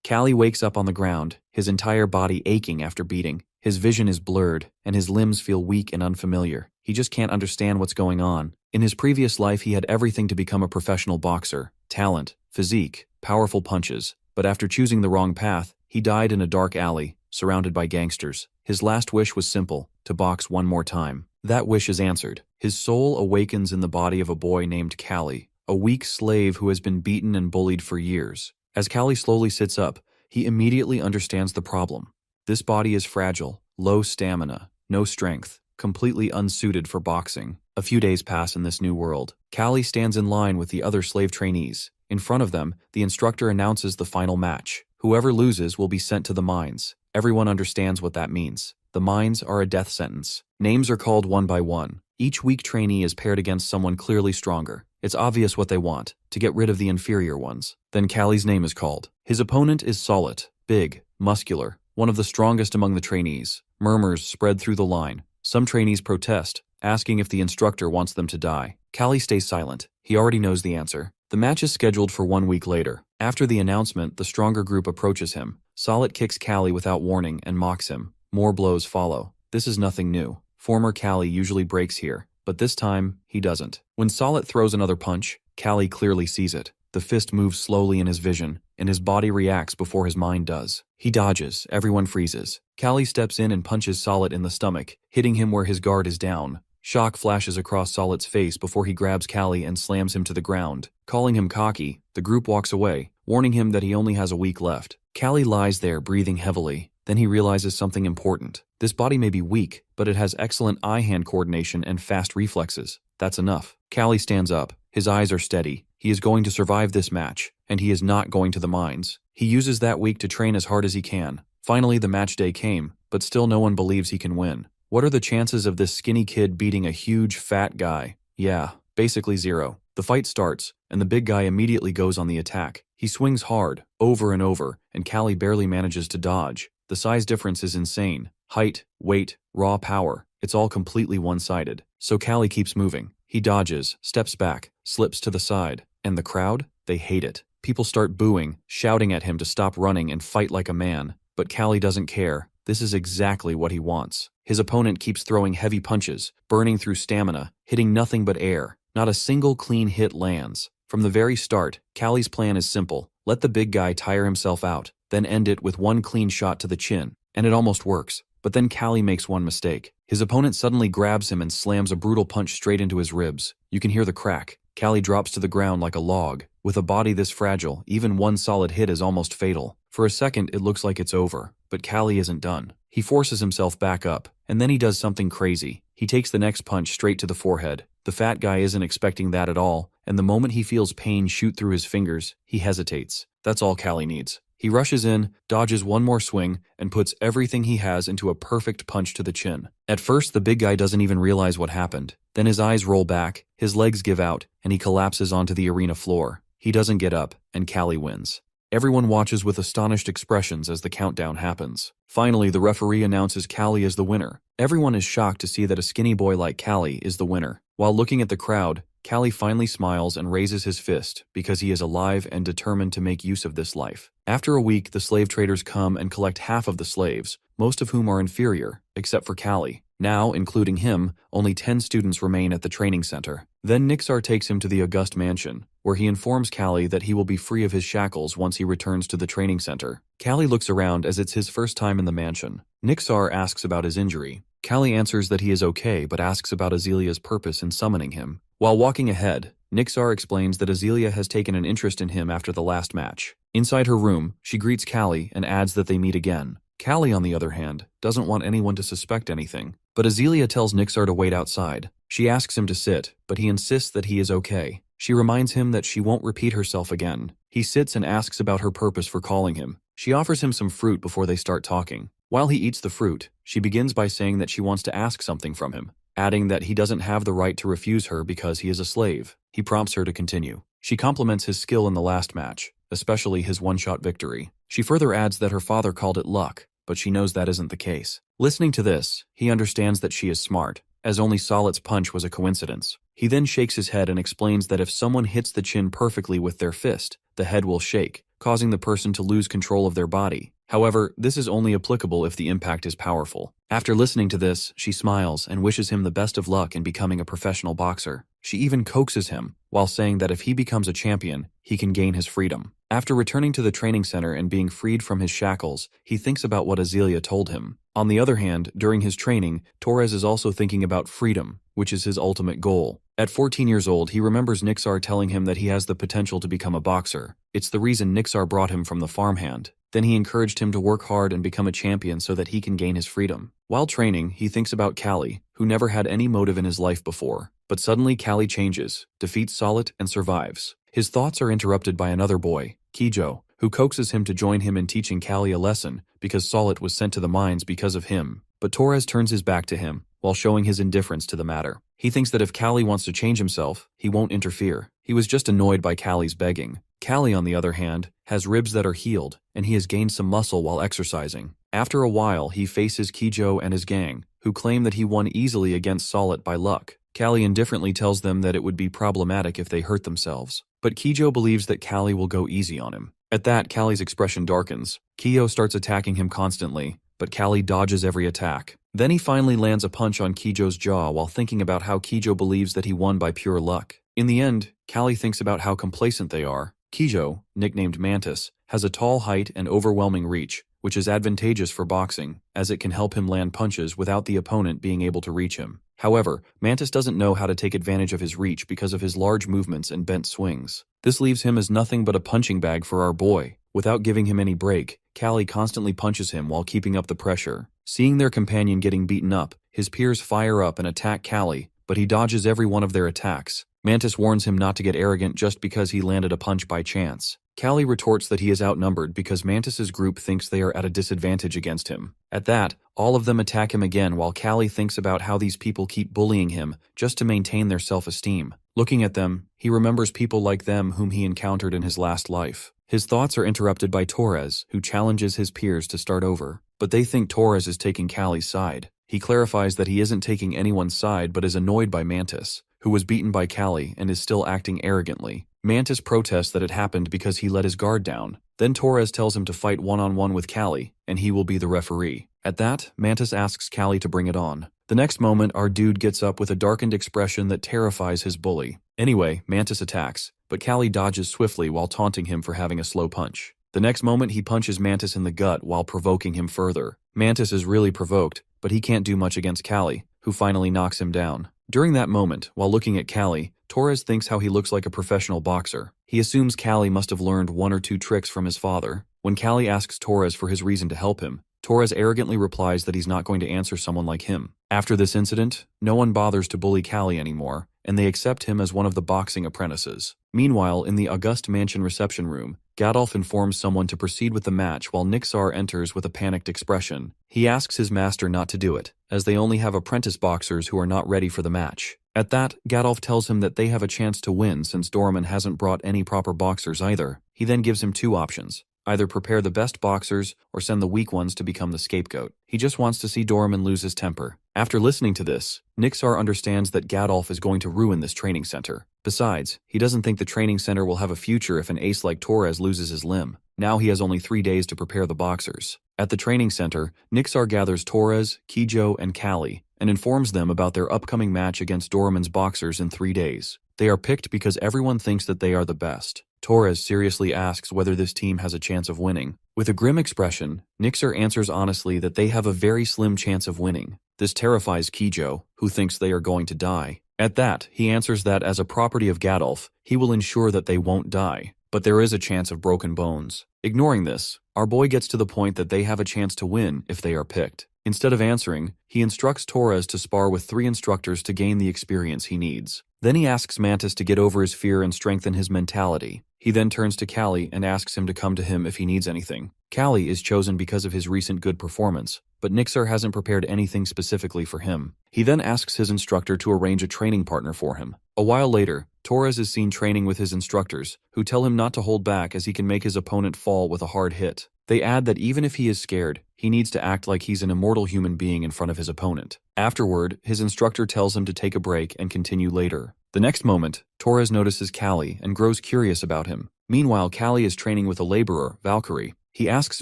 Callie wakes up on the ground, his entire body aching after beating. His vision is blurred, and his limbs feel weak and unfamiliar. He just can't understand what's going on. In his previous life, he had everything to become a professional boxer: talent, physique, powerful punches. But after choosing the wrong path, he died in a dark alley, surrounded by gangsters. His last wish was simple: to box one more time. That wish is answered. His soul awakens in the body of a boy named Callie, a weak slave who has been beaten and bullied for years. As Callie slowly sits up, he immediately understands the problem. This body is fragile, low stamina, no strength, completely unsuited for boxing. A few days pass in this new world. Callie stands in line with the other slave trainees. In front of them, the instructor announces the final match. Whoever loses will be sent to the mines. Everyone understands what that means. The mines are a death sentence. Names are called one by one. Each weak trainee is paired against someone clearly stronger. It's obvious what they want: to get rid of the inferior ones. Then Callie's name is called. His opponent is Solid, big, muscular, one of the strongest among the trainees. Murmurs spread through the line. Some trainees protest, asking if the instructor wants them to die. Callie stays silent. He already knows the answer. The match is scheduled for 1 week later. After the announcement, the stronger group approaches him. Solid kicks Callie without warning and mocks him. More blows follow. This is nothing new. Former Callie usually breaks here, but this time, he doesn't. When Solid throws another punch, Callie clearly sees it. The fist moves slowly in his vision, and his body reacts before his mind does. He dodges, everyone freezes. Callie steps in and punches Solid in the stomach, hitting him where his guard is down. Shock flashes across Solid's face before he grabs Callie and slams him to the ground. Calling him cocky, the group walks away, warning him that he only has a week left. Callie lies there, breathing heavily. Then he realizes something important. This body may be weak, but it has excellent eye-hand coordination and fast reflexes. That's enough. Callie stands up. His eyes are steady. He is going to survive this match, and he is not going to the mines. He uses that week to train as hard as he can. Finally, the match day came, but still no one believes he can win. What are the chances of this skinny kid beating a huge, fat guy? Yeah, basically zero. The fight starts, and the big guy immediately goes on the attack. He swings hard, over and over, and Callie barely manages to dodge. The size difference is insane. Height, weight, raw power. It's all completely one-sided. So Callie keeps moving. He dodges, steps back, slips to the side. And the crowd? They hate it. People start booing, shouting at him to stop running and fight like a man. But Callie doesn't care. This is exactly what he wants. His opponent keeps throwing heavy punches, burning through stamina, hitting nothing but air. Not a single clean hit lands. From the very start, Callie's plan is simple. Let the big guy tire himself out, then end it with one clean shot to the chin. And it almost works. But then Callie makes one mistake. His opponent suddenly grabs him and slams a brutal punch straight into his ribs. You can hear the crack. Callie drops to the ground like a log. With a body this fragile, even one solid hit is almost fatal. For a second, it looks like it's over. But Callie isn't done. He forces himself back up, and then he does something crazy. He takes the next punch straight to the forehead. The fat guy isn't expecting that at all, and the moment he feels pain shoot through his fingers, he hesitates. That's all Callie needs. He rushes in, dodges one more swing, and puts everything he has into a perfect punch to the chin. At first, the big guy doesn't even realize what happened. Then his eyes roll back, his legs give out, and he collapses onto the arena floor. He doesn't get up, and Callie wins. Everyone watches with astonished expressions as the countdown happens. Finally, the referee announces Callie as the winner. Everyone is shocked to see that a skinny boy like Callie is the winner. While looking at the crowd, Callie finally smiles and raises his fist because he is alive and determined to make use of this life. After a week, the slave traders come and collect half of the slaves, most of whom are inferior, except for Callie. Now, including him, only 10 students remain at the training center. Then Nixar takes him to the august mansion, where he informs Callie that he will be free of his shackles once he returns to the training center. Callie looks around as it's his first time in the mansion. Nixar asks about his injury. Callie answers that he is okay, but asks about Azalea's purpose in summoning him. While walking ahead, Nixar explains that Azelia has taken an interest in him after the last match. Inside her room, she greets Callie and adds that they meet again. Callie, on the other hand, doesn't want anyone to suspect anything. But Azelia tells Nixar to wait outside. She asks him to sit, but he insists that he is okay. She reminds him that she won't repeat herself again. He sits and asks about her purpose for calling him. She offers him some fruit before they start talking. While he eats the fruit, she begins by saying that she wants to ask something from him, adding that he doesn't have the right to refuse her because he is a slave. He prompts her to continue. She compliments his skill in the last match, especially his one-shot victory. She further adds that her father called it luck, but she knows that isn't the case. Listening to this, he understands that she is smart, as only Solid's punch was a coincidence. He then shakes his head and explains that if someone hits the chin perfectly with their fist, the head will shake, causing the person to lose control of their body. However, this is only applicable if the impact is powerful. After listening to this, she smiles and wishes him the best of luck in becoming a professional boxer. She even coaxes him, while saying that if he becomes a champion, he can gain his freedom. After returning to the training center and being freed from his shackles, he thinks about what Azealia told him. On the other hand, during his training, Torres is also thinking about freedom, which is his ultimate goal. At 14 years old, he remembers Nixar telling him that he has the potential to become a boxer. It's the reason Nixar brought him from the farmhand. Then he encouraged him to work hard and become a champion so that he can gain his freedom. While training, he thinks about Callie, who never had any motive in his life before. But suddenly Callie changes, defeats Solid, and survives. His thoughts are interrupted by another boy, Kijo, who coaxes him to join him in teaching Callie a lesson because Solid was sent to the mines because of him. But Torres turns his back to him, while showing his indifference to the matter. He thinks that if Callie wants to change himself, he won't interfere. He was just annoyed by Callie's begging. Callie, on the other hand, has ribs that are healed, and he has gained some muscle while exercising. After a while, he faces Kijo and his gang, who claim that he won easily against Solid by luck. Callie indifferently tells them that it would be problematic if they hurt themselves. But Kijo believes that Callie will go easy on him. At that, Callie's expression darkens. Kijo starts attacking him constantly, but Callie dodges every attack. Then he finally lands a punch on Kijo's jaw while thinking about how Kijo believes that he won by pure luck. In the end, Callie thinks about how complacent they are. Kijo, nicknamed Mantis, has a tall height and overwhelming reach, which is advantageous for boxing, as it can help him land punches without the opponent being able to reach him. However, Mantis doesn't know how to take advantage of his reach because of his large movements and bent swings. This leaves him as nothing but a punching bag for our boy. Without giving him any break, Callie constantly punches him while keeping up the pressure. Seeing their companion getting beaten up, his peers fire up and attack Callie, but he dodges every one of their attacks. Mantis warns him not to get arrogant just because he landed a punch by chance. Callie retorts that he is outnumbered because Mantis's group thinks they are at a disadvantage against him. At that, all of them attack him again while Callie thinks about how these people keep bullying him just to maintain their self-esteem. Looking at them, he remembers people like them whom he encountered in his last life. His thoughts are interrupted by Torres, who challenges his peers to start over. But they think Torres is taking Callie's side. He clarifies that he isn't taking anyone's side but is annoyed by Mantis, who was beaten by Callie and is still acting arrogantly. Mantis protests that it happened because he let his guard down. Then Torres tells him to fight one-on-one with Callie, and he will be the referee. At that, Mantis asks Callie to bring it on. The next moment, our dude gets up with a darkened expression that terrifies his bully. Anyway, Mantis attacks, but Callie dodges swiftly while taunting him for having a slow punch. The next moment, he punches Mantis in the gut while provoking him further. Mantis is really provoked, but he can't do much against Callie, who finally knocks him down. During that moment, while looking at Callie, Torres thinks how he looks like a professional boxer. He assumes Callie must have learned one or two tricks from his father. When Callie asks Torres for his reason to help him, Torres arrogantly replies that he's not going to answer someone like him. After this incident, no one bothers to bully Callie anymore, and they accept him as one of the boxing apprentices. Meanwhile, in the August Mansion reception room, Gadolf informs someone to proceed with the match while Nixar enters with a panicked expression. He asks his master not to do it, as they only have apprentice boxers who are not ready for the match. At that, Gadolf tells him that they have a chance to win since Doraemon hasn't brought any proper boxers either. He then gives him two options. Either prepare the best boxers or send the weak ones to become the scapegoat. He just wants to see Doraemon lose his temper. After listening to this, Nixar understands that Gadolf is going to ruin this training center. Besides, he doesn't think the training center will have a future if an ace like Torres loses his limb. Now he has only 3 days to prepare the boxers. At the training center, Nixar gathers Torres, Kijo, and Callie and informs them about their upcoming match against Doraemon's boxers in 3 days. They are picked because everyone thinks that they are the best. Torres seriously asks whether this team has a chance of winning. With a grim expression, Nixar answers honestly that they have a very slim chance of winning. This terrifies Kijo, who thinks they are going to die. At that, he answers that as a property of Gadolf, he will ensure that they won't die. But there is a chance of broken bones. Ignoring this, our boy gets to the point that they have a chance to win if they are picked. Instead of answering, he instructs Torres to spar with 3 instructors to gain the experience he needs. Then he asks Mantis to get over his fear and strengthen his mentality. He then turns to Callie and asks him to come to him if he needs anything. Callie is chosen because of his recent good performance, but Nixar hasn't prepared anything specifically for him. He then asks his instructor to arrange a training partner for him. A while later, Torres is seen training with his instructors, who tell him not to hold back as he can make his opponent fall with a hard hit. They add that even if he is scared, he needs to act like he's an immortal human being in front of his opponent. Afterward, his instructor tells him to take a break and continue later. The next moment, Torres notices Callie and grows curious about him. Meanwhile, Callie is training with a laborer, Valkyrie. He asks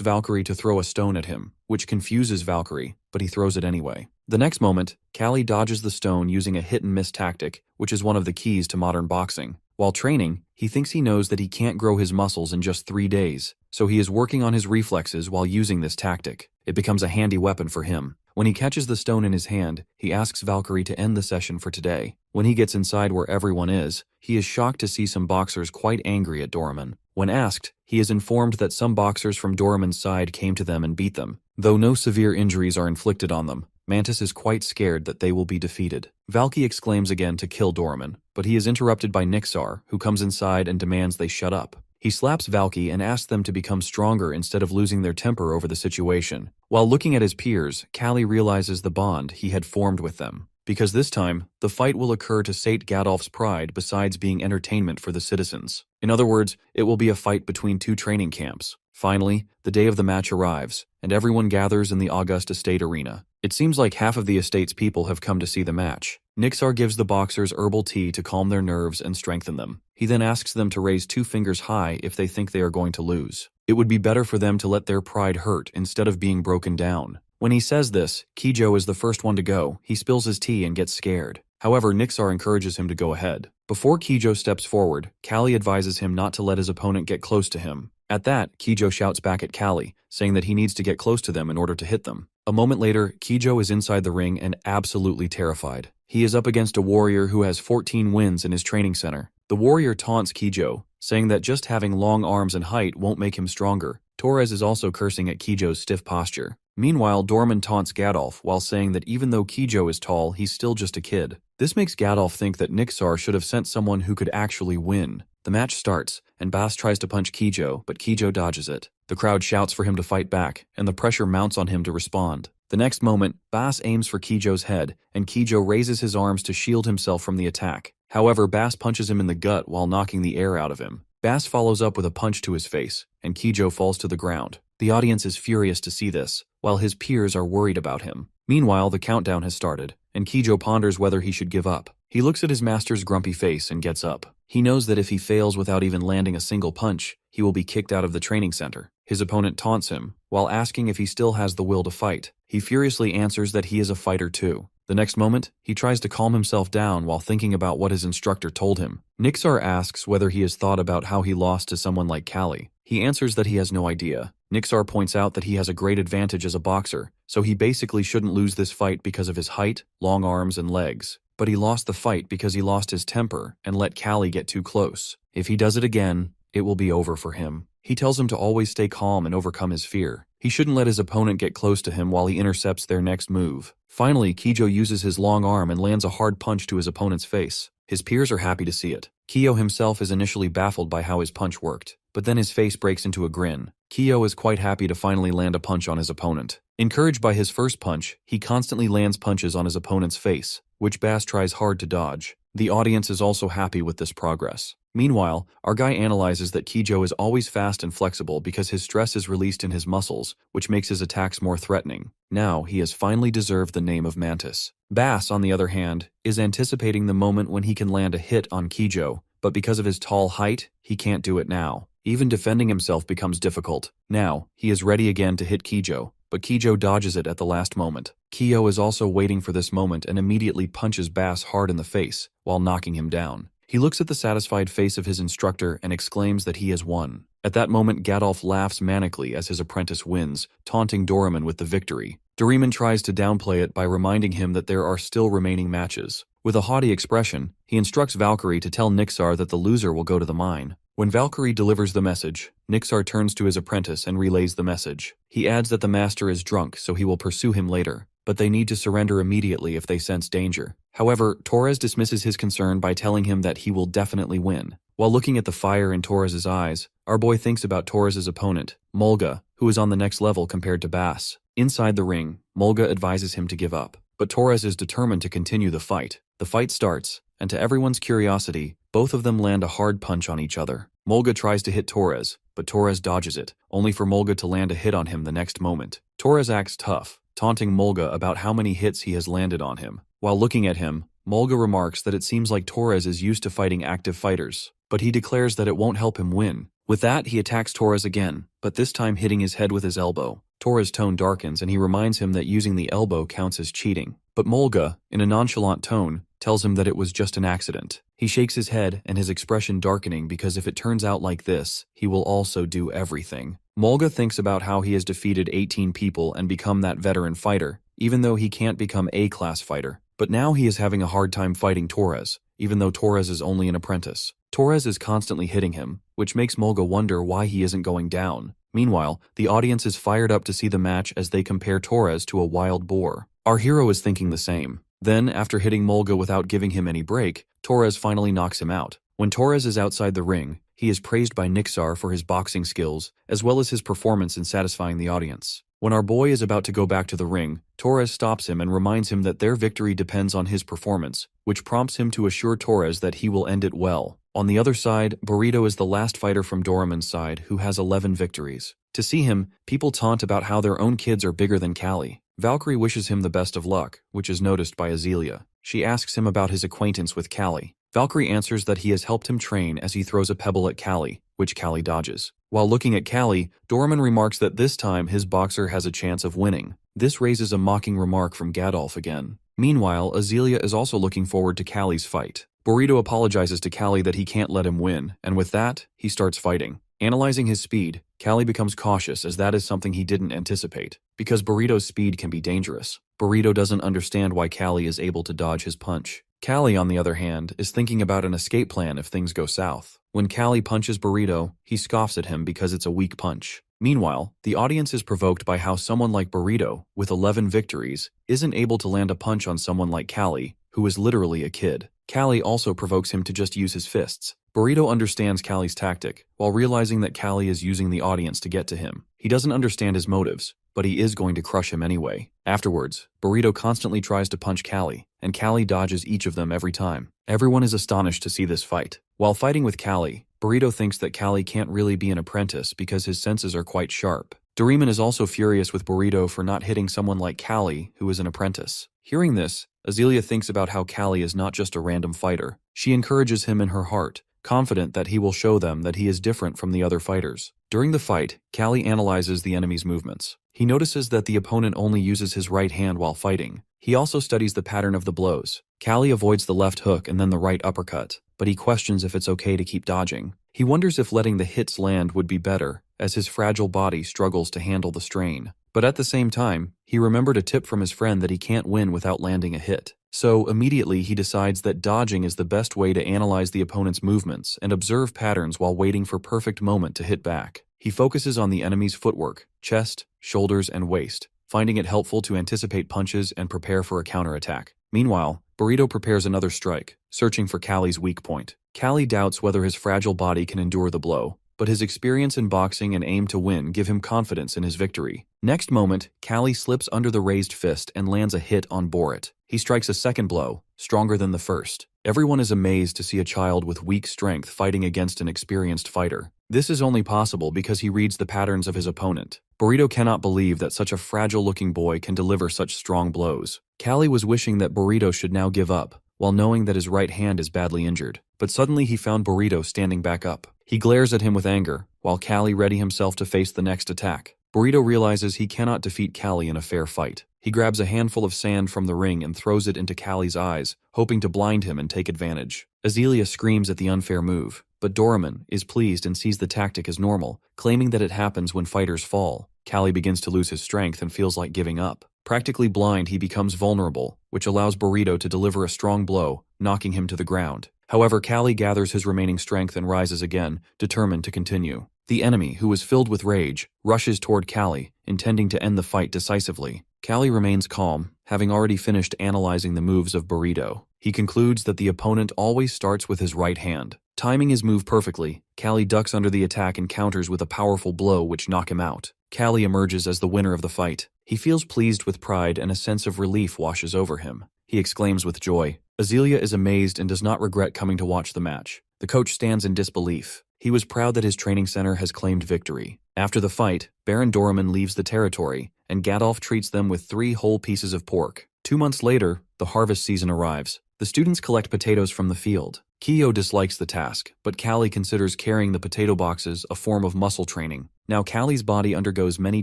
Valkyrie to throw a stone at him, which confuses Valkyrie, but he throws it anyway. The next moment, Callie dodges the stone using a hit-and-miss tactic, which is one of the keys to modern boxing. While training, he thinks he knows that he can't grow his muscles in just 3 days, so he is working on his reflexes while using this tactic. It becomes a handy weapon for him. When he catches the stone in his hand, he asks Valkyrie to end the session for today. When he gets inside where everyone is, he is shocked to see some boxers quite angry at Doraemon. When asked, he is informed that some boxers from Doraemon's side came to them and beat them. Though no severe injuries are inflicted on them, Mantis is quite scared that they will be defeated. Valky exclaims again to kill Doraemon, but he is interrupted by Nixar, who comes inside and demands they shut up. He slaps Valky and asks them to become stronger instead of losing their temper over the situation. While looking at his peers, Callie realizes the bond he had formed with them. Because this time, the fight will occur to sate Gadolf's pride besides being entertainment for the citizens. In other words, it will be a fight between 2 training camps. Finally, the day of the match arrives, and everyone gathers in the August Estate arena. It seems like half of the estate's people have come to see the match. Nixar gives the boxers herbal tea to calm their nerves and strengthen them. He then asks them to raise 2 fingers high if they think they are going to lose. It would be better for them to let their pride hurt instead of being broken down. When he says this, Kijo is the first one to go. He spills his tea and gets scared. However, Nixar encourages him to go ahead. Before Kijo steps forward, Callie advises him not to let his opponent get close to him. At that, Kijo shouts back at Callie, saying that he needs to get close to them in order to hit them. A moment later, Kijo is inside the ring and absolutely terrified. He is up against a warrior who has 14 wins in his training center. The warrior taunts Kijo, saying that just having long arms and height won't make him stronger. Torres is also cursing at Kijo's stiff posture. Meanwhile, Doraemon taunts Gadolf while saying that even though Kijo is tall, he's still just a kid. This makes Gadolf think that Nixar should have sent someone who could actually win. The match starts, and Bass tries to punch Kijo, but Kijo dodges it. The crowd shouts for him to fight back, and the pressure mounts on him to respond. The next moment, Bass aims for Kijo's head, and Kijo raises his arms to shield himself from the attack. However, Bass punches him in the gut while knocking the air out of him. Bass follows up with a punch to his face, and Kijo falls to the ground. The audience is furious to see this, while his peers are worried about him. Meanwhile, the countdown has started, and Kijo ponders whether he should give up. He looks at his master's grumpy face and gets up. He knows that if he fails without even landing a single punch, he will be kicked out of the training center. His opponent taunts him, while asking if he still has the will to fight. He furiously answers that he is a fighter too. The next moment, he tries to calm himself down while thinking about what his instructor told him. Nixar asks whether he has thought about how he lost to someone like Callie. He answers that he has no idea. Nixar points out that he has a great advantage as a boxer, so he basically shouldn't lose this fight because of his height, long arms, and legs. But he lost the fight because he lost his temper and let Callie get too close. If he does it again, it will be over for him. He tells him to always stay calm and overcome his fear. He shouldn't let his opponent get close to him while he intercepts their next move. Finally, Kijo uses his long arm and lands a hard punch to his opponent's face. His peers are happy to see it. Kijo himself is initially baffled by how his punch worked, but then his face breaks into a grin. Kijo is quite happy to finally land a punch on his opponent. Encouraged by his first punch, he constantly lands punches on his opponent's face, which Bass tries hard to dodge. The audience is also happy with this progress. Meanwhile, our guy analyzes that Kijo is always fast and flexible because his stress is released in his muscles, which makes his attacks more threatening. Now, he has finally deserved the name of Mantis. Bass, on the other hand, is anticipating the moment when he can land a hit on Kijo, but because of his tall height, he can't do it now. Even defending himself becomes difficult. Now, he is ready again to hit Kijo, but Kijo dodges it at the last moment. Kijo is also waiting for this moment and immediately punches Bass hard in the face, while knocking him down. He looks at the satisfied face of his instructor and exclaims that he has won. At that moment, Gadolf laughs manically as his apprentice wins, taunting Doraemon with the victory. Doraemon tries to downplay it by reminding him that there are still remaining matches. With a haughty expression, he instructs Valkyrie to tell Nixar that the loser will go to the mine. When Valkyrie delivers the message, Nixar turns to his apprentice and relays the message. He adds that the master is drunk, so he will pursue him later, but they need to surrender immediately if they sense danger. However, Torres dismisses his concern by telling him that he will definitely win. While looking at the fire in Torres's eyes, our boy thinks about Torres's opponent, Mulga, who is on the next level compared to Bass. Inside the ring, Mulga advises him to give up, but Torres is determined to continue the fight. The fight starts, and to everyone's curiosity, both of them land a hard punch on each other. Mulga tries to hit Torres, but Torres dodges it, only for Mulga to land a hit on him the next moment. Torres acts tough, taunting Mulga about how many hits he has landed on him. While looking at him, Mulga remarks that it seems like Torres is used to fighting active fighters, but he declares that it won't help him win. With that, he attacks Torres again, but this time hitting his head with his elbow. Torres' tone darkens and he reminds him that using the elbow counts as cheating. But Mulga, in a nonchalant tone, tells him that it was just an accident. He shakes his head and his expression darkening because if it turns out like this, he will also do everything. Mulga thinks about how he has defeated 18 people and become that veteran fighter, even though he can't become A-class fighter. But now he is having a hard time fighting Torres, even though Torres is only an apprentice. Torres is constantly hitting him, which makes Mulga wonder why he isn't going down. Meanwhile, the audience is fired up to see the match as they compare Torres to a wild boar. Our hero is thinking the same. Then, after hitting Mulga without giving him any break, Torres finally knocks him out. When Torres is outside the ring, he is praised by Nixar for his boxing skills, as well as his performance in satisfying the audience. When our boy is about to go back to the ring, Torres stops him and reminds him that their victory depends on his performance, which prompts him to assure Torres that he will end it well. On the other side, Burrito is the last fighter from Doraemon's side who has 11 victories. To see him, people taunt about how their own kids are bigger than Callie. Valkyrie wishes him the best of luck, which is noticed by Azealia. She asks him about his acquaintance with Callie. Valkyrie answers that he has helped him train as he throws a pebble at Callie, which Callie dodges. While looking at Callie, Doraemon remarks that this time his boxer has a chance of winning. This raises a mocking remark from Gadolf again. Meanwhile, Azealia is also looking forward to Callie's fight. Burrito apologizes to Callie that he can't let him win, and with that, he starts fighting. Analyzing his speed, Callie becomes cautious as that is something he didn't anticipate, because Burrito's speed can be dangerous. Burrito doesn't understand why Callie is able to dodge his punch. Callie, on the other hand, is thinking about an escape plan if things go south. When Callie punches Burrito, he scoffs at him because it's a weak punch. Meanwhile, the audience is provoked by how someone like Burrito, with 11 victories, isn't able to land a punch on someone like Callie, who is literally a kid. Callie also provokes him to just use his fists. Burrito understands Callie's tactic, while realizing that Callie is using the audience to get to him. He doesn't understand his motives, but he is going to crush him anyway. Afterwards, Burrito constantly tries to punch Callie, and Callie dodges each of them every time. Everyone is astonished to see this fight. While fighting with Callie, Burrito thinks that Callie can't really be an apprentice because his senses are quite sharp. Doraemon is also furious with Burrito for not hitting someone like Callie, who is an apprentice. Hearing this, Azealia thinks about how Callie is not just a random fighter. She encourages him in her heart, confident that he will show them that he is different from the other fighters. During the fight, Callie analyzes the enemy's movements. He notices that the opponent only uses his right hand while fighting. He also studies the pattern of the blows. Callie avoids the left hook and then the right uppercut, but he questions if it's okay to keep dodging. He wonders if letting the hits land would be better, as his fragile body struggles to handle the strain. But at the same time, he remembered a tip from his friend that he can't win without landing a hit. So immediately he decides that dodging is the best way to analyze the opponent's movements and observe patterns while waiting for perfect moment to hit back. He focuses on the enemy's footwork, chest, shoulders, and waist, finding it helpful to anticipate punches and prepare for a counterattack. Meanwhile, Burrito prepares another strike, searching for Callie's weak point. Callie doubts whether his fragile body can endure the blow, but his experience in boxing and aim to win give him confidence in his victory. Next moment, Callie slips under the raised fist and lands a hit on Borat. He strikes a second blow, stronger than the first. Everyone is amazed to see a child with weak strength fighting against an experienced fighter. This is only possible because he reads the patterns of his opponent. Burrito cannot believe that such a fragile-looking boy can deliver such strong blows. Callie was wishing that Burrito should now give up, while knowing that his right hand is badly injured. But suddenly he found Burrito standing back up. He glares at him with anger, while Callie ready himself to face the next attack. Burrito realizes he cannot defeat Callie in a fair fight. He grabs a handful of sand from the ring and throws it into Callie's eyes, hoping to blind him and take advantage. Azealia screams at the unfair move, but Doraemon is pleased and sees the tactic as normal, claiming that it happens when fighters fall. Callie begins to lose his strength and feels like giving up. Practically blind, he becomes vulnerable, which allows Burrito to deliver a strong blow, knocking him to the ground. However, Callie gathers his remaining strength and rises again, determined to continue. The enemy, who is filled with rage, rushes toward Callie, intending to end the fight decisively. Callie remains calm, having already finished analyzing the moves of Burrito. He concludes that the opponent always starts with his right hand. Timing his move perfectly, Callie ducks under the attack and counters with a powerful blow which knocks him out. Callie emerges as the winner of the fight. He feels pleased with pride and a sense of relief washes over him. He exclaims with joy. Azealia is amazed and does not regret coming to watch the match. The coach stands in disbelief. He was proud that his training center has claimed victory. After the fight, Baron Doraemon leaves the territory, and Gadolf treats them with 3 whole pieces of pork. 2 months later, the harvest season arrives. The students collect potatoes from the field. Kyo dislikes the task, but Callie considers carrying the potato boxes a form of muscle training. Now Callie's body undergoes many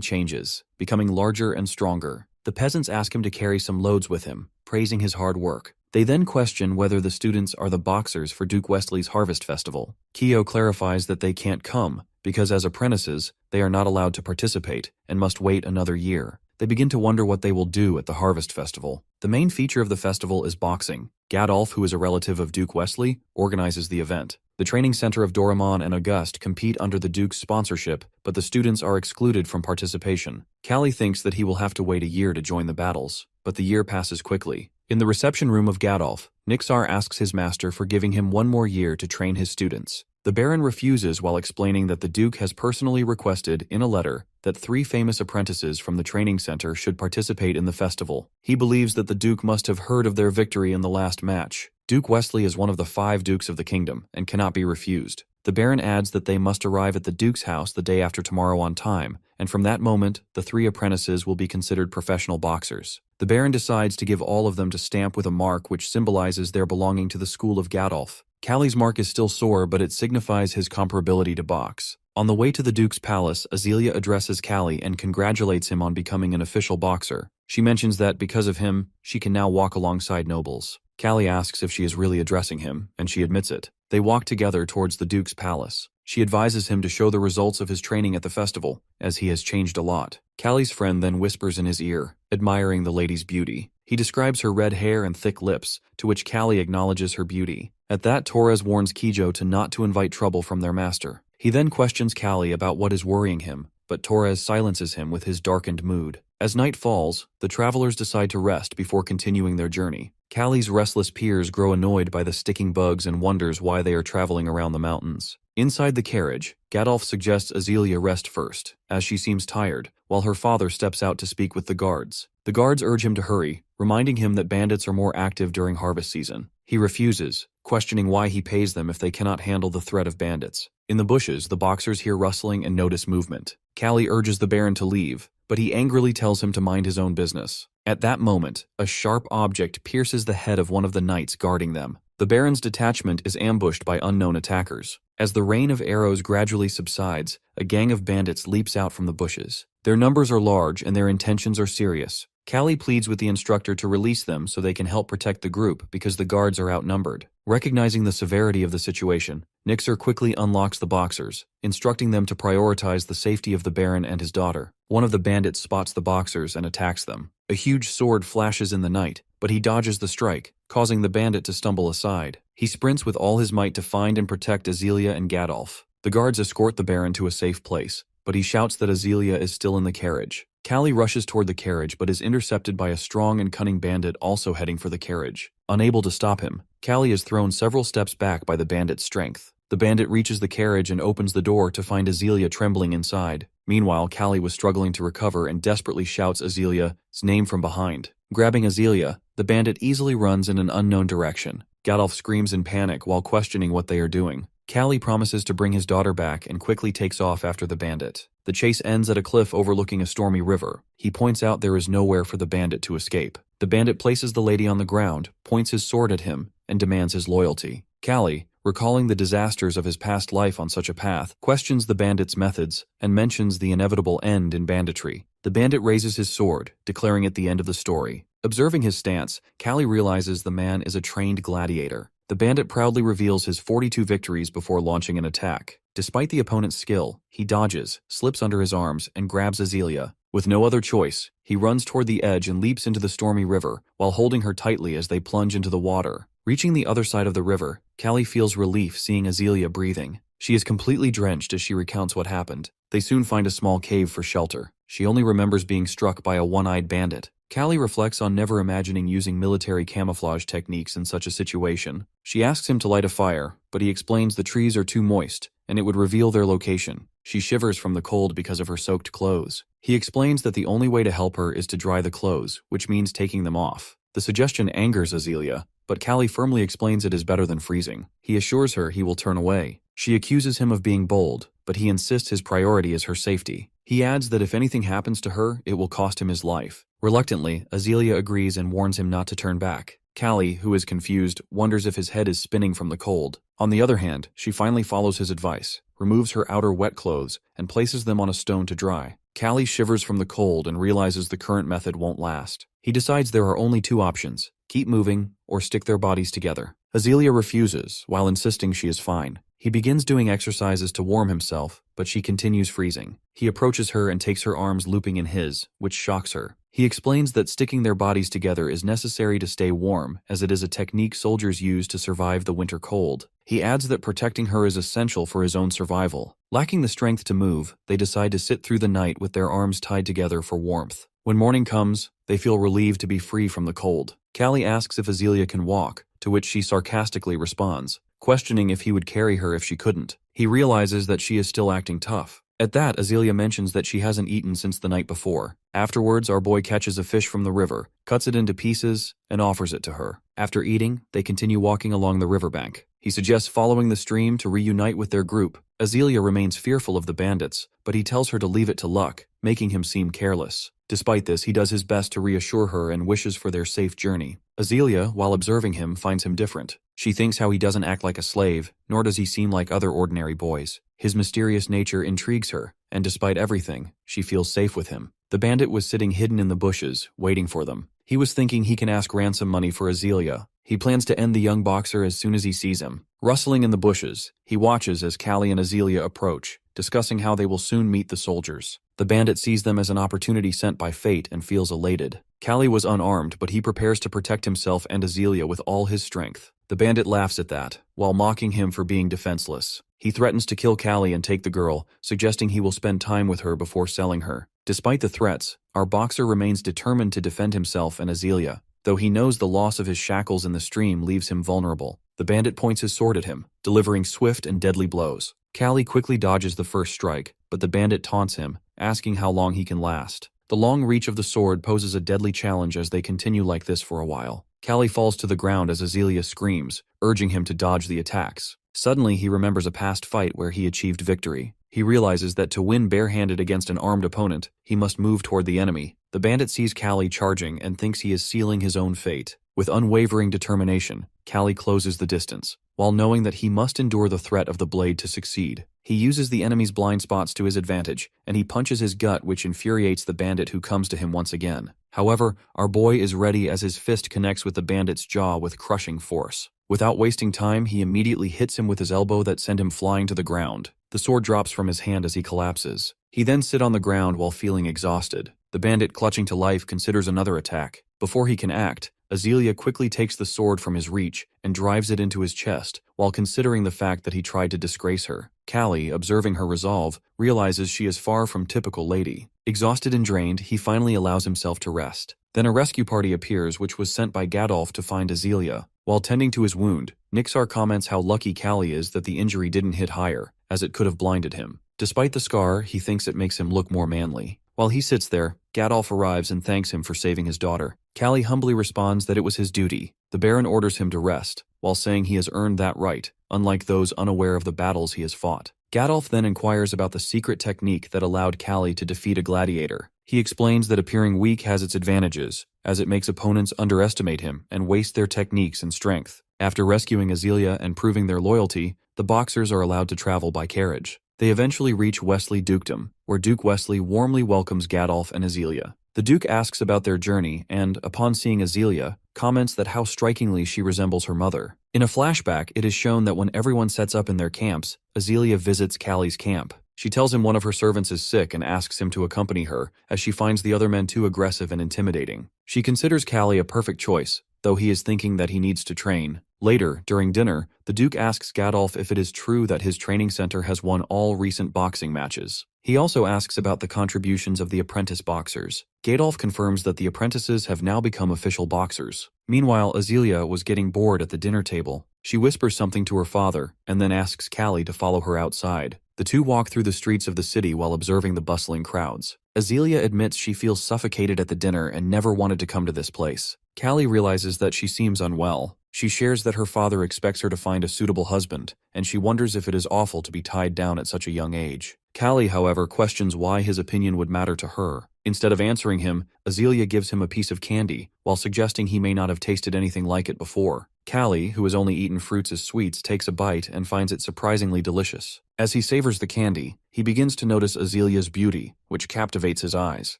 changes, becoming larger and stronger. The peasants ask him to carry some loads with him, praising his hard work. They then question whether the students are the boxers for Duke Wesley's Harvest Festival. Kyo clarifies that they can't come, because as apprentices, they are not allowed to participate and must wait another year. They begin to wonder what they will do at the Harvest Festival. The main feature of the festival is boxing. Gadolf, who is a relative of Duke Wesley, organizes the event. The training center of Doraemon and Auguste compete under the Duke's sponsorship, but the students are excluded from participation. Callie thinks that he will have to wait a year to join the battles, but the year passes quickly. In the reception room of Gadolf, Nixar asks his master for giving him 1 more year to train his students. The Baron refuses while explaining that the Duke has personally requested, in a letter, that 3 famous apprentices from the training center should participate in the festival. He believes that the Duke must have heard of their victory in the last match. Duke Wesley is one of the 5 dukes of the kingdom and cannot be refused. The Baron adds that they must arrive at the Duke's house the day after tomorrow on time, and from that moment, the 3 apprentices will be considered professional boxers. The Baron decides to give all of them to stamp with a mark which symbolizes their belonging to the school of Gadolf. Callie's mark is still sore, but it signifies his comparability to box. On the way to the Duke's palace, Azealia addresses Callie and congratulates him on becoming an official boxer. She mentions that, because of him, she can now walk alongside nobles. Callie asks if she is really addressing him, and she admits it. They walk together towards the Duke's palace. She advises him to show the results of his training at the festival, as he has changed a lot. Callie's friend then whispers in his ear, admiring the lady's beauty. He describes her red hair and thick lips, to which Callie acknowledges her beauty. At that, Torres warns Kijo not to invite trouble from their master. He then questions Callie about what is worrying him, but Torres silences him with his darkened mood. As night falls, the travelers decide to rest before continuing their journey. Callie's restless peers grow annoyed by the sticking bugs and wonders why they are traveling around the mountains. Inside the carriage, Gadolf suggests Azealia rest first, as she seems tired, while her father steps out to speak with the guards. The guards urge him to hurry, reminding him that bandits are more active during harvest season. He refuses, questioning why he pays them if they cannot handle the threat of bandits. In the bushes, the boxers hear rustling and notice movement. Callie urges the Baron to leave, but he angrily tells him to mind his own business. At that moment, a sharp object pierces the head of one of the knights guarding them. The Baron's detachment is ambushed by unknown attackers. As the rain of arrows gradually subsides, a gang of bandits leaps out from the bushes. Their numbers are large and their intentions are serious. Callie pleads with the instructor to release them so they can help protect the group because the guards are outnumbered. Recognizing the severity of the situation, Nixar quickly unlocks the boxers, instructing them to prioritize the safety of the Baron and his daughter. One of the bandits spots the boxers and attacks them. A huge sword flashes in the night, but he dodges the strike, causing the bandit to stumble aside. He sprints with all his might to find and protect Azealia and Gadolf. The guards escort the Baron to a safe place, but he shouts that Azealia is still in the carriage. Callie rushes toward the carriage but is intercepted by a strong and cunning bandit also heading for the carriage. Unable to stop him, Callie is thrown several steps back by the bandit's strength. The bandit reaches the carriage and opens the door to find Azealia trembling inside. Meanwhile, Callie was struggling to recover and desperately shouts Azelia's name from behind. Grabbing Azealia, the bandit easily runs in an unknown direction. Gadolf screams in panic while questioning what they are doing. Callie promises to bring his daughter back and quickly takes off after the bandit. The chase ends at a cliff overlooking a stormy river. He points out there is nowhere for the bandit to escape. The bandit places the lady on the ground, points his sword at him, and demands his loyalty. Callie, recalling the disasters of his past life on such a path, questions the bandit's methods and mentions the inevitable end in banditry. The bandit raises his sword, declaring it the end of the story. Observing his stance, Callie realizes the man is a trained gladiator. The bandit proudly reveals his 42 victories before launching an attack. Despite the opponent's skill, he dodges, slips under his arms, and grabs Azealia. With no other choice, he runs toward the edge and leaps into the stormy river, while holding her tightly as they plunge into the water. Reaching the other side of the river, Callie feels relief seeing Azealia breathing. She is completely drenched as she recounts what happened. They soon find a small cave for shelter. She only remembers being struck by a one-eyed bandit. Callie reflects on never imagining using military camouflage techniques in such a situation. She asks him to light a fire, but he explains the trees are too moist, and it would reveal their location. She shivers from the cold because of her soaked clothes. He explains that the only way to help her is to dry the clothes, which means taking them off. The suggestion angers Azealia, but Callie firmly explains it is better than freezing. He assures her he will turn away. She accuses him of being bold, but he insists his priority is her safety. He adds that if anything happens to her, it will cost him his life. Reluctantly, Azealia agrees and warns him not to turn back. Callie, who is confused, wonders if his head is spinning from the cold. On the other hand, she finally follows his advice, removes her outer wet clothes, and places them on a stone to dry. Callie shivers from the cold and realizes the current method won't last. He decides there are only two options: keep moving or stick their bodies together. Azealia refuses, while insisting she is fine. He begins doing exercises to warm himself, but she continues freezing. He approaches her and takes her arms looping in his, which shocks her. He explains that sticking their bodies together is necessary to stay warm, as it is a technique soldiers use to survive the winter cold. He adds that protecting her is essential for his own survival. Lacking the strength to move, they decide to sit through the night with their arms tied together for warmth. When morning comes, they feel relieved to be free from the cold. Callie asks if Azealia can walk, to which she sarcastically responds, questioning if he would carry her if she couldn't. He realizes that she is still acting tough. At that, Azealia mentions that she hasn't eaten since the night before. Afterwards, our boy catches a fish from the river, cuts it into pieces, and offers it to her. After eating, they continue walking along the riverbank. He suggests following the stream to reunite with their group. Azealia remains fearful of the bandits, but he tells her to leave it to luck, making him seem careless. Despite this, he does his best to reassure her and wishes for their safe journey. Azealia, while observing him, finds him different. She thinks how he doesn't act like a slave, nor does he seem like other ordinary boys. His mysterious nature intrigues her, and despite everything, she feels safe with him. The bandit was sitting hidden in the bushes, waiting for them. He was thinking he can ask ransom money for Azealia. He plans to end the young boxer as soon as he sees him. Rustling in the bushes, he watches as Callie and Azealia approach, discussing how they will soon meet the soldiers. The bandit sees them as an opportunity sent by fate and feels elated. Callie was unarmed, but he prepares to protect himself and Azealia with all his strength. The bandit laughs at that, while mocking him for being defenseless. He threatens to kill Callie and take the girl, suggesting he will spend time with her before selling her. Despite the threats, our boxer remains determined to defend himself and Azealia, though he knows the loss of his shackles in the stream leaves him vulnerable. The bandit points his sword at him, delivering swift and deadly blows. Callie quickly dodges the first strike, but the bandit taunts him, asking how long he can last. The long reach of the sword poses a deadly challenge as they continue like this for a while. Callie falls to the ground as Azealia screams, urging him to dodge the attacks. Suddenly, he remembers a past fight where he achieved victory. He realizes that to win barehanded against an armed opponent, he must move toward the enemy. The bandit sees Callie charging and thinks he is sealing his own fate. With unwavering determination, Callie closes the distance, while knowing that he must endure the threat of the blade to succeed. He uses the enemy's blind spots to his advantage, and he punches his gut, which infuriates the bandit who comes to him once again. However, our boy is ready as his fist connects with the bandit's jaw with crushing force. Without wasting time, he immediately hits him with his elbow that sends him flying to the ground. The sword drops from his hand as he collapses. He then sits on the ground while feeling exhausted. The bandit, clutching to life, considers another attack. Before he can act, Azealia quickly takes the sword from his reach and drives it into his chest, while considering the fact that he tried to disgrace her. Callie, observing her resolve, realizes she is far from typical lady. Exhausted and drained, he finally allows himself to rest. Then a rescue party appears, which was sent by Gadolf to find Azealia. While tending to his wound, Nixar comments how lucky Callie is that the injury didn't hit higher, as it could have blinded him. Despite the scar, he thinks it makes him look more manly. While he sits there, Gadolf arrives and thanks him for saving his daughter. Callie humbly responds that it was his duty. The Baron orders him to rest, while saying he has earned that right, unlike those unaware of the battles he has fought. Gadolf then inquires about the secret technique that allowed Callie to defeat a gladiator. He explains that appearing weak has its advantages, as it makes opponents underestimate him and waste their techniques and strength. After rescuing Azealia and proving their loyalty, the boxers are allowed to travel by carriage. They eventually reach Wesley Dukedom, where Duke Wesley warmly welcomes Gadolf and Azealia. The Duke asks about their journey and, upon seeing Azealia, comments that how strikingly she resembles her mother. In a flashback, it is shown that when everyone sets up in their camps, Azealia visits Callie's camp. She tells him one of her servants is sick and asks him to accompany her, as she finds the other men too aggressive and intimidating. She considers Callie a perfect choice, though he is thinking that he needs to train. Later, during dinner, the Duke asks Gadolf if it is true that his training center has won all recent boxing matches. He also asks about the contributions of the apprentice boxers. Gadolf confirms that the apprentices have now become official boxers. Meanwhile, Azealia was getting bored at the dinner table. She whispers something to her father, and then asks Callie to follow her outside. The two walk through the streets of the city while observing the bustling crowds. Azealia admits she feels suffocated at the dinner and never wanted to come to this place. Callie realizes that she seems unwell. She shares that her father expects her to find a suitable husband, and she wonders if it is awful to be tied down at such a young age. Callie, however, questions why his opinion would matter to her. Instead of answering him, Azealia gives him a piece of candy, while suggesting he may not have tasted anything like it before. Callie, who has only eaten fruits as sweets, takes a bite and finds it surprisingly delicious. As he savors the candy, he begins to notice Azelia's beauty, which captivates his eyes.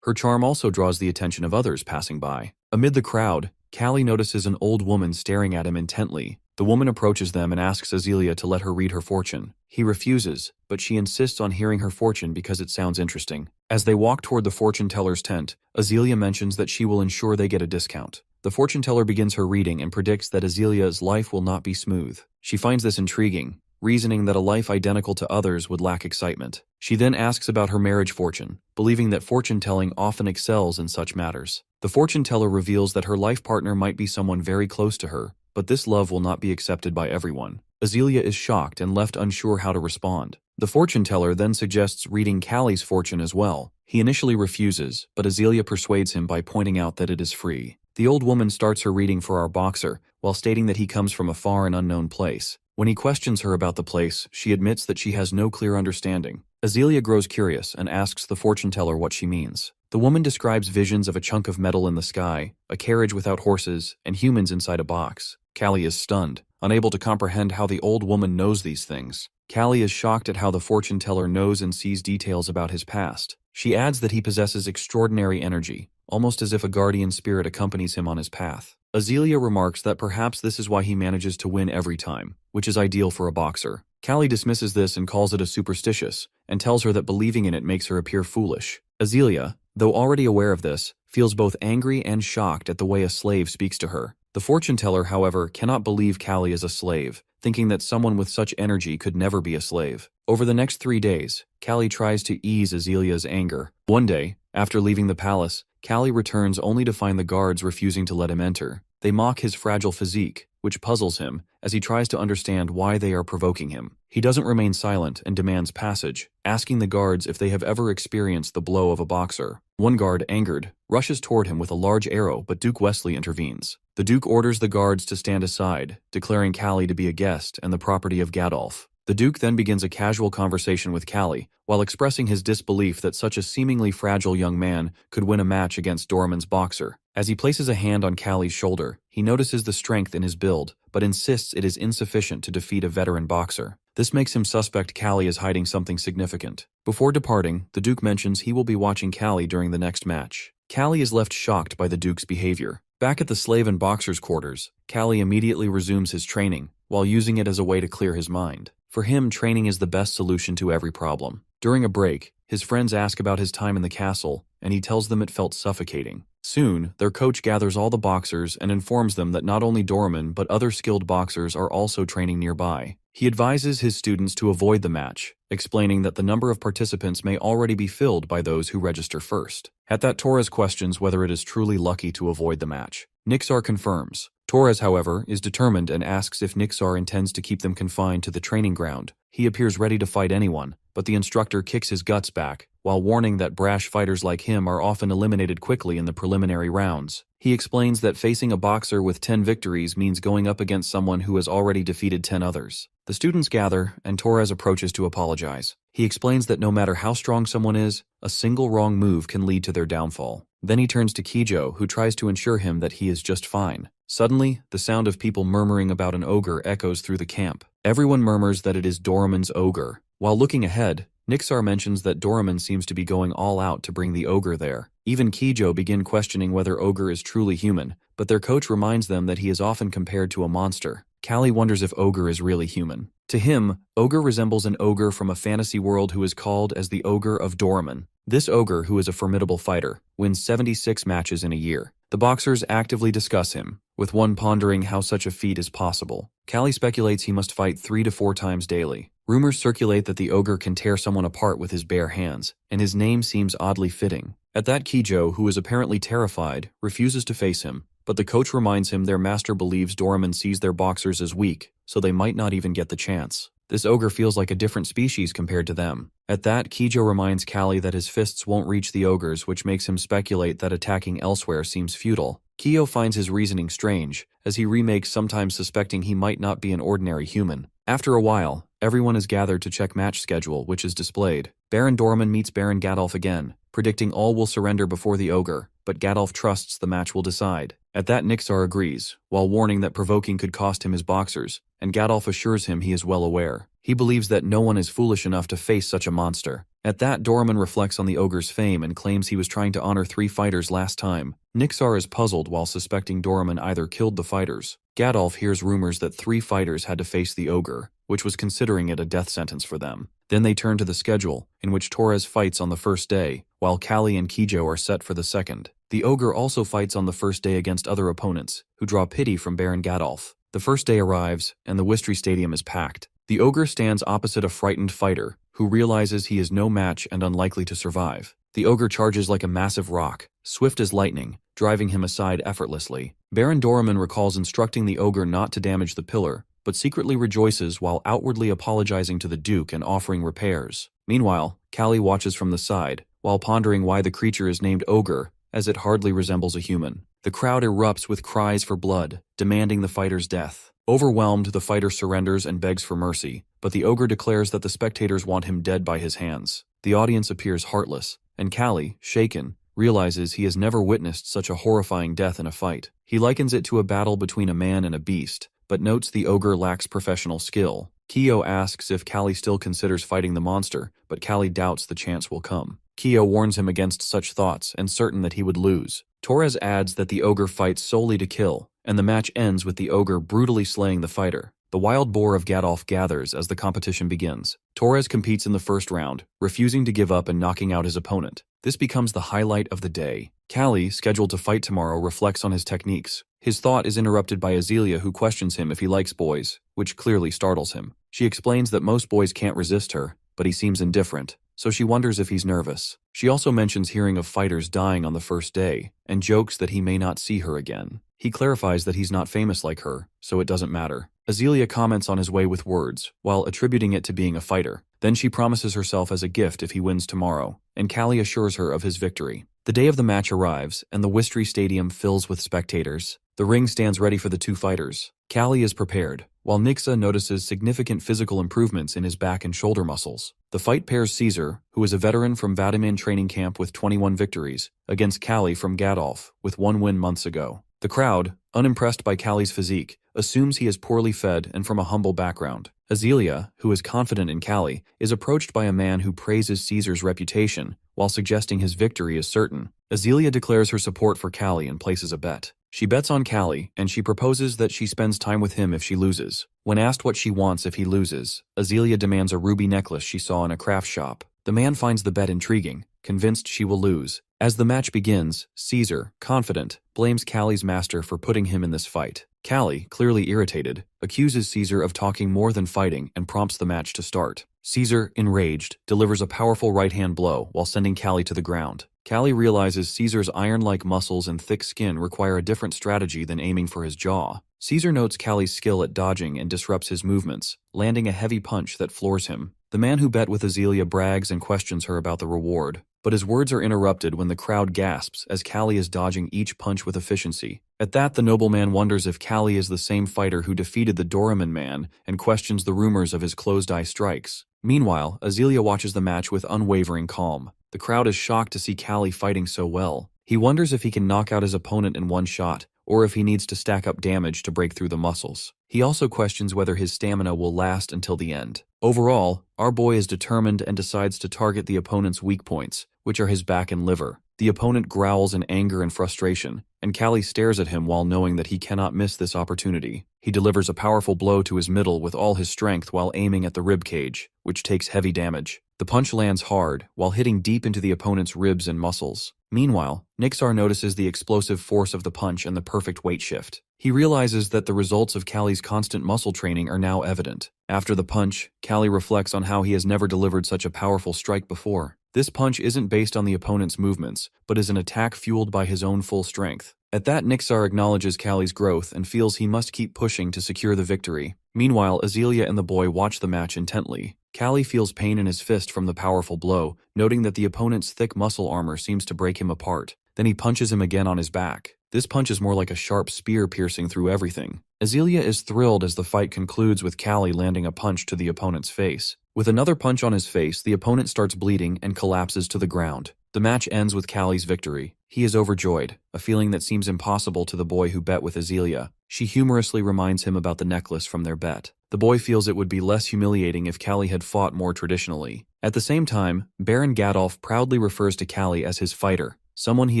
Her charm also draws the attention of others passing by. Amid the crowd, Callie notices an old woman staring at him intently. The woman approaches them and asks Azealia to let her read her fortune. He refuses, but she insists on hearing her fortune because it sounds interesting. As they walk toward the fortune teller's tent, Azealia mentions that she will ensure they get a discount. The fortune teller begins her reading and predicts that Azelia's life will not be smooth. She finds this intriguing, reasoning that a life identical to others would lack excitement. She then asks about her marriage fortune, believing that fortune-telling often excels in such matters. The fortune teller reveals that her life partner might be someone very close to her, but this love will not be accepted by everyone. Azealia is shocked and left unsure how to respond. The fortune teller then suggests reading Callie's fortune as well. He initially refuses, but Azealia persuades him by pointing out that it is free. The old woman starts her reading for our boxer, while stating that he comes from a far and unknown place. When he questions her about the place, she admits that she has no clear understanding. Azealia grows curious and asks the fortune teller what she means. The woman describes visions of a chunk of metal in the sky, a carriage without horses, and humans inside a box. Callie is stunned, unable to comprehend how the old woman knows these things. Callie is shocked at how the fortune teller knows and sees details about his past. She adds that he possesses extraordinary energy, almost as if a guardian spirit accompanies him on his path. Azealia remarks that perhaps this is why he manages to win every time, which is ideal for a boxer. Callie dismisses this and calls it a superstitious, and tells her that believing in it makes her appear foolish. Azealia, though already aware of this, feels both angry and shocked at the way a slave speaks to her. The fortune teller, however, cannot believe Callie is a slave, thinking that someone with such energy could never be a slave. Over the next 3 days, Callie tries to ease Azelia's anger. One day, after leaving the palace, Callie returns only to find the guards refusing to let him enter. They mock his fragile physique, which puzzles him, as he tries to understand why they are provoking him. He doesn't remain silent and demands passage, asking the guards if they have ever experienced the blow of a boxer. One guard, angered, rushes toward him with a large arrow, but Duke Wesley intervenes. The Duke orders the guards to stand aside, declaring Callie to be a guest and the property of Gadolf. The Duke then begins a casual conversation with Callie, while expressing his disbelief that such a seemingly fragile young man could win a match against Doraemon's boxer. As he places a hand on Callie's shoulder, he notices the strength in his build, but insists it is insufficient to defeat a veteran boxer. This makes him suspect Callie is hiding something significant. Before departing, the Duke mentions he will be watching Callie during the next match. Callie is left shocked by the Duke's behavior. Back at the slave and boxer's quarters, Callie immediately resumes his training, while using it as a way to clear his mind. For him, training is the best solution to every problem. During a break, his friends ask about his time in the castle, and he tells them it felt suffocating. Soon, their coach gathers all the boxers and informs them that not only Doraemon but other skilled boxers are also training nearby. He advises his students to avoid the match, explaining that the number of participants may already be filled by those who register first. At that, Torres questions whether it is truly lucky to avoid the match. Nixar confirms. Torres, however, is determined and asks if Nixar intends to keep them confined to the training ground. He appears ready to fight anyone, but the instructor kicks his guts back, while warning that brash fighters like him are often eliminated quickly in the preliminary rounds. He explains that facing a boxer with 10 victories means going up against someone who has already defeated 10 others. The students gather, and Torres approaches to apologize. He explains that no matter how strong someone is, a single wrong move can lead to their downfall. Then he turns to Kijo, who tries to assure him that he is just fine. Suddenly, the sound of people murmuring about an ogre echoes through the camp. Everyone murmurs that it is Doraemon's ogre. While looking ahead, Nixar mentions that Doraemon seems to be going all out to bring the ogre there. Even Kijo begin questioning whether ogre is truly human, but their coach reminds them that he is often compared to a monster. Callie wonders if ogre is really human. To him, ogre resembles an ogre from a fantasy world who is called as the Ogre of Doraemon. This ogre, who is a formidable fighter, wins 76 matches in a year. The boxers actively discuss him, with one pondering how such a feat is possible. Callie speculates he must fight 3 to 4 times daily. Rumors circulate that the ogre can tear someone apart with his bare hands, and his name seems oddly fitting. At that, Kijo, who is apparently terrified, refuses to face him, but the coach reminds him their master believes Doraemon sees their boxers as weak, so they might not even get the chance. This ogre feels like a different species compared to them. At that, Kijo reminds Callie that his fists won't reach the ogres, which makes him speculate that attacking elsewhere seems futile. Kijo finds his reasoning strange, as he remakes, sometimes suspecting he might not be an ordinary human. After a while, everyone is gathered to check match schedule, which is displayed. Baron Dorman meets Baron Gadolf again, predicting all will surrender before the ogre, but Gadolf trusts the match will decide. At that, Nixar agrees, while warning that provoking could cost him his boxers, and Gadolf assures him he is well aware. He believes that no one is foolish enough to face such a monster. At that, Doraemon reflects on the ogre's fame and claims he was trying to honor 3 fighters last time. Nixar is puzzled while suspecting Doraemon either killed the fighters. Gadolf hears rumors that 3 fighters had to face the ogre, which was considering it a death sentence for them. Then they turn to the schedule, in which Torres fights on the first day, while Callie and Kijo are set for the second. The ogre also fights on the first day against other opponents, who draw pity from Baron Gadolf. The first day arrives, and the Wistry Stadium is packed. The ogre stands opposite a frightened fighter, who realizes he is no match and unlikely to survive. The ogre charges like a massive rock, swift as lightning, driving him aside effortlessly. Baron Doraemon recalls instructing the ogre not to damage the pillar, but secretly rejoices while outwardly apologizing to the Duke and offering repairs. Meanwhile, Callie watches from the side, while pondering why the creature is named ogre, as it hardly resembles a human. The crowd erupts with cries for blood, demanding the fighter's death. Overwhelmed, the fighter surrenders and begs for mercy, but the ogre declares that the spectators want him dead by his hands. The audience appears heartless, and Callie, shaken, realizes he has never witnessed such a horrifying death in a fight. He likens it to a battle between a man and a beast, but notes the ogre lacks professional skill. Kyo asks if Callie still considers fighting the monster, but Callie doubts the chance will come. Kyo warns him against such thoughts and certain that he would lose. Torres adds that the ogre fights solely to kill, and the match ends with the ogre brutally slaying the fighter. The wild boar of Gadolf gathers as the competition begins. Torres competes in the first round, refusing to give up and knocking out his opponent. This becomes the highlight of the day. Callie, scheduled to fight tomorrow, reflects on his techniques. His thought is interrupted by Azealia, who questions him if he likes boys, which clearly startles him. She explains that most boys can't resist her, but he seems indifferent, so she wonders if he's nervous. She also mentions hearing of fighters dying on the first day, and jokes that he may not see her again. He clarifies that he's not famous like her, so it doesn't matter. Azealia comments on his way with words, while attributing it to being a fighter. Then she promises herself as a gift if he wins tomorrow, and Callie assures her of his victory. The day of the match arrives, and the Wistry Stadium fills with spectators. The ring stands ready for the 2 fighters. Callie is prepared, while Nixa notices significant physical improvements in his back and shoulder muscles. The fight pairs Caesar, who is a veteran from Vatiman training camp with 21 victories, against Callie from Gadolf, with 1 win months ago. The crowd, unimpressed by Callie's physique, assumes he is poorly fed and from a humble background. Azealia, who is confident in Callie, is approached by a man who praises Caesar's reputation, while suggesting his victory is certain. Azealia declares her support for Callie and places a bet. She bets on Callie, and she proposes that she spends time with him if she loses. When asked what she wants if he loses, Azealia demands a ruby necklace she saw in a craft shop. The man finds the bet intriguing, convinced she will lose. As the match begins, Caesar, confident, blames Callie's master for putting him in this fight. Callie, clearly irritated, accuses Caesar of talking more than fighting and prompts the match to start. Caesar, enraged, delivers a powerful right-hand blow while sending Callie to the ground. Callie realizes Caesar's iron-like muscles and thick skin require a different strategy than aiming for his jaw. Caesar notes Callie's skill at dodging and disrupts his movements, landing a heavy punch that floors him. The man who bet with Azealia brags and questions her about the reward, but his words are interrupted when the crowd gasps as Callie is dodging each punch with efficiency. At that, the nobleman wonders if Callie is the same fighter who defeated the Doraemon man and questions the rumors of his closed-eye strikes. Meanwhile, Azealia watches the match with unwavering calm. The crowd is shocked to see Callie fighting so well. He wonders if he can knock out his opponent in one shot, or if he needs to stack up damage to break through the muscles. He also questions whether his stamina will last until the end. Overall, our boy is determined and decides to target the opponent's weak points, which are his back and liver. The opponent growls in anger and frustration, and Callie stares at him while knowing that he cannot miss this opportunity. He delivers a powerful blow to his middle with all his strength while aiming at the rib cage, which takes heavy damage. The punch lands hard, while hitting deep into the opponent's ribs and muscles. Meanwhile, Nixar notices the explosive force of the punch and the perfect weight shift. He realizes that the results of Callie's constant muscle training are now evident. After the punch, Callie reflects on how he has never delivered such a powerful strike before. This punch isn't based on the opponent's movements, but is an attack fueled by his own full strength. At that, Nixar acknowledges Callie's growth and feels he must keep pushing to secure the victory. Meanwhile, Azealia and the boy watch the match intently. Callie feels pain in his fist from the powerful blow, noting that the opponent's thick muscle armor seems to break him apart. Then he punches him again on his back. This punch is more like a sharp spear piercing through everything. Azealia is thrilled as the fight concludes with Callie landing a punch to the opponent's face. With another punch on his face, the opponent starts bleeding and collapses to the ground. The match ends with Callie's victory. He is overjoyed, a feeling that seems impossible to the boy who bet with Azealia. She humorously reminds him about the necklace from their bet. The boy feels it would be less humiliating if Callie had fought more traditionally. At the same time, Baron Gadolf proudly refers to Callie as his fighter, someone he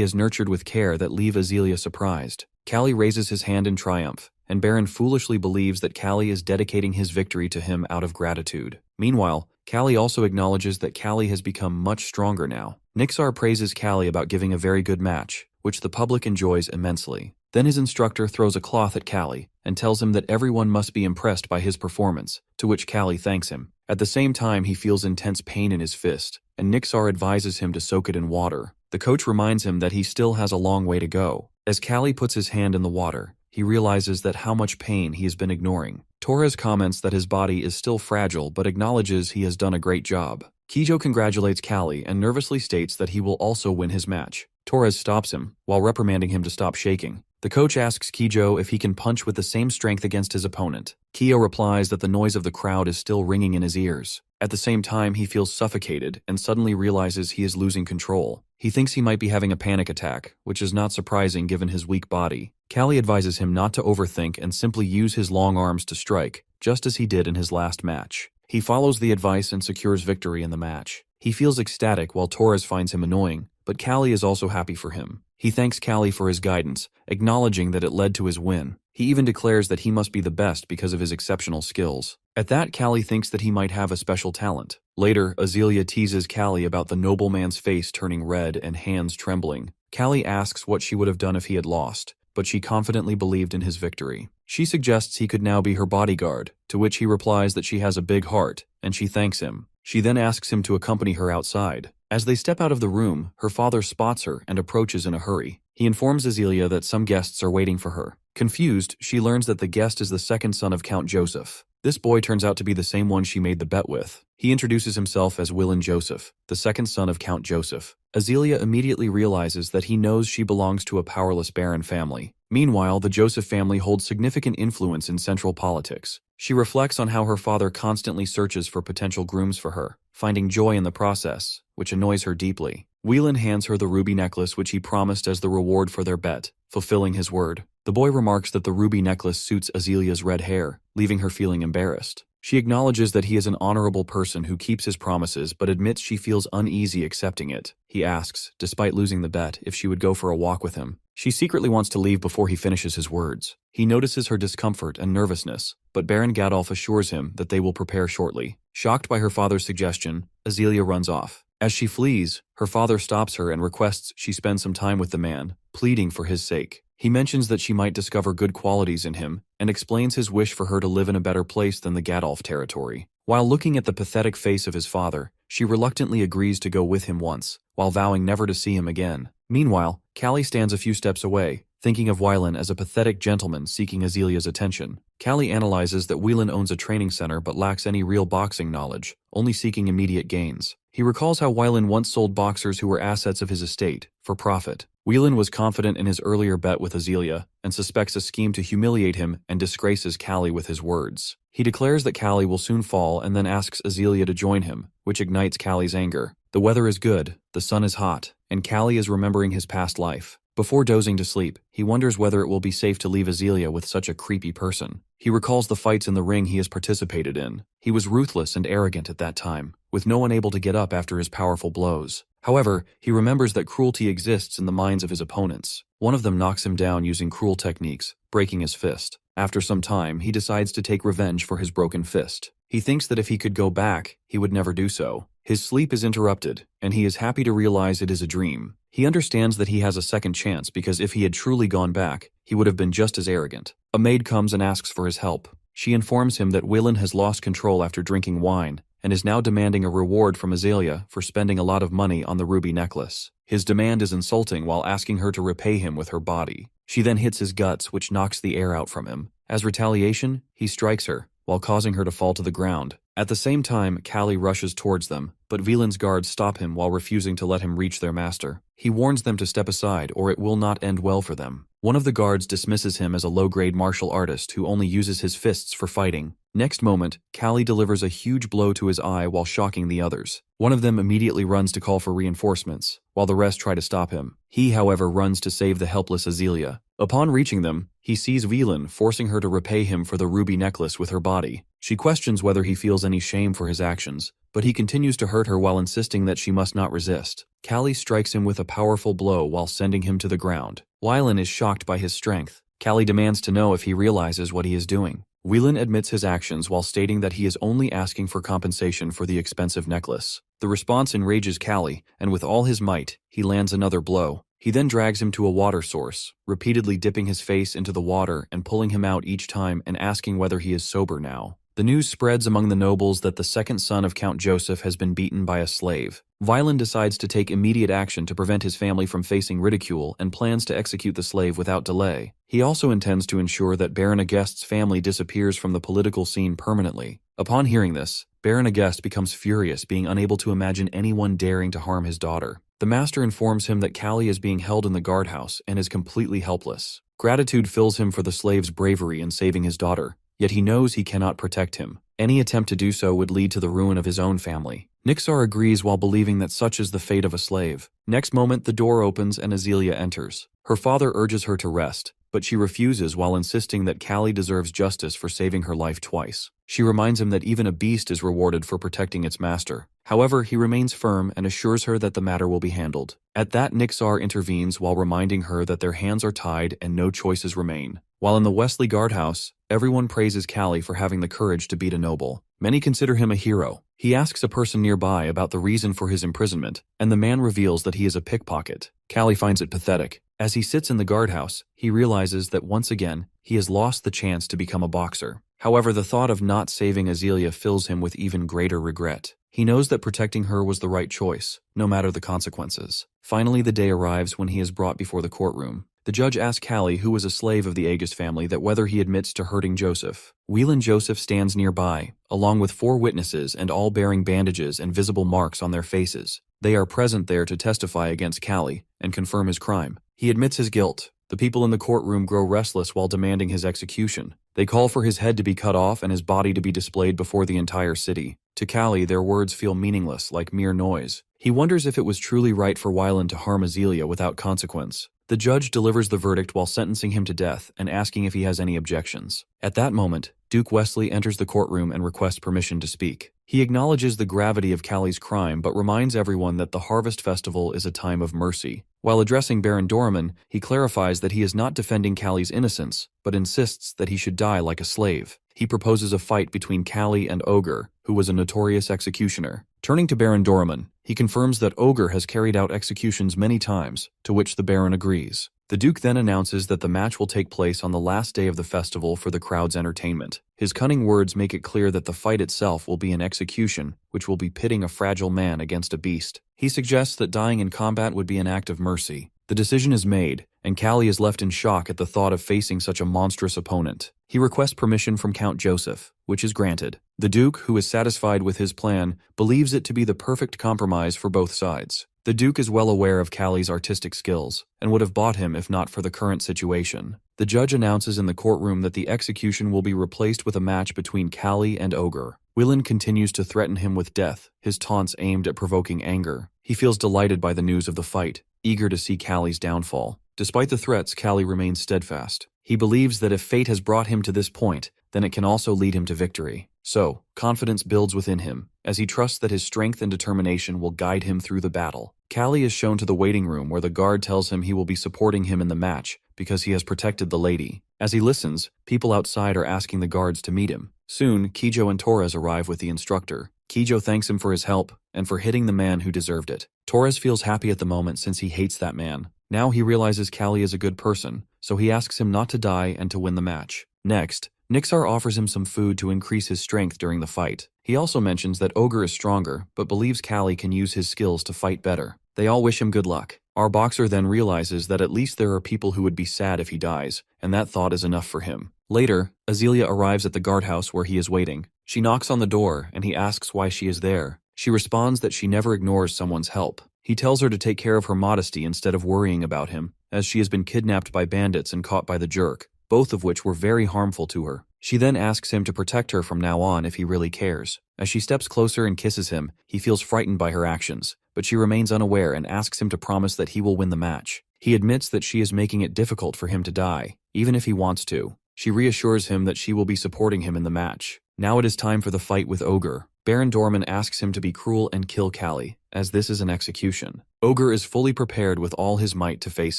has nurtured with care that leave Azealia surprised. Callie raises his hand in triumph, and Baron foolishly believes that Callie is dedicating his victory to him out of gratitude. Meanwhile, Callie also acknowledges that Callie has become much stronger now. Nixar praises Callie about giving a very good match, which the public enjoys immensely. Then his instructor throws a cloth at Callie and tells him that everyone must be impressed by his performance, to which Callie thanks him. At the same time, he feels intense pain in his fist, and Nixar advises him to soak it in water. The coach reminds him that he still has a long way to go. As Callie puts his hand in the water, he realizes that how much pain he has been ignoring. Torres comments that his body is still fragile but acknowledges he has done a great job. Kijo congratulates Callie and nervously states that he will also win his match. Torres stops him, while reprimanding him to stop shaking. The coach asks Kijo if he can punch with the same strength against his opponent. Kijo replies that the noise of the crowd is still ringing in his ears. At the same time, he feels suffocated and suddenly realizes he is losing control. He thinks he might be having a panic attack, which is not surprising given his weak body. Callie advises him not to overthink and simply use his long arms to strike, just as he did in his last match. He follows the advice and secures victory in the match. He feels ecstatic while Torres finds him annoying, but Callie is also happy for him. He thanks Callie for his guidance, acknowledging that it led to his win. He even declares that he must be the best because of his exceptional skills. At that, Callie thinks that he might have a special talent. Later, Azealia teases Callie about the nobleman's face turning red and hands trembling. Callie asks what she would have done if he had lost, but she confidently believed in his victory. She suggests he could now be her bodyguard, to which he replies that she has a big heart, and she thanks him. She then asks him to accompany her outside. As they step out of the room, her father spots her and approaches in a hurry. He informs Azealia that some guests are waiting for her. Confused, she learns that the guest is the second son of Count Joseph. This boy turns out to be the same one she made the bet with. He introduces himself as Willin Joseph, the second son of Count Joseph. Azealia immediately realizes that he knows she belongs to a powerless baron family. Meanwhile, the Joseph family holds significant influence in central politics. She reflects on how her father constantly searches for potential grooms for her, finding joy in the process, which annoys her deeply. Whelan hands her the ruby necklace which he promised as the reward for their bet, fulfilling his word. The boy remarks that the ruby necklace suits Azealia's red hair, leaving her feeling embarrassed. She acknowledges that he is an honorable person who keeps his promises but admits she feels uneasy accepting it. He asks, despite losing the bet, if she would go for a walk with him. She secretly wants to leave before he finishes his words. He notices her discomfort and nervousness, but Baron Gadolf assures him that they will prepare shortly. Shocked by her father's suggestion, Azealia runs off. As she flees, her father stops her and requests she spend some time with the man, pleading for his sake. He mentions that she might discover good qualities in him and explains his wish for her to live in a better place than the Gadolf territory. While looking at the pathetic face of his father, she reluctantly agrees to go with him once, while vowing never to see him again. Meanwhile, Callie stands a few steps away, thinking of Wieland as a pathetic gentleman seeking Azealia's attention. Callie analyzes that Wieland owns a training center but lacks any real boxing knowledge, only seeking immediate gains. He recalls how Wieland once sold boxers who were assets of his estate, for profit. Wieland was confident in his earlier bet with Azealia, and suspects a scheme to humiliate him and disgraces Callie with his words. He declares that Callie will soon fall and then asks Azealia to join him, which ignites Callie's anger. The weather is good, the sun is hot, and Callie is remembering his past life. Before dozing to sleep, he wonders whether it will be safe to leave Azealia with such a creepy person. He recalls the fights in the ring he has participated in. He was ruthless and arrogant at that time, with no one able to get up after his powerful blows. However, he remembers that cruelty exists in the minds of his opponents. One of them knocks him down using cruel techniques, breaking his fist. After some time, he decides to take revenge for his broken fist. He thinks that if he could go back, he would never do so. His sleep is interrupted, and he is happy to realize it is a dream. He understands that he has a second chance because if he had truly gone back, he would have been just as arrogant. A maid comes and asks for his help. She informs him that Wieland has lost control after drinking wine, and is now demanding a reward from Azealia for spending a lot of money on the ruby necklace. His demand is insulting while asking her to repay him with her body. She then hits his guts, which knocks the air out from him. As retaliation, he strikes her, while causing her to fall to the ground. At the same time, Callie rushes towards them, but Wieland's guards stop him while refusing to let him reach their master. He warns them to step aside or it will not end well for them. One of the guards dismisses him as a low-grade martial artist who only uses his fists for fighting. Next moment, Callie delivers a huge blow to his eye while shocking the others. One of them immediately runs to call for reinforcements, while the rest try to stop him. He, however, runs to save the helpless Azealia. Upon reaching them, he sees Velan, forcing her to repay him for the ruby necklace with her body. She questions whether he feels any shame for his actions, but he continues to hurt her while insisting that she must not resist. Callie strikes him with a powerful blow while sending him to the ground. Wylan is shocked by his strength. Callie demands to know if he realizes what he is doing. Whelan admits his actions while stating that he is only asking for compensation for the expensive necklace. The response enrages Callie, and with all his might, he lands another blow. He then drags him to a water source, repeatedly dipping his face into the water and pulling him out each time and asking whether he is sober now. The news spreads among the nobles that the second son of Count Joseph has been beaten by a slave. Wylan decides to take immediate action to prevent his family from facing ridicule and plans to execute the slave without delay. He also intends to ensure that Baron Agest's family disappears from the political scene permanently. Upon hearing this, Baron Agest becomes furious, being unable to imagine anyone daring to harm his daughter. The master informs him that Callie is being held in the guardhouse and is completely helpless. Gratitude fills him for the slave's bravery in saving his daughter, yet he knows he cannot protect him. Any attempt to do so would lead to the ruin of his own family. Nixar agrees while believing that such is the fate of a slave. Next moment, the door opens and Azealia enters. Her father urges her to rest, but she refuses while insisting that Callie deserves justice for saving her life twice. She reminds him that even a beast is rewarded for protecting its master. However, he remains firm and assures her that the matter will be handled. At that, Nixar intervenes while reminding her that their hands are tied and no choices remain. While in the Wesley guardhouse, everyone praises Callie for having the courage to beat a noble. Many consider him a hero. He asks a person nearby about the reason for his imprisonment, and the man reveals that he is a pickpocket. Callie finds it pathetic. As he sits in the guardhouse, he realizes that once again, he has lost the chance to become a boxer. However, the thought of not saving Azealia fills him with even greater regret. He knows that protecting her was the right choice, no matter the consequences. Finally, the day arrives when he is brought before the courtroom. The judge asks Callie, who was a slave of the Agist family, that whether he admits to hurting Joseph. Whelan Joseph stands nearby, along with 4 witnesses and all bearing bandages and visible marks on their faces. They are present there to testify against Callie and confirm his crime. He admits his guilt. The people in the courtroom grow restless while demanding his execution. They call for his head to be cut off and his body to be displayed before the entire city. To Callie, their words feel meaningless, like mere noise. He wonders if it was truly right for Wylan to harm Azealia without consequence. The judge delivers the verdict while sentencing him to death and asking if he has any objections. At that moment, Duke Wesley enters the courtroom and requests permission to speak. He acknowledges the gravity of Callie's crime but reminds everyone that the Harvest Festival is a time of mercy. While addressing Baron Doraman, he clarifies that he is not defending Callie's innocence, but insists that he should die like a slave. He proposes a fight between Callie and Ogre, who was a notorious executioner. Turning to Baron Doraman, he confirms that Ogre has carried out executions many times, to which the Baron agrees. The Duke then announces that the match will take place on the last day of the festival for the crowd's entertainment. His cunning words make it clear that the fight itself will be an execution, which will be pitting a fragile man against a beast. He suggests that dying in combat would be an act of mercy. The decision is made, and Callie is left in shock at the thought of facing such a monstrous opponent. He requests permission from Count Joseph, which is granted. The Duke, who is satisfied with his plan, believes it to be the perfect compromise for both sides. The Duke is well aware of Callie's artistic skills, and would have bought him if not for the current situation. The judge announces in the courtroom that the execution will be replaced with a match between Callie and Ogre. Whelan continues to threaten him with death, his taunts aimed at provoking anger. He feels delighted by the news of the fight, eager to see Callie's downfall. Despite the threats, Callie remains steadfast. He believes that if fate has brought him to this point, then it can also lead him to victory. So, confidence builds within him, as he trusts that his strength and determination will guide him through the battle. Callie is shown to the waiting room where the guard tells him he will be supporting him in the match because he has protected the lady. As he listens, people outside are asking the guards to meet him. Soon, Kijo and Torres arrive with the instructor. Kijo thanks him for his help and for hitting the man who deserved it. Torres feels happy at the moment since he hates that man. Now he realizes Callie is a good person, so he asks him not to die and to win the match. Next, Nixar offers him some food to increase his strength during the fight. He also mentions that Ogre is stronger, but believes Callie can use his skills to fight better. They all wish him good luck. Our boxer then realizes that at least there are people who would be sad if he dies, and that thought is enough for him. Later, Azealia arrives at the guardhouse where he is waiting. She knocks on the door, and he asks why she is there. She responds that she never ignores someone's help. He tells her to take care of her modesty instead of worrying about him, as she has been kidnapped by bandits and caught by the jerk, both of which were very harmful to her. She then asks him to protect her from now on if he really cares. As she steps closer and kisses him, he feels frightened by her actions, but she remains unaware and asks him to promise that he will win the match. He admits that she is making it difficult for him to die, even if he wants to. She reassures him that she will be supporting him in the match. Now it is time for the fight with Ogre. Baron Dorman asks him to be cruel and kill Callie, as this is an execution. Ogre is fully prepared with all his might to face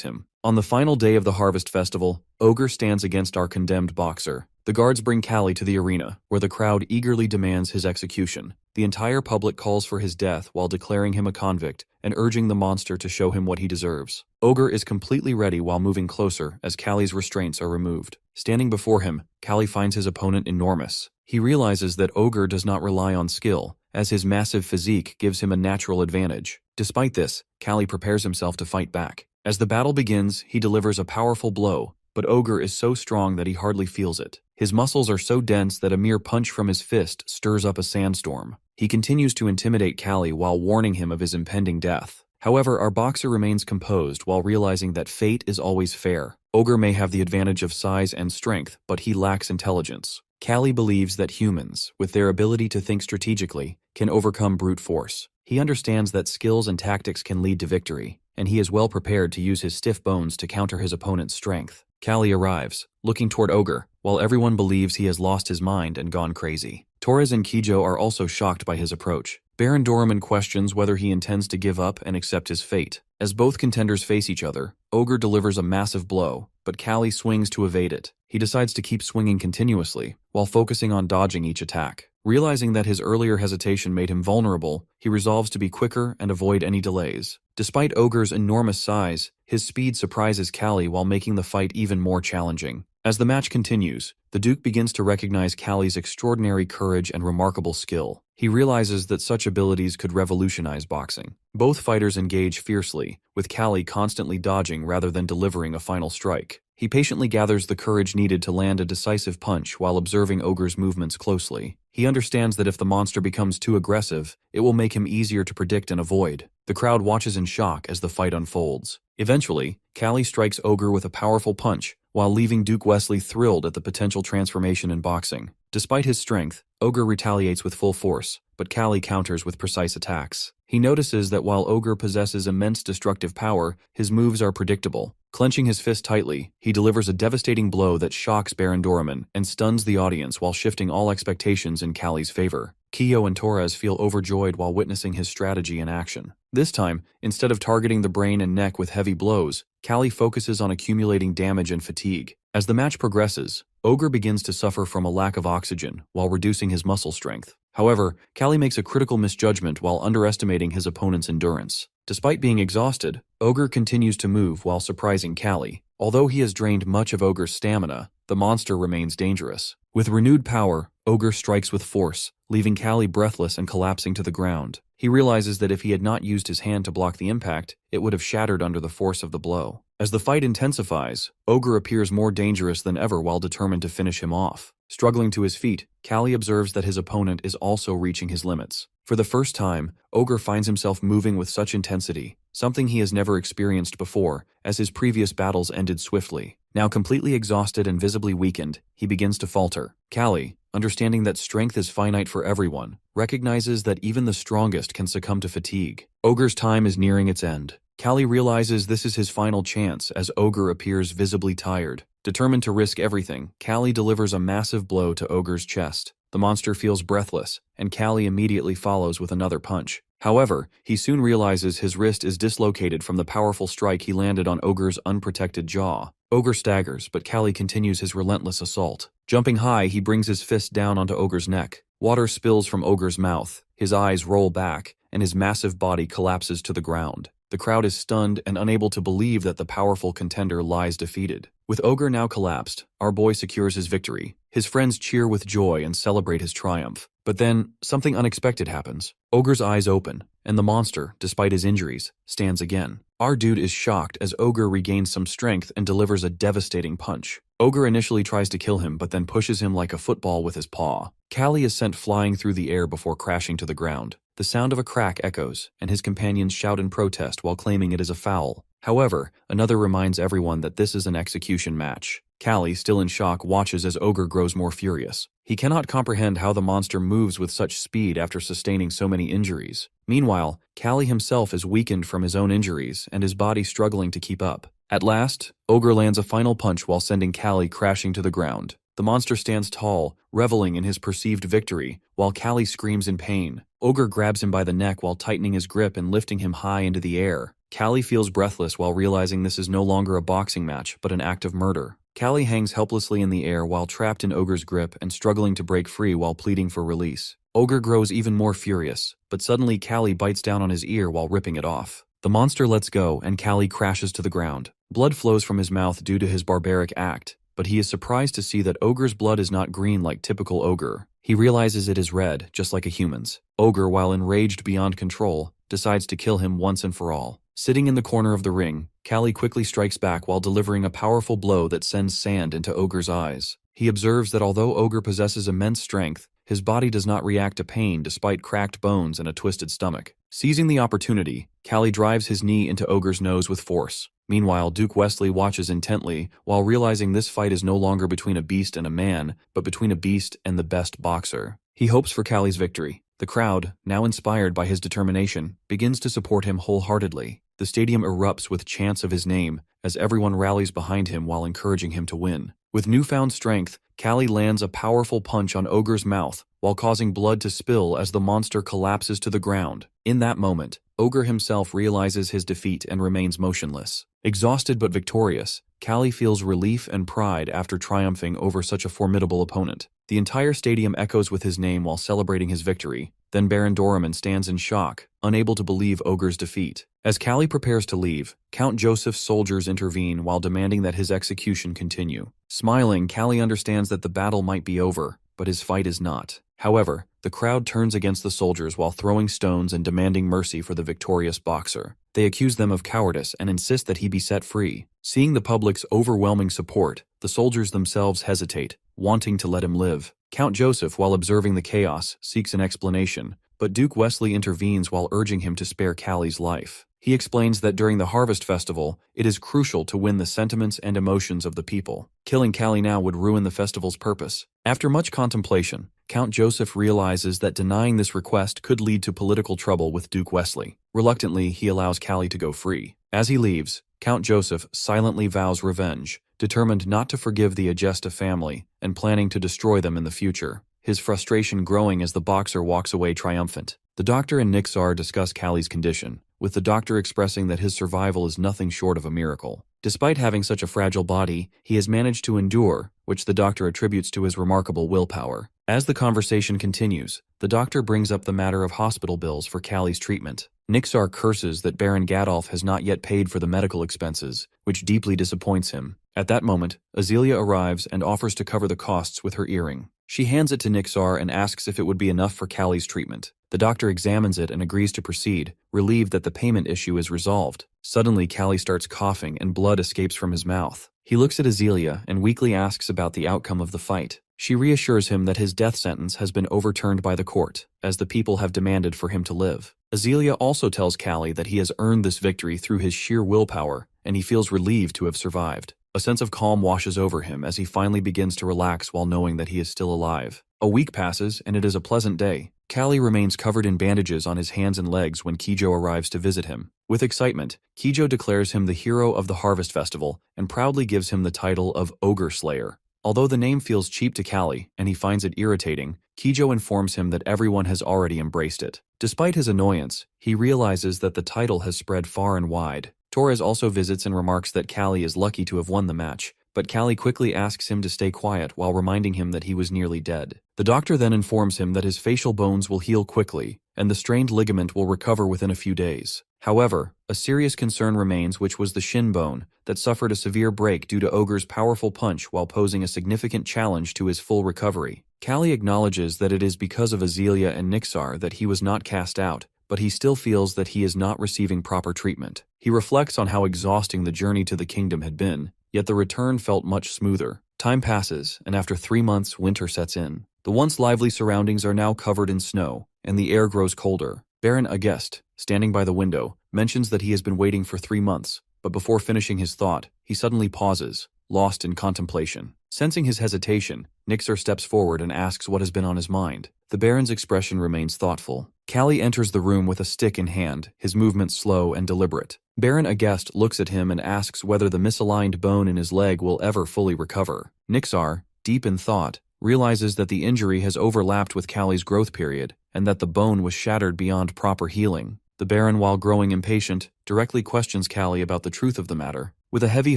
him. On the final day of the Harvest Festival, Ogre stands against our condemned boxer. The guards bring Callie to the arena, where the crowd eagerly demands his execution. The entire public calls for his death while declaring him a convict and urging the monster to show him what he deserves. Ogre is completely ready while moving closer as Callie's restraints are removed. Standing before him, Callie finds his opponent enormous. He realizes that Ogre does not rely on skill, as his massive physique gives him a natural advantage. Despite this, Callie prepares himself to fight back. As the battle begins, he delivers a powerful blow, but Ogre is so strong that he hardly feels it. His muscles are so dense that a mere punch from his fist stirs up a sandstorm. He continues to intimidate Callie while warning him of his impending death. However, our boxer remains composed while realizing that fate is always fair. Ogre may have the advantage of size and strength, but he lacks intelligence. Callie believes that humans, with their ability to think strategically, can overcome brute force. He understands that skills and tactics can lead to victory, and he is well prepared to use his stiff bones to counter his opponent's strength. Callie arrives, looking toward Ogre, while everyone believes he has lost his mind and gone crazy. Torres and Kijo are also shocked by his approach. Baron Dorman questions whether he intends to give up and accept his fate. As both contenders face each other, Ogre delivers a massive blow, but Callie swings to evade it. He decides to keep swinging continuously, while focusing on dodging each attack. Realizing that his earlier hesitation made him vulnerable, he resolves to be quicker and avoid any delays. Despite Ogre's enormous size, his speed surprises Callie while making the fight even more challenging. As the match continues, the Duke begins to recognize Callie's extraordinary courage and remarkable skill. He realizes that such abilities could revolutionize boxing. Both fighters engage fiercely, with Callie constantly dodging rather than delivering a final strike. He patiently gathers the courage needed to land a decisive punch while observing Ogre's movements closely. He understands that if the monster becomes too aggressive, it will make him easier to predict and avoid. The crowd watches in shock as the fight unfolds. Eventually, Callie strikes Ogre with a powerful punch, while leaving Duke Wesley thrilled at the potential transformation in boxing. Despite his strength, Ogre retaliates with full force, but Callie counters with precise attacks. He notices that while Ogre possesses immense destructive power, his moves are predictable. Clenching his fist tightly, he delivers a devastating blow that shocks Baron Dorman and stuns the audience while shifting all expectations in Callie's favor. Kiyo and Torres feel overjoyed while witnessing his strategy in action. This time, instead of targeting the brain and neck with heavy blows, Callie focuses on accumulating damage and fatigue. As the match progresses, Ogre begins to suffer from a lack of oxygen while reducing his muscle strength. However, Callie makes a critical misjudgment while underestimating his opponent's endurance. Despite being exhausted, Ogre continues to move while surprising Callie. Although he has drained much of Ogre's stamina, the monster remains dangerous. With renewed power, Ogre strikes with force, leaving Callie breathless and collapsing to the ground. He realizes that if he had not used his hand to block the impact, it would have shattered under the force of the blow. As the fight intensifies, Ogre appears more dangerous than ever while determined to finish him off. Struggling to his feet, Callie observes that his opponent is also reaching his limits. For the first time, Ogre finds himself moving with such intensity, something he has never experienced before, as his previous battles ended swiftly. Now completely exhausted and visibly weakened, he begins to falter. Callie, understanding that strength is finite for everyone, recognizes that even the strongest can succumb to fatigue. Ogre's time is nearing its end. Callie realizes this is his final chance as Ogre appears visibly tired. Determined to risk everything, Callie delivers a massive blow to Ogre's chest. The monster feels breathless, and Callie immediately follows with another punch. However, he soon realizes his wrist is dislocated from the powerful strike he landed on Ogre's unprotected jaw. Ogre staggers, but Callie continues his relentless assault. Jumping high, he brings his fist down onto Ogre's neck. Water spills from Ogre's mouth, his eyes roll back, and his massive body collapses to the ground. The crowd is stunned and unable to believe that the powerful contender lies defeated. With Ogre now collapsed, our boy secures his victory. His friends cheer with joy and celebrate his triumph. But then, something unexpected happens. Ogre's eyes open, and the monster, despite his injuries, stands again. Our dude is shocked as Ogre regains some strength and delivers a devastating punch. Ogre initially tries to kill him but then pushes him like a football with his paw. Callie is sent flying through the air before crashing to the ground. The sound of a crack echoes, and his companions shout in protest while claiming it is a foul. However, another reminds everyone that this is an execution match. Callie, still in shock, watches as Ogre grows more furious. He cannot comprehend how the monster moves with such speed after sustaining so many injuries. Meanwhile, Callie himself is weakened from his own injuries and his body struggling to keep up. At last, Ogre lands a final punch while sending Callie crashing to the ground. The monster stands tall, reveling in his perceived victory, while Callie screams in pain. Ogre grabs him by the neck while tightening his grip and lifting him high into the air. Callie feels breathless while realizing this is no longer a boxing match, but an act of murder. Callie hangs helplessly in the air while trapped in Ogre's grip and struggling to break free while pleading for release. Ogre grows even more furious, but suddenly Callie bites down on his ear while ripping it off. The monster lets go and Callie crashes to the ground. Blood flows from his mouth due to his barbaric act, but he is surprised to see that Ogre's blood is not green like typical Ogre. He realizes it is red, just like a human's. Ogre, while enraged beyond control, decides to kill him once and for all. Sitting in the corner of the ring, Callie quickly strikes back while delivering a powerful blow that sends sand into Ogre's eyes. He observes that although Ogre possesses immense strength, his body does not react to pain despite cracked bones and a twisted stomach. Seizing the opportunity, Callie drives his knee into Ogre's nose with force. Meanwhile, Duke Wesley watches intently while realizing this fight is no longer between a beast and a man, but between a beast and the best boxer. He hopes for Callie's victory. The crowd, now inspired by his determination, begins to support him wholeheartedly. The stadium erupts with chants of his name as everyone rallies behind him while encouraging him to win. With newfound strength, Callie lands a powerful punch on Ogre's mouth while causing blood to spill as the monster collapses to the ground. In that moment, Ogre himself realizes his defeat and remains motionless. Exhausted but victorious, Callie feels relief and pride after triumphing over such a formidable opponent. The entire stadium echoes with his name while celebrating his victory. Then Baron Doraemon stands in shock, unable to believe Ogre's defeat. As Callie prepares to leave, Count Joseph's soldiers intervene while demanding that his execution continue. Smiling, Callie understands that the battle might be over, but his fight is not. However, the crowd turns against the soldiers while throwing stones and demanding mercy for the victorious boxer. They accuse them of cowardice and insist that he be set free. Seeing the public's overwhelming support, the soldiers themselves hesitate, wanting to let him live. Count Joseph, while observing the chaos, seeks an explanation, but Duke Wesley intervenes while urging him to spare Callie's life. He explains that during the Harvest Festival, it is crucial to win the sentiments and emotions of the people. Killing Callie now would ruin the festival's purpose. After much contemplation, Count Joseph realizes that denying this request could lead to political trouble with Duke Wesley. Reluctantly, he allows Callie to go free. As he leaves, Count Joseph silently vows revenge, determined not to forgive the Agesta family and planning to destroy them in the future. His frustration growing as the boxer walks away triumphant. The doctor and Nixar discuss Callie's condition, with the doctor expressing that his survival is nothing short of a miracle. Despite having such a fragile body, he has managed to endure, which the doctor attributes to his remarkable willpower. As the conversation continues, the doctor brings up the matter of hospital bills for Callie's treatment. Nixar curses that Baron Gadolf has not yet paid for the medical expenses, which deeply disappoints him. At that moment, Azealia arrives and offers to cover the costs with her earring. She hands it to Nixar and asks if it would be enough for Callie's treatment. The doctor examines it and agrees to proceed, relieved that the payment issue is resolved. Suddenly, Callie starts coughing and blood escapes from his mouth. He looks at Azealia and weakly asks about the outcome of the fight. She reassures him that his death sentence has been overturned by the court, as the people have demanded for him to live. Azealia also tells Callie that he has earned this victory through his sheer willpower, and he feels relieved to have survived. A sense of calm washes over him as he finally begins to relax while knowing that he is still alive. A week passes, and it is a pleasant day. Callie remains covered in bandages on his hands and legs when Kijo arrives to visit him. With excitement, Kijo declares him the hero of the Harvest Festival and proudly gives him the title of Ogre Slayer. Although the name feels cheap to Callie, and he finds it irritating, Kijo informs him that everyone has already embraced it. Despite his annoyance, he realizes that the title has spread far and wide. Torres also visits and remarks that Callie is lucky to have won the match, but Callie quickly asks him to stay quiet while reminding him that he was nearly dead. The doctor then informs him that his facial bones will heal quickly, and the strained ligament will recover within a few days. However, a serious concern remains, which was the shin bone that suffered a severe break due to Ogre's powerful punch while posing a significant challenge to his full recovery. Callie acknowledges that it is because of Azealia and Nixar that he was not cast out, but he still feels that he is not receiving proper treatment. He reflects on how exhausting the journey to the kingdom had been, yet the return felt much smoother. Time passes, and after 3 months, winter sets in. The once lively surroundings are now covered in snow, and the air grows colder. Baron Agest, standing by the window, mentions that he has been waiting for 3 months, but before finishing his thought, he suddenly pauses, lost in contemplation. Sensing his hesitation, Nixar steps forward and asks what has been on his mind. The Baron's expression remains thoughtful. Callie enters the room with a stick in hand, his movements slow and deliberate. Baron Agest looks at him and asks whether the misaligned bone in his leg will ever fully recover. Nixar, deep in thought, realizes that the injury has overlapped with Callie's growth period, and that the bone was shattered beyond proper healing. The Baron, while growing impatient, directly questions Callie about the truth of the matter. With a heavy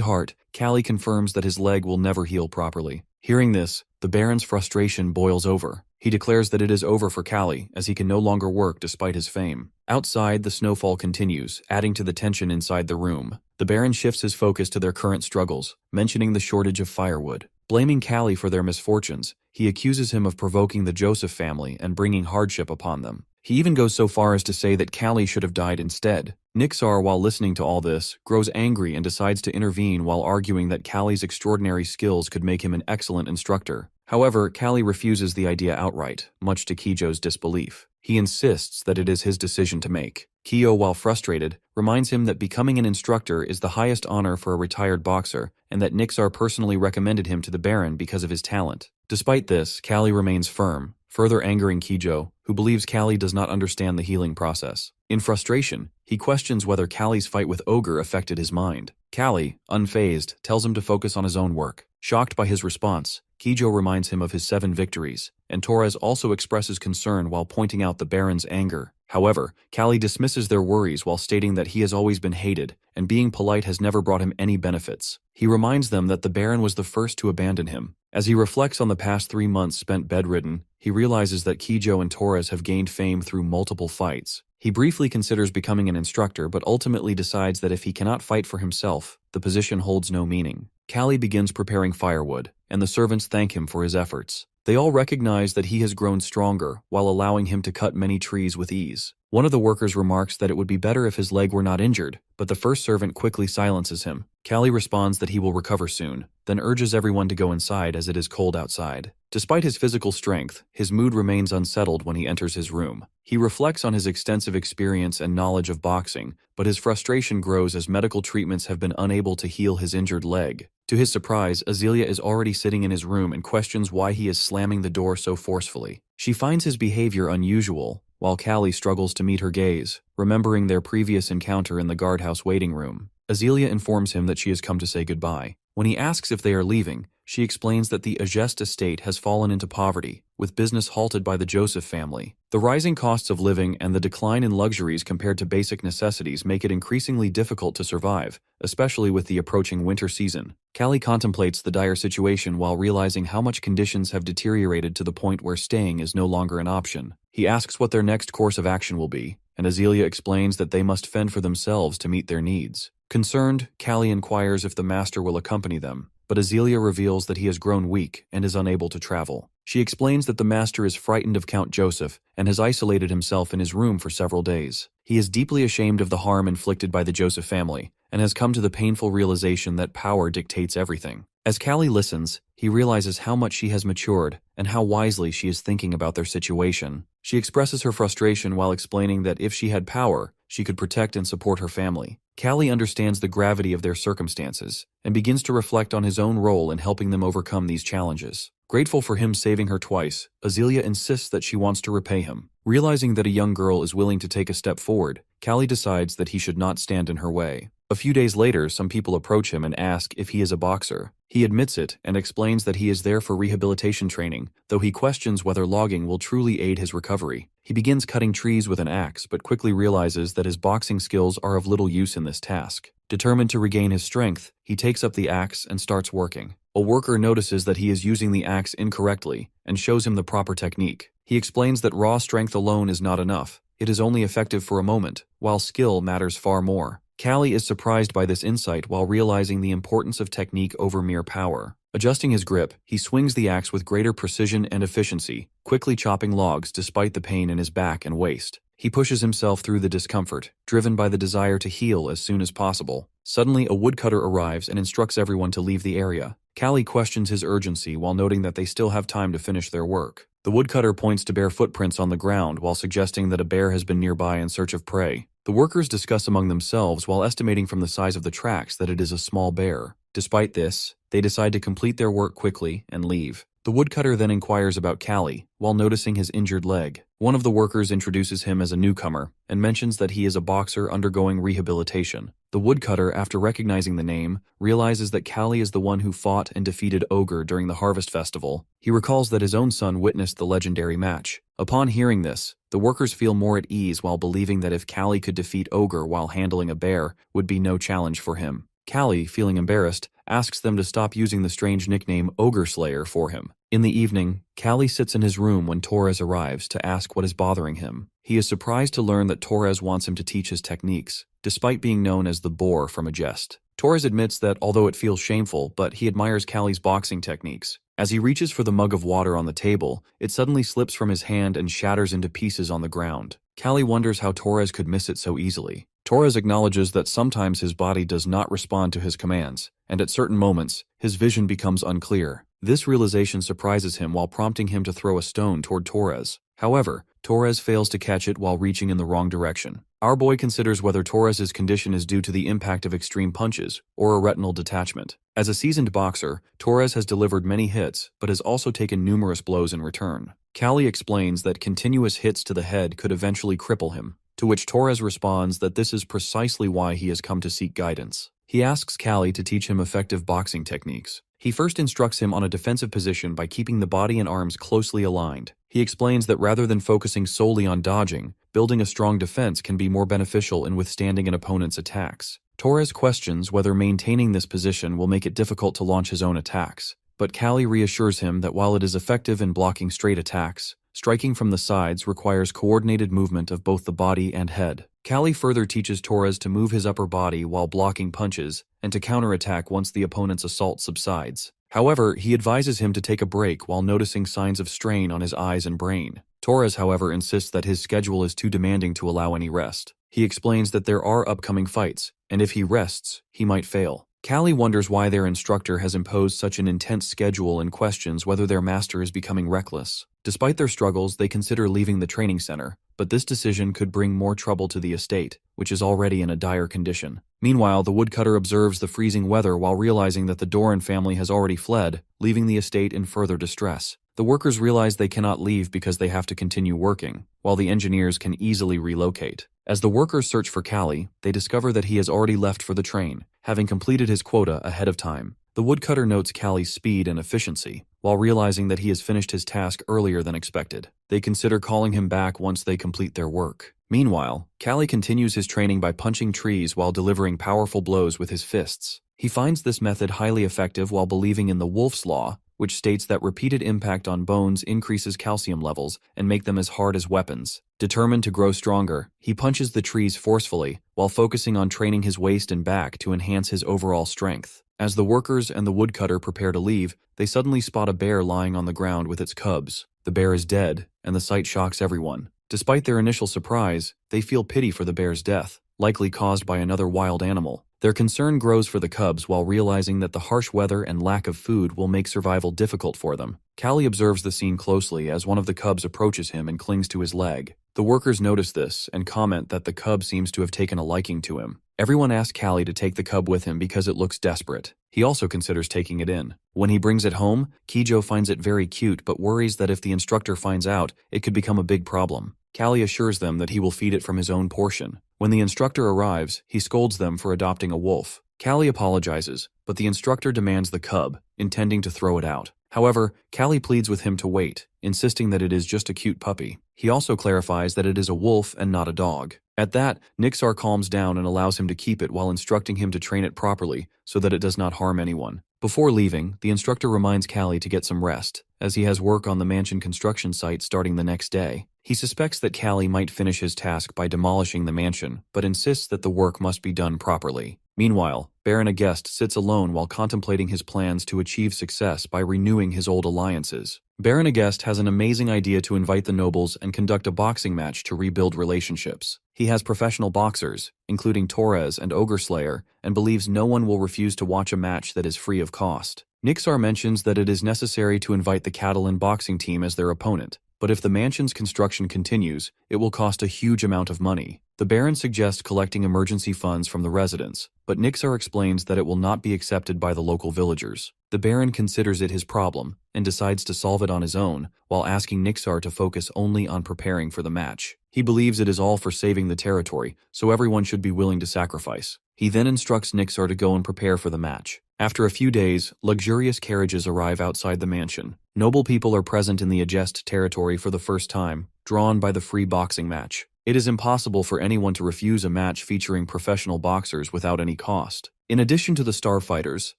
heart, Callie confirms that his leg will never heal properly. Hearing this, the Baron's frustration boils over. He declares that it is over for Callie, as he can no longer work despite his fame. Outside, the snowfall continues, adding to the tension inside the room. The Baron shifts his focus to their current struggles, mentioning the shortage of firewood. Blaming Callie for their misfortunes, he accuses him of provoking the Joseph family and bringing hardship upon them. He even goes so far as to say that Callie should have died instead. Nixar, while listening to all this, grows angry and decides to intervene while arguing that Callie's extraordinary skills could make him an excellent instructor. However, Callie refuses the idea outright, much to Kijo's disbelief. He insists that it is his decision to make. Kijo, while frustrated, reminds him that becoming an instructor is the highest honor for a retired boxer, and that Nixar personally recommended him to the Baron because of his talent. Despite this, Callie remains firm, further angering Kijo, who believes Callie does not understand the healing process. In frustration, he questions whether Callie's fight with Ogre affected his mind. Callie, unfazed, tells him to focus on his own work. Shocked by his response, Kijo reminds him of his 7 victories, and Torres also expresses concern while pointing out the Baron's anger. However, Callie dismisses their worries while stating that he has always been hated, and being polite has never brought him any benefits. He reminds them that the Baron was the first to abandon him. As he reflects on the past 3 months spent bedridden, he realizes that Kijo and Torres have gained fame through multiple fights. He briefly considers becoming an instructor, but ultimately decides that if he cannot fight for himself, the position holds no meaning. Callie begins preparing firewood, and the servants thank him for his efforts. They all recognize that he has grown stronger, while allowing him to cut many trees with ease. One of the workers remarks that it would be better if his leg were not injured, but the first servant quickly silences him. Callie responds that he will recover soon, then urges everyone to go inside as it is cold outside. Despite his physical strength, his mood remains unsettled when he enters his room. He reflects on his extensive experience and knowledge of boxing, but his frustration grows as medical treatments have been unable to heal his injured leg. To his surprise, Azealia is already sitting in his room and questions why he is slamming the door so forcefully. She finds his behavior unusual, while Callie struggles to meet her gaze, remembering their previous encounter in the guardhouse waiting room. Azealia informs him that she has come to say goodbye. When he asks if they are leaving, she explains that the Agest estate has fallen into poverty, with business halted by the Joseph family. The rising costs of living and the decline in luxuries compared to basic necessities make it increasingly difficult to survive, especially with the approaching winter season. Callie contemplates the dire situation while realizing how much conditions have deteriorated to the point where staying is no longer an option. He asks what their next course of action will be, and Azealia explains that they must fend for themselves to meet their needs. Concerned, Callie inquires if the master will accompany them, but Azealia reveals that he has grown weak and is unable to travel. She explains that the master is frightened of Count Joseph and has isolated himself in his room for several days. He is deeply ashamed of the harm inflicted by the Joseph family and has come to the painful realization that power dictates everything. As Callie listens, he realizes how much she has matured and how wisely she is thinking about their situation. She expresses her frustration while explaining that if she had power, she could protect and support her family. Callie understands the gravity of their circumstances and begins to reflect on his own role in helping them overcome these challenges. Grateful for him saving her twice, Azealia insists that she wants to repay him. Realizing that a young girl is willing to take a step forward, Callie decides that he should not stand in her way. A few days later, some people approach him and ask if he is a boxer. He admits it and explains that he is there for rehabilitation training, though he questions whether logging will truly aid his recovery. He begins cutting trees with an axe, but quickly realizes that his boxing skills are of little use in this task. Determined to regain his strength, he takes up the axe and starts working. A worker notices that he is using the axe incorrectly and shows him the proper technique. He explains that raw strength alone is not enough. It is only effective for a moment, while skill matters far more. Callie is surprised by this insight while realizing the importance of technique over mere power. Adjusting his grip, he swings the axe with greater precision and efficiency, quickly chopping logs despite the pain in his back and waist. He pushes himself through the discomfort, driven by the desire to heal as soon as possible. Suddenly, a woodcutter arrives and instructs everyone to leave the area. Callie questions his urgency while noting that they still have time to finish their work. The woodcutter points to bare footprints on the ground while suggesting that a bear has been nearby in search of prey. The workers discuss among themselves while estimating from the size of the tracks that it is a small bear. Despite this, they decide to complete their work quickly and leave. The woodcutter then inquires about Callie, while noticing his injured leg. One of the workers introduces him as a newcomer, and mentions that he is a boxer undergoing rehabilitation. The woodcutter, after recognizing the name, realizes that Callie is the one who fought and defeated Ogre during the Harvest Festival. He recalls that his own son witnessed the legendary match. Upon hearing this, the workers feel more at ease while believing that if Callie could defeat Ogre while handling a bear, would be no challenge for him. Callie, feeling embarrassed, asks them to stop using the strange nickname Ogre Slayer for him. In the evening, Callie sits in his room when Torres arrives to ask what is bothering him. He is surprised to learn that Torres wants him to teach his techniques, despite being known as the Boar from a jest. Torres admits that although it feels shameful, but he admires Callie's boxing techniques. As he reaches for the mug of water on the table, it suddenly slips from his hand and shatters into pieces on the ground. Callie wonders how Torres could miss it so easily. Torres acknowledges that sometimes his body does not respond to his commands, and at certain moments, his vision becomes unclear. This realization surprises him while prompting him to throw a stone toward Torres. However, Torres fails to catch it while reaching in the wrong direction. Our boy considers whether Torres' condition is due to the impact of extreme punches or a retinal detachment. As a seasoned boxer, Torres has delivered many hits, but has also taken numerous blows in return. Callie explains that continuous hits to the head could eventually cripple him, to which Torres responds that this is precisely why he has come to seek guidance. He asks Callie to teach him effective boxing techniques. He first instructs him on a defensive position by keeping the body and arms closely aligned. He explains that rather than focusing solely on dodging, building a strong defense can be more beneficial in withstanding an opponent's attacks. Torres questions whether maintaining this position will make it difficult to launch his own attacks, but Callie reassures him that while it is effective in blocking straight attacks, striking from the sides requires coordinated movement of both the body and head. Callie further teaches Torres to move his upper body while blocking punches and to counterattack once the opponent's assault subsides. However, he advises him to take a break while noticing signs of strain on his eyes and brain. Torres, however, insists that his schedule is too demanding to allow any rest. He explains that there are upcoming fights, and if he rests, he might fail. Callie wonders why their instructor has imposed such an intense schedule and questions whether their master is becoming reckless. Despite their struggles, they consider leaving the training center, but this decision could bring more trouble to the estate, which is already in a dire condition. Meanwhile, the woodcutter observes the freezing weather while realizing that the Doran family has already fled, leaving the estate in further distress. The workers realize they cannot leave because they have to continue working, while the engineers can easily relocate. As the workers search for Callie, they discover that he has already left for the train, having completed his quota ahead of time. The woodcutter notes Callie's speed and efficiency, while realizing that he has finished his task earlier than expected. They consider calling him back once they complete their work. Meanwhile, Callie continues his training by punching trees while delivering powerful blows with his fists. He finds this method highly effective while believing in the Wolf's Law, which states that repeated impact on bones increases calcium levels and make them as hard as weapons. Determined to grow stronger, he punches the trees forcefully, while focusing on training his waist and back to enhance his overall strength. As the workers and the woodcutter prepare to leave, they suddenly spot a bear lying on the ground with its cubs. The bear is dead, and the sight shocks everyone. Despite their initial surprise, they feel pity for the bear's death, likely caused by another wild animal. Their concern grows for the cubs while realizing that the harsh weather and lack of food will make survival difficult for them. Callie observes the scene closely as one of the cubs approaches him and clings to his leg. The workers notice this and comment that the cub seems to have taken a liking to him. Everyone asks Callie to take the cub with him because it looks desperate. He also considers taking it in. When he brings it home, Kijo finds it very cute but worries that if the instructor finds out, it could become a big problem. Callie assures them that he will feed it from his own portion. When the instructor arrives, he scolds them for adopting a wolf. Callie apologizes, but the instructor demands the cub, intending to throw it out. However, Callie pleads with him to wait, insisting that it is just a cute puppy. He also clarifies that it is a wolf and not a dog. At that, Nixar calms down and allows him to keep it while instructing him to train it properly so that it does not harm anyone. Before leaving, the instructor reminds Callie to get some rest, as he has work on the mansion construction site starting the next day. He suspects that Callie might finish his task by demolishing the mansion, but insists that the work must be done properly. Meanwhile, Baron Agest sits alone while contemplating his plans to achieve success by renewing his old alliances. Baron Agest has an amazing idea to invite the nobles and conduct a boxing match to rebuild relationships. He has professional boxers, including Torres and Ogre Slayer, and believes no one will refuse to watch a match that is free of cost. Nixar mentions that it is necessary to invite the Catalan boxing team as their opponent, but if the mansion's construction continues, it will cost a huge amount of money. The Baron suggests collecting emergency funds from the residents, but Nixar explains that it will not be accepted by the local villagers. The Baron considers it his problem and decides to solve it on his own, while asking Nixar to focus only on preparing for the match. He believes it is all for saving the territory, so everyone should be willing to sacrifice. He then instructs Nixar to go and prepare for the match. After a few days, luxurious carriages arrive outside the mansion. Noble people are present in the Adjust territory for the first time, drawn by the free boxing match. It is impossible for anyone to refuse a match featuring professional boxers without any cost. In addition to the star fighters,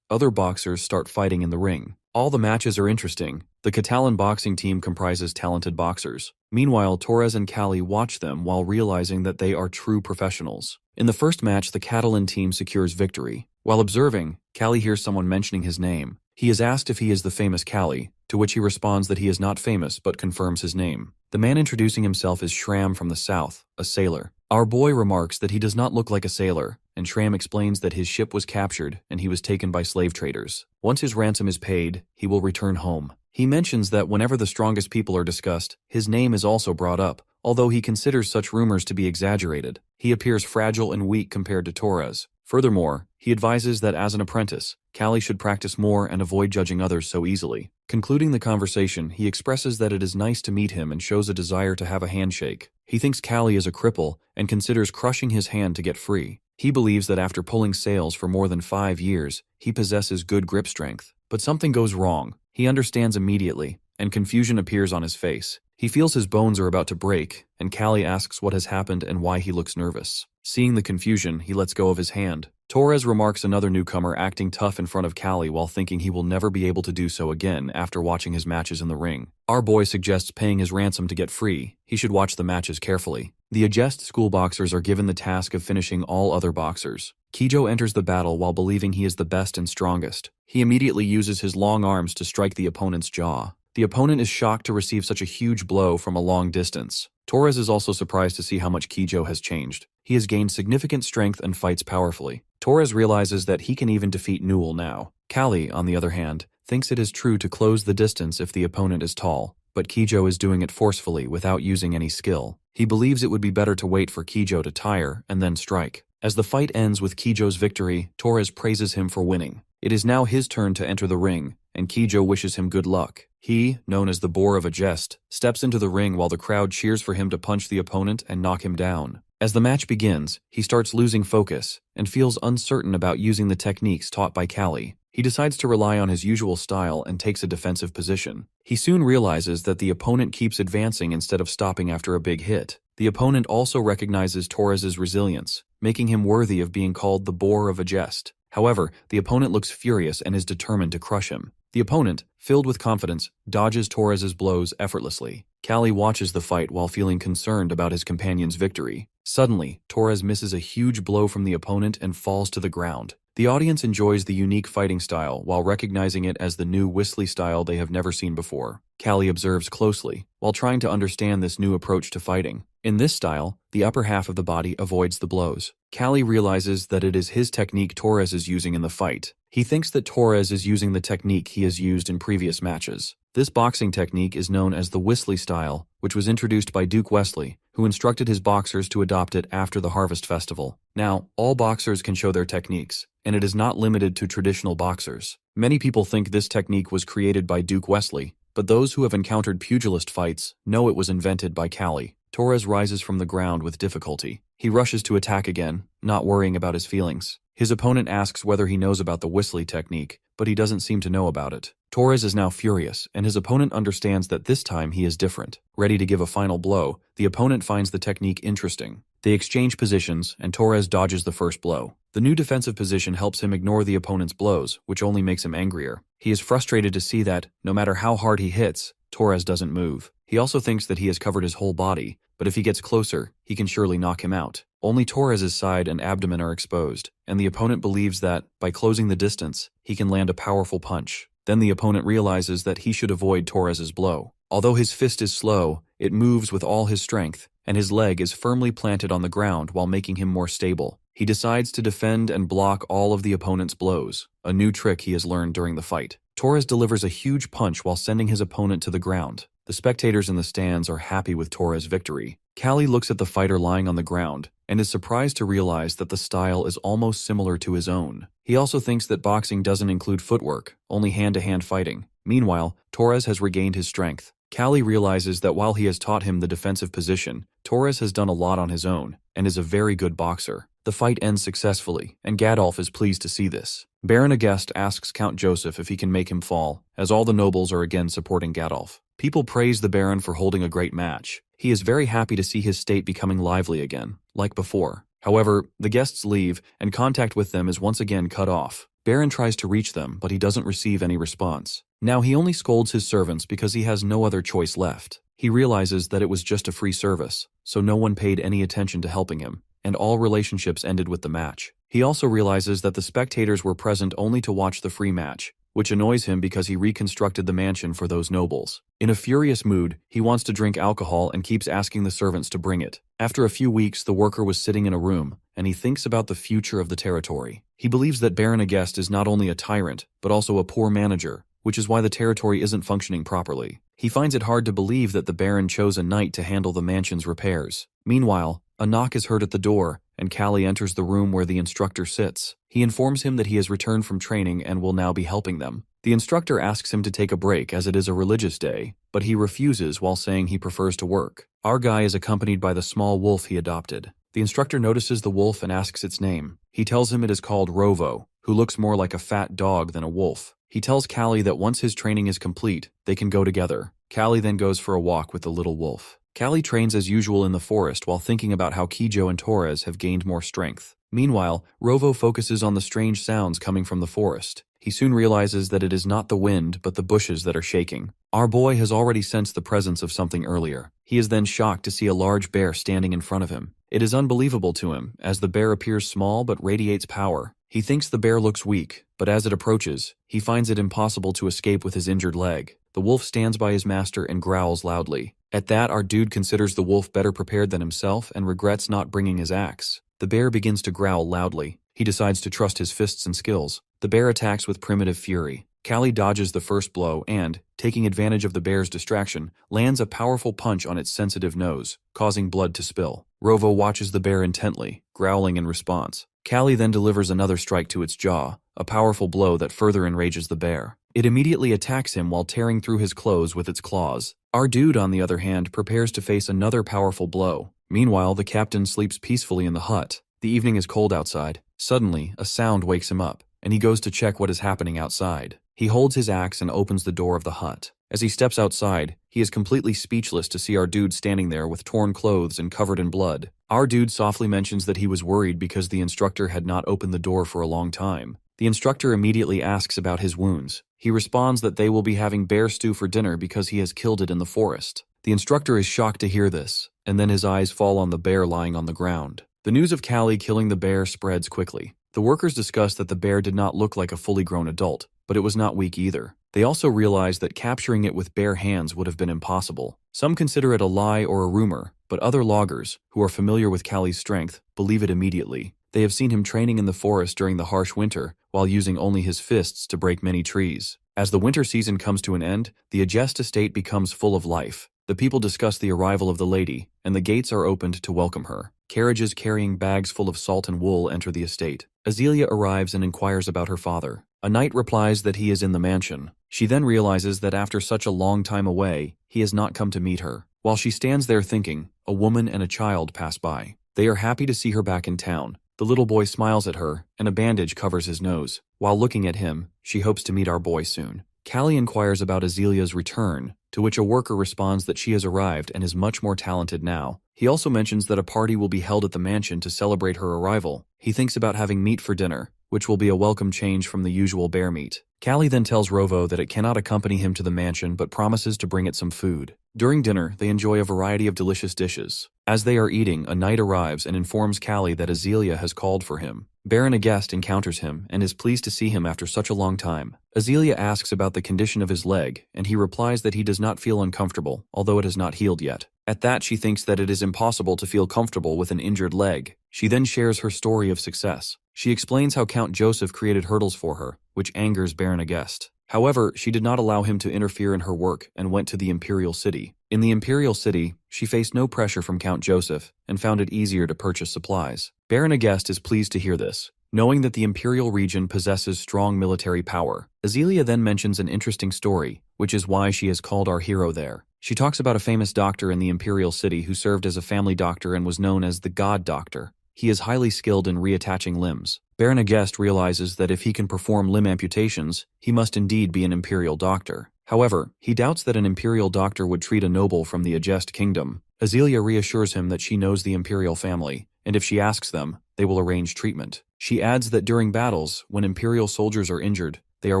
other boxers start fighting in the ring. All the matches are interesting. The Catalan boxing team comprises talented boxers. Meanwhile, Torres and Cali watch them while realizing that they are true professionals. In the first match, the Catalan team secures victory. While observing, Cali hears someone mentioning his name. He is asked if he is the famous Cali, to which he responds that he is not famous but confirms his name. The man introducing himself is Shram from the south, a sailor. Our boy remarks that he does not look like a sailor, and Shram explains that his ship was captured and he was taken by slave traders. Once his ransom is paid, he will return home. He mentions that whenever the strongest people are discussed, his name is also brought up, although he considers such rumors to be exaggerated. He appears fragile and weak compared to Torres. Furthermore, he advises that as an apprentice, Cali should practice more and avoid judging others so easily. Concluding the conversation, he expresses that it is nice to meet him and shows a desire to have a handshake. He thinks Cali is a cripple and considers crushing his hand to get free. He believes that after pulling sails for more than 5 years, he possesses good grip strength. But something goes wrong. He understands immediately, and confusion appears on his face. He feels his bones are about to break, and Cali asks what has happened and why he looks nervous. Seeing the confusion, he lets go of his hand. Torres remarks another newcomer acting tough in front of Cali while thinking he will never be able to do so again after watching his matches in the ring. Our boy suggests paying his ransom to get free. He should watch the matches carefully. The Adjust school boxers are given the task of finishing all other boxers. Kijo enters the battle while believing he is the best and strongest. He immediately uses his long arms to strike the opponent's jaw. The opponent is shocked to receive such a huge blow from a long distance. Torres is also surprised to see how much Kijo has changed. He has gained significant strength and fights powerfully. Torres realizes that he can even defeat Newell now. Cali, on the other hand, thinks it is true to close the distance if the opponent is tall, but Kijo is doing it forcefully without using any skill. He believes it would be better to wait for Kijo to tire and then strike. As the fight ends with Kijo's victory, Torres praises him for winning. It is now his turn to enter the ring, and Kijo wishes him good luck. He, known as the Boar of Adjust, steps into the ring while the crowd cheers for him to punch the opponent and knock him down. As the match begins, he starts losing focus and feels uncertain about using the techniques taught by Cali. He decides to rely on his usual style and takes a defensive position. He soon realizes that the opponent keeps advancing instead of stopping after a big hit. The opponent also recognizes Torres's resilience, making him worthy of being called the Boar of Adjust. However, the opponent looks furious and is determined to crush him. The opponent, filled with confidence, dodges Torres's blows effortlessly. Cali watches the fight while feeling concerned about his companion's victory. Suddenly, Torres misses a huge blow from the opponent and falls to the ground. The audience enjoys the unique fighting style while recognizing it as the new Whistly style they have never seen before. Cali observes closely, while trying to understand this new approach to fighting. In this style, the upper half of the body avoids the blows. Cali realizes that it is his technique Torres is using in the fight. He thinks that Torres is using the technique he has used in previous matches. This boxing technique is known as the Whistly style, which was introduced by Duke Wesley, who instructed his boxers to adopt it after the Harvest Festival. Now, all boxers can show their techniques, and it is not limited to traditional boxers. Many people think this technique was created by Duke Wesley, but those who have encountered pugilist fights know it was invented by Cali. Torres rises from the ground with difficulty. He rushes to attack again, not worrying about his feelings. His opponent asks whether he knows about the Whistly technique, but he doesn't seem to know about it. Torres is now furious, and his opponent understands that this time he is different. Ready to give a final blow, the opponent finds the technique interesting. They exchange positions, and Torres dodges the first blow. The new defensive position helps him ignore the opponent's blows, which only makes him angrier. He is frustrated to see that, no matter how hard he hits, Torres doesn't move. He also thinks that he has covered his whole body, but if he gets closer, he can surely knock him out. Only Torres's side and abdomen are exposed, and the opponent believes that, by closing the distance, he can land a powerful punch. Then the opponent realizes that he should avoid Torres's blow. Although his fist is slow, it moves with all his strength, and his leg is firmly planted on the ground while making him more stable. He decides to defend and block all of the opponent's blows, a new trick he has learned during the fight. Torres delivers a huge punch while sending his opponent to the ground. The spectators in the stands are happy with Torres' victory. Callie looks at the fighter lying on the ground and is surprised to realize that the style is almost similar to his own. He also thinks that boxing doesn't include footwork, only hand-to-hand fighting. Meanwhile, Torres has regained his strength. Callie realizes that while he has taught him the defensive position, Torres has done a lot on his own and is a very good boxer. The fight ends successfully, and Gadolf is pleased to see this. Baron Agest asks Count Joseph if he can make him fall, as all the nobles are again supporting Gadolf. People praise the Baron for holding a great match. He is very happy to see his state becoming lively again, like before. However, the guests leave, and contact with them is once again cut off. Baron tries to reach them, but he doesn't receive any response. Now he only scolds his servants because he has no other choice left. He realizes that it was just a free service, so no one paid any attention to helping him, and all relationships ended with the match. He also realizes that the spectators were present only to watch the free match, which annoys him because he reconstructed the mansion for those nobles. In a furious mood, he wants to drink alcohol and keeps asking the servants to bring it. After a few weeks, the worker was sitting in a room, and he thinks about the future of the territory. He believes that Baron Agest is not only a tyrant, but also a poor manager, which is why the territory isn't functioning properly. He finds it hard to believe that the Baron chose a knight to handle the mansion's repairs. Meanwhile, a knock is heard at the door, and Callie enters the room where the instructor sits. He informs him that he has returned from training and will now be helping them. The instructor asks him to take a break as it is a religious day, but he refuses while saying he prefers to work. Our guy is accompanied by the small wolf he adopted. The instructor notices the wolf and asks its name. He tells him it is called Rovo, who looks more like a fat dog than a wolf. He tells Callie that once his training is complete, they can go together. Callie then goes for a walk with the little wolf. Callie trains as usual in the forest while thinking about how Kijo and Torres have gained more strength. Meanwhile, Rovo focuses on the strange sounds coming from the forest. He soon realizes that it is not the wind but the bushes that are shaking. Our boy has already sensed the presence of something earlier. He is then shocked to see a large bear standing in front of him. It is unbelievable to him, as the bear appears small but radiates power. He thinks the bear looks weak, but as it approaches, he finds it impossible to escape with his injured leg. The wolf stands by his master and growls loudly. At that, our dude considers the wolf better prepared than himself and regrets not bringing his axe. The bear begins to growl loudly. He decides to trust his fists and skills. The bear attacks with primitive fury. Callie dodges the first blow and, taking advantage of the bear's distraction, lands a powerful punch on its sensitive nose, causing blood to spill. Rovo watches the bear intently, growling in response. Callie then delivers another strike to its jaw, a powerful blow that further enrages the bear. It immediately attacks him while tearing through his clothes with its claws. Our dude, on the other hand, prepares to face another powerful blow. Meanwhile, the captain sleeps peacefully in the hut. The evening is cold outside. Suddenly, a sound wakes him up, and he goes to check what is happening outside. He holds his axe and opens the door of the hut. As he steps outside, he is completely speechless to see our dude standing there with torn clothes and covered in blood. Our dude softly mentions that he was worried because the instructor had not opened the door for a long time. The instructor immediately asks about his wounds. He responds that they will be having bear stew for dinner because he has killed it in the forest. The instructor is shocked to hear this, and then his eyes fall on the bear lying on the ground. The news of Callie killing the bear spreads quickly. The workers discuss that the bear did not look like a fully grown adult, but it was not weak either. They also realize that capturing it with bare hands would have been impossible. Some consider it a lie or a rumor, but other loggers, who are familiar with Callie's strength, believe it immediately. They have seen him training in the forest during the harsh winter, while using only his fists to break many trees. As the winter season comes to an end, the Agest estate becomes full of life. The people discuss the arrival of the lady, and the gates are opened to welcome her. Carriages carrying bags full of salt and wool enter the estate. Azelia arrives and inquires about her father. A knight replies that he is in the mansion. She then realizes that after such a long time away, he has not come to meet her. While she stands there thinking, a woman and a child pass by. They are happy to see her back in town. The little boy smiles at her, and a bandage covers his nose. While looking at him, she hopes to meet our boy soon. Callie inquires about Azelia's return, to which a worker responds that she has arrived and is much more talented now. He also mentions that a party will be held at the mansion to celebrate her arrival. He thinks about having meat for dinner, which will be a welcome change from the usual bear meat. Callie then tells Rovo that it cannot accompany him to the mansion but promises to bring it some food. During dinner, they enjoy a variety of delicious dishes. As they are eating, a knight arrives and informs Callie that Azelia has called for him. Baron Agest encounters him and is pleased to see him after such a long time. Azelia asks about the condition of his leg, and he replies that he does not feel uncomfortable, although it has not healed yet. At that, she thinks that it is impossible to feel comfortable with an injured leg. She then shares her story of success. She explains how Count Joseph created hurdles for her, which angers Baron Agest. However, she did not allow him to interfere in her work and went to the Imperial City. In the Imperial City, she faced no pressure from Count Joseph and found it easier to purchase supplies. Baron Agest is pleased to hear this, knowing that the Imperial region possesses strong military power. Azealia then mentions an interesting story, which is why she has called our hero there. She talks about a famous doctor in the Imperial City who served as a family doctor and was known as the God Doctor. He is highly skilled in reattaching limbs. Baron Agest realizes that if he can perform limb amputations, he must indeed be an Imperial doctor. However, he doubts that an Imperial doctor would treat a noble from the Agest kingdom. Azealia reassures him that she knows the Imperial family, and if she asks them, they will arrange treatment. She adds that during battles, when Imperial soldiers are injured, they are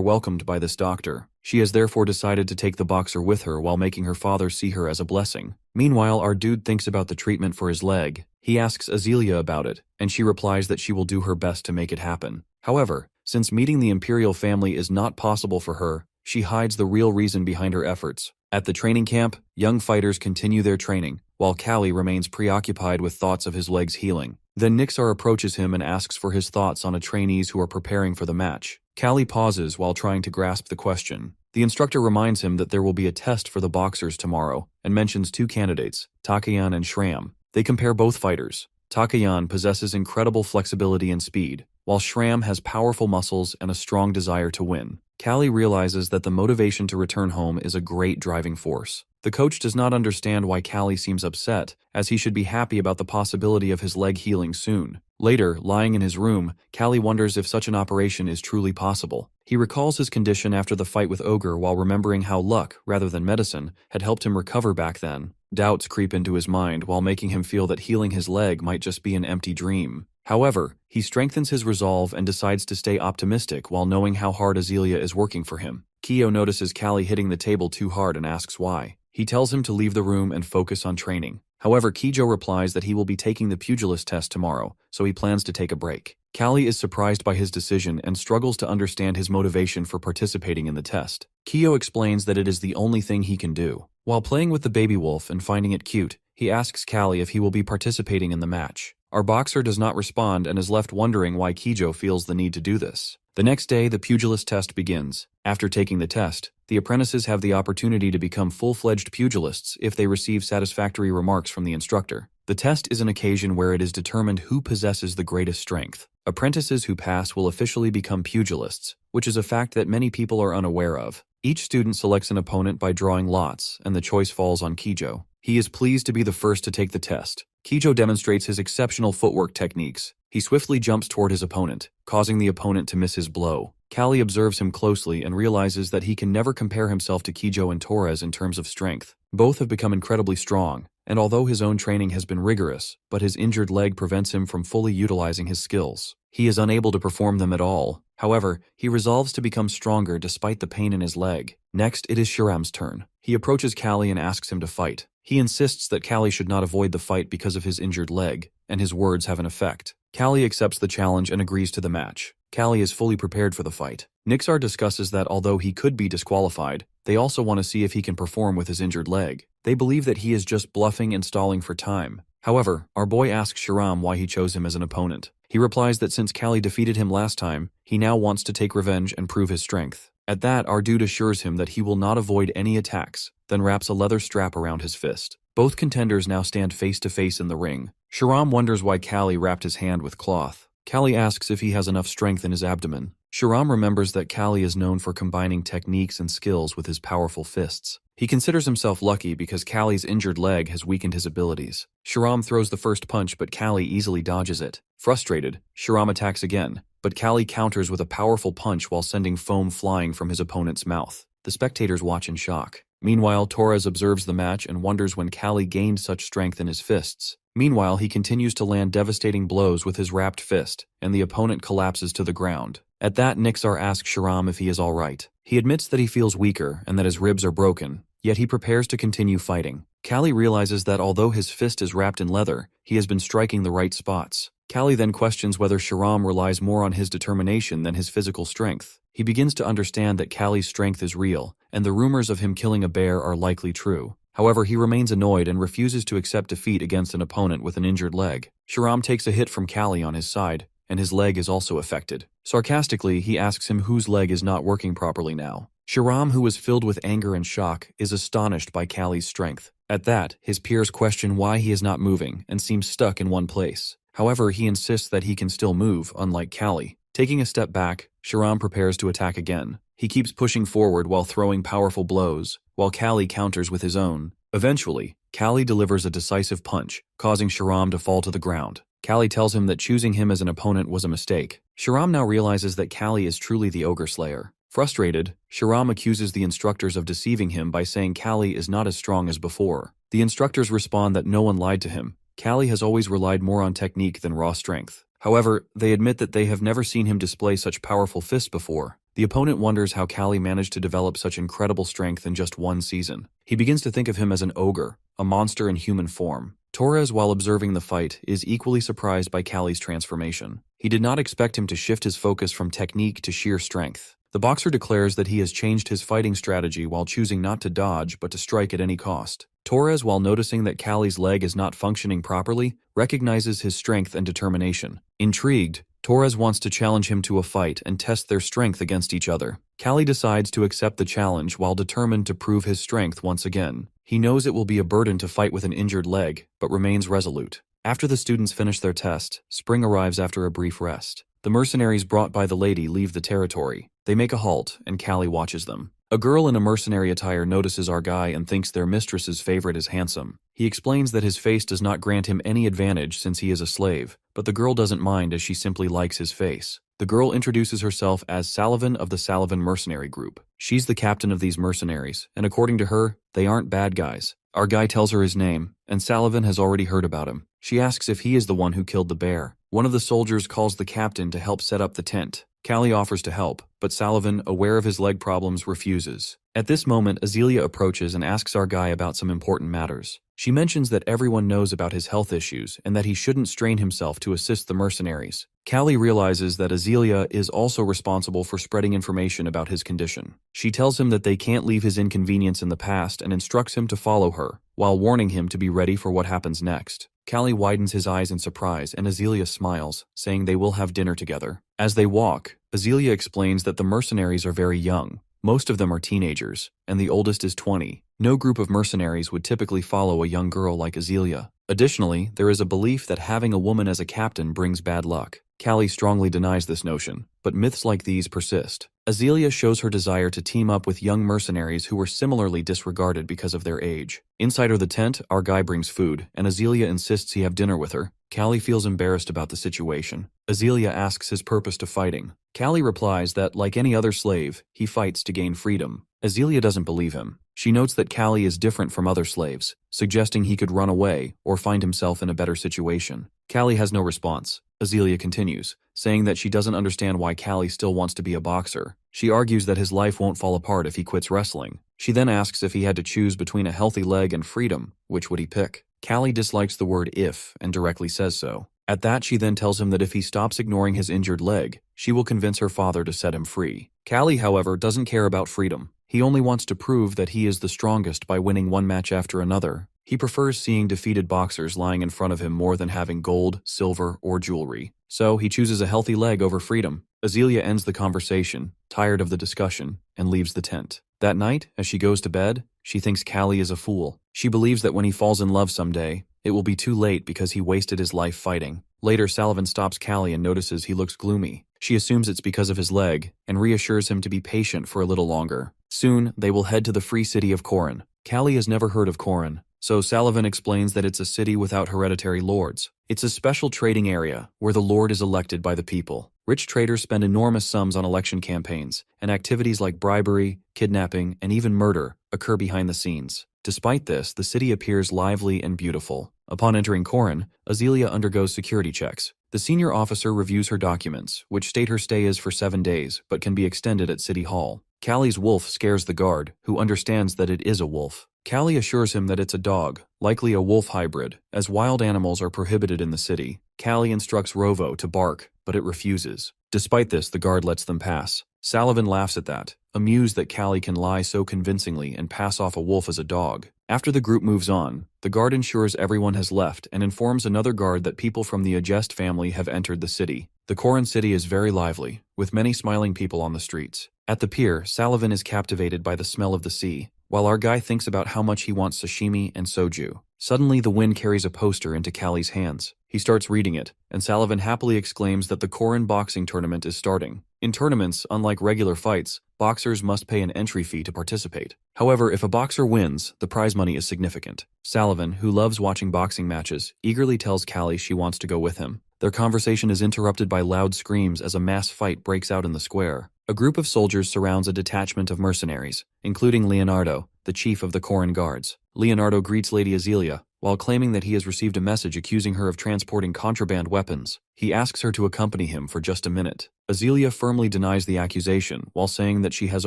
welcomed by this doctor. She has therefore decided to take the boxer with her while making her father see her as a blessing. Meanwhile, our dude thinks about the treatment for his leg. He asks Azealia about it, and she replies that she will do her best to make it happen. However, since meeting the Imperial family is not possible for her, she hides the real reason behind her efforts. At the training camp, young fighters continue their training, while Callie remains preoccupied with thoughts of his leg's healing. Then Nixar approaches him and asks for his thoughts on trainees who are preparing for the match. Callie pauses while trying to grasp the question. The instructor reminds him that there will be a test for the boxers tomorrow, and mentions two candidates, Takayan and Shram. They compare both fighters. Takayan possesses incredible flexibility and speed, while Shram has powerful muscles and a strong desire to win. Callie realizes that the motivation to return home is a great driving force. The coach does not understand why Callie seems upset, as he should be happy about the possibility of his leg healing soon. Later, lying in his room, Callie wonders if such an operation is truly possible. He recalls his condition after the fight with Ogre while remembering how luck, rather than medicine, had helped him recover back then. Doubts creep into his mind while making him feel that healing his leg might just be an empty dream. However, he strengthens his resolve and decides to stay optimistic while knowing how hard Azealia is working for him. Kyo notices Callie hitting the table too hard and asks why. He tells him to leave the room and focus on training. However, Kijo replies that he will be taking the pugilist test tomorrow, so he plans to take a break. Callie is surprised by his decision and struggles to understand his motivation for participating in the test. Kyo explains that it is the only thing he can do. While playing with the baby wolf and finding it cute, he asks Callie if he will be participating in the match. Our boxer does not respond and is left wondering why Kijo feels the need to do this. The next day, the pugilist test begins. After taking the test, the apprentices have the opportunity to become full-fledged pugilists if they receive satisfactory remarks from the instructor. The test is an occasion where it is determined who possesses the greatest strength. Apprentices who pass will officially become pugilists, which is a fact that many people are unaware of. Each student selects an opponent by drawing lots, and the choice falls on Kijo. He is pleased to be the first to take the test. Kijo demonstrates his exceptional footwork techniques. He swiftly jumps toward his opponent, causing the opponent to miss his blow. Callie observes him closely and realizes that he can never compare himself to Kijo and Torres in terms of strength. Both have become incredibly strong, and although his own training has been rigorous, but his injured leg prevents him from fully utilizing his skills. He is unable to perform them at all. However, he resolves to become stronger despite the pain in his leg. Next, it is Shiram's turn. He approaches Callie and asks him to fight. He insists that Callie should not avoid the fight because of his injured leg, and his words have an effect. Callie accepts the challenge and agrees to the match. Callie is fully prepared for the fight. Nixar discusses that although he could be disqualified, they also want to see if he can perform with his injured leg. They believe that he is just bluffing and stalling for time. However, our boy asks Shiram why he chose him as an opponent. He replies that since Callie defeated him last time, he now wants to take revenge and prove his strength. At that, our dude assures him that he will not avoid any attacks, then wraps a leather strap around his fist. Both contenders now stand face to face in the ring. Shiram wonders why Callie wrapped his hand with cloth. Callie asks if he has enough strength in his abdomen. Shiram remembers that Callie is known for combining techniques and skills with his powerful fists. He considers himself lucky because Callie's injured leg has weakened his abilities. Shiram throws the first punch, but Callie easily dodges it. Frustrated, Shiram attacks again, but Callie counters with a powerful punch while sending foam flying from his opponent's mouth. The spectators watch in shock. Meanwhile, Torres observes the match and wonders when Callie gained such strength in his fists. Meanwhile, he continues to land devastating blows with his wrapped fist, and the opponent collapses to the ground. At that, Nixar asks Shiram if he is alright. He admits that he feels weaker and that his ribs are broken, yet he prepares to continue fighting. Callie realizes that although his fist is wrapped in leather, he has been striking the right spots. Callie then questions whether Shiram relies more on his determination than his physical strength. He begins to understand that Callie's strength is real, and the rumors of him killing a bear are likely true. However, he remains annoyed and refuses to accept defeat against an opponent with an injured leg. Shiram takes a hit from Callie on his side, and his leg is also affected. Sarcastically, he asks him whose leg is not working properly now. Shahram, who was filled with anger and shock, is astonished by Callie's strength. At that, his peers question why he is not moving and seems stuck in one place. However, he insists that he can still move, unlike Callie. Taking a step back, Shahram prepares to attack again. He keeps pushing forward while throwing powerful blows, while Callie counters with his own. Eventually, Callie delivers a decisive punch, causing Shahram to fall to the ground. Callie tells him that choosing him as an opponent was a mistake. Shahram now realizes that Callie is truly the Ogre Slayer. Frustrated, Shahram accuses the instructors of deceiving him by saying Callie is not as strong as before. The instructors respond that no one lied to him. Callie has always relied more on technique than raw strength. However, they admit that they have never seen him display such powerful fists before. The opponent wonders how Callie managed to develop such incredible strength in just one season. He begins to think of him as an ogre, a monster in human form. Torres, while observing the fight, is equally surprised by Callie's transformation. He did not expect him to shift his focus from technique to sheer strength. The boxer declares that he has changed his fighting strategy while choosing not to dodge but to strike at any cost. Torres, while noticing that Callie's leg is not functioning properly, recognizes his strength and determination. Intrigued, Torres wants to challenge him to a fight and test their strength against each other. Callie decides to accept the challenge while determined to prove his strength once again. He knows it will be a burden to fight with an injured leg, but remains resolute. After the students finish their test, spring arrives after a brief rest. The mercenaries brought by the lady leave the territory. They make a halt, and Callie watches them. A girl in a mercenary attire notices our guy and thinks their mistress's favorite is handsome. He explains that his face does not grant him any advantage since he is a slave, but the girl doesn't mind as she simply likes his face. The girl introduces herself as Sullivan of the Sullivan mercenary group. She's the captain of these mercenaries, and according to her, they aren't bad guys. Our guy tells her his name, and Sullivan has already heard about him. She asks if he is the one who killed the bear. One of the soldiers calls the captain to help set up the tent. Callie offers to help, but Sullivan, aware of his leg problems, refuses. At this moment, Azealia approaches and asks our guy about some important matters. She mentions that everyone knows about his health issues and that he shouldn't strain himself to assist the mercenaries. Callie realizes that Azealia is also responsible for spreading information about his condition. She tells him that they can't leave his inconvenience in the past and instructs him to follow her, while warning him to be ready for what happens next. Callie widens his eyes in surprise and Azealia smiles, saying they will have dinner together. As they walk, Azealia explains that the mercenaries are very young. Most of them are teenagers, and the oldest is 20. No group of mercenaries would typically follow a young girl like Azealia. Additionally, there is a belief that having a woman as a captain brings bad luck. Callie strongly denies this notion, but myths like these persist. Azealia shows her desire to team up with young mercenaries who were similarly disregarded because of their age. Inside the tent, our guy brings food, and Azealia insists he have dinner with her. Callie feels embarrassed about the situation. Azealia asks his purpose to fighting. Callie replies that, like any other slave, he fights to gain freedom. Azealia doesn't believe him. She notes that Callie is different from other slaves, suggesting he could run away or find himself in a better situation. Callie has no response. Azealia continues, saying that she doesn't understand why Callie still wants to be a boxer. She argues that his life won't fall apart if he quits wrestling. She then asks if he had to choose between a healthy leg and freedom, which would he pick? Callie dislikes the word if and directly says so. At that, she then tells him that if he stops ignoring his injured leg, she will convince her father to set him free. Callie, however, doesn't care about freedom. He only wants to prove that he is the strongest by winning one match after another. He prefers seeing defeated boxers lying in front of him more than having gold, silver, or jewelry. So he chooses a healthy leg over freedom. Azealia ends the conversation, tired of the discussion, and leaves the tent. That night, as she goes to bed, she thinks Callie is a fool. She believes that when he falls in love someday, it will be too late because he wasted his life fighting. Later, Sullivan stops Callie and notices he looks gloomy. She assumes it's because of his leg, and reassures him to be patient for a little longer. Soon, they will head to the free city of Corin. Callie has never heard of Corin, so Sullivan explains that it's a city without hereditary lords. It's a special trading area where the lord is elected by the people. Rich traders spend enormous sums on election campaigns, and activities like bribery, kidnapping, and even murder occur behind the scenes. Despite this, the city appears lively and beautiful. Upon entering Corin, Azealia undergoes security checks. The senior officer reviews her documents, which state her stay is for 7 days, but can be extended at City Hall. Callie's wolf scares the guard, who understands that it is a wolf. Callie assures him that it's a dog, likely a wolf hybrid, as wild animals are prohibited in the city. Callie instructs Rovo to bark, but it refuses. Despite this, the guard lets them pass. Sullivan laughs at that, amused that Callie can lie so convincingly and pass off a wolf as a dog. After the group moves on, the guard ensures everyone has left and informs another guard that people from the Agest family have entered the city. The Corin city is very lively, with many smiling people on the streets. At the pier, Sullivan is captivated by the smell of the sea, while our guy thinks about how much he wants sashimi and soju. Suddenly, the wind carries a poster into Callie's hands. He starts reading it, and Sullivan happily exclaims that the Korin boxing tournament is starting. In tournaments, unlike regular fights, boxers must pay an entry fee to participate. However, if a boxer wins, the prize money is significant. Sullivan, who loves watching boxing matches, eagerly tells Callie she wants to go with him. Their conversation is interrupted by loud screams as a mass fight breaks out in the square. A group of soldiers surrounds a detachment of mercenaries, including Leonardo, the chief of the Korin guards. Leonardo greets Lady Azealia, while claiming that he has received a message accusing her of transporting contraband weapons. He asks her to accompany him for just a minute. Azealia firmly denies the accusation, while saying that she has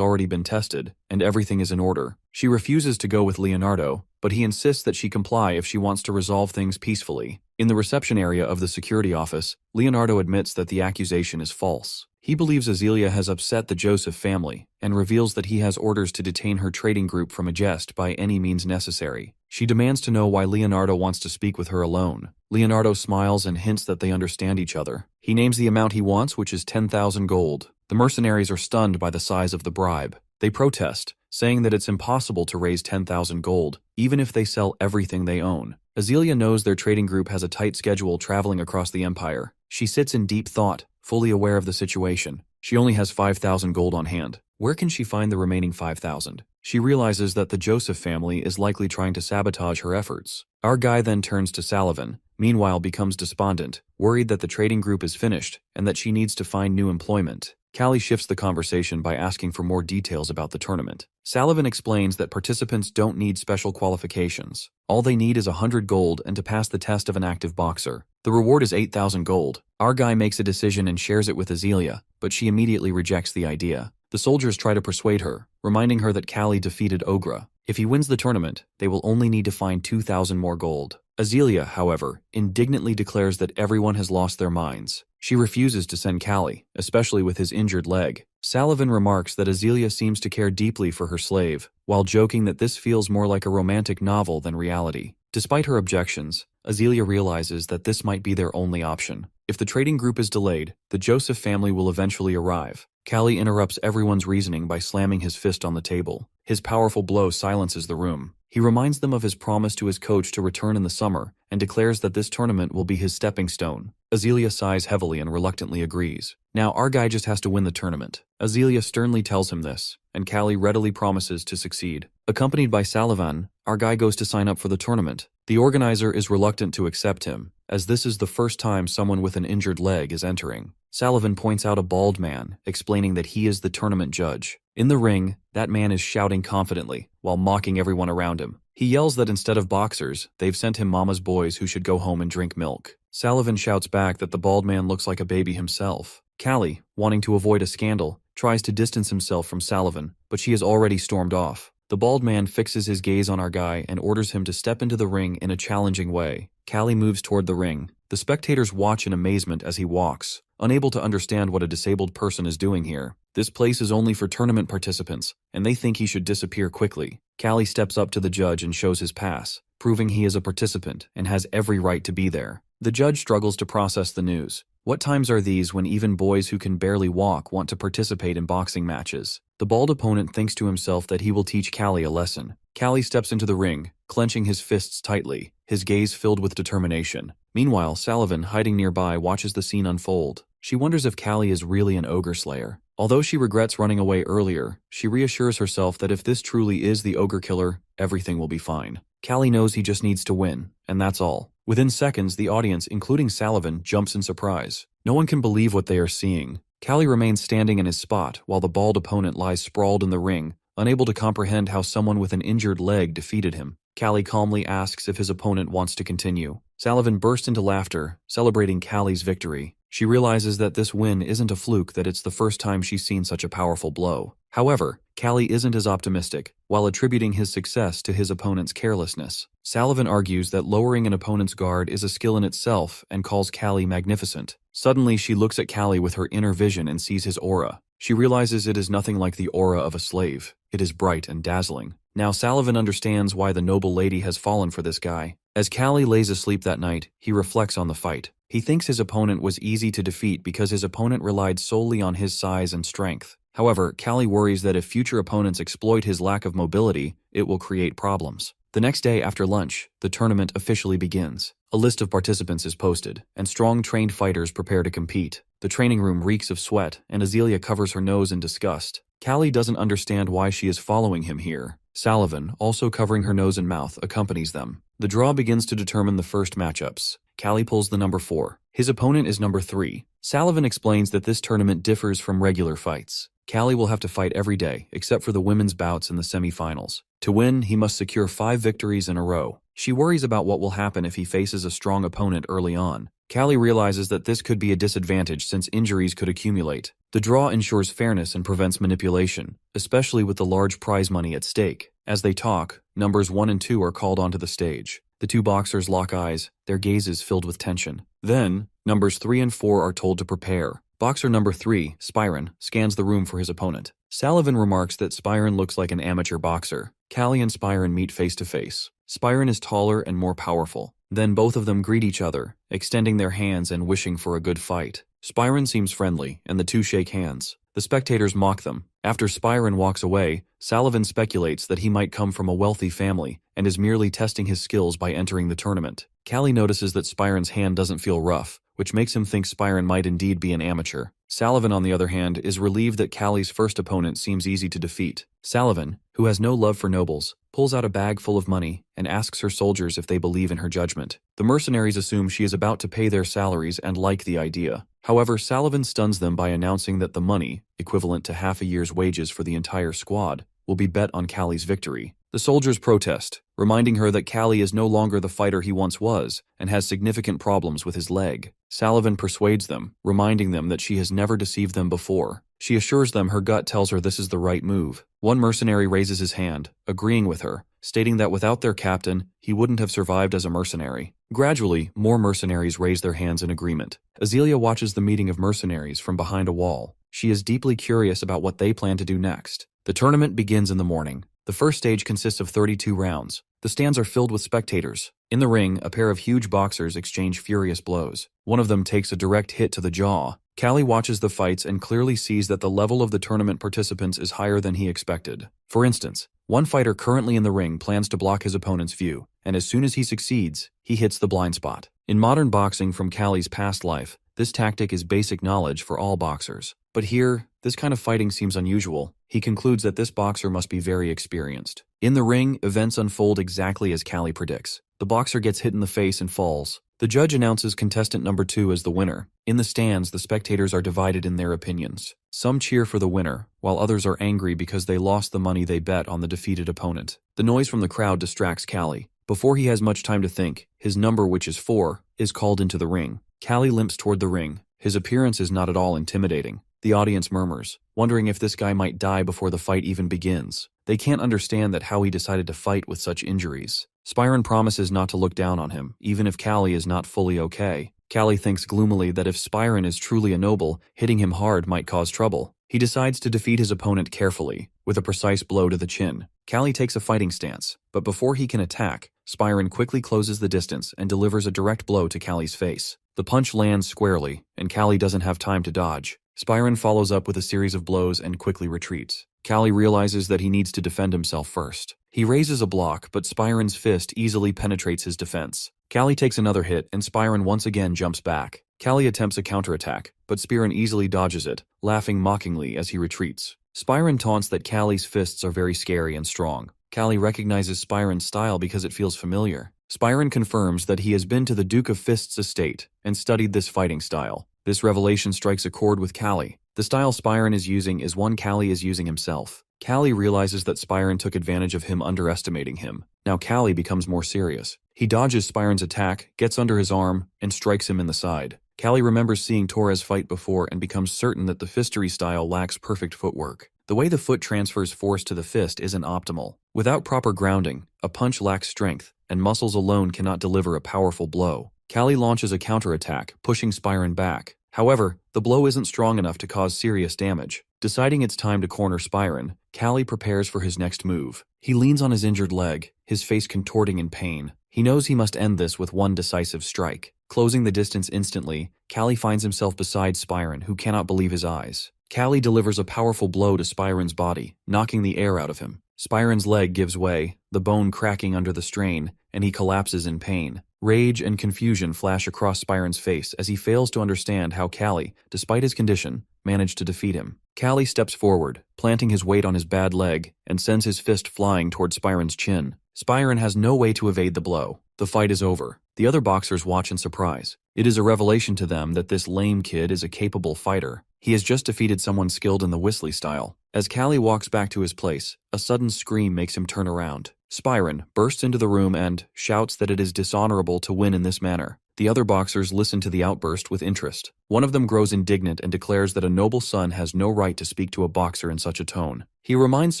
already been tested, and everything is in order. She refuses to go with Leonardo, but he insists that she comply if she wants to resolve things peacefully. In the reception area of the security office, Leonardo admits that the accusation is false. He believes Azealia has upset the Joseph family, and reveals that he has orders to detain her trading group from Agest by any means necessary. She demands to know why Leonardo wants to speak with her alone. Leonardo smiles and hints that they understand each other. He names the amount he wants, which is 10,000 gold. The mercenaries are stunned by the size of the bribe. They protest, saying that it's impossible to raise 10,000 gold, even if they sell everything they own. Azealia knows their trading group has a tight schedule traveling across the empire. She sits in deep thought, fully aware of the situation. She only has 5,000 gold on hand. Where can she find the remaining 5,000? She realizes that the Joseph family is likely trying to sabotage her efforts. Our guy then turns to Sullivan, meanwhile becomes despondent, worried that the trading group is finished, and that she needs to find new employment. Callie shifts the conversation by asking for more details about the tournament. Sullivan explains that participants don't need special qualifications. All they need is 100 gold and to pass the test of an active boxer. The reward is 8,000 gold. Our guy makes a decision and shares it with Azealia, but she immediately rejects the idea. The soldiers try to persuade her, reminding her that Callie defeated Ogra. If he wins the tournament, they will only need to find 2,000 more gold. Azealia, however, indignantly declares that everyone has lost their minds. She refuses to send Callie, especially with his injured leg. Sullivan remarks that Azealia seems to care deeply for her slave, while joking that this feels more like a romantic novel than reality. Despite her objections, Azealia realizes that this might be their only option. If the trading group is delayed, the Joseph family will eventually arrive. Callie interrupts everyone's reasoning by slamming his fist on the table. His powerful blow silences the room. He reminds them of his promise to his coach to return in the summer, and declares that this tournament will be his stepping stone. Azealia sighs heavily and reluctantly agrees. Now our guy just has to win the tournament. Azealia sternly tells him this, and Callie readily promises to succeed. Accompanied by Sullivan, our guy goes to sign up for the tournament. The organizer is reluctant to accept him, as this is the first time someone with an injured leg is entering. Sullivan points out a bald man, explaining that he is the tournament judge. In the ring, that man is shouting confidently, while mocking everyone around him. He yells that instead of boxers, they've sent him mama's boys who should go home and drink milk. Sullivan shouts back that the bald man looks like a baby himself. Callie, wanting to avoid a scandal, tries to distance himself from Sullivan, but she has already stormed off. The bald man fixes his gaze on our guy and orders him to step into the ring in a challenging way. Callie moves toward the ring. The spectators watch in amazement as he walks, unable to understand what a disabled person is doing here. This place is only for tournament participants, and they think he should disappear quickly. Callie steps up to the judge and shows his pass, proving he is a participant and has every right to be there. The judge struggles to process the news. What times are these when even boys who can barely walk want to participate in boxing matches? The bald opponent thinks to himself that he will teach Callie a lesson. Callie steps into the ring, clenching his fists tightly, his gaze filled with determination. Meanwhile, Sullivan, hiding nearby, watches the scene unfold. She wonders if Callie is really an ogre slayer. Although she regrets running away earlier, she reassures herself that if this truly is the ogre killer, everything will be fine. Callie knows he just needs to win, and that's all. Within seconds, the audience, including Sullivan, jumps in surprise. No one can believe what they are seeing. Callie remains standing in his spot, while the bald opponent lies sprawled in the ring, unable to comprehend how someone with an injured leg defeated him. Callie calmly asks if his opponent wants to continue. Sullivan bursts into laughter, celebrating Callie's victory. She realizes that this win isn't a fluke, that it's the first time she's seen such a powerful blow. However, Callie isn't as optimistic, while attributing his success to his opponent's carelessness. Sullivan argues that lowering an opponent's guard is a skill in itself and calls Callie magnificent. Suddenly, she looks at Callie with her inner vision and sees his aura. She realizes it is nothing like the aura of a slave. It is bright and dazzling. Now Sullivan understands why the noble lady has fallen for this guy. As Callie lays asleep that night, he reflects on the fight. He thinks his opponent was easy to defeat because his opponent relied solely on his size and strength. However, Callie worries that if future opponents exploit his lack of mobility, it will create problems. The next day after lunch, the tournament officially begins. A list of participants is posted, and strong trained fighters prepare to compete. The training room reeks of sweat, and Azealia covers her nose in disgust. Callie doesn't understand why she is following him here. Sullivan, also covering her nose and mouth, accompanies them. The draw begins to determine the first matchups. Callie pulls the number 4. His opponent is number 3. Sullivan explains that this tournament differs from regular fights. Callie will have to fight every day, except for the women's bouts in the semifinals. To win, he must secure 5 victories in a row. She worries about what will happen if he faces a strong opponent early on. Callie realizes that this could be a disadvantage since injuries could accumulate. The draw ensures fairness and prevents manipulation, especially with the large prize money at stake. As they talk, numbers 1 and 2 are called onto the stage. The two boxers lock eyes, their gazes filled with tension. Then, numbers 3 and 4 are told to prepare. Boxer number 3, Spyron, scans the room for his opponent. Sullivan remarks that Spyron looks like an amateur boxer. Callie and Spyron meet face to face. Spyron is taller and more powerful. Then both of them greet each other, extending their hands and wishing for a good fight. Spyron seems friendly, and the two shake hands. The spectators mock them. After Spyron walks away, Sullivan speculates that he might come from a wealthy family and is merely testing his skills by entering the tournament. Callie notices that Spyron's hand doesn't feel rough, which makes him think Spyron might indeed be an amateur. Sullivan, on the other hand, is relieved that Callie's first opponent seems easy to defeat. Sullivan, who has no love for nobles, pulls out a bag full of money and asks her soldiers if they believe in her judgment. The mercenaries assume she is about to pay their salaries and like the idea. However, Sullivan stuns them by announcing that the money, equivalent to half a year's wages for the entire squad, will be bet on Callie's victory. The soldiers protest, reminding her that Callie is no longer the fighter he once was and has significant problems with his leg. Sullivan persuades them, reminding them that she has never deceived them before. She assures them her gut tells her this is the right move. One mercenary raises his hand, agreeing with her, stating that without their captain, he wouldn't have survived as a mercenary. Gradually, more mercenaries raise their hands in agreement. Azealia watches the meeting of mercenaries from behind a wall. She is deeply curious about what they plan to do next. The tournament begins in the morning. The first stage consists of 32 rounds. The stands are filled with spectators. In the ring, a pair of huge boxers exchange furious blows. One of them takes a direct hit to the jaw. Callie watches the fights and clearly sees that the level of the tournament participants is higher than he expected. For instance, one fighter currently in the ring plans to block his opponent's view, and as soon as he succeeds, he hits the blind spot. In modern boxing from Callie's past life, this tactic is basic knowledge for all boxers. But here, this kind of fighting seems unusual. He concludes that this boxer must be very experienced. In the ring, events unfold exactly as Callie predicts. The boxer gets hit in the face and falls. The judge announces contestant number 2 as the winner. In the stands, the spectators are divided in their opinions. Some cheer for the winner, while others are angry because they lost the money they bet on the defeated opponent. The noise from the crowd distracts Callie. Before he has much time to think, his number, which is 4, is called into the ring. Callie limps toward the ring. His appearance is not at all intimidating. The audience murmurs, wondering if this guy might die before the fight even begins. They can't understand that how he decided to fight with such injuries. Spyron promises not to look down on him, even if Callie is not fully okay. Callie thinks gloomily that if Spyron is truly a noble, hitting him hard might cause trouble. He decides to defeat his opponent carefully, with a precise blow to the chin. Callie takes a fighting stance, but before he can attack, Spyron quickly closes the distance and delivers a direct blow to Callie's face. The punch lands squarely, and Callie doesn't have time to dodge. Spyron follows up with a series of blows and quickly retreats. Callie realizes that he needs to defend himself first. He raises a block, but Spyron's fist easily penetrates his defense. Callie takes another hit, and Spyron once again jumps back. Callie attempts a counterattack, but Spyron easily dodges it, laughing mockingly as he retreats. Spyron taunts that Callie's fists are very scary and strong. Callie recognizes Spyron's style because it feels familiar. Spyron confirms that he has been to the Duke of Fist's estate and studied this fighting style. This revelation strikes a chord with Callie. The style Spyron is using is one Callie is using himself. Callie realizes that Spyron took advantage of him underestimating him. Now Callie becomes more serious. He dodges Spyron's attack, gets under his arm, and strikes him in the side. Callie remembers seeing Torres fight before and becomes certain that the fistery style lacks perfect footwork. The way the foot transfers force to the fist isn't optimal. Without proper grounding, a punch lacks strength, and muscles alone cannot deliver a powerful blow. Callie launches a counterattack, pushing Spyron back. However, the blow isn't strong enough to cause serious damage. Deciding it's time to corner Spyron, Callie prepares for his next move. He leans on his injured leg, his face contorting in pain. He knows he must end this with one decisive strike. Closing the distance instantly, Callie finds himself beside Spyron, who cannot believe his eyes. Callie delivers a powerful blow to Spyron's body, knocking the air out of him. Spyron's leg gives way, the bone cracking under the strain, and he collapses in pain. Rage and confusion flash across Spyron's face as he fails to understand how Callie, despite his condition, managed to defeat him. Callie steps forward, planting his weight on his bad leg, and sends his fist flying toward Spyron's chin. Spyron has no way to evade the blow. The fight is over. The other boxers watch in surprise. It is a revelation to them that this lame kid is a capable fighter. He has just defeated someone skilled in the Whistly style. As Callie walks back to his place, a sudden scream makes him turn around. Spyron bursts into the room and shouts that it is dishonorable to win in this manner. The other boxers listen to the outburst with interest. One of them grows indignant and declares that a noble son has no right to speak to a boxer in such a tone. He reminds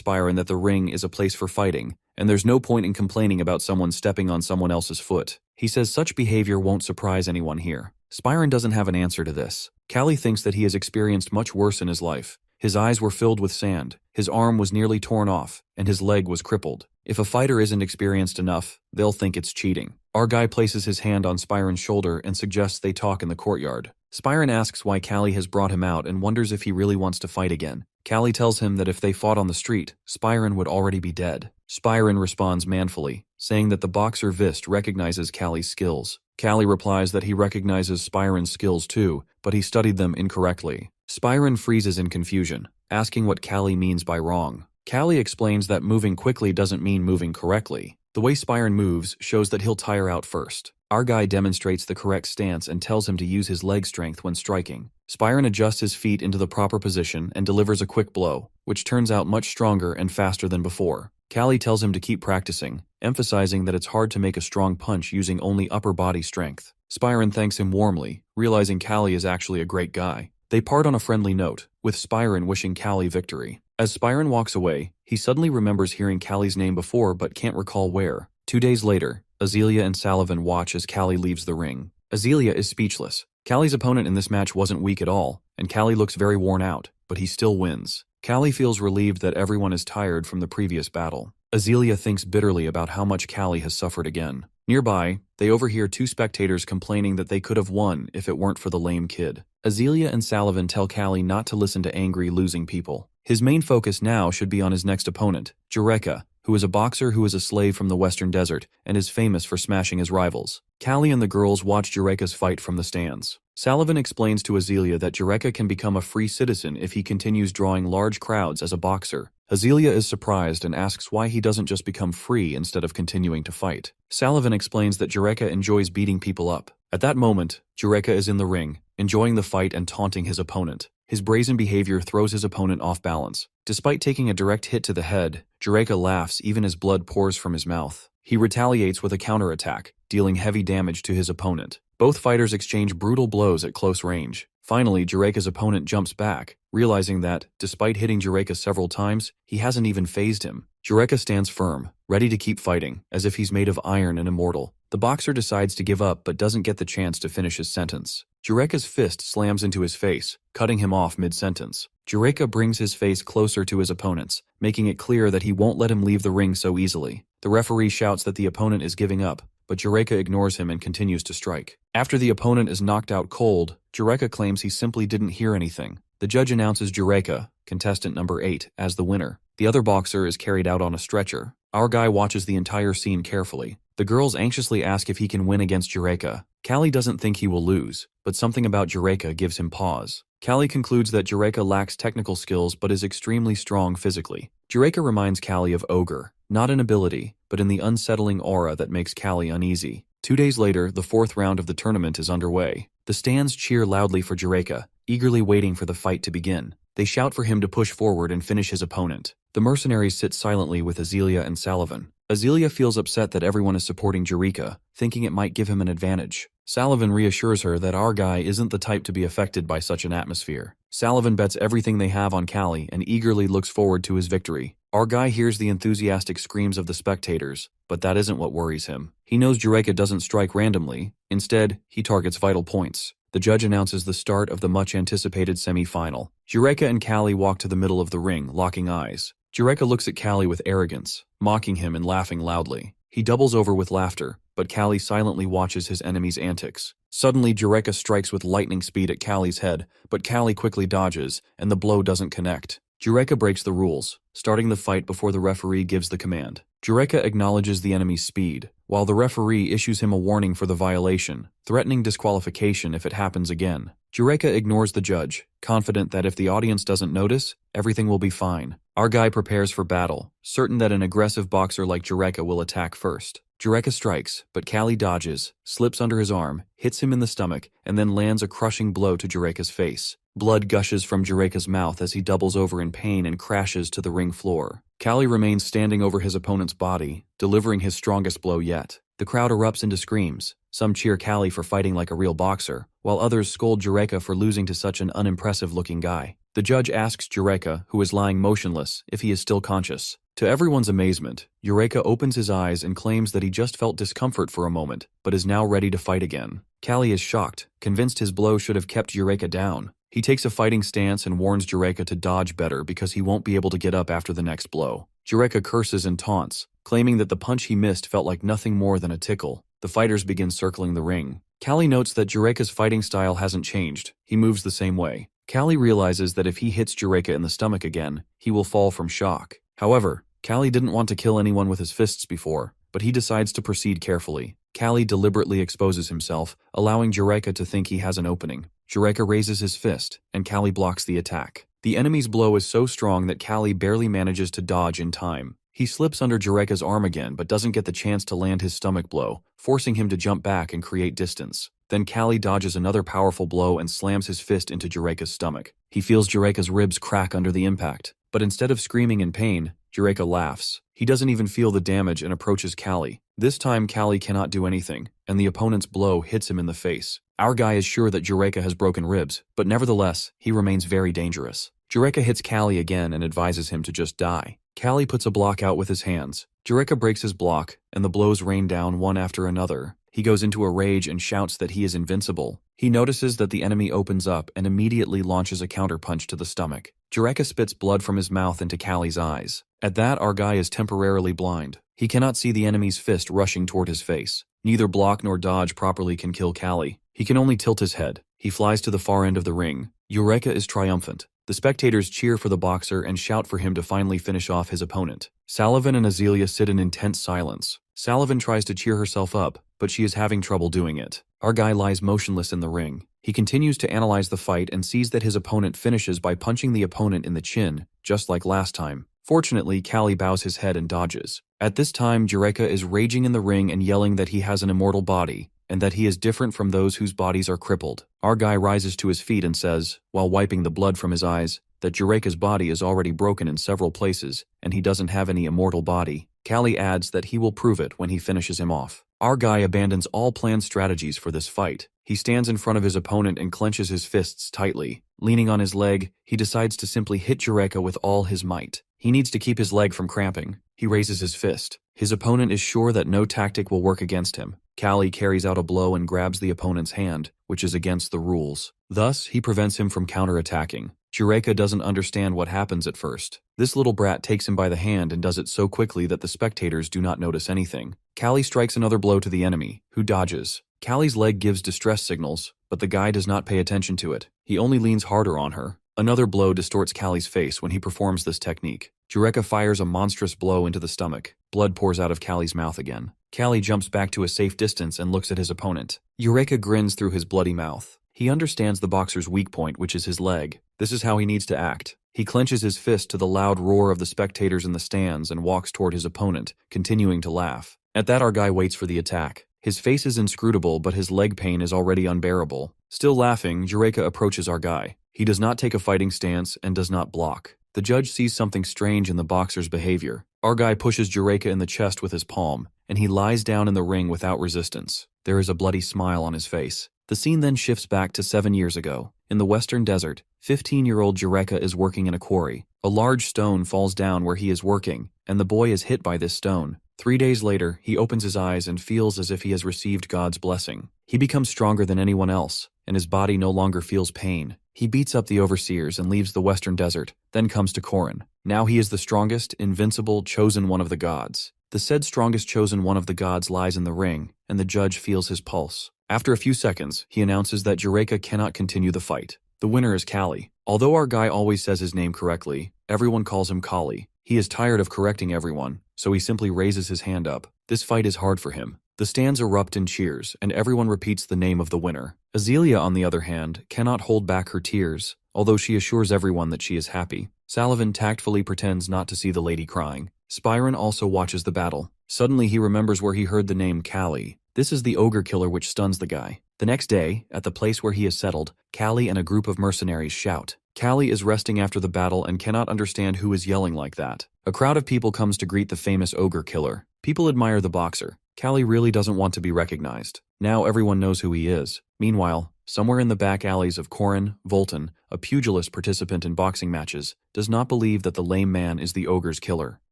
Spyron that the ring is a place for fighting, and there's no point in complaining about someone stepping on someone else's foot. He says such behavior won't surprise anyone here. Spyron doesn't have an answer to this. Callie thinks that he has experienced much worse in his life. His eyes were filled with sand, his arm was nearly torn off, and his leg was crippled. If a fighter isn't experienced enough, they'll think it's cheating. Our guy places his hand on Spyron's shoulder and suggests they talk in the courtyard. Spyron asks why Callie has brought him out and wonders if he really wants to fight again. Callie tells him that if they fought on the street, Spyron would already be dead. Spyron responds manfully, saying that the boxer Vist recognizes Callie's skills. Callie replies that he recognizes Spyron's skills too, but he studied them incorrectly. Spyron freezes in confusion, asking what Callie means by wrong. Callie explains that moving quickly doesn't mean moving correctly. The way Spyron moves shows that he'll tire out first. Our guy demonstrates the correct stance and tells him to use his leg strength when striking. Spyron adjusts his feet into the proper position and delivers a quick blow, which turns out much stronger and faster than before. Callie tells him to keep practicing, emphasizing that it's hard to make a strong punch using only upper body strength. Spyron thanks him warmly, realizing Callie is actually a great guy. They part on a friendly note, with Spyron wishing Callie victory. As Spyron walks away, he suddenly remembers hearing Callie's name before but can't recall where. 2 days later, Azealia and Salavin watch as Callie leaves the ring. Azealia is speechless. Callie's opponent in this match wasn't weak at all, and Callie looks very worn out, but he still wins. Callie feels relieved that everyone is tired from the previous battle. Azealia thinks bitterly about how much Callie has suffered again. Nearby, they overhear two spectators complaining that they could have won if it weren't for the lame kid. Azealia and Salavin tell Callie not to listen to angry, losing people. His main focus now should be on his next opponent, Jureka, who is a boxer who is a slave from the Western Desert and is famous for smashing his rivals. Callie and the girls watch Jureka's fight from the stands. Salavin explains to Azealia that Jureka can become a free citizen if he continues drawing large crowds as a boxer. Azealia is surprised and asks why he doesn't just become free instead of continuing to fight. Salavin explains that Jureka enjoys beating people up. At that moment, Jureka is in the ring, enjoying the fight and taunting his opponent. His brazen behavior throws his opponent off balance. Despite taking a direct hit to the head, Jureka laughs even as blood pours from his mouth. He retaliates with a counterattack, dealing heavy damage to his opponent. Both fighters exchange brutal blows at close range. Finally, Jureka's opponent jumps back, realizing that, despite hitting Jureka several times, he hasn't even fazed him. Jureka stands firm, ready to keep fighting, as if he's made of iron and immortal. The boxer decides to give up but doesn't get the chance to finish his sentence. Jureka's fist slams into his face, cutting him off mid-sentence. Jureka brings his face closer to his opponent's, making it clear that he won't let him leave the ring so easily. The referee shouts that the opponent is giving up, but Jureka ignores him and continues to strike. After the opponent is knocked out cold, Jureka claims he simply didn't hear anything. The judge announces Jureka, contestant number 8, as the winner. The other boxer is carried out on a stretcher. Our guy watches the entire scene carefully. The girls anxiously ask if he can win against Jureka. Callie doesn't think he will lose, but something about Jureka gives him pause. Callie concludes that Jureka lacks technical skills but is extremely strong physically. Jureka reminds Callie of Ogre, not in ability, but in the unsettling aura that makes Callie uneasy. 2 days later, the 4th round of the tournament is underway. The stands cheer loudly for Jureka, eagerly waiting for the fight to begin. They shout for him to push forward and finish his opponent. The mercenaries sit silently with Azealia and Salavin. Azealia feels upset that everyone is supporting Jureka, thinking it might give him an advantage. Salavin reassures her that our guy isn't the type to be affected by such an atmosphere. Salavin bets everything they have on Callie and eagerly looks forward to his victory. Our guy hears the enthusiastic screams of the spectators, but that isn't what worries him. He knows Jureka doesn't strike randomly. Instead, he targets vital points. The judge announces the start of the much-anticipated semi-final. Jureka and Callie walk to the middle of the ring, locking eyes. Jureka looks at Callie with arrogance, mocking him and laughing loudly. He doubles over with laughter, but Callie silently watches his enemy's antics. Suddenly, Jureka strikes with lightning speed at Callie's head, but Callie quickly dodges, and the blow doesn't connect. Jureka breaks the rules, starting the fight before the referee gives the command. Jureka acknowledges the enemy's speed, while the referee issues him a warning for the violation, threatening disqualification if it happens again. Jureka ignores the judge, confident that if the audience doesn't notice, everything will be fine. Our guy prepares for battle, certain that an aggressive boxer like Jureka will attack first. Jureka strikes, but Callie dodges, slips under his arm, hits him in the stomach, and then lands a crushing blow to Jureka's face. Blood gushes from Jureka's mouth as he doubles over in pain and crashes to the ring floor. Callie remains standing over his opponent's body, delivering his strongest blow yet. The crowd erupts into screams. Some cheer Callie for fighting like a real boxer, while others scold Jureka for losing to such an unimpressive-looking guy. The judge asks Jureka, who is lying motionless, if he is still conscious. To everyone's amazement, Jureka opens his eyes and claims that he just felt discomfort for a moment, but is now ready to fight again. Callie is shocked, convinced his blow should have kept Jureka down. He takes a fighting stance and warns Jureka to dodge better because he won't be able to get up after the next blow. Jureka curses and taunts, claiming that the punch he missed felt like nothing more than a tickle. The fighters begin circling the ring. Callie notes that Jureka's fighting style hasn't changed. He moves the same way. Callie realizes that if he hits Jureka in the stomach again, he will fall from shock. However, Callie didn't want to kill anyone with his fists before, but he decides to proceed carefully. Callie deliberately exposes himself, allowing Jureka to think he has an opening. Jureka raises his fist, and Callie blocks the attack. The enemy's blow is so strong that Callie barely manages to dodge in time. He slips under Jureka's arm again but doesn't get the chance to land his stomach blow, forcing him to jump back and create distance. Then Callie dodges another powerful blow and slams his fist into Jureka's stomach. He feels Jureka's ribs crack under the impact, but instead of screaming in pain, Jureka laughs. He doesn't even feel the damage and approaches Callie. This time Callie cannot do anything, and the opponent's blow hits him in the face. Our guy is sure that Jureka has broken ribs, but nevertheless, he remains very dangerous. Jureka hits Callie again and advises him to just die. Callie puts a block out with his hands. Jureka breaks his block, and the blows rain down one after another. He goes into a rage and shouts that he is invincible. He notices that the enemy opens up and immediately launches a counterpunch to the stomach. Jureka spits blood from his mouth into Callie's eyes. At that, our guy is temporarily blind. He cannot see the enemy's fist rushing toward his face. Neither block nor dodge properly can kill Callie. He can only tilt his head. He flies to the far end of the ring. Jureka is triumphant. The spectators cheer for the boxer and shout for him to finally finish off his opponent. Sullivan and Azealia sit in intense silence. Sullivan tries to cheer herself up, but she is having trouble doing it. Our guy lies motionless in the ring. He continues to analyze the fight and sees that his opponent finishes by punching the opponent in the chin, just like last time. Fortunately, Callie bows his head and dodges. At this time, Jureka is raging in the ring and yelling that he has an immortal body, and that he is different from those whose bodies are crippled. Our guy rises to his feet and says, while wiping the blood from his eyes, that Jureka's body is already broken in several places, and he doesn't have any immortal body. Callie adds that he will prove it when he finishes him off. Our guy abandons all planned strategies for this fight. He stands in front of his opponent and clenches his fists tightly. Leaning on his leg, he decides to simply hit Jureka with all his might. He needs to keep his leg from cramping. He raises his fist. His opponent is sure that no tactic will work against him. Callie carries out a blow and grabs the opponent's hand, which is against the rules. Thus, he prevents him from counterattacking. Jureka doesn't understand what happens at first. This little brat takes him by the hand and does it so quickly that the spectators do not notice anything. Callie strikes another blow to the enemy, who dodges. Callie's leg gives distress signals, but the guy does not pay attention to it. He only leans harder on her. Another blow distorts Callie's face when he performs this technique. Jureka fires a monstrous blow into the stomach. Blood pours out of Callie's mouth again. Callie jumps back to a safe distance and looks at his opponent. Jureka grins through his bloody mouth. He understands the boxer's weak point, which is his leg. This is how he needs to act. He clenches his fist to the loud roar of the spectators in the stands and walks toward his opponent, continuing to laugh. At that, our guy waits for the attack. His face is inscrutable, but his leg pain is already unbearable. Still laughing, Jureka approaches our guy. He does not take a fighting stance and does not block. The judge sees something strange in the boxer's behavior. Our guy pushes Jureka in the chest with his palm, and he lies down in the ring without resistance. There is a bloody smile on his face. The scene then shifts back to 7 years ago. In the western desert, 15-year-old Jureka is working in a quarry. A large stone falls down where he is working, and the boy is hit by this stone. 3 days later, he opens his eyes and feels as if he has received God's blessing. He becomes stronger than anyone else, and his body no longer feels pain. He beats up the overseers and leaves the western desert, then comes to Corin. Now he is the strongest, invincible, chosen one of the gods. The said strongest chosen one of the gods lies in the ring, and the judge feels his pulse. After a few seconds, he announces that Jureka cannot continue the fight. The winner is Kali. Although our guy always says his name correctly, everyone calls him Kali. He is tired of correcting everyone, so he simply raises his hand up. This fight is hard for him. The stands erupt in cheers, and everyone repeats the name of the winner. Azealia, on the other hand, cannot hold back her tears, although she assures everyone that she is happy. Salavin tactfully pretends not to see the lady crying. Spyron also watches the battle. Suddenly he remembers where he heard the name Kali. This is the ogre killer which stuns the guy. The next day, at the place where he is settled, Kali and a group of mercenaries shout. Kali is resting after the battle and cannot understand who is yelling like that. A crowd of people comes to greet the famous ogre killer. People admire the boxer. Kali really doesn't want to be recognized. Now everyone knows who he is. Meanwhile, somewhere in the back alleys of Corin, Volton, a pugilist participant in boxing matches, does not believe that the lame man is the ogre's killer.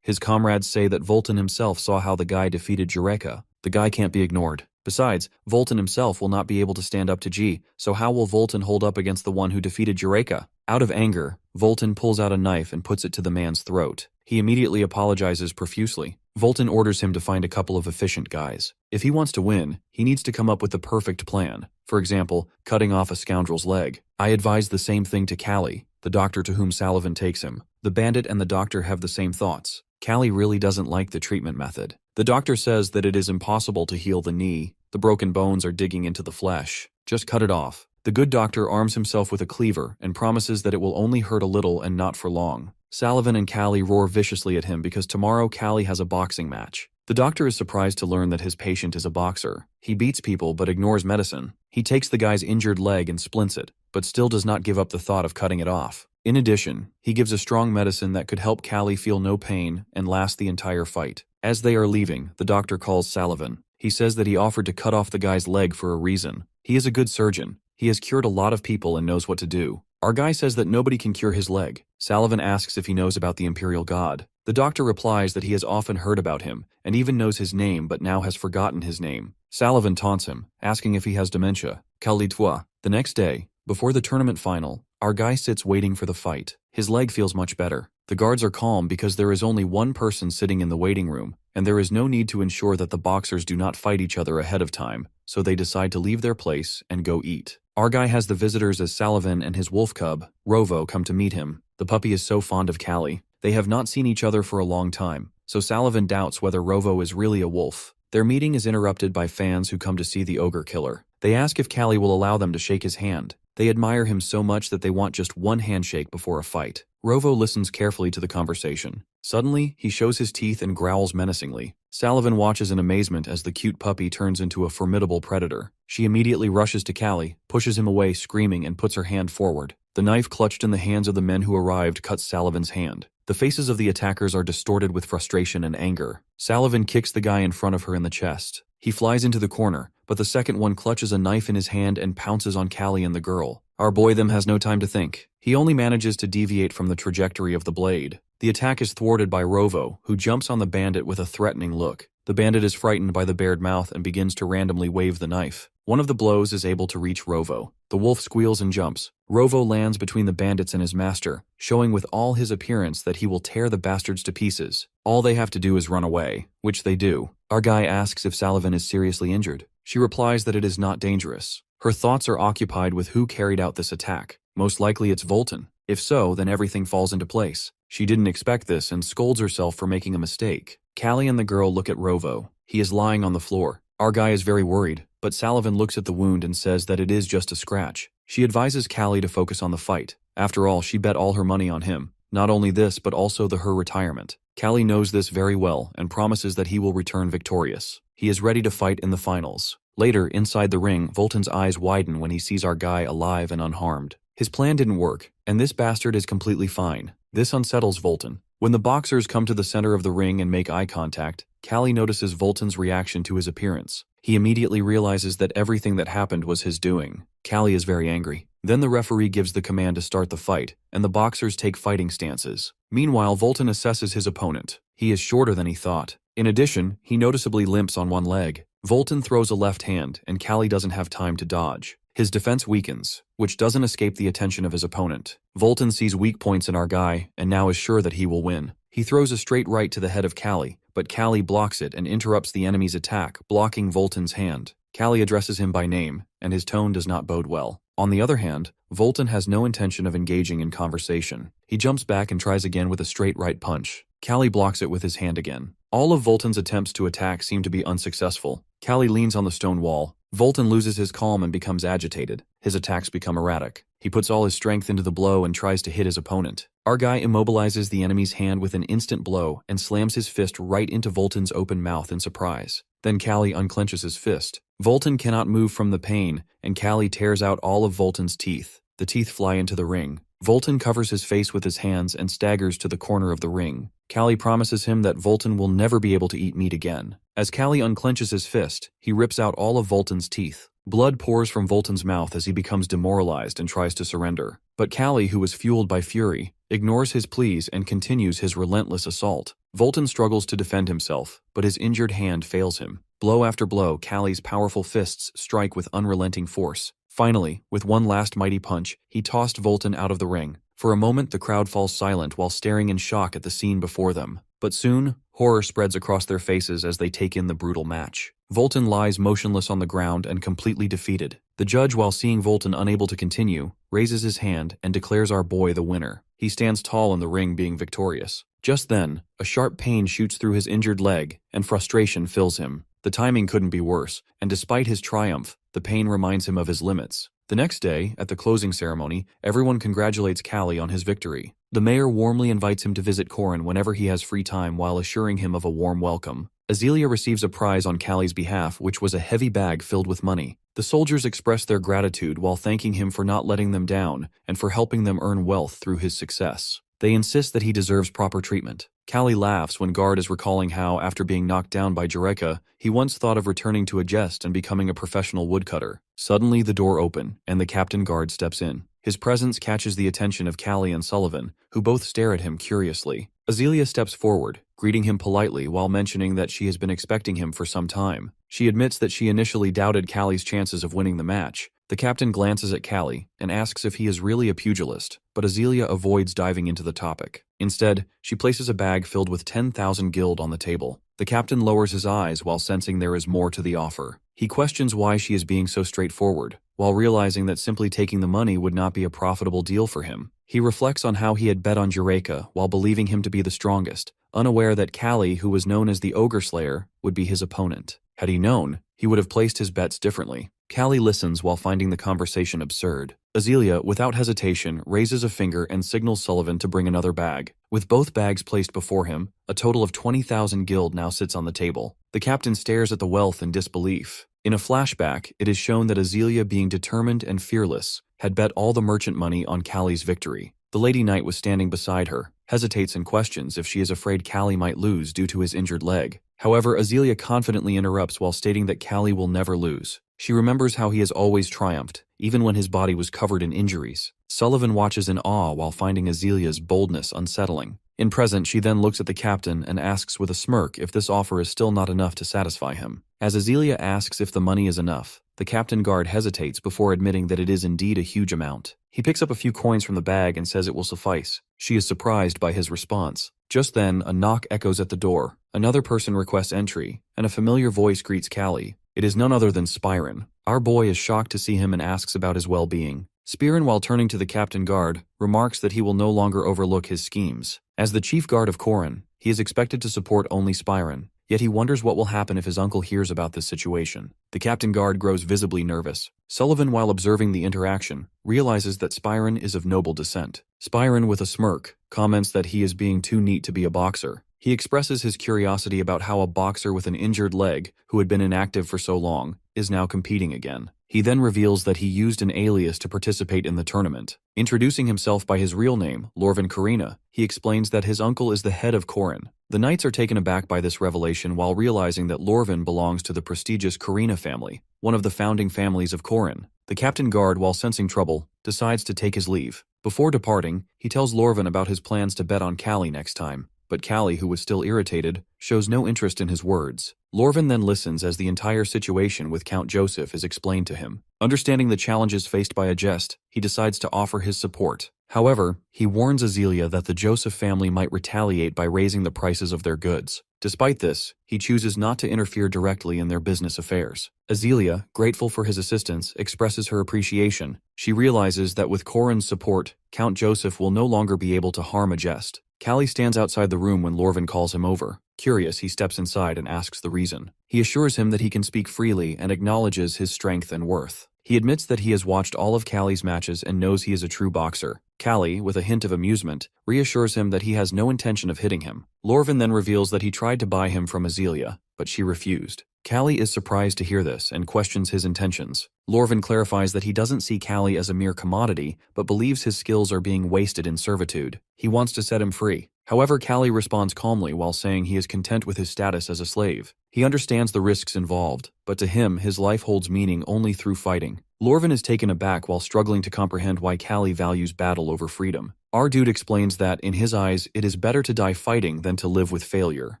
His comrades say that Volton himself saw how the guy defeated Jureka. The guy can't be ignored. Besides, Volton himself will not be able to stand up to G, so how will Volton hold up against the one who defeated Jureka? Out of anger, Volton pulls out a knife and puts it to the man's throat. He immediately apologizes profusely. Volton orders him to find a couple of efficient guys. If he wants to win, he needs to come up with the perfect plan. For example, cutting off a scoundrel's leg. I advise the same thing to Kali, the doctor to whom Salavin takes him. The bandit and the doctor have the same thoughts. Kali really doesn't like the treatment method. The doctor says that it is impossible to heal the knee. The broken bones are digging into the flesh. Just cut it off. The good doctor arms himself with a cleaver and promises that it will only hurt a little and not for long. Salavin and Kali roar viciously at him because tomorrow Kali has a boxing match. The doctor is surprised to learn that his patient is a boxer. He beats people but ignores medicine. He takes the guy's injured leg and splints it, but still does not give up the thought of cutting it off. In addition, he gives a strong medicine that could help Kali feel no pain and last the entire fight. As they are leaving, the doctor calls Salavin. He says that he offered to cut off the guy's leg for a reason. He is a good surgeon. He has cured a lot of people and knows what to do. Our guy says that nobody can cure his leg. Salavin asks if he knows about the imperial god. The doctor replies that he has often heard about him, and even knows his name but now has forgotten his name. Salavin taunts him, asking if he has dementia. Calitois. The next day, before the tournament final, our guy sits waiting for the fight. His leg feels much better. The guards are calm because there is only one person sitting in the waiting room, and there is no need to ensure that the boxers do not fight each other ahead of time, so they decide to leave their place and go eat. Our guy has the visitors as Salavin and his wolf cub, Rovo, come to meet him. The puppy is so fond of Kali. They have not seen each other for a long time, so Salavin doubts whether Rovo is really a wolf. Their meeting is interrupted by fans who come to see the ogre killer. They ask if Kali will allow them to shake his hand. They admire him so much that they want just one handshake before a fight. Rovo listens carefully to the conversation. Suddenly, he shows his teeth and growls menacingly. Salavin watches in amazement as the cute puppy turns into a formidable predator. She immediately rushes to Kali, pushes him away screaming and puts her hand forward. The knife clutched in the hands of the men who arrived cuts Salavin's hand. The faces of the attackers are distorted with frustration and anger. Salavin kicks the guy in front of her in the chest. He flies into the corner, but the second one clutches a knife in his hand and pounces on Kali and the girl. Our boy them has no time to think. He only manages to deviate from the trajectory of the blade. The attack is thwarted by Rovo, who jumps on the bandit with a threatening look. The bandit is frightened by the bared mouth and begins to randomly wave the knife. One of the blows is able to reach Rovo. The wolf squeals and jumps. Rovo lands between the bandits and his master, showing with all his appearance that he will tear the bastards to pieces. All they have to do is run away, which they do. Our guy asks if Salavin is seriously injured. She replies that it is not dangerous. Her thoughts are occupied with who carried out this attack. Most likely it's Volton. If so, then everything falls into place. She didn't expect this and scolds herself for making a mistake. Kali and the girl look at Rovo. He is lying on the floor. Our guy is very worried, but Salavin looks at the wound and says that it is just a scratch. She advises Kali to focus on the fight. After all, she bet all her money on him. Not only this, but also her retirement. Kali knows this very well and promises that he will return victorious. He is ready to fight in the finals. Later, inside the ring, Volton's eyes widen when he sees our guy alive and unharmed. His plan didn't work, and this bastard is completely fine. This unsettles Volton. When the boxers come to the center of the ring and make eye contact, Kali notices Volton's reaction to his appearance. He immediately realizes that everything that happened was his doing. Kali is very angry. Then the referee gives the command to start the fight, and the boxers take fighting stances. Meanwhile, Volton assesses his opponent. He is shorter than he thought. In addition, he noticeably limps on one leg. Volton throws a left hand, and Kali doesn't have time to dodge. His defense weakens, which doesn't escape the attention of his opponent. Volton sees weak points in our guy, and now is sure that he will win. He throws a straight right to the head of Kali, but Callie blocks it and interrupts the enemy's attack, blocking Volton's hand. Callie addresses him by name, and his tone does not bode well. On the other hand, Volton has no intention of engaging in conversation. He jumps back and tries again with a straight right punch. Callie blocks it with his hand again. All of Volton's attempts to attack seem to be unsuccessful. Callie leans on the stone wall. Volton loses his calm and becomes agitated. His attacks become erratic. He puts all his strength into the blow and tries to hit his opponent. Our guy immobilizes the enemy's hand with an instant blow and slams his fist right into Volton's open mouth in surprise. Then Callie unclenches his fist. Volton cannot move from the pain, and Callie tears out all of Volton's teeth. The teeth fly into the ring. Volton covers his face with his hands and staggers to the corner of the ring. Callie promises him that Volton will never be able to eat meat again. As Callie unclenches his fist, he rips out all of Volton's teeth. Blood pours from Volton's mouth as he becomes demoralized and tries to surrender. But Callie, who is fueled by fury, ignores his pleas and continues his relentless assault. Volton struggles to defend himself, but his injured hand fails him. Blow after blow, Callie's powerful fists strike with unrelenting force. Finally, with one last mighty punch, he tossed Volton out of the ring. For a moment, the crowd falls silent while staring in shock at the scene before them. But soon, horror spreads across their faces as they take in the brutal match. Volton lies motionless on the ground and completely defeated. The judge, while seeing Volton unable to continue, raises his hand and declares our boy the winner. He stands tall in the ring, being victorious. Just then, a sharp pain shoots through his injured leg, and frustration fills him. The timing couldn't be worse, and despite his triumph, the pain reminds him of his limits. The next day, at the closing ceremony, everyone congratulates Callie on his victory. The mayor warmly invites him to visit Corin whenever he has free time while assuring him of a warm welcome. Azealia receives a prize on Callie's behalf, which was a heavy bag filled with money. The soldiers express their gratitude while thanking him for not letting them down and for helping them earn wealth through his success. They insist that he deserves proper treatment. Callie laughs when Guard is recalling how, after being knocked down by Jureka, he once thought of returning to a jest and becoming a professional woodcutter. Suddenly, the door opens, and the Captain Guard steps in. His presence catches the attention of Callie and Sullivan, who both stare at him curiously. Azealia steps forward, greeting him politely while mentioning that she has been expecting him for some time. She admits that she initially doubted Callie's chances of winning the match. The captain glances at Callie and asks if he is really a pugilist, but Azealia avoids diving into the topic. Instead, she places a bag filled with 10,000 guild on the table. The captain lowers his eyes while sensing there is more to the offer. He questions why she is being so straightforward, while realizing that simply taking the money would not be a profitable deal for him. He reflects on how he had bet on Jureka while believing him to be the strongest, unaware that Callie, who was known as the Ogre Slayer, would be his opponent. Had he known, he would have placed his bets differently. Callie listens while finding the conversation absurd. Azealia, without hesitation, raises a finger and signals Sullivan to bring another bag. With both bags placed before him, a total of 20,000 guild now sits on the table. The captain stares at the wealth in disbelief. In a flashback, it is shown that Azealia, being determined and fearless, had bet all the merchant money on Callie's victory. The Lady Knight was standing beside her, hesitates and questions if she is afraid Callie might lose due to his injured leg. However, Azealia confidently interrupts while stating that Callie will never lose. She remembers how he has always triumphed, even when his body was covered in injuries. Sullivan watches in awe while finding Azelia's boldness unsettling. In present, she then looks at the captain and asks with a smirk if this offer is still not enough to satisfy him. As Azealia asks if the money is enough, the Captain Guard hesitates before admitting that it is indeed a huge amount. He picks up a few coins from the bag and says it will suffice. She is surprised by his response. Just then, a knock echoes at the door. Another person requests entry, and a familiar voice greets Callie. It is none other than Spyron. Our boy is shocked to see him and asks about his well-being. Spyron, while turning to the Captain Guard, remarks that he will no longer overlook his schemes. As the Chief Guard of Corin, he is expected to support only Spyron, yet he wonders what will happen if his uncle hears about this situation. The Captain Guard grows visibly nervous. Sullivan, while observing the interaction, realizes that Spyron is of noble descent. Spyron, with a smirk, comments that he is being too neat to be a boxer. He expresses his curiosity about how a boxer with an injured leg, who had been inactive for so long, is now competing again. He then reveals that he used an alias to participate in the tournament. Introducing himself by his real name, Lorvin Karina, he explains that his uncle is the head of Corin. The knights are taken aback by this revelation while realizing that Lorvin belongs to the prestigious Karina family, one of the founding families of Corin. The Captain Guard, while sensing trouble, decides to take his leave. Before departing, he tells Lorvin about his plans to bet on Callie next time. But Callie, who was still irritated, shows no interest in his words. Lorvin then listens as the entire situation with Count Joseph is explained to him. Understanding the challenges faced by a jest, he decides to offer his support. However, he warns Azealia that the Joseph family might retaliate by raising the prices of their goods. Despite this, he chooses not to interfere directly in their business affairs. Azealia, grateful for his assistance, expresses her appreciation. She realizes that with Corin's support, Count Joseph will no longer be able to harm a jest. Callie stands outside the room when Lorvin calls him over. Curious, he steps inside and asks the reason. He assures him that he can speak freely and acknowledges his strength and worth. He admits that he has watched all of Callie's matches and knows he is a true boxer. Callie, with a hint of amusement, reassures him that he has no intention of hitting him. Lorvin then reveals that he tried to buy him from Azealia, but she refused. Callie is surprised to hear this and questions his intentions. Lorvin clarifies that he doesn't see Callie as a mere commodity, but believes his skills are being wasted in servitude. He wants to set him free. However, Callie responds calmly while saying he is content with his status as a slave. He understands the risks involved, but to him, his life holds meaning only through fighting. Lorvin is taken aback while struggling to comprehend why Callie values battle over freedom. Our dude explains that, in his eyes, it is better to die fighting than to live with failure.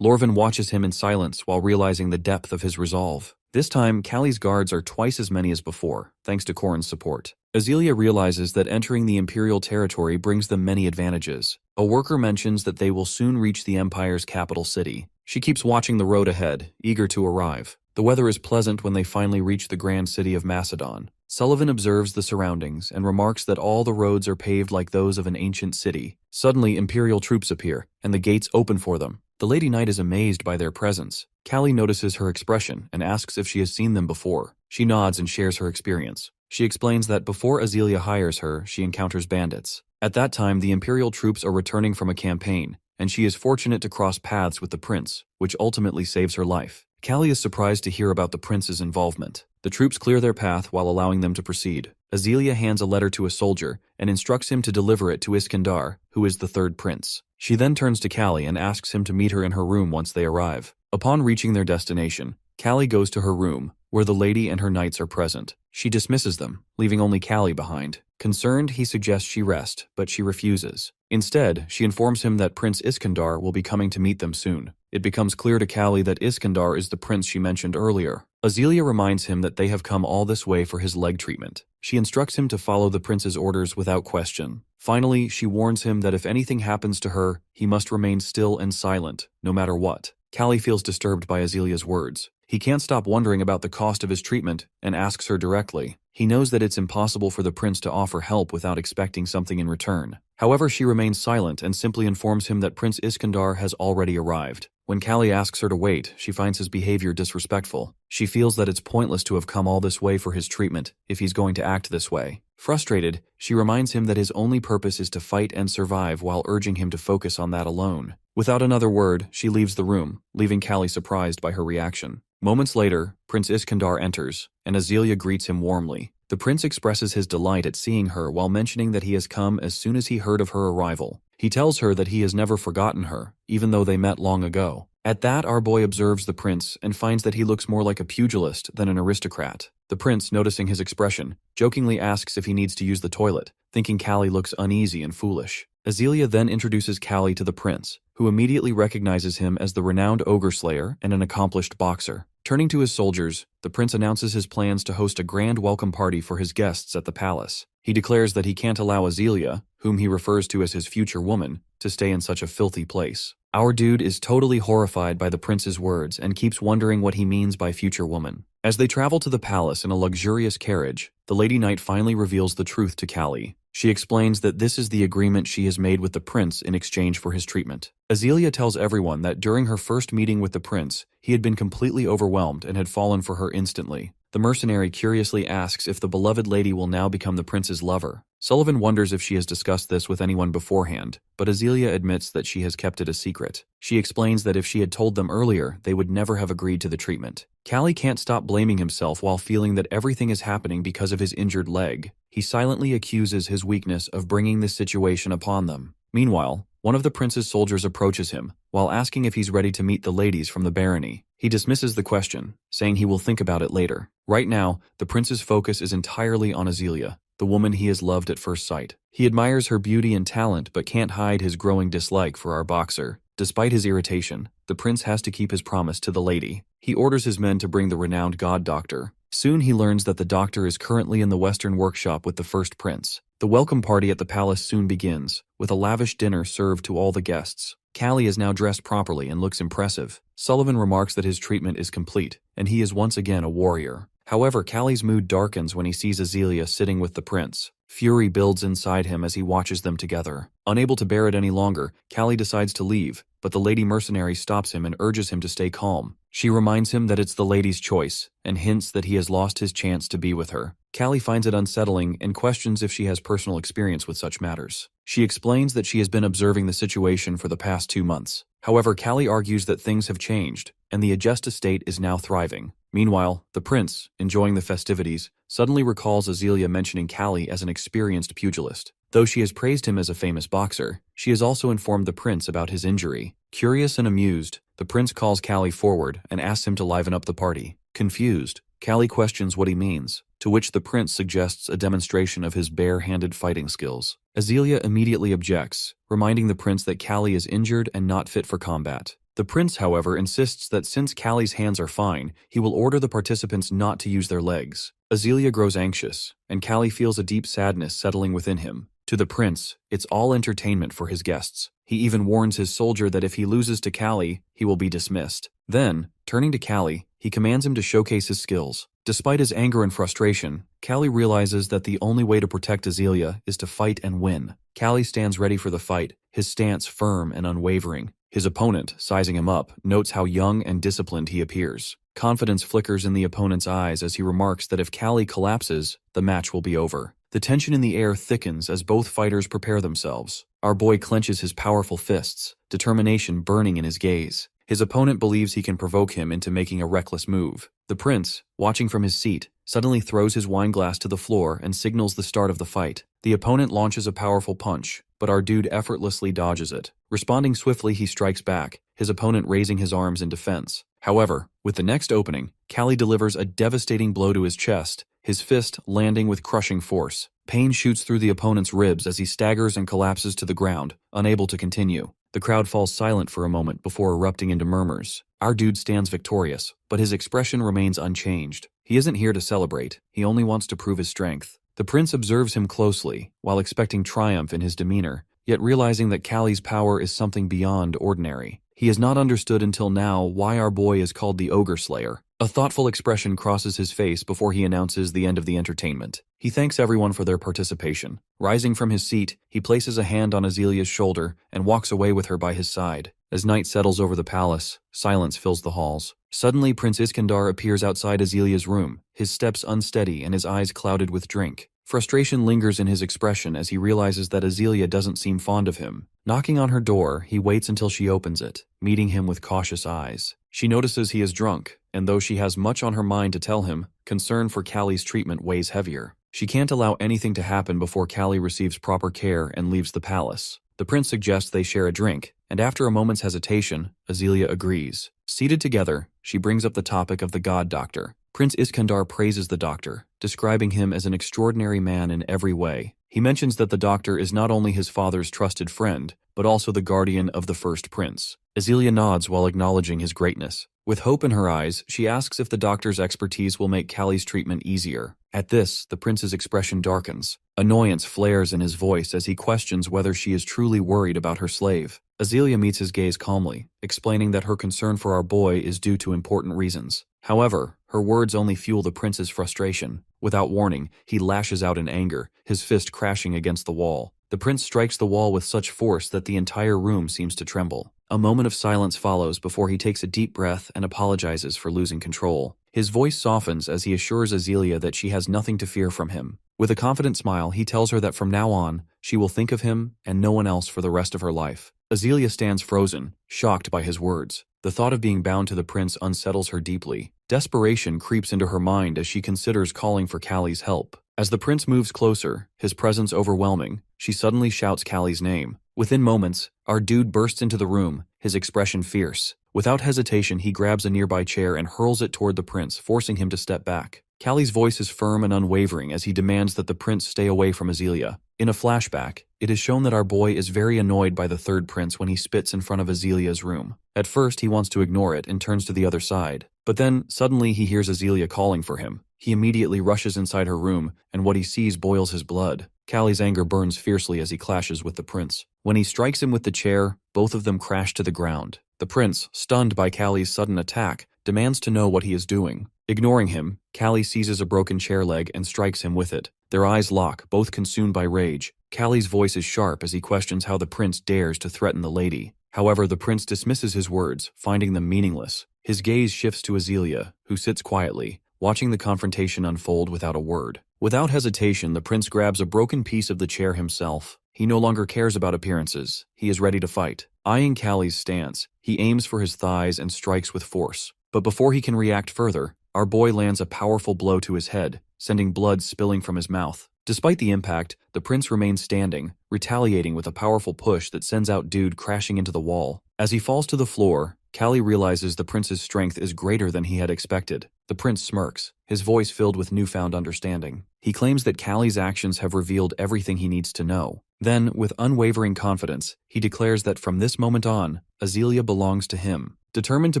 Lorvin watches him in silence while realizing the depth of his resolve. This time, Callie's guards are twice as many as before, thanks to Corin's support. Azealia realizes that entering the Imperial territory brings them many advantages. A worker mentions that they will soon reach the Empire's capital city. She keeps watching the road ahead, eager to arrive. The weather is pleasant when they finally reach the grand city of Macedon. Sullivan observes the surroundings and remarks that all the roads are paved like those of an ancient city. Suddenly, Imperial troops appear, and the gates open for them. The Lady Knight is amazed by their presence. Callie notices her expression and asks if she has seen them before. She nods and shares her experience. She explains that before Azealia hires her, she encounters bandits. At that time, the Imperial troops are returning from a campaign, and she is fortunate to cross paths with the prince, which ultimately saves her life. Callie is surprised to hear about the prince's involvement. The troops clear their path while allowing them to proceed. Azealia hands a letter to a soldier and instructs him to deliver it to Iskandar, who is the third prince. She then turns to Callie and asks him to meet her in her room once they arrive. Upon reaching their destination, Callie goes to her room, where the lady and her knights are present. She dismisses them, leaving only Callie behind. Concerned, he suggests she rest, but she refuses. Instead, she informs him that Prince Iskandar will be coming to meet them soon. It becomes clear to Callie that Iskandar is the prince she mentioned earlier. Azealia reminds him that they have come all this way for his leg treatment. She instructs him to follow the prince's orders without question. Finally, she warns him that if anything happens to her, he must remain still and silent, no matter what. Callie feels disturbed by Azelia's words. He can't stop wondering about the cost of his treatment and asks her directly. He knows that it's impossible for the prince to offer help without expecting something in return. However, she remains silent and simply informs him that Prince Iskandar has already arrived. When Callie asks her to wait, she finds his behavior disrespectful. She feels that it's pointless to have come all this way for his treatment if he's going to act this way. Frustrated, she reminds him that his only purpose is to fight and survive while urging him to focus on that alone. Without another word, she leaves the room, leaving Callie surprised by her reaction. Moments later, Prince Iskandar enters, and Azealia greets him warmly. The prince expresses his delight at seeing her while mentioning that he has come as soon as he heard of her arrival. He tells her that he has never forgotten her, even though they met long ago. At that, our boy observes the prince and finds that he looks more like a pugilist than an aristocrat. The prince, noticing his expression, jokingly asks if he needs to use the toilet, thinking Callie looks uneasy and foolish. Azealia then introduces Callie to the prince, who immediately recognizes him as the renowned ogre slayer and an accomplished boxer. Turning to his soldiers, the prince announces his plans to host a grand welcome party for his guests at the palace. He declares that he can't allow Azealia, whom he refers to as his future woman, to stay in such a filthy place. Our dude is totally horrified by the prince's words and keeps wondering what he means by future woman. As they travel to the palace in a luxurious carriage, the Lady Knight finally reveals the truth to Callie. She explains that this is the agreement she has made with the prince in exchange for his treatment. Azealia tells everyone that during her first meeting with the prince, he had been completely overwhelmed and had fallen for her instantly. The mercenary curiously asks if the beloved lady will now become the prince's lover. Sullivan wonders if she has discussed this with anyone beforehand, but Azealia admits that she has kept it a secret. She explains that if she had told them earlier, they would never have agreed to the treatment. Callie can't stop blaming himself while feeling that everything is happening because of his injured leg. He silently accuses his weakness of bringing this situation upon them. Meanwhile, one of the prince's soldiers approaches him, while asking if he's ready to meet the ladies from the barony. He dismisses the question, saying he will think about it later. Right now, the prince's focus is entirely on Azealia, the woman he has loved at first sight. He admires her beauty and talent but can't hide his growing dislike for our boxer. Despite his irritation, the prince has to keep his promise to the lady. He orders his men to bring the renowned god doctor. Soon he learns that the doctor is currently in the western workshop with the first prince. The welcome party at the palace soon begins, with a lavish dinner served to all the guests. Callie is now dressed properly and looks impressive. Sullivan remarks that his treatment is complete, and he is once again a warrior. However, Callie's mood darkens when he sees Azealia sitting with the prince. Fury builds inside him as he watches them together. Unable to bear it any longer, Callie decides to leave, but the lady mercenary stops him and urges him to stay calm. She reminds him that it's the lady's choice, and hints that he has lost his chance to be with her. Callie finds it unsettling and questions if she has personal experience with such matters. She explains that she has been observing the situation for the past 2 months. However, Callie argues that things have changed, and the Adjust estate is now thriving. Meanwhile, the prince, enjoying the festivities, suddenly recalls Azealia mentioning Callie as an experienced pugilist. Though she has praised him as a famous boxer, she has also informed the prince about his injury. Curious and amused, the prince calls Callie forward and asks him to liven up the party. Confused, Callie questions what he means, to which the prince suggests a demonstration of his bare-handed fighting skills. Azealia immediately objects, reminding the prince that Callie is injured and not fit for combat. The prince, however, insists that since Callie's hands are fine, he will order the participants not to use their legs. Azealia grows anxious, and Callie feels a deep sadness settling within him. To the prince, it's all entertainment for his guests. He even warns his soldier that if he loses to Callie, he will be dismissed. Then, turning to Callie, he commands him to showcase his skills. Despite his anger and frustration, Callie realizes that the only way to protect Azealia is to fight and win. Callie stands ready for the fight, his stance firm and unwavering. His opponent, sizing him up, notes how young and disciplined he appears. Confidence flickers in the opponent's eyes as he remarks that if Callie collapses, the match will be over. The tension in the air thickens as both fighters prepare themselves. Our boy clenches his powerful fists, determination burning in his gaze. His opponent believes he can provoke him into making a reckless move. The prince, watching from his seat, suddenly throws his wineglass to the floor and signals the start of the fight. The opponent launches a powerful punch, but our dude effortlessly dodges it. Responding swiftly, he strikes back, his opponent raising his arms in defense. However, with the next opening, Callie delivers a devastating blow to his chest, his fist landing with crushing force. Pain shoots through the opponent's ribs as he staggers and collapses to the ground, unable to continue. The crowd falls silent for a moment before erupting into murmurs. Our dude stands victorious, but his expression remains unchanged. He isn't here to celebrate, he only wants to prove his strength. The prince observes him closely, while expecting triumph in his demeanor, yet realizing that Callie's power is something beyond ordinary. He has not understood until now why our boy is called the Ogre Slayer. A thoughtful expression crosses his face before he announces the end of the entertainment. He thanks everyone for their participation. Rising from his seat, he places a hand on Azelia's shoulder and walks away with her by his side. As night settles over the palace, silence fills the halls. Suddenly, Prince Iskandar appears outside Azelia's room, his steps unsteady and his eyes clouded with drink. Frustration lingers in his expression as he realizes that Azealia doesn't seem fond of him. Knocking on her door, he waits until she opens it, meeting him with cautious eyes. She notices he is drunk, and though she has much on her mind to tell him, concern for Callie's treatment weighs heavier. She can't allow anything to happen before Callie receives proper care and leaves the palace. The prince suggests they share a drink, and after a moment's hesitation, Azealia agrees. Seated together, she brings up the topic of the god doctor. Prince Iskandar praises the doctor, describing him as an extraordinary man in every way. He mentions that the doctor is not only his father's trusted friend, but also the guardian of the first prince. Azealia nods while acknowledging his greatness. With hope in her eyes, she asks if the doctor's expertise will make Callie's treatment easier. At this, the prince's expression darkens. Annoyance flares in his voice as he questions whether she is truly worried about her slave. Azealia meets his gaze calmly, explaining that her concern for our boy is due to important reasons. However, her words only fuel the prince's frustration. Without warning, he lashes out in anger, his fist crashing against the wall. The prince strikes the wall with such force that the entire room seems to tremble. A moment of silence follows before he takes a deep breath and apologizes for losing control. His voice softens as he assures Azealia that she has nothing to fear from him. With a confident smile, he tells her that from now on, she will think of him and no one else for the rest of her life. Azealia stands frozen, shocked by his words. The thought of being bound to the prince unsettles her deeply. Desperation creeps into her mind as she considers calling for Callie's help. As the prince moves closer, his presence overwhelming, she suddenly shouts Callie's name. Within moments, our dude bursts into the room, his expression fierce. Without hesitation, he grabs a nearby chair and hurls it toward the prince, forcing him to step back. Callie's voice is firm and unwavering as he demands that the prince stay away from Azealia. In a flashback, it is shown that our boy is very annoyed by the third prince when he spits in front of Azelia's room. At first, he wants to ignore it and turns to the other side. But then, suddenly he hears Azealia calling for him. He immediately rushes inside her room, and what he sees boils his blood. Callie's anger burns fiercely as he clashes with the prince. When he strikes him with the chair, both of them crash to the ground. The prince, stunned by Callie's sudden attack, demands to know what he is doing. Ignoring him, Callie seizes a broken chair leg and strikes him with it. Their eyes lock, both consumed by rage. Callie's voice is sharp as he questions how the prince dares to threaten the lady. However, the prince dismisses his words, finding them meaningless. His gaze shifts to Azelia, who sits quietly, watching the confrontation unfold without a word. Without hesitation, the prince grabs a broken piece of the chair himself. He no longer cares about appearances. He is ready to fight. Eyeing Callie's stance, he aims for his thighs and strikes with force. But before he can react further, our boy lands a powerful blow to his head, sending blood spilling from his mouth. Despite the impact, the prince remains standing, retaliating with a powerful push that sends out Dude crashing into the wall. As he falls to the floor, Callie realizes the prince's strength is greater than he had expected. The prince smirks, his voice filled with newfound understanding. He claims that Callie's actions have revealed everything he needs to know. Then, with unwavering confidence, he declares that from this moment on, Azelia belongs to him. Determined to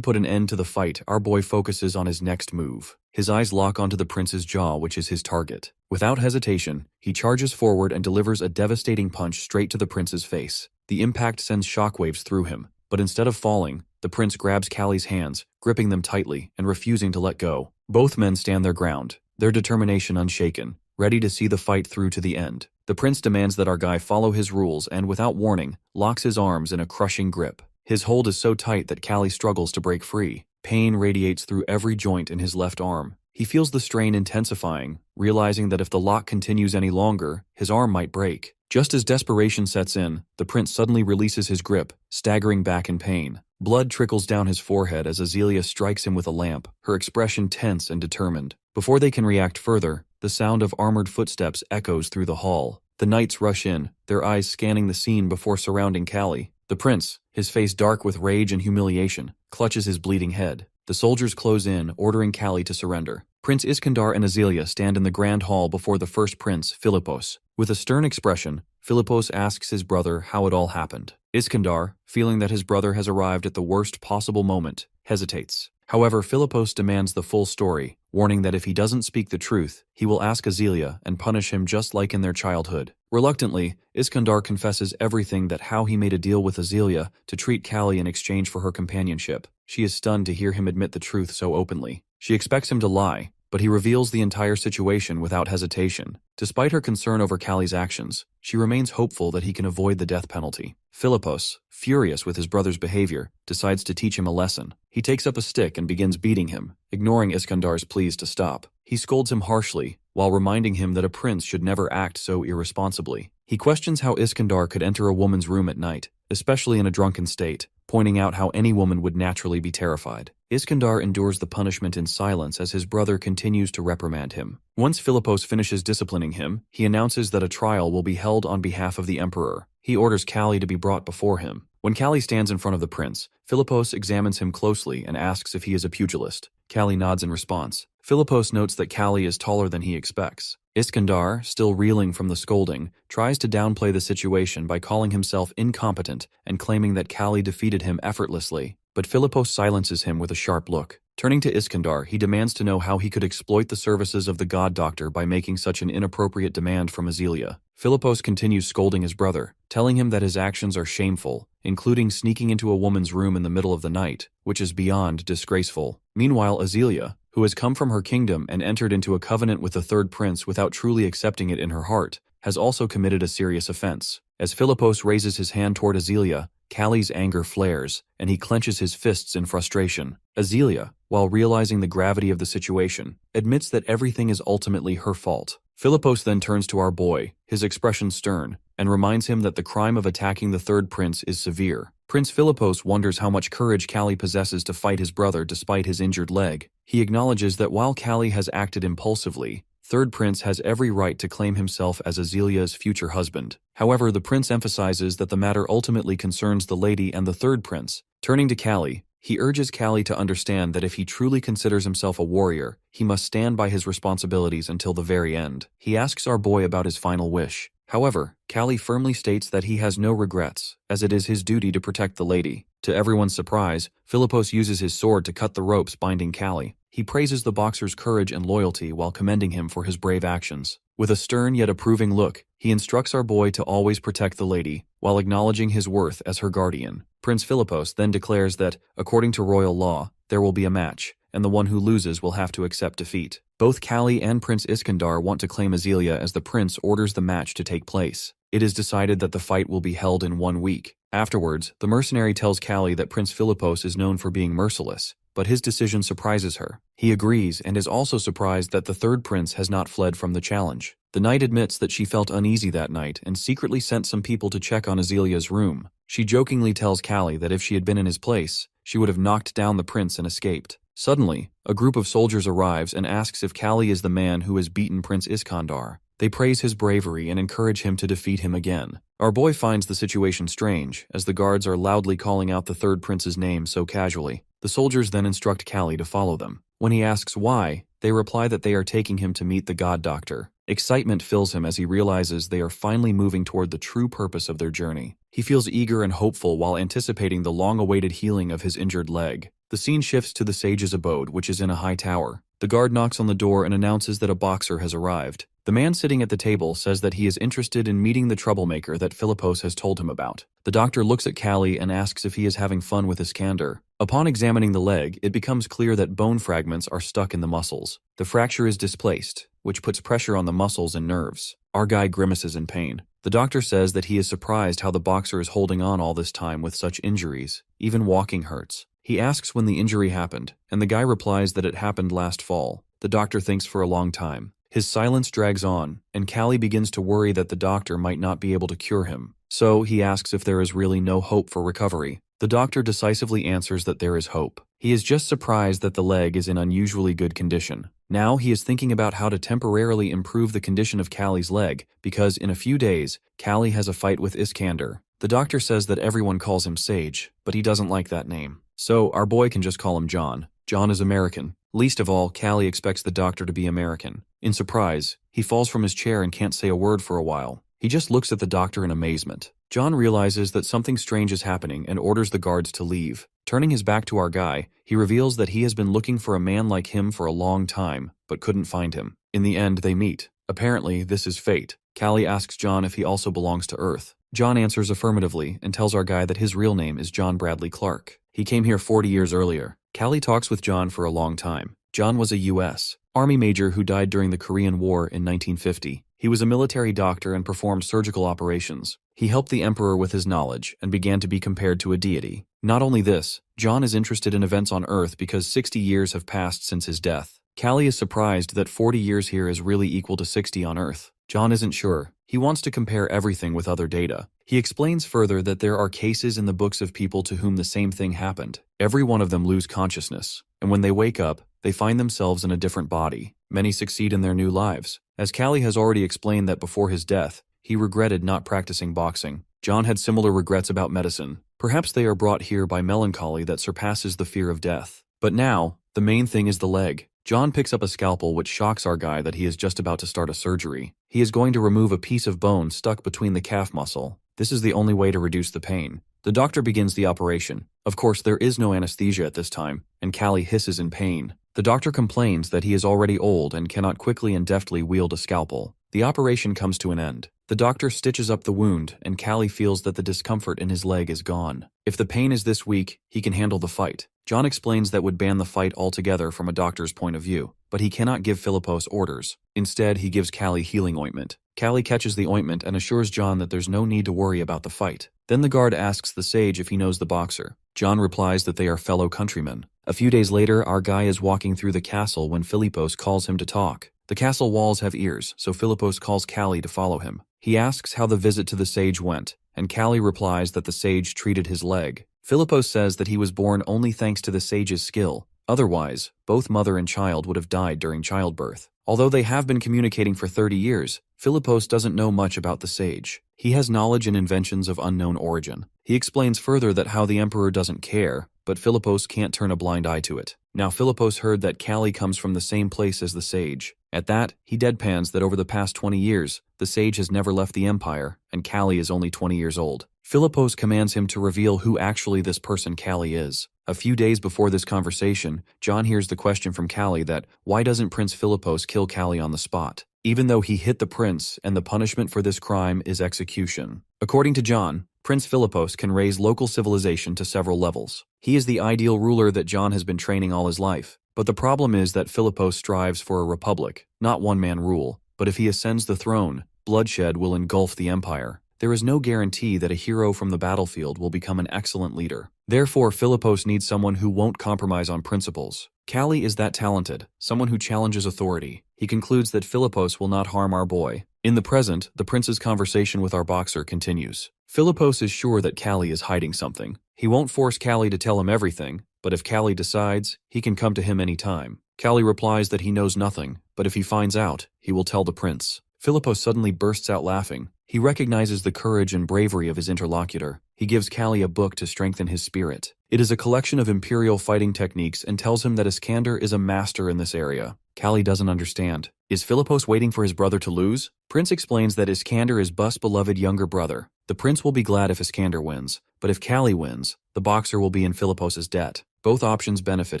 put an end to the fight, our boy focuses on his next move. His eyes lock onto the prince's jaw, which is his target. Without hesitation, he charges forward and delivers a devastating punch straight to the prince's face. The impact sends shockwaves through him, but instead of falling, the prince grabs Callie's hands, gripping them tightly and refusing to let go. Both men stand their ground, their determination unshaken, ready to see the fight through to the end. The prince demands that our guy follow his rules and, without warning, locks his arms in a crushing grip. His hold is so tight that Callie struggles to break free. Pain radiates through every joint in his left arm. He feels the strain intensifying, realizing that if the lock continues any longer, his arm might break. Just as desperation sets in, the prince suddenly releases his grip, staggering back in pain. Blood trickles down his forehead as Azelia strikes him with a lamp, her expression tense and determined. Before they can react further, the sound of armored footsteps echoes through the hall. The knights rush in, their eyes scanning the scene before surrounding Callie. The prince, his face dark with rage and humiliation, clutches his bleeding head. The soldiers close in, ordering Callie to surrender. Prince Iskandar and Azelia stand in the grand hall before the first prince, Philippos. With a stern expression, Philippos asks his brother how it all happened. Iskandar, feeling that his brother has arrived at the worst possible moment, hesitates. However, Philippos demands the full story, warning that if he doesn't speak the truth, he will ask Azelia and punish him just like in their childhood. Reluctantly, Iskandar confesses everything, that how he made a deal with Azelia to treat Callie in exchange for her companionship. She is stunned to hear him admit the truth so openly. She expects him to lie, but he reveals the entire situation without hesitation. Despite her concern over Callie's actions, she remains hopeful that he can avoid the death penalty. Philippos, furious with his brother's behavior, decides to teach him a lesson. He takes up a stick and begins beating him, ignoring Iskandar's pleas to stop. He scolds him harshly, while reminding him that a prince should never act so irresponsibly. He questions how Iskandar could enter a woman's room at night, especially in a drunken state, pointing out how any woman would naturally be terrified. Iskandar endures the punishment in silence as his brother continues to reprimand him. Once Philippos finishes disciplining him, he announces that a trial will be held on behalf of the emperor. He orders Callie to be brought before him. When Callie stands in front of the prince, Philippos examines him closely and asks if he is a pugilist. Callie nods in response. Philippos notes that Callie is taller than he expects. Iskandar, still reeling from the scolding, tries to downplay the situation by calling himself incompetent and claiming that Callie defeated him effortlessly. But Philippos silences him with a sharp look. Turning to Iskandar, he demands to know how he could exploit the services of the god doctor by making such an inappropriate demand from Azelia. Philippos continues scolding his brother, telling him that his actions are shameful, including sneaking into a woman's room in the middle of the night, which is beyond disgraceful. Meanwhile, Azelia, who has come from her kingdom and entered into a covenant with the third prince without truly accepting it in her heart, has also committed a serious offense. As Philippos raises his hand toward Azelia, Callie's anger flares, and he clenches his fists in frustration. Azelia, while realizing the gravity of the situation, admits that everything is ultimately her fault. Philippos then turns to our boy, his expression stern, and reminds him that the crime of attacking the third prince is severe. Prince Philippos wonders how much courage Callie possesses to fight his brother despite his injured leg. He acknowledges that while Callie has acted impulsively, Third Prince has every right to claim himself as Azelia's future husband. However, the prince emphasizes that the matter ultimately concerns the lady and the third prince. Turning to Callie, he urges Callie to understand that if he truly considers himself a warrior, he must stand by his responsibilities until the very end. He asks our boy about his final wish. However, Callie firmly states that he has no regrets, as it is his duty to protect the lady. To everyone's surprise, Philippos uses his sword to cut the ropes binding Callie. He praises the boxer's courage and loyalty while commending him for his brave actions. With a stern yet approving look, he instructs our boy to always protect the lady, while acknowledging his worth as her guardian. Prince Philippos then declares that, according to royal law, there will be a match, and the one who loses will have to accept defeat. Both Callie and Prince Iskandar want to claim Azelia as the prince orders the match to take place. It is decided that the fight will be held in 1 week. Afterwards, the mercenary tells Callie that Prince Philippos is known for being merciless, but his decision surprises her. He agrees and is also surprised that the third prince has not fled from the challenge. The knight admits that she felt uneasy that night and secretly sent some people to check on Azelia's room. She jokingly tells Callie that if she had been in his place, she would have knocked down the prince and escaped. Suddenly, a group of soldiers arrives and asks if Callie is the man who has beaten Prince Iskandar. They praise his bravery and encourage him to defeat him again. Our boy finds the situation strange, as the guards are loudly calling out the third prince's name so casually. The soldiers then instruct Callie to follow them. When he asks why, they reply that they are taking him to meet the god doctor. Excitement fills him as he realizes they are finally moving toward the true purpose of their journey. He feels eager and hopeful while anticipating the long-awaited healing of his injured leg. The scene shifts to the sage's abode, which is in a high tower. The guard knocks on the door and announces that a boxer has arrived. The man sitting at the table says that he is interested in meeting the troublemaker that Philippos has told him about. The doctor looks at Callie and asks if he is having fun with Iskander. Upon examining the leg, it becomes clear that bone fragments are stuck in the muscles. The fracture is displaced, which puts pressure on the muscles and nerves. Our guy grimaces in pain. The doctor says that he is surprised how the boxer is holding on all this time with such injuries. Even walking hurts. He asks when the injury happened, and the guy replies that it happened last fall. The doctor thinks for a long time. His silence drags on, and Callie begins to worry that the doctor might not be able to cure him. So he asks if there is really no hope for recovery. The doctor decisively answers that there is hope. He is just surprised that the leg is in unusually good condition. Now he is thinking about how to temporarily improve the condition of Callie's leg, because in a few days, Callie has a fight with Iskander. The doctor says that everyone calls him Sage, but he doesn't like that name. So our boy can just call him John. John is American. Least of all, Callie expects the doctor to be American. In surprise, he falls from his chair and can't say a word for a while. He just looks at the doctor in amazement. John realizes that something strange is happening and orders the guards to leave. Turning his back to our guy, he reveals that he has been looking for a man like him for a long time, but couldn't find him. In the end, they meet. Apparently, this is fate. Callie asks John if he also belongs to Earth. John answers affirmatively and tells our guy that his real name is John Bradley Clark. He came here 40 years earlier. Callie talks with John for a long time. John was a U.S. Army major who died during the Korean War in 1950. He was a military doctor and performed surgical operations. He helped the emperor with his knowledge and began to be compared to a deity. Not only this, John is interested in events on Earth because 60 years have passed since his death. Callie is surprised that 40 years here is really equal to 60 on Earth. John isn't sure. He wants to compare everything with other data. He explains further that there are cases in the books of people to whom the same thing happened. Every one of them lose consciousness, and when they wake up, they find themselves in a different body. Many succeed in their new lives. As Callie has already explained that before his death, he regretted not practicing boxing. John had similar regrets about medicine. Perhaps they are brought here by melancholy that surpasses the fear of death. But now, the main thing is the leg. John picks up a scalpel which shocks our guy that he is just about to start a surgery. He is going to remove a piece of bone stuck between the calf muscle. This is the only way to reduce the pain. The doctor begins the operation. Of course, there is no anesthesia at this time, and Callie hisses in pain. The doctor complains that he is already old and cannot quickly and deftly wield a scalpel. The operation comes to an end. The doctor stitches up the wound, and Callie feels that the discomfort in his leg is gone. If the pain is this weak, he can handle the fight. John explains that would ban the fight altogether from a doctor's point of view, but he cannot give Philippos orders. Instead, he gives Callie healing ointment. Callie catches the ointment and assures John that there's no need to worry about the fight. Then the guard asks the sage if he knows the boxer. John replies that they are fellow countrymen. A few days later, our guy is walking through the castle when Philippos calls him to talk. The castle walls have ears, so Philippos calls Callie to follow him. He asks how the visit to the sage went, and Callie replies that the sage treated his leg. Philippos says that he was born only thanks to the sage's skill. Otherwise, both mother and child would have died during childbirth. Although they have been communicating for 30 years, Philippos doesn't know much about the sage. He has knowledge and inventions of unknown origin. He explains further that how the emperor doesn't care, but Philippos can't turn a blind eye to it. Now Philippos heard that Callie comes from the same place as the sage. At that, he deadpans that over the past 20 years, the sage has never left the empire, and Callie is only 20 years old. Philippos commands him to reveal who actually this person Callie is. A few days before this conversation, John hears the question from Callie that, why doesn't Prince Philippos kill Callie on the spot? even though he hit the prince, and the punishment for this crime is execution. According to John, Prince Philippos can raise local civilization to several levels. He is the ideal ruler that John has been training all his life. But the problem is that Philippos strives for a republic, not one-man rule. But if he ascends the throne, bloodshed will engulf the empire. There is no guarantee that a hero from the battlefield will become an excellent leader. Therefore, Philippos needs someone who won't compromise on principles. Callie is that talented, someone who challenges authority. He concludes that Philippos will not harm our boy. In the present, the prince's conversation with our boxer continues. Philippos is sure that Callie is hiding something. He won't force Callie to tell him everything, but if Callie decides, he can come to him any time. Callie replies that he knows nothing, but if he finds out, he will tell the prince. Philippos suddenly bursts out laughing. He recognizes the courage and bravery of his interlocutor. He gives Callie a book to strengthen his spirit. It is a collection of imperial fighting techniques and tells him that Iskander is a master in this area. Callie doesn't understand. Is Philippos waiting for his brother to lose? Prince explains that Iskander is Bus' beloved younger brother. The prince will be glad if Iskander wins, but if Callie wins, the boxer will be in Philippos's debt. Both options benefit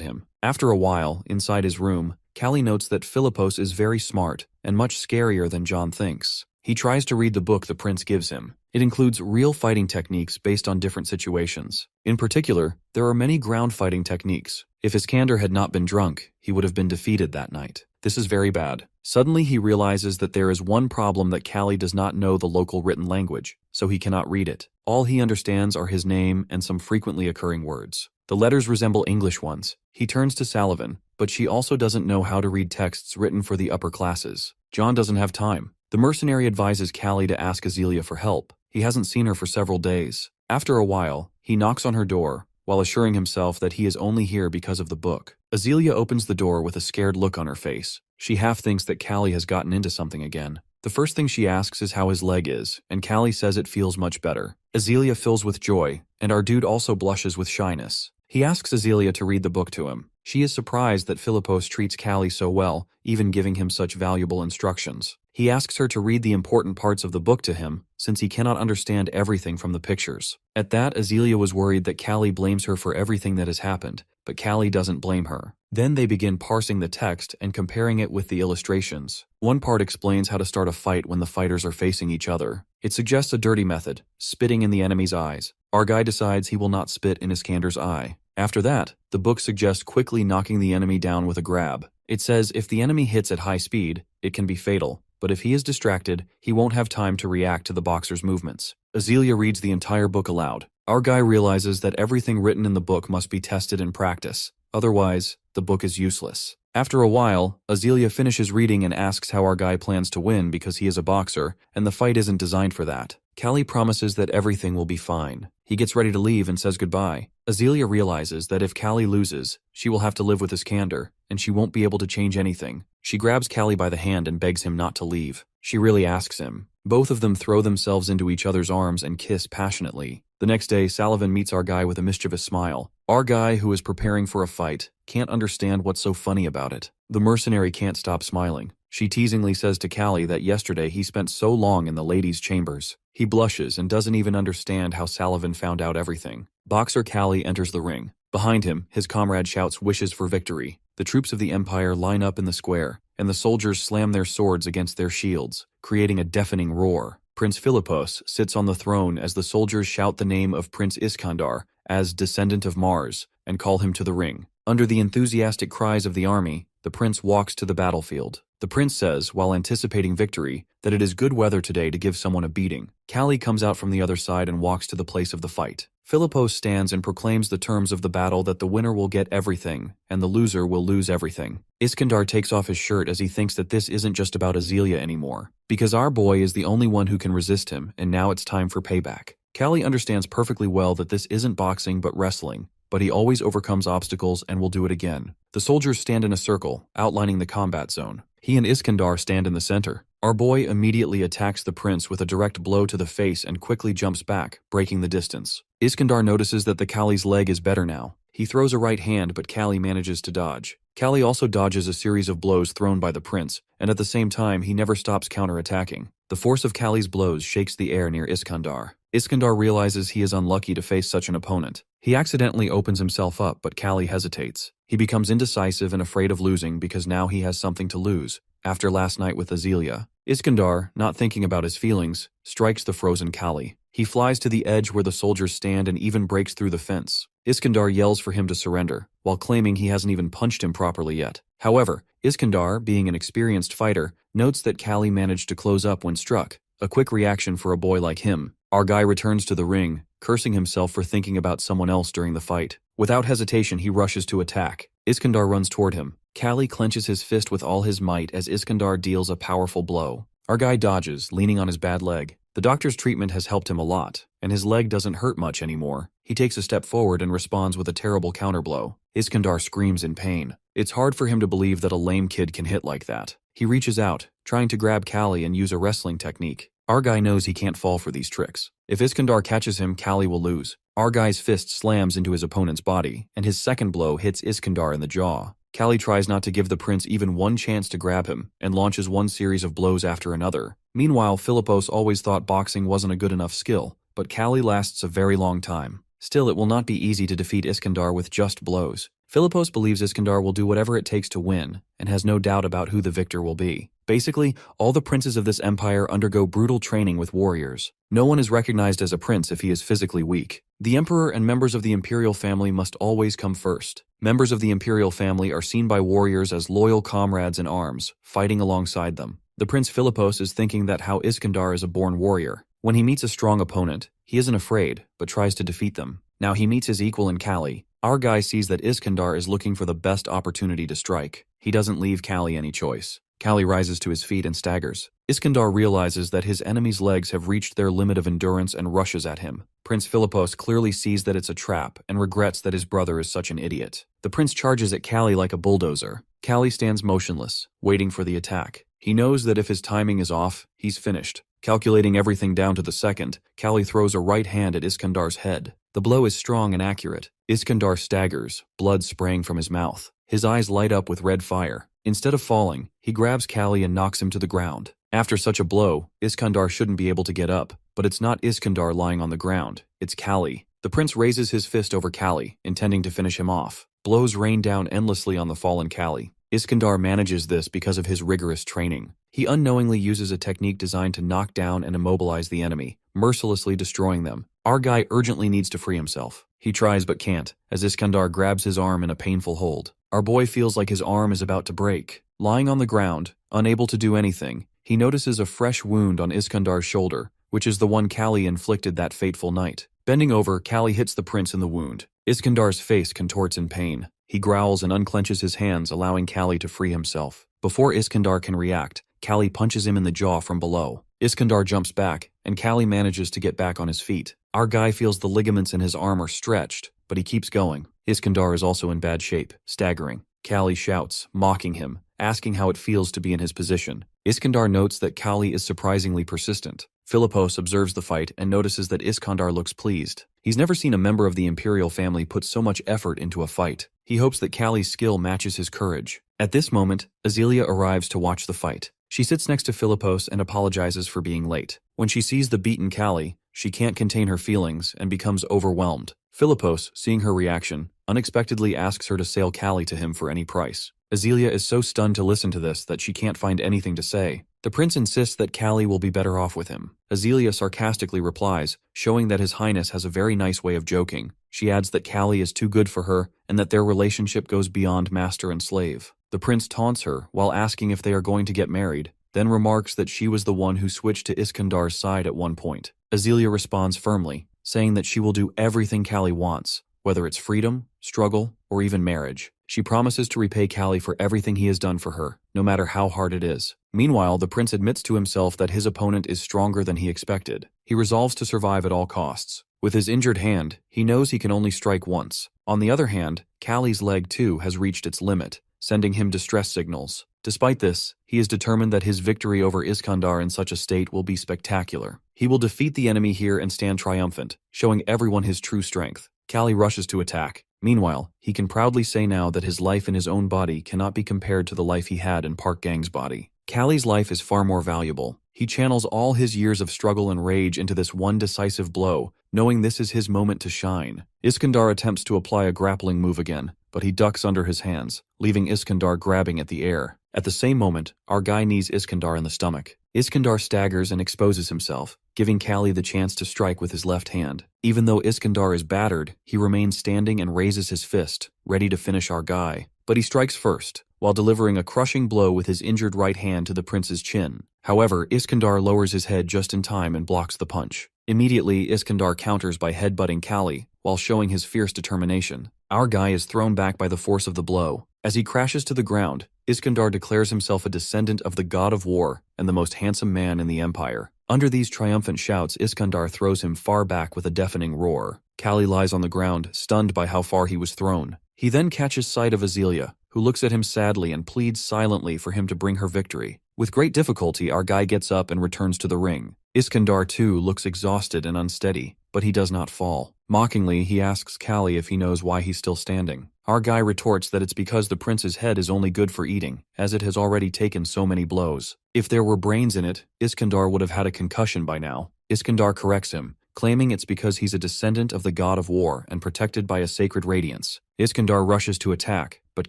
him. After a while, inside his room, Callie notes that Philippos is very smart and much scarier than John thinks. He tries to read the book the prince gives him. It includes real fighting techniques based on different situations. In particular, there are many ground fighting techniques. If Iskander had not been drunk, he would have been defeated that night. This is very bad. Suddenly he realizes that there is one problem, that Callie does not know the local written language, so he cannot read it. All he understands are his name and some frequently occurring words. The letters resemble English ones. He turns to Sullivan, but she also doesn't know how to read texts written for the upper classes. John doesn't have time. The mercenary advises Callie to ask Azealia for help. He hasn't seen her for several days. After a while, he knocks on her door, while assuring himself that he is only here because of the book. Azealia opens the door with a scared look on her face. She half thinks that Callie has gotten into something again. The first thing she asks is how his leg is, and Callie says it feels much better. Azealia fills with joy, and our dude also blushes with shyness. He asks Azealia to read the book to him. She is surprised that Philippos treats Callie so well, even giving him such valuable instructions. He asks her to read the important parts of the book to him, since he cannot understand everything from the pictures. At that, Azealia was worried that Callie blames her for everything that has happened, but Callie doesn't blame her. Then they begin parsing the text and comparing it with the illustrations. One part explains how to start a fight when the fighters are facing each other. It suggests a dirty method, spitting in the enemy's eyes. Our guy decides he will not spit in Iskander's eye. After that, the book suggests quickly knocking the enemy down with a grab. It says if the enemy hits at high speed, it can be fatal, but if he is distracted, he won't have time to react to the boxer's movements. Azealia reads the entire book aloud. Our guy realizes that everything written in the book must be tested in practice. Otherwise, the book is useless. After a while, Azealia finishes reading and asks how our guy plans to win because he is a boxer, and the fight isn't designed for that. Callie promises that everything will be fine. He gets ready to leave and says goodbye. Azealia realizes that if Callie loses, she will have to live with Iskander, and she won't be able to change anything. She grabs Callie by the hand and begs him not to leave. She really asks him. Both of them throw themselves into each other's arms and kiss passionately. The next day, Sullivan meets our guy with a mischievous smile. Our guy, who is preparing for a fight, can't understand what's so funny about it. The mercenary can't stop smiling. She teasingly says to Callie that yesterday he spent so long in the ladies' chambers. He blushes and doesn't even understand how Sullivan found out everything. Boxer Callie enters the ring. Behind him, his comrade shouts wishes for victory. The troops of the Empire line up in the square, and the soldiers slam their swords against their shields, creating a deafening roar. Prince Philippos sits on the throne as the soldiers shout the name of Prince Iskander as descendant of Mars and call him to the ring. Under the enthusiastic cries of the army, the prince walks to the battlefield. The prince says, while anticipating victory, that it is good weather today to give someone a beating. Callie comes out from the other side and walks to the place of the fight. Philippos stands and proclaims the terms of the battle, that the winner will get everything, and the loser will lose everything. Iskander takes off his shirt as he thinks that this isn't just about Azealia anymore, because our boy is the only one who can resist him, and now it's time for payback. Callie understands perfectly well that this isn't boxing but wrestling, but he always overcomes obstacles and will do it again. The soldiers stand in a circle, outlining the combat zone. He and Iskander stand in the center. Our boy immediately attacks the prince with a direct blow to the face and quickly jumps back, breaking the distance. Iskander notices that the Callie's leg is better now. He throws a right hand, but Callie manages to dodge. Callie also dodges a series of blows thrown by the prince, and at the same time he never stops counterattacking. The force of Callie's blows shakes the air near Iskander. Iskander realizes he is unlucky to face such an opponent. He accidentally opens himself up, but Kali hesitates. He becomes indecisive and afraid of losing because now he has something to lose. After last night with Azelia, Iskandar, not thinking about his feelings, strikes the frozen Kali. He flies to the edge where the soldiers stand and even breaks through the fence. Iskandar yells for him to surrender, while claiming he hasn't even punched him properly yet. However, Iskandar, being an experienced fighter, notes that Kali managed to close up when struck. A quick reaction for a boy like him. Our guy returns to the ring, cursing himself for thinking about someone else during the fight. Without hesitation, he rushes to attack. Iskandar runs toward him. Kali clenches his fist with all his might as Iskandar deals a powerful blow. Our guy dodges, leaning on his bad leg. The doctor's treatment has helped him a lot, and his leg doesn't hurt much anymore. He takes a step forward and responds with a terrible counterblow. Iskandar screams in pain. It's hard for him to believe that a lame kid can hit like that. He reaches out, trying to grab Kali and use a wrestling technique. Our guy knows he can't fall for these tricks. If Iskandar catches him, Kali will lose. Our guy's fist slams into his opponent's body, and his second blow hits Iskandar in the jaw. Kali tries not to give the prince even one chance to grab him, and launches one series of blows after another. Meanwhile, Philippos always thought boxing wasn't a good enough skill, but Kali lasts a very long time. Still, it will not be easy to defeat Iskandar with just blows. Philippos believes Iskandar will do whatever it takes to win, and has no doubt about who the victor will be. Basically, all the princes of this empire undergo brutal training with warriors. No one is recognized as a prince if he is physically weak. The emperor and members of the imperial family must always come first. Members of the imperial family are seen by warriors as loyal comrades in arms, fighting alongside them. The Prince Philippos is thinking that how Iskandar is a born warrior. When he meets a strong opponent, he isn't afraid, but tries to defeat them. Now he meets his equal in Kali. Our guy sees that Iskandar is looking for the best opportunity to strike. He doesn't leave Kali any choice. Kali rises to his feet and staggers. Iskandar realizes that his enemy's legs have reached their limit of endurance and rushes at him. Prince Philippos clearly sees that it's a trap and regrets that his brother is such an idiot. The prince charges at Kali like a bulldozer. Kali stands motionless, waiting for the attack. He knows that if his timing is off, he's finished. Calculating everything down to the second, Kali throws a right hand at Iskandar's head. The blow is strong and accurate. Iskandar staggers, blood spraying from his mouth. His eyes light up with red fire. Instead of falling, he grabs Kali and knocks him to the ground. After such a blow, Iskandar shouldn't be able to get up, but it's not Iskandar lying on the ground, it's Kali. The prince raises his fist over Kali, intending to finish him off. Blows rain down endlessly on the fallen Kali. Iskandar manages this because of his rigorous training. He unknowingly uses a technique designed to knock down and immobilize the enemy, mercilessly destroying them. Our guy urgently needs to free himself. He tries but can't, as Iskandar grabs his arm in a painful hold. Our boy feels like his arm is about to break. Lying on the ground, unable to do anything, he notices a fresh wound on Iskandar's shoulder, which is the one Kali inflicted that fateful night. Bending over, Kali hits the prince in the wound. Iskandar's face contorts in pain. He growls and unclenches his hands, allowing Kali to free himself. Before Iskandar can react, Kali punches him in the jaw from below. Iskandar jumps back, and Kali manages to get back on his feet. Our guy feels the ligaments in his arm are stretched, but he keeps going. Iskandar is also in bad shape, staggering. Kali shouts, mocking him, asking how it feels to be in his position. Iskandar notes that Kali is surprisingly persistent. Philippos observes the fight and notices that Iskandar looks pleased. He's never seen a member of the imperial family put so much effort into a fight. He hopes that Kali's skill matches his courage. At this moment, Azelia arrives to watch the fight. She sits next to Philippos and apologizes for being late. When she sees the beaten Kali, she can't contain her feelings and becomes overwhelmed. Philippos, seeing her reaction, unexpectedly asks her to sell Kali to him for any price. Azelia is so stunned to listen to this that she can't find anything to say. The prince insists that Kali will be better off with him. Azelia sarcastically replies, showing that His Highness has a very nice way of joking. She adds that Kali is too good for her and that their relationship goes beyond master and slave. The prince taunts her while asking if they are going to get married, then remarks that she was the one who switched to Iskandar's side at one point. Azelia responds firmly, saying that she will do everything Kali wants, whether it's freedom, struggle, or even marriage. She promises to repay Kali for everything he has done for her, no matter how hard it is. Meanwhile, the prince admits to himself that his opponent is stronger than he expected. He resolves to survive at all costs. With his injured hand, he knows he can only strike once. On the other hand, Kali's leg too has reached its limit, sending him distress signals. Despite this, he is determined that his victory over Iskandar in such a state will be spectacular. He will defeat the enemy here and stand triumphant, showing everyone his true strength. Kali rushes to attack. Meanwhile, he can proudly say now that his life in his own body cannot be compared to the life he had in Park Gang's body. Kali's life is far more valuable. He channels all his years of struggle and rage into this one decisive blow, knowing this is his moment to shine. Iskandar attempts to apply a grappling move again, but he ducks under his hands, leaving Iskandar grabbing at the air. At the same moment, our guy knees Iskandar in the stomach. Iskandar staggers and exposes himself, giving Kali the chance to strike with his left hand. Even though Iskandar is battered, he remains standing and raises his fist, ready to finish our guy. But he strikes first, while delivering a crushing blow with his injured right hand to the prince's chin. However, Iskandar lowers his head just in time and blocks the punch. Immediately, Iskandar counters by headbutting Kali, while showing his fierce determination. Our guy is thrown back by the force of the blow. As he crashes to the ground, Iskandar declares himself a descendant of the god of war and the most handsome man in the empire. Under these triumphant shouts, Iskandar throws him far back with a deafening roar. Kali lies on the ground, stunned by how far he was thrown. He then catches sight of Azelia, who looks at him sadly and pleads silently for him to bring her victory. With great difficulty, our guy gets up and returns to the ring. Iskandar too looks exhausted and unsteady, but he does not fall. Mockingly, he asks Kali if he knows why he's still standing. Our guy retorts that it's because the prince's head is only good for eating, as it has already taken so many blows. If there were brains in it, Iskandar would have had a concussion by now. Iskandar corrects him, claiming it's because he's a descendant of the god of war and protected by a sacred radiance. Iskandar rushes to attack, but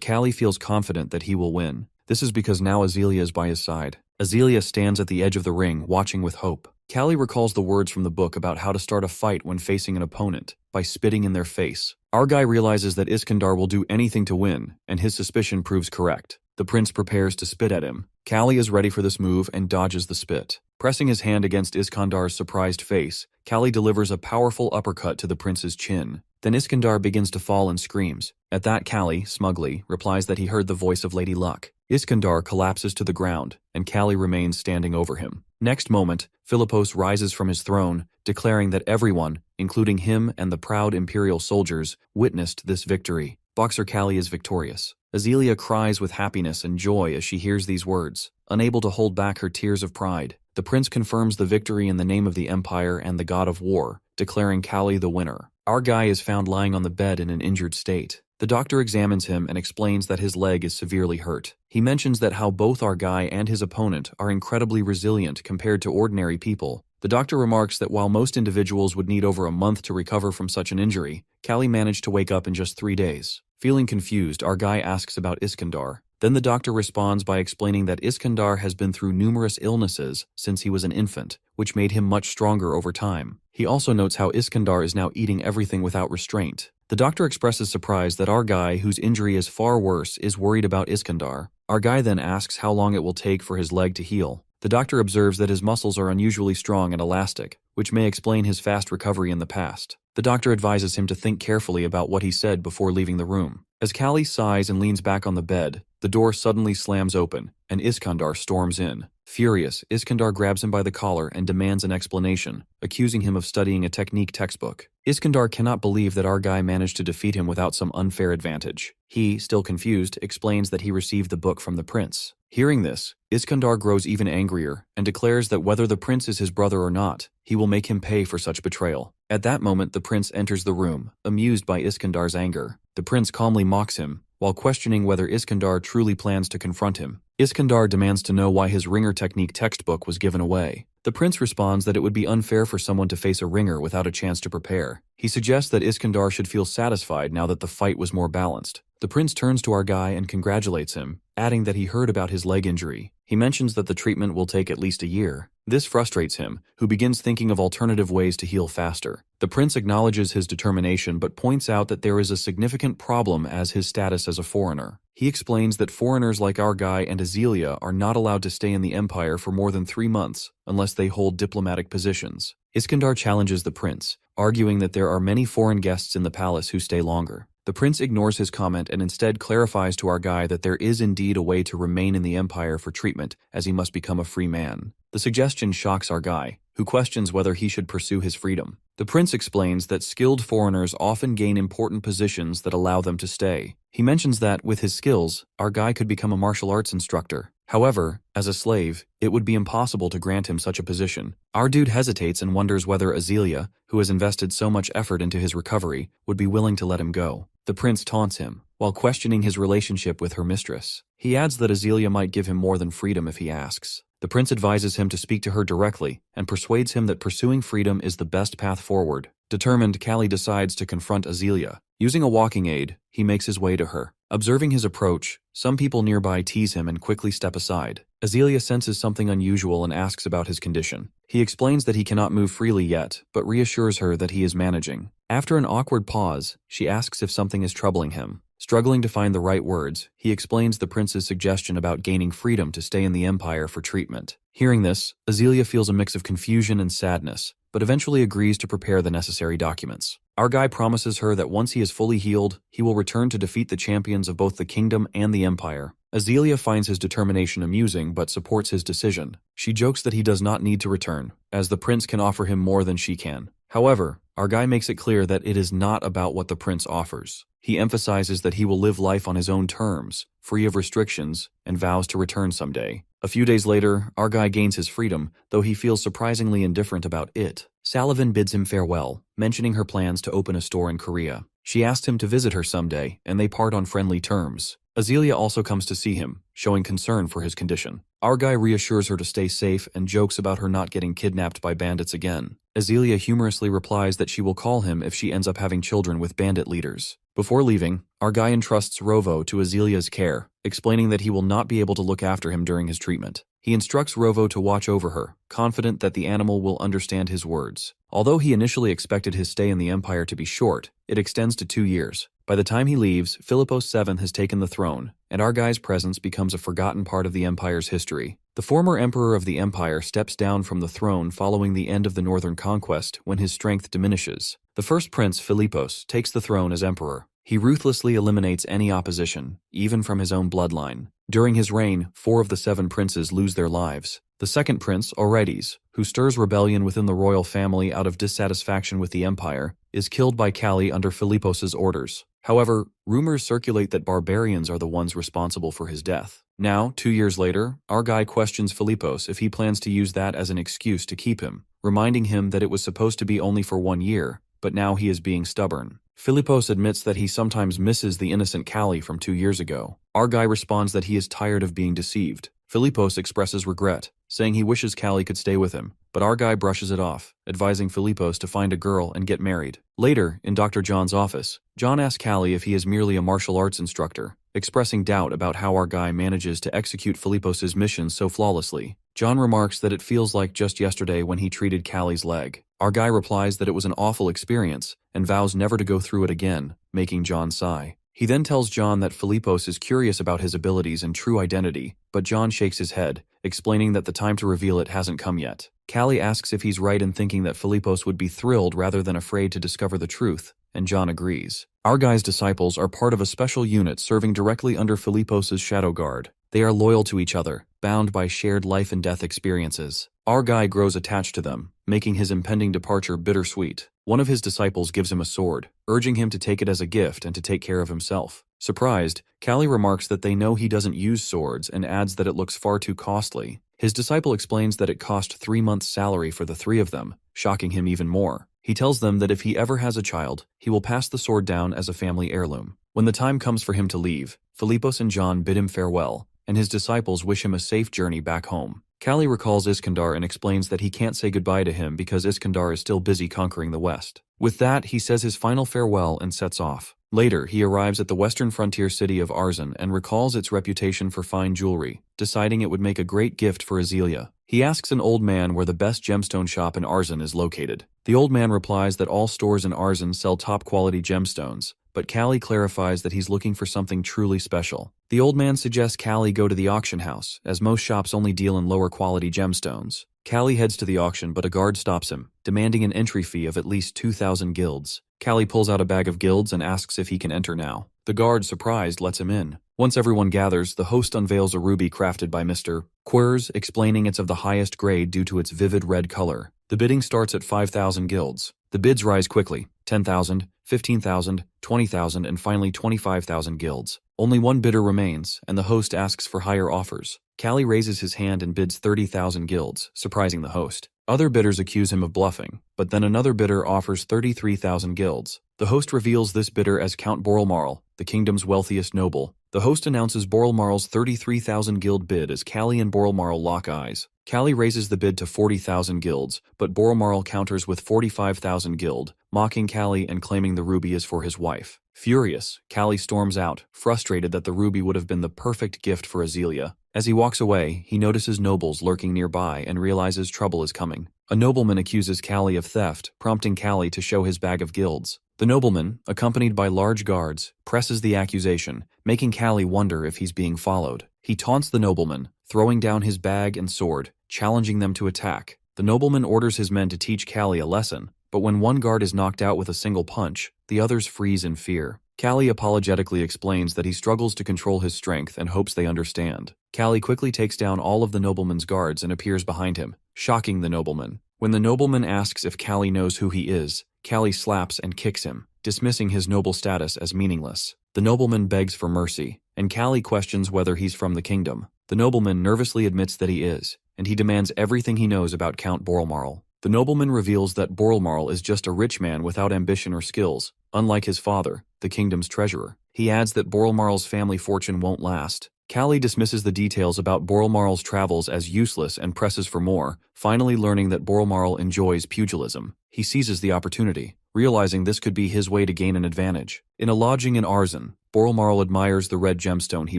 Kali feels confident that he will win. This is because now Azelia is by his side. Azelia stands at the edge of the ring, watching with hope. Kali recalls the words from the book about how to start a fight when facing an opponent, by spitting in their face. Our guy realizes that Iskandar will do anything to win, and his suspicion proves correct. The prince prepares to spit at him. Kali is ready for this move and dodges the spit. Pressing his hand against Iskandar's surprised face, Kali delivers a powerful uppercut to the prince's chin. Then Iskandar begins to fall and screams. At that, Kali, smugly, replies that he heard the voice of Lady Luck. Iskandar collapses to the ground, and Kali remains standing over him. Next moment, Philippos rises from his throne, declaring that everyone, including him and the proud imperial soldiers, witnessed this victory. Boxer Kali is victorious. Azelia cries with happiness and joy as she hears these words, unable to hold back her tears of pride. The prince confirms the victory in the name of the empire and the god of war, declaring Kali the winner. Our guy is found lying on the bed in an injured state. The doctor examines him and explains that his leg is severely hurt. He mentions that how both our guy and his opponent are incredibly resilient compared to ordinary people. The doctor remarks that while most individuals would need over a month to recover from such an injury, Kali managed to wake up in just 3 days. Feeling confused, our guy asks about Iskandar. Then the doctor responds by explaining that Iskandar has been through numerous illnesses since he was an infant, which made him much stronger over time. He also notes how Iskandar is now eating everything without restraint. The doctor expresses surprise that our guy, whose injury is far worse, is worried about Iskandar. Our guy then asks how long it will take for his leg to heal. The doctor observes that his muscles are unusually strong and elastic, which may explain his fast recovery in the past. The doctor advises him to think carefully about what he said before leaving the room. As Kali sighs and leans back on the bed, the door suddenly slams open, and Iskandar storms in. Furious, Iskandar grabs him by the collar and demands an explanation, accusing him of studying a technique textbook. Iskandar cannot believe that our guy managed to defeat him without some unfair advantage. He, still confused, explains that he received the book from the prince. Hearing this, Iskandar grows even angrier and declares that whether the prince is his brother or not, he will make him pay for such betrayal. At that moment, the prince enters the room, amused by Iskandar's anger. The prince calmly mocks him, while questioning whether Iskandar truly plans to confront him. Iskandar demands to know why his ringer technique textbook was given away. The prince responds that it would be unfair for someone to face a ringer without a chance to prepare. He suggests that Iskandar should feel satisfied now that the fight was more balanced. The prince turns to our guy and congratulates him, adding that he heard about his leg injury. He mentions that the treatment will take at least a year. This frustrates him, who begins thinking of alternative ways to heal faster. The prince acknowledges his determination but points out that there is a significant problem as his status as a foreigner. He explains that foreigners like our guy and Azelia are not allowed to stay in the empire for more than 3 months unless they hold diplomatic positions. Iskandar challenges the prince, arguing that there are many foreign guests in the palace who stay longer. The prince ignores his comment and instead clarifies to our guy that there is indeed a way to remain in the empire for treatment, as he must become a free man. The suggestion shocks our guy, who questions whether he should pursue his freedom. The prince explains that skilled foreigners often gain important positions that allow them to stay. He mentions that, with his skills, our guy could become a martial arts instructor. However, as a slave, it would be impossible to grant him such a position. Our dude hesitates and wonders whether Azelia, who has invested so much effort into his recovery, would be willing to let him go. The prince taunts him, while questioning his relationship with her mistress. He adds that Azelia might give him more than freedom if he asks. The prince advises him to speak to her directly and persuades him that pursuing freedom is the best path forward. Determined, Callie decides to confront Azealia. Using a walking aid, he makes his way to her. Observing his approach, some people nearby tease him and quickly step aside. Azealia senses something unusual and asks about his condition. He explains that he cannot move freely yet, but reassures her that he is managing. After an awkward pause, she asks if something is troubling him. Struggling to find the right words, he explains the prince's suggestion about gaining freedom to stay in the empire for treatment. Hearing this, Azealia feels a mix of confusion and sadness, but eventually agrees to prepare the necessary documents. Our guy promises her that once he is fully healed, he will return to defeat the champions of both the kingdom and the empire. Azealia finds his determination amusing but supports his decision. She jokes that he does not need to return, as the prince can offer him more than she can. However, our guy makes it clear that it is not about what the prince offers. He emphasizes that he will live life on his own terms, free of restrictions, and vows to return someday. A few days later, our guy gains his freedom, though he feels surprisingly indifferent about it. Salavin bids him farewell, mentioning her plans to open a store in Korea. She asks him to visit her someday, and they part on friendly terms. Azealia also comes to see him, showing concern for his condition. Our guy reassures her to stay safe and jokes about her not getting kidnapped by bandits again. Azealia humorously replies that she will call him if she ends up having children with bandit leaders. Before leaving, our guy entrusts Rovo to Azelia's care, explaining that he will not be able to look after him during his treatment. He instructs Rovo to watch over her, confident that the animal will understand his words. Although he initially expected his stay in the Empire to be short, it extends to 2 years. By the time he leaves, Philippos VII has taken the throne, and our guy's presence becomes a forgotten part of the Empire's history. The former emperor of the Empire steps down from the throne following the end of the Northern Conquest when his strength diminishes. The first prince, Philippos, takes the throne as emperor. He ruthlessly eliminates any opposition, even from his own bloodline. During his reign, 4 of the 7 princes lose their lives. The second prince, Aurides, who stirs rebellion within the royal family out of dissatisfaction with the empire, is killed by Callie under Philippos's orders. However, rumors circulate that barbarians are the ones responsible for his death. Now, 2 years later, our guy questions Philippos if he plans to use that as an excuse to keep him, reminding him that it was supposed to be only for 1 year, but now he is being stubborn. Philippos admits that he sometimes misses the innocent Callie from 2 years ago. Our guy responds that he is tired of being deceived. Philippos expresses regret, saying he wishes Callie could stay with him, but our guy brushes it off, advising Philippos to find a girl and get married. Later, in Dr. John's office, John asks Callie if he is merely a martial arts instructor, expressing doubt about how our guy manages to execute Philippos's mission so flawlessly. John remarks that it feels like just yesterday when he treated Callie's leg. Our guy replies that it was an awful experience and vows never to go through it again, making John sigh. He then tells John that Philippos is curious about his abilities and true identity, but John shakes his head, explaining that the time to reveal it hasn't come yet. Callie asks if he's right in thinking that Philippos would be thrilled rather than afraid to discover the truth, and John agrees. Our guy's disciples are part of a special unit serving directly under Philippos's shadow guard. They are loyal to each other, bound by shared life and death experiences. Our guy grows attached to them, making his impending departure bittersweet. One of his disciples gives him a sword, urging him to take it as a gift and to take care of himself. Surprised, Callie remarks that they know he doesn't use swords and adds that it looks far too costly. His disciple explains that it cost 3 months' salary for the 3 of them, shocking him even more. He tells them that if he ever has a child, he will pass the sword down as a family heirloom. When the time comes for him to leave, Philippos and John bid him farewell, and his disciples wish him a safe journey back home. Callie recalls Iskandar and explains that he can't say goodbye to him because Iskandar is still busy conquering the West. With that, he says his final farewell and sets off. Later, he arrives at the western frontier city of Arzan and recalls its reputation for fine jewelry, deciding it would make a great gift for Azealia. He asks an old man where the best gemstone shop in Arzan is located. The old man replies that all stores in Arzan sell top-quality gemstones, but Callie clarifies that he's looking for something truly special. The old man suggests Callie go to the auction house, as most shops only deal in lower-quality gemstones. Callie heads to the auction, but a guard stops him, demanding an entry fee of at least 2,000 guilds. Callie pulls out a bag of guilds and asks if he can enter now. The guard, surprised, lets him in. Once everyone gathers, the host unveils a ruby crafted by Mr. Quers, explaining it's of the highest grade due to its vivid red color. The bidding starts at 5,000 guilds. The bids rise quickly: 10,000, 15,000, 20,000, and finally 25,000 guilds. Only one bidder remains, and the host asks for higher offers. Callie raises his hand and bids 30,000 guilds, surprising the host. Other bidders accuse him of bluffing, but then another bidder offers 33,000 guilds. The host reveals this bidder as Count Boralmarl, the kingdom's wealthiest noble. The host announces Boralmarl's 33,000 guild bid as Callie and Boralmarl lock eyes. Callie raises the bid to 40,000 guilds, but Boralmarl counters with 45,000 guild, mocking Callie and claiming the ruby is for his wife. Furious, Callie storms out, frustrated that the ruby would have been the perfect gift for Azelia. As he walks away, he notices nobles lurking nearby and realizes trouble is coming. A nobleman accuses Callie of theft, prompting Callie to show his bag of guilds. The nobleman, accompanied by large guards, presses the accusation, making Callie wonder if he's being followed. He taunts the nobleman, throwing down his bag and sword, challenging them to attack. The nobleman orders his men to teach Callie a lesson, but when one guard is knocked out with a single punch, the others freeze in fear. Callie apologetically explains that he struggles to control his strength and hopes they understand. Callie quickly takes down all of the nobleman's guards and appears behind him, shocking the nobleman. When the nobleman asks if Callie knows who he is, Callie slaps and kicks him, dismissing his noble status as meaningless. The nobleman begs for mercy, and Callie questions whether he's from the kingdom. The nobleman nervously admits that he is, and he demands everything he knows about Count Boralmarl. The nobleman reveals that Boralmarl is just a rich man without ambition or skills, unlike his father, the kingdom's treasurer. He adds that Boralmarl's family fortune won't last. Callie dismisses the details about Boralmarl's travels as useless and presses for more, finally learning that Boralmarl enjoys pugilism. He seizes the opportunity, realizing this could be his way to gain an advantage. In a lodging in Arzen, Boralmarl admires the red gemstone he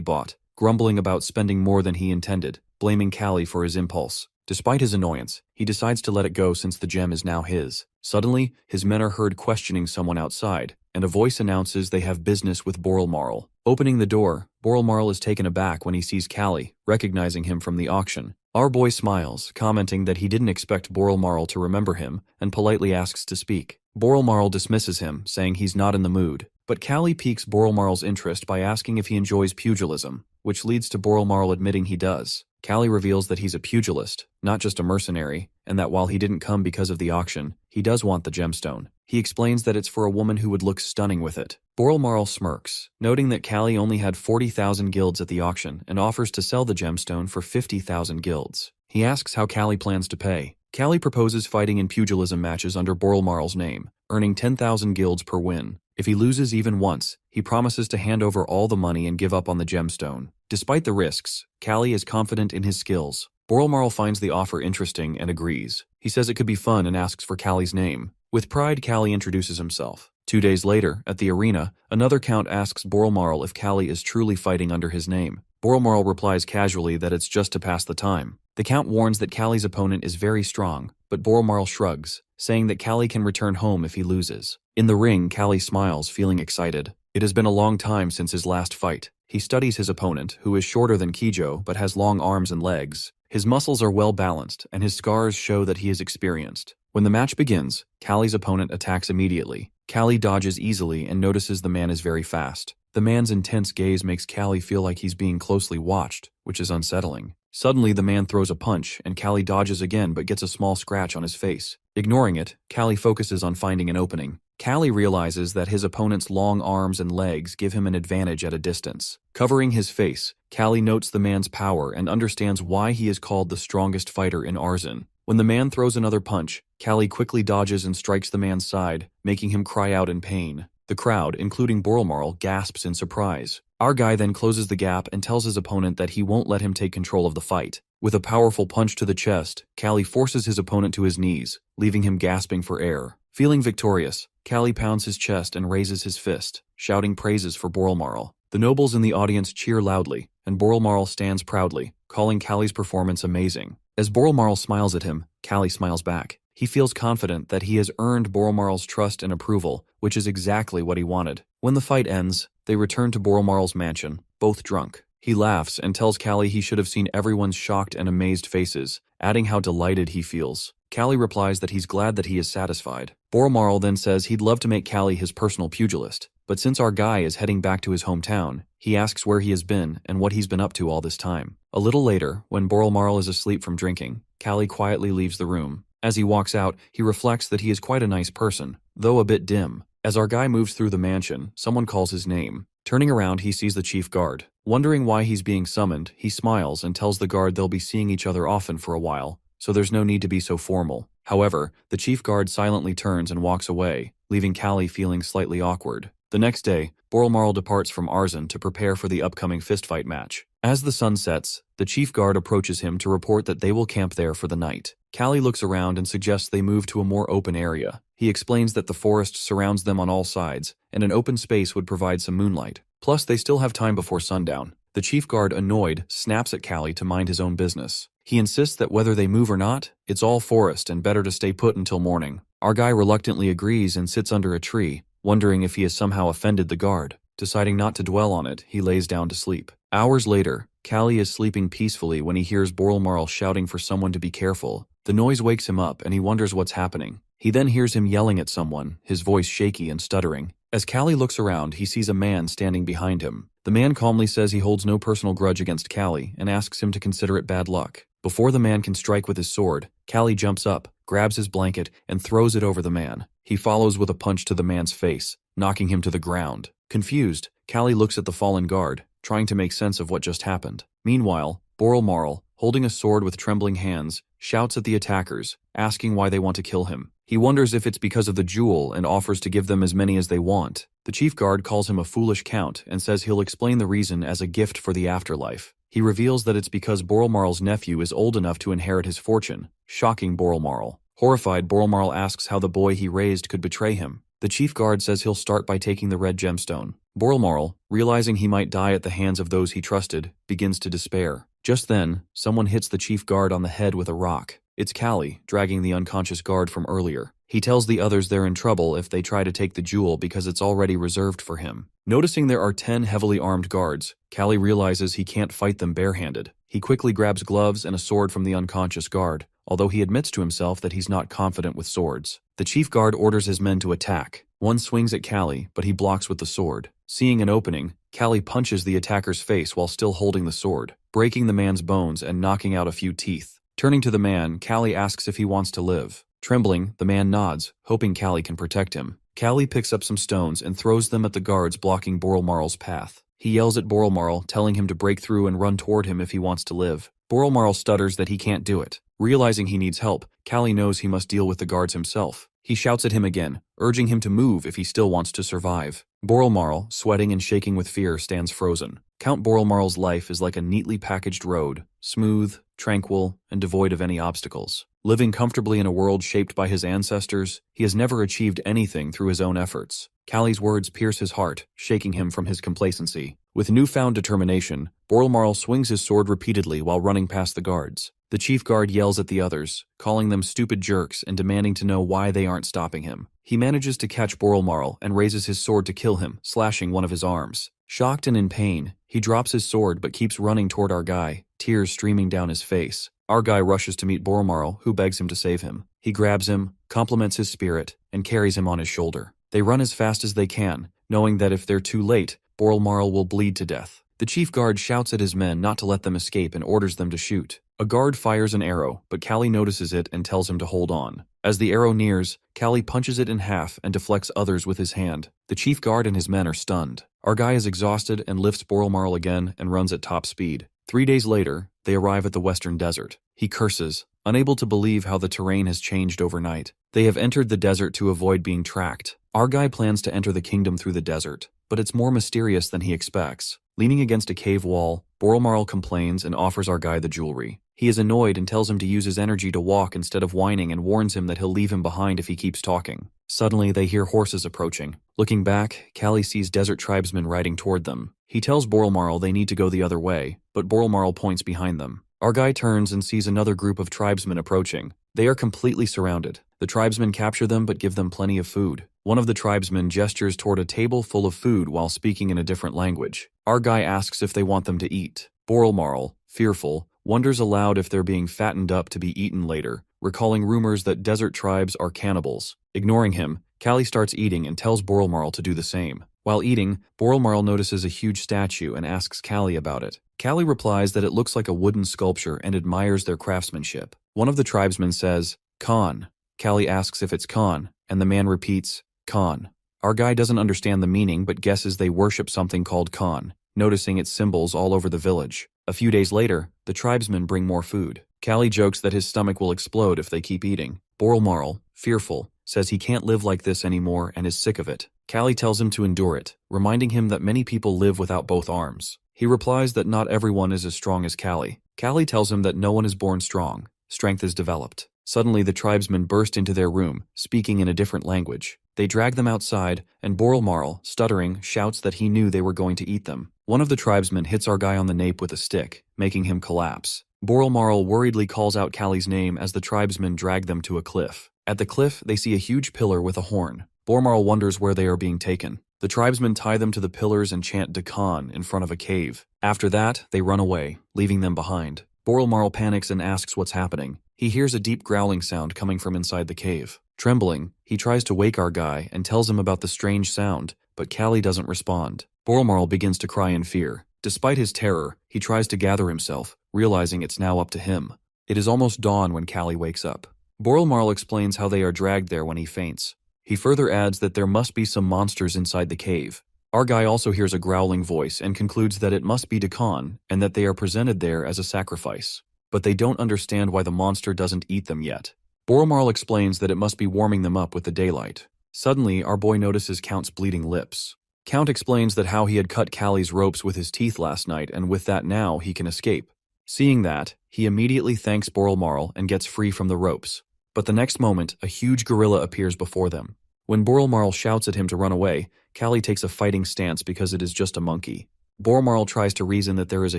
bought, grumbling about spending more than he intended, blaming Callie for his impulse. Despite his annoyance, he decides to let it go since the gem is now his. Suddenly, his men are heard questioning someone outside, and a voice announces they have business with Boralmarl. Opening the door, Boralmarl is taken aback when he sees Callie, recognizing him from the auction. Our boy smiles, commenting that he didn't expect Boralmarl to remember him, and politely asks to speak. Boralmarl dismisses him, saying he's not in the mood. But Callie piques Boralmarl's interest by asking if he enjoys pugilism, which leads to Boralmarl admitting he does. Callie reveals that he's a pugilist, not just a mercenary, and that while he didn't come because of the auction, he does want the gemstone. He explains that it's for a woman who would look stunning with it. Boralmarl smirks, noting that Callie only had 40,000 guilds at the auction and offers to sell the gemstone for 50,000 guilds. He asks how Callie plans to pay. Callie proposes fighting in pugilism matches under Boralmarl's name, earning 10,000 guilds per win. If he loses even once, he promises to hand over all the money and give up on the gemstone. Despite the risks, Callie is confident in his skills. Boralmarl finds the offer interesting and agrees. He says it could be fun and asks for Callie's name. With pride, Callie introduces himself. 2 days later, at the arena, another count asks Boralmarl if Callie is truly fighting under his name. Boralmarl replies casually that it's just to pass the time. The count warns that Callie's opponent is very strong, but Boralmarl shrugs, saying that Callie can return home if he loses. In the ring, Callie smiles, feeling excited. It has been a long time since his last fight. He studies his opponent, who is shorter than Kijo but has long arms and legs. His muscles are well balanced, and his scars show that he is experienced. When the match begins, Callie's opponent attacks immediately. Callie dodges easily and notices the man is very fast. The man's intense gaze makes Callie feel like he's being closely watched, which is unsettling. Suddenly, the man throws a punch, and Callie dodges again but gets a small scratch on his face. Ignoring it, Callie focuses on finding an opening. Callie realizes that his opponent's long arms and legs give him an advantage at a distance. Covering his face, Callie notes the man's power and understands why he is called the strongest fighter in Arzen. When the man throws another punch, Callie quickly dodges and strikes the man's side, making him cry out in pain. The crowd, including Boralmarl, gasps in surprise. Our guy then closes the gap and tells his opponent that he won't let him take control of the fight. With a powerful punch to the chest, Callie forces his opponent to his knees, leaving him gasping for air. Feeling victorious, Callie pounds his chest and raises his fist, shouting praises for Boralmarl. The nobles in the audience cheer loudly, and Boralmarl stands proudly, calling Callie's performance amazing. As Boralmarl smiles at him, Callie smiles back. He feels confident that he has earned Boralmarl's trust and approval, which is exactly what he wanted. When the fight ends, they return to Boralmarl's mansion, both drunk. He laughs and tells Callie he should have seen everyone's shocked and amazed faces, adding how delighted he feels. Callie replies that he's glad that he is satisfied. Boralmarl then says he'd love to make Callie his personal pugilist, but since our guy is heading back to his hometown, he asks where he has been and what he's been up to all this time. A little later, when Boralmarl is asleep from drinking, Callie quietly leaves the room. As he walks out, he reflects that he is quite a nice person, though a bit dim. As our guy moves through the mansion, someone calls his name. Turning around, he sees the chief guard. Wondering why he's being summoned, he smiles and tells the guard they'll be seeing each other often for a while, so there's no need to be so formal. However, the chief guard silently turns and walks away, leaving Callie feeling slightly awkward. The next day, Boralmarl departs from Arzan to prepare for the upcoming fistfight match. As the sun sets, the chief guard approaches him to report that they will camp there for the night. Callie looks around and suggests they move to a more open area. He explains that the forest surrounds them on all sides, and an open space would provide some moonlight. Plus, they still have time before sundown. The chief guard, annoyed, snaps at Callie to mind his own business. He insists that whether they move or not, it's all forest and better to stay put until morning. Our guy reluctantly agrees and sits under a tree, wondering if he has somehow offended the guard. Deciding not to dwell on it, he lays down to sleep. Hours later, Callie is sleeping peacefully when he hears Boralmarl shouting for someone to be careful. The noise wakes him up and he wonders what's happening. He then hears him yelling at someone, his voice shaky and stuttering. As Callie looks around, he sees a man standing behind him. The man calmly says he holds no personal grudge against Callie and asks him to consider it bad luck. Before the man can strike with his sword, Callie jumps up, grabs his blanket, and throws it over the man. He follows with a punch to the man's face, knocking him to the ground. Confused, Callie looks at the fallen guard, trying to make sense of what just happened. Meanwhile, Boralmarl, holding a sword with trembling hands, shouts at the attackers, asking why they want to kill him. He wonders if it's because of the jewel and offers to give them as many as they want. The chief guard calls him a foolish count and says he'll explain the reason as a gift for the afterlife. He reveals that it's because Boralmarl's nephew is old enough to inherit his fortune, shocking Boralmarl. Horrified, Boralmarl asks how the boy he raised could betray him. The chief guard says he'll start by taking the red gemstone. Boralmarl, realizing he might die at the hands of those he trusted, begins to despair. Just then, someone hits the chief guard on the head with a rock. It's Callie, dragging the unconscious guard from earlier. He tells the others they're in trouble if they try to take the jewel because it's already reserved for him. Noticing there are 10 heavily armed guards, Callie realizes he can't fight them barehanded. He quickly grabs gloves and a sword from the unconscious guard, although he admits to himself that he's not confident with swords. The chief guard orders his men to attack. One swings at Callie, but he blocks with the sword. Seeing an opening, Callie punches the attacker's face while still holding the sword, breaking the man's bones and knocking out a few teeth. Turning to the man, Callie asks if he wants to live. Trembling, the man nods, hoping Callie can protect him. Callie picks up some stones and throws them at the guards blocking Boralmarl's path. He yells at Boralmarl, telling him to break through and run toward him if he wants to live. Boralmarl stutters that he can't do it. Realizing he needs help, Callie knows he must deal with the guards himself. He shouts at him again, urging him to move if he still wants to survive. Boralmarl, sweating and shaking with fear, stands frozen. Count Boralmarl's life is like a neatly packaged road, smooth, tranquil, and devoid of any obstacles. Living comfortably in a world shaped by his ancestors, he has never achieved anything through his own efforts. Callie's words pierce his heart, shaking him from his complacency. With newfound determination, Boralmarl swings his sword repeatedly while running past the guards. The chief guard yells at the others, calling them stupid jerks and demanding to know why they aren't stopping him. He manages to catch Boralmarl and raises his sword to kill him, slashing one of his arms. Shocked and in pain, he drops his sword but keeps running toward our guy, tears streaming down his face. Our guy rushes to meet Boralmarl, who begs him to save him. He grabs him, compliments his spirit, and carries him on his shoulder. They run as fast as they can, knowing that if they're too late, Boralmarl will bleed to death. The chief guard shouts at his men not to let them escape and orders them to shoot. A guard fires an arrow, but Callie notices it and tells him to hold on. As the arrow nears, Callie punches it in half and deflects others with his hand. The chief guard and his men are stunned. Our guy is exhausted and lifts Boralmarl again and runs at top speed. 3 days later, they arrive at the western desert. He curses, unable to believe how the terrain has changed overnight. They have entered the desert to avoid being tracked. Our guy plans to enter the kingdom through the desert, but it's more mysterious than he expects. Leaning against a cave wall, Boralmarl complains and offers our guy the jewelry. He is annoyed and tells him to use his energy to walk instead of whining and warns him that he'll leave him behind if he keeps talking. Suddenly, they hear horses approaching. Looking back, Callie sees desert tribesmen riding toward them. He tells Boralmarl they need to go the other way, but Boralmarl points behind them. Our guy turns and sees another group of tribesmen approaching. They are completely surrounded. The tribesmen capture them but give them plenty of food. One of the tribesmen gestures toward a table full of food while speaking in a different language. Our guy asks if they want them to eat. Boralmarl, fearful, wonders aloud if they're being fattened up to be eaten later, recalling rumors that desert tribes are cannibals. Ignoring him, Callie starts eating and tells Boralmarl to do the same. While eating, Boralmarl notices a huge statue and asks Callie about it. Callie replies that it looks like a wooden sculpture and admires their craftsmanship. One of the tribesmen says, "Khan." Callie asks if it's Khan, and the man repeats, "Khan." Our guy doesn't understand the meaning but guesses they worship something called Khan, noticing its symbols all over the village. A few days later, the tribesmen bring more food. Callie jokes that his stomach will explode if they keep eating. Boralmarl, fearful, says he can't live like this anymore and is sick of it. Callie tells him to endure it, reminding him that many people live without both arms. He replies that not everyone is as strong as Callie. Callie tells him that no one is born strong. Strength is developed. Suddenly, the tribesmen burst into their room, speaking in a different language. They drag them outside, and Boralmarl, stuttering, shouts that he knew they were going to eat them. One of the tribesmen hits our guy on the nape with a stick, making him collapse. Boralmarl worriedly calls out Callie's name as the tribesmen drag them to a cliff. At the cliff, they see a huge pillar with a horn. Boralmarl wonders where they are being taken. The tribesmen tie them to the pillars and chant Dakan in front of a cave. After that, they run away, leaving them behind. Boralmarl panics and asks what's happening. He hears a deep growling sound coming from inside the cave. Trembling, he tries to wake our guy and tells him about the strange sound, but Callie doesn't respond. Boralmarl begins to cry in fear. Despite his terror, he tries to gather himself, realizing it's now up to him. It is almost dawn when Callie wakes up. Boralmarl explains how they are dragged there when he faints. He further adds that there must be some monsters inside the cave. Our guy also hears a growling voice and concludes that it must be Dakan and that they are presented there as a sacrifice. But they don't understand why the monster doesn't eat them yet. Boralmarl explains that it must be warming them up with the daylight. Suddenly, our boy notices Count's bleeding lips. Count explains that how he had cut Callie's ropes with his teeth last night, and with that now he can escape. Seeing that, he immediately thanks Boralmarl and gets free from the ropes. But the next moment, a huge gorilla appears before them. When Boralmarl shouts at him to run away, Callie takes a fighting stance because it is just a monkey. Boralmarl tries to reason that there is a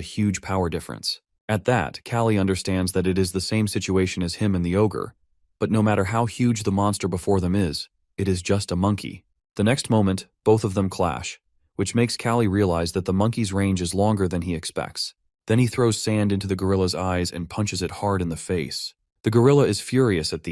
huge power difference. At that, Callie understands that it is the same situation as him and the ogre. But no matter how huge the monster before them is, it is just a monkey. The next moment, both of them clash, which makes Callie realize that the monkey's range is longer than he expects. Then he throws sand into the gorilla's eyes and punches it hard in the face. The gorilla is furious at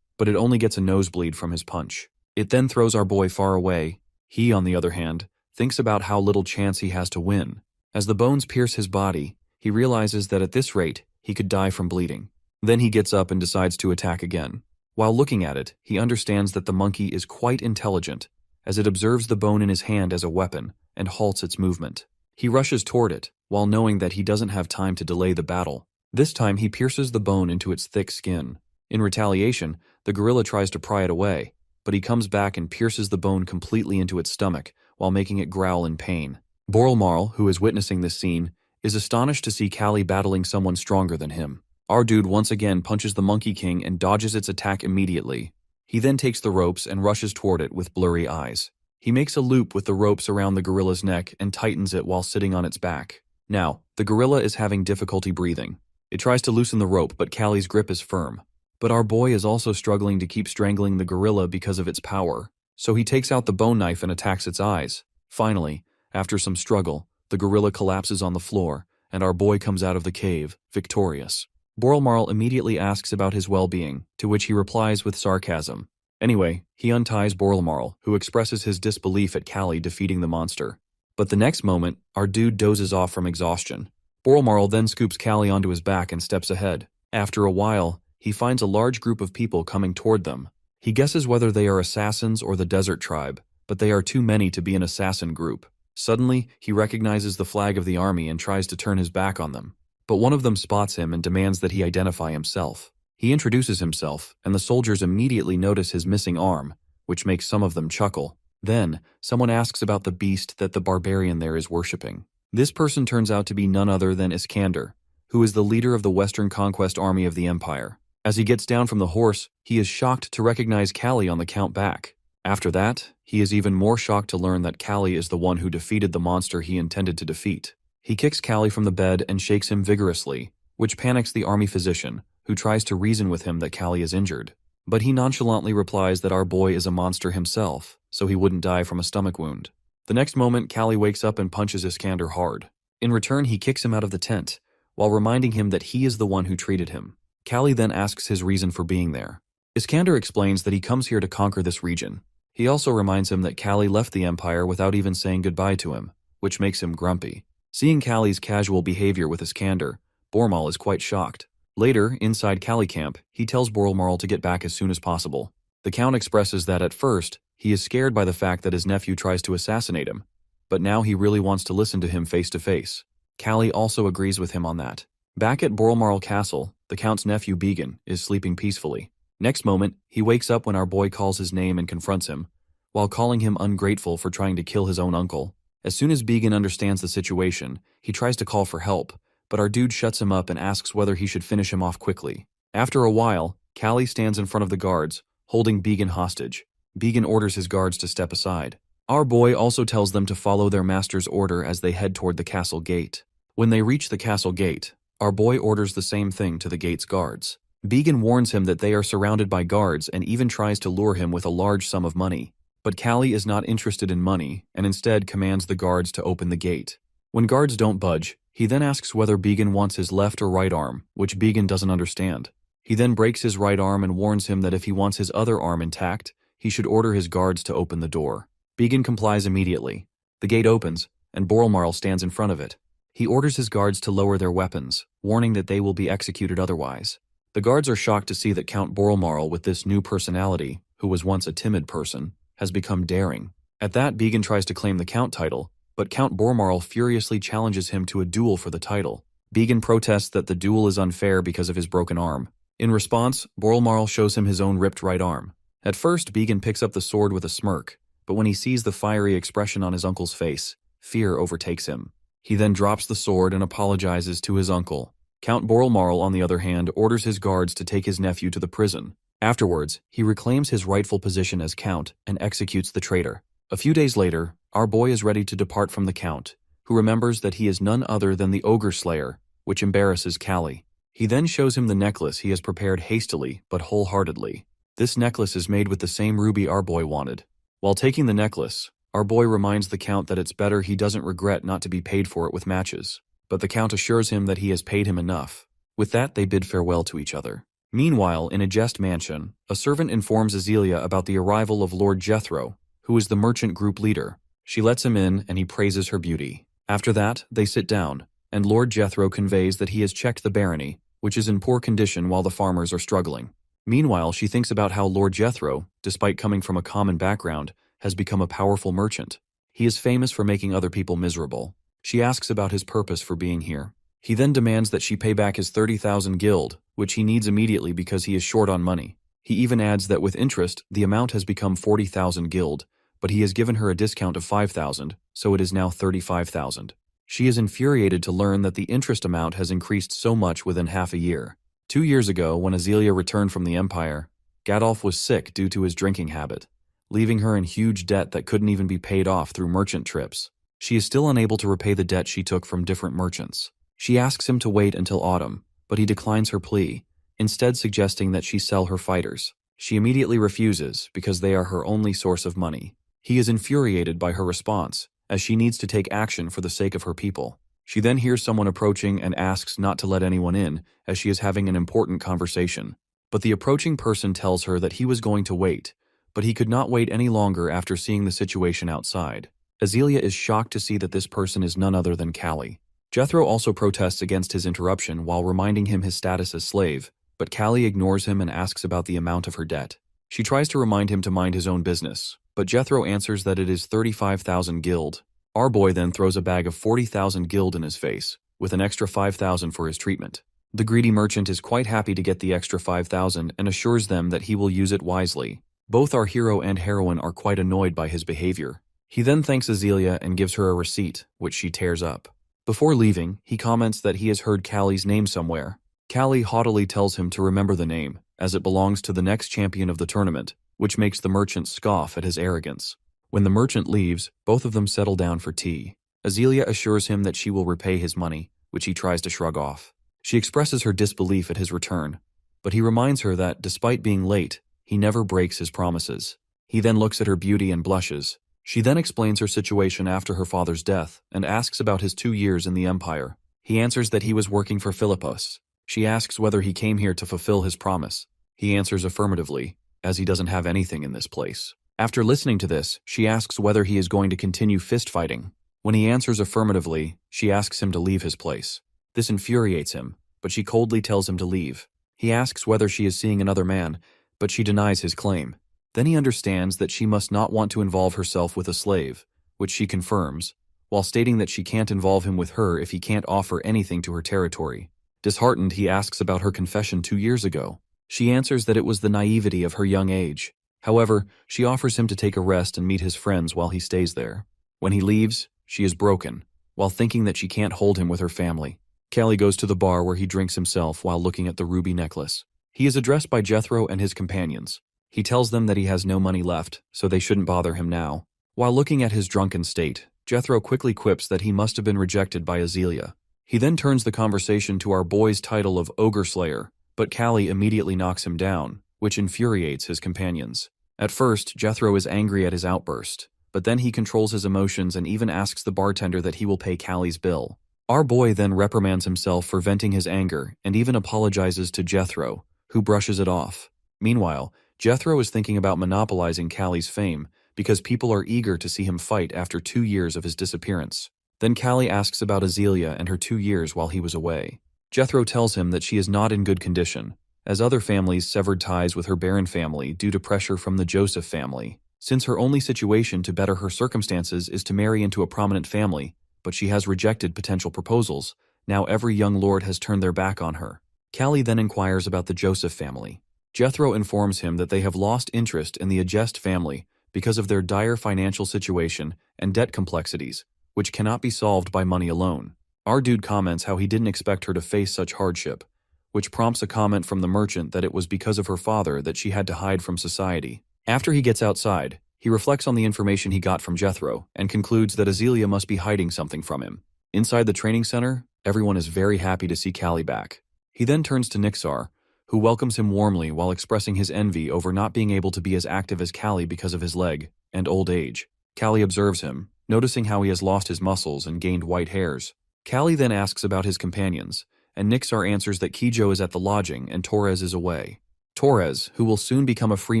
but it only gets a nosebleed from his punch. It then throws our boy far away. He, on the other hand, thinks about how little chance he has to win. As the bones pierce his body, he realizes that at this rate, he could die from bleeding. Then he gets up and decides to attack again. While looking at it, he understands that the monkey is quite intelligent, as it observes the bone in his hand as a weapon and halts its movement. He rushes toward it, while knowing that he doesn't have time to delay the battle. This time he pierces the bone into its thick skin. In retaliation, the gorilla tries to pry it away, but he comes back and pierces the bone completely into its stomach, while making it growl in pain. Boralmarl, who is witnessing this scene, is astonished to see Callie battling someone stronger than him. Our dude once again punches the Monkey King and dodges its attack immediately. He then takes the ropes and rushes toward it with blurry eyes. He makes a loop with the ropes around the gorilla's neck and tightens it while sitting on its back. Now, the gorilla is having difficulty breathing. It tries to loosen the rope, but Callie's grip is firm. But our boy is also struggling to keep strangling the gorilla because of its power, so he takes out the bone knife and attacks its eyes. Finally, after some struggle, the gorilla collapses on the floor, and our boy comes out of the cave, victorious. Boralmarl immediately asks about his well-being, to which he replies with sarcasm. Anyway, he unties Boralmarl, who expresses his disbelief at Callie defeating the monster. But the next moment, our dude dozes off from exhaustion. Boralmarl then scoops Callie onto his back and steps ahead. After a while, he finds a large group of people coming toward them. He guesses whether they are assassins or the desert tribe, but they are too many to be an assassin group. Suddenly, he recognizes the flag of the army and tries to turn his back on them. But one of them spots him and demands that he identify himself. He introduces himself, and the soldiers immediately notice his missing arm, which makes some of them chuckle. Then, someone asks about the beast that the barbarian there is worshipping. This person turns out to be none other than Iskander, who is the leader of the Western Conquest Army of the Empire. As he gets down from the horse, he is shocked to recognize Callie on the count back. After that, he is even more shocked to learn that Callie is the one who defeated the monster he intended to defeat. He kicks Callie from the bed and shakes him vigorously, which panics the army physician, who tries to reason with him that Callie is injured. But he nonchalantly replies that our boy is a monster himself, so he wouldn't die from a stomach wound. The next moment, Callie wakes up and punches Iskander hard. In return, he kicks him out of the tent, while reminding him that he is the one who treated him. Callie then asks his reason for being there. Iskander explains that he comes here to conquer this region. He also reminds him that Callie left the Empire without even saying goodbye to him, which makes him grumpy. Seeing Callie's casual behavior with Iskander, Boralmarl is quite shocked. Later, inside Callie camp, he tells Boralmarl to get back as soon as possible. The Count expresses that at first, he is scared by the fact that his nephew tries to assassinate him, but now he really wants to listen to him face to face. Callie also agrees with him on that. Back at Boralmarl Castle, the Count's nephew Began is sleeping peacefully. Next moment, he wakes up when our boy calls his name and confronts him, while calling him ungrateful for trying to kill his own uncle. As soon as Began understands the situation, he tries to call for help, but our dude shuts him up and asks whether he should finish him off quickly. After a while, Callie stands in front of the guards, holding Began hostage. Began orders his guards to step aside. Our boy also tells them to follow their master's order as they head toward the castle gate. When they reach the castle gate, our boy orders the same thing to the gate's guards. Began warns him that they are surrounded by guards and even tries to lure him with a large sum of money. But Callie is not interested in money and instead commands the guards to open the gate. When guards don't budge, he then asks whether Began wants his left or right arm, which Began doesn't understand. He then breaks his right arm and warns him that if he wants his other arm intact, he should order his guards to open the door. Began complies immediately. The gate opens, and Boralmarl stands in front of it. He orders his guards to lower their weapons, warning that they will be executed otherwise. The guards are shocked to see that Count Boralmarl, with this new personality, who was once a timid person, has become daring. At that, Began tries to claim the Count title, but Count Boralmarl furiously challenges him to a duel for the title. Began protests that the duel is unfair because of his broken arm. In response, Boralmarl shows him his own ripped right arm. At first, Began picks up the sword with a smirk, but when he sees the fiery expression on his uncle's face, fear overtakes him. He then drops the sword and apologizes to his uncle. Count Boralmarl, on the other hand, orders his guards to take his nephew to the prison. Afterwards, he reclaims his rightful position as Count and executes the traitor. A few days later, our boy is ready to depart from the Count, who remembers that he is none other than the Ogre Slayer, which embarrasses Callie. He then shows him the necklace he has prepared hastily but wholeheartedly. This necklace is made with the same ruby our boy wanted. While taking the necklace, our boy reminds the Count that it's better he doesn't regret not to be paid for it with matches, but the Count assures him that he has paid him enough. With that, they bid farewell to each other. Meanwhile, in a Jest mansion, a servant informs Azealia about the arrival of Lord Jethro, who is the merchant group leader. She lets him in and he praises her beauty. After that, they sit down, and Lord Jethro conveys that he has checked the barony, which is in poor condition while the farmers are struggling. Meanwhile, she thinks about how Lord Jethro, despite coming from a common background, has become a powerful merchant. He is famous for making other people miserable. She asks about his purpose for being here. He then demands that she pay back his 30,000 guild, which he needs immediately because he is short on money. He even adds that with interest, the amount has become 40,000 guild, but he has given her a discount of 5,000, so it is now 35,000. She is infuriated to learn that the interest amount has increased so much within half a year. 2 years ago, when Azealia returned from the Empire, Gadolf was sick due to his drinking habit, leaving her in huge debt that couldn't even be paid off through merchant trips. She is still unable to repay the debt she took from different merchants. She asks him to wait until autumn, but he declines her plea, instead suggesting that she sell her fighters. She immediately refuses because they are her only source of money. He is infuriated by her response, as she needs to take action for the sake of her people. She then hears someone approaching and asks not to let anyone in, as she is having an important conversation. But the approaching person tells her that he was going to wait, but he could not wait any longer after seeing the situation outside. Azealia is shocked to see that this person is none other than Callie. Jethro also protests against his interruption while reminding him his status as slave, but Callie ignores him and asks about the amount of her debt. She tries to remind him to mind his own business, but Jethro answers that it is 35,000 guild. Our boy then throws a bag of 40,000 guild in his face, with an extra 5,000 for his treatment. The greedy merchant is quite happy to get the extra 5,000 and assures them that he will use it wisely. Both our hero and heroine are quite annoyed by his behavior. He then thanks Azealia and gives her a receipt, which she tears up. Before leaving, he comments that he has heard Callie's name somewhere. Callie haughtily tells him to remember the name, as it belongs to the next champion of the tournament, which makes the merchant scoff at his arrogance. When the merchant leaves, both of them settle down for tea. Azealia assures him that she will repay his money, which he tries to shrug off. She expresses her disbelief at his return, but he reminds her that, despite being late, he never breaks his promises. He then looks at her beauty and blushes. She then explains her situation after her father's death and asks about his 2 years in the Empire. He answers that he was working for Philippus. She asks whether he came here to fulfill his promise. He answers affirmatively, as he doesn't have anything in this place. After listening to this, she asks whether he is going to continue fist-fighting. When he answers affirmatively, she asks him to leave his place. This infuriates him, but she coldly tells him to leave. He asks whether she is seeing another man, but she denies his claim. Then he understands that she must not want to involve herself with a slave, which she confirms, while stating that she can't involve him with her if he can't offer anything to her territory. Disheartened, he asks about her confession 2 years ago. She answers that it was the naivety of her young age. However, she offers him to take a rest and meet his friends while he stays there. When he leaves, she is broken, while thinking that she can't hold him with her family. Callie goes to the bar where he drinks himself while looking at the ruby necklace. He is addressed by Jethro and his companions. He tells them that he has no money left, so they shouldn't bother him now. While looking at his drunken state, Jethro quickly quips that he must have been rejected by Azealia. He then turns the conversation to our boy's title of Ogre Slayer, but Callie immediately knocks him down, which infuriates his companions. At first, Jethro is angry at his outburst, but then he controls his emotions and even asks the bartender that he will pay Callie's bill. Our boy then reprimands himself for venting his anger and even apologizes to Jethro, who brushes it off. Meanwhile, Jethro is thinking about monopolizing Callie's fame because people are eager to see him fight after 2 years of his disappearance. Then Callie asks about Azealia and her 2 years while he was away. Jethro tells him that she is not in good condition, as other families severed ties with her barren family due to pressure from the Joseph family. Since her only situation to better her circumstances is to marry into a prominent family, but she has rejected potential proposals, now every young lord has turned their back on her. Callie then inquires about the Joseph family. Jethro informs him that they have lost interest in the Agest family because of their dire financial situation and debt complexities, which cannot be solved by money alone. Our dude comments how he didn't expect her to face such hardship, which prompts a comment from the merchant that it was because of her father that she had to hide from society. After he gets outside, he reflects on the information he got from Jethro and concludes that Azealia must be hiding something from him. Inside the training center, everyone is very happy to see Callie back. He then turns to Nixar, who welcomes him warmly while expressing his envy over not being able to be as active as Callie because of his leg and old age. Callie observes him, noticing how he has lost his muscles and gained white hairs. Callie then asks about his companions, and Nixar answers that Kijo is at the lodging and Torres is away. Torres, who will soon become a free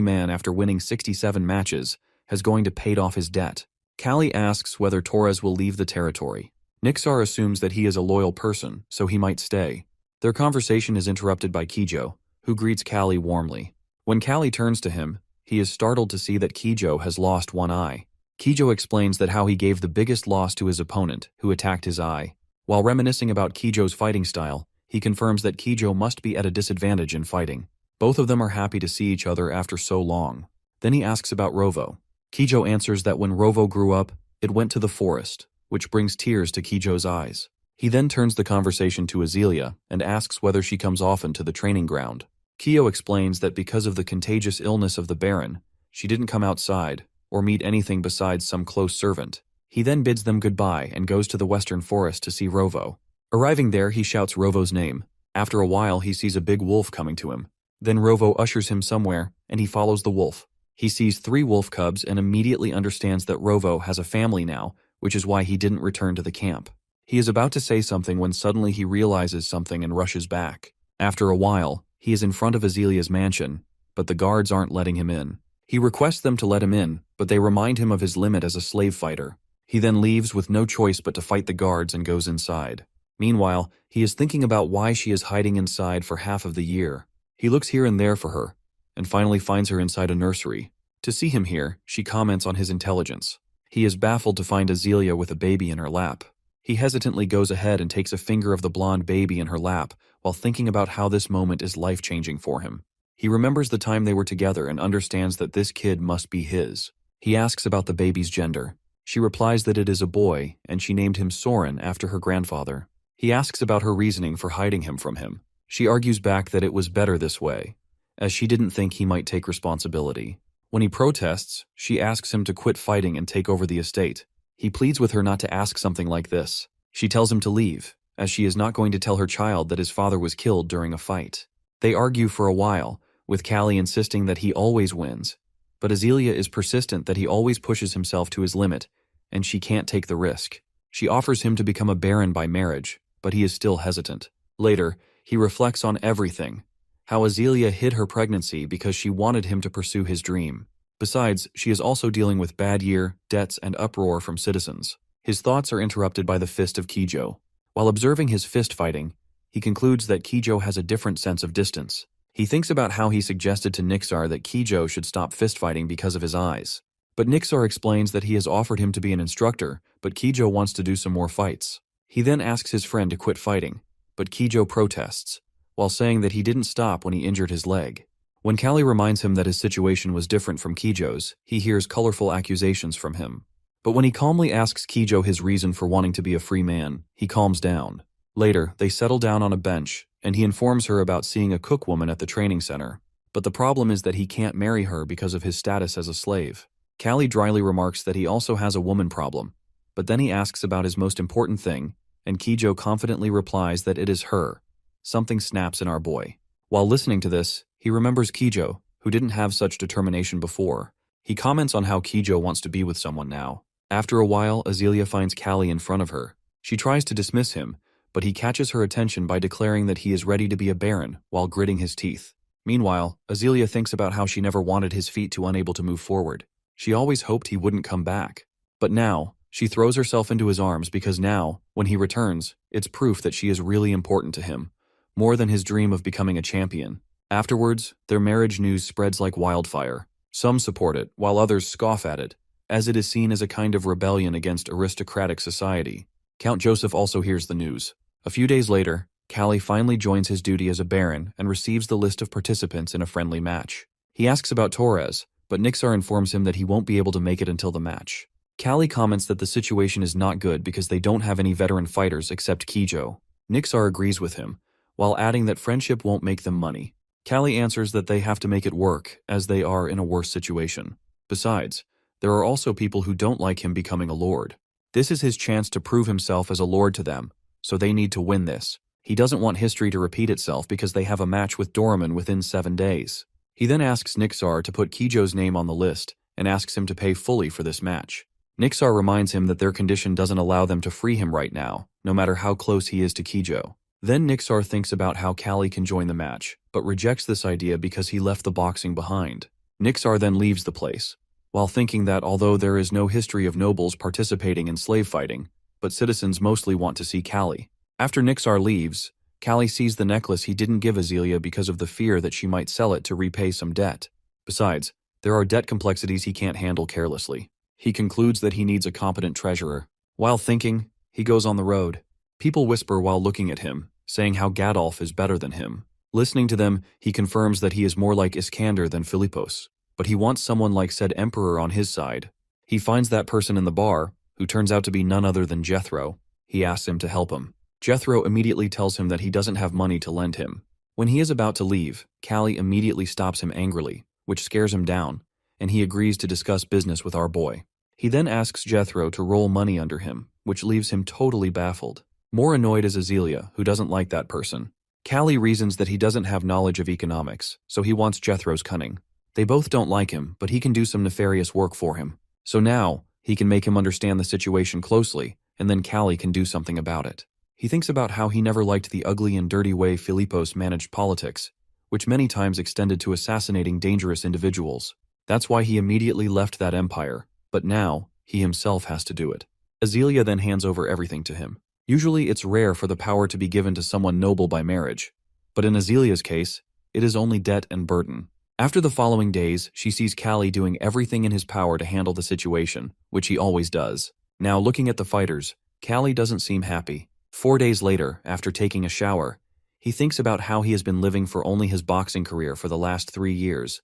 man after winning 67 matches, has going to pay off his debt. Callie asks whether Torres will leave the territory. Nixar assumes that he is a loyal person, so he might stay. Their conversation is interrupted by Kijo, who greets Callie warmly. When Callie turns to him, he is startled to see that Kijo has lost one eye. Kijo explains that how he gave the biggest loss to his opponent, who attacked his eye. While reminiscing about Kijo's fighting style, he confirms that Kijo must be at a disadvantage in fighting. Both of them are happy to see each other after so long. Then he asks about Rovo. Kijo answers that when Rovo grew up, it went to the forest, which brings tears to Kijo's eyes. He then turns the conversation to Azealia and asks whether she comes often to the training ground. Kyo explains that because of the contagious illness of the Baron, she didn't come outside or meet anything besides some close servant. He then bids them goodbye and goes to the western forest to see Rovo. Arriving there, he shouts Rovo's name. After a while, he sees a big wolf coming to him. Then Rovo ushers him somewhere, and he follows the wolf. He sees 3 wolf cubs and immediately understands that Rovo has a family now, which is why he didn't return to the camp. He is about to say something when suddenly he realizes something and rushes back. After a while, he is in front of Azealia's mansion, but the guards aren't letting him in. He requests them to let him in, but they remind him of his limit as a slave fighter. He then leaves with no choice but to fight the guards and goes inside. Meanwhile, he is thinking about why she is hiding inside for half of the year. He looks here and there for her, and finally finds her inside a nursery. To see him here, she comments on his intelligence. He is baffled to find Azealia with a baby in her lap. He hesitantly goes ahead and takes a finger of the blonde baby in her lap while thinking about how this moment is life-changing for him. He remembers the time they were together and understands that this kid must be his. He asks about the baby's gender. She replies that it is a boy, and she named him Soren after her grandfather. He asks about her reasoning for hiding him from him. She argues back that it was better this way, as she didn't think he might take responsibility. When he protests, she asks him to quit fighting and take over the estate. He pleads with her not to ask something like this. She tells him to leave, as she is not going to tell her child that his father was killed during a fight. They argue for a while, with Callie insisting that he always wins, but Azealia is persistent that he always pushes himself to his limit, and she can't take the risk. She offers him to become a baron by marriage, but he is still hesitant. Later, he reflects on everything, how Azealia hid her pregnancy because she wanted him to pursue his dream. Besides, she is also dealing with bad year, debts, and uproar from citizens. His thoughts are interrupted by the fist of Kijo. While observing his fist fighting, he concludes that Kijo has a different sense of distance. He thinks about how he suggested to Nixar that Kijo should stop fist fighting because of his eyes. But Nixar explains that he has offered him to be an instructor, but Kijo wants to do some more fights. He then asks his friend to quit fighting, but Kijo protests, while saying that he didn't stop when he injured his leg. When Callie reminds him that his situation was different from Kijo's, he hears colorful accusations from him. But when he calmly asks Kijo his reason for wanting to be a free man, he calms down. Later, they settle down on a bench, and he informs her about seeing a cookwoman at the training center. But the problem is that he can't marry her because of his status as a slave. Callie dryly remarks that he also has a woman problem, but then he asks about his most important thing, and Kijo confidently replies that it is her. Something snaps in our boy. While listening to this, he remembers Kijo, who didn't have such determination before. He comments on how Kijo wants to be with someone now. After a while, Azealia finds Callie in front of her. She tries to dismiss him, but he catches her attention by declaring that he is ready to be a baron while gritting his teeth. Meanwhile, Azealia thinks about how she never wanted his feet to unable to move forward. She always hoped he wouldn't come back. But now, she throws herself into his arms because now, when he returns, it's proof that she is really important to him, more than his dream of becoming a champion. Afterwards, their marriage news spreads like wildfire. Some support it, while others scoff at it, as it is seen as a kind of rebellion against aristocratic society. Count Joseph also hears the news. A few days later, Callie finally joins his duty as a baron and receives the list of participants in a friendly match. He asks about Torres, but Nixar informs him that he won't be able to make it until the match. Callie comments that the situation is not good because they don't have any veteran fighters except Kijo. Nixar agrees with him, while adding that friendship won't make them money. Callie answers that they have to make it work, as they are in a worse situation. Besides, there are also people who don't like him becoming a lord. This is his chance to prove himself as a lord to them, so they need to win this. He doesn't want history to repeat itself because they have a match with Doraemon within 7 days. He then asks Nixar to put Kijo's name on the list and asks him to pay fully for this match. Nixar reminds him that their condition doesn't allow them to free him right now, no matter how close he is to Kijo. Then Nixar thinks about how Callie can join the match, but rejects this idea because he left the boxing behind. Nixar then leaves the place, while thinking that although there is no history of nobles participating in slave fighting, but citizens mostly want to see Callie. After Nixar leaves, Callie sees the necklace he didn't give Azealia because of the fear that she might sell it to repay some debt. Besides, there are debt complexities he can't handle carelessly. He concludes that he needs a competent treasurer. While thinking, he goes on the road. People whisper while looking at him, saying how Gadolf is better than him. Listening to them, he confirms that he is more like Iskander than Philippos, but he wants someone like said emperor on his side. He finds that person in the bar, who turns out to be none other than Jethro. He asks him to help him. Jethro immediately tells him that he doesn't have money to lend him. When he is about to leave, Callie immediately stops him angrily, which scares him down, and he agrees to discuss business with our boy. He then asks Jethro to roll money under him, which leaves him totally baffled. More annoyed is Azealia, who doesn't like that person. Callie reasons that he doesn't have knowledge of economics, so he wants Jethro's cunning. They both don't like him, but he can do some nefarious work for him. So now, he can make him understand the situation closely, and then Callie can do something about it. He thinks about how he never liked the ugly and dirty way Philippos managed politics, which many times extended to assassinating dangerous individuals. That's why he immediately left that empire, but now, he himself has to do it. Azealia then hands over everything to him. Usually it's rare for the power to be given to someone noble by marriage, but in Azelia's case, it is only debt and burden. After the following days, she sees Callie doing everything in his power to handle the situation, which he always does. Now looking at the fighters, Callie doesn't seem happy. 4 days later, after taking a shower, he thinks about how he has been living for only his boxing career for the last 3 years.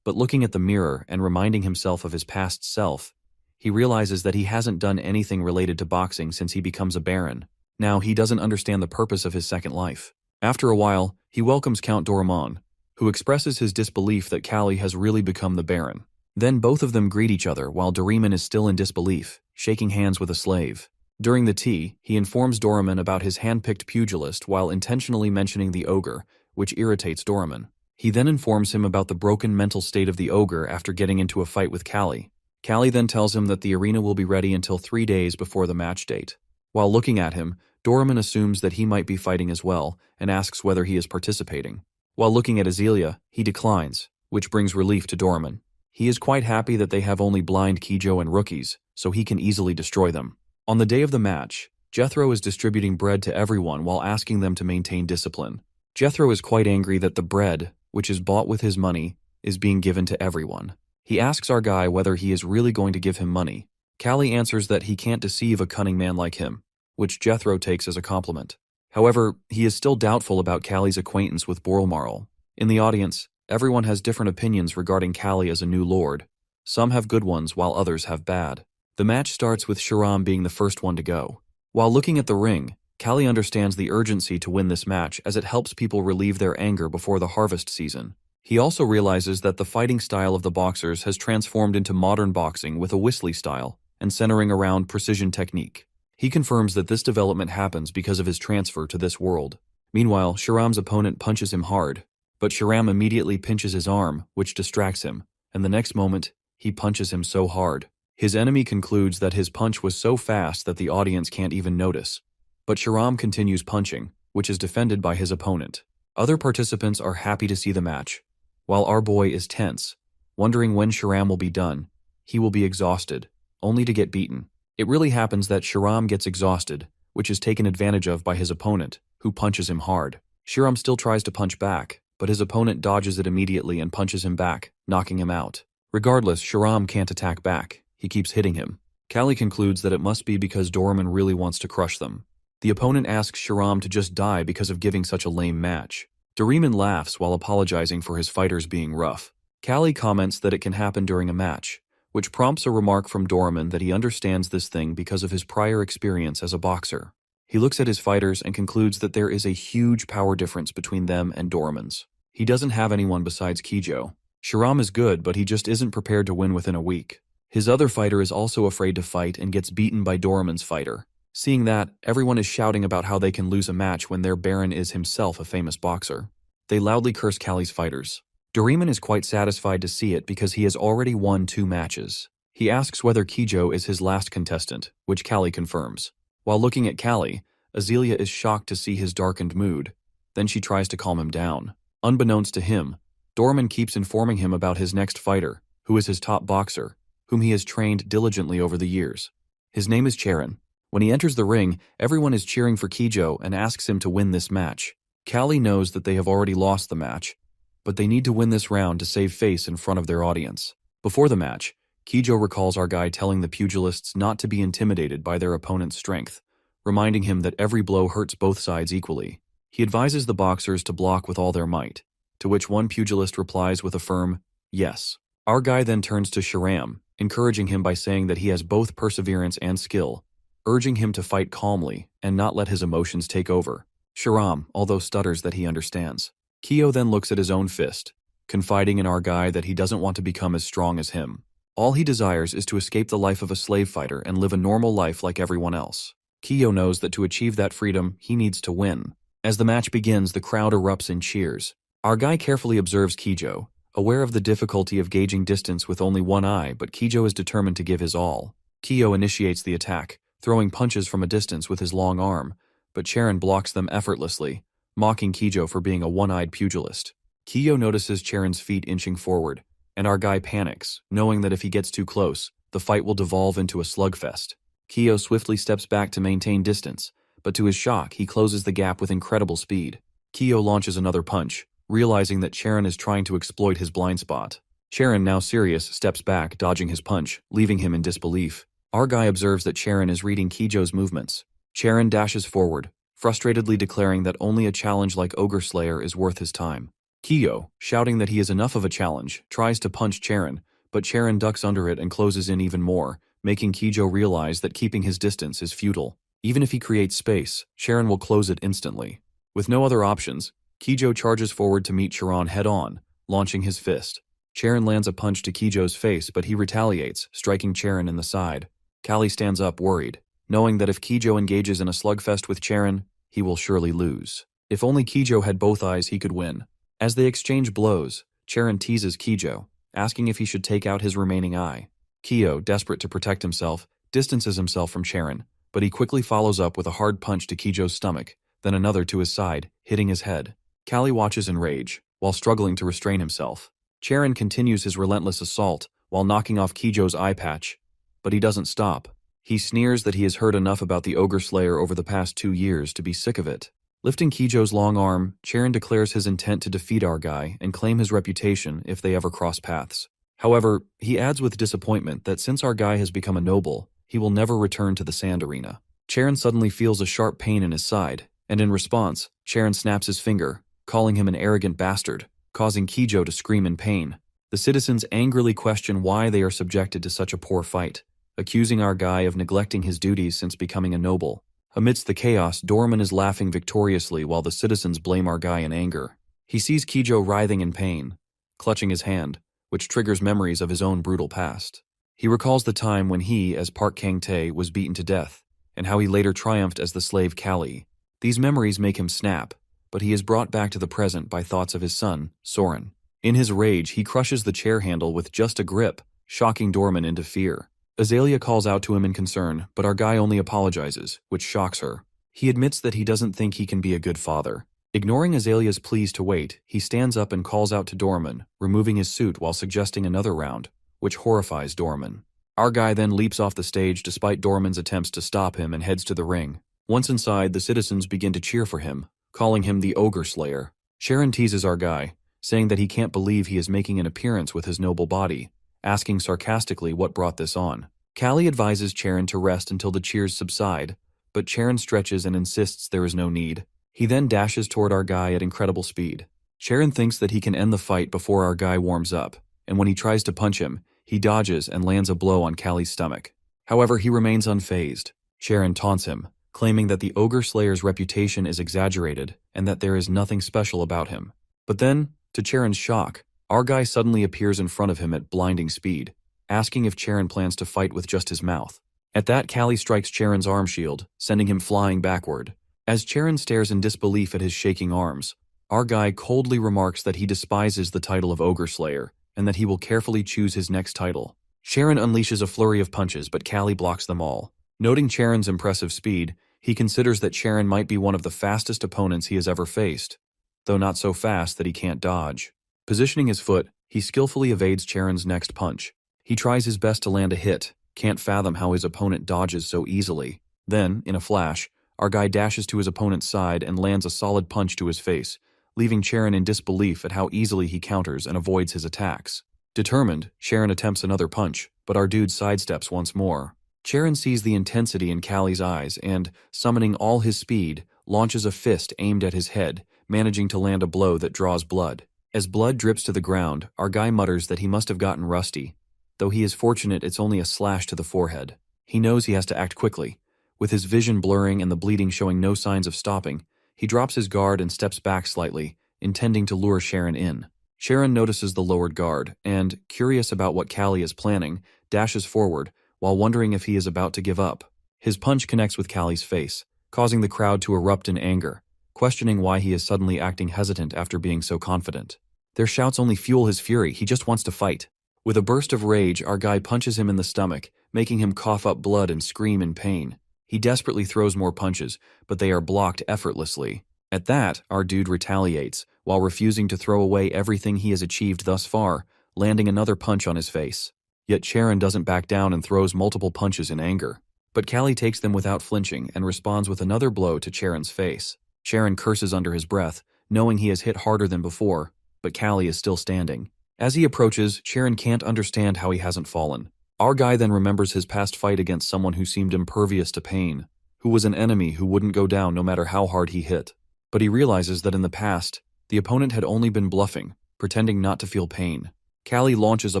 But looking at the mirror and reminding himself of his past self, he realizes that he hasn't done anything related to boxing since he becomes a baron. Now he doesn't understand the purpose of his second life. After a while, he welcomes Count Doraemon, who expresses his disbelief that Callie has really become the baron. Then both of them greet each other while Doraemon is still in disbelief, shaking hands with a slave. During the tea, he informs Doraemon about his hand-picked pugilist while intentionally mentioning the ogre, which irritates Doraemon. He then informs him about the broken mental state of the ogre after getting into a fight with Callie. Callie then tells him that the arena will be ready until 3 days before the match date. While looking at him, Doraemon assumes that he might be fighting as well and asks whether he is participating. While looking at Azealia, he declines, which brings relief to Doraemon. He is quite happy that they have only blind Kijo and rookies, so he can easily destroy them. On the day of the match, Jethro is distributing bread to everyone while asking them to maintain discipline. Jethro is quite angry that the bread, which is bought with his money, is being given to everyone. He asks our guy whether he is really going to give him money. Callie answers that he can't deceive a cunning man like him, which Jethro takes as a compliment. However, he is still doubtful about Callie's acquaintance with Borlmarl. In the audience, everyone has different opinions regarding Callie as a new lord. Some have good ones while others have bad. The match starts with Sharam being the first one to go. While looking at the ring, Callie understands the urgency to win this match as it helps people relieve their anger before the harvest season. He also realizes that the fighting style of the boxers has transformed into modern boxing with a Whistly style and centering around precision technique. He confirms that this development happens because of his transfer to this world. Meanwhile, Sharam's opponent punches him hard, but Sharam immediately pinches his arm, which distracts him, and the next moment, he punches him so hard. His enemy concludes that his punch was so fast that the audience can't even notice. But Sharam continues punching, which is defended by his opponent. Other participants are happy to see the match, while our boy is tense, wondering when Sharam will be done. He will be exhausted, only to get beaten. It really happens that Sharam gets exhausted, which is taken advantage of by his opponent, who punches him hard. Sharam still tries to punch back, but his opponent dodges it immediately and punches him back, knocking him out. Regardless, Sharam can't attack back. He keeps hitting him. Callie concludes that it must be because Dorman really wants to crush them. The opponent asks Sharam to just die because of giving such a lame match. Dorman laughs while apologizing for his fighters being rough. Callie comments that it can happen during a match, which prompts a remark from Dorman that he understands this thing because of his prior experience as a boxer. He looks at his fighters and concludes that there is a huge power difference between them and Dorman's. He doesn't have anyone besides Kijo. Sharam is good, but he just isn't prepared to win within a week. His other fighter is also afraid to fight and gets beaten by Dorman's fighter. Seeing that, everyone is shouting about how they can lose a match when their Baron is himself a famous boxer. They loudly curse Callie's fighters. Dorman is quite satisfied to see it because he has already won 2 matches. He asks whether Kijo is his last contestant, which Callie confirms. While looking at Callie, Azealia is shocked to see his darkened mood. Then she tries to calm him down. Unbeknownst to him, Dorman keeps informing him about his next fighter, who is his top boxer, whom he has trained diligently over the years. His name is Charon. When he enters the ring, everyone is cheering for Kijo and asks him to win this match. Callie knows that they have already lost the match, but they need to win this round to save face in front of their audience. Before the match, Kijo recalls our guy telling the pugilists not to be intimidated by their opponent's strength, reminding him that every blow hurts both sides equally. He advises the boxers to block with all their might, to which one pugilist replies with a firm, yes. Our guy then turns to Sharam, encouraging him by saying that he has both perseverance and skill, urging him to fight calmly and not let his emotions take over. Sharam, although stutters that he understands. Kyo then looks at his own fist, confiding in our guy that he doesn't want to become as strong as him. All he desires is to escape the life of a slave fighter and live a normal life like everyone else. Kyo knows that to achieve that freedom, he needs to win. As the match begins, the crowd erupts in cheers. Our guy carefully observes Kijo, aware of the difficulty of gauging distance with only one eye, but Kijo is determined to give his all. Kyo initiates the attack, throwing punches from a distance with his long arm, but Charon blocks them effortlessly, mocking Kijo for being a one-eyed pugilist. Kijo notices Charon's feet inching forward, and our guy panics, knowing that if he gets too close, the fight will devolve into a slugfest. Kijo swiftly steps back to maintain distance, but to his shock, he closes the gap with incredible speed. Kijo launches another punch, realizing that Charon is trying to exploit his blind spot. Charon, now serious, steps back, dodging his punch, leaving him in disbelief. Our guy observes that Charon is reading Kijo's movements. Charon dashes forward, frustratedly declaring that only a challenge like Ogre Slayer is worth his time. Kijo, shouting that he is enough of a challenge, tries to punch Charon, but Charon ducks under it and closes in even more, making Kijo realize that keeping his distance is futile. Even if he creates space, Charon will close it instantly. With no other options, Kijo charges forward to meet Charon head-on, launching his fist. Charon lands a punch to Kijo's face, but he retaliates, striking Charon in the side. Callie stands up worried, knowing that if Kijo engages in a slugfest with Charon, he will surely lose. If only Kijo had both eyes, he could win. As they exchange blows, Charon teases Kijo, asking if he should take out his remaining eye. Kijo, desperate to protect himself, distances himself from Charon, but he quickly follows up with a hard punch to Kijo's stomach, then another to his side, hitting his head. Callie watches in rage, while struggling to restrain himself. Charon continues his relentless assault, while knocking off Kijo's eye patch, but he doesn't stop. He sneers that he has heard enough about the Ogre Slayer over the past 2 years to be sick of it. Lifting Kijo's long arm, Charon declares his intent to defeat our guy and claim his reputation if they ever cross paths. However, he adds with disappointment that since our guy has become a noble, he will never return to the sand arena. Charon suddenly feels a sharp pain in his side, and in response, Charon snaps his finger, calling him an arrogant bastard, causing Kijo to scream in pain. The citizens angrily question why they are subjected to such a poor fight, accusing our guy of neglecting his duties since becoming a noble. Amidst the chaos, Dorman is laughing victoriously while the citizens blame our guy in anger. He sees Kijo writhing in pain, clutching his hand, which triggers memories of his own brutal past. He recalls the time when he, as Park Kang-tae, was beaten to death, and how he later triumphed as the slave Kali. These memories make him snap, but he is brought back to the present by thoughts of his son, Soren. In his rage, he crushes the chair handle with just a grip, shocking Dorman into fear. Azalea calls out to him in concern, but our guy only apologizes, which shocks her. He admits that he doesn't think he can be a good father. Ignoring Azalea's pleas to wait, he stands up and calls out to Dorman, removing his suit while suggesting another round, which horrifies Dorman. Our guy then leaps off the stage despite Dorman's attempts to stop him and heads to the ring. Once inside, the citizens begin to cheer for him, calling him the Ogre Slayer. Sharon teases our guy, saying that he can't believe he is making an appearance with his noble body, asking sarcastically what brought this on. Kali advises Charon to rest until the cheers subside, but Charon stretches and insists there is no need. He then dashes toward our guy at incredible speed. Charon thinks that he can end the fight before our guy warms up, and when he tries to punch him, he dodges and lands a blow on Kali's stomach. However, he remains unfazed. Charon taunts him, claiming that the Ogre Slayer's reputation is exaggerated and that there is nothing special about him. But then, to Charon's shock, our guy suddenly appears in front of him at blinding speed, asking if Charon plans to fight with just his mouth. At that, Kali strikes Charon's arm shield, sending him flying backward. As Charon stares in disbelief at his shaking arms, our guy coldly remarks that he despises the title of Ogre Slayer and that he will carefully choose his next title. Charon unleashes a flurry of punches, but Kali blocks them all. Noting Charon's impressive speed, he considers that Charon might be one of the fastest opponents he has ever faced, though not so fast that he can't dodge. Positioning his foot, he skillfully evades Charon's next punch. He tries his best to land a hit, can't fathom how his opponent dodges so easily. Then, in a flash, our guy dashes to his opponent's side and lands a solid punch to his face, leaving Charon in disbelief at how easily he counters and avoids his attacks. Determined, Charon attempts another punch, but our dude sidesteps once more. Charon sees the intensity in Kali's eyes and, summoning all his speed, launches a fist aimed at his head, managing to land a blow that draws blood. As blood drips to the ground, our guy mutters that he must have gotten rusty, though he is fortunate it's only a slash to the forehead. He knows he has to act quickly. With his vision blurring and the bleeding showing no signs of stopping, he drops his guard and steps back slightly, intending to lure Charon in. Charon notices the lowered guard and, curious about what Kali is planning, dashes forward, while wondering if he is about to give up. His punch connects with Kali's face, causing the crowd to erupt in anger, questioning why he is suddenly acting hesitant after being so confident. Their shouts only fuel his fury, he just wants to fight. With a burst of rage, our guy punches him in the stomach, making him cough up blood and scream in pain. He desperately throws more punches, but they are blocked effortlessly. At that, our dude retaliates, while refusing to throw away everything he has achieved thus far, landing another punch on his face. Yet Charon doesn't back down and throws multiple punches in anger. But Kali takes them without flinching and responds with another blow to Charon's face. Charon curses under his breath, knowing he has hit harder than before, but Kali is still standing. As he approaches, Charon can't understand how he hasn't fallen. Our guy then remembers his past fight against someone who seemed impervious to pain, who was an enemy who wouldn't go down no matter how hard he hit. But he realizes that in the past, the opponent had only been bluffing, pretending not to feel pain. Kali launches a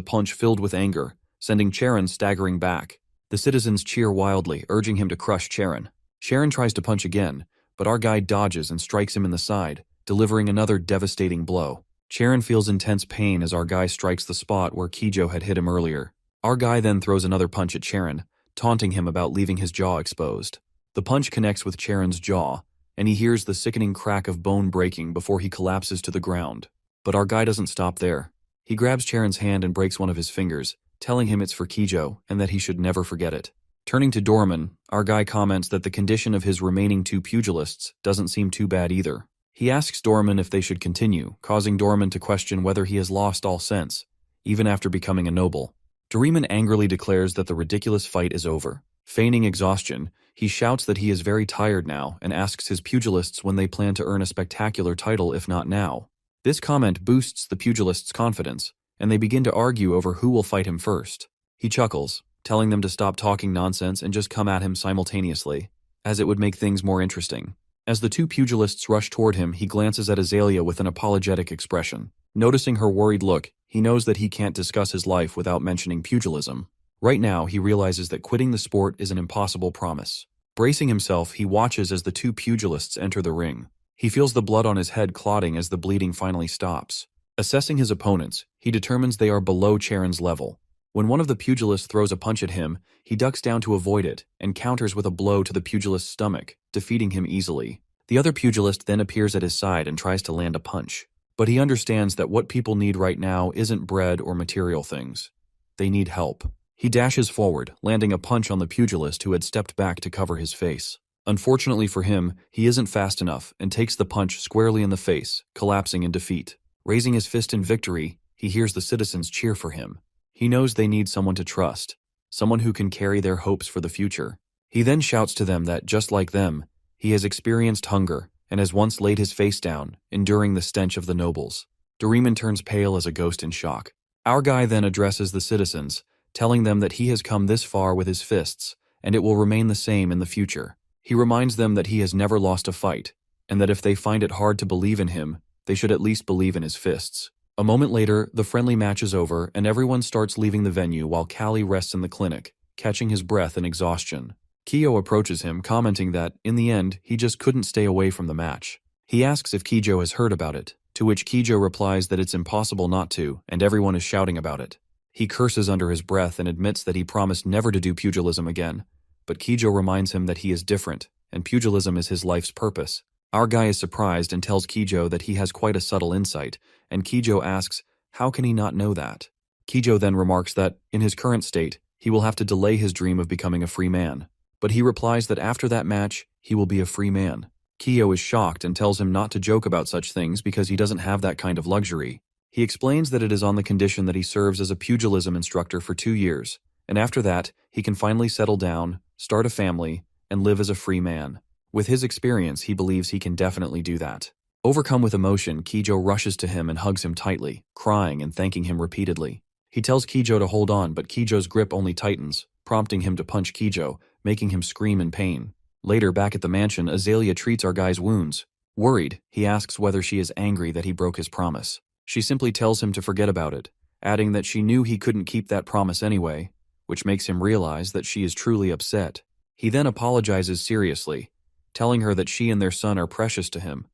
punch filled with anger, sending Charon staggering back. The citizens cheer wildly, urging him to crush Charon. Charon tries to punch again, but our guy dodges and strikes him in the side, delivering another devastating blow. Charon feels intense pain as our guy strikes the spot where Kijo had hit him earlier. Our guy then throws another punch at Charon, taunting him about leaving his jaw exposed. The punch connects with Charon's jaw, and he hears the sickening crack of bone breaking before he collapses to the ground. But our guy doesn't stop there. He grabs Charon's hand and breaks one of his fingers, telling him it's for Kijo and that he should never forget it. Turning to Dorman, our guy comments that the condition of his remaining two pugilists doesn't seem too bad either. He asks Dorman if they should continue, causing Dorman to question whether he has lost all sense, even after becoming a noble. Dorman angrily declares that the ridiculous fight is over. Feigning exhaustion, he shouts that he is very tired now and asks his pugilists when they plan to earn a spectacular title if not now. This comment boosts the pugilists' confidence, and they begin to argue over who will fight him first. He chuckles, telling them to stop talking nonsense and just come at him simultaneously, as it would make things more interesting. As the two pugilists rush toward him, he glances at Azalea with an apologetic expression. Noticing her worried look, he knows that he can't discuss his life without mentioning pugilism. Right now, he realizes that quitting the sport is an impossible promise. Bracing himself, he watches as the two pugilists enter the ring. He feels the blood on his head clotting as the bleeding finally stops. Assessing his opponents, he determines they are below Charon's level. When one of the pugilists throws a punch at him, he ducks down to avoid it and counters with a blow to the pugilist's stomach, defeating him easily. The other pugilist then appears at his side and tries to land a punch. But he understands that what people need right now isn't bread or material things. They need help. He dashes forward, landing a punch on the pugilist who had stepped back to cover his face. Unfortunately for him, he isn't fast enough and takes the punch squarely in the face, collapsing in defeat. Raising his fist in victory, he hears the citizens cheer for him. He knows they need someone to trust, someone who can carry their hopes for the future. He then shouts to them that, just like them, he has experienced hunger and has once laid his face down, enduring the stench of the nobles. Doraemon turns pale as a ghost in shock. Our guy then addresses the citizens, telling them that he has come this far with his fists, and it will remain the same in the future. He reminds them that he has never lost a fight, and that if they find it hard to believe in him, they should at least believe in his fists. A moment later, the friendly match is over, and everyone starts leaving the venue while Callie rests in the clinic, catching his breath in exhaustion. Kiyo approaches him, commenting that, in the end, he just couldn't stay away from the match. He asks if Kijo has heard about it, to which Kijo replies that it's impossible not to, and everyone is shouting about it. He curses under his breath and admits that he promised never to do pugilism again, but Kijo reminds him that he is different, and pugilism is his life's purpose. Our guy is surprised and tells Kijo that he has quite a subtle insight, and Kijo asks, how can he not know that? Kijo then remarks that, in his current state, he will have to delay his dream of becoming a free man. But he replies that after that match, he will be a free man. Kiyo is shocked and tells him not to joke about such things because he doesn't have that kind of luxury. He explains that it is on the condition that he serves as a pugilism instructor for 2 years, and after that, he can finally settle down, start a family, and live as a free man. With his experience, he believes he can definitely do that. Overcome with emotion, Kijo rushes to him and hugs him tightly, crying and thanking him repeatedly. He tells Kijo to hold on, but Kijo's grip only tightens, prompting him to punch Kijo, making him scream in pain. Later, back at the mansion, Azalea treats our guy's wounds. Worried, he asks whether she is angry that he broke his promise. She simply tells him to forget about it, adding that she knew he couldn't keep that promise anyway, which makes him realize that she is truly upset. He then apologizes seriously, telling her that she and their son are precious to him,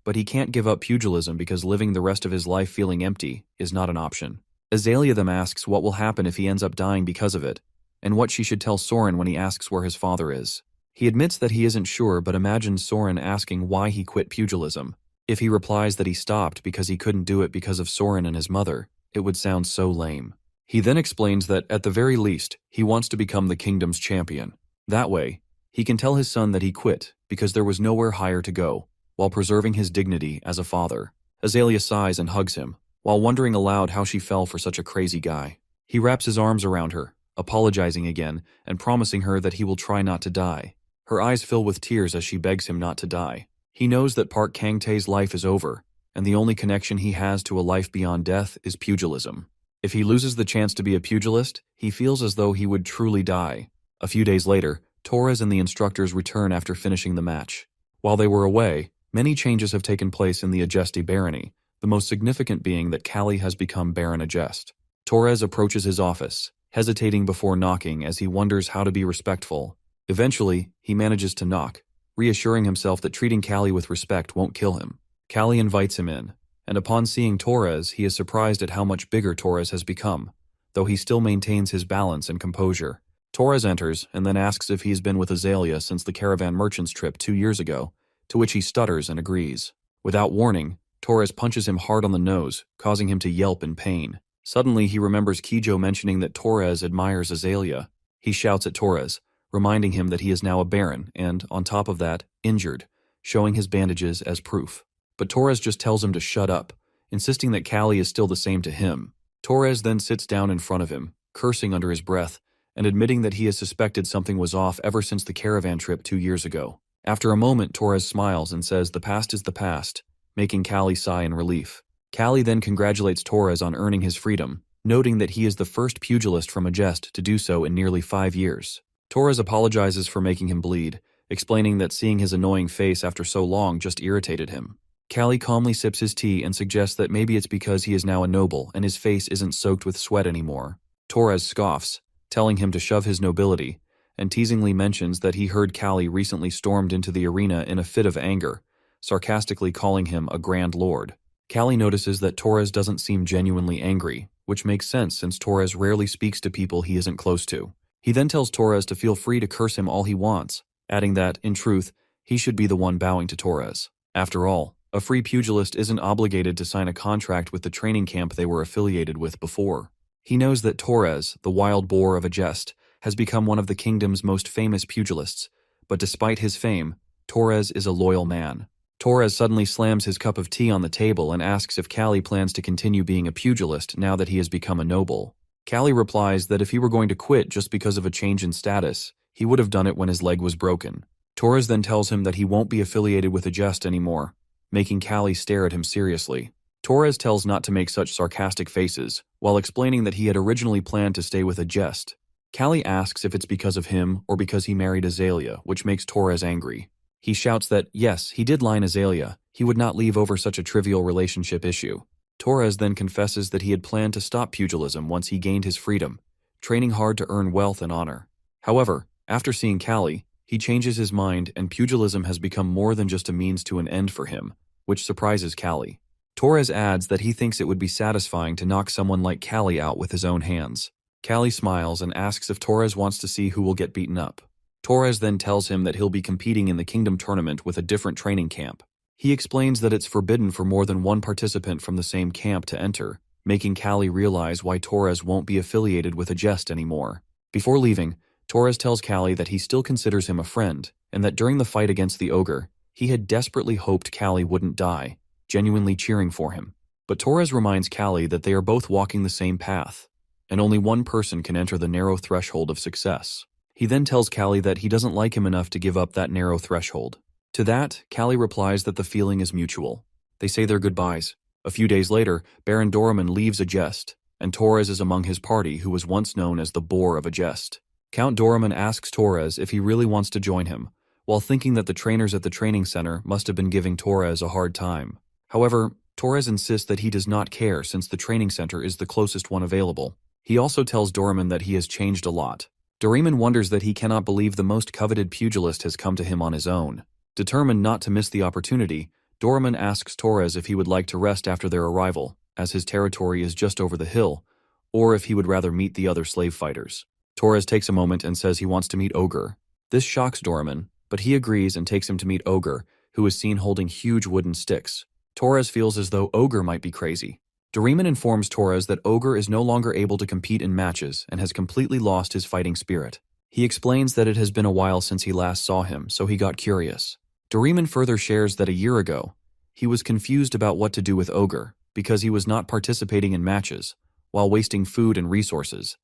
but he can't give up pugilism because living the rest of his life feeling empty is not an option. Azalea then asks what will happen if he ends up dying because of it, and what she should tell Soren when he asks where his father is. He admits that he isn't sure but imagines Soren asking why he quit pugilism. If he replies that he stopped because he couldn't do it because of Soren and his mother, it would sound so lame. He then explains that, at the very least, he wants to become the kingdom's champion. That way, he can tell his son that he quit because there was nowhere higher to go, while preserving his dignity as a father. Azalea sighs and hugs him, while wondering aloud how she fell for such a crazy guy. He wraps his arms around her, apologizing again and promising her that he will try not to die. Her eyes fill with tears as she begs him not to die. He knows that Park Kang-tae's life is over, and the only connection he has to a life beyond death is pugilism. If he loses the chance to be a pugilist, he feels as though he would truly die. A few days later, Torres and the instructors return after finishing the match. While they were away, many changes have taken place in the Agesti barony, the most significant being that Callie has become Baron Agest. Torres approaches his office, hesitating before knocking as he wonders how to be respectful. Eventually, he manages to knock, reassuring himself that treating Callie with respect won't kill him. Callie invites him in, and upon seeing Torres, he is surprised at how much bigger Torres has become, though he still maintains his balance and composure. Torres enters and then asks if he's been with Azalea since the caravan merchant's trip 2 years ago, to which he stutters and agrees. Without warning, Torres punches him hard on the nose, causing him to yelp in pain. Suddenly, he remembers Kijo mentioning that Torres admires Azalea. He shouts at Torres, reminding him that he is now a baron and, on top of that, injured, showing his bandages as proof. But Torres just tells him to shut up, insisting that Callie is still the same to him. Torres then sits down in front of him, cursing under his breath, and admitting that he has suspected something was off ever since the caravan trip 2 years ago. After a moment, Torres smiles and says the past is the past, making Callie sigh in relief. Callie then congratulates Torres on earning his freedom, noting that he is the first pugilist from Agest to do so in nearly 5 years. Torres apologizes for making him bleed, explaining that seeing his annoying face after so long just irritated him. Callie calmly sips his tea and suggests that maybe it's because he is now a noble and his face isn't soaked with sweat anymore. Torres scoffs, telling him to shove his nobility, and teasingly mentions that he heard Callie recently stormed into the arena in a fit of anger, sarcastically calling him a grand lord. Callie notices that Torres doesn't seem genuinely angry, which makes sense since Torres rarely speaks to people he isn't close to. He then tells Torres to feel free to curse him all he wants, adding that, in truth, he should be the one bowing to Torres. After all, a free pugilist isn't obligated to sign a contract with the training camp they were affiliated with before. He knows that Torres, the wild boar of Agest, has become one of the kingdom's most famous pugilists, but despite his fame, Torres is a loyal man. Torres suddenly slams his cup of tea on the table and asks if Callie plans to continue being a pugilist now that he has become a noble. Callie replies that if he were going to quit just because of a change in status, he would have done it when his leg was broken. Torres then tells him that he won't be affiliated with Agest anymore, making Callie stare at him seriously. Torres tells not to make such sarcastic faces, while explaining that he had originally planned to stay with Agest. Callie asks if it's because of him or because he married Azalea, which makes Torres angry. He shouts that, yes, he did line Azalea, he would not leave over such a trivial relationship issue. Torres then confesses that he had planned to stop pugilism once he gained his freedom, training hard to earn wealth and honor. However, after seeing Callie, he changes his mind and pugilism has become more than just a means to an end for him, which surprises Callie. Torres adds that he thinks it would be satisfying to knock someone like Callie out with his own hands. Callie smiles and asks if Torres wants to see who will get beaten up. Torres then tells him that he'll be competing in the Kingdom Tournament with a different training camp. He explains that it's forbidden for more than one participant from the same camp to enter, making Callie realize why Torres won't be affiliated with Agest anymore. Before leaving, Torres tells Callie that he still considers him a friend, and that during the fight against the ogre, he had desperately hoped Callie wouldn't die, genuinely cheering for him. But Torres reminds Callie that they are both walking the same path, and only one person can enter the narrow threshold of success. He then tells Callie that he doesn't like him enough to give up that narrow threshold. To that, Callie replies that the feeling is mutual. They say their goodbyes. A few days later, Baron Doraemon leaves Agest, and Torres is among his party who was once known as the Boar of Agest. Count Doraemon asks Torres if he really wants to join him, while thinking that the trainers at the training center must have been giving Torres a hard time. However, Torres insists that he does not care since the training center is the closest one available. He also tells Doraemon that he has changed a lot. Doraemon wonders that he cannot believe the most coveted pugilist has come to him on his own. Determined not to miss the opportunity, Doraemon asks Torres if he would like to rest after their arrival, as his territory is just over the hill, or if he would rather meet the other slave fighters. Torres takes a moment and says he wants to meet Ogre. This shocks Doraemon, but he agrees and takes him to meet Ogre, who is seen holding huge wooden sticks. Torres feels as though Ogre might be crazy. Doraemon informs Torres that Ogre is no longer able to compete in matches and has completely lost his fighting spirit. He explains that it has been a while since he last saw him, so he got curious. Doraemon further shares that a year ago, he was confused about what to do with Ogre because he was not participating in matches, while wasting food and resources,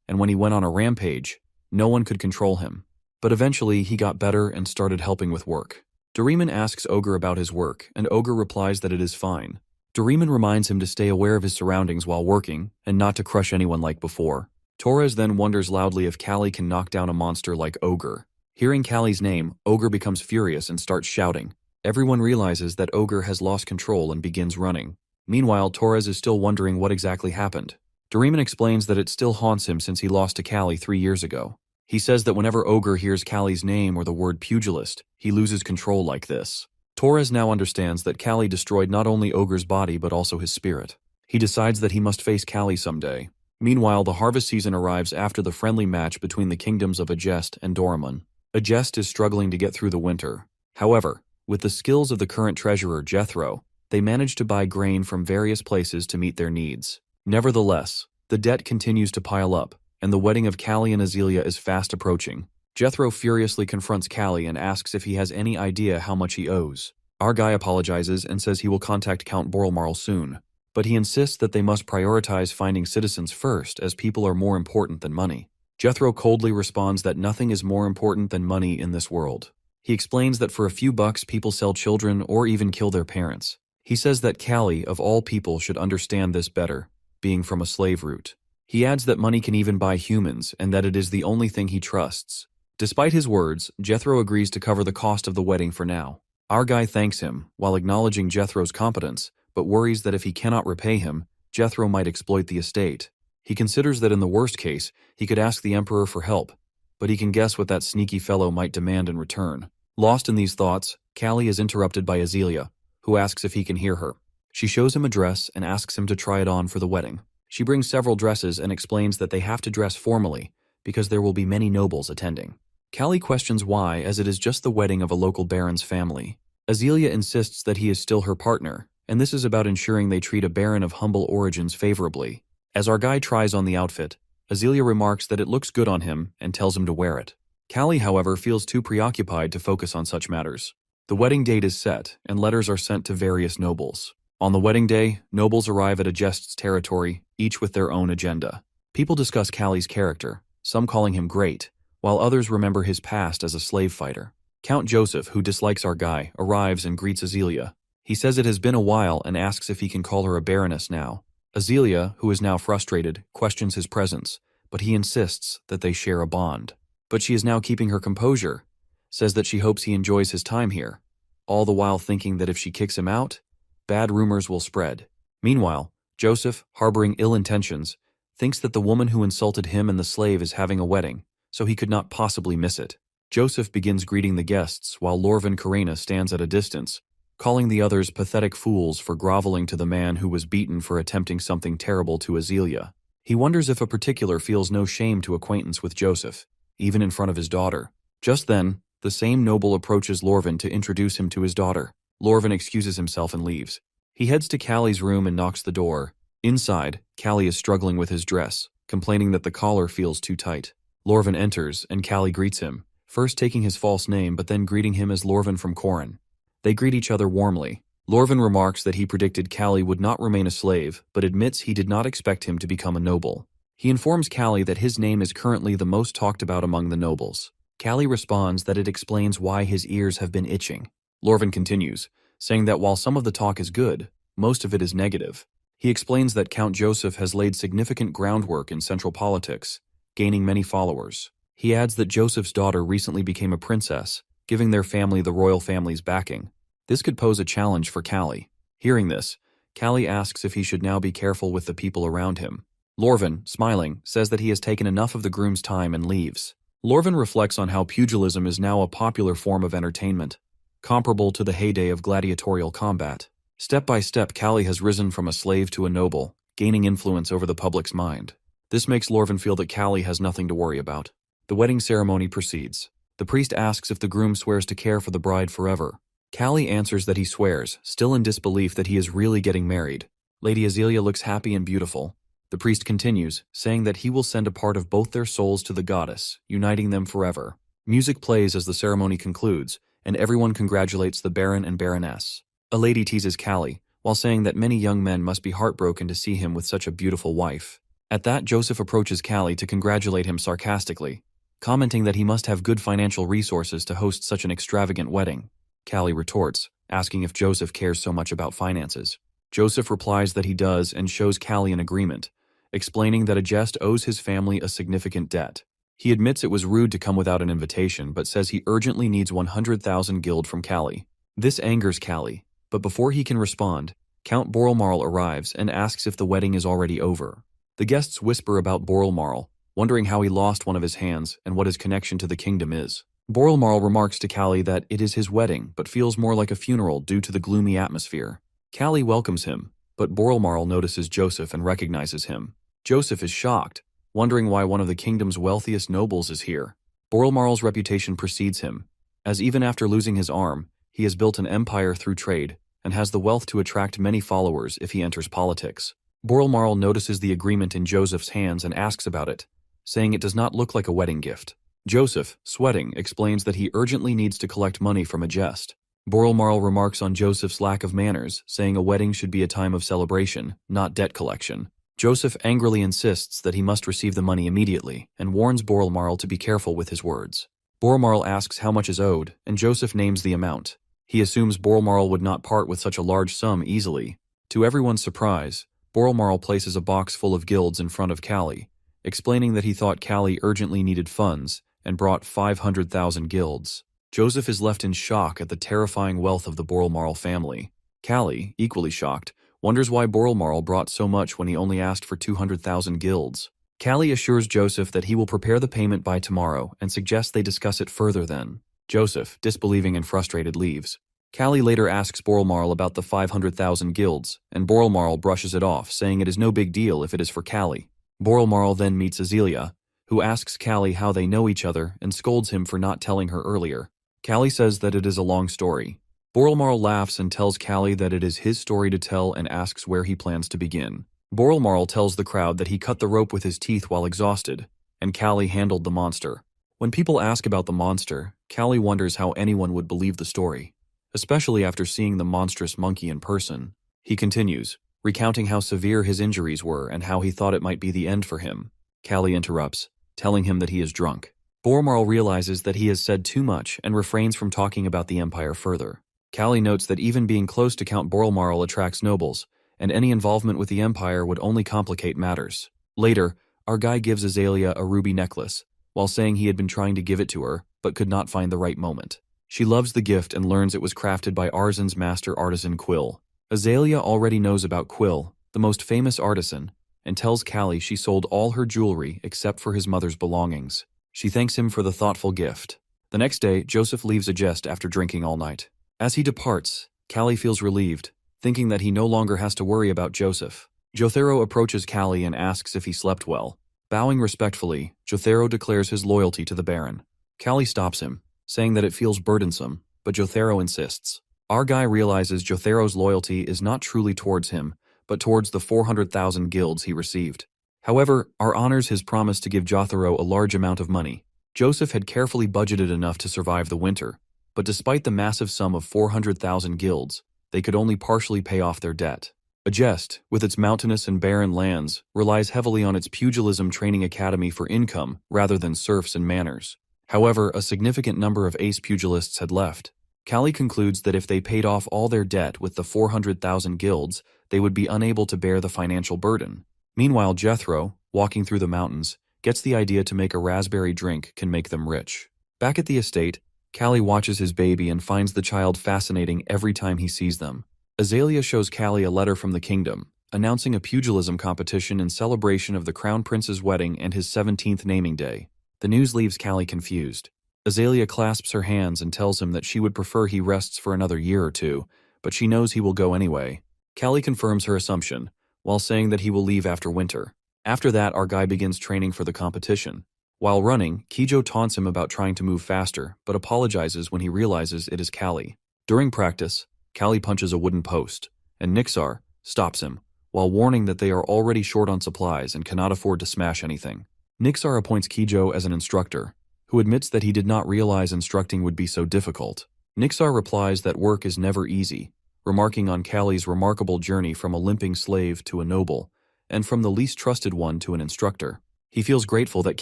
and when he went on a rampage, no one could control him. But eventually he got better and started helping with work. Doraemon asks Ogre about his work, and Ogre replies that it is fine. Doraemon reminds him to stay aware of his surroundings while working, and not to crush anyone like before. Torres then wonders loudly if Callie can knock down a monster like Ogre. Hearing Callie's name, Ogre becomes furious and starts shouting. Everyone realizes that Ogre has lost control and begins running. Meanwhile, Torres is still wondering what exactly happened. Doraemon explains that it still haunts him since he lost to Callie 3 years ago. He says that whenever Ogre hears Callie's name or the word pugilist, he loses control like this. Torres now understands that Callie destroyed not only Ogre's body but also his spirit. He decides that he must face Callie someday. Meanwhile, the harvest season arrives after the friendly match between the kingdoms of Agest and Doraemon. Agest is struggling to get through the winter. However, with the skills of the current treasurer, Jethro, they manage to buy grain from various places to meet their needs. Nevertheless, the debt continues to pile up, and the wedding of Callie and Azalea is fast approaching. Jethro furiously confronts Callie and asks if he has any idea how much he owes. Our guy apologizes and says he will contact Count Borlmarl soon, but he insists that they must prioritize finding citizens first as people are more important than money. Jethro coldly responds that nothing is more important than money in this world. He explains that for a few bucks people sell children or even kill their parents. He says that Callie, of all people, should understand this better, being from a slave root. He adds that money can even buy humans and that it is the only thing he trusts. Despite his words, Jethro agrees to cover the cost of the wedding for now. Our guy thanks him, while acknowledging Jethro's competence, but worries that if he cannot repay him, Jethro might exploit the estate. He considers that in the worst case, he could ask the emperor for help, but he can guess what that sneaky fellow might demand in return. Lost in these thoughts, Callie is interrupted by Azealia, who asks if he can hear her. She shows him a dress and asks him to try it on for the wedding. She brings several dresses and explains that they have to dress formally because there will be many nobles attending. Callie questions why, as it is just the wedding of a local baron's family. Azealia insists that he is still her partner, and this is about ensuring they treat a baron of humble origins favorably. As our guy tries on the outfit, Azealia remarks that it looks good on him and tells him to wear it. Callie, however, feels too preoccupied to focus on such matters. The wedding date is set, and letters are sent to various nobles. On the wedding day, nobles arrive at a jest's territory, each with their own agenda. People discuss Callie's character, some calling him great, while others remember his past as a slave fighter. Count Joseph, who dislikes our guy, arrives and greets Azealia. He says it has been a while and asks if he can call her a baroness now. Azealia, who is now frustrated, questions his presence, but he insists that they share a bond. But she is now keeping her composure, says that she hopes he enjoys his time here, all the while thinking that if she kicks him out, bad rumors will spread. Meanwhile, Joseph, harboring ill intentions, thinks that the woman who insulted him and the slave is having a wedding, so he could not possibly miss it. Joseph begins greeting the guests while Lorvin Karena stands at a distance, calling the others pathetic fools for groveling to the man who was beaten for attempting something terrible to Azealia. He wonders if a particular feels no shame to acquaintance with Joseph, even in front of his daughter. Just then, the same noble approaches Lorvin to introduce him to his daughter. Lorvin excuses himself and leaves. He heads to Callie's room and knocks the door. Inside, Callie is struggling with his dress, complaining that the collar feels too tight. Lorvin enters, and Callie greets him, first taking his false name but then greeting him as Lorvin from Corin. They greet each other warmly. Lorvin remarks that he predicted Callie would not remain a slave, but admits he did not expect him to become a noble. He informs Callie that his name is currently the most talked about among the nobles. Callie responds that it explains why his ears have been itching. Lorvin continues, saying that while some of the talk is good, most of it is negative. He explains that Count Joseph has laid significant groundwork in central politics, gaining many followers. He adds that Joseph's daughter recently became a princess, giving their family the royal family's backing. This could pose a challenge for Callie. Hearing this, Callie asks if he should now be careful with the people around him. Lorvin, smiling, says that he has taken enough of the groom's time and leaves. Lorvin reflects on how pugilism is now a popular form of entertainment, comparable to the heyday of gladiatorial combat. Step by step, Callie has risen from a slave to a noble, gaining influence over the public's mind. This makes Lorvin feel that Callie has nothing to worry about. The wedding ceremony proceeds. The priest asks if the groom swears to care for the bride forever. Callie answers that he swears, still in disbelief that he is really getting married. Lady Azealia looks happy and beautiful. The priest continues, saying that he will send a part of both their souls to the goddess, uniting them forever. Music plays as the ceremony concludes, and everyone congratulates the baron and baroness. A lady teases Callie, while saying that many young men must be heartbroken to see him with such a beautiful wife. At that, Joseph approaches Callie to congratulate him sarcastically, commenting that he must have good financial resources to host such an extravagant wedding. Callie retorts, asking if Joseph cares so much about finances. Joseph replies that he does and shows Callie an agreement, explaining that a jest owes his family a significant debt. He admits it was rude to come without an invitation, but says he urgently needs 100,000 guild from Callie. This angers Callie, but before he can respond, Count Borelmarl arrives and asks if the wedding is already over. The guests whisper about Borelmarl, wondering how he lost one of his hands and what his connection to the kingdom is. Borelmarl remarks to Callie that it is his wedding, but feels more like a funeral due to the gloomy atmosphere. Callie welcomes him, but Borelmarl notices Joseph and recognizes him. Joseph is shocked, wondering why one of the kingdom's wealthiest nobles is here. Borelmarl's reputation precedes him, as even after losing his arm, he has built an empire through trade and has the wealth to attract many followers if he enters politics. Borelmarl notices the agreement in Joseph's hands and asks about it, saying it does not look like a wedding gift. Joseph, sweating, explains that he urgently needs to collect money from a jest. Borelmarl remarks on Joseph's lack of manners, saying a wedding should be a time of celebration, not debt collection. Joseph angrily insists that he must receive the money immediately and warns Borelmarl to be careful with his words. Borelmarl asks how much is owed, and Joseph names the amount. He assumes Boralmarl would not part with such a large sum easily. To everyone's surprise, Boralmarl places a box full of guilds in front of Callie, explaining that he thought Callie urgently needed funds and brought 500,000 guilds. Joseph is left in shock at the terrifying wealth of the Boralmarl family. Callie, equally shocked, wonders why Boralmarl brought so much when he only asked for 200,000 guilds. Callie assures Joseph that he will prepare the payment by tomorrow and suggests they discuss it further then. Joseph, disbelieving and frustrated, leaves. Callie later asks Boralmarl about the 500,000 guilds, and Boralmarl brushes it off, saying it is no big deal if it is for Callie. Boralmarl then meets Azelia, who asks Callie how they know each other and scolds him for not telling her earlier. Callie says that it is a long story. Boralmarl laughs and tells Callie that it is his story to tell and asks where he plans to begin. Boralmarl tells the crowd that he cut the rope with his teeth while exhausted, and Callie handled the monster. When people ask about the monster, Callie wonders how anyone would believe the story, especially after seeing the monstrous monkey in person. He continues, recounting how severe his injuries were and how he thought it might be the end for him. Callie interrupts, telling him that he is drunk. Boralmarl realizes that he has said too much and refrains from talking about the Empire further. Callie notes that even being close to Count Boralmarl attracts nobles, and any involvement with the Empire would only complicate matters. Later, our guy gives Azalea a ruby necklace, while saying he had been trying to give it to her, but could not find the right moment. She loves the gift and learns it was crafted by Arzen's master artisan Quill. Azalea already knows about Quill, the most famous artisan, and tells Callie she sold all her jewelry except for his mother's belongings. She thanks him for the thoughtful gift. The next day, Joseph leaves a jest after drinking all night. As he departs, Callie feels relieved, thinking that he no longer has to worry about Joseph. Jothero approaches Callie and asks if he slept well. Bowing respectfully, Jothero declares his loyalty to the Baron. Callie stops him, saying that it feels burdensome, but Jothero insists. Our guy realizes Jothero's loyalty is not truly towards him, but towards the 400,000 guilds he received. However, our honors his promise to give Jothero a large amount of money. Joseph had carefully budgeted enough to survive the winter, but despite the massive sum of 400,000 guilds, they could only partially pay off their debt. Agest, with its mountainous and barren lands, relies heavily on its pugilism training academy for income rather than serfs and manors. However, a significant number of ace pugilists had left. Callie concludes that if they paid off all their debt with the 400,000 guilds, they would be unable to bear the financial burden. Meanwhile, Jethro, walking through the mountains, gets the idea to make a raspberry drink can make them rich. Back at the estate, Callie watches his baby and finds the child fascinating every time he sees them. Azalea shows Callie a letter from the kingdom, announcing a pugilism competition in celebration of the Crown Prince's wedding and his 17th naming day. The news leaves Callie confused. Azalea clasps her hands and tells him that she would prefer he rests for another year or two, but she knows he will go anyway. Callie confirms her assumption, while saying that he will leave after winter. After that, our guy begins training for the competition. While running, Kijo taunts him about trying to move faster, but apologizes when he realizes it is Callie. During practice, Callie punches a wooden post, and Nixar stops him, while warning that they are already short on supplies and cannot afford to smash anything. Nixar appoints Kijo as an instructor, who admits that he did not realize instructing would be so difficult. Nixar replies that work is never easy, remarking on Callie's remarkable journey from a limping slave to a noble, and from the least trusted one to an instructor. He feels grateful that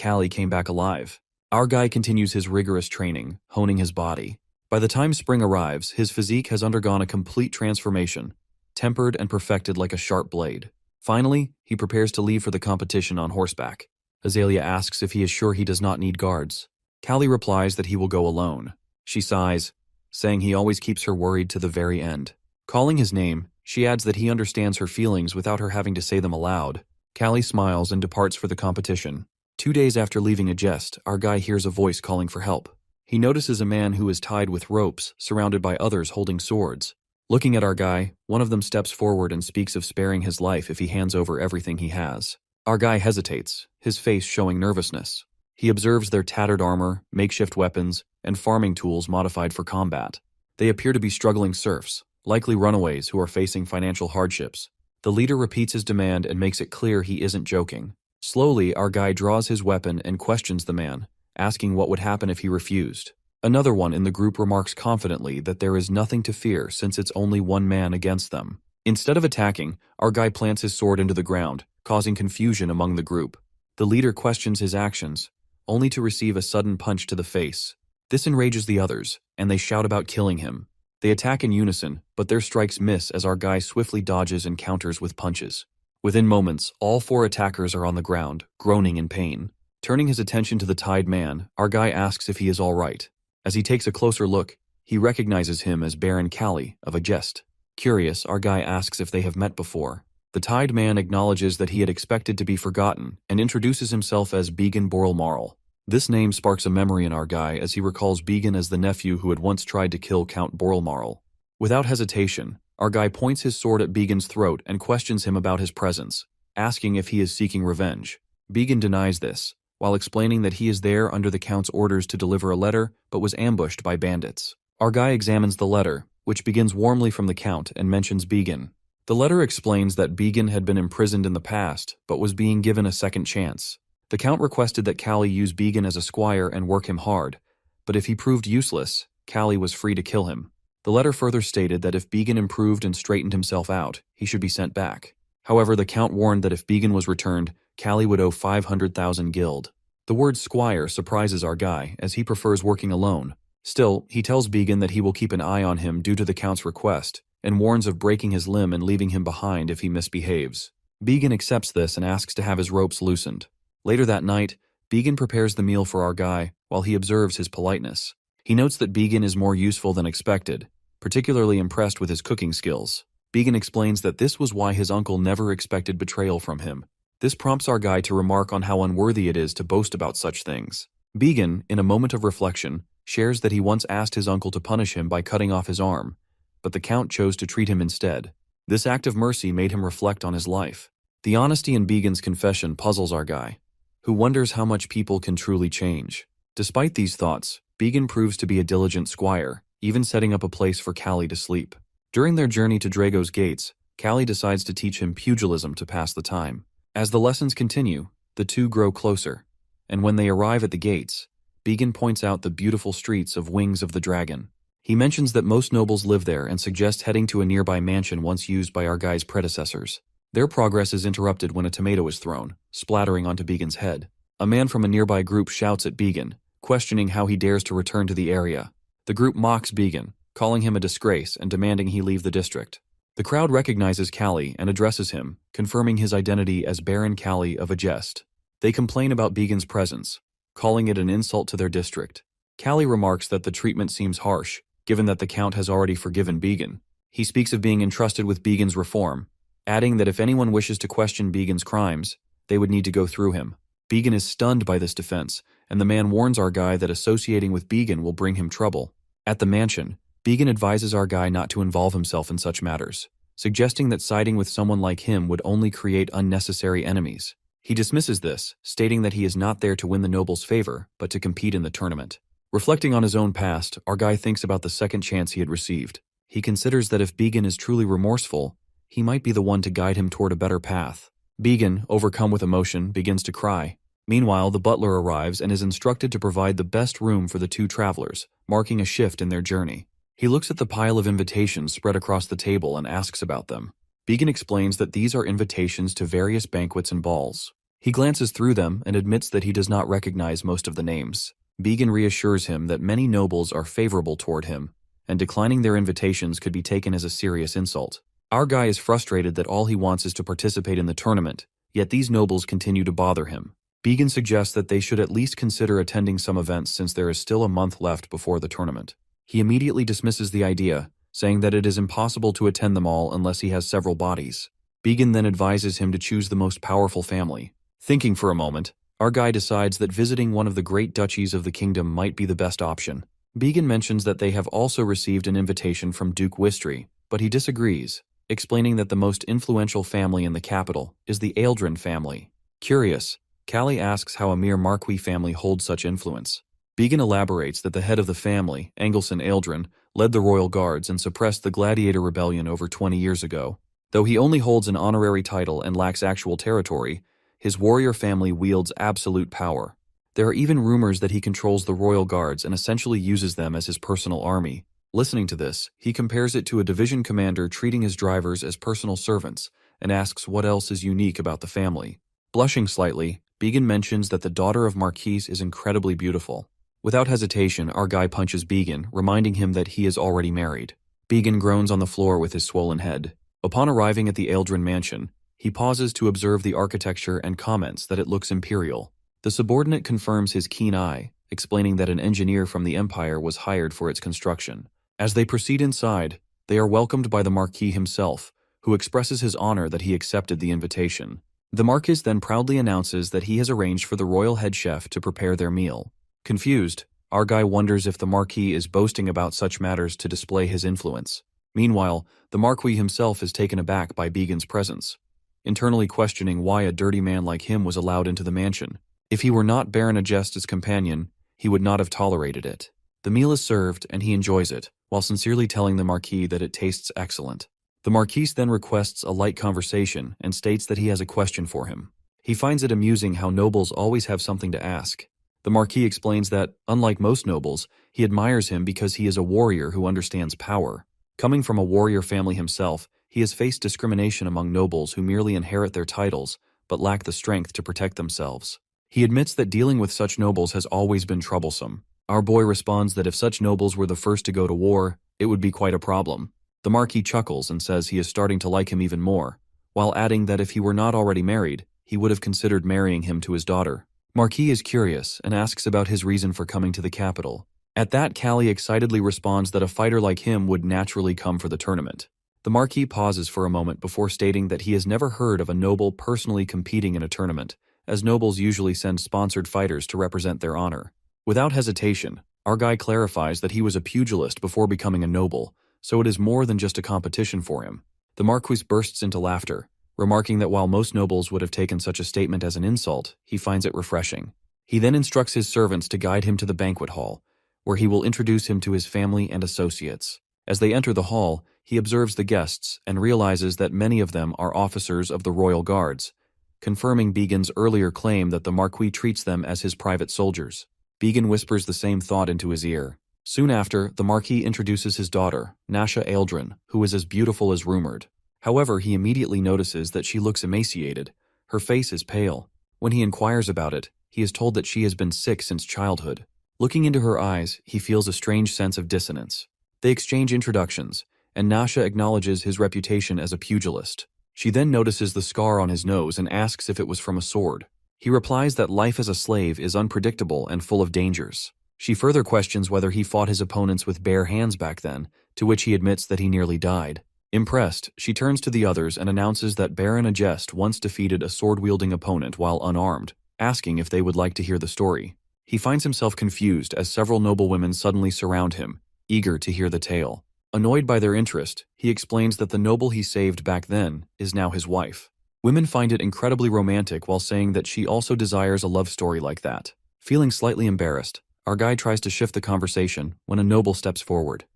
Callie came back alive. Our guy continues his rigorous training, honing his body. By the time spring arrives, his physique has undergone a complete transformation, tempered and perfected like a sharp blade. Finally, he prepares to leave for the competition on horseback. Azalea asks if he is sure he does not need guards. Callie replies that he will go alone. She sighs, saying he always keeps her worried to the very end. Calling his name, she adds that he understands her feelings without her having to say them aloud. Callie smiles and departs for the competition. 2 days after leaving Agest, our guy hears a voice calling for help. He notices a man who is tied with ropes, surrounded by others holding swords. Looking at our guy, one of them steps forward and speaks of sparing his life if he hands over everything he has. Our guy hesitates, his face showing nervousness. He observes their tattered armor, makeshift weapons, and farming tools modified for combat. They appear to be struggling serfs, likely runaways who are facing financial hardships. The leader repeats his demand and makes it clear he isn't joking. Slowly, our guy draws his weapon and questions the man, asking what would happen if he refused. Another one in the group remarks confidently that there is nothing to fear since it's only one man against them. Instead of attacking, our guy plants his sword into the ground, causing confusion among the group. The leader questions his actions, only to receive a sudden punch to the face. This enrages the others, and they shout about killing him. They attack in unison, but their strikes miss as our guy swiftly dodges and counters with punches. Within moments, all 4 attackers are on the ground, groaning in pain. Turning his attention to the tied man, our guy asks if he is all right. As he takes a closer look, he recognizes him as Baron Callie of a jest. Curious, our guy asks if they have met before. The tied man acknowledges that he had expected to be forgotten and introduces himself as Began Borrelmarl. This name sparks a memory in our guy as he recalls Began as the nephew who had once tried to kill Count Borrelmarl. Without hesitation, our guy points his sword at Began's throat and questions him about his presence, asking if he is seeking revenge. Began denies this, while explaining that he is there under the Count's orders to deliver a letter but was ambushed by bandits. Our guy examines the letter, which begins warmly from the Count and mentions Began. The letter explains that Began had been imprisoned in the past but was being given a second chance. The Count requested that Callie use Began as a squire and work him hard, but if he proved useless, Callie was free to kill him. The letter further stated that if Began improved and straightened himself out, he should be sent back. However, the Count warned that if Began was returned, Callie would owe 500,000 guild. The word squire surprises our guy, as he prefers working alone. Still, he tells Began that he will keep an eye on him due to the Count's request, and warns of breaking his limb and leaving him behind if he misbehaves. Began accepts this and asks to have his ropes loosened. Later that night, Began prepares the meal for our guy while he observes his politeness. He notes that Began is more useful than expected, particularly impressed with his cooking skills. Began explains that this was why his uncle never expected betrayal from him. This prompts our guy to remark on how unworthy it is to boast about such things. Began, in a moment of reflection, shares that he once asked his uncle to punish him by cutting off his arm, but the Count chose to treat him instead. This act of mercy made him reflect on his life. The honesty in Began's confession puzzles our guy, who wonders how much people can truly change. Despite these thoughts, Began proves to be a diligent squire, even setting up a place for Callie to sleep. During their journey to Drago's gates, Callie decides to teach him pugilism to pass the time. As the lessons continue, the two grow closer, and when they arrive at the gates, Began points out the beautiful streets of Wings of the Dragon. He mentions that most nobles live there and suggests heading to a nearby mansion once used by our guy's predecessors. Their progress is interrupted when a tomato is thrown, splattering onto Began's head. A man from a nearby group shouts at Began, questioning how he dares to return to the area. The group mocks Began, calling him a disgrace and demanding he leave the district. The crowd recognizes Callie and addresses him, confirming his identity as Baron Callie of a jest. They complain about Began's presence, calling it an insult to their district. Callie remarks that the treatment seems harsh, given that the Count has already forgiven Began. He speaks of being entrusted with Began's reform, adding that if anyone wishes to question Began's crimes, they would need to go through him. Began is stunned by this defense, and the man warns our guy that associating with Began will bring him trouble. At the mansion, Began advises our guy not to involve himself in such matters, suggesting that siding with someone like him would only create unnecessary enemies. He dismisses this, stating that he is not there to win the noble's favor, but to compete in the tournament. Reflecting on his own past, our guy thinks about the second chance he had received. He considers that if Began is truly remorseful, he might be the one to guide him toward a better path. Began, overcome with emotion, begins to cry. Meanwhile, the butler arrives and is instructed to provide the best room for the two travelers, marking a shift in their journey. He looks at the pile of invitations spread across the table and asks about them. Began explains that these are invitations to various banquets and balls. He glances through them and admits that he does not recognize most of the names. Began reassures him that many nobles are favorable toward him, and declining their invitations could be taken as a serious insult. Our guy is frustrated that all he wants is to participate in the tournament, yet these nobles continue to bother him. Began suggests that they should at least consider attending some events since there is still a month left before the tournament. He immediately dismisses the idea, saying that it is impossible to attend them all unless he has several bodies. Began then advises him to choose the most powerful family. Thinking for a moment, our guy decides that visiting one of the great duchies of the kingdom might be the best option. Began mentions that they have also received an invitation from Duke Wistry, but he disagrees, explaining that the most influential family in the capital is the Ealdrin family. Curious, Callie asks how a mere Marquis family holds such influence. Began elaborates that the head of the family, Angelson Ealdrin, led the royal guards and suppressed the Gladiator Rebellion over 20 years ago. Though he only holds an honorary title and lacks actual territory, his warrior family wields absolute power. There are even rumors that he controls the royal guards and essentially uses them as his personal army. Listening to this, he compares it to a division commander treating his drivers as personal servants and asks what else is unique about the family. Blushing slightly, Began mentions that the daughter of Marquise is incredibly beautiful. Without hesitation, our guy punches Began, reminding him that he is already married. Began groans on the floor with his swollen head. Upon arriving at the Eldrin mansion, he pauses to observe the architecture and comments that it looks imperial. The subordinate confirms his keen eye, explaining that an engineer from the Empire was hired for its construction. As they proceed inside, they are welcomed by the Marquis himself, who expresses his honor that he accepted the invitation. The Marquis then proudly announces that he has arranged for the royal head chef to prepare their meal. Confused, Argai wonders if the Marquis is boasting about such matters to display his influence. Meanwhile, the Marquis himself is taken aback by Began's presence, internally questioning why a dirty man like him was allowed into the mansion. If he were not Baron Agest's companion, he would not have tolerated it. The meal is served, and he enjoys it, while sincerely telling the Marquis that it tastes excellent. The Marquis then requests a light conversation and states that he has a question for him. He finds it amusing how nobles always have something to ask. The Marquis explains that, unlike most nobles, he admires him because he is a warrior who understands power. Coming from a warrior family himself, he has faced discrimination among nobles who merely inherit their titles but lack the strength to protect themselves. He admits that dealing with such nobles has always been troublesome. Our boy responds that if such nobles were the first to go to war, it would be quite a problem. The Marquis chuckles and says he is starting to like him even more, while adding that if he were not already married, he would have considered marrying him to his daughter. Marquis is curious and asks about his reason for coming to the capital. At that, Callie excitedly responds that a fighter like him would naturally come for the tournament. The Marquis pauses for a moment before stating that he has never heard of a noble personally competing in a tournament, as nobles usually send sponsored fighters to represent their honor. Without hesitation, Argai clarifies that he was a pugilist before becoming a noble, so it is more than just a competition for him. The Marquis bursts into laughter, remarking that while most nobles would have taken such a statement as an insult, he finds it refreshing. He then instructs his servants to guide him to the banquet hall, where he will introduce him to his family and associates. As they enter the hall, he observes the guests and realizes that many of them are officers of the royal guards, confirming Began's earlier claim that the Marquis treats them as his private soldiers. Began whispers the same thought into his ear. Soon after, the Marquis introduces his daughter, Nasha Eldrin, who is as beautiful as rumored. However, he immediately notices that she looks emaciated. Her face is pale. When he inquires about it, he is told that she has been sick since childhood. Looking into her eyes, he feels a strange sense of dissonance. They exchange introductions, and Nasha acknowledges his reputation as a pugilist. She then notices the scar on his nose and asks if it was from a sword. He replies that life as a slave is unpredictable and full of dangers. She further questions whether he fought his opponents with bare hands back then, to which he admits that he nearly died. Impressed, she turns to the others and announces that Baron Agest once defeated a sword-wielding opponent while unarmed, asking if they would like to hear the story. He finds himself confused as several noblewomen suddenly surround him, eager to hear the tale. Annoyed by their interest, he explains that the noble he saved back then is now his wife. Women find it incredibly romantic while saying that she also desires a love story like that. Feeling slightly embarrassed, our guy tries to shift the conversation when a noble steps forward,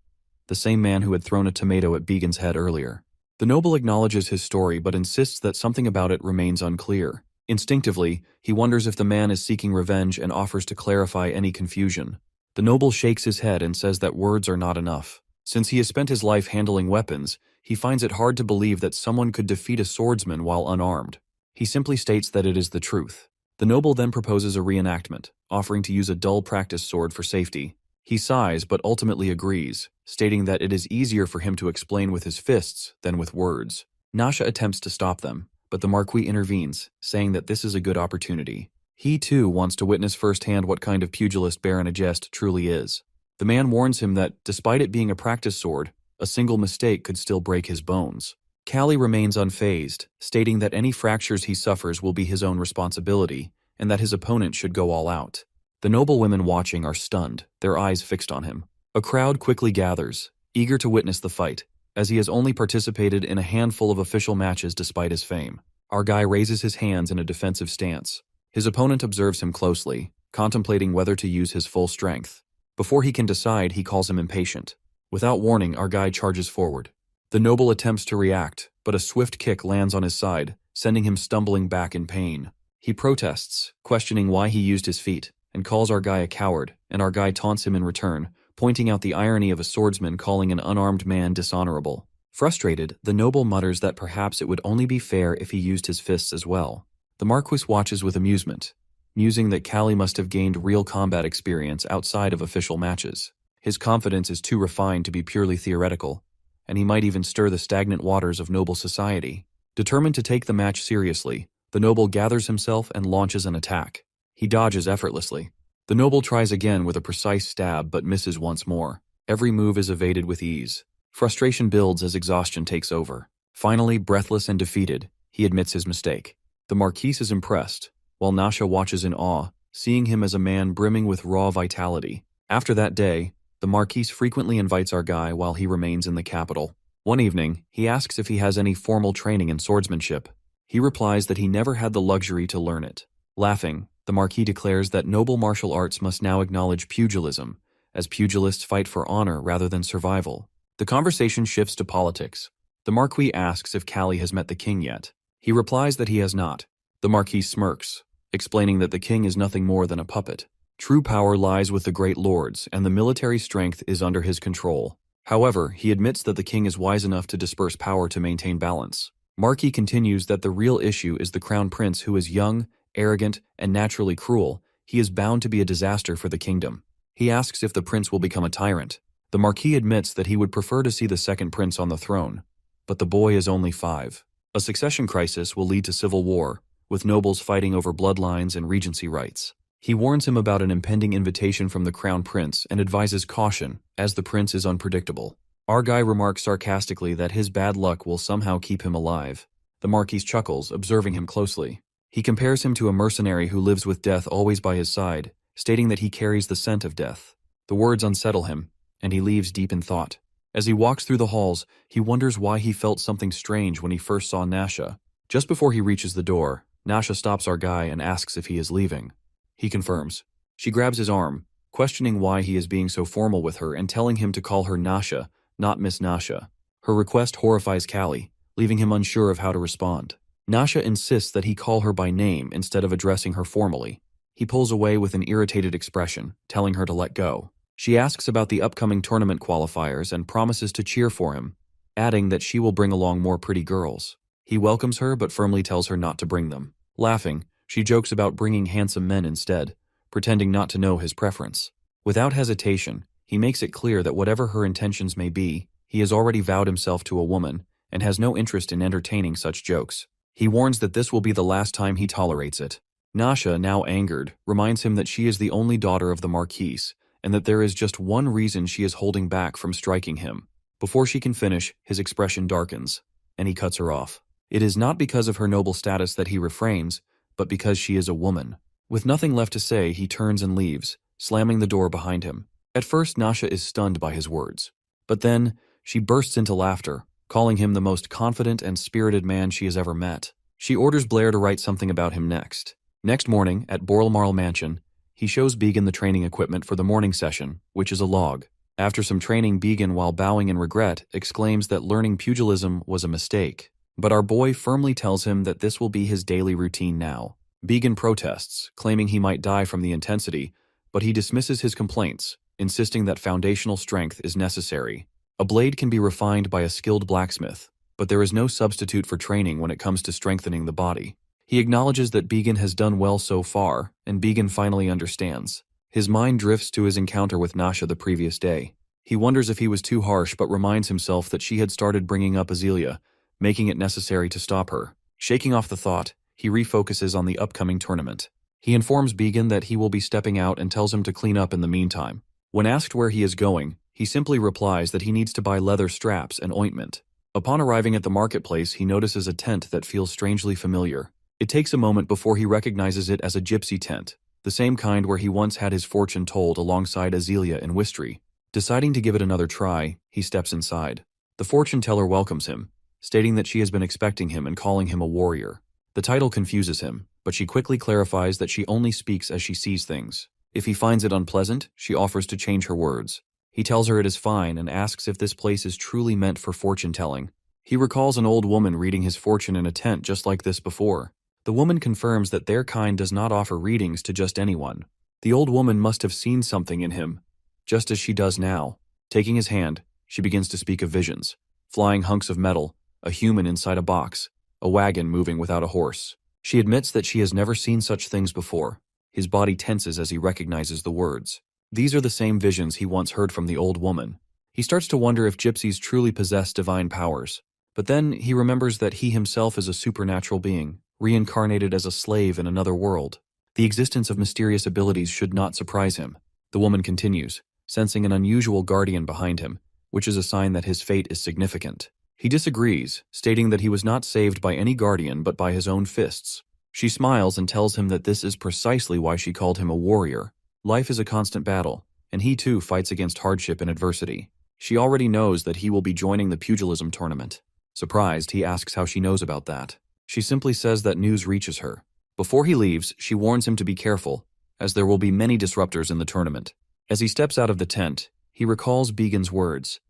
the same man who had thrown a tomato at Began's head earlier. The noble acknowledges his story but insists that something about it remains unclear. Instinctively, he wonders if the man is seeking revenge and offers to clarify any confusion. The noble shakes his head and says that words are not enough. Since he has spent his life handling weapons, he finds it hard to believe that someone could defeat a swordsman while unarmed. He simply states that it is the truth. The noble then proposes a reenactment, offering to use a dull practice sword for safety. He sighs but ultimately agrees, stating that it is easier for him to explain with his fists than with words. Nasha attempts to stop them, but the Marquis intervenes, saying that this is a good opportunity. He too wants to witness firsthand what kind of pugilist Baron Agest truly is. The man warns him that, despite it being a practice sword, a single mistake could still break his bones. Callie remains unfazed, stating that any fractures he suffers will be his own responsibility, and that his opponent should go all out. The noble women watching are stunned, their eyes fixed on him. A crowd quickly gathers, eager to witness the fight, as he has only participated in a handful of official matches despite his fame. Our guy raises his hands in a defensive stance. His opponent observes him closely, contemplating whether to use his full strength. Before he can decide, he calls him impatient. Without warning, our guy charges forward. The noble attempts to react, but a swift kick lands on his side, sending him stumbling back in pain. He protests, questioning why he used his feet, and calls our guy a coward, and our guy taunts him in return, pointing out the irony of a swordsman calling an unarmed man dishonorable. Frustrated, the noble mutters that perhaps it would only be fair if he used his fists as well. The Marquis watches with amusement, musing that Callie must have gained real combat experience outside of official matches. His confidence is too refined to be purely theoretical. and he might even stir the stagnant waters of noble society. Determined to take the match seriously, the noble gathers himself and launches an attack. He dodges effortlessly. The noble tries again with a precise stab but misses once more. Every move is evaded with ease. Frustration builds as exhaustion takes over. Finally, breathless and defeated, he admits his mistake. The Marquise is impressed, while Nasha watches in awe, seeing him as a man brimming with raw vitality. After that day, the Marquise frequently invites our guy while he remains in the capital. One evening, he asks if he has any formal training in swordsmanship. He replies that he never had the luxury to learn it. Laughing, the Marquis declares that noble martial arts must now acknowledge pugilism, as pugilists fight for honor rather than survival. The conversation shifts to politics. The Marquis asks if Callie has met the king yet. He replies that he has not. The Marquis smirks, explaining that the king is nothing more than a puppet. True power lies with the great lords, and the military strength is under his control. However, he admits that the king is wise enough to disperse power to maintain balance. Marquis continues that the real issue is the crown prince, who is young, arrogant, and naturally cruel. He is bound to be a disaster for the kingdom. He asks if the prince will become a tyrant. The Marquis admits that he would prefer to see the second prince on the throne, but the boy is only 5. A succession crisis will lead to civil war, with nobles fighting over bloodlines and regency rights. He warns him about an impending invitation from the crown prince and advises caution, as the prince is unpredictable. Our guy remarks sarcastically that his bad luck will somehow keep him alive. The Marquis chuckles, observing him closely. He compares him to a mercenary who lives with death always by his side, stating that he carries the scent of death. The words unsettle him, and he leaves deep in thought. As he walks through the halls, he wonders why he felt something strange when he first saw Nasha. Just before he reaches the door, Nasha stops our guy and asks if he is leaving. He confirms. She grabs his arm, questioning why he is being so formal with her and telling him to call her Nasha, not Miss Nasha. Her request horrifies Callie, leaving him unsure of how to respond. Nasha insists that he call her by name instead of addressing her formally. He pulls away with an irritated expression, telling her to let go. She asks about the upcoming tournament qualifiers and promises to cheer for him, adding that she will bring along more pretty girls. He welcomes her but firmly tells her not to bring them. Laughing, she jokes about bringing handsome men instead, pretending not to know his preference. Without hesitation, he makes it clear that whatever her intentions may be, he has already vowed himself to a woman and has no interest in entertaining such jokes. He warns that this will be the last time he tolerates it. Nasha, now angered, reminds him that she is the only daughter of the Marquise, and that there is just one reason she is holding back from striking him. Before she can finish, his expression darkens, and he cuts her off. It is not because of her noble status that he refrains, but because she is a woman. With nothing left to say, he turns and leaves, slamming the door behind him. At first, Nasha is stunned by his words. But then, she bursts into laughter, calling him the most confident and spirited man she has ever met. She orders Blair to write something about him next. Next morning, at Borlemarle Mansion, he shows Began the training equipment for the morning session, which is a log. After some training, Began, while bowing in regret, exclaims that learning pugilism was a mistake. But our boy firmly tells him that this will be his daily routine now. Began protests, claiming he might die from the intensity, but he dismisses his complaints, insisting that foundational strength is necessary. A blade can be refined by a skilled blacksmith, but there is no substitute for training when it comes to strengthening the body. He acknowledges that Began has done well so far, and Began finally understands. His mind drifts to his encounter with Nasha the previous day. He wonders if he was too harsh, but reminds himself that she had started bringing up Azealia, making it necessary to stop her. Shaking off the thought, he refocuses on the upcoming tournament. He informs Began that he will be stepping out and tells him to clean up in the meantime. When asked where he is going, he simply replies that he needs to buy leather straps and ointment. Upon arriving at the marketplace, he notices a tent that feels strangely familiar. It takes a moment before he recognizes it as a gypsy tent, the same kind where he once had his fortune told alongside Azealia in Wistry. Deciding to give it another try, he steps inside. The fortune teller welcomes him, stating that she has been expecting him and calling him a warrior. The title confuses him, but she quickly clarifies that she only speaks as she sees things. If he finds it unpleasant, she offers to change her words. He tells her it is fine and asks if this place is truly meant for fortune-telling. He recalls an old woman reading his fortune in a tent just like this before. The woman confirms that their kind does not offer readings to just anyone. The old woman must have seen something in him, just as she does now. Taking his hand, she begins to speak of visions. Flying hunks of metal, a human inside a box, a wagon moving without a horse. She admits that she has never seen such things before. His body tenses as he recognizes the words. These are the same visions he once heard from the old woman. He starts to wonder if gypsies truly possess divine powers. But then he remembers that he himself is a supernatural being, reincarnated as a slave in another world. The existence of mysterious abilities should not surprise him. The woman continues, sensing an unusual guardian behind him, which is a sign that his fate is significant. He disagrees, stating that he was not saved by any guardian but by his own fists. She smiles and tells him that this is precisely why she called him a warrior. Life is a constant battle, and he too fights against hardship and adversity. She already knows that he will be joining the pugilism tournament. Surprised, he asks how she knows about that. She simply says that news reaches her. Before he leaves, she warns him to be careful, as there will be many disruptors in the tournament. As he steps out of the tent, he recalls Began's words,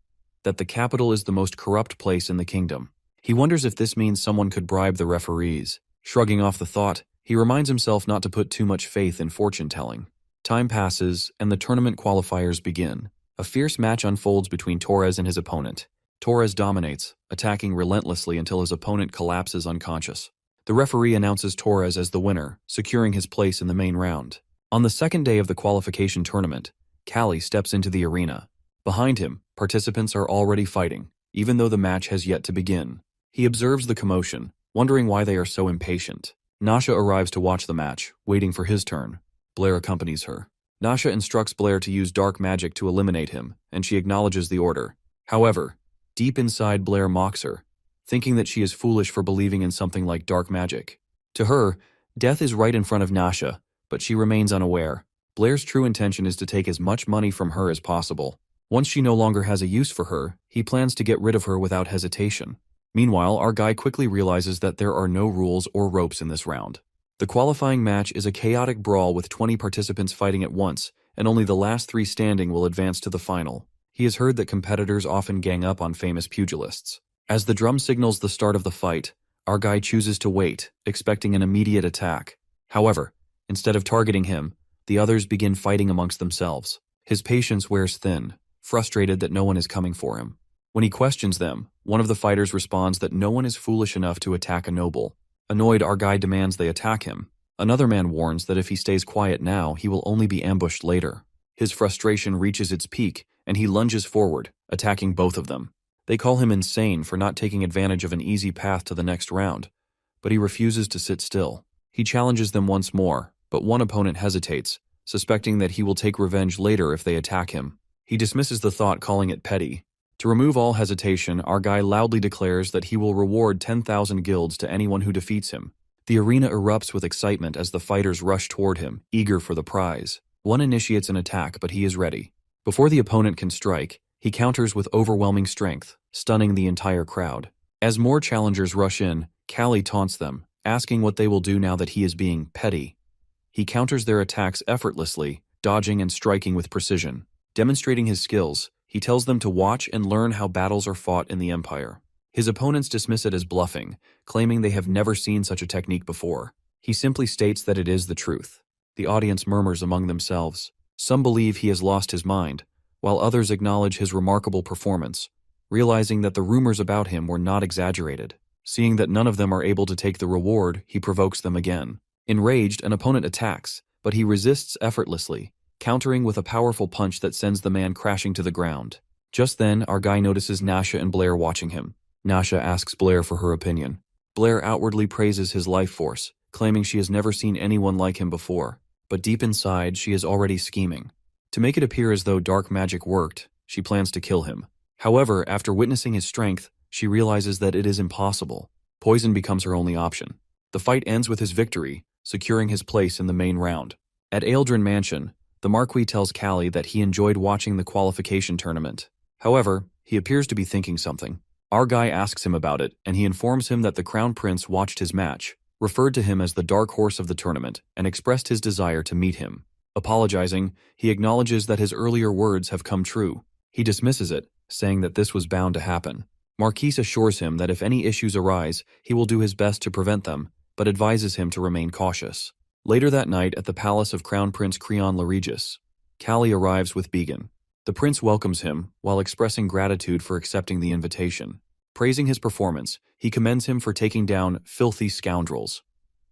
that the capital is the most corrupt place in the kingdom. He wonders if this means someone could bribe the referees. Shrugging off the thought, he reminds himself not to put too much faith in fortune-telling. Time passes, and the tournament qualifiers begin. A fierce match unfolds between Torres and his opponent. Torres dominates, attacking relentlessly until his opponent collapses unconscious. The referee announces Torres as the winner, securing his place in the main round. On the second day of the qualification tournament, Callie steps into the arena. Behind him, participants are already fighting, even though the match has yet to begin. He observes the commotion, wondering why they are so impatient. Nasha arrives to watch the match, waiting for his turn. Blair accompanies her. Nasha instructs Blair to use dark magic to eliminate him, and she acknowledges the order. However, deep inside, Blair mocks her, thinking that she is foolish for believing in something like dark magic. To her, death is right in front of Nasha, but she remains unaware. Blair's true intention is to take as much money from her as possible. Once she no longer has a use for her, he plans to get rid of her without hesitation. Meanwhile, our guy quickly realizes that there are no rules or ropes in this round. The qualifying match is a chaotic brawl with 20 participants fighting at once, and only the last 3 standing will advance to the final. He has heard that competitors often gang up on famous pugilists. As the drum signals the start of the fight, our guy chooses to wait, expecting an immediate attack. However, instead of targeting him, the others begin fighting amongst themselves. His patience wears thin, frustrated that no one is coming for him. When he questions them, one of the fighters responds that no one is foolish enough to attack a noble. Annoyed, our guy demands they attack him. Another man warns that if he stays quiet now, he will only be ambushed later. His frustration reaches its peak, and he lunges forward, attacking both of them. They call him insane for not taking advantage of an easy path to the next round, but he refuses to sit still. He challenges them once more, but one opponent hesitates, suspecting that he will take revenge later if they attack him. He dismisses the thought, calling it petty. To remove all hesitation, our guy loudly declares that he will reward 10,000 guilds to anyone who defeats him. The arena erupts with excitement as the fighters rush toward him, eager for the prize. One initiates an attack, but he is ready. Before the opponent can strike, he counters with overwhelming strength, stunning the entire crowd. As more challengers rush in, Callie taunts them, asking what they will do now that he is being petty. He counters their attacks effortlessly, dodging and striking with precision. Demonstrating his skills, he tells them to watch and learn how battles are fought in the Empire. His opponents dismiss it as bluffing, claiming they have never seen such a technique before. He simply states that it is the truth. The audience murmurs among themselves. Some believe he has lost his mind, while others acknowledge his remarkable performance, realizing that the rumors about him were not exaggerated. Seeing that none of them are able to take the reward, he provokes them again. Enraged, an opponent attacks, but he resists effortlessly, countering with a powerful punch that sends the man crashing to the ground. Just then, our guy notices Nasha and Blair watching him. Nasha asks Blair for her opinion. Blair outwardly praises his life force, claiming she has never seen anyone like him before, but deep inside, she is already scheming. To make it appear as though dark magic worked, she plans to kill him. However, after witnessing his strength, she realizes that it is impossible. Poison becomes her only option. The fight ends with his victory, securing his place in the main round. At Aeldrin Mansion, the Marquis tells Callie that he enjoyed watching the qualification tournament. However, he appears to be thinking something. Our guy asks him about it, and he informs him that the Crown Prince watched his match, referred to him as the dark horse of the tournament, and expressed his desire to meet him. Apologizing, he acknowledges that his earlier words have come true. He dismisses it, saying that this was bound to happen. Marquise assures him that if any issues arise, he will do his best to prevent them, but advises him to remain cautious. Later that night at the palace of Crown Prince Creon Laregis, Callie arrives with Began. The prince welcomes him, while expressing gratitude for accepting the invitation. Praising his performance, he commends him for taking down filthy scoundrels.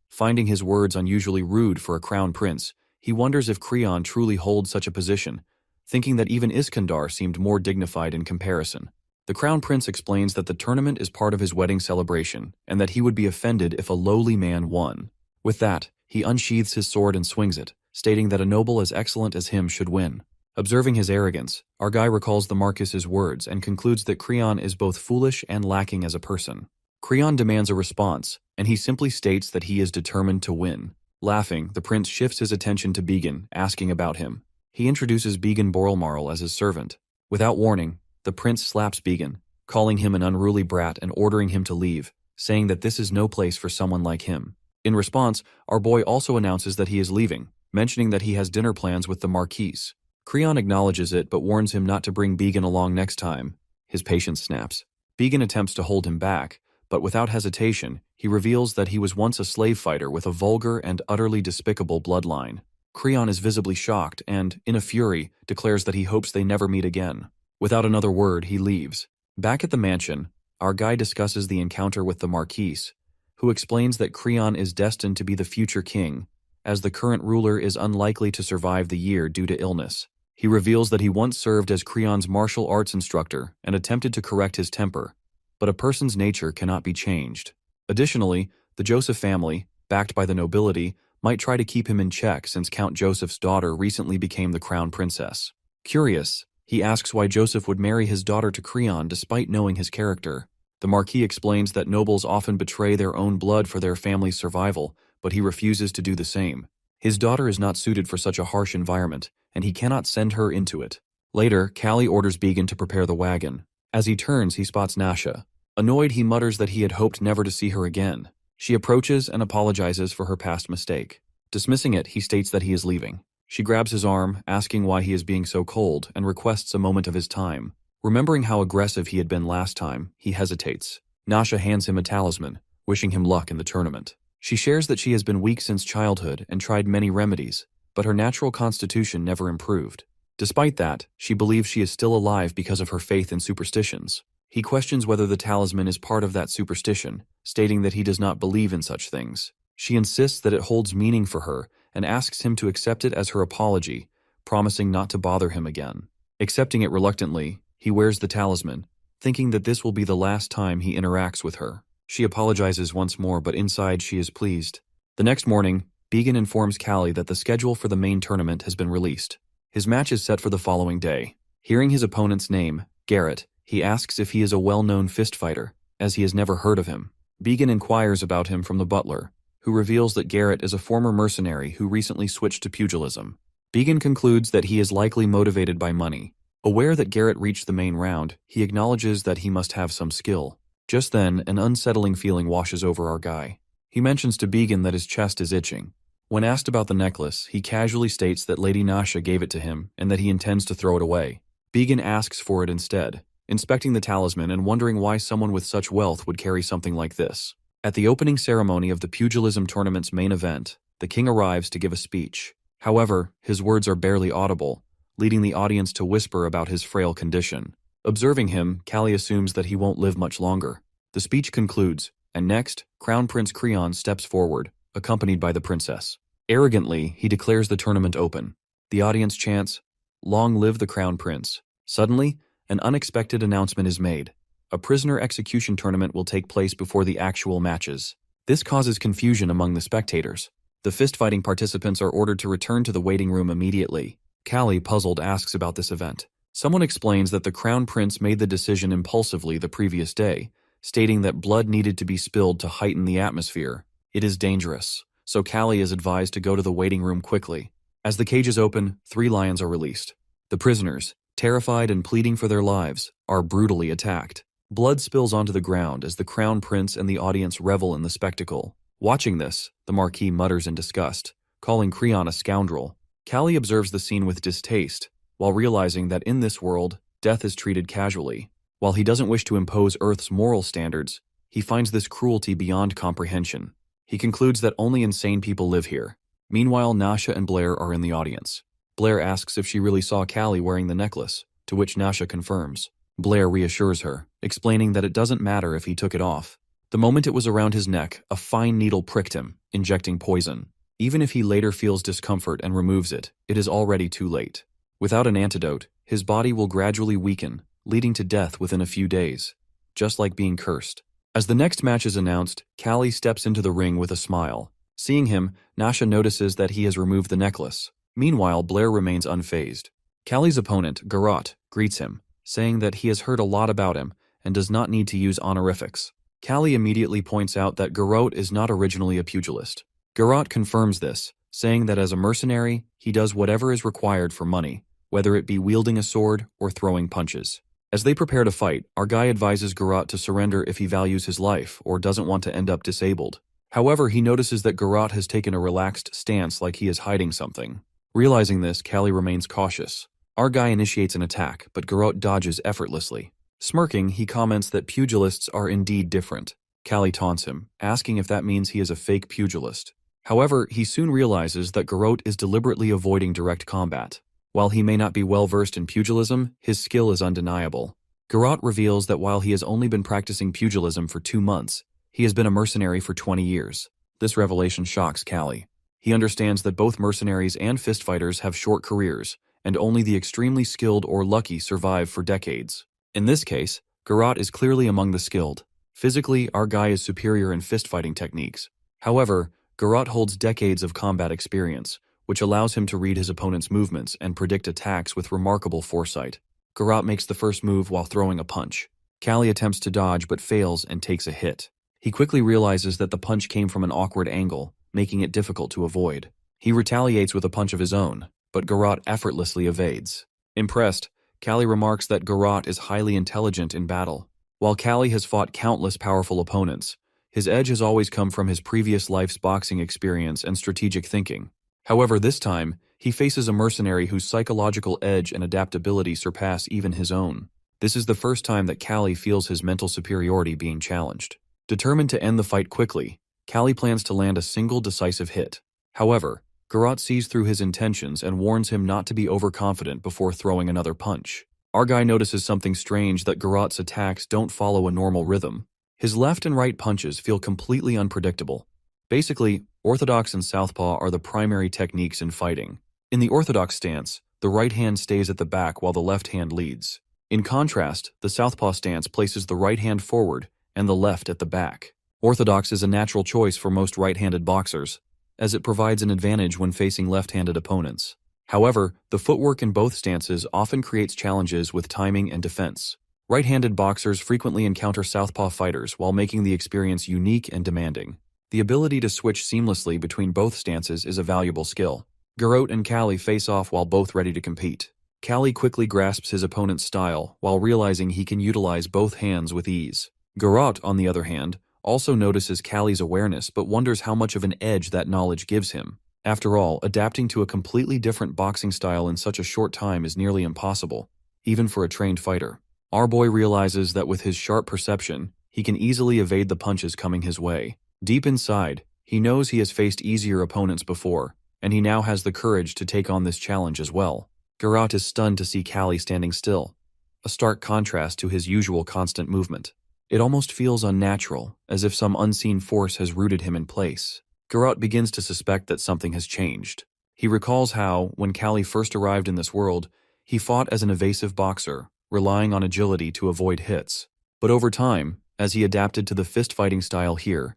Finding his words unusually rude for a crown prince, he wonders if Creon truly holds such a position, thinking that even Iskandar seemed more dignified in comparison. The Crown Prince explains that the tournament is part of his wedding celebration, and that he would be offended if a lowly man won. With that, he unsheathes his sword and swings it, stating that a noble as excellent as him should win. Observing his arrogance, our guy recalls the Marquis's words and concludes that Creon is both foolish and lacking as a person. Creon demands a response, and he simply states that he is determined to win. Laughing, the prince shifts his attention to Began, asking about him. He introduces Began Borelmarl as his servant. Without warning, the prince slaps Began, calling him an unruly brat and ordering him to leave, saying that this is no place for someone like him. In response, our boy also announces that he is leaving, mentioning that he has dinner plans with the Marquise. Creon acknowledges it but warns him not to bring Began along next time. His patience snaps. Began attempts to hold him back, but without hesitation, he reveals that he was once a slave fighter with a vulgar and utterly despicable bloodline. Creon is visibly shocked and, in a fury, declares that he hopes they never meet again. Without another word, he leaves. Back at the mansion, our guy discusses the encounter with the Marquise, who explains that Creon is destined to be the future king, as the current ruler is unlikely to survive the year due to illness. He reveals that he once served as Creon's martial arts instructor and attempted to correct his temper, but a person's nature cannot be changed. Additionally, the Joseph family, backed by the nobility, might try to keep him in check since Count Joseph's daughter recently became the crown princess. Curious, he asks why Joseph would marry his daughter to Creon despite knowing his character. The Marquis explains that nobles often betray their own blood for their family's survival, but he refuses to do the same. His daughter is not suited for such a harsh environment, and he cannot send her into it. Later, Callie orders Began to prepare the wagon. As he turns, he spots Nasha. Annoyed, he mutters that he had hoped never to see her again. She approaches and apologizes for her past mistake. Dismissing it, he states that he is leaving. She grabs his arm, asking why he is being so cold, and requests a moment of his time. Remembering how aggressive he had been last time, he hesitates. Nasha hands him a talisman, wishing him luck in the tournament. She shares that she has been weak since childhood and tried many remedies, but her natural constitution never improved. Despite that, she believes she is still alive because of her faith in superstitions. He questions whether the talisman is part of that superstition, stating that he does not believe in such things. She insists that it holds meaning for her and asks him to accept it as her apology, promising not to bother him again. Accepting it reluctantly, he wears the talisman, thinking that this will be the last time he interacts with her. She apologizes once more, but inside she is pleased. The next morning, Began informs Callie that the schedule for the main tournament has been released. His match is set for the following day. Hearing his opponent's name, Garrett, he asks if he is a well-known fist fighter, as he has never heard of him. Began inquires about him from the butler, who reveals that Garrett is a former mercenary who recently switched to pugilism. Began concludes that he is likely motivated by money. Aware that Garrett reached the main round, he acknowledges that he must have some skill. Just then, an unsettling feeling washes over our guy. He mentions to Began that his chest is itching. When asked about the necklace, he casually states that Lady Nasha gave it to him and that he intends to throw it away. Began asks for it instead, inspecting the talisman and wondering why someone with such wealth would carry something like this. At the opening ceremony of the pugilism tournament's main event, the king arrives to give a speech. However, his words are barely audible, leading the audience to whisper about his frail condition. Observing him, Callie assumes that he won't live much longer. The speech concludes, and next, Crown Prince Creon steps forward, accompanied by the princess. Arrogantly, he declares the tournament open. The audience chants, "Long live the Crown Prince." Suddenly, an unexpected announcement is made. A prisoner execution tournament will take place before the actual matches. This causes confusion among the spectators. The fist-fighting participants are ordered to return to the waiting room immediately. Callie, puzzled, asks about this event. Someone explains that the Crown Prince made the decision impulsively the previous day, stating that blood needed to be spilled to heighten the atmosphere. It is dangerous, so Callie is advised to go to the waiting room quickly. As the cages open, 3 lions are released. The prisoners, terrified and pleading for their lives, are brutally attacked. Blood spills onto the ground as the Crown Prince and the audience revel in the spectacle. Watching this, the Marquis mutters in disgust, calling Creon a scoundrel. Callie observes the scene with distaste, while realizing that in this world, death is treated casually. While he doesn't wish to impose Earth's moral standards, he finds this cruelty beyond comprehension. He concludes that only insane people live here. Meanwhile, Nasha and Blair are in the audience. Blair asks if she really saw Callie wearing the necklace, to which Nasha confirms. Blair reassures her, explaining that it doesn't matter if he took it off. The moment it was around his neck, a fine needle pricked him, injecting poison. Even if he later feels discomfort and removes it, it is already too late. Without an antidote, his body will gradually weaken, leading to death within a few days, just like being cursed. As the next match is announced, Callie steps into the ring with a smile. Seeing him, Nasha notices that he has removed the necklace. Meanwhile, Blair remains unfazed. Callie's opponent, Garot, greets him, saying that he has heard a lot about him and does not need to use honorifics. Callie immediately points out that Garot is not originally a pugilist. Garot confirms this, saying that as a mercenary, he does whatever is required for money, whether it be wielding a sword or throwing punches. As they prepare to fight, our guy advises Garot to surrender if he values his life or doesn't want to end up disabled. However, he notices that Garot has taken a relaxed stance like he is hiding something. Realizing this, Callie remains cautious. Our guy initiates an attack, but Garot dodges effortlessly. Smirking, he comments that pugilists are indeed different. Callie taunts him, asking if that means he is a fake pugilist. However, he soon realizes that Garot is deliberately avoiding direct combat. While he may not be well-versed in pugilism, his skill is undeniable. Garot reveals that while he has only been practicing pugilism for 2 months, he has been a mercenary for 20 years. This revelation shocks Callie. He understands that both mercenaries and fistfighters have short careers, and only the extremely skilled or lucky survive for decades. In this case, Garot is clearly among the skilled. Physically, our guy is superior in fistfighting techniques. However, Garot holds decades of combat experience, which allows him to read his opponent's movements and predict attacks with remarkable foresight. Garot makes the first move while throwing a punch. Callie attempts to dodge but fails and takes a hit. He quickly realizes that the punch came from an awkward angle, making it difficult to avoid. He retaliates with a punch of his own, but Garot effortlessly evades. Impressed, Callie remarks that Garot is highly intelligent in battle. While Callie has fought countless powerful opponents, his edge has always come from his previous life's boxing experience and strategic thinking. However, this time, he faces a mercenary whose psychological edge and adaptability surpass even his own. This is the first time that Callie feels his mental superiority being challenged. Determined to end the fight quickly, Callie plans to land a single decisive hit. However, Garot sees through his intentions and warns him not to be overconfident before throwing another punch. Our guy notices something strange, that Garot's attacks don't follow a normal rhythm. His left and right punches feel completely unpredictable. Basically, orthodox and southpaw are the primary techniques in fighting. In the orthodox stance, the right hand stays at the back while the left hand leads. In contrast, the southpaw stance places the right hand forward and the left at the back. Orthodox is a natural choice for most right-handed boxers, as it provides an advantage when facing left-handed opponents. However, the footwork in both stances often creates challenges with timing and defense. Right-handed boxers frequently encounter southpaw fighters while making the experience unique and demanding. The ability to switch seamlessly between both stances is a valuable skill. Garot and Callie face off while both ready to compete. Callie quickly grasps his opponent's style while realizing he can utilize both hands with ease. Garot, on the other hand, also notices Callie's awareness but wonders how much of an edge that knowledge gives him. After all, adapting to a completely different boxing style in such a short time is nearly impossible, even for a trained fighter. Our boy realizes that with his sharp perception, he can easily evade the punches coming his way. Deep inside, he knows he has faced easier opponents before, and he now has the courage to take on this challenge as well. Garot is stunned to see Callie standing still, a stark contrast to his usual constant movement. It almost feels unnatural, as if some unseen force has rooted him in place. Garot begins to suspect that something has changed. He recalls how, when Callie first arrived in this world, he fought as an evasive boxer, relying on agility to avoid hits. But over time, as he adapted to the fist-fighting style here,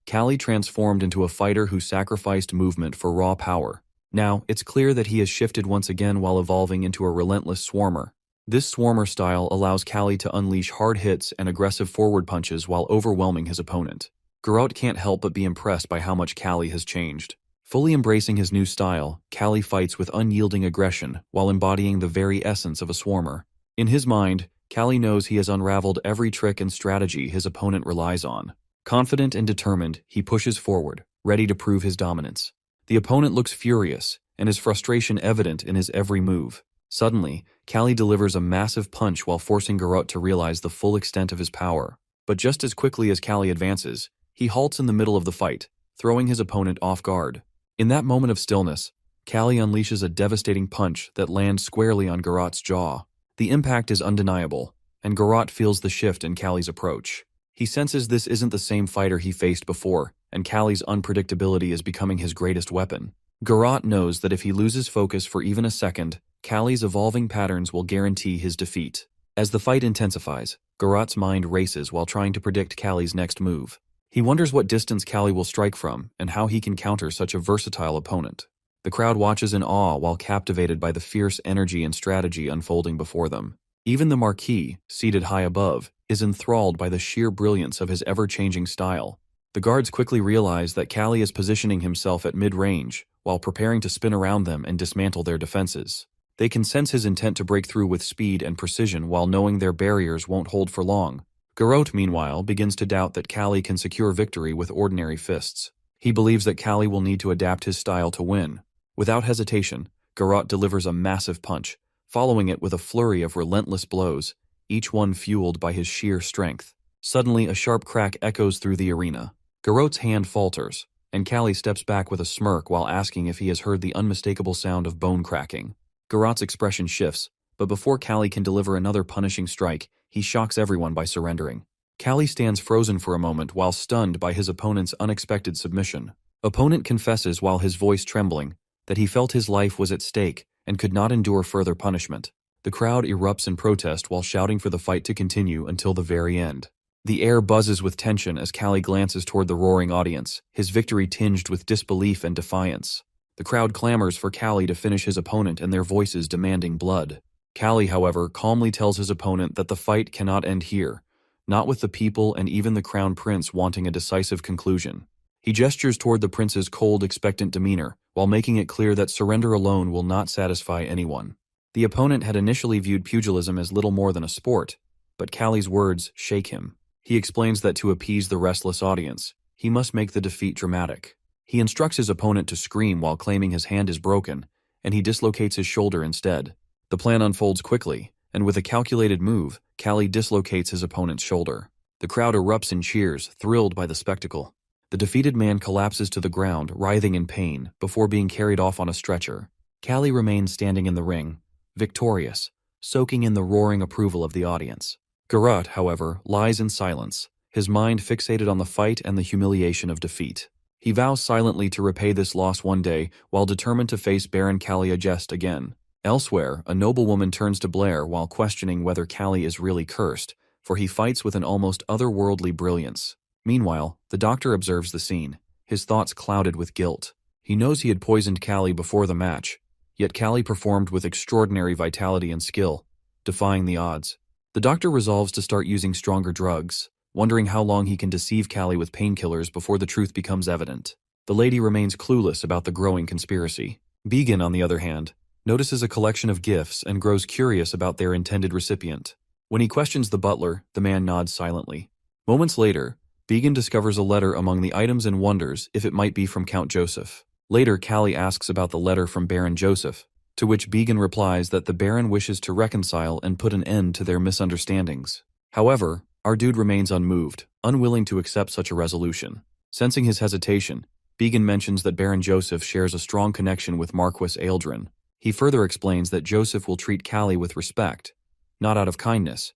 Callie transformed into a fighter who sacrificed movement for raw power. Now, it's clear that he has shifted once again while evolving into a relentless swarmer. This swarmer style allows Callie to unleash hard hits and aggressive forward punches while overwhelming his opponent. Garot can't help but be impressed by how much Callie has changed. Fully embracing his new style, Callie fights with unyielding aggression while embodying the very essence of a swarmer. In his mind, Callie knows he has unraveled every trick and strategy his opponent relies on. Confident and determined, he pushes forward, ready to prove his dominance. The opponent looks furious, and his frustration evident in his every move. Suddenly, Callie delivers a massive punch while forcing Garot to realize the full extent of his power. But just as quickly as Callie advances, he halts in the middle of the fight, throwing his opponent off guard. In that moment of stillness, Callie unleashes a devastating punch that lands squarely on Garot's jaw. The impact is undeniable, and Garot feels the shift in Callie's approach. He senses this isn't the same fighter he faced before, and Callie's unpredictability is becoming his greatest weapon. Garot knows that if he loses focus for even a second, Callie's evolving patterns will guarantee his defeat. As the fight intensifies, Garot's mind races while trying to predict Callie's next move. He wonders what distance Callie will strike from and how he can counter such a versatile opponent. The crowd watches in awe while captivated by the fierce energy and strategy unfolding before them. Even the Marquis, seated high above, is enthralled by the sheer brilliance of his ever-changing style. The guards quickly realize that Callie is positioning himself at mid-range, while preparing to spin around them and dismantle their defenses. They can sense his intent to break through with speed and precision while knowing their barriers won't hold for long. Garot, meanwhile, begins to doubt that Callie can secure victory with ordinary fists. He believes that Callie will need to adapt his style to win. Without hesitation, Garot delivers a massive punch, following it with a flurry of relentless blows, each one fueled by his sheer strength. Suddenly, a sharp crack echoes through the arena. Garot's hand falters, and Callie steps back with a smirk while asking if he has heard the unmistakable sound of bone cracking. Garot's expression shifts, but before Callie can deliver another punishing strike, he shocks everyone by surrendering. Callie stands frozen for a moment while stunned by his opponent's unexpected submission. Opponent confesses while his voice trembling that he felt his life was at stake and could not endure further punishment. The crowd erupts in protest while shouting for the fight to continue until the very end. The air buzzes with tension as Callie glances toward the roaring audience, his victory tinged with disbelief and defiance. The crowd clamors for Callie to finish his opponent and their voices demanding blood. Callie, however, calmly tells his opponent that the fight cannot end here, not with the people and even the crown prince wanting a decisive conclusion. He gestures toward the prince's cold, expectant demeanor, while making it clear that surrender alone will not satisfy anyone. The opponent had initially viewed pugilism as little more than a sport, but Callie's words shake him. He explains that to appease the restless audience, he must make the defeat dramatic. He instructs his opponent to scream while claiming his hand is broken, and he dislocates his shoulder instead. The plan unfolds quickly, and with a calculated move, Callie dislocates his opponent's shoulder. The crowd erupts in cheers, thrilled by the spectacle. The defeated man collapses to the ground, writhing in pain, before being carried off on a stretcher. Callie remains standing in the ring, victorious, soaking in the roaring approval of the audience. Garot, however, lies in silence, his mind fixated on the fight and the humiliation of defeat. He vows silently to repay this loss one day, while determined to face Baron Caligest again. Elsewhere, a noblewoman turns to Blair while questioning whether Callie is really cursed, for he fights with an almost otherworldly brilliance. Meanwhile, the doctor observes the scene, his thoughts clouded with guilt. He knows he had poisoned Callie before the match, yet Callie performed with extraordinary vitality and skill, defying the odds. The doctor resolves to start using stronger drugs, wondering how long he can deceive Callie with painkillers before the truth becomes evident. The lady remains clueless about the growing conspiracy. Began, on the other hand, notices a collection of gifts and grows curious about their intended recipient. When he questions the butler, the man nods silently. Moments later, Began discovers a letter among the items and wonders if it might be from Count Joseph. Later, Callie asks about the letter from Baron Joseph, to which Began replies that the Baron wishes to reconcile and put an end to their misunderstandings. However, our dude remains unmoved, unwilling to accept such a resolution. Sensing his hesitation, Began mentions that Baron Joseph shares a strong connection with Marquis Ealdrin. He further explains that Joseph will treat Callie with respect, not out of kindness,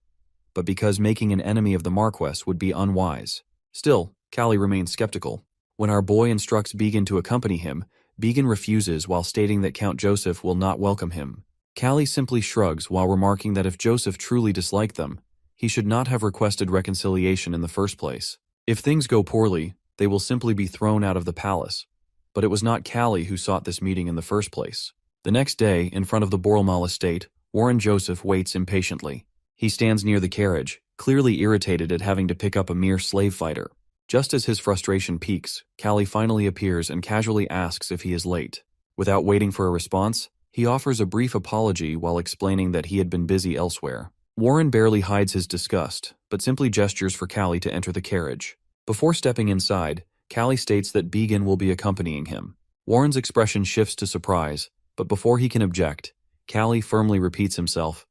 but because making an enemy of the Marquess would be unwise. Still, Callie remains skeptical. When our boy instructs Began to accompany him, Began refuses while stating that Count Joseph will not welcome him. Callie simply shrugs while remarking that if Joseph truly disliked them, he should not have requested reconciliation in the first place. If things go poorly, they will simply be thrown out of the palace. But it was not Callie who sought this meeting in the first place. The next day, in front of the Borelmal estate, Warren Joseph waits impatiently. He stands near the carriage, clearly irritated at having to pick up a mere slave fighter. Just as his frustration peaks, Callie finally appears and casually asks if he is late. Without waiting for a response, he offers a brief apology while explaining that he had been busy elsewhere. Warren barely hides his disgust, but simply gestures for Callie to enter the carriage. Before stepping inside, Callie states that Began will be accompanying him. Warren's expression shifts to surprise, but before he can object, Callie firmly repeats himself,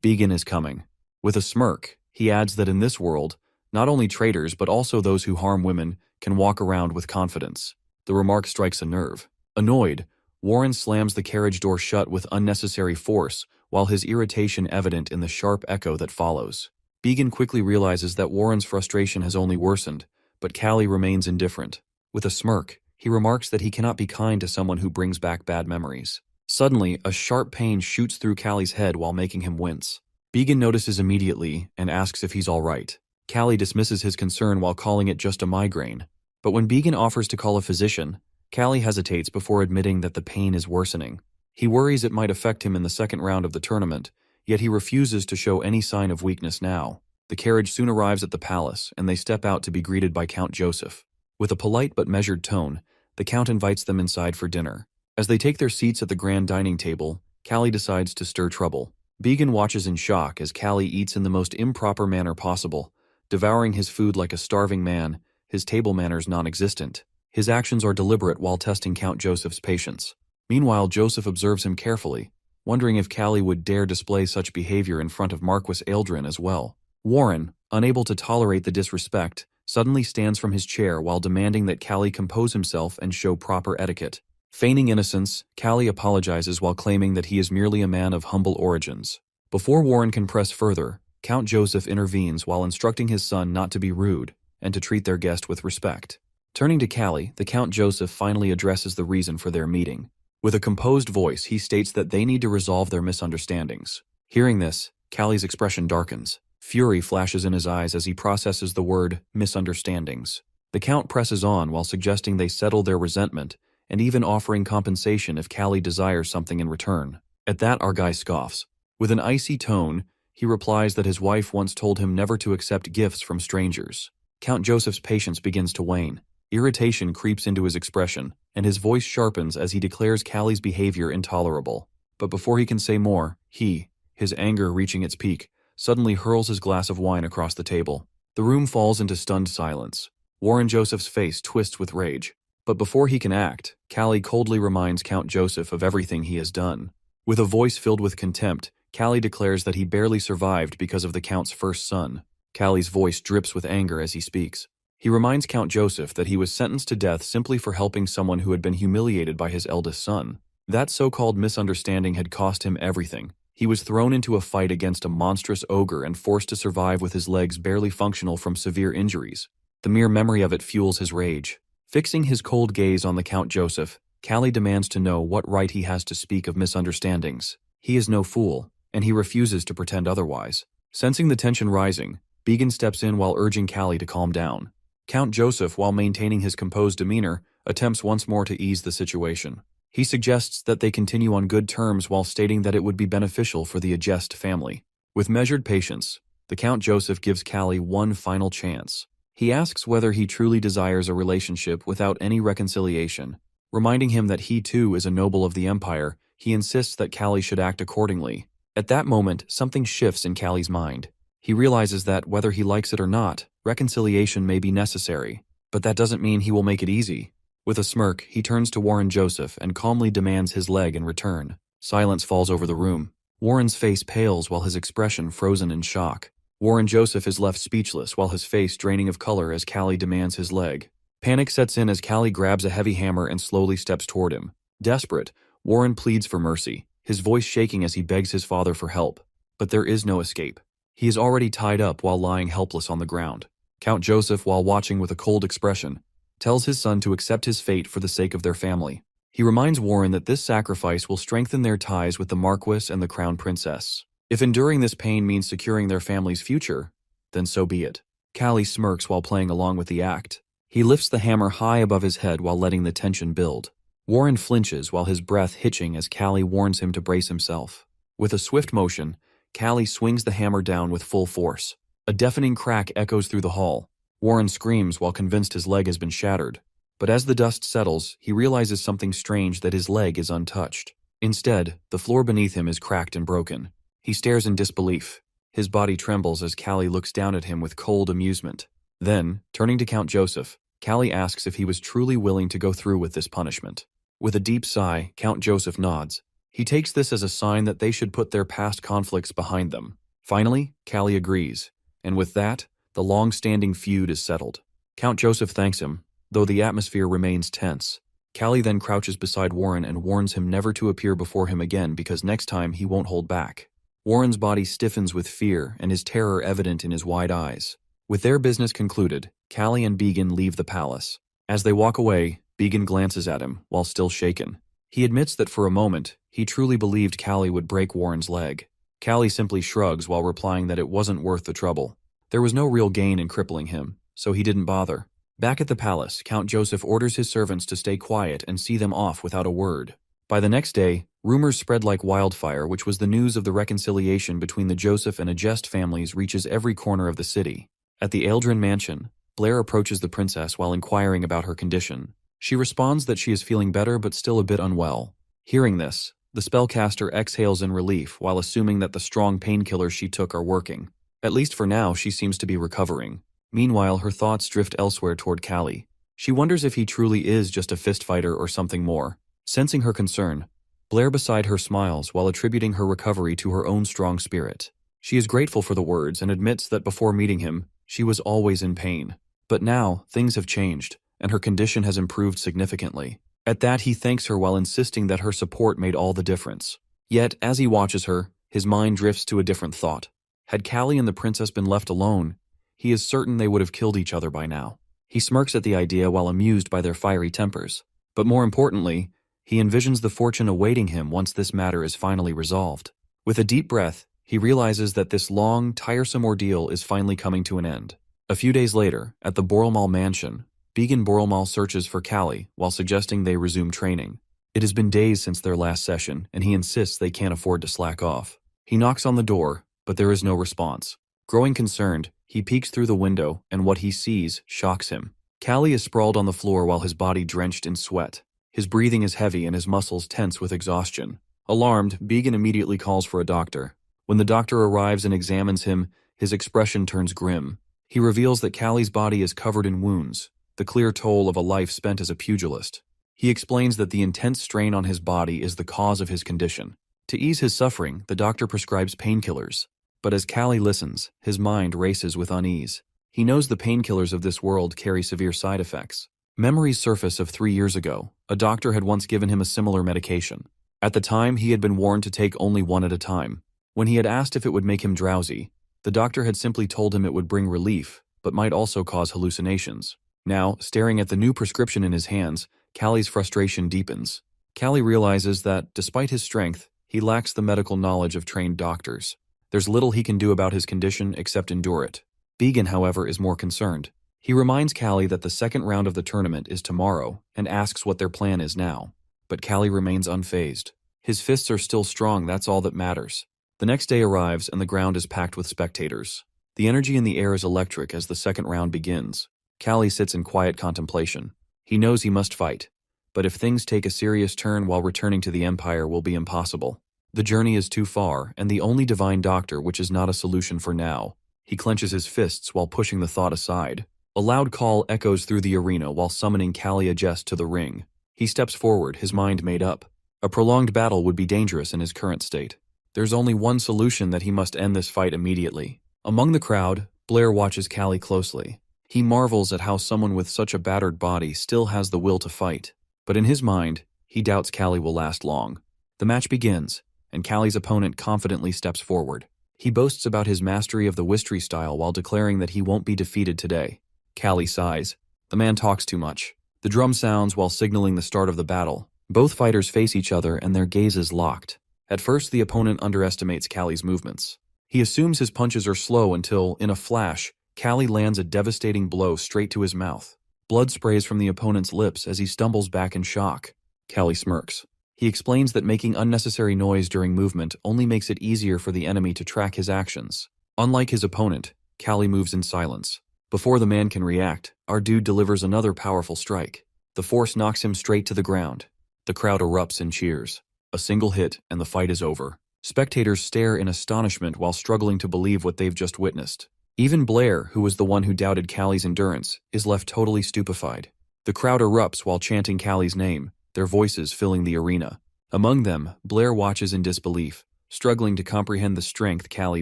"Began is coming." With a smirk, he adds that in this world, not only traitors but also those who harm women can walk around with confidence. The remark strikes a nerve. Annoyed, Warren slams the carriage door shut with unnecessary force, while his irritation evident in the sharp echo that follows. Began quickly realizes that Warren's frustration has only worsened, but Callie remains indifferent. With a smirk, he remarks that he cannot be kind to someone who brings back bad memories. Suddenly, a sharp pain shoots through Callie's head while making him wince. Began notices immediately and asks if he's all right. Callie dismisses his concern while calling it just a migraine. But when Began offers to call a physician, Callie hesitates before admitting that the pain is worsening. He worries it might affect him in the second round of the tournament, yet he refuses to show any sign of weakness now. The carriage soon arrives at the palace, and they step out to be greeted by Count Joseph. With a polite but measured tone, the Count invites them inside for dinner. As they take their seats at the grand dining table, Callie decides to stir trouble. Began watches in shock as Callie eats in the most improper manner possible, devouring his food like a starving man, his table manners non-existent. His actions are deliberate while testing Count Joseph's patience. Meanwhile, Joseph observes him carefully, wondering if Callie would dare display such behavior in front of Marquis Eldrin as well. Warren, unable to tolerate the disrespect, suddenly stands from his chair while demanding that Callie compose himself and show proper etiquette. Feigning innocence, Callie apologizes while claiming that he is merely a man of humble origins. Before Warren can press further, Count Joseph intervenes while instructing his son not to be rude and to treat their guest with respect. Turning to Callie, the Count Joseph finally addresses the reason for their meeting. With a composed voice, he states that they need to resolve their misunderstandings. Hearing this, Callie's expression darkens. Fury flashes in his eyes as he processes the word misunderstandings. The Count presses on while suggesting they settle their resentment and even offering compensation if Callie desires something in return. At that, our guy scoffs. With an icy tone, he replies that his wife once told him never to accept gifts from strangers. Count Joseph's patience begins to wane. Irritation creeps into his expression, and his voice sharpens as he declares Callie's behavior intolerable. But before he can say more, his anger reaching its peak, suddenly hurls his glass of wine across the table. The room falls into stunned silence. Warren Joseph's face twists with rage. But before he can act, Callie coldly reminds Count Joseph of everything he has done. With a voice filled with contempt, Callie declares that he barely survived because of the Count's first son. Callie's voice drips with anger as he speaks. He reminds Count Joseph that he was sentenced to death simply for helping someone who had been humiliated by his eldest son. That so-called misunderstanding had cost him everything. He was thrown into a fight against a monstrous ogre and forced to survive with his legs barely functional from severe injuries. The mere memory of it fuels his rage. Fixing his cold gaze on the Count Joseph, Callie demands to know what right he has to speak of misunderstandings. He is no fool, and he refuses to pretend otherwise. Sensing the tension rising, Began steps in while urging Callie to calm down. Count Joseph, while maintaining his composed demeanor, attempts once more to ease the situation. He suggests that they continue on good terms while stating that it would be beneficial for the Agest family. With measured patience, the Count Joseph gives Callie one final chance. He asks whether he truly desires a relationship without any reconciliation. Reminding him that he too is a noble of the Empire, he insists that Callie should act accordingly. At that moment, something shifts in Callie's mind. He realizes that, whether he likes it or not, reconciliation may be necessary. But that doesn't mean he will make it easy. With a smirk, he turns to Warren Joseph and calmly demands his leg in return. Silence falls over the room. Warren's face pales while his expression frozen in shock. Warren Joseph is left speechless while his face draining of color as Callie demands his leg. Panic sets in as Callie grabs a heavy hammer and slowly steps toward him. Desperate, Warren pleads for mercy, his voice shaking as he begs his father for help. But there is no escape. He is already tied up while lying helpless on the ground. Count Joseph, while watching with a cold expression, tells his son to accept his fate for the sake of their family. He reminds Warren that this sacrifice will strengthen their ties with the Marquis and the Crown Princess. If enduring this pain means securing their family's future, then so be it. Callie smirks while playing along with the act. He lifts the hammer high above his head while letting the tension build. Warren flinches while his breath hitching as Callie warns him to brace himself. With a swift motion, Callie swings the hammer down with full force. A deafening crack echoes through the hall. Warren screams while convinced his leg has been shattered. But as the dust settles, he realizes something strange, that his leg is untouched. Instead, the floor beneath him is cracked and broken. He stares in disbelief. His body trembles as Callie looks down at him with cold amusement. Then, turning to Count Joseph, Callie asks if he was truly willing to go through with this punishment. With a deep sigh, Count Joseph nods. He takes this as a sign that they should put their past conflicts behind them. Finally, Callie agrees, and with that, the long-standing feud is settled. Count Joseph thanks him, though the atmosphere remains tense. Callie then crouches beside Warren and warns him never to appear before him again, because next time he won't hold back. Warren's body stiffens with fear and his terror evident in his wide eyes. With their business concluded, Callie and Began leave the palace. As they walk away, Began glances at him, while still shaken. He admits that for a moment, he truly believed Callie would break Warren's leg. Callie simply shrugs while replying that it wasn't worth the trouble. There was no real gain in crippling him, so he didn't bother. Back at the palace, Count Joseph orders his servants to stay quiet and see them off without a word. By the next day, rumors spread like wildfire, which was the news of the reconciliation between the Joseph and Agest families reaches every corner of the city. At the Eldrin mansion, Blair approaches the princess while inquiring about her condition. She responds that she is feeling better but still a bit unwell. Hearing this, the spellcaster exhales in relief while assuming that the strong painkillers she took are working. At least for now, she seems to be recovering. Meanwhile, her thoughts drift elsewhere toward Callie. She wonders if he truly is just a fist fighter or something more. Sensing her concern, Blair beside her smiles while attributing her recovery to her own strong spirit. She is grateful for the words and admits that before meeting him, she was always in pain. But now, things have changed, and her condition has improved significantly. At that, he thanks her while insisting that her support made all the difference. Yet, as he watches her, his mind drifts to a different thought. Had Callie and the princess been left alone, he is certain they would have killed each other by now. He smirks at the idea while amused by their fiery tempers. But more importantly, he envisions the fortune awaiting him once this matter is finally resolved. With a deep breath, he realizes that this long, tiresome ordeal is finally coming to an end. A few days later, at the Borelmal mansion, Began Borelmal searches for Callie while suggesting they resume training. It has been days since their last session, and he insists they can't afford to slack off. He knocks on the door, but there is no response. Growing concerned, he peeks through the window, and what he sees shocks him. Callie is sprawled on the floor while his body drenched in sweat. His breathing is heavy and his muscles tense with exhaustion. Alarmed, Began immediately calls for a doctor. When the doctor arrives and examines him, his expression turns grim. He reveals that Callie's body is covered in wounds, the clear toll of a life spent as a pugilist. He explains that the intense strain on his body is the cause of his condition. To ease his suffering, the doctor prescribes painkillers. But as Callie listens, his mind races with unease. He knows the painkillers of this world carry severe side effects. Memories surface of 3 years ago. A doctor had once given him a similar medication. At the time, he had been warned to take only one at a time. When he had asked if it would make him drowsy, the doctor had simply told him it would bring relief, but might also cause hallucinations. Now, staring at the new prescription in his hands, Callie's frustration deepens. Callie realizes that, despite his strength, he lacks the medical knowledge of trained doctors. There's little he can do about his condition except endure it. Began, however, is more concerned. He reminds Callie that the second round of the tournament is tomorrow and asks what their plan is now. But Callie remains unfazed. His fists are still strong, that's all that matters. The next day arrives and the ground is packed with spectators. The energy in the air is electric as the second round begins. Callie sits in quiet contemplation. He knows he must fight. But if things take a serious turn while returning to the Empire will be impossible. The journey is too far, and the only divine doctor which is not a solution for now. He clenches his fists while pushing the thought aside. A loud call echoes through the arena while summoning Callie Agest to the ring. He steps forward, his mind made up. A prolonged battle would be dangerous in his current state. There's only one solution: that he must end this fight immediately. Among the crowd, Blair watches Callie closely. He marvels at how someone with such a battered body still has the will to fight. But in his mind, he doubts Callie will last long. The match begins, and Callie's opponent confidently steps forward. He boasts about his mastery of the Wistry style while declaring that he won't be defeated today. Callie sighs. The man talks too much. The drum sounds while signaling the start of the battle. Both fighters face each other and their gazes locked. At first, the opponent underestimates Callie's movements. He assumes his punches are slow until, in a flash, Callie lands a devastating blow straight to his mouth. Blood sprays from the opponent's lips as he stumbles back in shock. Callie smirks. He explains that making unnecessary noise during movement only makes it easier for the enemy to track his actions. Unlike his opponent, Callie moves in silence. Before the man can react, our dude delivers another powerful strike. The force knocks him straight to the ground. The crowd erupts in cheers. A single hit, and the fight is over. Spectators stare in astonishment while struggling to believe what they've just witnessed. Even Blair, who was the one who doubted Callie's endurance, is left totally stupefied. The crowd erupts while chanting Callie's name, their voices filling the arena. Among them, Blair watches in disbelief, struggling to comprehend the strength Callie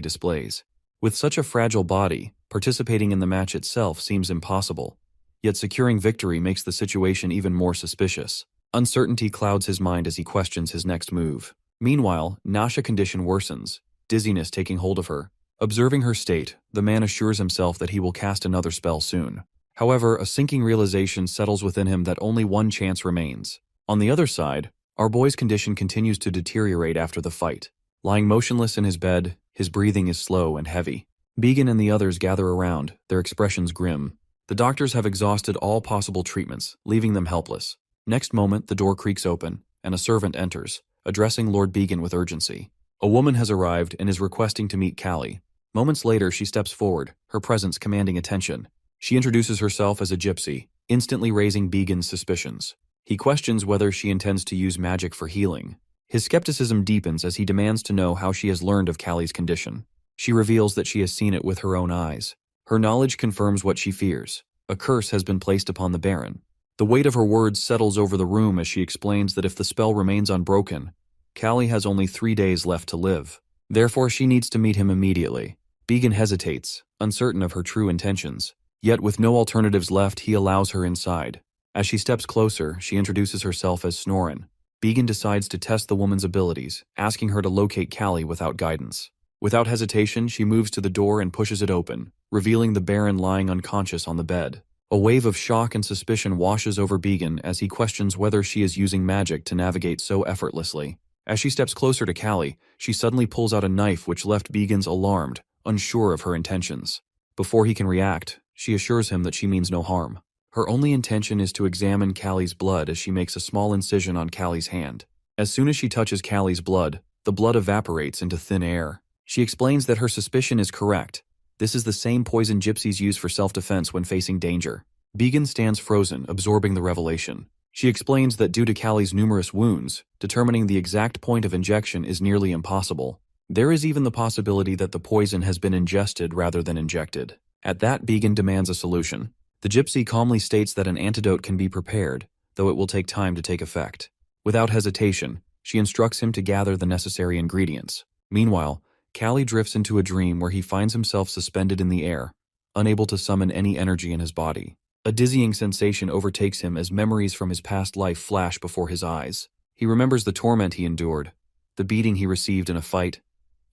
displays. With such a fragile body, participating in the match itself seems impossible. Yet securing victory makes the situation even more suspicious. Uncertainty clouds his mind as he questions his next move. Meanwhile, Nasha's condition worsens, dizziness taking hold of her. Observing her state, the man assures himself that he will cast another spell soon. However, a sinking realization settles within him that only one chance remains. On the other side, Our boy's condition continues to deteriorate after the fight. Lying motionless in his bed, his breathing is slow and heavy. Began and the others gather around, their expressions grim. The doctors have exhausted all possible treatments, leaving them helpless. Next moment, the door creaks open, and a servant enters, addressing Lord Began with urgency. A woman has arrived and is requesting to meet Callie. Moments later, she steps forward, her presence commanding attention. She introduces herself as a gypsy, instantly raising Began's suspicions. He questions whether she intends to use magic for healing. His skepticism deepens as he demands to know how she has learned of Callie's condition. She reveals that she has seen it with her own eyes. Her knowledge confirms what she fears. A curse has been placed upon the Baron. The weight of her words settles over the room as she explains that if the spell remains unbroken, Callie has only 3 days left to live. Therefore, she needs to meet him immediately. Began hesitates, uncertain of her true intentions. Yet with no alternatives left, he allows her inside. As she steps closer, she introduces herself as Snorin. Began decides to test the woman's abilities, asking her to locate Callie without guidance. Without hesitation, she moves to the door and pushes it open, revealing the Baron lying unconscious on the bed. A wave of shock and suspicion washes over Began as he questions whether she is using magic to navigate so effortlessly. As she steps closer to Callie, she suddenly pulls out a knife which left Began's alarmed, unsure of her intentions. Before he can react, she assures him that she means no harm. Her only intention is to examine Callie's blood as she makes a small incision on Callie's hand. As soon as she touches Callie's blood, the blood evaporates into thin air. She explains that her suspicion is correct. This is the same poison gypsies use for self-defense when facing danger. Began stands frozen, absorbing the revelation. She explains that due to Callie's numerous wounds, determining the exact point of injection is nearly impossible. There is even the possibility that the poison has been ingested rather than injected. At that, Began demands a solution. The gypsy calmly states that an antidote can be prepared, though it will take time to take effect. Without hesitation, she instructs him to gather the necessary ingredients. Meanwhile, Callie drifts into a dream where he finds himself suspended in the air, unable to summon any energy in his body. A dizzying sensation overtakes him as memories from his past life flash before his eyes. He remembers the torment he endured, the beating he received in a fight,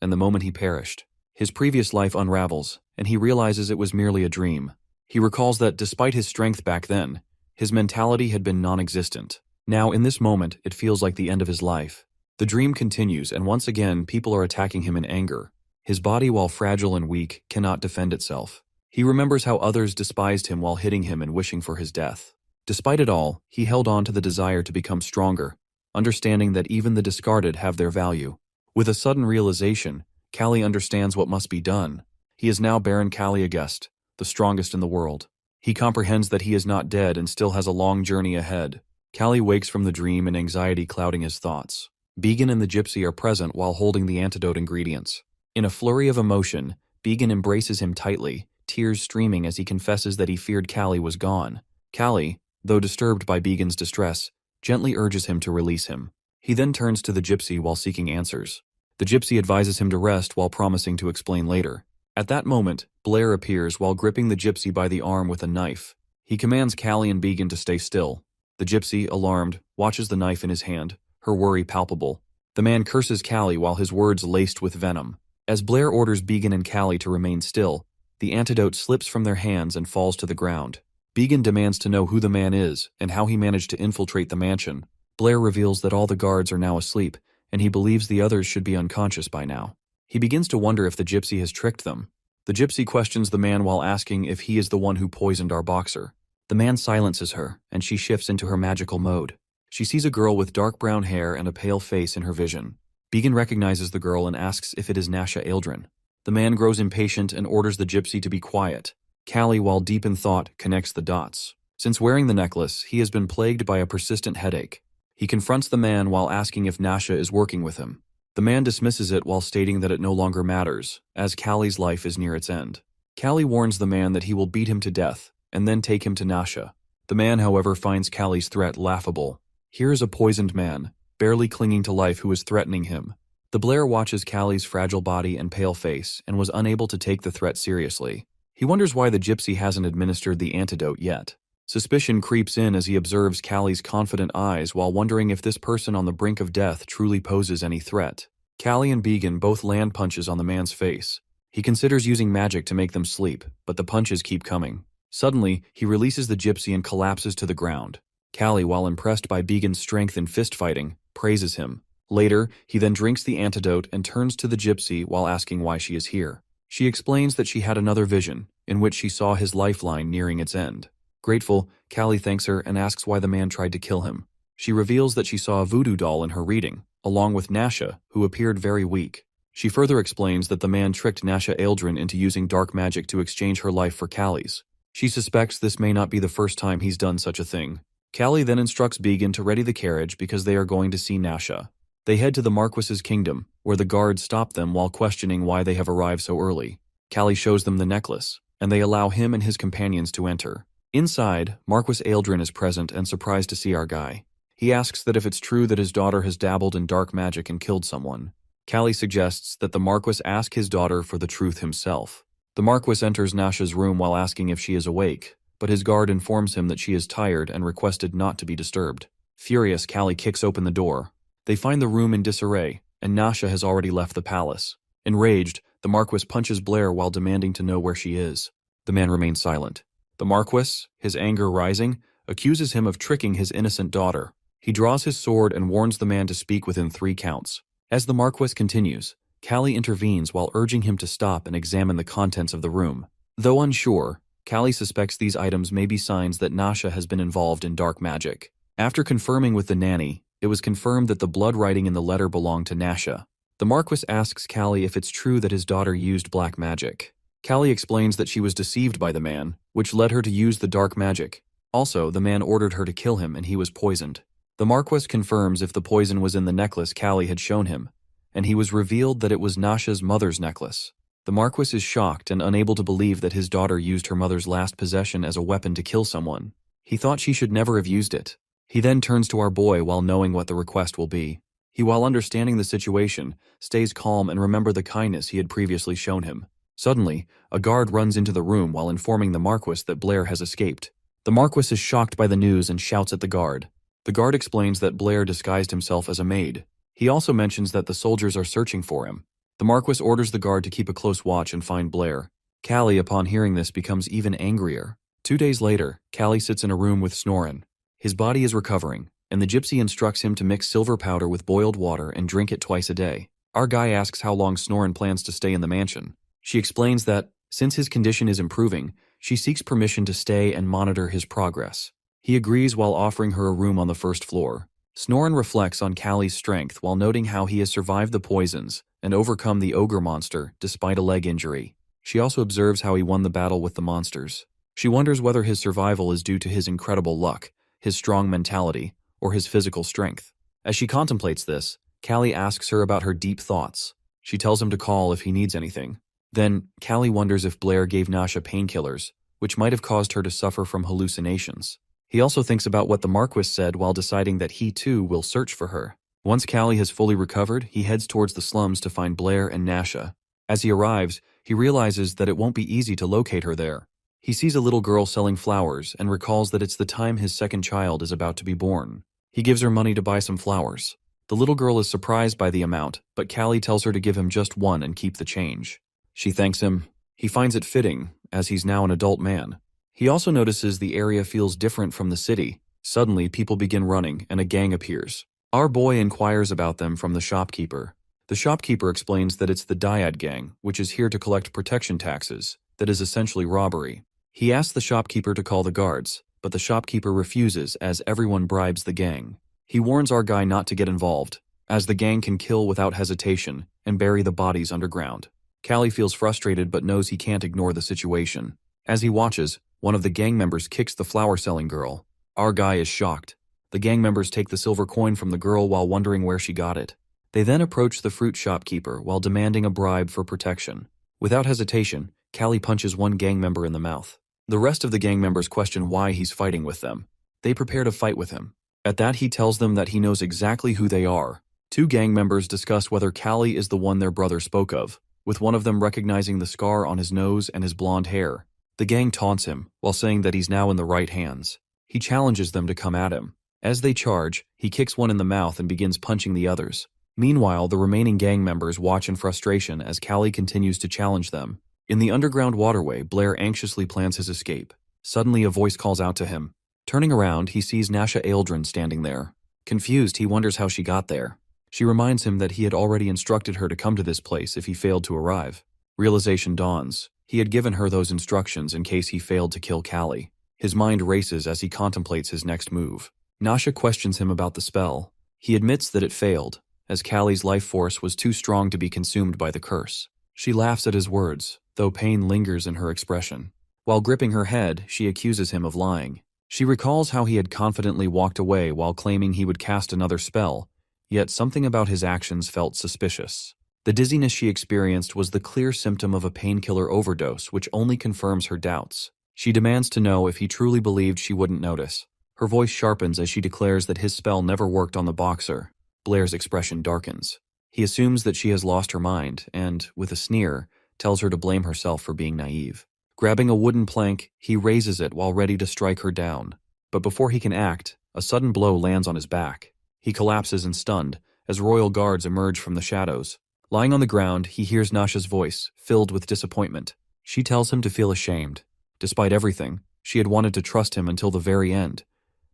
and the moment he perished. His previous life unravels, and he realizes it was merely a dream. He recalls that despite his strength back then, his mentality had been non-existent. Now, in this moment, it feels like the end of his life. The dream continues, and once again, people are attacking him in anger. His body, while fragile and weak, cannot defend itself. He remembers how others despised him while hitting him and wishing for his death. Despite it all, he held on to the desire to become stronger, understanding that even the discarded have their value. With a sudden realization, Callie understands what must be done. He is now Baron Caliagest, the strongest in the world. He comprehends that he is not dead and still has a long journey ahead. Callie wakes from the dream and anxiety clouding his thoughts. Began and the gypsy are present while holding the antidote ingredients. In a flurry of emotion, Began embraces him tightly, tears streaming as he confesses that he feared Callie was gone. Callie, though disturbed by Began's distress, gently urges him to release him. He then turns to the gypsy while seeking answers. The gypsy advises him to rest while promising to explain later. At that moment, Blair appears while gripping the gypsy by the arm with a knife. He commands Callie and Began to stay still. The gypsy, alarmed, watches the knife in his hand, her worry palpable. The man curses Callie while his words laced with venom. As Blair orders Began and Callie to remain still, the antidote slips from their hands and falls to the ground. Began demands to know who the man is and how he managed to infiltrate the mansion. Blair reveals that all the guards are now asleep, and he believes the others should be unconscious by now. He begins to wonder if the gypsy has tricked them. The gypsy questions the man while asking if he is the one who poisoned our boxer. The man silences her, and she shifts into her magical mode. She sees a girl with dark brown hair and a pale face in her vision. Began recognizes the girl and asks if it is Nasha Eldrin. The man grows impatient and orders the gypsy to be quiet. Callie, while deep in thought, connects the dots. Since wearing the necklace, he has been plagued by a persistent headache. He confronts the man while asking if Nasha is working with him. The man dismisses it while stating that it no longer matters, as Callie's life is near its end. Callie warns the man that he will beat him to death, and then take him to Nasha. The man, however, finds Callie's threat laughable. Here is a poisoned man, barely clinging to life, who is threatening him. The Blair watches Callie's fragile body and pale face and was unable to take the threat seriously. He wonders why the gypsy hasn't administered the antidote yet. Suspicion creeps in as he observes Callie's confident eyes while wondering if this person on the brink of death truly poses any threat. Callie and Began both land punches on the man's face. He considers using magic to make them sleep, but the punches keep coming. Suddenly, he releases the gypsy and collapses to the ground. Callie, while impressed by Began's strength in fist fighting, praises him. Later, he then drinks the antidote and turns to the gypsy while asking why she is here. She explains that she had another vision, in which she saw his lifeline nearing its end. Grateful, Callie thanks her and asks why the man tried to kill him. She reveals that she saw a voodoo doll in her reading, along with Nasha, who appeared very weak. She further explains that the man tricked Nasha Aldrin into using dark magic to exchange her life for Callie's. She suspects this may not be the first time he's done such a thing. Callie then instructs Began to ready the carriage because they are going to see Nasha. They head to the Marquis's kingdom, where the guards stop them while questioning why they have arrived so early. Callie shows them the necklace, and they allow him and his companions to enter. Inside, Marquis Aldrin is present and surprised to see our guy. He asks that if it's true that his daughter has dabbled in dark magic and killed someone. Callie suggests that the Marquis ask his daughter for the truth himself. The Marquis enters Nasha's room while asking if she is awake, but his guard informs him that she is tired and requested not to be disturbed. Furious, Callie kicks open the door. They find the room in disarray, and Nasha has already left the palace. Enraged, the Marquis punches Blair while demanding to know where she is. The man remains silent. The Marquis, his anger rising, accuses him of tricking his innocent daughter. He draws his sword and warns the man to speak within 3 counts. As the Marquis continues, Callie intervenes while urging him to stop and examine the contents of the room. Though unsure, Callie suspects these items may be signs that Nasha has been involved in dark magic. After confirming with the nanny, it was confirmed that the blood writing in the letter belonged to Nasha. The Marquis asks Callie if it's true that his daughter used black magic. Callie explains that she was deceived by the man, which led her to use the dark magic. Also, the man ordered her to kill him and he was poisoned. The Marquis confirms if the poison was in the necklace Callie had shown him, and he was revealed that it was Nasha's mother's necklace. The Marquis is shocked and unable to believe that his daughter used her mother's last possession as a weapon to kill someone. He thought she should never have used it. He then turns to our boy while knowing what the request will be. He, while understanding the situation, stays calm and remembers the kindness he had previously shown him. Suddenly, a guard runs into the room while informing the Marquis that Blair has escaped. The Marquis is shocked by the news and shouts at the guard. The guard explains that Blair disguised himself as a maid. He also mentions that the soldiers are searching for him. The Marquis orders the guard to keep a close watch and find Blair. Callie, upon hearing this, becomes even angrier. 2 days later, Callie sits in a room with Snorin. His body is recovering, and the gypsy instructs him to mix silver powder with boiled water and drink it twice a day. Our guy asks how long Snorin plans to stay in the mansion. She explains that, since his condition is improving, she seeks permission to stay and monitor his progress. He agrees while offering her a room on the 1st floor. Snorin reflects on Callie's strength while noting how he has survived the poisons and overcome the ogre monster despite a leg injury. She also observes how he won the battle with the monsters. She wonders whether his survival is due to his incredible luck, his strong mentality, or his physical strength. As she contemplates this, Callie asks her about her deep thoughts. She tells him to call if he needs anything. Then, Callie wonders if Blair gave Nasha painkillers, which might have caused her to suffer from hallucinations. He also thinks about what the Marquis said while deciding that he too will search for her. Once Callie has fully recovered, he heads towards the slums to find Blair and Nasha. As he arrives, he realizes that it won't be easy to locate her there. He sees a little girl selling flowers and recalls that it's the time his second child is about to be born. He gives her money to buy some flowers. The little girl is surprised by the amount, but Callie tells her to give him just one and keep the change. She thanks him. He finds it fitting, as he's now an adult man. He also notices the area feels different from the city. Suddenly, people begin running, and a gang appears. Our boy inquires about them from the shopkeeper. The shopkeeper explains that it's the Dyad gang, which is here to collect protection taxes, that is essentially robbery. He asks the shopkeeper to call the guards, but the shopkeeper refuses as everyone bribes the gang. He warns our guy not to get involved, as the gang can kill without hesitation and bury the bodies underground. Callie feels frustrated but knows he can't ignore the situation. As he watches, one of the gang members kicks the flower-selling girl. Our guy is shocked. The gang members take the silver coin from the girl while wondering where she got it. They then approach the fruit shopkeeper while demanding a bribe for protection. Without hesitation, Callie punches one gang member in the mouth. The rest of the gang members question why he's fighting with them. They prepare to fight with him. At that, he tells them that he knows exactly who they are. 2 gang members discuss whether Callie is the one their brother spoke of, with one of them recognizing the scar on his nose and his blonde hair. The gang taunts him, while saying that he's now in the right hands. He challenges them to come at him. As they charge, he kicks one in the mouth and begins punching the others. Meanwhile, the remaining gang members watch in frustration as Callie continues to challenge them. In the underground waterway, Blair anxiously plans his escape. Suddenly, a voice calls out to him. Turning around, he sees Nasha Aldrin standing there. Confused, he wonders how she got there. She reminds him that he had already instructed her to come to this place if he failed to arrive. Realization dawns. He had given her those instructions in case he failed to kill Callie. His mind races as he contemplates his next move. Nasha questions him about the spell. He admits that it failed, as Callie's life force was too strong to be consumed by the curse. She laughs at his words, though pain lingers in her expression. While gripping her head, she accuses him of lying. She recalls how he had confidently walked away while claiming he would cast another spell, yet something about his actions felt suspicious. The dizziness she experienced was the clear symptom of a painkiller overdose, which only confirms her doubts. She demands to know if he truly believed she wouldn't notice. Her voice sharpens as she declares that his spell never worked on the boxer. Blair's expression darkens. He assumes that she has lost her mind and, with a sneer, tells her to blame herself for being naive. Grabbing a wooden plank, he raises it while ready to strike her down. But before he can act, a sudden blow lands on his back. He collapses and stunned, as royal guards emerge from the shadows. Lying on the ground, he hears Nasha's voice, filled with disappointment. She tells him to feel ashamed. Despite everything, she had wanted to trust him until the very end.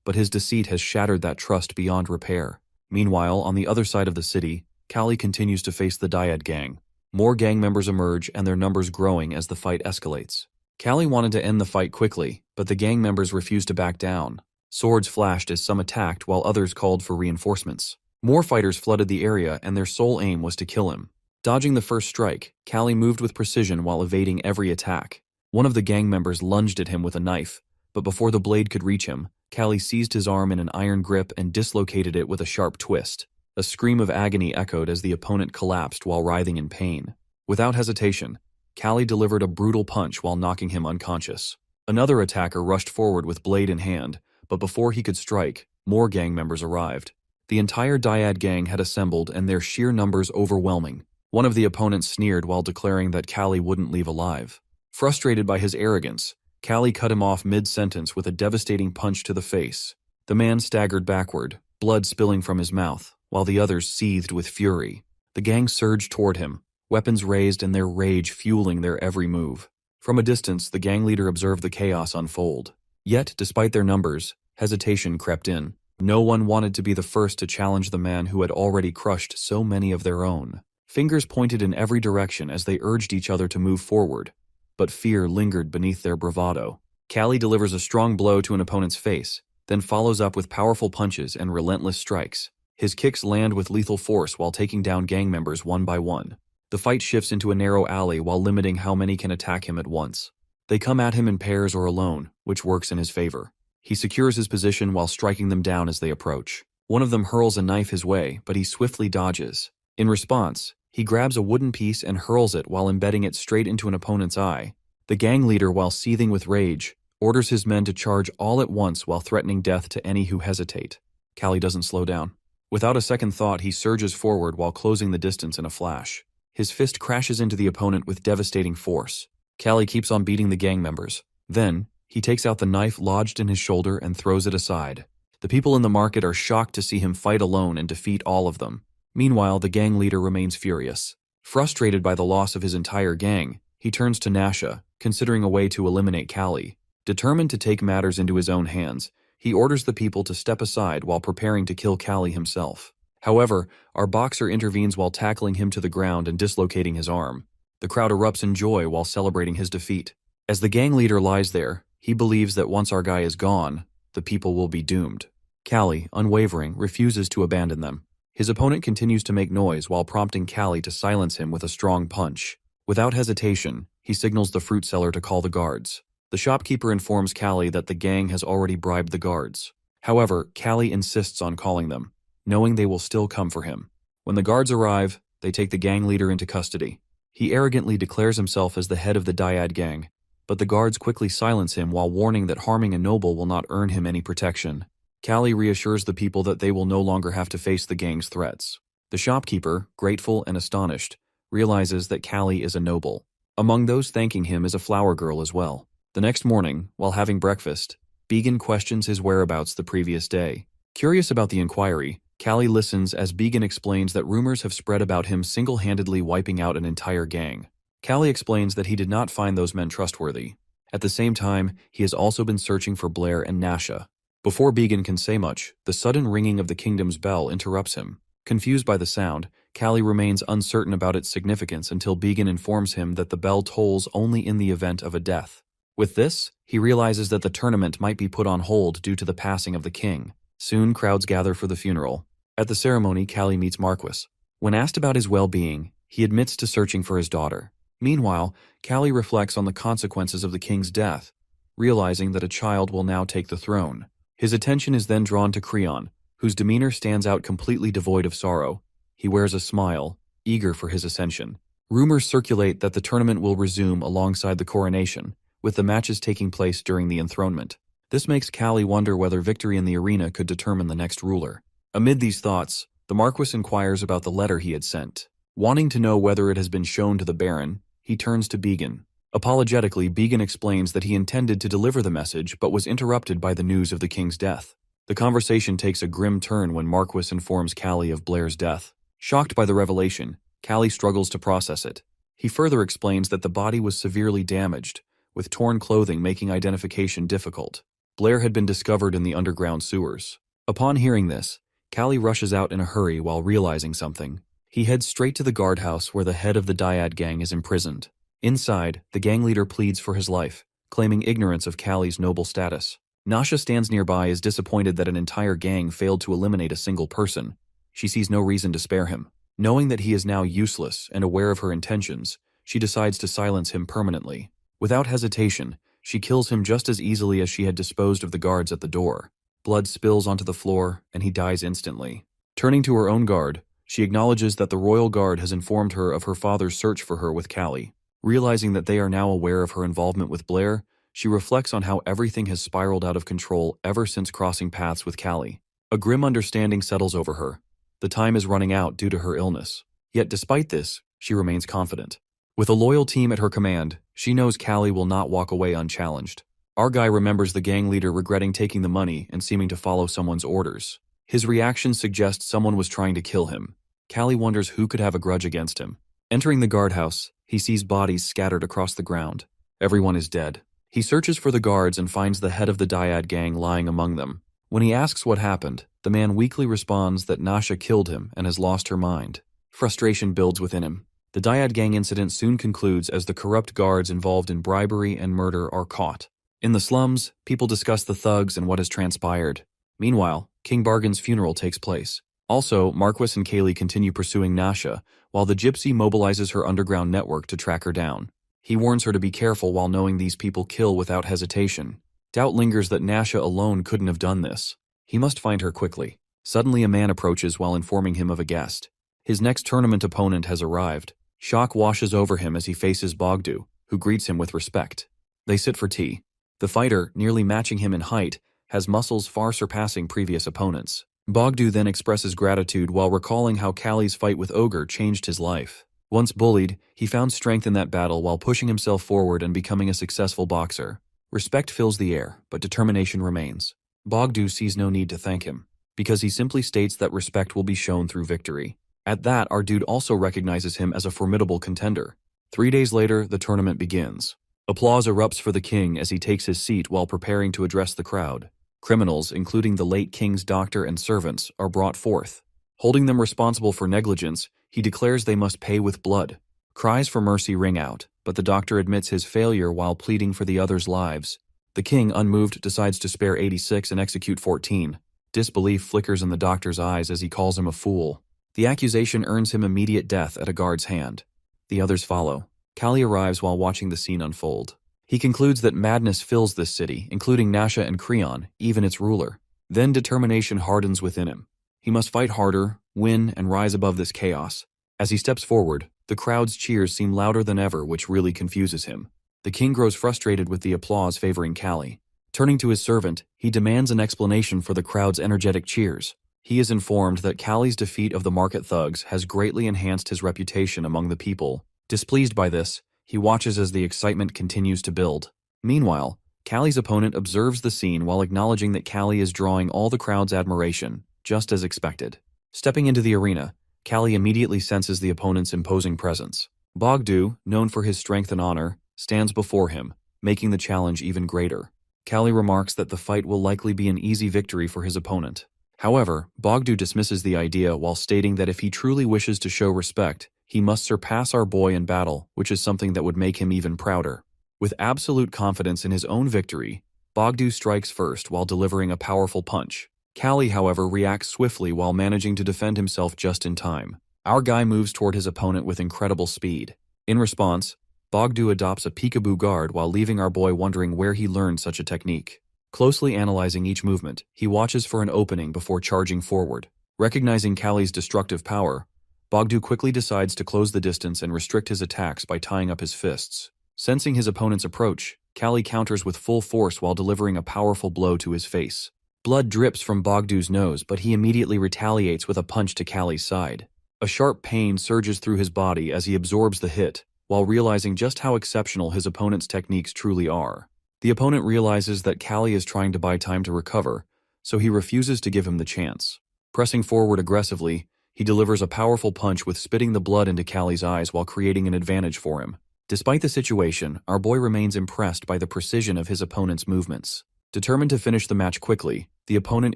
But his deceit has shattered that trust beyond repair. Meanwhile, on the other side of the city, Callie continues to face the Dyad gang. More gang members emerge and their numbers growing as the fight escalates. Callie wanted to end the fight quickly, but the gang members refused to back down. Swords flashed as some attacked while others called for reinforcements. More fighters flooded the area and their sole aim was to kill him. Dodging the first strike, Callie moved with precision while evading every attack. One of the gang members lunged at him with a knife, but before the blade could reach him, Callie seized his arm in an iron grip and dislocated it with a sharp twist. A scream of agony echoed as the opponent collapsed while writhing in pain. Without hesitation, Callie delivered a brutal punch while knocking him unconscious. Another attacker rushed forward with blade in hand, but before he could strike, more gang members arrived. The entire Dyad gang had assembled and their sheer numbers overwhelming. One of the opponents sneered while declaring that Callie wouldn't leave alive. Frustrated by his arrogance, Callie cut him off mid-sentence with a devastating punch to the face. The man staggered backward, blood spilling from his mouth, while the others seethed with fury. The gang surged toward him, weapons raised and their rage fueling their every move. From a distance, the gang leader observed the chaos unfold. Yet, despite their numbers, hesitation crept in. No one wanted to be the first to challenge the man who had already crushed so many of their own. Fingers pointed in every direction as they urged each other to move forward, but fear lingered beneath their bravado. Callie delivers a strong blow to an opponent's face, then follows up with powerful punches and relentless strikes. His kicks land with lethal force while taking down gang members one by one. The fight shifts into a narrow alley while limiting how many can attack him at once. They come at him in pairs or alone, which works in his favor. He secures his position while striking them down as they approach. One of them hurls a knife his way, but he swiftly dodges. In response, he grabs a wooden piece and hurls it while embedding it straight into an opponent's eye. The gang leader, while seething with rage, orders his men to charge all at once while threatening death to any who hesitate. Callie doesn't slow down. Without a second thought, he surges forward while closing the distance in a flash. His fist crashes into the opponent with devastating force. Callie keeps on beating the gang members. Then, he takes out the knife lodged in his shoulder and throws it aside. The people in the market are shocked to see him fight alone and defeat all of them. Meanwhile, the gang leader remains furious. Frustrated by the loss of his entire gang, he turns to Nasha, considering a way to eliminate Callie. Determined to take matters into his own hands, he orders the people to step aside while preparing to kill Callie himself. However, our boxer intervenes while tackling him to the ground and dislocating his arm. The crowd erupts in joy while celebrating his defeat. As the gang leader lies there, he believes that once our guy is gone, the people will be doomed. Callie, unwavering, refuses to abandon them. His opponent continues to make noise while prompting Callie to silence him with a strong punch. Without hesitation, he signals the fruit seller to call the guards. The shopkeeper informs Callie that the gang has already bribed the guards. However, Callie insists on calling them, knowing they will still come for him. When the guards arrive, they take the gang leader into custody. He arrogantly declares himself as the head of the Dyad gang, but the guards quickly silence him while warning that harming a noble will not earn him any protection. Callie reassures the people that they will no longer have to face the gang's threats. The shopkeeper, grateful and astonished, realizes that Callie is a noble. Among those thanking him is a flower girl as well. The next morning, while having breakfast, Began questions his whereabouts the previous day. Curious about the inquiry, Callie listens as Began explains that rumors have spread about him single-handedly wiping out an entire gang. Callie explains that he did not find those men trustworthy. At the same time, he has also been searching for Blair and Nasha. Before Began can say much, the sudden ringing of the kingdom's bell interrupts him. Confused by the sound, Callie remains uncertain about its significance until Began informs him that the bell tolls only in the event of a death. With this, he realizes that the tournament might be put on hold due to the passing of the king. Soon, crowds gather for the funeral. At the ceremony, Callie meets Marquis. When asked about his well-being, he admits to searching for his daughter. Meanwhile, Callie reflects on the consequences of the king's death, realizing that a child will now take the throne. His attention is then drawn to Creon, whose demeanor stands out completely devoid of sorrow. He wears a smile, eager for his ascension. Rumors circulate that the tournament will resume alongside the coronation, with the matches taking place during the enthronement. This makes Callie wonder whether victory in the arena could determine the next ruler. Amid these thoughts, the Marquis inquires about the letter he had sent. Wanting to know whether it has been shown to the Baron, he turns to Began. Apologetically, Began explains that he intended to deliver the message but was interrupted by the news of the king's death. The conversation takes a grim turn when Marquis informs Callie of Blair's death. Shocked by the revelation, Callie struggles to process it. He further explains that the body was severely damaged, with torn clothing making identification difficult. Blair had been discovered in the underground sewers. Upon hearing this, Callie rushes out in a hurry while realizing something. He heads straight to the guardhouse where the head of the Dyad gang is imprisoned. Inside, the gang leader pleads for his life, claiming ignorance of Callie's noble status. Nasha stands nearby, is disappointed that an entire gang failed to eliminate a single person. She sees no reason to spare him. Knowing that he is now useless and aware of her intentions, she decides to silence him permanently. Without hesitation, she kills him just as easily as she had disposed of the guards at the door. Blood spills onto the floor, and he dies instantly. Turning to her own guard, she acknowledges that the royal guard has informed her of her father's search for her with Callie. Realizing that they are now aware of her involvement with Blair, she reflects on how everything has spiraled out of control ever since crossing paths with Callie. A grim understanding settles over her. The time is running out due to her illness. Yet despite this, she remains confident. With a loyal team at her command, she knows Callie will not walk away unchallenged. Argyll remembers the gang leader regretting taking the money and seeming to follow someone's orders. His reaction suggests someone was trying to kill him. Callie wonders who could have a grudge against him. Entering the guardhouse, he sees bodies scattered across the ground. Everyone is dead. He searches for the guards and finds the head of the Dyad gang lying among them. When he asks what happened, the man weakly responds that Nasha killed him and has lost her mind. Frustration builds within him. The Dyad gang incident soon concludes as the corrupt guards involved in bribery and murder are caught. In the slums, people discuss the thugs and what has transpired. Meanwhile, King Bargain's funeral takes place. Also, Marquis and Callie continue pursuing Nasha, while the gypsy mobilizes her underground network to track her down. He warns her to be careful while knowing these people kill without hesitation. Doubt lingers that Nasha alone couldn't have done this. He must find her quickly. Suddenly a man approaches while informing him of a guest. His next tournament opponent has arrived. Shock washes over him as he faces Bogdu, who greets him with respect. They sit for tea. The fighter, nearly matching him in height, has muscles far surpassing previous opponents. Bogdu then expresses gratitude while recalling how Callie's fight with Ogre changed his life. Once bullied, he found strength in that battle while pushing himself forward and becoming a successful boxer. Respect fills the air, but determination remains. Bogdu sees no need to thank him, because he simply states that respect will be shown through victory. At that, our dude also recognizes him as a formidable contender. 3 days later, the tournament begins. Applause erupts for the king as he takes his seat while preparing to address the crowd. Criminals, including the late king's doctor and servants, are brought forth. Holding them responsible for negligence, he declares they must pay with blood. Cries for mercy ring out, but the doctor admits his failure while pleading for the others' lives. The king, unmoved, decides to spare 86 and execute 14. Disbelief flickers in the doctor's eyes as he calls him a fool. The accusation earns him immediate death at a guard's hand. The others follow. Callie arrives while watching the scene unfold. He concludes that madness fills this city, including Nasha and Creon, even its ruler. Then determination hardens within him. He must fight harder, win, and rise above this chaos. As he steps forward, the crowd's cheers seem louder than ever, which really confuses him. The king grows frustrated with the applause favoring Callie. Turning to his servant, he demands an explanation for the crowd's energetic cheers. He is informed that Callie's defeat of the market thugs has greatly enhanced his reputation among the people. Displeased by this, he watches as the excitement continues to build. Meanwhile, Callie's opponent observes the scene while acknowledging that Callie is drawing all the crowd's admiration, just as expected. Stepping into the arena, Callie immediately senses the opponent's imposing presence. Bogdu, known for his strength and honor, stands before him, making the challenge even greater. Callie remarks that the fight will likely be an easy victory for his opponent. However, Bogdu dismisses the idea while stating that if he truly wishes to show respect, he must surpass our boy in battle, which is something that would make him even prouder. With absolute confidence in his own victory, Bogdu strikes first while delivering a powerful punch. Callie, however, reacts swiftly while managing to defend himself just in time. Our guy moves toward his opponent with incredible speed. In response, Bogdu adopts a peekaboo guard while leaving our boy wondering where he learned such a technique. Closely analyzing each movement, he watches for an opening before charging forward. Recognizing Callie's destructive power, Bogdu quickly decides to close the distance and restrict his attacks by tying up his fists. Sensing his opponent's approach, Callie counters with full force while delivering a powerful blow to his face. Blood drips from Bogdu's nose, but he immediately retaliates with a punch to Callie's side. A sharp pain surges through his body as he absorbs the hit, while realizing just how exceptional his opponent's techniques truly are. The opponent realizes that Callie is trying to buy time to recover, so he refuses to give him the chance. Pressing forward aggressively, he delivers a powerful punch with spitting the blood into Callie's eyes while creating an advantage for him. Despite the situation, our boy remains impressed by the precision of his opponent's movements. Determined to finish the match quickly, the opponent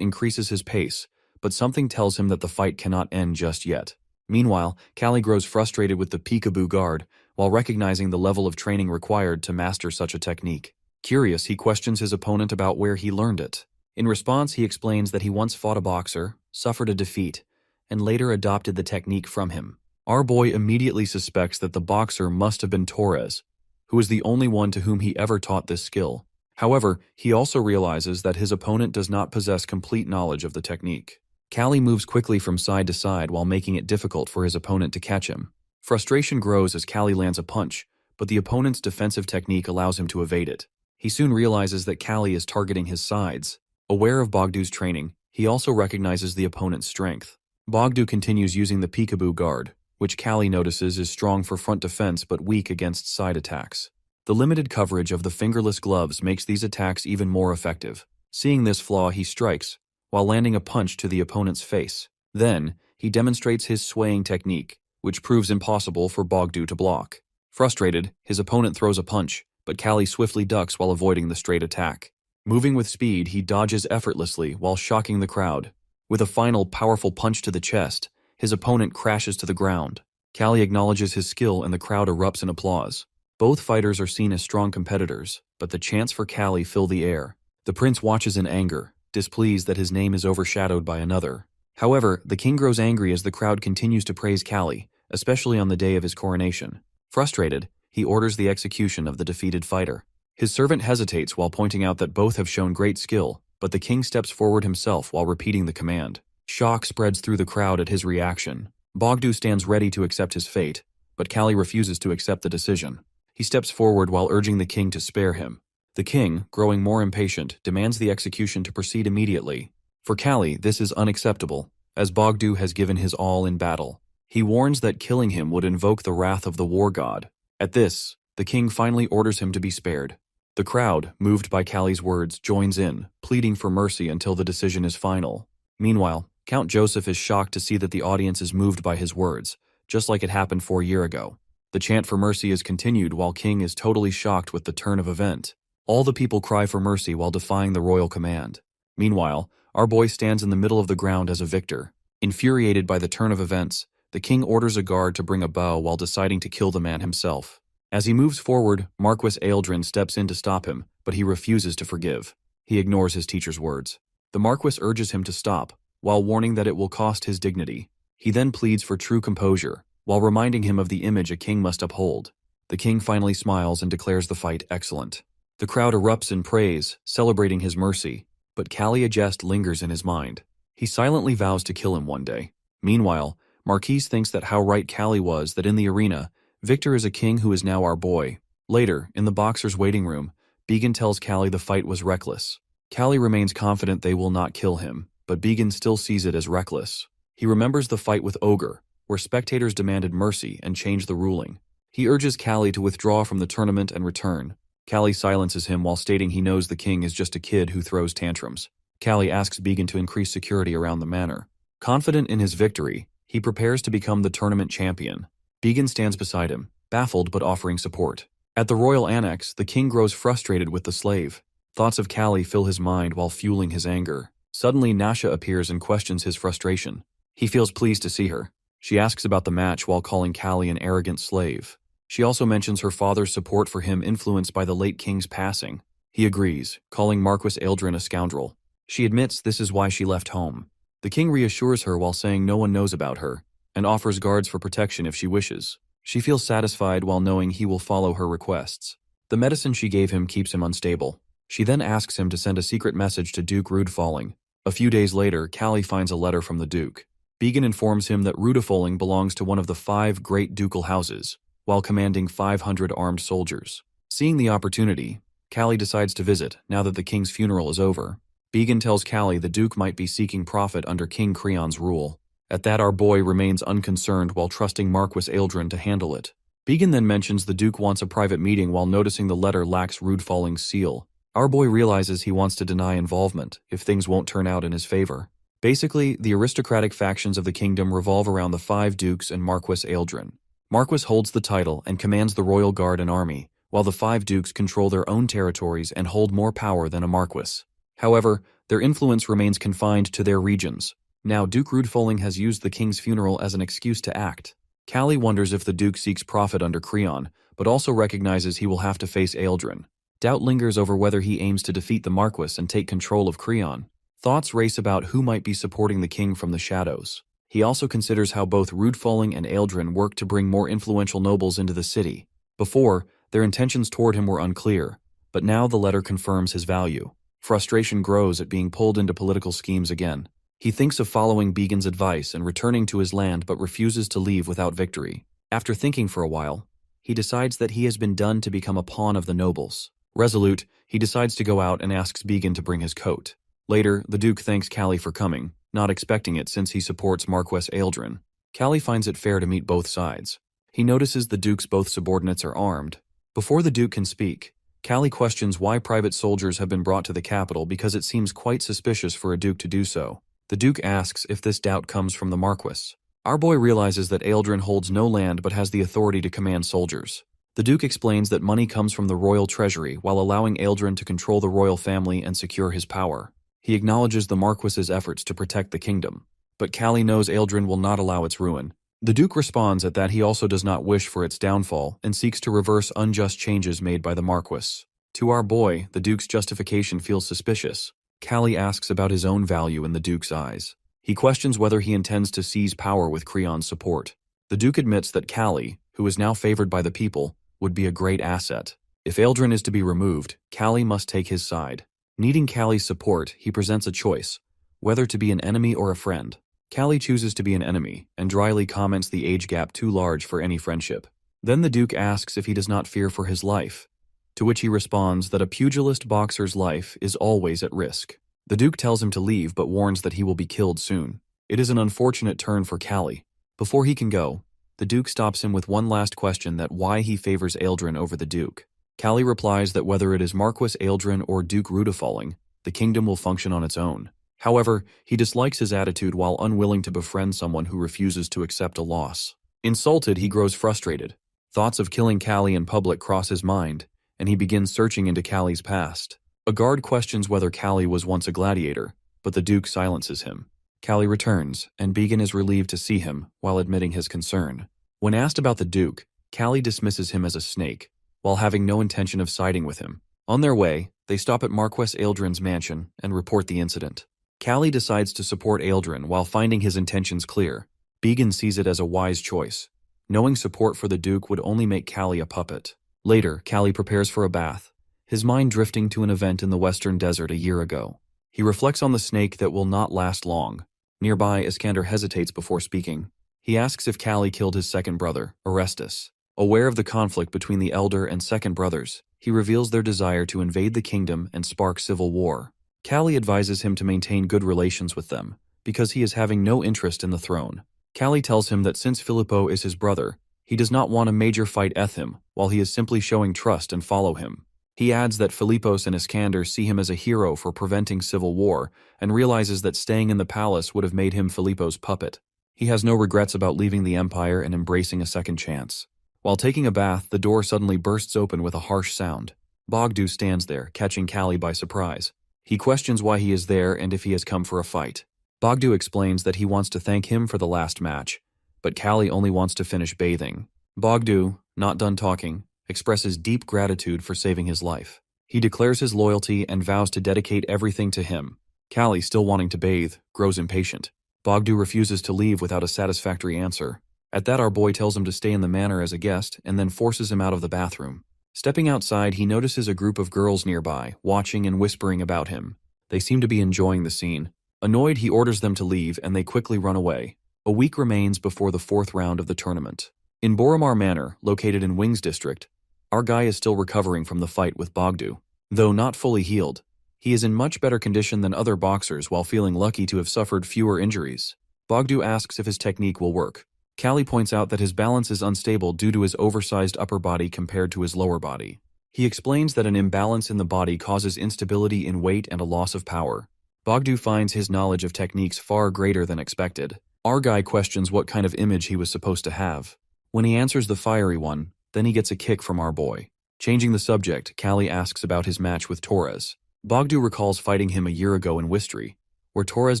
increases his pace, but something tells him that the fight cannot end just yet. Meanwhile, Callie grows frustrated with the peekaboo guard, while recognizing the level of training required to master such a technique. Curious, he questions his opponent about where he learned it. In response, he explains that he once fought a boxer, suffered a defeat, and later adopted the technique from him. Our boy immediately suspects that the boxer must have been Torres, who is the only one to whom he ever taught this skill. However, he also realizes that his opponent does not possess complete knowledge of the technique. Callie moves quickly from side to side while making it difficult for his opponent to catch him. Frustration grows as Callie lands a punch, but the opponent's defensive technique allows him to evade it. He soon realizes that Callie is targeting his sides. Aware of Bogdu's training, he also recognizes the opponent's strength. Bogdu continues using the peekaboo guard, which Callie notices is strong for front defense but weak against side attacks. The limited coverage of the fingerless gloves makes these attacks even more effective. Seeing this flaw, he strikes, while landing a punch to the opponent's face. Then, he demonstrates his swaying technique, which proves impossible for Bogdu to block. Frustrated, his opponent throws a punch, but Callie swiftly ducks while avoiding the straight attack. Moving with speed, he dodges effortlessly while shocking the crowd. With a final powerful punch to the chest, his opponent crashes to the ground. Callie acknowledges his skill and the crowd erupts in applause. Both fighters are seen as strong competitors, but the chants for Callie fill the air. The prince watches in anger, displeased that his name is overshadowed by another. However, the king grows angry as the crowd continues to praise Callie, especially on the day of his coronation. Frustrated, he orders the execution of the defeated fighter. His servant hesitates while pointing out that both have shown great skill, but the king steps forward himself while repeating the command. Shock spreads through the crowd at his reaction. Bogdu stands ready to accept his fate, but Callie refuses to accept the decision. He steps forward while urging the king to spare him. The king, growing more impatient, demands the execution to proceed immediately. For Callie, this is unacceptable, as Bogdu has given his all in battle. He warns that killing him would invoke the wrath of the war god. At this, the king finally orders him to be spared. The crowd, moved by Callie's words, joins in, pleading for mercy until the decision is final. Meanwhile, Count Joseph is shocked to see that the audience is moved by his words, just like it happened 4 years ago. The chant for mercy is continued while King is totally shocked with the turn of event. All the people cry for mercy while defying the royal command. Meanwhile, our boy stands in the middle of the ground as a victor. Infuriated by the turn of events, the king orders a guard to bring a bow while deciding to kill the man himself. As he moves forward, Marquis Ealdrin steps in to stop him, but he refuses to forgive. He ignores his teacher's words. The Marquis urges him to stop, while warning that it will cost his dignity. He then pleads for true composure, while reminding him of the image a king must uphold. The king finally smiles and declares the fight excellent. The crowd erupts in praise, celebrating his mercy, but Callie a jest lingers in his mind. He silently vows to kill him one day. Meanwhile, Marquise thinks that how right Callie was that in the arena, Victor is a king who is now our boy. Later, in the boxer's waiting room, Began tells Callie the fight was reckless. Callie remains confident they will not kill him, but Began still sees it as reckless. He remembers the fight with Ogre, where spectators demanded mercy and changed the ruling. He urges Callie to withdraw from the tournament and return. Callie silences him while stating he knows the king is just a kid who throws tantrums. Callie asks Began to increase security around the manor. Confident in his victory, he prepares to become the tournament champion. Began stands beside him, baffled but offering support. At the royal annex, the king grows frustrated with the slave. Thoughts of Callie fill his mind while fueling his anger. Suddenly, Nasha appears and questions his frustration. He feels pleased to see her. She asks about the match while calling Callie an arrogant slave. She also mentions her father's support for him influenced by the late king's passing. He agrees, calling Marquis Eldrin a scoundrel. She admits this is why she left home. The king reassures her while saying no one knows about her, and offers guards for protection if she wishes. She feels satisfied while knowing he will follow her requests. The medicine she gave him keeps him unstable. She then asks him to send a secret message to Duke Rudefalling. A few days later, Callie finds a letter from the Duke. Began informs him that Rudefalling belongs to one of the 5 great ducal houses, while commanding 500 armed soldiers. Seeing the opportunity, Callie decides to visit now that the king's funeral is over. Began tells Callie the Duke might be seeking profit under King Creon's rule. At that, our boy remains unconcerned while trusting Marquis Eldrin to handle it. Began then mentions the Duke wants a private meeting while noticing the letter lacks Rudefalling's seal. Our boy realizes he wants to deny involvement if things won't turn out in his favor. Basically, the aristocratic factions of the kingdom revolve around the 5 dukes and Marquis Eldrin. Marquis holds the title and commands the royal guard and army, while the 5 dukes control their own territories and hold more power than a marquis. However, their influence remains confined to their regions. Now, Duke Rudefalling has used the king's funeral as an excuse to act. Callie wonders if the Duke seeks profit under Creon, but also recognizes he will have to face Eldrin. Doubt lingers over whether he aims to defeat the Marquis and take control of Creon. Thoughts race about who might be supporting the king from the shadows. He also considers how both Rudefalling and Eldrin work to bring more influential nobles into the city. Before, their intentions toward him were unclear, but now the letter confirms his value. Frustration grows at being pulled into political schemes again. He thinks of following Began's advice and returning to his land but refuses to leave without victory. After thinking for a while, he decides that he has been done to become a pawn of the nobles. Resolute, he decides to go out and asks Began to bring his coat. Later, the Duke thanks Callie for coming, not expecting it since he supports Marquis Eldrin. Callie finds it fair to meet both sides. He notices the Duke's both subordinates are armed. Before the Duke can speak, Callie questions why private soldiers have been brought to the capital because it seems quite suspicious for a Duke to do so. The Duke asks if this doubt comes from the Marquis. Our boy realizes that Eldrin holds no land but has the authority to command soldiers. The Duke explains that money comes from the royal treasury while allowing Eldrin to control the royal family and secure his power. He acknowledges the Marquis's efforts to protect the kingdom, but Callie knows Eldrin will not allow its ruin. The Duke responds at that he also does not wish for its downfall and seeks to reverse unjust changes made by the Marquis. To our boy, the Duke's justification feels suspicious. Callie asks about his own value in the Duke's eyes. He questions whether he intends to seize power with Creon's support. The Duke admits that Callie, who is now favored by the people, would be a great asset. If Eldrin is to be removed, Callie must take his side. Needing Callie's support, he presents a choice, whether to be an enemy or a friend. Callie chooses to be an enemy, and dryly comments the age gap too large for any friendship. Then the Duke asks if he does not fear for his life, to which he responds that a pugilist boxer's life is always at risk. The Duke tells him to leave but warns that he will be killed soon. It is an unfortunate turn for Callie. Before he can go, the Duke stops him with one last question that why he favors Eldrin over the Duke. Callie replies that whether it is Marquis Eldrin or Duke Rudefalling, the kingdom will function on its own. However, he dislikes his attitude while unwilling to befriend someone who refuses to accept a loss. Insulted, he grows frustrated. Thoughts of killing Callie in public cross his mind, and he begins searching into Callie's past. A guard questions whether Callie was once a gladiator, but the Duke silences him. Callie returns, and Began is relieved to see him, while admitting his concern. When asked about the Duke, Callie dismisses him as a snake, while having no intention of siding with him. On their way, they stop at Marquis Eldrin's mansion and report the incident. Callie decides to support Eldrin while finding his intentions clear. Began sees it as a wise choice. Knowing support for the Duke would only make Callie a puppet. Later, Callie prepares for a bath, his mind drifting to an event in the western desert a year ago. He reflects on the snake that will not last long. Nearby, Iskander hesitates before speaking. He asks if Callie killed his second brother, Orestes. Aware of the conflict between the elder and second brothers, he reveals their desire to invade the kingdom and spark civil war. Callie advises him to maintain good relations with them, because he is having no interest in the throne. Callie tells him that since Filippo is his brother, he does not want a major fight with him, while he is simply showing trust and follow him. He adds that Philippos and Iskander see him as a hero for preventing civil war, and realizes that staying in the palace would have made him Philippos' puppet. He has no regrets about leaving the empire and embracing a second chance. While taking a bath, the door suddenly bursts open with a harsh sound. Bogdu stands there, catching Callie by surprise. He questions why he is there and if he has come for a fight. Bogdu explains that he wants to thank him for the last match, but Callie only wants to finish bathing. Bogdu, not done talking, expresses deep gratitude for saving his life. He declares his loyalty and vows to dedicate everything to him. Callie, still wanting to bathe, grows impatient. Bogdu refuses to leave without a satisfactory answer. At that, our boy tells him to stay in the manor as a guest and then forces him out of the bathroom. Stepping outside, he notices a group of girls nearby, watching and whispering about him. They seem to be enjoying the scene. Annoyed, he orders them to leave and they quickly run away. A week remains before the 4th round of the tournament. In Boromar Manor, located in Wings District, our guy is still recovering from the fight with Bogdu. Though not fully healed, he is in much better condition than other boxers while feeling lucky to have suffered fewer injuries. Bogdu asks if his technique will work. Callie points out that his balance is unstable due to his oversized upper body compared to his lower body. He explains that an imbalance in the body causes instability in weight and a loss of power. Bogdu finds his knowledge of techniques far greater than expected. Our guy questions what kind of image he was supposed to have. When he answers the fiery one, then he gets a kick from our boy. Changing the subject, Callie asks about his match with Torres. Bogdu recalls fighting him a year ago in Wistry, where Torres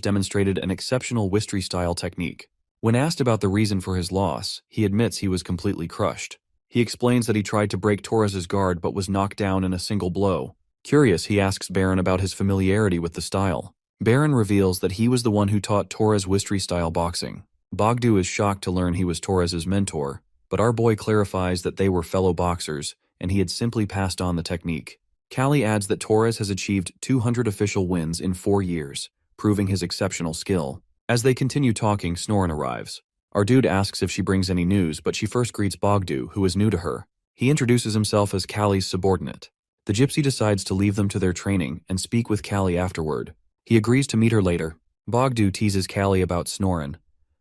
demonstrated an exceptional Wistry-style technique. When asked about the reason for his loss, he admits he was completely crushed. He explains that he tried to break Torres's guard but was knocked down in a single blow. Curious, he asks Baron about his familiarity with the style. Baron reveals that he was the one who taught Torres Wistry-style boxing. Bogdu is shocked to learn he was Torres's mentor, but our boy clarifies that they were fellow boxers and he had simply passed on the technique. Callie adds that Torres has achieved 200 official wins in 4 years, proving his exceptional skill. As they continue talking, Snorin arrives. Our dude asks if she brings any news, but she first greets Bogdu, who is new to her. He introduces himself as Callie's subordinate. The gypsy decides to leave them to their training and speak with Callie afterward. He agrees to meet her later. Bogdu teases Callie about Snorin,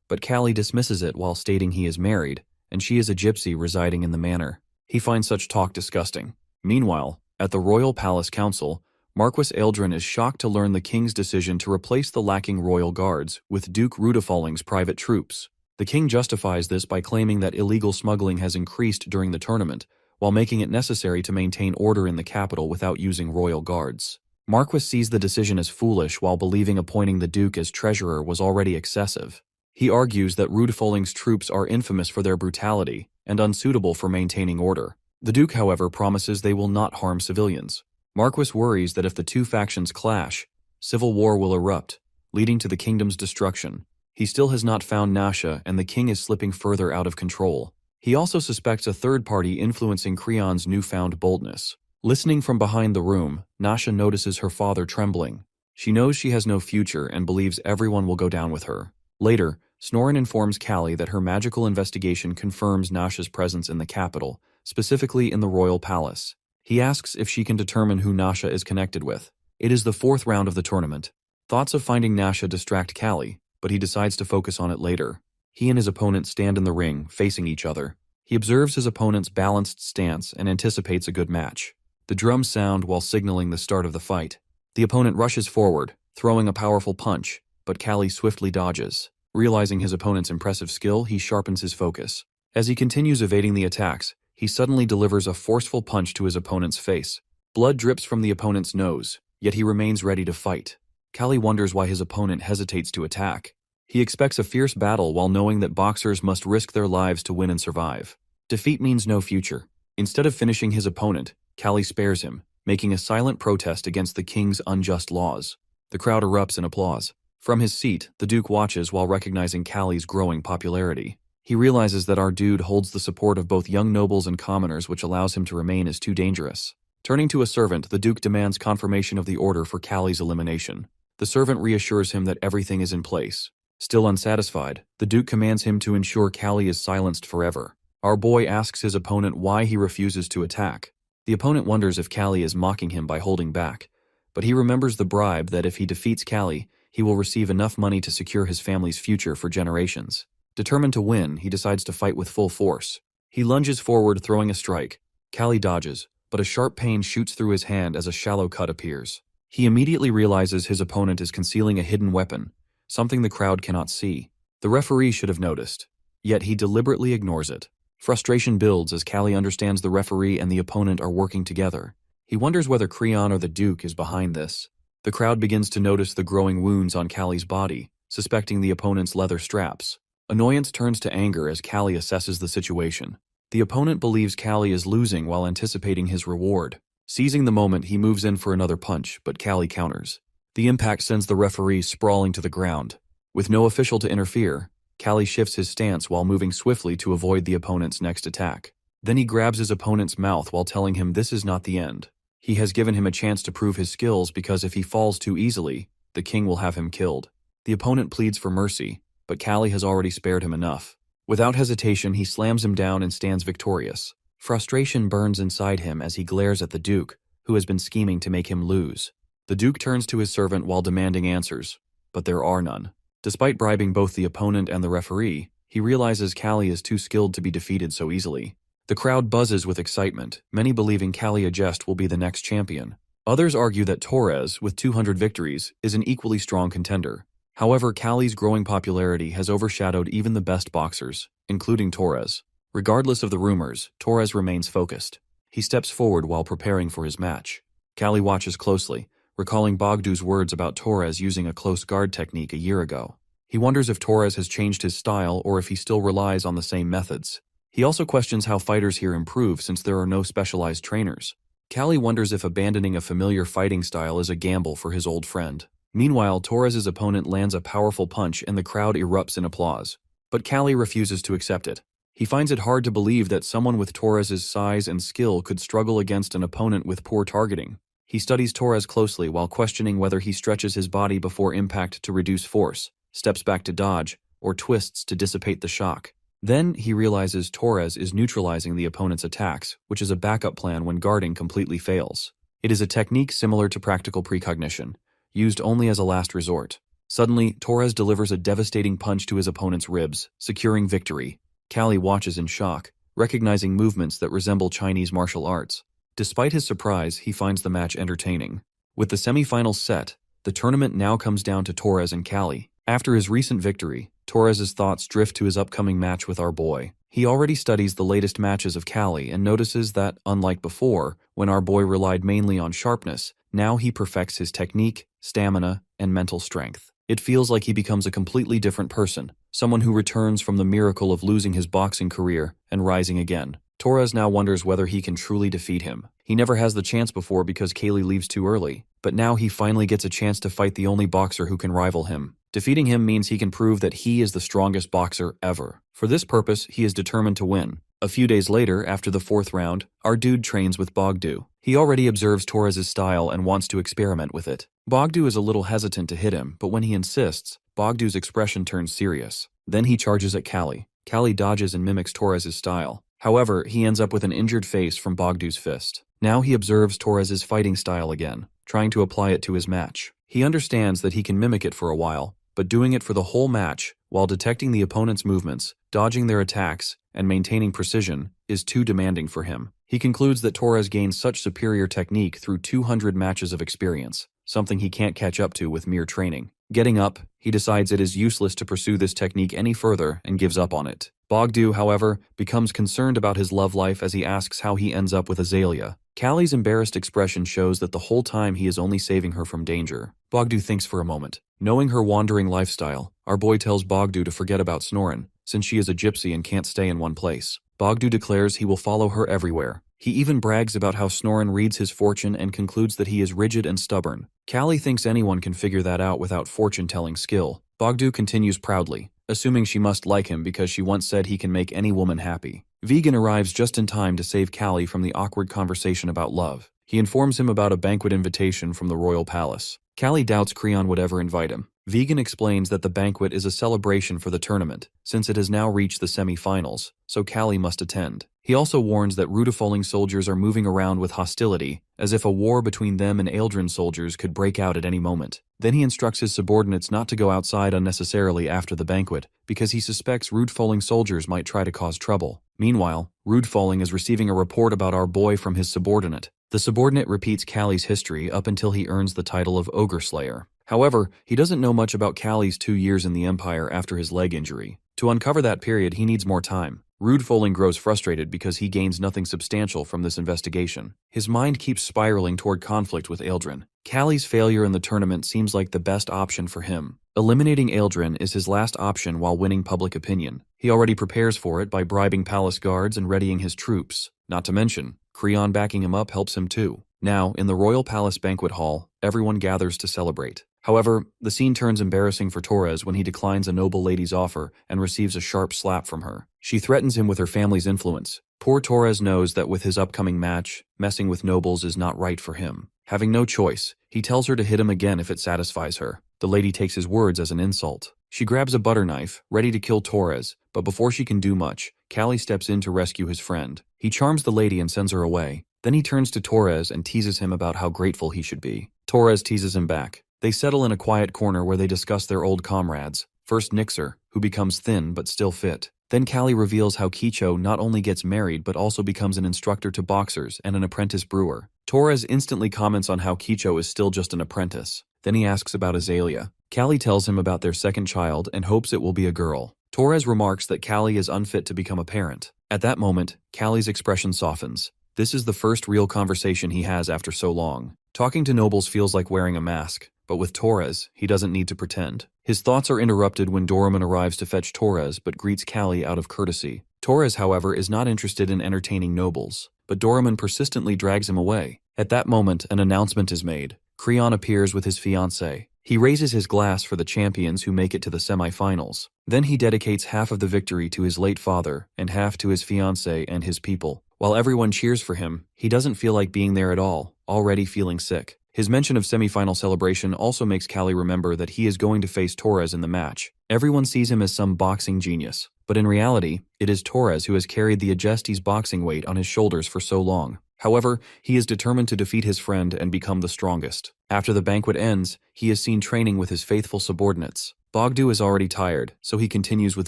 but Callie dismisses it while stating he is married, and she is a gypsy residing in the manor. He finds such talk disgusting. Meanwhile, at the Royal Palace Council, Marquis Eldrin is shocked to learn the king's decision to replace the lacking royal guards with Duke Rudafalling's private troops. The king justifies this by claiming that illegal smuggling has increased during the tournament, while making it necessary to maintain order in the capital without using royal guards. Marquis sees the decision as foolish while believing appointing the Duke as treasurer was already excessive. He argues that Rudafalling's troops are infamous for their brutality and unsuitable for maintaining order. The Duke, however, promises they will not harm civilians. Marquis worries that if the two factions clash, civil war will erupt, leading to the kingdom's destruction. He still has not found Nasha, and the king is slipping further out of control. He also suspects a third party influencing Creon's newfound boldness. Listening from behind the room, Nasha notices her father trembling. She knows she has no future and believes everyone will go down with her. Later, Snorin informs Callie that her magical investigation confirms Nasha's presence in the capital, specifically in the royal palace. He asks if she can determine who Nasha is connected with. It is the 4th round of the tournament. Thoughts of finding Nasha distract Callie, but he decides to focus on it later. He and his opponent stand in the ring, facing each other. He observes his opponent's balanced stance and anticipates a good match. The drums sound while signaling the start of the fight. The opponent rushes forward, throwing a powerful punch, but Callie swiftly dodges. Realizing his opponent's impressive skill, he sharpens his focus. As he continues evading the attacks, he suddenly delivers a forceful punch to his opponent's face. Blood drips from the opponent's nose, yet he remains ready to fight. Callie wonders why his opponent hesitates to attack. He expects a fierce battle while knowing that boxers must risk their lives to win and survive. Defeat means no future. Instead of finishing his opponent, Callie spares him, making a silent protest against the king's unjust laws. The crowd erupts in applause. From his seat, the Duke watches while recognizing Callie's growing popularity. He realizes that our dude holds the support of both young nobles and commoners, which allows him to remain as too dangerous. Turning to a servant, the Duke demands confirmation of the order for Callie's elimination. The servant reassures him that everything is in place. Still unsatisfied, the Duke commands him to ensure Callie is silenced forever. Our boy asks his opponent why he refuses to attack. The opponent wonders if Callie is mocking him by holding back, but he remembers the bribe that if he defeats Callie, he will receive enough money to secure his family's future for generations. Determined to win, he decides to fight with full force. He lunges forward, throwing a strike. Callie dodges, but a sharp pain shoots through his hand as a shallow cut appears. He immediately realizes his opponent is concealing a hidden weapon, something the crowd cannot see. The referee should have noticed, yet he deliberately ignores it. Frustration builds as Callie understands the referee and the opponent are working together. He wonders whether Creon or the Duke is behind this. The crowd begins to notice the growing wounds on Callie's body, suspecting the opponent's leather straps. Annoyance turns to anger as Callie assesses the situation. The opponent believes Callie is losing while anticipating his reward. Seizing the moment, he moves in for another punch, but Callie counters. The impact sends the referee sprawling to the ground. With no official to interfere, Callie shifts his stance while moving swiftly to avoid the opponent's next attack. Then he grabs his opponent's mouth while telling him this is not the end. He has given him a chance to prove his skills because if he falls too easily, the king will have him killed. The opponent pleads for mercy, but Callie has already spared him enough. Without hesitation, he slams him down and stands victorious. Frustration burns inside him as he glares at the Duke, who has been scheming to make him lose. The Duke turns to his servant while demanding answers, but there are none. Despite bribing both the opponent and the referee, he realizes Callie is too skilled to be defeated so easily. The crowd buzzes with excitement, many believing Callie Agest will be the next champion. Others argue that Torres, with 200 victories, is an equally strong contender. However, Callie's growing popularity has overshadowed even the best boxers, including Torres. Regardless of the rumors, Torres remains focused. He steps forward while preparing for his match. Callie watches closely, recalling Bogdu's words about Torres using a close guard technique a year ago. He wonders if Torres has changed his style or if he still relies on the same methods. He also questions how fighters here improve since there are no specialized trainers. Callie wonders if abandoning a familiar fighting style is a gamble for his old friend. Meanwhile, Torres's opponent lands a powerful punch and the crowd erupts in applause. But Callie refuses to accept it. He finds it hard to believe that someone with Torres's size and skill could struggle against an opponent with poor targeting. He studies Torres closely while questioning whether he stretches his body before impact to reduce force, steps back to dodge, or twists to dissipate the shock. Then he realizes Torres is neutralizing the opponent's attacks, which is a backup plan when guarding completely fails. It is a technique similar to practical precognition, used only as a last resort. Suddenly, Torres delivers a devastating punch to his opponent's ribs, securing victory. Callie watches in shock, recognizing movements that resemble Chinese martial arts. Despite his surprise, he finds the match entertaining. With the semifinals set, the tournament now comes down to Torres and Callie. After his recent victory, Torres's thoughts drift to his upcoming match with our boy. He already studies the latest matches of Callie and notices that, unlike before, when our boy relied mainly on sharpness, now he perfects his technique, stamina, and mental strength. It feels like he becomes a completely different person, someone who returns from the miracle of losing his boxing career and rising again. Torres now wonders whether he can truly defeat him. He never has the chance before because Callie leaves too early, but now he finally gets a chance to fight the only boxer who can rival him. Defeating him means he can prove that he is the strongest boxer ever. For this purpose, he is determined to win. A few days later, after the 4th round, our dude trains with Bogdu. He already observes Torres's style and wants to experiment with it. Bogdu is a little hesitant to hit him, but when he insists, Bogdu's expression turns serious. Then he charges at Callie. Callie dodges and mimics Torres's style. However, he ends up with an injured face from Bogdu's fist. Now he observes Torres's fighting style again, trying to apply it to his match. He understands that he can mimic it for a while, but doing it for the whole match, while detecting the opponent's movements, dodging their attacks, and maintaining precision, is too demanding for him. He concludes that Torres gains such superior technique through 200 matches of experience, something he can't catch up to with mere training. Getting up, he decides it is useless to pursue this technique any further and gives up on it. Bogdu, however, becomes concerned about his love life as he asks how he ends up with Azalea. Callie's embarrassed expression shows that the whole time he is only saving her from danger. Bogdu thinks for a moment. Knowing her wandering lifestyle, our boy tells Bogdu to forget about Snoren, since she is a gypsy and can't stay in one place. Bogdu declares he will follow her everywhere. He even brags about how Snoren reads his fortune and concludes that he is rigid and stubborn. Callie thinks anyone can figure that out without fortune-telling skill. Bogdu continues proudly, assuming she must like him because she once said he can make any woman happy. Vegan arrives just in time to save Callie from the awkward conversation about love. He informs him about a banquet invitation from the royal palace. Callie doubts Creon would ever invite him. Vegan explains that the banquet is a celebration for the tournament, since it has now reached the semi-finals, so Callie must attend. He also warns that Rudifalling soldiers are moving around with hostility, as if a war between them and Eldrin soldiers could break out at any moment. Then he instructs his subordinates not to go outside unnecessarily after the banquet, because he suspects Rudifalling soldiers might try to cause trouble. Meanwhile, Rudifalling is receiving a report about our boy from his subordinate. The subordinate repeats Callie's history up until he earns the title of Ogre Slayer. However, he doesn't know much about Callie's 2 years in the Empire after his leg injury. To uncover that period, he needs more time. Rude Foling grows frustrated because he gains nothing substantial from this investigation. His mind keeps spiraling toward conflict with Aldrin. Callie's failure in the tournament seems like the best option for him. Eliminating Aldrin is his last option while winning public opinion. He already prepares for it by bribing palace guards and readying his troops. Not to mention, Creon backing him up helps him too. Now, in the Royal Palace banquet hall, everyone gathers to celebrate. However, the scene turns embarrassing for Torres when he declines a noble lady's offer and receives a sharp slap from her. She threatens him with her family's influence. Poor Torres knows that with his upcoming match, messing with nobles is not right for him. Having no choice, he tells her to hit him again if it satisfies her. The lady takes his words as an insult. She grabs a butter knife, ready to kill Torres, but before she can do much, Callie steps in to rescue his friend. He charms the lady and sends her away. Then he turns to Torres and teases him about how grateful he should be. Torres teases him back. They settle in a quiet corner where they discuss their old comrades. First Nixer, who becomes thin but still fit. Then Callie reveals how Quicho not only gets married but also becomes an instructor to boxers and an apprentice brewer. Torres instantly comments on how Quicho is still just an apprentice. Then he asks about Azalea. Callie tells him about their second child and hopes it will be a girl. Torres remarks that Callie is unfit to become a parent. At that moment, Callie's expression softens. This is the first real conversation he has after so long. Talking to nobles feels like wearing a mask, but with Torres, he doesn't need to pretend. His thoughts are interrupted when Doraemon arrives to fetch Torres but greets Callie out of courtesy. Torres, however, is not interested in entertaining nobles, but Doraemon persistently drags him away. At that moment, an announcement is made. Creon appears with his fiancée. He raises his glass for the champions who make it to the semi-finals. Then he dedicates half of the victory to his late father and half to his fiancée and his people. While everyone cheers for him, he doesn't feel like being there at all, already feeling sick. His mention of semi-final celebration also makes Callie remember that he is going to face Torres in the match. Everyone sees him as some boxing genius, but in reality, it is Torres who has carried the Adjestes boxing weight on his shoulders for so long. However, he is determined to defeat his friend and become the strongest. After the banquet ends, he is seen training with his faithful subordinates. Bogdu is already tired, so he continues with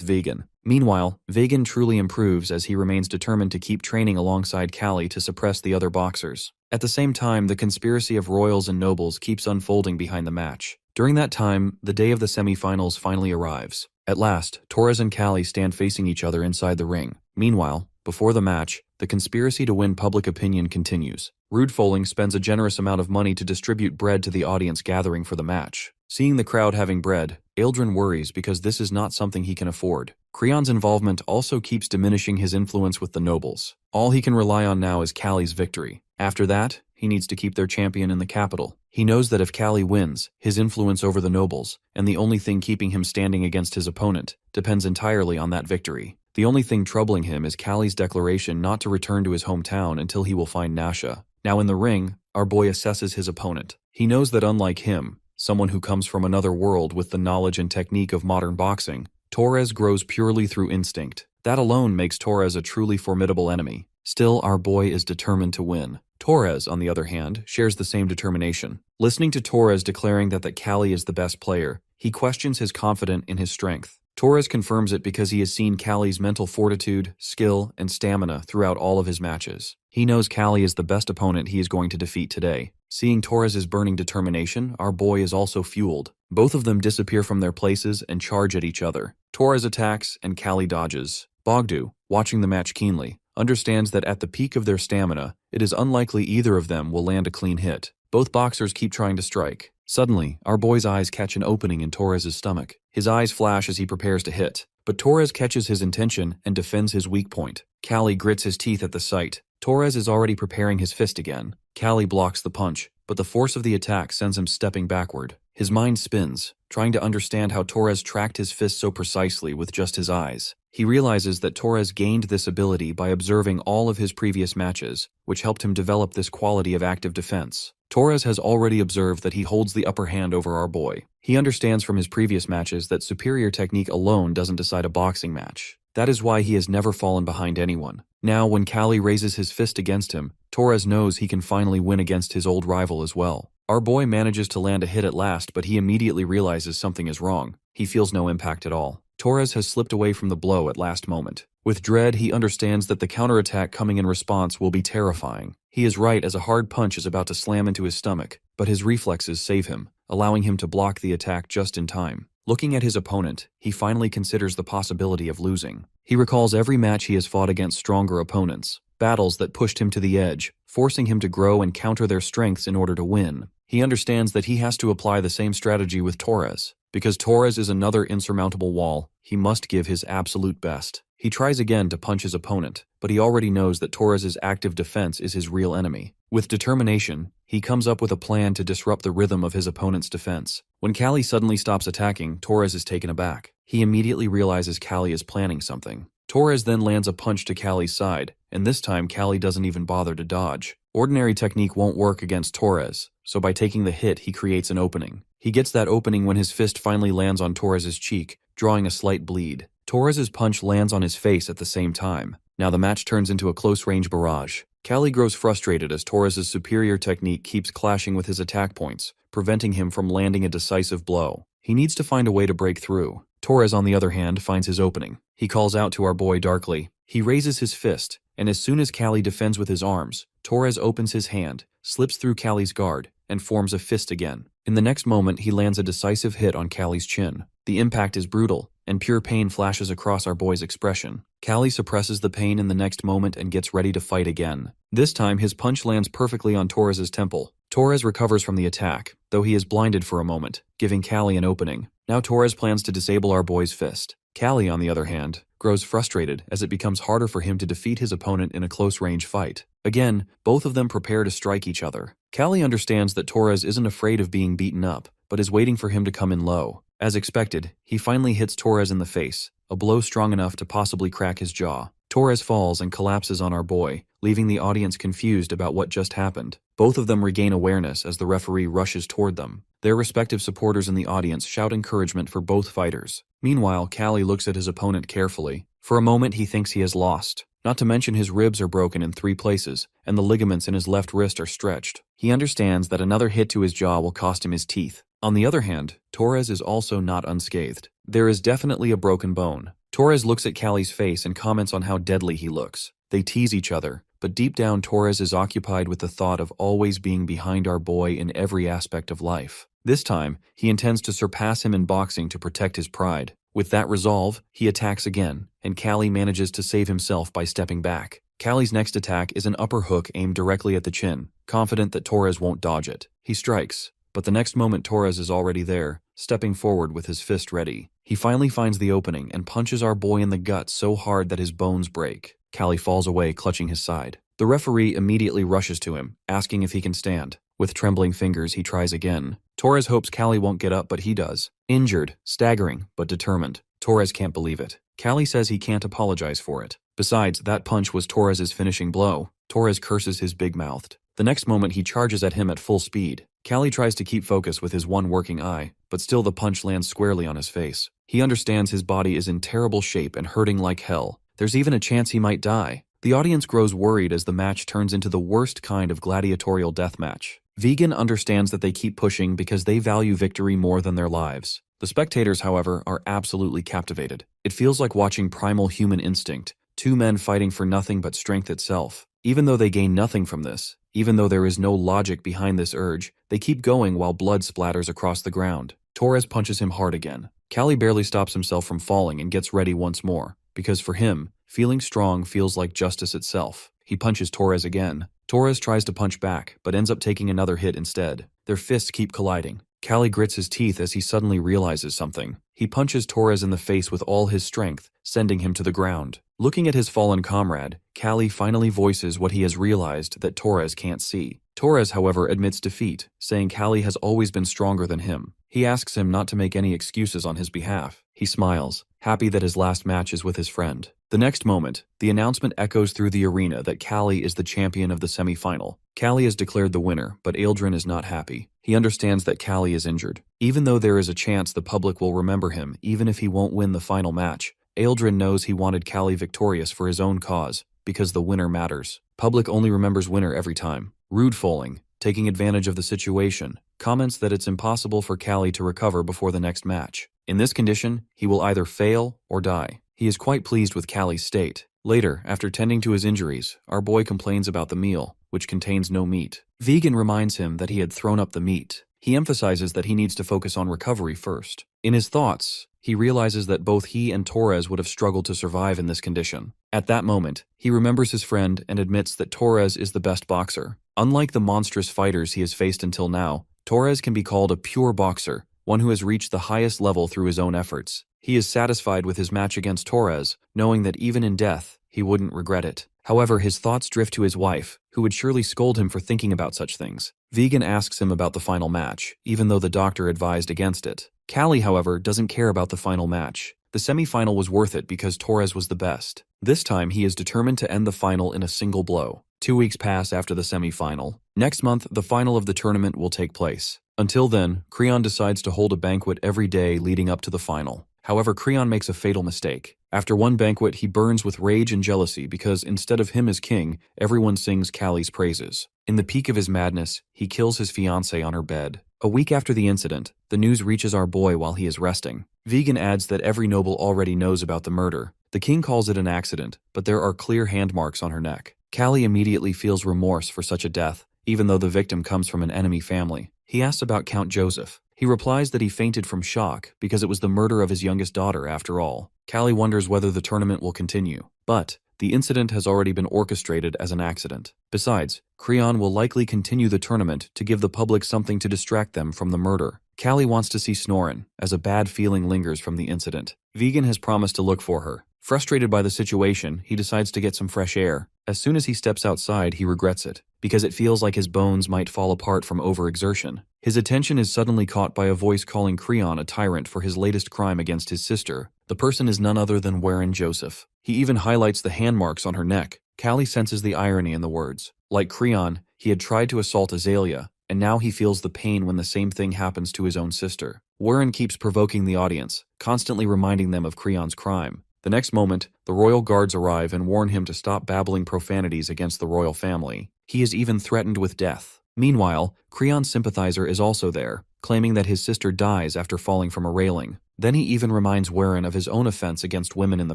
Vegan. Meanwhile, Vegan truly improves as he remains determined to keep training alongside Callie to suppress the other boxers. At the same time, the conspiracy of royals and nobles keeps unfolding behind the match. During that time, the day of the semi-finals finally arrives. At last, Torres and Callie stand facing each other inside the ring. Meanwhile, before the match, the conspiracy to win public opinion continues. Rude Foling spends a generous amount of money to distribute bread to the audience gathering for the match. Seeing the crowd having bread, Aldrin worries because this is not something he can afford. Creon's involvement also keeps diminishing his influence with the nobles. All he can rely on now is Callie's victory. After that, he needs to keep their champion in the capital. He knows that if Callie wins, his influence over the nobles, and the only thing keeping him standing against his opponent, depends entirely on that victory. The only thing troubling him is Callie's declaration not to return to his hometown until he will find Nasha. Now in the ring, our boy assesses his opponent. He knows that unlike him, someone who comes from another world with the knowledge and technique of modern boxing, Torres grows purely through instinct. That alone makes Torres a truly formidable enemy. Still, our boy is determined to win. Torres, on the other hand, shares the same determination. Listening to Torres declaring that Callie is the best player, he questions his confidence in his strength. Torres confirms it because he has seen Callie's mental fortitude, skill, and stamina throughout all of his matches. He knows Callie is the best opponent he is going to defeat today. Seeing Torres' burning determination, our boy is also fueled. Both of them disappear from their places and charge at each other. Torres attacks and Callie dodges. Bogdu, watching the match keenly, understands that at the peak of their stamina, it is unlikely either of them will land a clean hit. Both boxers keep trying to strike. Suddenly, our boy's eyes catch an opening in Torres' stomach. His eyes flash as he prepares to hit, but Torres catches his intention and defends his weak point. Callie grits his teeth at the sight. Torres is already preparing his fist again. Callie blocks the punch, but the force of the attack sends him stepping backward. His mind spins, trying to understand how Torres tracked his fist so precisely with just his eyes. He realizes that Torres gained this ability by observing all of his previous matches, which helped him develop this quality of active defense. Torres has already observed that he holds the upper hand over our boy. He understands from his previous matches that superior technique alone doesn't decide a boxing match. That is why he has never fallen behind anyone. Now, when Callie raises his fist against him, Torres knows he can finally win against his old rival as well. Our boy manages to land a hit at last, but he immediately realizes something is wrong. He feels no impact at all. Torres has slipped away from the blow at last moment. With dread, he understands that the counterattack coming in response will be terrifying. He is right as a hard punch is about to slam into his stomach, but his reflexes save him, allowing him to block the attack just in time. Looking at his opponent, he finally considers the possibility of losing. He recalls every match he has fought against stronger opponents, battles that pushed him to the edge, forcing him to grow and counter their strengths in order to win. He understands that he has to apply the same strategy with Torres. Because Torres is another insurmountable wall, he must give his absolute best. He tries again to punch his opponent, but he already knows that Torres's active defense is his real enemy. With determination, he comes up with a plan to disrupt the rhythm of his opponent's defense. When Callie suddenly stops attacking, Torres is taken aback. He immediately realizes Callie is planning something. Torres then lands a punch to Callie's side, and this time Callie doesn't even bother to dodge. Ordinary technique won't work against Torres, so by taking the hit, he creates an opening. He gets that opening when his fist finally lands on Torres's cheek, drawing a slight bleed. Torres's punch lands on his face at the same time. Now the match turns into a close-range barrage. Callie grows frustrated as Torres's superior technique keeps clashing with his attack points, preventing him from landing a decisive blow. He needs to find a way to break through. Torres, on the other hand, finds his opening. He calls out to our boy darkly. He raises his fist, and as soon as Callie defends with his arms, Torres opens his hand, slips through Callie's guard, and forms a fist again. In the next moment, he lands a decisive hit on Callie's chin. The impact is brutal, and pure pain flashes across our boy's expression. Callie suppresses the pain in the next moment and gets ready to fight again. This time, his punch lands perfectly on Torres's temple. Torres recovers from the attack, though he is blinded for a moment, giving Callie an opening. Now Torres plans to disable our boy's fist. Callie, on the other hand, grows frustrated as it becomes harder for him to defeat his opponent in a close-range fight. Again, both of them prepare to strike each other. Callie understands that Torres isn't afraid of being beaten up, but is waiting for him to come in low. As expected, he finally hits Torres in the face, a blow strong enough to possibly crack his jaw. Torres falls and collapses on our boy, leaving the audience confused about what just happened. Both of them regain awareness as the referee rushes toward them. Their respective supporters in the audience shout encouragement for both fighters. Meanwhile, Callie looks at his opponent carefully. For a moment, he thinks he has lost. Not to mention his ribs are broken in 3 places, and the ligaments in his left wrist are stretched. He understands that another hit to his jaw will cost him his teeth. On the other hand, Torres is also not unscathed. There is definitely a broken bone. Torres looks at Callie's face and comments on how deadly he looks. They tease each other, but deep down Torres is occupied with the thought of always being behind our boy in every aspect of life. This time, he intends to surpass him in boxing to protect his pride. With that resolve, he attacks again, and Callie manages to save himself by stepping back. Callie's next attack is an upper hook aimed directly at the chin, confident that Torres won't dodge it. He strikes, but the next moment Torres is already there, stepping forward with his fist ready. He finally finds the opening and punches our boy in the gut so hard that his bones break. Callie falls away, clutching his side. The referee immediately rushes to him, asking if he can stand. With trembling fingers, he tries again. Torres hopes Callie won't get up, but he does. Injured, staggering, but determined. Torres can't believe it. Callie says he can't apologize for it. Besides, that punch was Torres's finishing blow. Torres curses his big-mouthed. The next moment, he charges at him at full speed. Callie tries to keep focus with his one working eye, but still the punch lands squarely on his face. He understands his body is in terrible shape and hurting like hell. There's even a chance he might die. The audience grows worried as the match turns into the worst kind of gladiatorial death match. Vegan understands that they keep pushing because they value victory more than their lives. The spectators, however, are absolutely captivated. It feels like watching primal human instinct, 2 men fighting for nothing but strength itself. Even though they gain nothing from this, even though there is no logic behind this urge, they keep going while blood splatters across the ground. Torres punches him hard again. Callie barely stops himself from falling and gets ready once more, because for him, feeling strong feels like justice itself. He punches Torres again. Torres tries to punch back, but ends up taking another hit instead. Their fists keep colliding. Callie grits his teeth as he suddenly realizes something. He punches Torres in the face with all his strength, sending him to the ground. Looking at his fallen comrade, Callie finally voices what he has realized that Torres can't see. Torres, however, admits defeat, saying Callie has always been stronger than him. He asks him not to make any excuses on his behalf. He smiles, happy that his last match is with his friend. The next moment, the announcement echoes through the arena that Callie is the champion of the semi-final. Callie is declared the winner, but Aldrin is not happy. He understands that Callie is injured. Even though there is a chance the public will remember him, even if he won't win the final match, Aldrin knows he wanted Callie victorious for his own cause, because the winner matters. Public only remembers winner every time. Rude fooling, taking advantage of the situation, comments that it's impossible for Callie to recover before the next match. In this condition, he will either fail or die. He is quite pleased with Callie's state. Later, after tending to his injuries, our boy complains about the meal, which contains no meat. Vegan reminds him that he had thrown up the meat. He emphasizes that he needs to focus on recovery first. In his thoughts, he realizes that both he and Torres would have struggled to survive in this condition. At that moment, he remembers his friend and admits that Torres is the best boxer. Unlike the monstrous fighters he has faced until now, Torres can be called a pure boxer, one who has reached the highest level through his own efforts. He is satisfied with his match against Torres, knowing that even in death, he wouldn't regret it. However, his thoughts drift to his wife, who would surely scold him for thinking about such things. Vegan asks him about the final match, even though the doctor advised against it. Callie, however, doesn't care about the final match. The semi-final was worth it because Torres was the best. This time, he is determined to end the final in a single blow. 2 weeks pass after the semi-final. Next month, the final of the tournament will take place. Until then, Creon decides to hold a banquet every day leading up to the final. However, Creon makes a fatal mistake. After one banquet, he burns with rage and jealousy because instead of him as king, everyone sings Callie's praises. In the peak of his madness, he kills his fiancée on her bed. A week after the incident, the news reaches our boy while he is resting. Vegan adds that every noble already knows about the murder. The king calls it an accident, but there are clear hand marks on her neck. Callie immediately feels remorse for such a death, even though the victim comes from an enemy family. He asks about Count Joseph. He replies that he fainted from shock because it was the murder of his youngest daughter after all. Callie wonders whether the tournament will continue, but the incident has already been orchestrated as an accident. Besides, Creon will likely continue the tournament to give the public something to distract them from the murder. Callie wants to see Snoren, as a bad feeling lingers from the incident. Vegan has promised to look for her. Frustrated by the situation, he decides to get some fresh air. As soon as he steps outside, he regrets it, because it feels like his bones might fall apart from overexertion. His attention is suddenly caught by a voice calling Creon a tyrant for his latest crime against his sister. The person is none other than Warren Joseph. He even highlights the hand marks on her neck. Callie senses the irony in the words. Like Creon, he had tried to assault Azalea, and now he feels the pain when the same thing happens to his own sister. Warren keeps provoking the audience, constantly reminding them of Creon's crime. The next moment, the royal guards arrive and warn him to stop babbling profanities against the royal family. He is even threatened with death. Meanwhile, Creon's sympathizer is also there, claiming that his sister dies after falling from a railing. Then he even reminds Warren of his own offense against women in the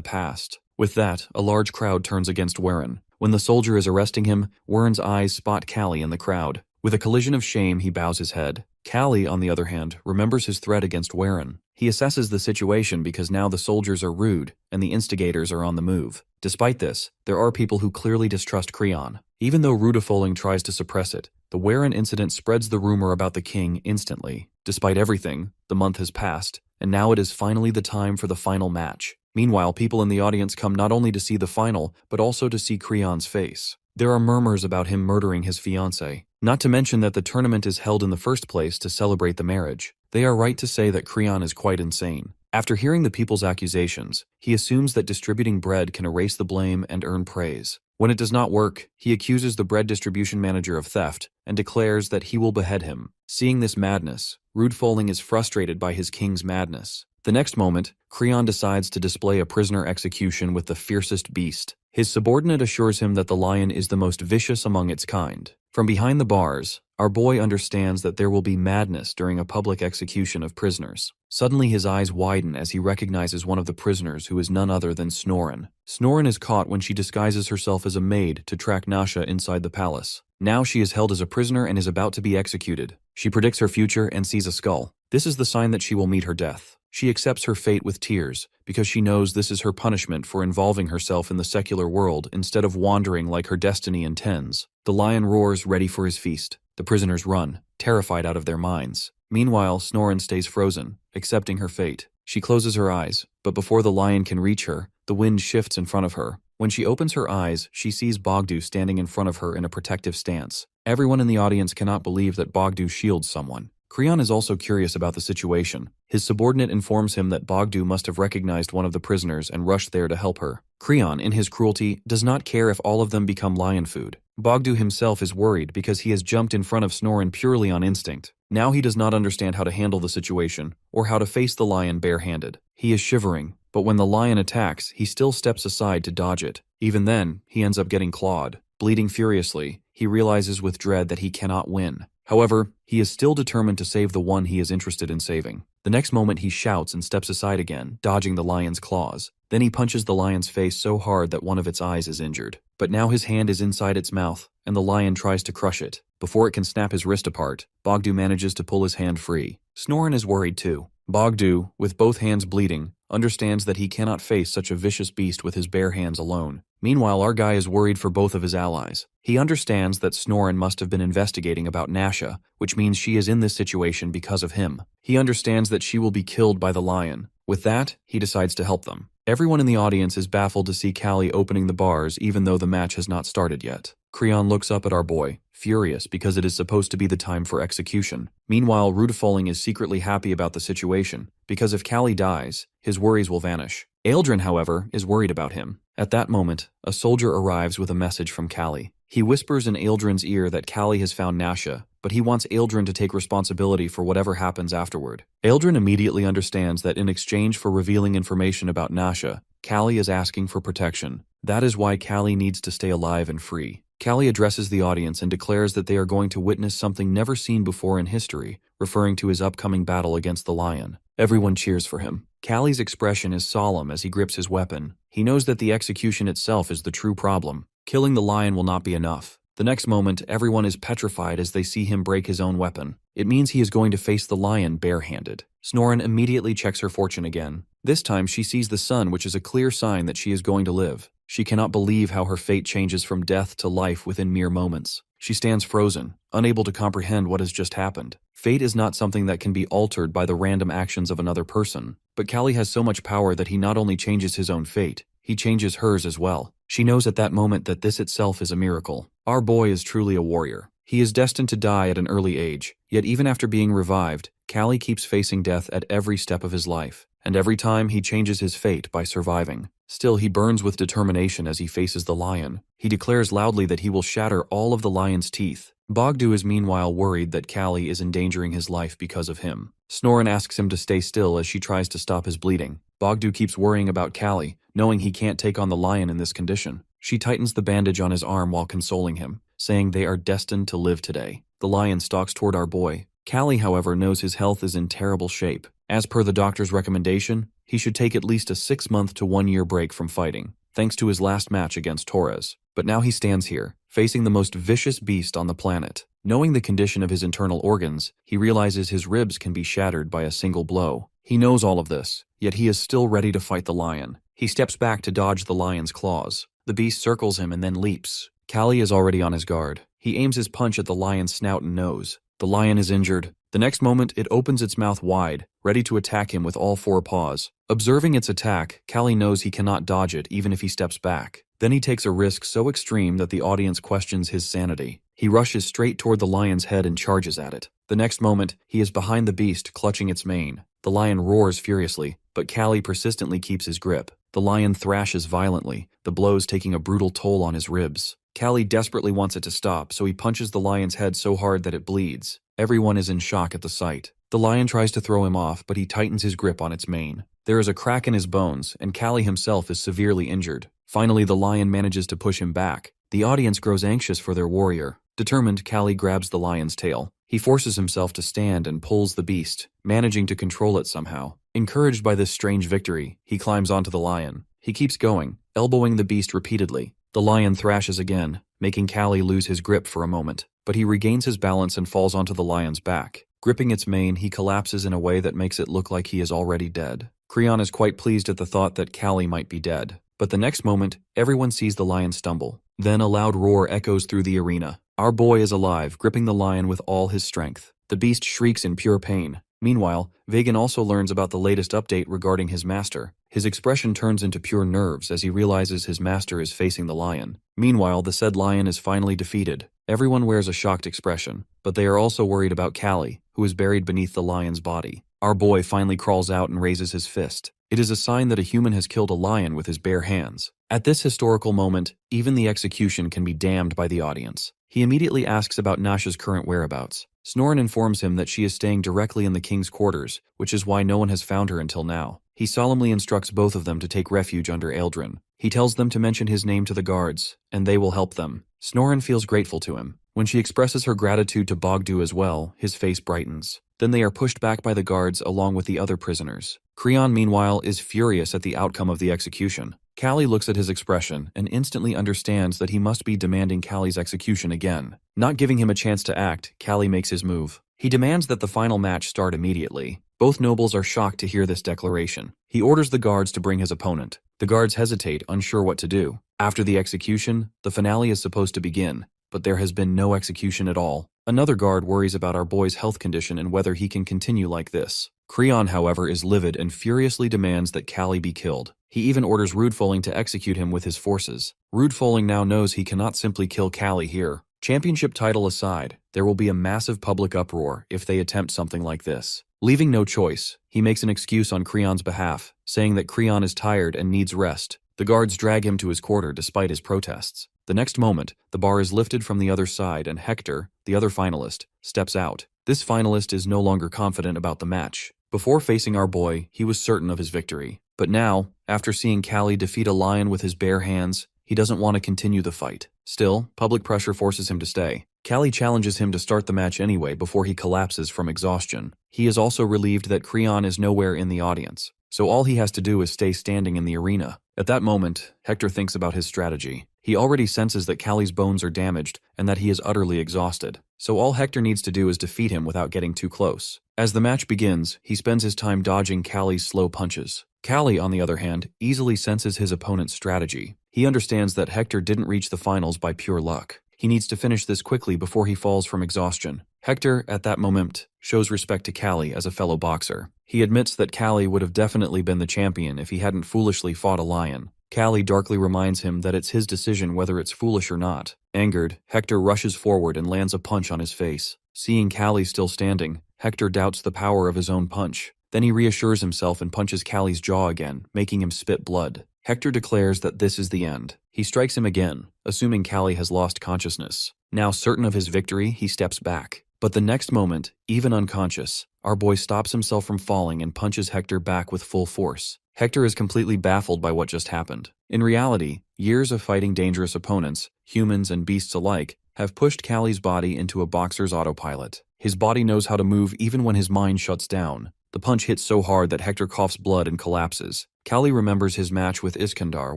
past. With that, a large crowd turns against Warren. When the soldier is arresting him, Warren's eyes spot Callie in the crowd. With a collision of shame, he bows his head. Callie, on the other hand, remembers his threat against Warren. He assesses the situation because now the soldiers are rude and the instigators are on the move. Despite this, there are people who clearly distrust Creon. Even though Rudefoling tries to suppress it, the Warren incident spreads the rumor about the king instantly. Despite everything, the month has passed, and now it is finally the time for the final match. Meanwhile, people in the audience come not only to see the final, but also to see Creon's face. There are murmurs about him murdering his fiancée. Not to mention that the tournament is held in the first place to celebrate the marriage. They are right to say that Creon is quite insane. After hearing the people's accusations, he assumes that distributing bread can erase the blame and earn praise. When it does not work, he accuses the bread distribution manager of theft and declares that he will behead him. Seeing this madness, Rudefoling is frustrated by his king's madness. The next moment, Creon decides to display a prisoner execution with the fiercest beast. His subordinate assures him that the lion is the most vicious among its kind. From behind the bars, our boy understands that there will be madness during a public execution of prisoners. Suddenly his eyes widen as he recognizes one of the prisoners who is none other than Snoren. Snoren is caught when she disguises herself as a maid to track Nasha inside the palace. Now she is held as a prisoner and is about to be executed. She predicts her future and sees a skull. This is the sign that she will meet her death. She accepts her fate with tears because she knows this is her punishment for involving herself in the secular world instead of wandering like her destiny intends. The lion roars ready for his feast. The prisoners run, terrified out of their minds. Meanwhile, Snoren stays frozen, accepting her fate. She closes her eyes, but before the lion can reach her, the wind shifts in front of her. When she opens her eyes, she sees Bogdu standing in front of her in a protective stance. Everyone in the audience cannot believe that Bogdu shields someone. Creon is also curious about the situation. His subordinate informs him that Bogdu must have recognized one of the prisoners and rushed there to help her. Creon, in his cruelty, does not care if all of them become lion food. Bogdu himself is worried because he has jumped in front of Snoren purely on instinct. Now he does not understand how to handle the situation or how to face the lion barehanded. He is shivering, but when the lion attacks, he still steps aside to dodge it. Even then, he ends up getting clawed. Bleeding furiously, he realizes with dread that he cannot win. However, he is still determined to save the one he is interested in saving. The next moment he shouts and steps aside again, dodging the lion's claws. Then he punches the lion's face so hard that one of its eyes is injured. But now his hand is inside its mouth, and the lion tries to crush it. Before it can snap his wrist apart, Bogdu manages to pull his hand free. Snoren is worried too. Bogdu, with both hands bleeding, understands that he cannot face such a vicious beast with his bare hands alone. Meanwhile, our guy is worried for both of his allies. He understands that Snoren must have been investigating about Nasha, which means she is in this situation because of him. He understands that she will be killed by the lion. With that, he decides to help them. Everyone in the audience is baffled to see Callie opening the bars even though the match has not started yet. Creon looks up at our boy, furious because it is supposed to be the time for execution. Meanwhile, Rudefolling is secretly happy about the situation, because if Callie dies, his worries will vanish. Eldrin, however, is worried about him. At that moment, a soldier arrives with a message from Callie. He whispers in Eldrin's ear that Callie has found Nasha, but he wants Eldrin to take responsibility for whatever happens afterward. Eldrin immediately understands that in exchange for revealing information about Nasha, Callie is asking for protection. That is why Callie needs to stay alive and free. Callie addresses the audience and declares that they are going to witness something never seen before in history, referring to his upcoming battle against the lion. Everyone cheers for him. Callie's expression is solemn as he grips his weapon. He knows that the execution itself is the true problem. Killing the lion will not be enough. The next moment, everyone is petrified as they see him break his own weapon. It means he is going to face the lion barehanded. Snoren immediately checks her fortune again. This time she sees the sun, which is a clear sign that she is going to live. She cannot believe how her fate changes from death to life within mere moments. She stands frozen, unable to comprehend what has just happened. Fate is not something that can be altered by the random actions of another person, but Callie has so much power that he not only changes his own fate, he changes hers as well. She knows at that moment that this itself is a miracle. Our boy is truly a warrior. He is destined to die at an early age, yet even after being revived, Callie keeps facing death at every step of his life, and every time he changes his fate by surviving. Still, he burns with determination as he faces the lion. He declares loudly that he will shatter all of the lion's teeth. Bogdu is meanwhile worried that Callie is endangering his life because of him. Snoren asks him to stay still as she tries to stop his bleeding. Bogdu keeps worrying about Callie, knowing he can't take on the lion in this condition. She tightens the bandage on his arm while consoling him, saying they are destined to live today. The lion stalks toward our boy. Callie, however, knows his health is in terrible shape. As per the doctor's recommendation, he should take at least a 6-month to 1-year break from fighting, thanks to his last match against Torres. But now he stands here, facing the most vicious beast on the planet. Knowing the condition of his internal organs, he realizes his ribs can be shattered by a single blow. He knows all of this, yet he is still ready to fight the lion. He steps back to dodge the lion's claws. The beast circles him and then leaps. Callie is already on his guard. He aims his punch at the lion's snout and nose. The lion is injured. The next moment, it opens its mouth wide, ready to attack him with all 4 paws. Observing its attack, Callie knows he cannot dodge it even if he steps back. Then he takes a risk so extreme that the audience questions his sanity. He rushes straight toward the lion's head and charges at it. The next moment, he is behind the beast, clutching its mane. The lion roars furiously, but Callie persistently keeps his grip. The lion thrashes violently, the blows taking a brutal toll on his ribs. Callie desperately wants it to stop, so he punches the lion's head so hard that it bleeds. Everyone is in shock at the sight. The lion tries to throw him off, but he tightens his grip on its mane. There is a crack in his bones, and Callie himself is severely injured. Finally, the lion manages to push him back. The audience grows anxious for their warrior. Determined, Callie grabs the lion's tail. He forces himself to stand and pulls the beast, managing to control it somehow. Encouraged by this strange victory, he climbs onto the lion. He keeps going, elbowing the beast repeatedly. The lion thrashes again, making Callie lose his grip for a moment, but he regains his balance and falls onto the lion's back. Gripping its mane, he collapses in a way that makes it look like he is already dead. Creon is quite pleased at the thought that Callie might be dead. But the next moment, everyone sees the lion stumble. Then a loud roar echoes through the arena. Our boy is alive, gripping the lion with all his strength. The beast shrieks in pure pain. Meanwhile, Vagan also learns about the latest update regarding his master. His expression turns into pure nerves as he realizes his master is facing the lion. Meanwhile, the said lion is finally defeated. Everyone wears a shocked expression, but they are also worried about Callie, who is buried beneath the lion's body. Our boy finally crawls out and raises his fist. It is a sign that a human has killed a lion with his bare hands. At this historical moment, even the execution can be damned by the audience. He immediately asks about Nasha's current whereabouts. Snoren informs him that she is staying directly in the king's quarters, which is why no one has found her until now. He solemnly instructs both of them to take refuge under Eldrin. He tells them to mention his name to the guards, and they will help them. Snoren feels grateful to him. When she expresses her gratitude to Bogdu as well, his face brightens. Then they are pushed back by the guards along with the other prisoners. Creon, meanwhile, is furious at the outcome of the execution. Callie looks at his expression and instantly understands that he must be demanding Callie's execution again. Not giving him a chance to act, Callie makes his move. He demands that the final match start immediately. Both nobles are shocked to hear this declaration. He orders the guards to bring his opponent. The guards hesitate, unsure what to do. After the execution, the finale is supposed to begin, but there has been no execution at all. Another guard worries about our boy's health condition and whether he can continue like this. Creon, however, is livid and furiously demands that Callie be killed. He even orders Rudefoling to execute him with his forces. Rudefoling now knows he cannot simply kill Callie here. Championship title aside, there will be a massive public uproar if they attempt something like this. Leaving no choice, he makes an excuse on Creon's behalf, saying that Creon is tired and needs rest. The guards drag him to his quarter despite his protests. The next moment, the bar is lifted from the other side and Hector, the other finalist, steps out. This finalist is no longer confident about the match. Before facing our boy, he was certain of his victory. But now, after seeing Callie defeat a lion with his bare hands, he doesn't want to continue the fight. Still, public pressure forces him to stay. Callie challenges him to start the match anyway before he collapses from exhaustion. He is also relieved that Creon is nowhere in the audience, so all he has to do is stay standing in the arena. At that moment, Hector thinks about his strategy. He already senses that Callie's bones are damaged and that he is utterly exhausted, so all Hector needs to do is defeat him without getting too close. As the match begins, he spends his time dodging Callie's slow punches. Callie, on the other hand, easily senses his opponent's strategy. He understands that Hector didn't reach the finals by pure luck. He needs to finish this quickly before he falls from exhaustion. Hector, at that moment, shows respect to Callie as a fellow boxer. He admits that Callie would have definitely been the champion if he hadn't foolishly fought a lion. Callie darkly reminds him that it's his decision whether it's foolish or not. Angered, Hector rushes forward and lands a punch on his face. Seeing Callie still standing, Hector doubts the power of his own punch. Then he reassures himself and punches Callie's jaw again, making him spit blood. Hector declares that this is the end. He strikes him again, assuming Callie has lost consciousness. Now certain of his victory, he steps back. But the next moment, even unconscious, our boy stops himself from falling and punches Hector back with full force. Hector is completely baffled by what just happened. In reality, years of fighting dangerous opponents, humans and beasts alike, have pushed Callie's body into a boxer's autopilot. His body knows how to move even when his mind shuts down. The punch hits so hard that Hector coughs blood and collapses. Callie remembers his match with Iskandar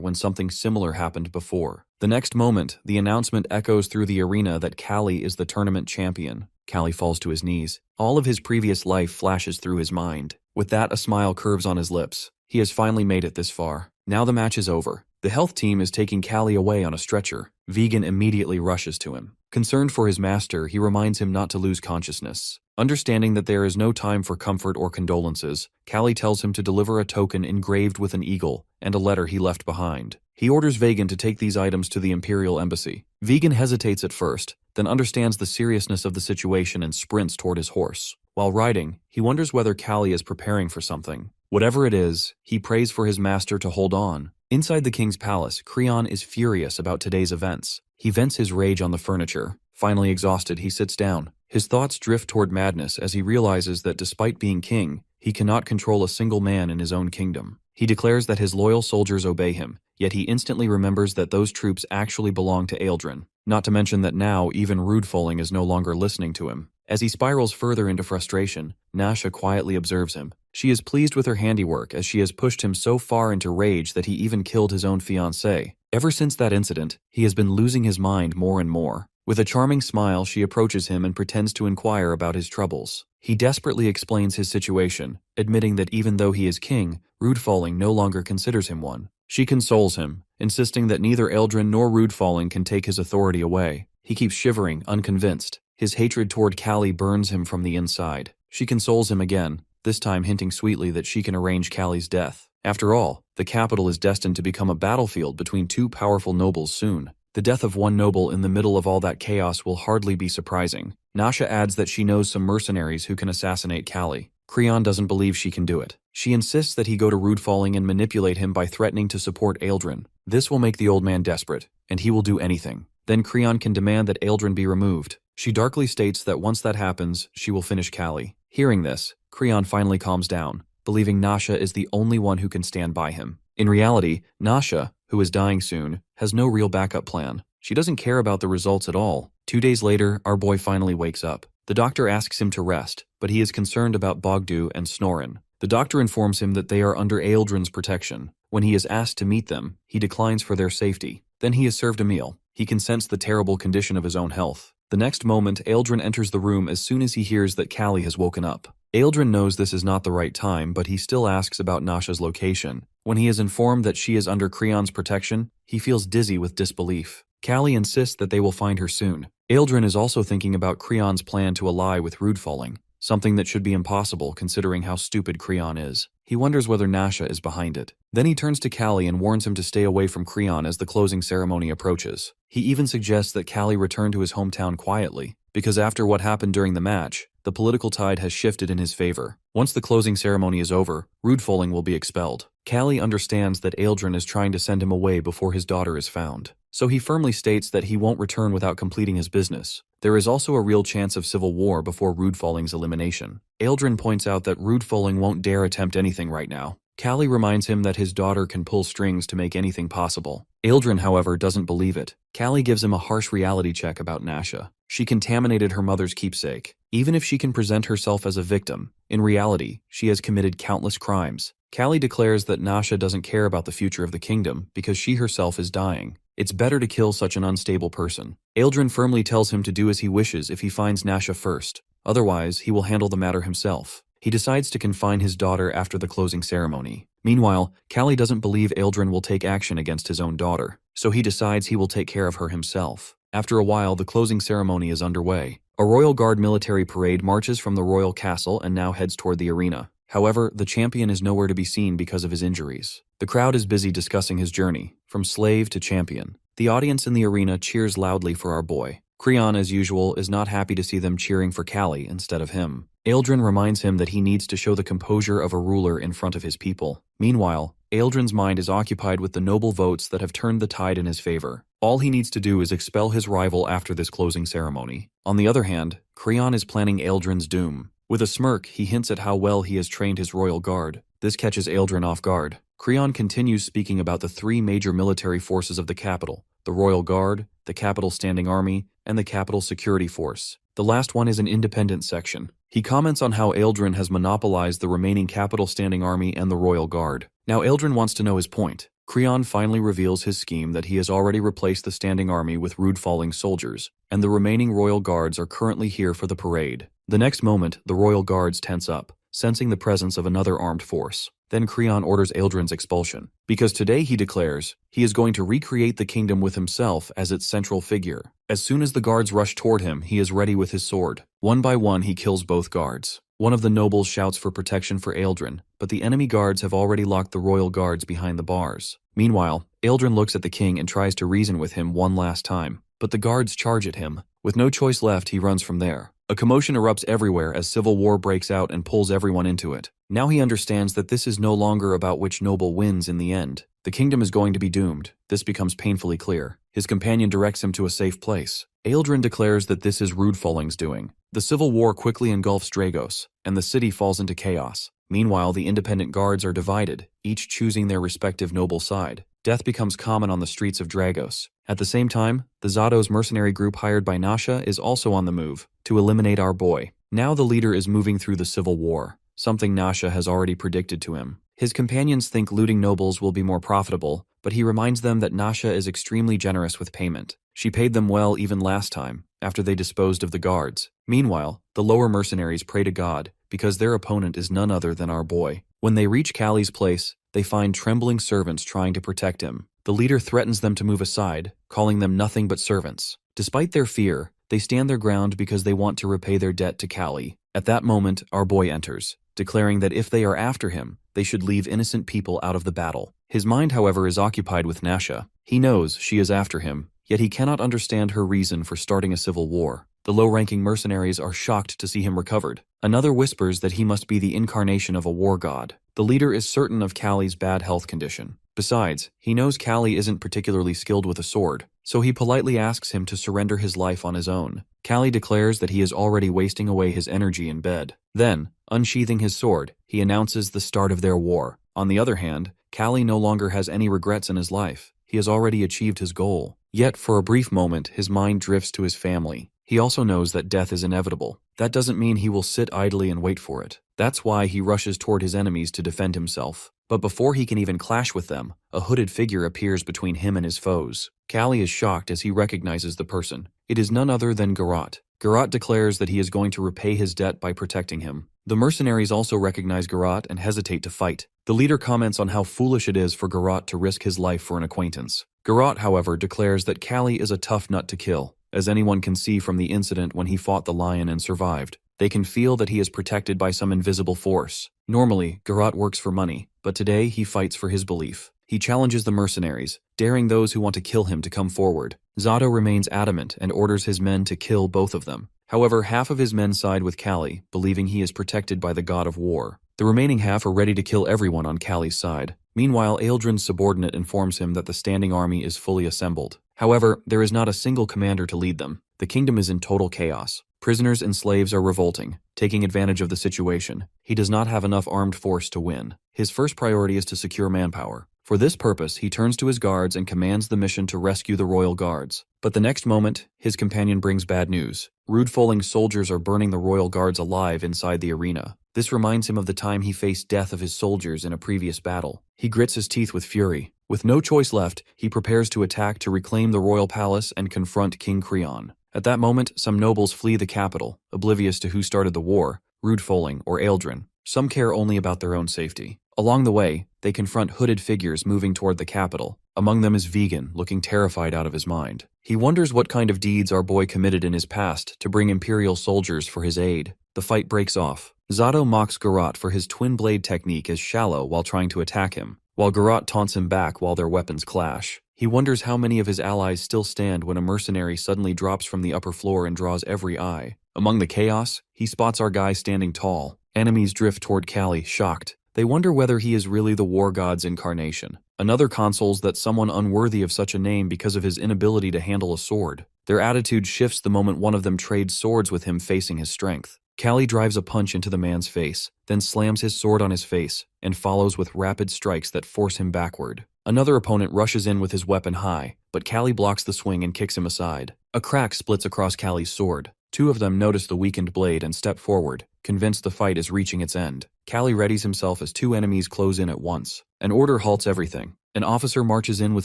when something similar happened before. The next moment, the announcement echoes through the arena that Callie is the tournament champion. Callie falls to his knees. All of his previous life flashes through his mind. With that, a smile curves on his lips. He has finally made it this far. Now the match is over. The health team is taking Callie away on a stretcher. Vegan immediately rushes to him. Concerned for his master, he reminds him not to lose consciousness. Understanding that there is no time for comfort or condolences, Callie tells him to deliver a token engraved with an eagle and a letter he left behind. He orders Vegan to take these items to the Imperial Embassy. Vegan hesitates at first, then understands the seriousness of the situation and sprints toward his horse. While riding, he wonders whether Callie is preparing for something. Whatever it is, he prays for his master to hold on. Inside the king's palace, Creon is furious about today's events. He vents his rage on the furniture. Finally exhausted, he sits down. His thoughts drift toward madness as he realizes that despite being king, he cannot control a single man in his own kingdom. He declares that his loyal soldiers obey him, yet he instantly remembers that those troops actually belong to Ealdrin. Not to mention that now even Rudefoling is no longer listening to him. As he spirals further into frustration, Nasha quietly observes him. She is pleased with her handiwork as she has pushed him so far into rage that he even killed his own fiancée. Ever since that incident, he has been losing his mind more and more. With a charming smile, she approaches him and pretends to inquire about his troubles. He desperately explains his situation, admitting that even though he is king, Rudefoling no longer considers him one. She consoles him, insisting that neither Ealdrin nor Rudefoling can take his authority away. He keeps shivering, unconvinced. His hatred toward Callie burns him from the inside. She consoles him again, this time hinting sweetly that she can arrange Callie's death. After all, the capital is destined to become a battlefield between two powerful nobles soon. The death of one noble in the middle of all that chaos will hardly be surprising. Nasha adds that she knows some mercenaries who can assassinate Callie. Creon doesn't believe she can do it. She insists that he go to Rudefoling and manipulate him by threatening to support Ealdrin. This will make the old man desperate, and he will do anything. Then Creon can demand that Ealdrin be removed. She darkly states that once that happens, she will finish Callie. Hearing this, Creon finally calms down, believing Nasha is the only one who can stand by him. In reality, Nasha, who is dying soon, has no real backup plan. She doesn't care about the results at all. 2 days later, our boy finally wakes up. The doctor asks him to rest, but he is concerned about Bogdu and Snorin. The doctor informs him that they are under Eildren's protection. When he is asked to meet them, he declines for their safety. Then he is served a meal. He can sense the terrible condition of his own health. The next moment, Eildren enters the room as soon as he hears that Callie has woken up. Eildren knows this is not the right time, but he still asks about Nasha's location. When he is informed that she is under Creon's protection, he feels dizzy with disbelief. Callie insists that they will find her soon. Eildren is also thinking about Creon's plan to ally with Rudefalling, something that should be impossible considering how stupid Creon is. He wonders whether Nasha is behind it. Then he turns to Callie and warns him to stay away from Creon as the closing ceremony approaches. He even suggests that Callie return to his hometown quietly, because after what happened during the match, the political tide has shifted in his favor. Once the closing ceremony is over, Rudefalling will be expelled. Callie understands that Eildren is trying to send him away before his daughter is found, so he firmly states that he won't return without completing his business. There is also a real chance of civil war before Rudefalling's elimination. Eildren points out that Rudefalling won't dare attempt anything right now. Callie reminds him that his daughter can pull strings to make anything possible. Eildren, however, doesn't believe it. Callie gives him a harsh reality check about Nasha. She contaminated her mother's keepsake. Even if she can present herself as a victim, in reality, she has committed countless crimes. Callie declares that Nasha doesn't care about the future of the kingdom because she herself is dying. It's better to kill such an unstable person. Eildren firmly tells him to do as he wishes if he finds Nasha first. Otherwise, he will handle the matter himself. He decides to confine his daughter after the closing ceremony. Meanwhile, Callie doesn't believe Eildren will take action against his own daughter, so he decides he will take care of her himself. After a while, the closing ceremony is underway. A Royal Guard military parade marches from the royal castle and now heads toward the arena. However, the champion is nowhere to be seen because of his injuries. The crowd is busy discussing his journey, from slave to champion. The audience in the arena cheers loudly for our boy. Creon, as usual, is not happy to see them cheering for Callie instead of him. Eildren reminds him that he needs to show the composure of a ruler in front of his people. Meanwhile, Eildren's mind is occupied with the noble votes that have turned the tide in his favor. All he needs to do is expel his rival after this closing ceremony. On the other hand, Creon is planning Eildren's doom. With a smirk, he hints at how well he has trained his royal guard. This catches Eildren off guard. Creon continues speaking about the 3 major military forces of the capital: the Royal Guard, the Capital Standing Army, and the Capital Security Force. The last one is an independent section. He comments on how Eildren has monopolized the remaining Capital Standing Army and the Royal Guard. Now Eildren wants to know his point. Creon finally reveals his scheme that he has already replaced the Standing Army with Rudefalling soldiers, and the remaining Royal Guards are currently here for the parade. The next moment, the Royal Guards tense up, sensing the presence of another armed force. Then Creon orders Eildren's expulsion, because today, he declares, he is going to recreate the kingdom with himself as its central figure. As soon as the guards rush toward him, he is ready with his sword. One by one, he kills both guards. One of the nobles shouts for protection for Eildren, but the enemy guards have already locked the royal guards behind the bars. Meanwhile, Eildren looks at the king and tries to reason with him one last time, but the guards charge at him. With no choice left, he runs from there. A commotion erupts everywhere as civil war breaks out and pulls everyone into it. Now he understands that this is no longer about which noble wins in the end. The kingdom is going to be doomed. This becomes painfully clear. His companion directs him to a safe place. Eildren declares that this is Rudefalling's doing. The civil war quickly engulfs Dragos, and the city falls into chaos. Meanwhile, the independent guards are divided, each choosing their respective noble side. Death becomes common on the streets of Dragos. At the same time, the Zados mercenary group hired by Nasha is also on the move, to eliminate our boy. Now the leader is moving through the civil war, something Nasha has already predicted to him. His companions think looting nobles will be more profitable, but he reminds them that Nasha is extremely generous with payment. She paid them well even last time, after they disposed of the guards. Meanwhile, the lower mercenaries pray to God, because their opponent is none other than our boy. When they reach Callie's place, they find trembling servants trying to protect him. The leader threatens them to move aside, calling them nothing but servants. Despite their fear, they stand their ground because they want to repay their debt to Callie. At that moment, our boy enters, declaring that if they are after him, they should leave innocent people out of the battle. His mind, however, is occupied with Nasha. He knows she is after him, yet he cannot understand her reason for starting a civil war. The low-ranking mercenaries are shocked to see him recovered. Another whispers that he must be the incarnation of a war god. The leader is certain of Callie's bad health condition. Besides, he knows Callie isn't particularly skilled with a sword, so he politely asks him to surrender his life on his own. Callie declares that he is already wasting away his energy in bed. Then, unsheathing his sword, he announces the start of their war. On the other hand, Callie no longer has any regrets in his life. He has already achieved his goal. Yet, for a brief moment, his mind drifts to his family. He also knows that death is inevitable. That doesn't mean he will sit idly and wait for it. That's why he rushes toward his enemies to defend himself. But before he can even clash with them, a hooded figure appears between him and his foes. Callie is shocked as he recognizes the person. It is none other than Garrote. Garrote declares that he is going to repay his debt by protecting him. The mercenaries also recognize Garrote and hesitate to fight. The leader comments on how foolish it is for Garrote to risk his life for an acquaintance. Garrote, however, declares that Callie is a tough nut to kill, as anyone can see from the incident when he fought the lion and survived. They can feel that he is protected by some invisible force. Normally, Garrote works for money, but today he fights for his belief. He challenges the mercenaries, daring those who want to kill him to come forward. Zato remains adamant and orders his men to kill both of them. However, half of his men side with Callie, believing he is protected by the god of war. The remaining half are ready to kill everyone on Callie's side. Meanwhile, Ealdrin's subordinate informs him that the standing army is fully assembled. However, there is not a single commander to lead them. The kingdom is in total chaos. Prisoners and slaves are revolting, taking advantage of the situation. He does not have enough armed force to win. His first priority is to secure manpower. For this purpose, he turns to his guards and commands the mission to rescue the royal guards. But the next moment, his companion brings bad news. Rude-foling soldiers are burning the royal guards alive inside the arena. This reminds him of the time he faced death of his soldiers in a previous battle. He grits his teeth with fury. With no choice left, he prepares to attack to reclaim the royal palace and confront King Creon. At that moment, some nobles flee the capital, oblivious to who started the war, Rude-foling or Ealdrin. Some care only about their own safety. Along the way, they confront hooded figures moving toward the capital. Among them is Vegan, looking terrified out of his mind. He wonders what kind of deeds our boy committed in his past to bring Imperial soldiers for his aid. The fight breaks off. Zato mocks Garrote for his twin blade technique as shallow while trying to attack him, while Garrote taunts him back while their weapons clash. He wonders how many of his allies still stand when a mercenary suddenly drops from the upper floor and draws every eye. Among the chaos, he spots our guy standing tall. Enemies drift toward Callie, shocked. They wonder whether he is really the war god's incarnation. Another consoles that someone unworthy of such a name because of his inability to handle a sword. Their attitude shifts the moment one of them trades swords with him facing his strength. Callie drives a punch into the man's face, then slams his sword on his face, and follows with rapid strikes that force him backward. Another opponent rushes in with his weapon high, but Callie blocks the swing and kicks him aside. A crack splits across Callie's sword. Two of them notice the weakened blade and step forward, convinced the fight is reaching its end. Callie readies himself as two enemies close in at once. An order halts everything. An officer marches in with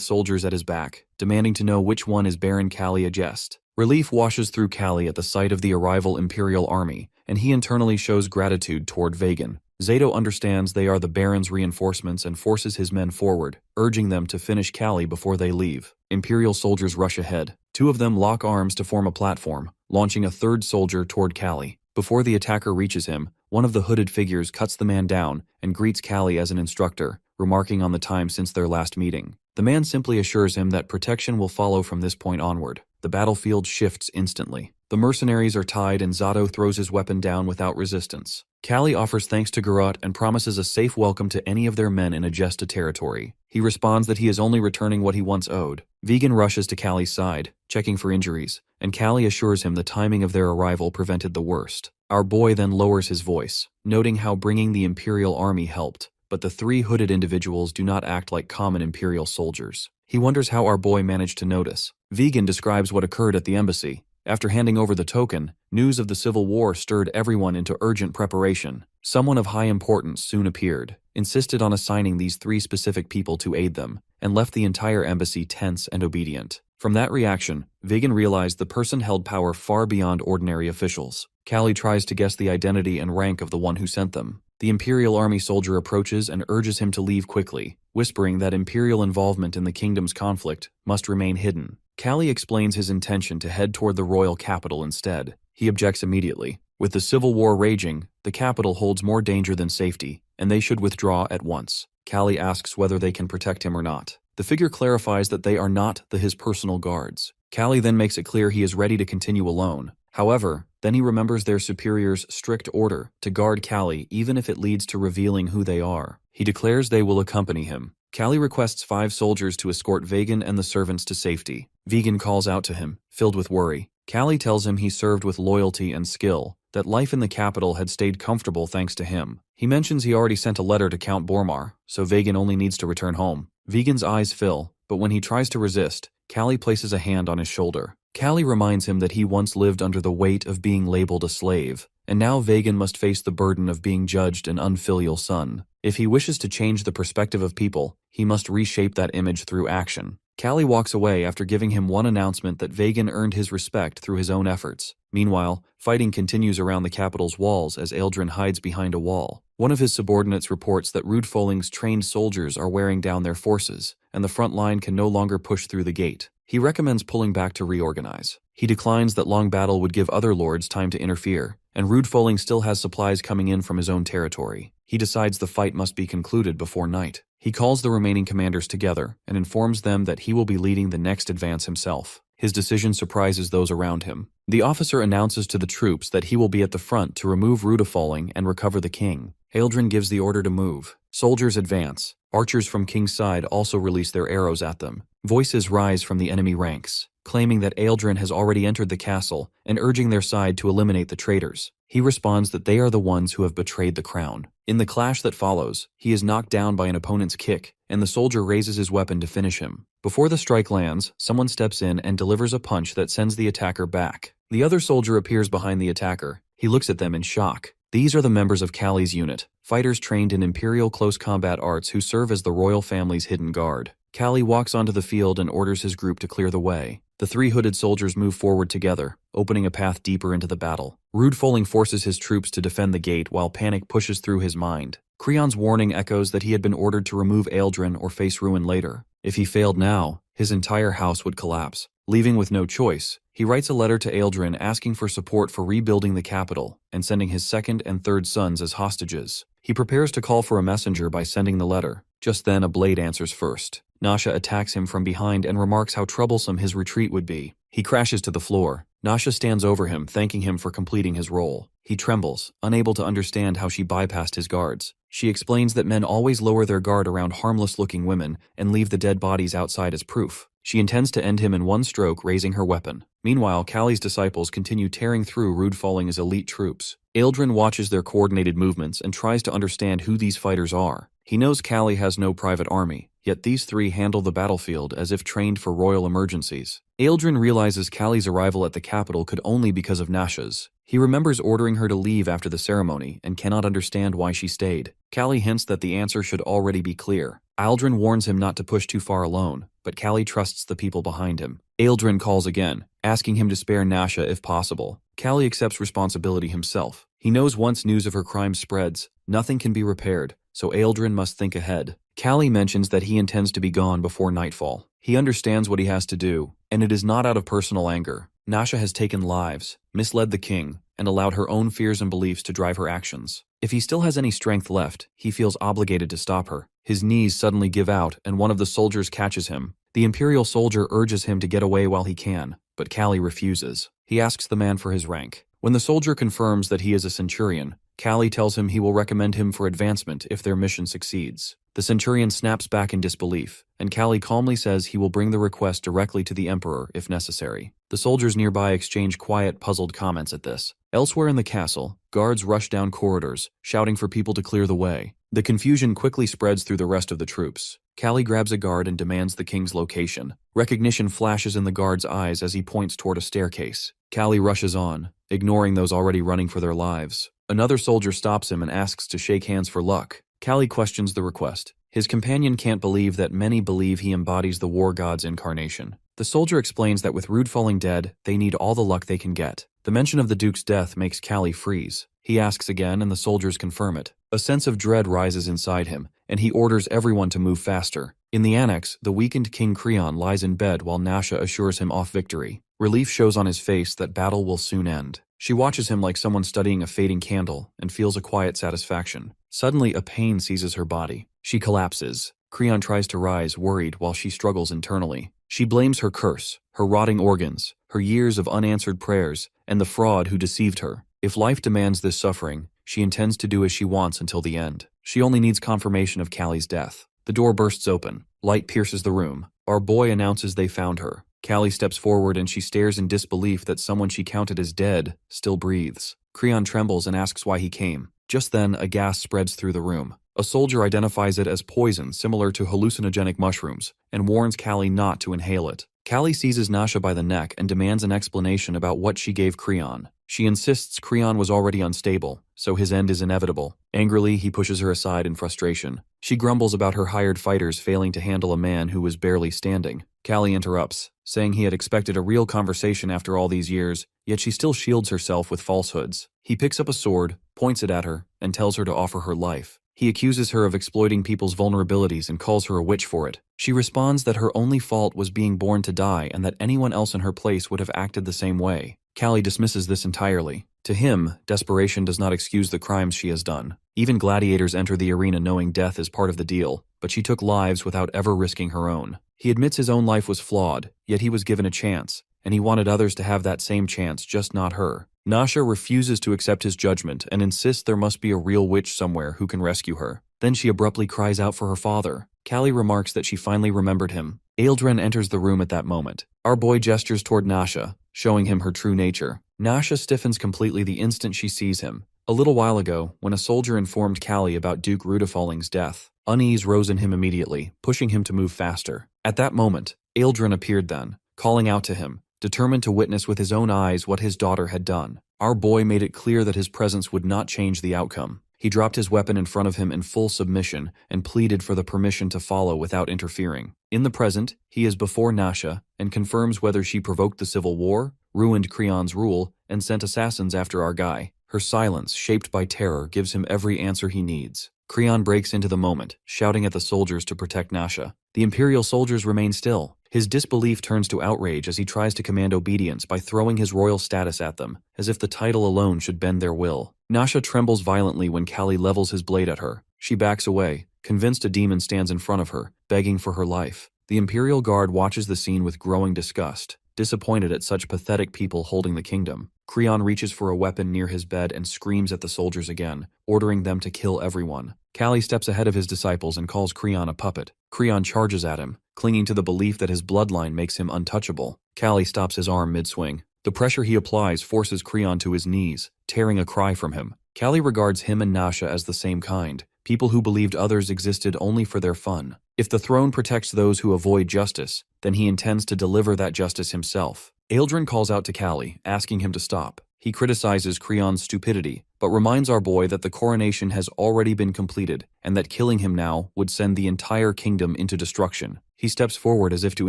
soldiers at his back, demanding to know which one is Baron Callie a jest. Relief washes through Callie at the sight of the arrival Imperial army, and he internally shows gratitude toward Vegan. Zato understands they are the Baron's reinforcements and forces his men forward, urging them to finish Callie before they leave. Imperial soldiers rush ahead. Two of them lock arms to form a platform, launching a third soldier toward Callie. Before the attacker reaches him, one of the hooded figures cuts the man down and greets Callie as an instructor, remarking on the time since their last meeting. The man simply assures him that protection will follow from this point onward. The battlefield shifts instantly. The mercenaries are tied and Zato throws his weapon down without resistance. Callie offers thanks to Garrote and promises a safe welcome to any of their men in Agesta territory. He responds that he is only returning what he once owed. Vegan rushes to Callie's side, checking for injuries, and Callie assures him the timing of their arrival prevented the worst. Our boy then lowers his voice, noting how bringing the Imperial army helped, but the three hooded individuals do not act like common Imperial soldiers. He wonders how our boy managed to notice. Vegan describes what occurred at the embassy. After handing over the token, news of the civil war stirred everyone into urgent preparation. Someone of high importance soon appeared, insisted on assigning these three specific people to aid them, and left the entire embassy tense and obedient. From that reaction, Vegan realized the person held power far beyond ordinary officials. Callie tries to guess the identity and rank of the one who sent them. The Imperial army soldier approaches and urges him to leave quickly, whispering that Imperial involvement in the kingdom's conflict must remain hidden. Callie explains his intention to head toward the royal capital instead. He objects immediately. With the civil war raging, the capital holds more danger than safety, and they should withdraw at once. Callie asks whether they can protect him or not. The figure clarifies that they are not his personal guards. Callie then makes it clear he is ready to continue alone. However, then he remembers their superior's strict order to guard Callie even if it leads to revealing who they are. He declares they will accompany him. Callie requests 5 soldiers to escort Vegan and the servants to safety. Vegan calls out to him, filled with worry. Callie tells him he served with loyalty and skill, that life in the capital had stayed comfortable thanks to him. He mentions he already sent a letter to Count Bormar, so Vegan only needs to return home. Vegan's eyes fill, but when he tries to resist, Callie places a hand on his shoulder. Callie reminds him that he once lived under the weight of being labeled a slave, and now Vagan must face the burden of being judged an unfilial son. If he wishes to change the perspective of people, he must reshape that image through action. Callie walks away after giving him one announcement that Vagan earned his respect through his own efforts. Meanwhile, fighting continues around the capital's walls as Eldrin hides behind a wall. One of his subordinates reports that Rudfoling's trained soldiers are wearing down their forces, and the front line can no longer push through the gate. He recommends pulling back to reorganize. He declines that long battle would give other lords time to interfere, and Rudfoling still has supplies coming in from his own territory. He decides the fight must be concluded before night. He calls the remaining commanders together and informs them that he will be leading the next advance himself. His decision surprises those around him. The officer announces to the troops that he will be at the front to remove Rudfolling and recover the king. Eldrin gives the order to move. Soldiers advance. Archers from King's side also release their arrows at them. Voices rise from the enemy ranks, claiming that Eldrin has already entered the castle and urging their side to eliminate the traitors. He responds that they are the ones who have betrayed the crown. In the clash that follows, he is knocked down by an opponent's kick, and the soldier raises his weapon to finish him. Before the strike lands, someone steps in and delivers a punch that sends the attacker back. The other soldier appears behind the attacker. He looks at them in shock. These are the members of Callie's unit, fighters trained in Imperial close combat arts who serve as the royal family's hidden guard. Callie walks onto the field and orders his group to clear the way. The three hooded soldiers move forward together, opening a path deeper into the battle. Rudfolling forces his troops to defend the gate while panic pushes through his mind. Creon's warning echoes that he had been ordered to remove Eldrin or face ruin later. If he failed now, his entire house would collapse. Leaving with no choice, he writes a letter to Eldrin asking for support for rebuilding the capital and sending his second and third sons as hostages. He prepares to call for a messenger by sending the letter. Just then, a blade answers first. Nasha attacks him from behind and remarks how troublesome his retreat would be. He crashes to the floor. Nasha stands over him, thanking him for completing his role. He trembles, unable to understand how she bypassed his guards. She explains that men always lower their guard around harmless-looking women and leave the dead bodies outside as proof. She intends to end him in one stroke, raising her weapon. Meanwhile, Callie's disciples continue tearing through Rudfolling's elite troops. Eldrin watches their coordinated movements and tries to understand who these fighters are. He knows Callie has no private army, yet these three handle the battlefield as if trained for royal emergencies. Eldrin realizes Callie's arrival at the capital could only because of Nasha's. He remembers ordering her to leave after the ceremony and cannot understand why she stayed. Callie hints that the answer should already be clear. Eldrin warns him not to push too far alone, but Callie trusts the people behind him. Eldrin calls again, asking him to spare Nasha if possible. Callie accepts responsibility himself. He knows once news of her crime spreads, nothing can be repaired, so Eldrin must think ahead. Callie mentions that he intends to be gone before nightfall. He understands what he has to do, and it is not out of personal anger. Nasha has taken lives, misled the king, and allowed her own fears and beliefs to drive her actions. If he still has any strength left, he feels obligated to stop her. His knees suddenly give out, and one of the soldiers catches him. The Imperial soldier urges him to get away while he can, but Callie refuses. He asks the man for his rank. When the soldier confirms that he is a centurion, Callie tells him he will recommend him for advancement if their mission succeeds. The centurion snaps back in disbelief, and Callie calmly says he will bring the request directly to the emperor if necessary. The soldiers nearby exchange quiet, puzzled comments at this. Elsewhere in the castle, guards rush down corridors, shouting for people to clear the way. The confusion quickly spreads through the rest of the troops. Callie grabs a guard and demands the king's location. Recognition flashes in the guard's eyes as he points toward a staircase. Callie rushes on, ignoring those already running for their lives. Another soldier stops him and asks to shake hands for luck. Callie questions the request. His companion can't believe that many believe he embodies the war god's incarnation. The soldier explains that with Rudfolling dead, they need all the luck they can get. The mention of the Duke's death makes Callie freeze. He asks again and the soldiers confirm it. A sense of dread rises inside him, and he orders everyone to move faster. In the annex, the weakened King Creon lies in bed while Nasha assures him off victory. Relief shows on his face that battle will soon end. She watches him like someone studying a fading candle and feels a quiet satisfaction. Suddenly, a pain seizes her body. She collapses. Creon tries to rise, worried, while she struggles internally. She blames her curse, her rotting organs, her years of unanswered prayers, and the fraud who deceived her. If life demands this suffering, she intends to do as she wants until the end. She only needs confirmation of Callie's death. The door bursts open. Light pierces the room. Our boy announces they found her. Callie steps forward and she stares in disbelief that someone she counted as dead still breathes. Creon trembles and asks why he came. Just then, a gas spreads through the room. A soldier identifies it as poison similar to hallucinogenic mushrooms and warns Callie not to inhale it. Callie seizes Nasha by the neck and demands an explanation about what she gave Creon. She insists Creon was already unstable, so his end is inevitable. Angrily, he pushes her aside in frustration. She grumbles about her hired fighters failing to handle a man who was barely standing. Callie interrupts, saying he had expected a real conversation after all these years, yet she still shields herself with falsehoods. He picks up a sword, points it at her, and tells her to offer her life. He accuses her of exploiting people's vulnerabilities and calls her a witch for it. She responds that her only fault was being born to die and that anyone else in her place would have acted the same way. Callie dismisses this entirely. To him, desperation does not excuse the crimes she has done. Even gladiators enter the arena knowing death is part of the deal, but she took lives without ever risking her own. He admits his own life was flawed, yet he was given a chance, and he wanted others to have that same chance, just not her. Nasha refuses to accept his judgment and insists there must be a real witch somewhere who can rescue her. Then she abruptly cries out for her father. Callie remarks that she finally remembered him. Eildren enters the room at that moment. Our boy gestures toward Nasha, showing him her true nature. Nasha stiffens completely the instant she sees him. A little while ago, when a soldier informed Callie about Duke Rudafalling's death, unease rose in him immediately, pushing him to move faster. At that moment, Eildren appeared then, calling out to him, determined to witness with his own eyes what his daughter had done. Our boy made it clear that his presence would not change the outcome. He dropped his weapon in front of him in full submission and pleaded for the permission to follow without interfering. In the present, he is before Nasha and confirms whether she provoked the civil war, ruined Creon's rule, and sent assassins after our guy. Her silence, shaped by terror, gives him every answer he needs. Creon breaks into the moment, shouting at the soldiers to protect Nasha. The Imperial soldiers remain still. His disbelief turns to outrage as he tries to command obedience by throwing his royal status at them, as if the title alone should bend their will. Nasha trembles violently when Callie levels his blade at her. She backs away, convinced a demon stands in front of her, begging for her life. The Imperial Guard watches the scene with growing disgust, disappointed at such pathetic people holding the kingdom. Creon reaches for a weapon near his bed and screams at the soldiers again, ordering them to kill everyone. Callie steps ahead of his disciples and calls Creon a puppet. Creon charges at him, clinging to the belief that his bloodline makes him untouchable. Callie stops his arm mid-swing. The pressure he applies forces Creon to his knees, tearing a cry from him. Callie regards him and Nasha as the same kind, people who believed others existed only for their fun. If the throne protects those who avoid justice, then he intends to deliver that justice himself. Eildren calls out to Callie, asking him to stop. He criticizes Creon's stupidity, but reminds our boy that the coronation has already been completed and that killing him now would send the entire kingdom into destruction. He steps forward as if to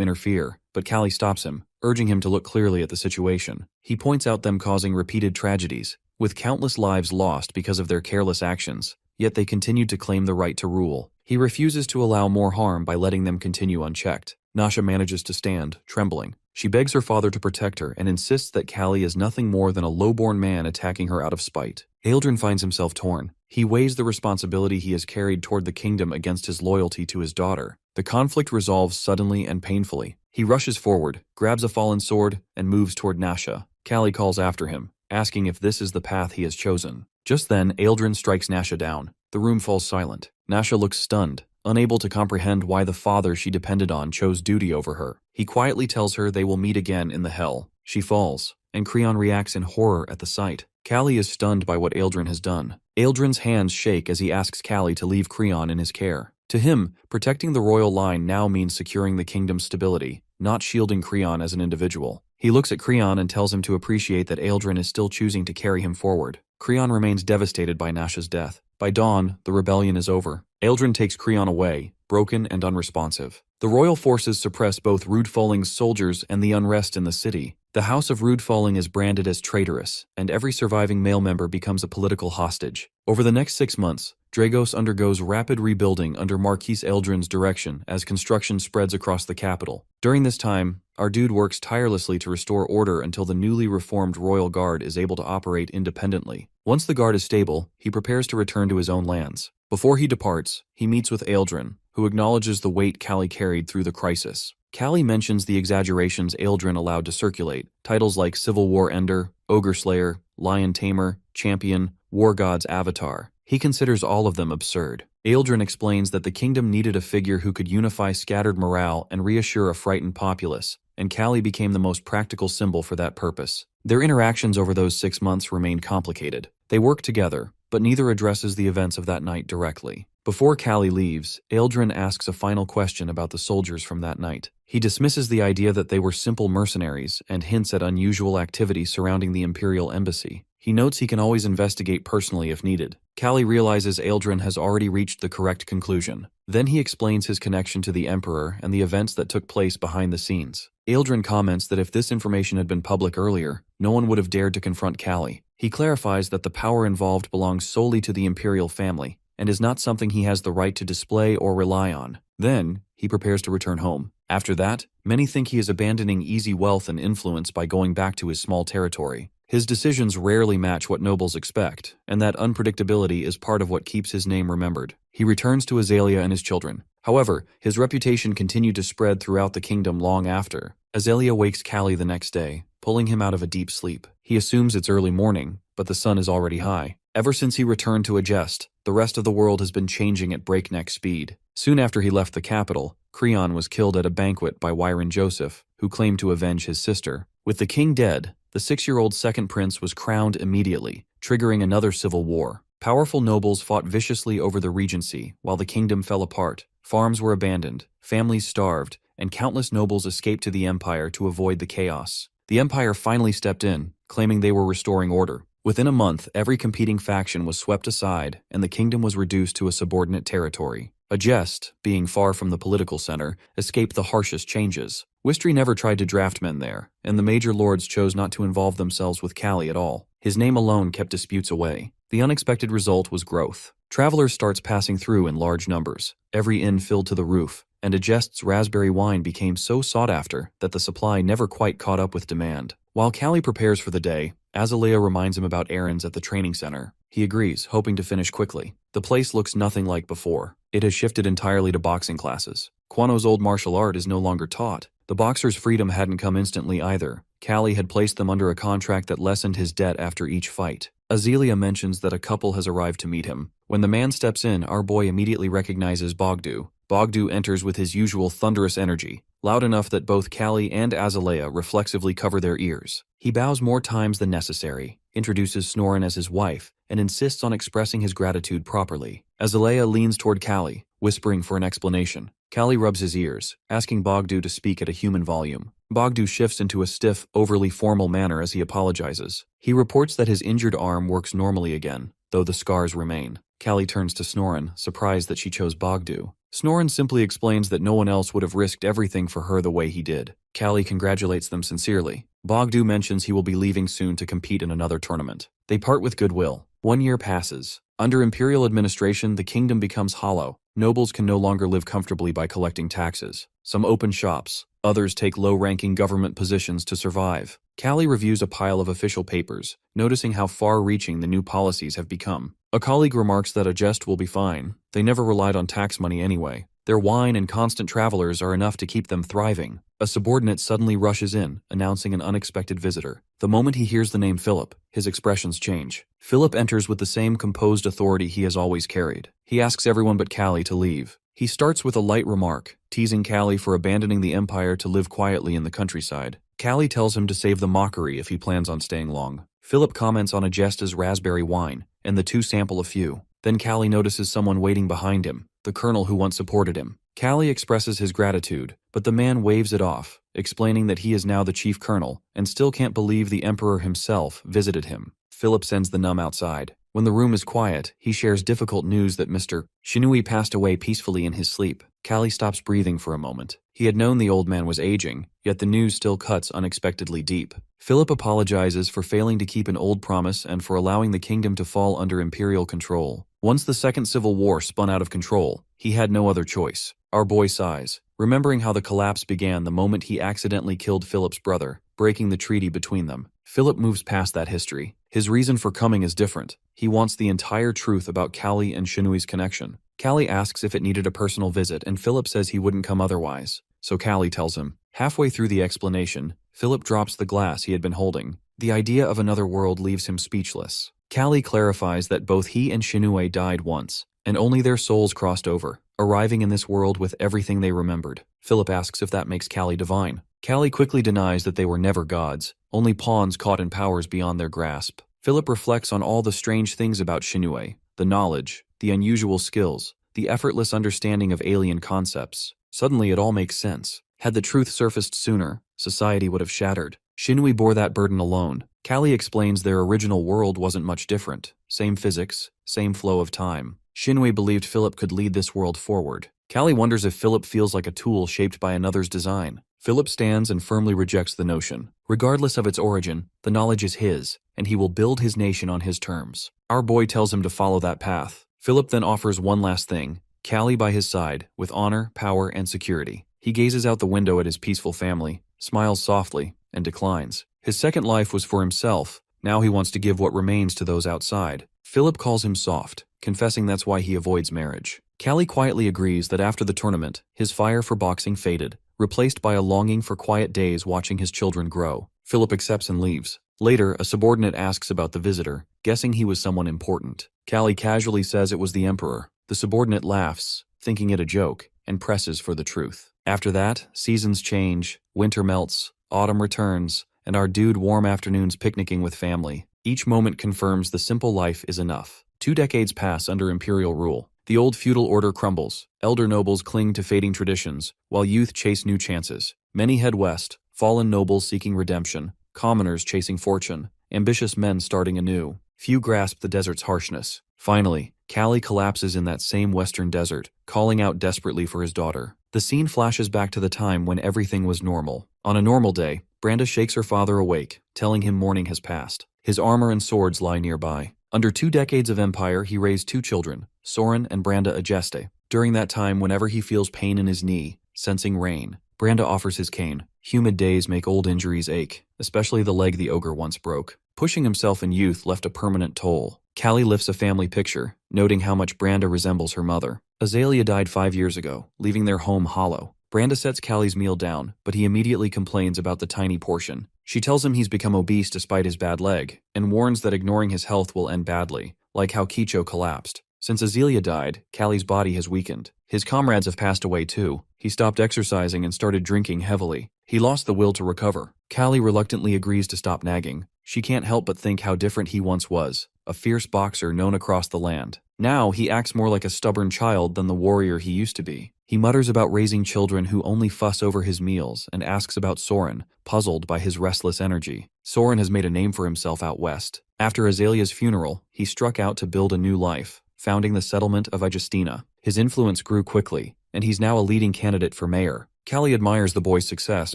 interfere, but Callie stops him, urging him to look clearly at the situation. He points out them causing repeated tragedies, with countless lives lost because of their careless actions, yet they continued to claim the right to rule. He refuses to allow more harm by letting them continue unchecked. Nasha manages to stand, trembling. She begs her father to protect her and insists that Callie is nothing more than a low-born man attacking her out of spite. Eildren finds himself torn. He weighs the responsibility he has carried toward the kingdom against his loyalty to his daughter. The conflict resolves suddenly and painfully. He rushes forward, grabs a fallen sword, and moves toward Nasha. Callie calls after him, asking if this is the path he has chosen. Just then, Eildren strikes Nasha down. The room falls silent. Nasha looks stunned, unable to comprehend why the father she depended on chose duty over her. He quietly tells her they will meet again in the hell. She falls, and Creon reacts in horror at the sight. Callie is stunned by what Eildren has done. Eildren's hands shake as he asks Callie to leave Creon in his care. To him, protecting the royal line now means securing the kingdom's stability, not shielding Creon as an individual. He looks at Creon and tells him to appreciate that Eildren is still choosing to carry him forward. Creon remains devastated by Nasha's death. By dawn, the rebellion is over. Eildren takes Creon away, broken and unresponsive. The royal forces suppress both Rudfalling's soldiers and the unrest in the city. The House of Rudfalling is branded as traitorous, and every surviving male member becomes a political hostage. Over the next 6 months, Dragos undergoes rapid rebuilding under Marquis Eildren's direction as construction spreads across the capital. During this time, our dude works tirelessly to restore order until the newly reformed Royal Guard is able to operate independently. Once the Guard is stable, he prepares to return to his own lands. Before he departs, he meets with Eildren, who acknowledges the weight Callie carried through the crisis. Callie mentions the exaggerations Eildren allowed to circulate, titles like Civil War Ender, Ogre Slayer, Lion Tamer, Champion, War God's Avatar. He considers all of them absurd. Eildren explains that the kingdom needed a figure who could unify scattered morale and reassure a frightened populace, and Callie became the most practical symbol for that purpose. Their interactions over those 6 months remain complicated. They work together, but neither addresses the events of that night directly. Before Callie leaves, Eldrin asks a final question about the soldiers from that night. He dismisses the idea that they were simple mercenaries and hints at unusual activity surrounding the Imperial Embassy. He notes he can always investigate personally if needed. Callie realizes Eldrin has already reached the correct conclusion. Then he explains his connection to the Emperor and the events that took place behind the scenes. Eldrin comments that if this information had been public earlier, no one would have dared to confront Callie. He clarifies that the power involved belongs solely to the Imperial family, and is not something he has the right to display or rely on. Then, he prepares to return home. After that, many think he is abandoning easy wealth and influence by going back to his small territory. His decisions rarely match what nobles expect, and that unpredictability is part of what keeps his name remembered. He returns to Azalea and his children. However, his reputation continued to spread throughout the kingdom long after. Azalea wakes Callie the next day, pulling him out of a deep sleep. He assumes it's early morning, but the sun is already high. Ever since he returned to Agest, the rest of the world has been changing at breakneck speed. Soon after he left the capital, Creon was killed at a banquet by Wyron Joseph, who claimed to avenge his sister. With the king dead, the 6-year-old second prince was crowned immediately, triggering another civil war. Powerful nobles fought viciously over the regency, while the kingdom fell apart. Farms were abandoned, families starved, and countless nobles escaped to the empire to avoid the chaos. The empire finally stepped in, claiming they were restoring order. Within a month, every competing faction was swept aside, and the kingdom was reduced to a subordinate territory. Agest, being far from the political center, escaped the harshest changes. Wistry never tried to draft men there, and the major lords chose not to involve themselves with Callie at all. His name alone kept disputes away. The unexpected result was growth. Travelers starts passing through in large numbers. Every inn filled to the roof, and Agest's raspberry wine became so sought after that the supply never quite caught up with demand. While Callie prepares for the day, Azalea reminds him about errands at the training center. He agrees, hoping to finish quickly. The place looks nothing like before. It has shifted entirely to boxing classes. Quano's old martial art is no longer taught. The boxer's freedom hadn't come instantly either. Callie had placed them under a contract that lessened his debt after each fight. Azalea mentions that a couple has arrived to meet him. When the man steps in, our boy immediately recognizes Bogdu. Bogdu enters with his usual thunderous energy, loud enough that both Callie and Azalea reflexively cover their ears. He bows more times than necessary, introduces Snorin as his wife, and insists on expressing his gratitude properly. Azalea leans toward Callie, whispering for an explanation. Callie rubs his ears, asking Bogdu to speak at a human volume. Bogdu shifts into a stiff, overly formal manner as he apologizes. He reports that his injured arm works normally again, though the scars remain. Callie turns to Snorin, surprised that she chose Bogdu. Snorin simply explains that no one else would have risked everything for her the way he did. Callie congratulates them sincerely. Bogdu mentions he will be leaving soon to compete in another tournament. They part with goodwill. 1 year passes. Under imperial administration, the kingdom becomes hollow. Nobles can no longer live comfortably by collecting taxes. Some open shops. Others take low-ranking government positions to survive. Callie reviews a pile of official papers, noticing how far-reaching the new policies have become. A colleague remarks that Agest will be fine. They never relied on tax money anyway. Their wine and constant travelers are enough to keep them thriving. A subordinate suddenly rushes in, announcing an unexpected visitor. The moment he hears the name Philip, his expressions change. Philip enters with the same composed authority he has always carried. He asks everyone but Callie to leave. He starts with a light remark, teasing Callie for abandoning the empire to live quietly in the countryside. Callie tells him to save the mockery if he plans on staying long. Philip comments on Agesta's raspberry wine, and the two sample a few. Then Callie notices someone waiting behind him, the colonel who once supported him. Callie expresses his gratitude, but the man waves it off, explaining that he is now the chief colonel, and still can't believe the emperor himself visited him. Philip sends the numb outside. When the room is quiet, he shares difficult news that Mr. Shinui passed away peacefully in his sleep. Callie stops breathing for a moment. He had known the old man was aging, yet the news still cuts unexpectedly deep. Philip apologizes for failing to keep an old promise and for allowing the kingdom to fall under imperial control. Once the Second Civil War spun out of control, he had no other choice. Our boy sighs, remembering how the collapse began the moment he accidentally killed Philip's brother, breaking the treaty between them. Philip moves past that history. His reason for coming is different. He wants the entire truth about Callie and Shinui's connection. Callie asks if it needed a personal visit, and Philip says he wouldn't come otherwise. So Callie tells him. Halfway through the explanation, Philip drops the glass he had been holding. The idea of another world leaves him speechless. Callie clarifies that both he and Shinui died once, and only their souls crossed over, arriving in this world with everything they remembered. Philip asks if that makes Callie divine. Callie quickly denies that they were never gods, only pawns caught in powers beyond their grasp. Philip reflects on all the strange things about Shinui, the knowledge, the unusual skills, the the effortless understanding of alien concepts. Suddenly it all makes sense. Had the truth surfaced sooner, society would have shattered. Shinui bore that burden alone. Callie explains their original world wasn't much different. Same physics, same flow of time. Shinui believed Philip could lead this world forward. Callie wonders if Philip feels like a tool shaped by another's design. Philip stands and firmly rejects the notion. Regardless of its origin, the knowledge is his, and he will build his nation on his terms. Our boy tells him to follow that path. Philip then offers one last thing, Callie by his side, with honor, power, and security. He gazes out the window at his peaceful family, smiles softly, and declines. His second life was for himself. Now he wants to give what remains to those outside. Philip calls him soft, confessing that's why he avoids marriage. Callie quietly agrees that after the tournament, his fire for boxing faded, replaced by a longing for quiet days watching his children grow. Philip accepts and leaves. Later, a subordinate asks about the visitor, guessing he was someone important. Callie casually says it was the emperor. The subordinate laughs, thinking it a joke, and presses for the truth. After that, seasons change, winter melts, autumn returns, and our dude warm afternoons picnicking with family. Each moment confirms the simple life is enough. 2 decades pass under imperial rule. The old feudal order crumbles. Elder nobles cling to fading traditions, while youth chase new chances. Many head west, fallen nobles seeking redemption, commoners chasing fortune, ambitious men starting anew. Few grasp the desert's harshness. Finally, Callie collapses in that same western desert, calling out desperately for his daughter. The scene flashes back to the time when everything was normal. On a normal day, Branda shakes her father awake, telling him morning has passed. His armor and swords lie nearby. Under 2 decades of empire, he raised 2 children, Soren and Branda Ageste. During that time, whenever he feels pain in his knee, sensing rain, Branda offers his cane. Humid days make old injuries ache, especially the leg the ogre once broke. Pushing himself in youth left a permanent toll. Callie lifts a family picture, noting how much Branda resembles her mother. Azalea died 5 years ago, leaving their home hollow. Branda sets Callie's meal down, but he immediately complains about the tiny portion. She tells him he's become obese despite his bad leg, and warns that ignoring his health will end badly, like how Kicho collapsed. Since Azalea died, Callie's body has weakened. His comrades have passed away too. He stopped exercising and started drinking heavily. He lost the will to recover. Callie reluctantly agrees to stop nagging. She can't help but think how different he once was, a fierce boxer known across the land. Now he acts more like a stubborn child than the warrior he used to be. He mutters about raising children who only fuss over his meals and asks about Soren, puzzled by his restless energy. Soren has made a name for himself out west. After Azalea's funeral, he struck out to build a new life, founding the settlement of Agistina. His influence grew quickly, and he's now a leading candidate for mayor. Callie admires the boy's success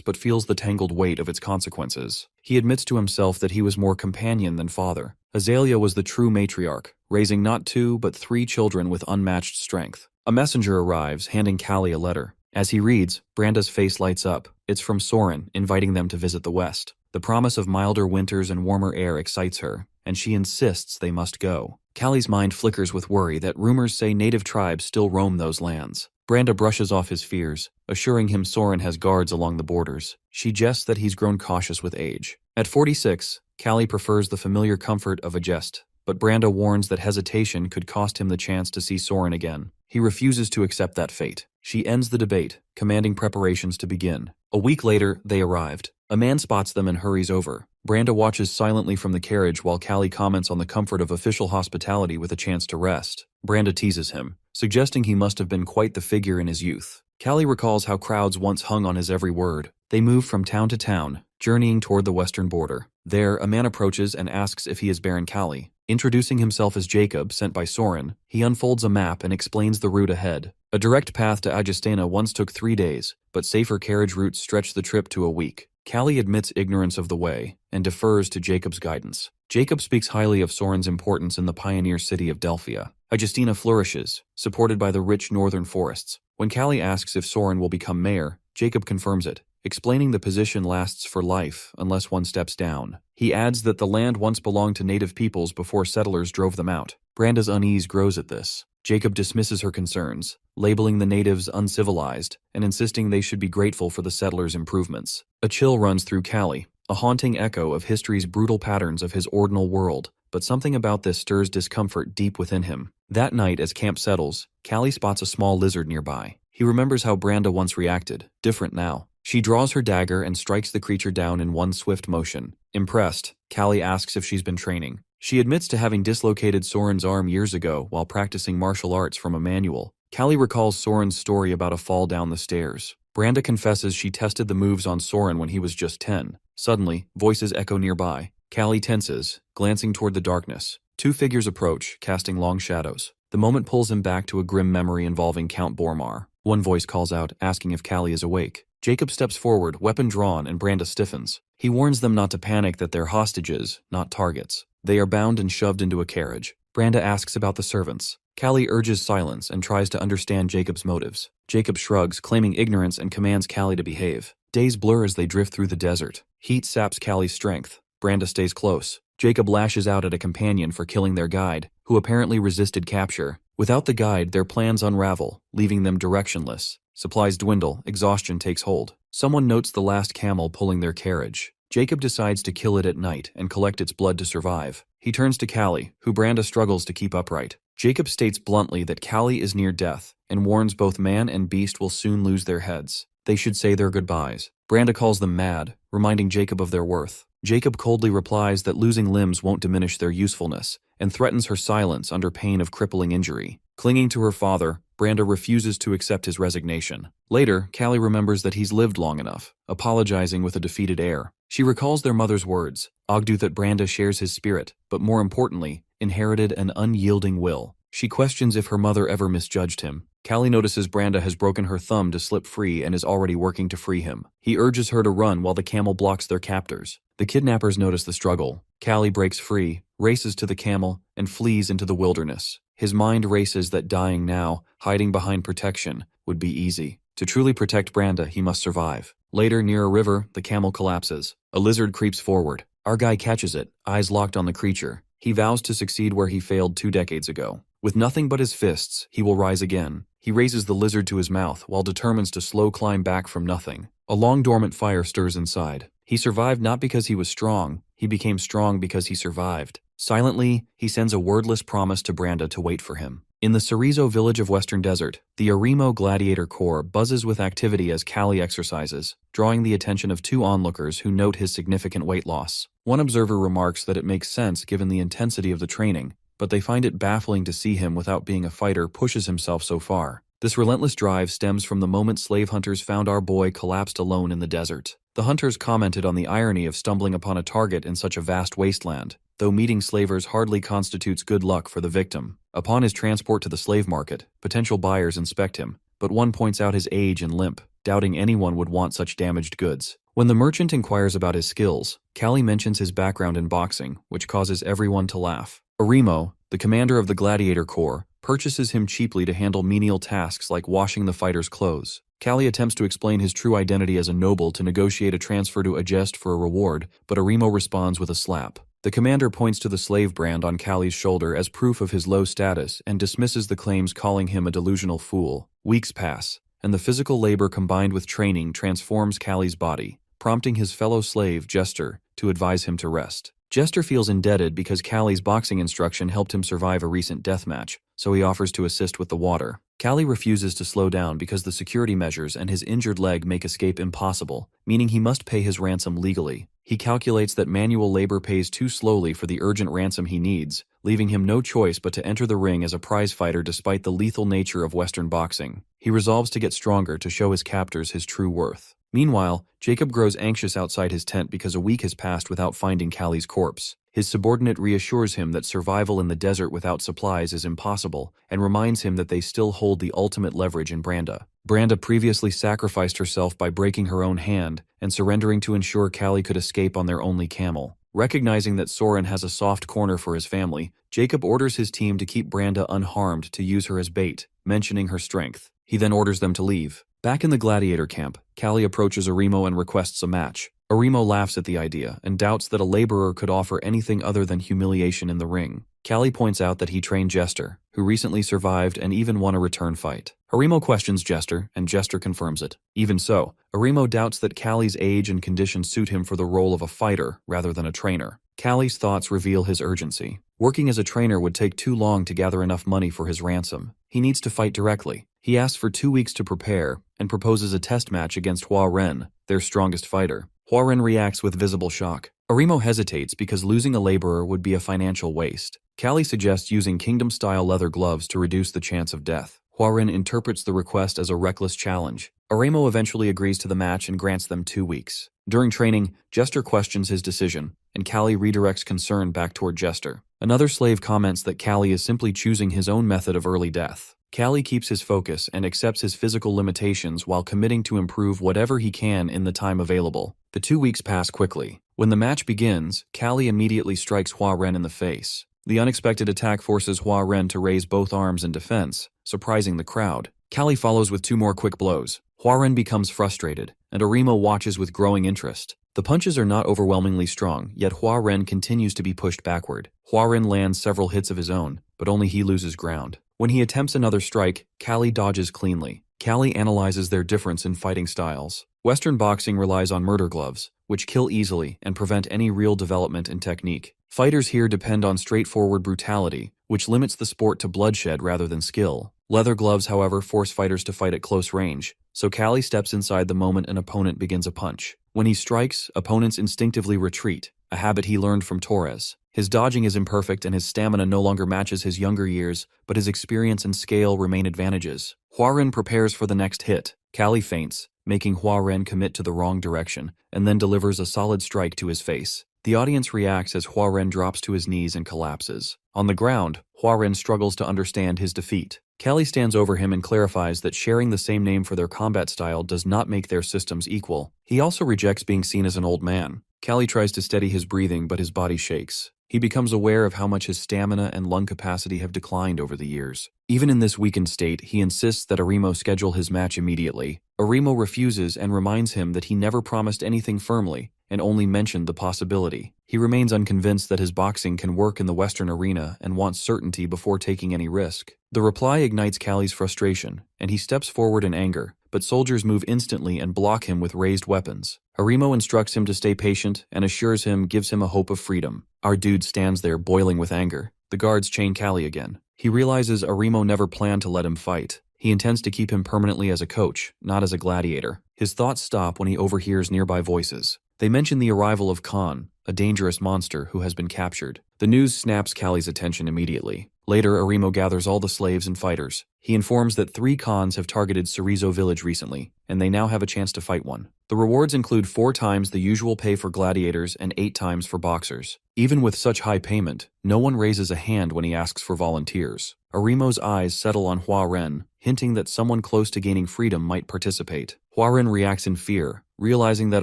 but feels the tangled weight of its consequences. He admits to himself that he was more companion than father. Azalea was the true matriarch, raising not 2 but 3 children with unmatched strength. A messenger arrives, handing Callie a letter. As he reads, Branda's face lights up. It's from Soren, inviting them to visit the West. The promise of milder winters and warmer air excites her, and she insists they must go. Callie's mind flickers with worry that rumors say native tribes still roam those lands. Branda brushes off his fears, assuring him Soren has guards along the borders. She jests that he's grown cautious with age. At 46, Callie prefers the familiar comfort of a jest, but Branda warns that hesitation could cost him the chance to see Soren again. He refuses to accept that fate. She ends the debate, commanding preparations to begin. A week later, they arrived. A man spots them and hurries over. Branda watches silently from the carriage while Callie comments on the comfort of official hospitality with a chance to rest. Branda teases him, suggesting he must have been quite the figure in his youth. Callie recalls how crowds once hung on his every word. They move from town to town, journeying toward the western border. There, a man approaches and asks if he is Baron Callie. Introducing himself as Jacob, sent by Soren, he unfolds a map and explains the route ahead. A direct path to Agistina once took 3 days, but safer carriage routes stretched the trip to a week. Callie admits ignorance of the way and defers to Jacob's guidance. Jacob speaks highly of Soren's importance in the pioneer city of Delphia. Agistina flourishes, supported by the rich northern forests. When Callie asks if Soren will become mayor, Jacob confirms it, explaining the position lasts for life unless one steps down. He adds that the land once belonged to native peoples before settlers drove them out. Branda's unease grows at this. Jacob dismisses her concerns, labeling the natives uncivilized and insisting they should be grateful for the settlers' improvements. A chill runs through Callie, a haunting echo of history's brutal patterns of his ordinal world, but something about this stirs discomfort deep within him. That night, as camp settles, Callie spots a small lizard nearby. He remembers how Branda once reacted, different now. She draws her dagger and strikes the creature down in one swift motion. Impressed, Callie asks if she's been training. She admits to having dislocated Soren's arm years ago while practicing martial arts from a manual. Callie recalls Soren's story about a fall down the stairs. Branda confesses she tested the moves on Soren when he was just 10. Suddenly, voices echo nearby. Callie tenses, glancing toward the darkness. Two figures approach, casting long shadows. The moment pulls him back to a grim memory involving Count Bormar. One voice calls out, asking if Callie is awake. Jacob steps forward, weapon drawn, and Branda stiffens. He warns them not to panic, that they're hostages, not targets. They are bound and shoved into a carriage. Branda asks about the servants. Callie urges silence and tries to understand Jacob's motives. Jacob shrugs, claiming ignorance, and commands Callie to behave. Days blur as they drift through the desert. Heat saps Callie's strength. Branda stays close. Jacob lashes out at a companion for killing their guide, who apparently resisted capture. Without the guide, their plans unravel, leaving them directionless. Supplies dwindle, exhaustion takes hold. Someone notes the last camel pulling their carriage. Jacob decides to kill it at night and collect its blood to survive. He turns to Callie, who Branda struggles to keep upright. Jacob states bluntly that Callie is near death and warns both man and beast will soon lose their heads. They should say their goodbyes. Branda calls them mad, reminding Jacob of their worth. Jacob coldly replies that losing limbs won't diminish their usefulness, and threatens her silence under pain of crippling injury. Clinging to her father, Branda refuses to accept his resignation. Later, Callie remembers that he's lived long enough, apologizing with a defeated air. She recalls their mother's words, Ogdu, that Branda shares his spirit, but more importantly, inherited an unyielding will. She questions if her mother ever misjudged him. Callie notices Branda has broken her thumb to slip free and is already working to free him. He urges her to run while the camel blocks their captors. The kidnappers notice the struggle. Callie breaks free, races to the camel, and flees into the wilderness. His mind races that dying now, hiding behind protection, would be easy. To truly protect Branda, he must survive. Later, near a river, the camel collapses. A lizard creeps forward. Our guy catches it, eyes locked on the creature. He vows to succeed where he failed 2 decades ago. With nothing but his fists, he will rise again. He raises the lizard to his mouth while determines to slow climb back from nothing. A long dormant fire stirs inside. He survived not because he was strong, he became strong because he survived. Silently, he sends a wordless promise to Branda to wait for him. In the Cerezo village of Western Desert, the Arimo Gladiator Corps buzzes with activity as Callie exercises, drawing the attention of 2 onlookers who note his significant weight loss. One observer remarks that it makes sense given the intensity of the training, but they find it baffling to see him, without being a fighter, pushes himself so far. This relentless drive stems from the moment slave hunters found our boy collapsed alone in the desert. The hunters commented on the irony of stumbling upon a target in such a vast wasteland, though meeting slavers hardly constitutes good luck for the victim. Upon his transport to the slave market, potential buyers inspect him, but one points out his age and limp, doubting anyone would want such damaged goods. When the merchant inquires about his skills, Callie mentions his background in boxing, which causes everyone to laugh. Arimo, the commander of the Gladiator Corps, purchases him cheaply to handle menial tasks like washing the fighters' clothes. Callie attempts to explain his true identity as a noble to negotiate a transfer to Agest for a reward, but Arimo responds with a slap. The commander points to the slave brand on Callie's shoulder as proof of his low status and dismisses the claims, calling him a delusional fool. Weeks pass, and the physical labor combined with training transforms Callie's body, prompting his fellow slave, Jester, to advise him to rest. Jester feels indebted because Callie's boxing instruction helped him survive a recent death match, so he offers to assist with the water. Callie refuses to slow down because the security measures and his injured leg make escape impossible, meaning he must pay his ransom legally. He calculates that manual labor pays too slowly for the urgent ransom he needs, leaving him no choice but to enter the ring as a prize fighter despite the lethal nature of Western boxing. He resolves to get stronger to show his captors his true worth. Meanwhile, Jacob grows anxious outside his tent because a week has passed without finding Callie's corpse. His subordinate reassures him that survival in the desert without supplies is impossible, and reminds him that they still hold the ultimate leverage in Branda. Branda previously sacrificed herself by breaking her own hand and surrendering to ensure Callie could escape on their only camel. Recognizing that Soren has a soft corner for his family, Jacob orders his team to keep Branda unharmed to use her as bait, mentioning her strength. He then orders them to leave. Back in the gladiator camp, Callie approaches Arimo and requests a match. Arimo laughs at the idea and doubts that a laborer could offer anything other than humiliation in the ring. Callie points out that he trained Jester, who recently survived and even won a return fight. Arimo questions Jester, and Jester confirms it. Even so, Arimo doubts that Callie's age and condition suit him for the role of a fighter rather than a trainer. Callie's thoughts reveal his urgency. Working as a trainer would take too long to gather enough money for his ransom. He needs to fight directly. He asks for 2 weeks to prepare and proposes a test match against Hua Ren, their strongest fighter. Hua Ren reacts with visible shock. Arimo hesitates because losing a laborer would be a financial waste. Callie suggests using kingdom-style leather gloves to reduce the chance of death. Huaren interprets the request as a reckless challenge. Aremo eventually agrees to the match and grants them 2 weeks. During training, Jester questions his decision, and Callie redirects concern back toward Jester. Another slave comments that Callie is simply choosing his own method of early death. Callie keeps his focus and accepts his physical limitations while committing to improve whatever he can in the time available. The 2 weeks pass quickly. When the match begins, Callie immediately strikes Huaren in the face. The unexpected attack forces Huaren to raise both arms in defense, surprising the crowd. Callie follows with 2 more quick blows. Huaren becomes frustrated, and Aremo watches with growing interest. The punches are not overwhelmingly strong, yet Huaren continues to be pushed backward. Huaren lands several hits of his own, but only he loses ground. When he attempts another strike, Callie dodges cleanly. Callie analyzes their difference in fighting styles. Western boxing relies on murder gloves, which kill easily and prevent any real development in technique. Fighters here depend on straightforward brutality, which limits the sport to bloodshed rather than skill. Leather gloves, however, force fighters to fight at close range, so Callie steps inside the moment an opponent begins a punch. When he strikes, opponents instinctively retreat, a habit he learned from Torres. His dodging is imperfect and his stamina no longer matches his younger years, but his experience and scale remain advantages. Huaren prepares for the next hit. Callie feints, making Huaren commit to the wrong direction, and then delivers a solid strike to his face. The audience reacts as Huaren drops to his knees and collapses. On the ground, Huaren struggles to understand his defeat. Callie stands over him and clarifies that sharing the same name for their combat style does not make their systems equal. He also rejects being seen as an old man. Callie tries to steady his breathing, but his body shakes. He becomes aware of how much his stamina and lung capacity have declined over the years. Even in this weakened state, he insists that Aremo schedule his match immediately. Aremo refuses and reminds him that he never promised anything firmly, and only mentioned the possibility. He remains unconvinced that his boxing can work in the Western arena and wants certainty before taking any risk. The reply ignites Callie's frustration, and he steps forward in anger, but soldiers move instantly and block him with raised weapons. Aremo instructs him to stay patient and gives him a hope of freedom. Our dude stands there boiling with anger. The guards chain Callie again. He realizes Aremo never planned to let him fight. He intends to keep him permanently as a coach, not as a gladiator. His thoughts stop when he overhears nearby voices. They mention the arrival of Khan, a dangerous monster who has been captured. The news snaps Callie's attention immediately. Later, Aremo gathers all the slaves and fighters. He informs that 3 Khans have targeted Cerezo village recently, and they now have a chance to fight one. The rewards include 4 times the usual pay for gladiators and 8 times for boxers. Even with such high payment, no one raises a hand when he asks for volunteers. Aremo's eyes settle on Huaren, hinting that someone close to gaining freedom might participate. Huaren reacts in fear, realizing that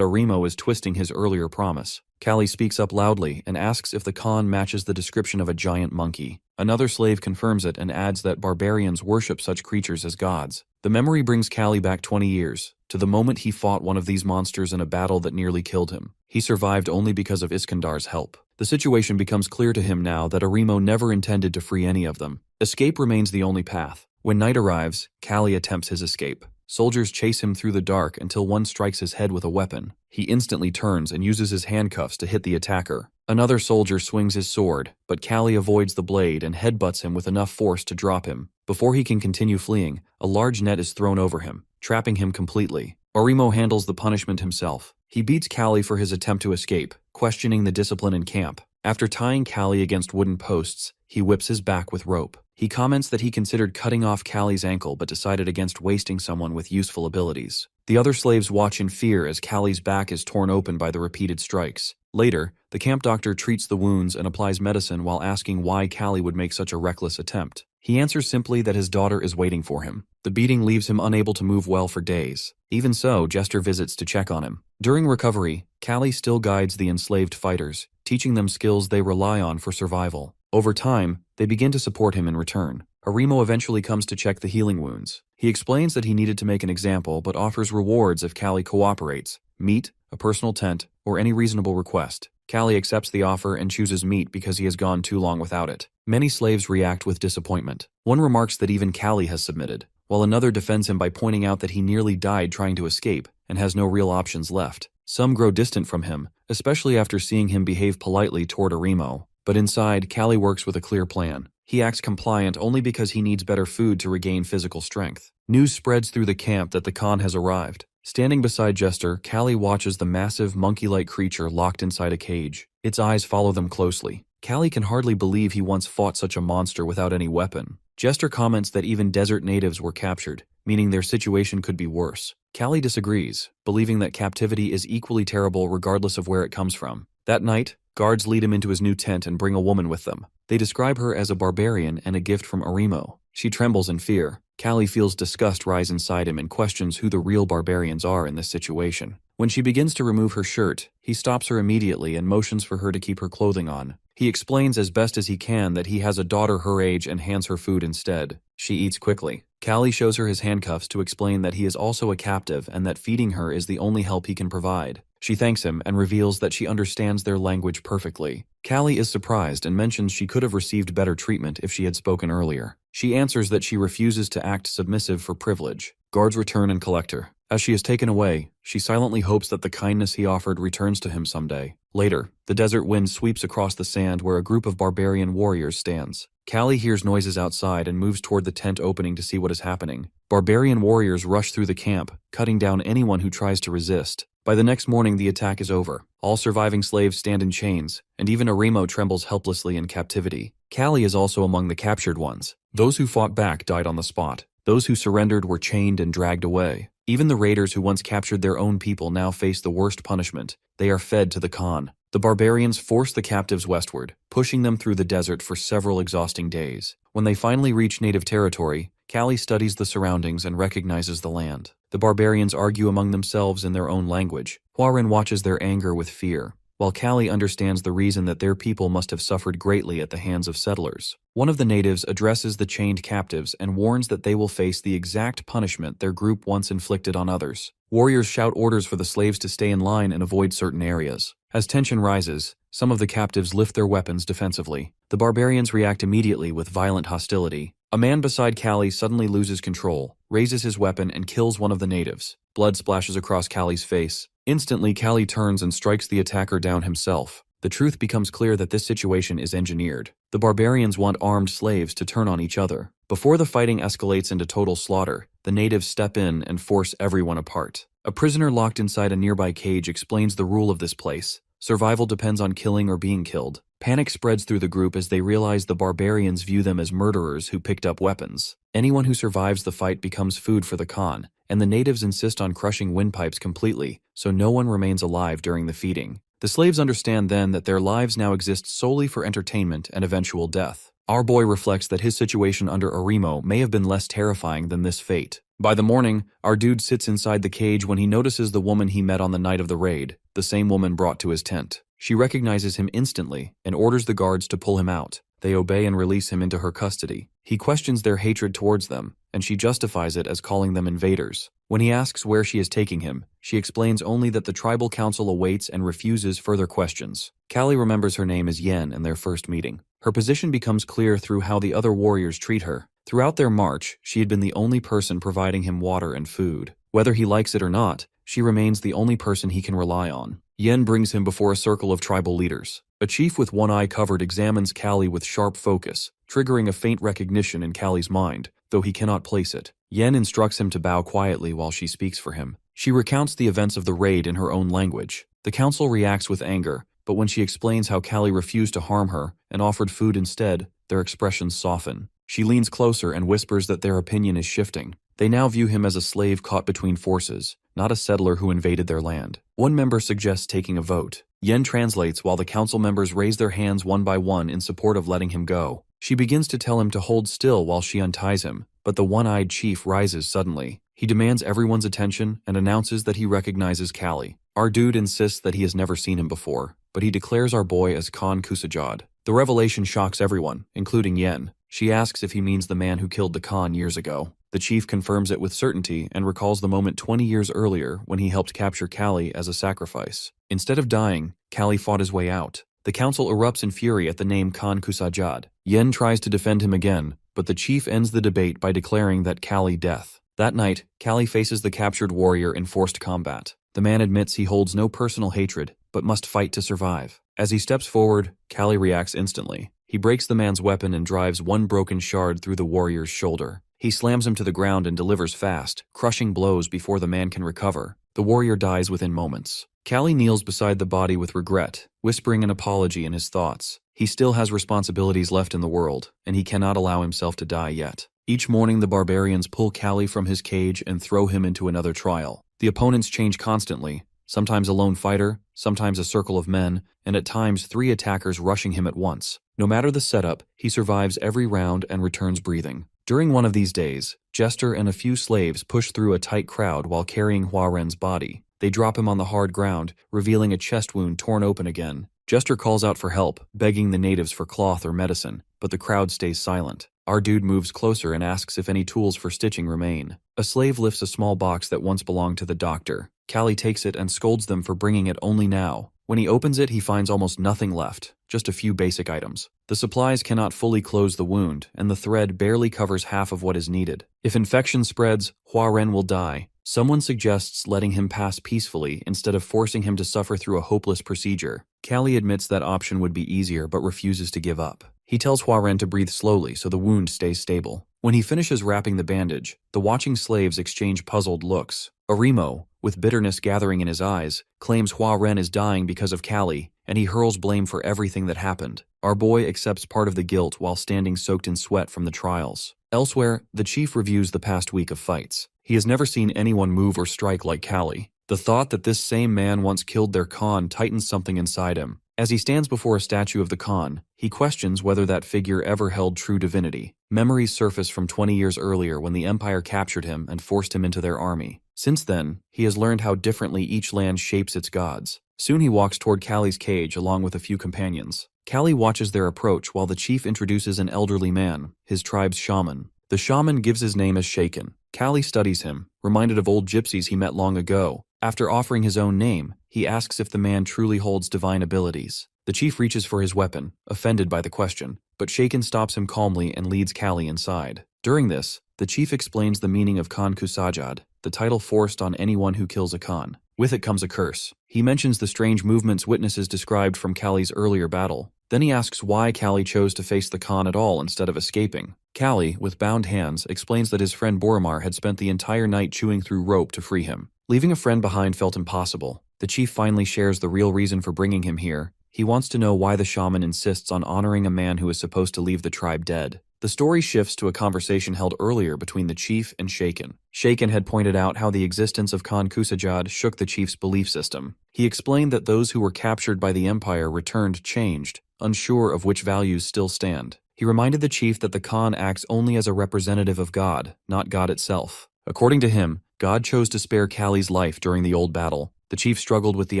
Aremo is twisting his earlier promise. Callie speaks up loudly and asks if the Khan matches the description of a giant monkey. Another slave confirms it and adds that barbarians worship such creatures as gods. The memory brings Callie back 20 years, to the moment he fought one of these monsters in a battle that nearly killed him. He survived only because of Iskandar's help. The situation becomes clear to him now that Aremo never intended to free any of them. Escape remains the only path. When night arrives, Callie attempts his escape. Soldiers chase him through the dark until one strikes his head with a weapon. He instantly turns and uses his handcuffs to hit the attacker. Another soldier swings his sword, but Callie avoids the blade and headbutts him with enough force to drop him. Before he can continue fleeing, a large net is thrown over him, trapping him completely. Aremo handles the punishment himself. He beats Callie for his attempt to escape, questioning the discipline in camp. After tying Callie against wooden posts, he whips his back with rope. He comments that he considered cutting off Callie's ankle but decided against wasting someone with useful abilities. The other slaves watch in fear as Callie's back is torn open by the repeated strikes. Later, the camp doctor treats the wounds and applies medicine while asking why Callie would make such a reckless attempt. He answers simply that his daughter is waiting for him. The beating leaves him unable to move well for days. Even so, Jester visits to check on him. During recovery, Callie still guides the enslaved fighters, teaching them skills they rely on for survival. Over time, they begin to support him in return. Aremo eventually comes to check the healing wounds. He explains that he needed to make an example but offers rewards if Callie cooperates: meat, a personal tent, or any reasonable request. Callie accepts the offer and chooses meat because he has gone too long without it. Many slaves react with disappointment. One remarks that even Callie has submitted, while another defends him by pointing out that he nearly died trying to escape and has no real options left. Some grow distant from him, especially after seeing him behave politely toward Aremo. But inside, Callie works with a clear plan. He acts compliant only because he needs better food to regain physical strength. News spreads through the camp that the Khan has arrived. Standing beside Jester, Callie watches the massive, monkey-like creature locked inside a cage. Its eyes follow them closely. Callie can hardly believe he once fought such a monster without any weapon. Jester comments that even desert natives were captured, meaning their situation could be worse. Callie disagrees, believing that captivity is equally terrible regardless of where it comes from. That night, guards lead him into his new tent and bring a woman with them. They describe her as a barbarian and a gift from Arimo. She trembles in fear. Callie feels disgust rise inside him and questions who the real barbarians are in this situation. When she begins to remove her shirt, he stops her immediately and motions for her to keep her clothing on. He explains as best as he can that he has a daughter her age and hands her food instead. She eats quickly. Callie shows her his handcuffs to explain that he is also a captive and that feeding her is the only help he can provide. She thanks him and reveals that she understands their language perfectly. Callie is surprised and mentions she could have received better treatment if she had spoken earlier. She answers that she refuses to act submissive for privilege. Guards return and collect her. As she is taken away, she silently hopes that the kindness he offered returns to him someday. Later, the desert wind sweeps across the sand where a group of barbarian warriors stands. Callie hears noises outside and moves toward the tent opening to see what is happening. Barbarian warriors rush through the camp, cutting down anyone who tries to resist. By the next morning, the attack is over. All surviving slaves stand in chains, and even Arimo trembles helplessly in captivity. Callie is also among the captured ones. Those who fought back died on the spot. Those who surrendered were chained and dragged away. Even the raiders who once captured their own people now face the worst punishment. They are fed to the Khan. The barbarians force the captives westward, pushing them through the desert for several exhausting days. When they finally reach native territory, Callie studies the surroundings and recognizes the land. The barbarians argue among themselves in their own language. Huaren watches their anger with fear, while Callie understands the reason that their people must have suffered greatly at the hands of settlers. One of the natives addresses the chained captives and warns that they will face the exact punishment their group once inflicted on others. Warriors shout orders for the slaves to stay in line and avoid certain areas. As tension rises, some of the captives lift their weapons defensively. The barbarians react immediately with violent hostility. A man beside Callie suddenly loses control, raises his weapon and kills one of the natives. Blood splashes across Callie's face. Instantly, Callie turns and strikes the attacker down himself. The truth becomes clear that this situation is engineered. The barbarians want armed slaves to turn on each other. Before the fighting escalates into total slaughter, the natives step in and force everyone apart. A prisoner locked inside a nearby cage explains the rule of this place. Survival depends on killing or being killed. Panic spreads through the group as they realize the barbarians view them as murderers who picked up weapons. Anyone who survives the fight becomes food for the Khan, and the natives insist on crushing windpipes completely, so no one remains alive during the feeding. The slaves understand then that their lives now exist solely for entertainment and eventual death. Our boy reflects that his situation under Arimo may have been less terrifying than this fate. By the morning, our dude sits inside the cage when he notices the woman he met on the night of the raid, the same woman brought to his tent. She recognizes him instantly and orders the guards to pull him out. They obey and release him into her custody. He questions their hatred towards them, and she justifies it as calling them invaders. When he asks where she is taking him, she explains only that the tribal council awaits and refuses further questions. Callie remembers her name as Yen in their first meeting. Her position becomes clear through how the other warriors treat her. Throughout their march, she had been the only person providing him water and food. Whether he likes it or not, she remains the only person he can rely on. Yen brings him before a circle of tribal leaders. A chief with one eye covered examines Callie with sharp focus, triggering a faint recognition in Callie's mind, though he cannot place it. Yen instructs him to bow quietly while she speaks for him. She recounts the events of the raid in her own language. The council reacts with anger, but when she explains how Callie refused to harm her and offered food instead, their expressions soften. She leans closer and whispers that their opinion is shifting. They now view him as a slave caught between forces, not a settler who invaded their land. One member suggests taking a vote. Yen translates while the council members raise their hands one by one in support of letting him go. She begins to tell him to hold still while she unties him, but the one-eyed chief rises suddenly. He demands everyone's attention and announces that he recognizes Callie. Our dude insists that he has never seen him before, but he declares our boy as Khan Kusajad. The revelation shocks everyone, including Yen. She asks if he means the man who killed the Khan years ago. The chief confirms it with certainty and recalls the moment 20 years earlier when he helped capture Callie as a sacrifice. Instead of dying, Callie fought his way out. The council erupts in fury at the name Khan Kusajad. Yen tries to defend him again, but the chief ends the debate by declaring that Callie death. That night, Callie faces the captured warrior in forced combat. The man admits he holds no personal hatred, but must fight to survive. As he steps forward, Callie reacts instantly. He breaks the man's weapon and drives one broken shard through the warrior's shoulder. He slams him to the ground and delivers fast, crushing blows before the man can recover. The warrior dies within moments. Callie kneels beside the body with regret, whispering an apology in his thoughts. He still has responsibilities left in the world, and he cannot allow himself to die yet. Each morning the barbarians pull Callie from his cage and throw him into another trial. The opponents change constantly, sometimes a lone fighter, sometimes a circle of men, and at times 3 attackers rushing him at once. No matter the setup, he survives every round and returns breathing. During one of these days, Jester and a few slaves push through a tight crowd while carrying Hua Ren's body. They drop him on the hard ground, revealing a chest wound torn open again. Jester calls out for help, begging the natives for cloth or medicine, but the crowd stays silent. Our dude moves closer and asks if any tools for stitching remain. A slave lifts a small box that once belonged to the doctor. Callie takes it and scolds them for bringing it only now. When he opens it, he finds almost nothing left, just a few basic items. The supplies cannot fully close the wound, and the thread barely covers half of what is needed. If infection spreads, Hua Ren will die. Someone suggests letting him pass peacefully instead of forcing him to suffer through a hopeless procedure. Callie admits that option would be easier but refuses to give up. He tells Hua Ren to breathe slowly so the wound stays stable. When he finishes wrapping the bandage, the watching slaves exchange puzzled looks. Arimo, with bitterness gathering in his eyes, claims Hua Ren is dying because of Callie, and he hurls blame for everything that happened. Our boy accepts part of the guilt while standing soaked in sweat from the trials. Elsewhere, the chief reviews the past week of fights. He has never seen anyone move or strike like Callie. The thought that this same man once killed their Khan tightens something inside him. As he stands before a statue of the Khan, he questions whether that figure ever held true divinity. Memories surface from 20 years earlier when the Empire captured him and forced him into their army. Since then, he has learned how differently each land shapes its gods. Soon he walks toward Callie's cage along with a few companions. Callie watches their approach while the chief introduces an elderly man, his tribe's shaman. The shaman gives his name as Shaken. Callie studies him, reminded of old gypsies he met long ago. After offering his own name, he asks if the man truly holds divine abilities. The chief reaches for his weapon, offended by the question, but Shaken stops him calmly and leads Callie inside. During this, the chief explains the meaning of Khan Kusajad, the title forced on anyone who kills a Khan. With it comes a curse. He mentions the strange movements witnesses described from Callie's earlier battle. Then he asks why Callie chose to face the Khan at all instead of escaping. Callie, with bound hands, explains that his friend Boromar had spent the entire night chewing through rope to free him. Leaving a friend behind felt impossible. The chief finally shares the real reason for bringing him here. He wants to know why the shaman insists on honoring a man who is supposed to leave the tribe dead. The story shifts to a conversation held earlier between the chief and Shaken. Shaken had pointed out how the existence of Khan Kusajad shook the chief's belief system. He explained that those who were captured by the Empire returned changed, unsure of which values still stand. He reminded the chief that the Khan acts only as a representative of God, not God itself. According to him, God chose to spare Callie's life during the old battle. The chief struggled with the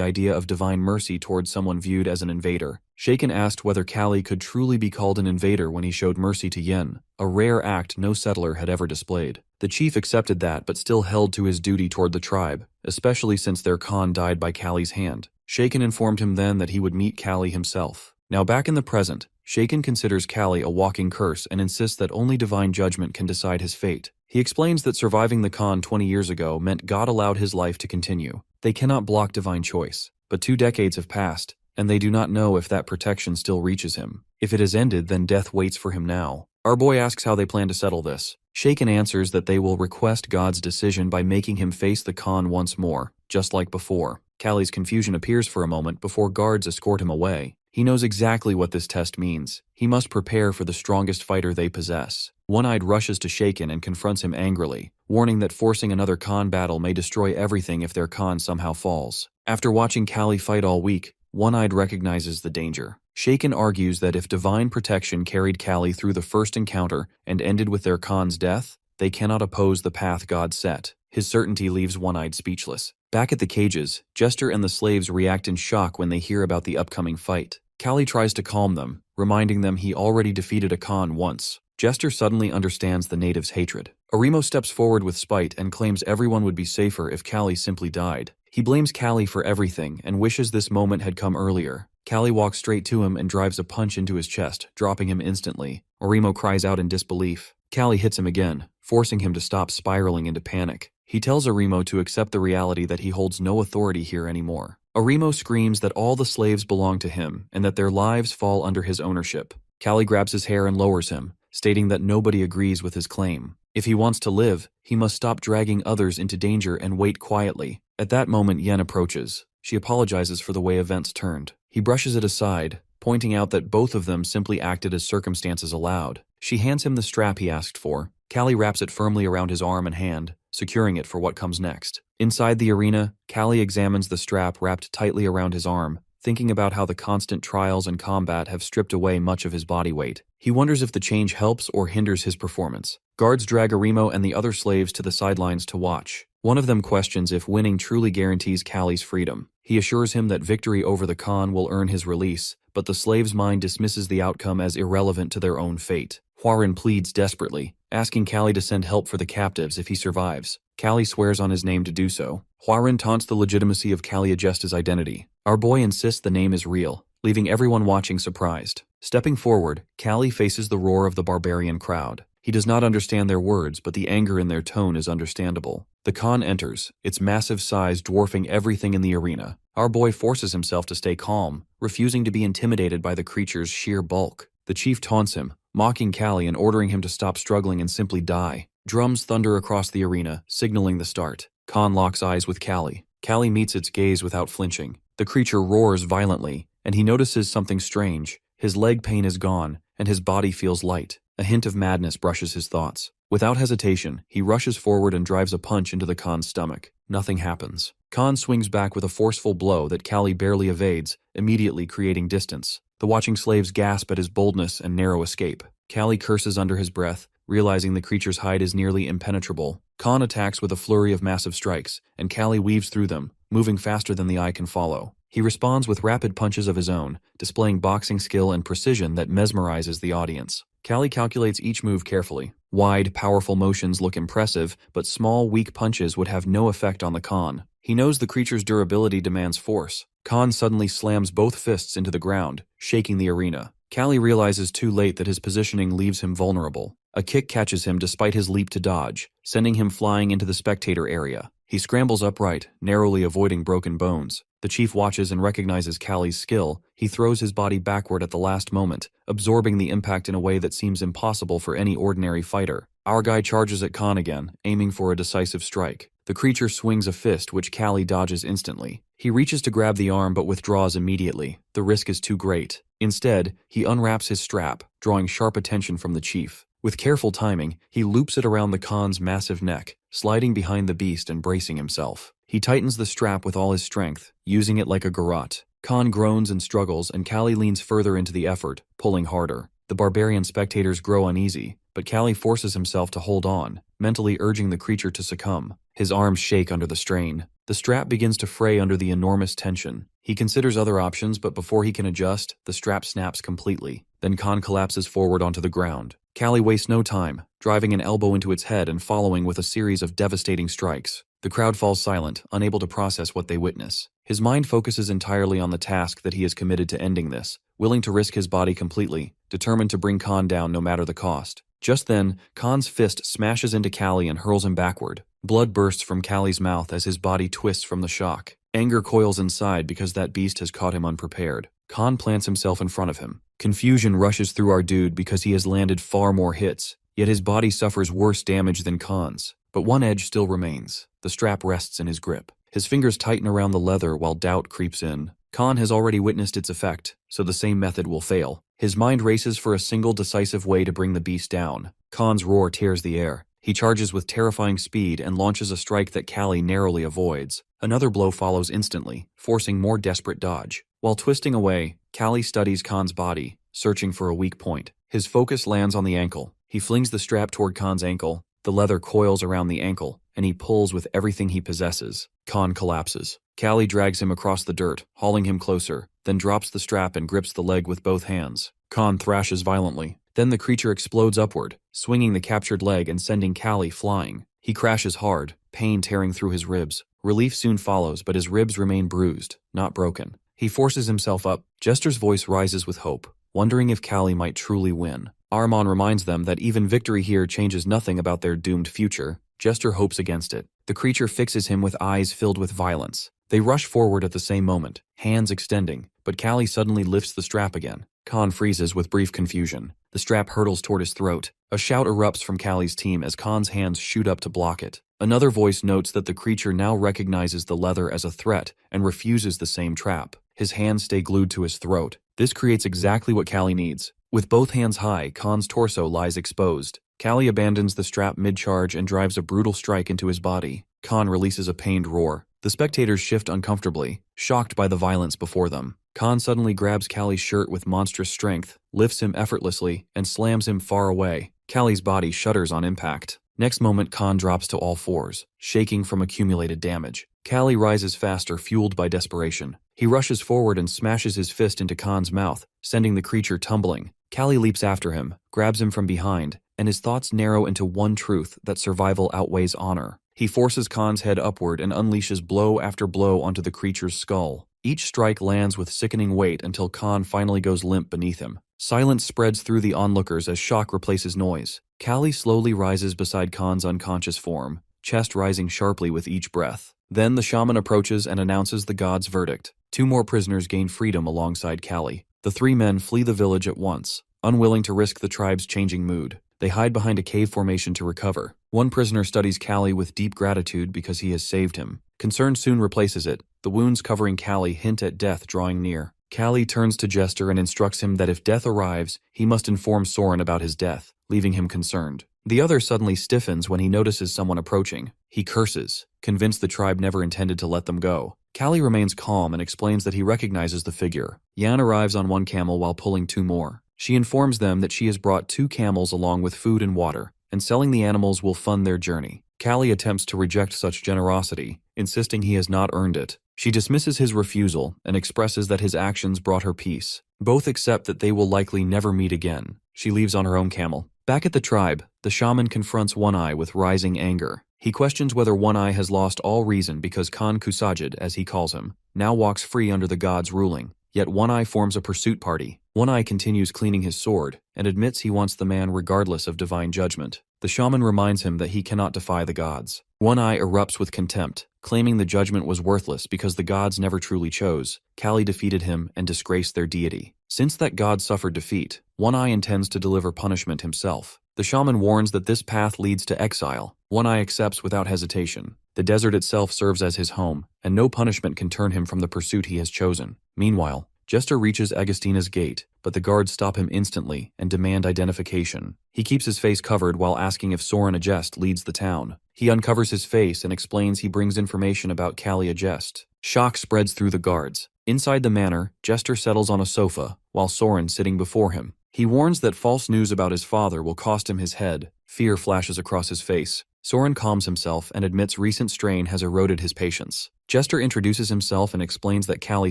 idea of divine mercy towards someone viewed as an invader. Shaken asked whether Callie could truly be called an invader when he showed mercy to Yen, a rare act no settler had ever displayed. The chief accepted that but still held to his duty toward the tribe, especially since their Khan died by Callie's hand. Shaken informed him then that he would meet Callie himself. Now back in the present, Shaken considers Callie a walking curse and insists that only divine judgment can decide his fate. He explains that surviving the Khan 20 years ago meant God allowed his life to continue. They cannot block divine choice. But 2 decades have passed, and they do not know if that protection still reaches him. If it has ended, then death waits for him now. Our boy asks how they plan to settle this. Shaken answers that they will request God's decision by making him face the Khan once more, just like before. Callie's confusion appears for a moment before guards escort him away. He knows exactly what this test means. He must prepare for the strongest fighter they possess. One-Eyed rushes to Shaken and confronts him angrily, warning that forcing another Khan battle may destroy everything if their Khan somehow falls. After watching Callie fight all week, One-Eyed recognizes the danger. Shaken argues that if divine protection carried Callie through the first encounter and ended with their Khan's death, they cannot oppose the path God set. His certainty leaves One-Eyed speechless. Back at the cages, Jester and the slaves react in shock when they hear about the upcoming fight. Callie tries to calm them, reminding them he already defeated a Khan once. Jester suddenly understands the natives' hatred. Arimo steps forward with spite and claims everyone would be safer if Callie simply died. He blames Callie for everything and wishes this moment had come earlier. Callie walks straight to him and drives a punch into his chest, dropping him instantly. Arimo cries out in disbelief. Callie hits him again, forcing him to stop spiraling into panic. He tells Arimo to accept the reality that he holds no authority here anymore. Arimo screams that all the slaves belong to him and that their lives fall under his ownership. Callie grabs his hair and lowers him, stating that nobody agrees with his claim. If he wants to live, he must stop dragging others into danger and wait quietly. At that moment, Yen approaches. She apologizes for the way events turned. He brushes it aside, pointing out that both of them simply acted as circumstances allowed. She hands him the strap he asked for. Callie wraps it firmly around his arm and hand, securing it for what comes next. Inside the arena, Callie examines the strap wrapped tightly around his arm, thinking about how the constant trials and combat have stripped away much of his body weight. He wonders if the change helps or hinders his performance. Guards drag Arimo and the other slaves to the sidelines to watch. One of them questions if winning truly guarantees Callie's freedom. He assures him that victory over the Khan will earn his release, but the slave's mind dismisses the outcome as irrelevant to their own fate. Huaran pleads desperately, asking Callie to send help for the captives if he survives. Callie swears on his name to do so. Huaran taunts the legitimacy of Callie Agesta's identity. Our boy insists the name is real, leaving everyone watching surprised. Stepping forward, Callie faces the roar of the barbarian crowd. He does not understand their words, but the anger in their tone is understandable. The Khan enters, its massive size dwarfing everything in the arena. Our boy forces himself to stay calm, refusing to be intimidated by the creature's sheer bulk. The chief taunts him, mocking Callie and ordering him to stop struggling and simply die. Drums thunder across the arena, signaling the start. Khan locks eyes with Callie. Callie meets its gaze without flinching. The creature roars violently, and he notices something strange. His leg pain is gone, and his body feels light. A hint of madness brushes his thoughts. Without hesitation, he rushes forward and drives a punch into the Khan's stomach. Nothing happens. Khan swings back with a forceful blow that Callie barely evades, immediately creating distance. The watching slaves gasp at his boldness and narrow escape. Callie curses under his breath, realizing the creature's hide is nearly impenetrable. Khan attacks with a flurry of massive strikes, and Callie weaves through them, moving faster than the eye can follow. He responds with rapid punches of his own, displaying boxing skill and precision that mesmerizes the audience. Callie calculates each move carefully. Wide, powerful motions look impressive, but small, weak punches would have no effect on the Khan. He knows the creature's durability demands force. Khan suddenly slams both fists into the ground, shaking the arena. Callie realizes too late that his positioning leaves him vulnerable. A kick catches him despite his leap to dodge, sending him flying into the spectator area. He scrambles upright, narrowly avoiding broken bones. The chief watches and recognizes Callie's skill. He throws his body backward at the last moment, absorbing the impact in a way that seems impossible for any ordinary fighter. Our guy charges at Khan again, aiming for a decisive strike. The creature swings a fist which Callie dodges instantly. He reaches to grab the arm but withdraws immediately. The risk is too great. Instead, he unwraps his strap, drawing sharp attention from the chief. With careful timing, he loops it around the Khan's massive neck, sliding behind the beast and bracing himself. He tightens the strap with all his strength, using it like a garrote. Khan groans and struggles, and Callie leans further into the effort, pulling harder. The barbarian spectators grow uneasy, but Callie forces himself to hold on, mentally urging the creature to succumb. His arms shake under the strain. The strap begins to fray under the enormous tension. He considers other options, but before he can adjust, the strap snaps completely. Then Khan collapses forward onto the ground. Callie wastes no time, driving an elbow into its head and following with a series of devastating strikes. The crowd falls silent, unable to process what they witness. His mind focuses entirely on the task that he is committed to ending this, willing to risk his body completely, determined to bring Khan down no matter the cost. Just then, Khan's fist smashes into Callie and hurls him backward. Blood bursts from Callie's mouth as his body twists from the shock. Anger coils inside because that beast has caught him unprepared. Khan plants himself in front of him. Confusion rushes through our dude because he has landed far more hits, yet his body suffers worse damage than Khan's. But one edge still remains. The strap rests in his grip. His fingers tighten around the leather while doubt creeps in. Khan has already witnessed its effect, so the same method will fail. His mind races for a single decisive way to bring the beast down. Khan's roar tears the air. He charges with terrifying speed and launches a strike that Callie narrowly avoids. Another blow follows instantly, forcing more desperate dodge. While twisting away, Callie studies Khan's body, searching for a weak point. His focus lands on the ankle. He flings the strap toward Khan's ankle. The leather coils around the ankle, and he pulls with everything he possesses. Khan collapses. Callie drags him across the dirt, hauling him closer, then drops the strap and grips the leg with both hands. Khan thrashes violently. Then the creature explodes upward, swinging the captured leg and sending Callie flying. He crashes hard, pain tearing through his ribs. Relief soon follows, but his ribs remain bruised, not broken. He forces himself up. Jester's voice rises with hope, wondering if Callie might truly win. Armon reminds them that even victory here changes nothing about their doomed future. Jester hopes against it. The creature fixes him with eyes filled with violence. They rush forward at the same moment, hands extending, but Callie suddenly lifts the strap again. Khan freezes with brief confusion. The strap hurtles toward his throat. A shout erupts from Callie's team as Khan's hands shoot up to block it. Another voice notes that the creature now recognizes the leather as a threat and refuses the same trap. His hands stay glued to his throat. This creates exactly what Callie needs. With both hands high, Khan's torso lies exposed. Callie abandons the strap mid-charge and drives a brutal strike into his body. Khan releases a pained roar. The spectators shift uncomfortably, shocked by the violence before them. Khan suddenly grabs Callie's shirt with monstrous strength, lifts him effortlessly, and slams him far away. Callie's body shudders on impact. Next moment, Khan drops to all fours, shaking from accumulated damage. Callie rises faster, fueled by desperation. He rushes forward and smashes his fist into Khan's mouth, sending the creature tumbling. Callie leaps after him, grabs him from behind, and his thoughts narrow into one truth: that survival outweighs honor. He forces Khan's head upward and unleashes blow after blow onto the creature's skull. Each strike lands with sickening weight until Khan finally goes limp beneath him. Silence spreads through the onlookers as shock replaces noise. Callie slowly rises beside Khan's unconscious form, chest rising sharply with each breath. Then the shaman approaches and announces the god's verdict. 2 more prisoners gain freedom alongside Callie. The 3 men flee the village at once, unwilling to risk the tribe's changing mood. They hide behind a cave formation to recover. One prisoner studies Callie with deep gratitude because he has saved him. Concern soon replaces it. The wounds covering Callie hint at death drawing near. Callie turns to Jester and instructs him that if death arrives, he must inform Soren about his death, leaving him concerned. The other suddenly stiffens when he notices someone approaching. He curses, convinced the tribe never intended to let them go. Callie remains calm and explains that he recognizes the figure. Yan arrives on 1 camel while pulling 2 more. She informs them that she has brought 2 camels along with food and water, and selling the animals will fund their journey. Callie attempts to reject such generosity, insisting he has not earned it. She dismisses his refusal and expresses that his actions brought her peace. Both accept that they will likely never meet again. She leaves on her own camel. Back at the tribe, the shaman confronts One Eye with rising anger. He questions whether One Eye has lost all reason because Khan Kusajid, as he calls him, now walks free under the god's ruling. Yet One Eye forms a pursuit party. One Eye continues cleaning his sword and admits he wants the man regardless of divine judgment. The shaman reminds him that he cannot defy the gods. One Eye erupts with contempt, claiming the judgment was worthless because the gods never truly chose. Callie defeated him and disgraced their deity. Since that god suffered defeat, One Eye intends to deliver punishment himself. The shaman warns that this path leads to exile. One Eye accepts without hesitation. The desert itself serves as his home, and no punishment can turn him from the pursuit he has chosen. Meanwhile, Jester reaches Agostina's gate, but the guards stop him instantly and demand identification. He keeps his face covered while asking if Soren Agest leads the town. He uncovers his face and explains he brings information about Callie Agest. Shock spreads through the guards. Inside the manor, Jester settles on a sofa, while Soren sitting before him. He warns that false news about his father will cost him his head. Fear flashes across his face. Soren calms himself and admits recent strain has eroded his patience. Jester introduces himself and explains that Callie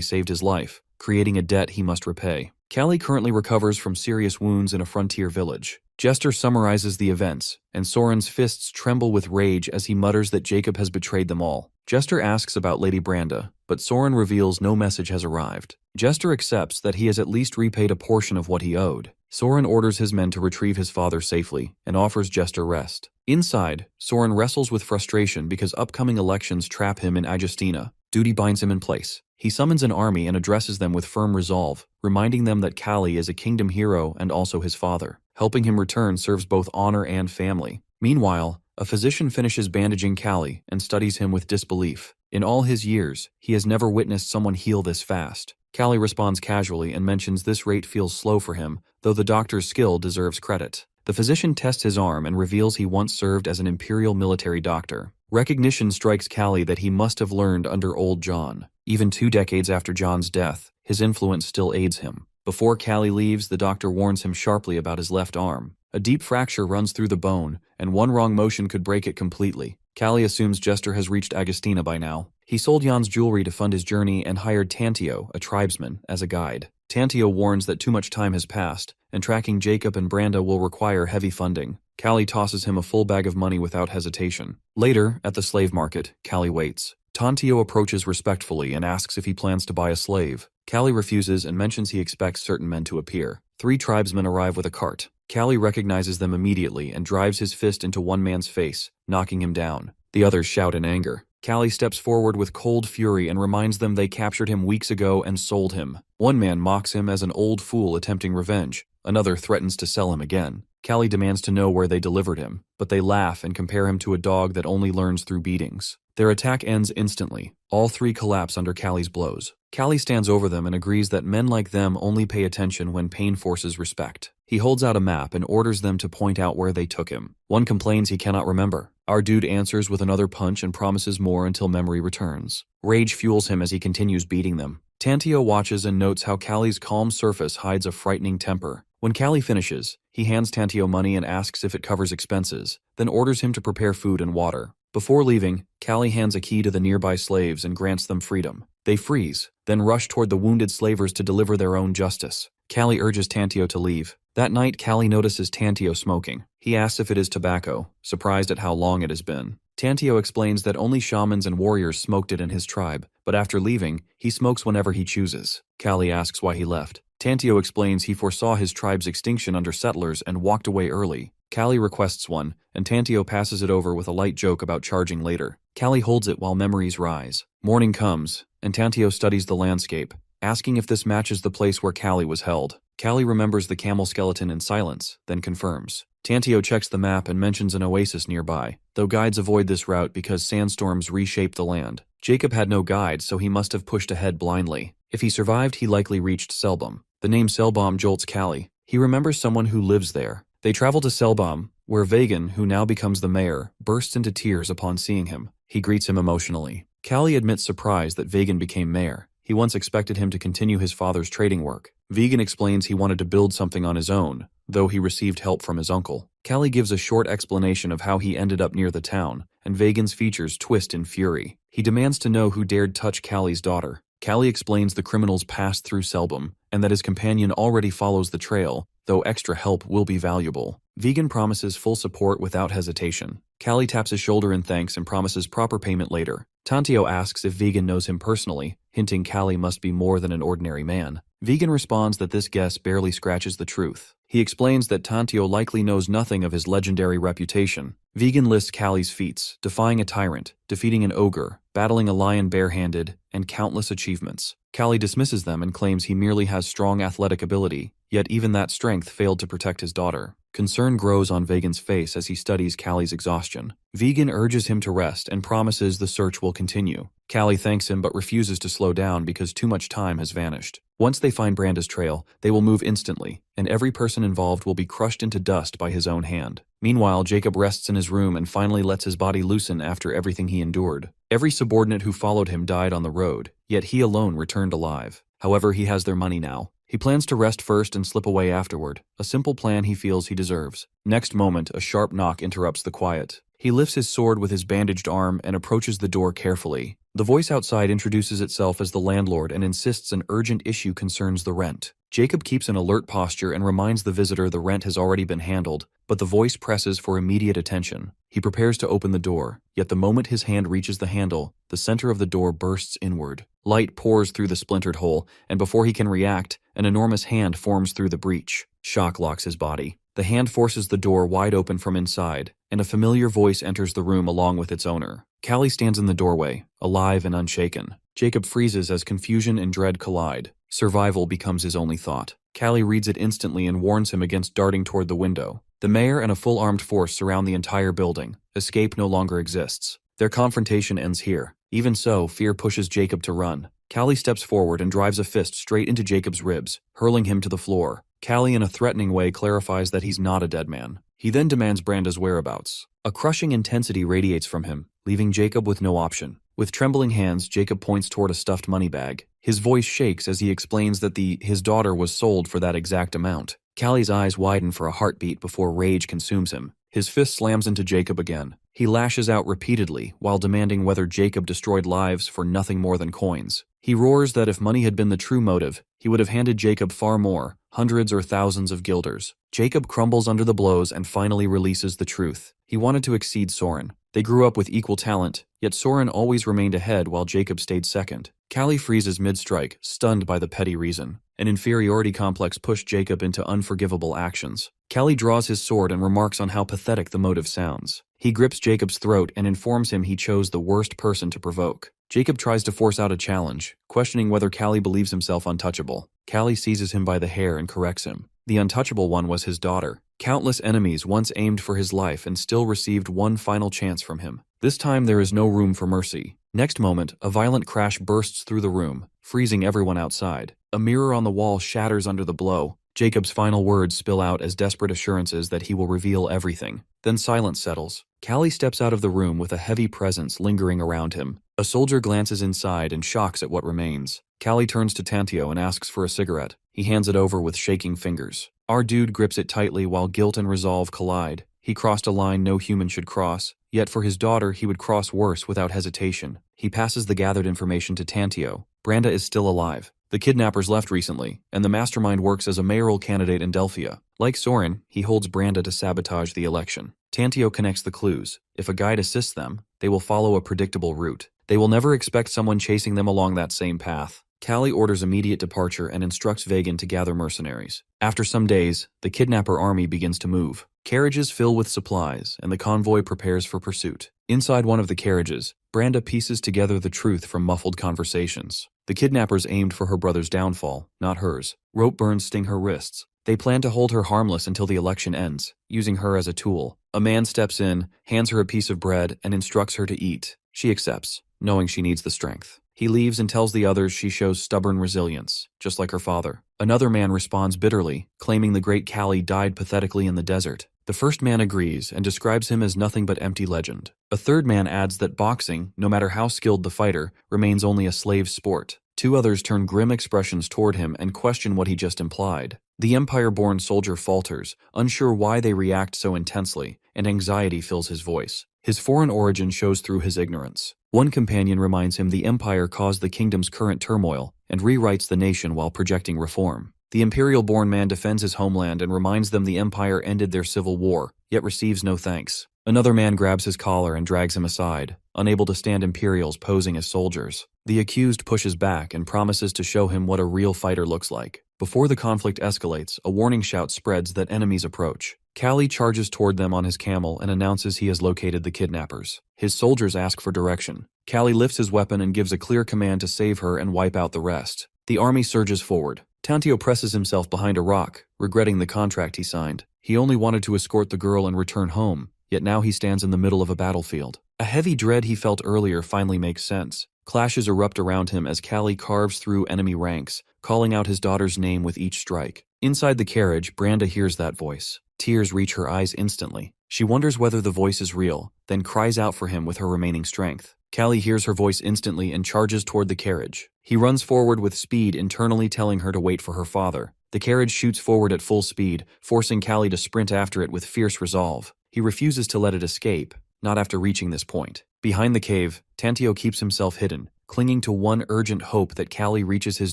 saved his life, creating a debt he must repay. Callie currently recovers from serious wounds in a frontier village. Jester summarizes the events, and Soren's fists tremble with rage as he mutters that Jacob has betrayed them all. Jester asks about Lady Branda, but Soren reveals no message has arrived. Jester accepts that he has at least repaid a portion of what he owed. Soren orders his men to retrieve his father safely and offers Jester rest. Inside, Soren wrestles with frustration because upcoming elections trap him in Agostina. Duty binds him in place. He summons an army and addresses them with firm resolve, reminding them that Callie is a kingdom hero and also his father. Helping him return serves both honor and family. Meanwhile, a physician finishes bandaging Callie and studies him with disbelief. In all his years, he has never witnessed someone heal this fast. Callie responds casually and mentions this rate feels slow for him, though the doctor's skill deserves credit. The physician tests his arm and reveals he once served as an imperial military doctor. Recognition strikes Callie that he must have learned under old John. Even 2 decades after John's death, his influence still aids him. Before Callie leaves, the doctor warns him sharply about his left arm. A deep fracture runs through the bone, and one wrong motion could break it completely. Callie assumes Jester has reached Agostina by now. He sold Jan's jewelry to fund his journey and hired Tantio, a tribesman, as a guide. Tantio warns that too much time has passed, and tracking Jacob and Branda will require heavy funding. Callie tosses him a full bag of money without hesitation. Later, at the slave market, Callie waits. Tantio approaches respectfully and asks if he plans to buy a slave. Callie refuses and mentions he expects certain men to appear. 3 tribesmen arrive with a cart. Callie recognizes them immediately and drives his fist into one man's face, knocking him down. The others shout in anger. Callie steps forward with cold fury and reminds them they captured him weeks ago and sold him. One man mocks him as an old fool attempting revenge. Another threatens to sell him again. Callie demands to know where they delivered him, but they laugh and compare him to a dog that only learns through beatings. Their attack ends instantly. All three collapse under Callie's blows. Callie stands over them and agrees that men like them only pay attention when pain forces respect. He holds out a map and orders them to point out where they took him. One complains he cannot remember. Our dude answers with another punch and promises more until memory returns. Rage fuels him as he continues beating them. Tantio watches and notes how Callie's calm surface hides a frightening temper. When Callie finishes, he hands Tantio money and asks if it covers expenses, then orders him to prepare food and water. Before leaving, Callie hands a key to the nearby slaves and grants them freedom. They freeze, then rush toward the wounded slavers to deliver their own justice. Callie urges Tantio to leave. That night, Callie notices Tantio smoking. He asks if it is tobacco, surprised at how long it has been. Tantio explains that only shamans and warriors smoked it in his tribe, but after leaving, he smokes whenever he chooses. Callie asks why he left. Tantio explains he foresaw his tribe's extinction under settlers and walked away early. Callie requests one, and Tantio passes it over with a light joke about charging later. Callie holds it while memories rise. Morning comes, and Tantio studies the landscape, asking if this matches the place where Callie was held. Callie remembers the camel skeleton in silence, then confirms. Tantio checks the map and mentions an oasis nearby, though guides avoid this route because sandstorms reshape the land. Jacob had no guide, so he must have pushed ahead blindly. If he survived, he likely reached Selbom. The name Selbom jolts Callie. He remembers someone who lives there. They travel to Selbom, where Vagan, who now becomes the mayor, bursts into tears upon seeing him. He greets him emotionally. Callie admits surprise that Vagan became mayor. He once expected him to continue his father's trading work. Vagan explains he wanted to build something on his own, though he received help from his uncle. Callie gives a short explanation of how he ended up near the town, and Vagan's features twist in fury. He demands to know who dared touch Callie's daughter. Callie explains the criminals passed through Selbom, and that his companion already follows the trail, though extra help will be valuable. Vagan promises full support without hesitation. Callie taps his shoulder in thanks and promises proper payment later. Tantio asks if Vagan knows him personally, hinting Callie must be more than an ordinary man. Vagan responds that this guess barely scratches the truth. He explains that Tantio likely knows nothing of his legendary reputation. Vagan lists Callie's feats, defying a tyrant, defeating an ogre, battling a lion barehanded, and countless achievements. Callie dismisses them and claims he merely has strong athletic ability, yet even that strength failed to protect his daughter. Concern grows on Vagan's face as he studies Callie's exhaustion. Vagan urges him to rest and promises the search will continue. Callie thanks him but refuses to slow down because too much time has vanished. Once they find Branda's trail, they will move instantly, and every person involved will be crushed into dust by his own hand. Meanwhile, Jacob rests in his room and finally lets his body loosen after everything he endured. Every subordinate who followed him died on the road, yet he alone returned alive. However, he has their money now. He plans to rest first and slip away afterward, a simple plan he feels he deserves. Next moment, a sharp knock interrupts the quiet. He lifts his sword with his bandaged arm and approaches the door carefully. The voice outside introduces itself as the landlord and insists an urgent issue concerns the rent. Jacob keeps an alert posture and reminds the visitor the rent has already been handled, but the voice presses for immediate attention. He prepares to open the door, yet the moment his hand reaches the handle, the center of the door bursts inward. Light pours through the splintered hole, and before he can react, an enormous hand forms through the breach. Shock locks his body. The hand forces the door wide open from inside, and a familiar voice enters the room along with its owner. Callie stands in the doorway, alive and unshaken. Jacob freezes as confusion and dread collide. Survival becomes his only thought. Callie reads it instantly and warns him against darting toward the window. The mayor and a full armed force surround the entire building. Escape no longer exists. Their confrontation ends here. Even so, fear pushes Jacob to run. Callie steps forward and drives a fist straight into Jacob's ribs, hurling him to the floor. Callie in a threatening way clarifies that he's not a dead man. He then demands Branda's whereabouts. A crushing intensity radiates from him, leaving Jacob with no option. With trembling hands, Jacob points toward a stuffed money bag. His voice shakes as he explains that his daughter was sold for that exact amount. Callie's eyes widen for a heartbeat before rage consumes him. His fist slams into Jacob again. He lashes out repeatedly while demanding whether Jacob destroyed lives for nothing more than coins. He roars that if money had been the true motive, he would have handed Jacob far more, hundreds or thousands of guilders. Jacob crumbles under the blows and finally releases the truth. He wanted to exceed Soren. They grew up with equal talent, yet Soren always remained ahead while Jacob stayed second. Callie freezes mid-strike, stunned by the petty reason. An inferiority complex pushed Jacob into unforgivable actions. Callie draws his sword and remarks on how pathetic the motive sounds. He grips Jacob's throat and informs him he chose the worst person to provoke. Jacob tries to force out a challenge, questioning whether Callie believes himself untouchable. Callie seizes him by the hair and corrects him. The untouchable one was his daughter. Countless enemies once aimed for his life and still received one final chance from him. This time there is no room for mercy. Next moment, a violent crash bursts through the room, freezing everyone outside. A mirror on the wall shatters under the blow. Jacob's final words spill out as desperate assurances that he will reveal everything. Then silence settles. Callie steps out of the room with a heavy presence lingering around him. A soldier glances inside and shocks at what remains. Callie turns to Tantio and asks for a cigarette. He hands it over with shaking fingers. Our dude grips it tightly while guilt and resolve collide. He crossed a line no human should cross, yet for his daughter he would cross worse without hesitation. He passes the gathered information to Tantio. Branda is still alive. The kidnappers left recently, and the mastermind works as a mayoral candidate in Delphia. Like Soren, he holds Branda to sabotage the election. Tantio connects the clues. If a guide assists them, they will follow a predictable route. They will never expect someone chasing them along that same path. Callie orders immediate departure and instructs Vagan to gather mercenaries. After some days, the kidnapper army begins to move. Carriages fill with supplies, and the convoy prepares for pursuit. Inside one of the carriages, Branda pieces together the truth from muffled conversations. The kidnappers aimed for her brother's downfall, not hers. Rope burns sting her wrists. They plan to hold her harmless until the election ends, using her as a tool. A man steps in, hands her a piece of bread, and instructs her to eat. She accepts, knowing she needs the strength. He leaves and tells the others she shows stubborn resilience, just like her father. Another man responds bitterly, claiming the great Callie died pathetically in the desert. The first man agrees and describes him as nothing but empty legend. A third man adds that boxing, no matter how skilled the fighter, remains only a slave sport. Two others turn grim expressions toward him and question what he just implied. The Empire-born soldier falters, unsure why they react so intensely, and anxiety fills his voice. His foreign origin shows through his ignorance. One companion reminds him the Empire caused the kingdom's current turmoil and rewrites the nation while projecting reform. The Imperial-born man defends his homeland and reminds them the Empire ended their civil war, yet receives no thanks. Another man grabs his collar and drags him aside, unable to stand Imperials posing as soldiers. The accused pushes back and promises to show him what a real fighter looks like. Before the conflict escalates, a warning shout spreads that enemies approach. Callie charges toward them on his camel and announces he has located the kidnappers. His soldiers ask for direction. Callie lifts his weapon and gives a clear command to save her and wipe out the rest. The army surges forward. Tantio presses himself behind a rock, regretting the contract he signed. He only wanted to escort the girl and return home, yet now he stands in the middle of a battlefield. A heavy dread he felt earlier finally makes sense. Clashes erupt around him as Callie carves through enemy ranks, calling out his daughter's name with each strike. Inside the carriage, Branda hears that voice. Tears reach her eyes instantly. She wonders whether the voice is real, then cries out for him with her remaining strength. Callie hears her voice instantly and charges toward the carriage. He runs forward with speed, internally telling her to wait for her father. The carriage shoots forward at full speed, forcing Callie to sprint after it with fierce resolve. He refuses to let it escape, not after reaching this point. Behind the cave, Tantio keeps himself hidden, clinging to one urgent hope that Callie reaches his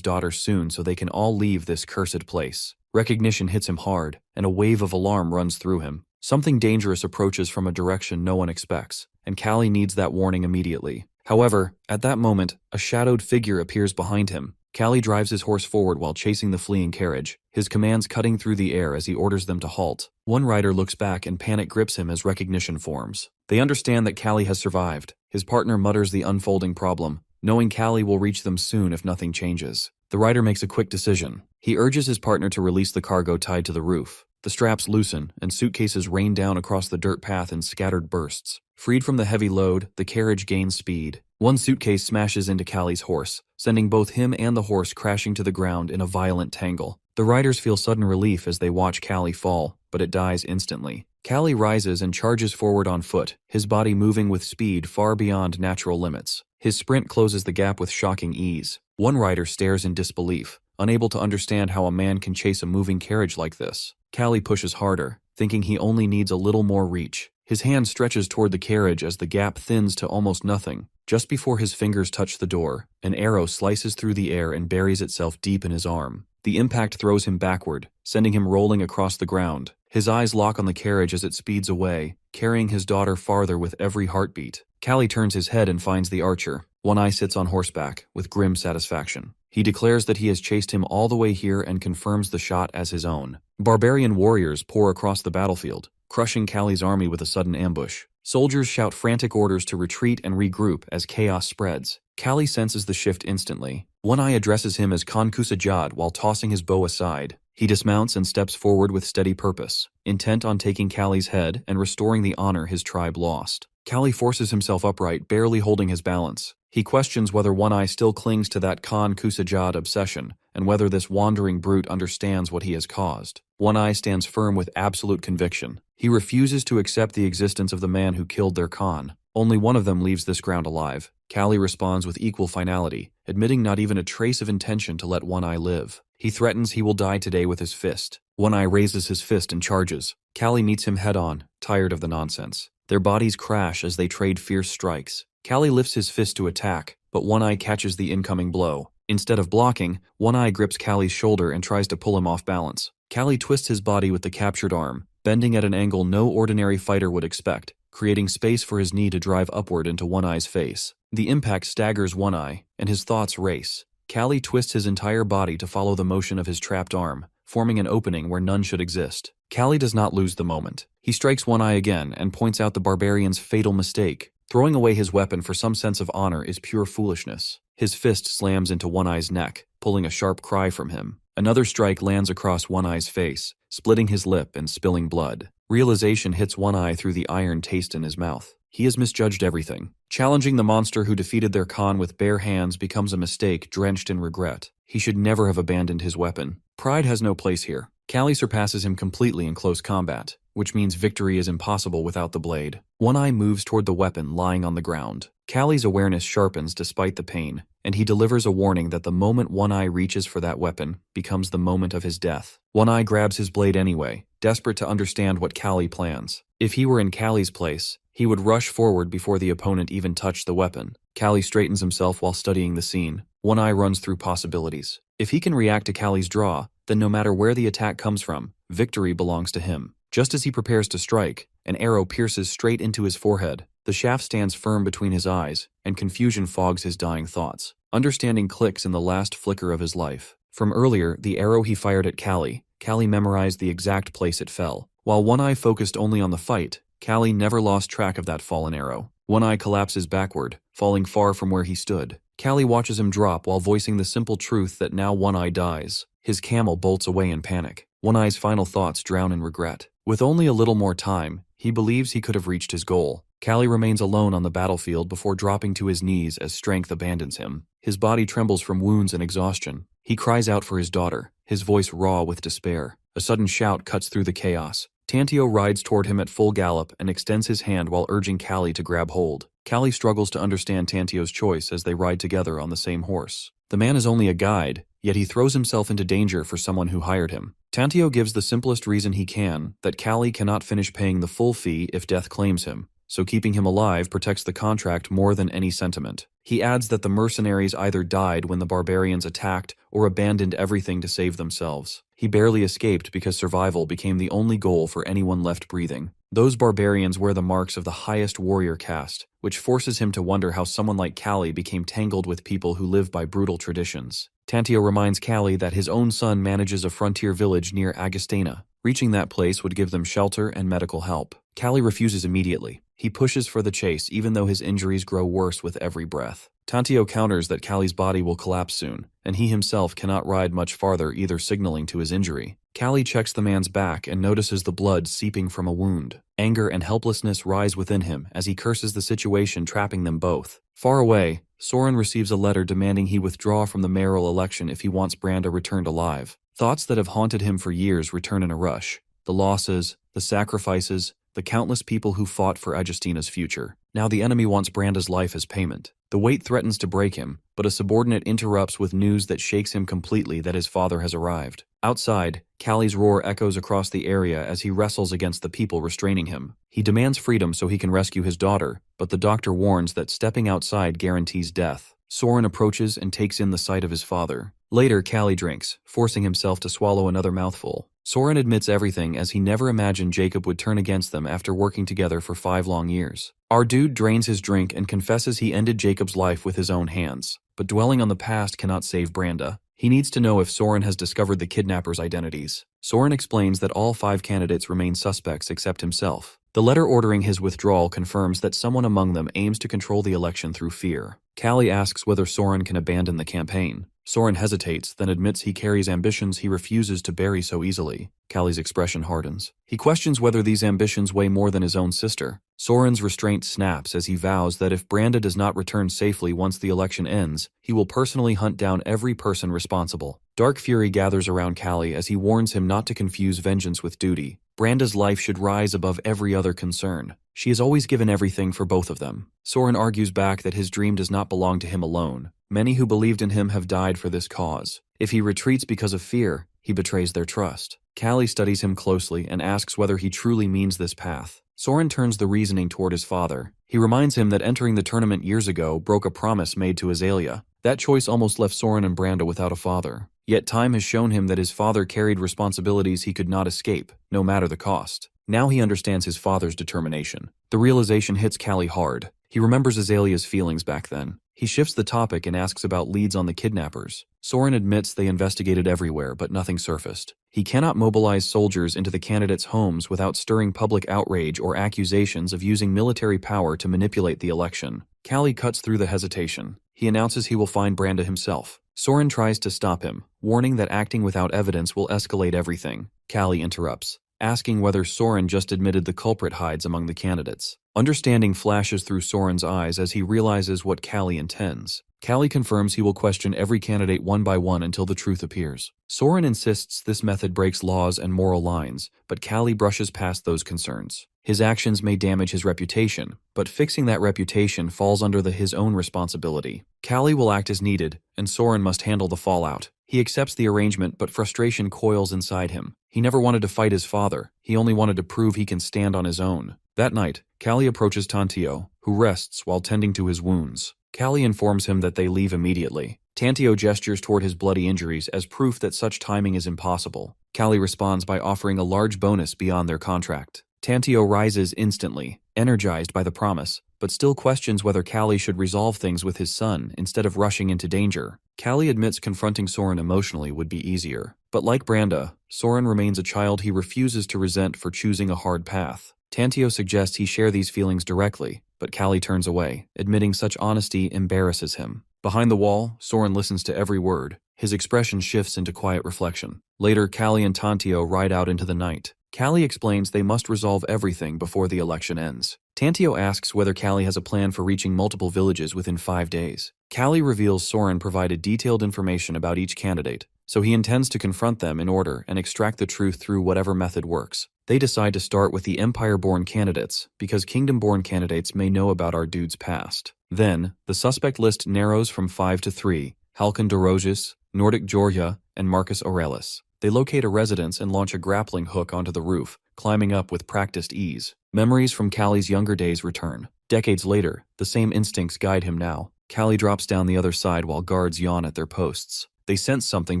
daughter soon so they can all leave this cursed place. Recognition hits him hard, and a wave of alarm runs through him. Something dangerous approaches from a direction no one expects, and Callie needs that warning immediately. However, at that moment, a shadowed figure appears behind him. Callie drives his horse forward while chasing the fleeing carriage, his commands cutting through the air as he orders them to halt. One rider looks back and panic grips him as recognition forms. They understand that Callie has survived. His partner mutters the unfolding problem, knowing Callie will reach them soon if nothing changes. The rider makes a quick decision. He urges his partner to release the cargo tied to the roof. The straps loosen, and suitcases rain down across the dirt path in scattered bursts. Freed from the heavy load, the carriage gains speed. One suitcase smashes into Callie's horse, sending both him and the horse crashing to the ground in a violent tangle. The riders feel sudden relief as they watch Callie fall, but it dies instantly. Callie rises and charges forward on foot, his body moving with speed far beyond natural limits. His sprint closes the gap with shocking ease. One rider stares in disbelief, unable to understand how a man can chase a moving carriage like this. Callie pushes harder, thinking he only needs a little more reach. His hand stretches toward the carriage as the gap thins to almost nothing. Just before his fingers touch the door, an arrow slices through the air and buries itself deep in his arm. The impact throws him backward, sending him rolling across the ground. His eyes lock on the carriage as it speeds away, carrying his daughter farther with every heartbeat. Callie turns his head and finds the archer. One eye sits on horseback, with grim satisfaction. He declares that he has chased him all the way here and confirms the shot as his own. Barbarian warriors pour across the battlefield, crushing Callie's army with a sudden ambush. Soldiers shout frantic orders to retreat and regroup as chaos spreads. Callie senses the shift instantly. One eye addresses him as Khan Kusajad while tossing his bow aside. He dismounts and steps forward with steady purpose. intent on taking Callie's head and restoring the honor his tribe lost. Callie forces himself upright, barely holding his balance. He questions whether One Eye still clings to that Khan Kusajad obsession, and whether this wandering brute understands what he has caused. One Eye stands firm with absolute conviction. He refuses to accept the existence of the man who killed their Khan. Only one of them leaves this ground alive. Callie responds with equal finality, admitting not even a trace of intention to let One Eye live. He threatens he will die today with his fist. One Eye raises his fist and charges. Callie meets him head-on, tired of the nonsense. Their bodies crash as they trade fierce strikes. Callie lifts his fist to attack, but One Eye catches the incoming blow. Instead of blocking, One Eye grips Callie's shoulder and tries to pull him off balance. Callie twists his body with the captured arm, bending at an angle no ordinary fighter would expect, creating space for his knee to drive upward into One Eye's face. The impact staggers One Eye, and his thoughts race. Callie twists his entire body to follow the motion of his trapped arm, forming an opening where none should exist. Callie does not lose the moment. He strikes One Eye again and points out the barbarian's fatal mistake. Throwing away his weapon for some sense of honor is pure foolishness. His fist slams into One Eye's neck, pulling a sharp cry from him. Another strike lands across One Eye's face, splitting his lip and spilling blood. Realization hits One Eye through the iron taste in his mouth. He has misjudged everything. Challenging the monster who defeated their Khan with bare hands becomes a mistake drenched in regret. He should never have abandoned his weapon. Pride has no place here. Callie surpasses him completely in close combat, which means victory is impossible without the blade. One Eye moves toward the weapon lying on the ground. Callie's awareness sharpens despite the pain, and he delivers a warning that the moment One Eye reaches for that weapon becomes the moment of his death. One Eye grabs his blade anyway, desperate to understand what Callie plans. If he were in Callie's place, he would rush forward before the opponent even touched the weapon. Callie straightens himself while studying the scene. One Eye runs through possibilities. If he can react to Callie's draw, then no matter where the attack comes from, victory belongs to him. Just as he prepares to strike, an arrow pierces straight into his forehead. The shaft stands firm between his eyes, and confusion fogs his dying thoughts. Understanding clicks in the last flicker of his life. From earlier, the arrow he fired at Callie memorized the exact place it fell. While One Eye focused only on the fight, Callie never lost track of that fallen arrow. One Eye collapses backward, falling far from where he stood. Callie watches him drop while voicing the simple truth that now One Eye dies. His camel bolts away in panic. One Eye's final thoughts drown in regret. With only a little more time, he believes he could have reached his goal. Callie remains alone on the battlefield before dropping to his knees as strength abandons him. His body trembles from wounds and exhaustion. He cries out for his daughter, his voice raw with despair. A sudden shout cuts through the chaos. Tantio rides toward him at full gallop and extends his hand while urging Callie to grab hold. Callie struggles to understand Tantio's choice as they ride together on the same horse. The man is only a guide, yet he throws himself into danger for someone who hired him. Tantio gives the simplest reason he can, that Callie cannot finish paying the full fee if death claims him, so keeping him alive protects the contract more than any sentiment. He adds that the mercenaries either died when the barbarians attacked or abandoned everything to save themselves. He barely escaped because survival became the only goal for anyone left breathing. Those barbarians wear the marks of the highest warrior caste, which forces him to wonder how someone like Callie became tangled with people who live by brutal traditions. Tantio reminds Callie that his own son manages a frontier village near Agastena. Reaching that place would give them shelter and medical help. Callie refuses immediately. He pushes for the chase even though his injuries grow worse with every breath. Tantio counters that Callie's body will collapse soon, and he himself cannot ride much farther, either signaling to his injury. Callie checks the man's back and notices the blood seeping from a wound. Anger and helplessness rise within him as he curses the situation trapping them both. Far away, Soren receives a letter demanding he withdraw from the mayoral election if he wants Branda returned alive. Thoughts that have haunted him for years return in a rush. The losses, the sacrifices, the countless people who fought for Agastina's future. Now the enemy wants Branda's life as payment. The weight threatens to break him, but a subordinate interrupts with news that shakes him completely that his father has arrived. Outside, Callie's roar echoes across the area as he wrestles against the people restraining him. He demands freedom so he can rescue his daughter, but the doctor warns that stepping outside guarantees death. Soren approaches and takes in the sight of his father. Later, Callie drinks, forcing himself to swallow another mouthful. Soren admits everything as he never imagined Jacob would turn against them after working together for 5 long years. Our dude drains his drink and confesses he ended Jacob's life with his own hands. But dwelling on the past cannot save Branda. He needs to know if Soren has discovered the kidnappers' identities. Soren explains that all 5 candidates remain suspects except himself. The letter ordering his withdrawal confirms that someone among them aims to control the election through fear. Callie asks whether Soren can abandon the campaign. Soren hesitates, then admits he carries ambitions he refuses to bury so easily. Callie's expression hardens. He questions whether these ambitions weigh more than his own sister. Soren's restraint snaps as he vows that if Branda does not return safely once the election ends, he will personally hunt down every person responsible. Dark fury gathers around Callie as he warns him not to confuse vengeance with duty. Branda's life should rise above every other concern. She has always given everything for both of them. Soren argues back that his dream does not belong to him alone. Many who believed in him have died for this cause. If he retreats because of fear, he betrays their trust. Callie studies him closely and asks whether he truly means this path. Soren turns the reasoning toward his father. He reminds him that entering the tournament years ago broke a promise made to Azalea. That choice almost left Soren and Branda without a father. Yet time has shown him that his father carried responsibilities he could not escape, no matter the cost. Now he understands his father's determination. The realization hits Callie hard. He remembers Azalea's feelings back then. He shifts the topic and asks about leads on the kidnappers. Soren admits they investigated everywhere, but nothing surfaced. He cannot mobilize soldiers into the candidates' homes without stirring public outrage or accusations of using military power to manipulate the election. Callie cuts through the hesitation. He announces he will find Branda himself. Soren tries to stop him, warning that acting without evidence will escalate everything. Callie interrupts, asking whether Soren just admitted the culprit hides among the candidates. Understanding flashes through Soren's eyes as he realizes what Callie intends. Callie confirms he will question every candidate one by one until the truth appears. Soren insists this method breaks laws and moral lines, but Callie brushes past those concerns. His actions may damage his reputation, but fixing that reputation falls under his own responsibility. Callie will act as needed, and Soren must handle the fallout. He accepts the arrangement, but frustration coils inside him. He never wanted to fight his father. He only wanted to prove he can stand on his own. That night, Callie approaches Tantio, who rests while tending to his wounds. Callie informs him that they leave immediately. Tantio gestures toward his bloody injuries as proof that such timing is impossible. Callie responds by offering a large bonus beyond their contract. Tantio rises instantly, energized by the promise, but still questions whether Callie should resolve things with his son instead of rushing into danger. Callie admits confronting Soren emotionally would be easier. But like Branda, Soren remains a child he refuses to resent for choosing a hard path. Tantio suggests he share these feelings directly, but Callie turns away, admitting such honesty embarrasses him. Behind the wall, Soren listens to every word. His expression shifts into quiet reflection. Later, Callie and Tantio ride out into the night. Callie explains they must resolve everything before the election ends. Tantio asks whether Callie has a plan for reaching multiple villages within 5 days. Callie reveals Soren provided detailed information about each candidate, so he intends to confront them in order and extract the truth through whatever method works. They decide to start with the Empire-born candidates, because Kingdom-born candidates may know about our dude's past. Then, the suspect list narrows from 5 to 3, Halkan Dorogius, Nordic Georgia, and Marcus Aurelius. They locate a residence and launch a grappling hook onto the roof, climbing up with practiced ease. Memories from Callie's younger days return. Decades later, the same instincts guide him now. Callie drops down the other side while guards yawn at their posts. They sense something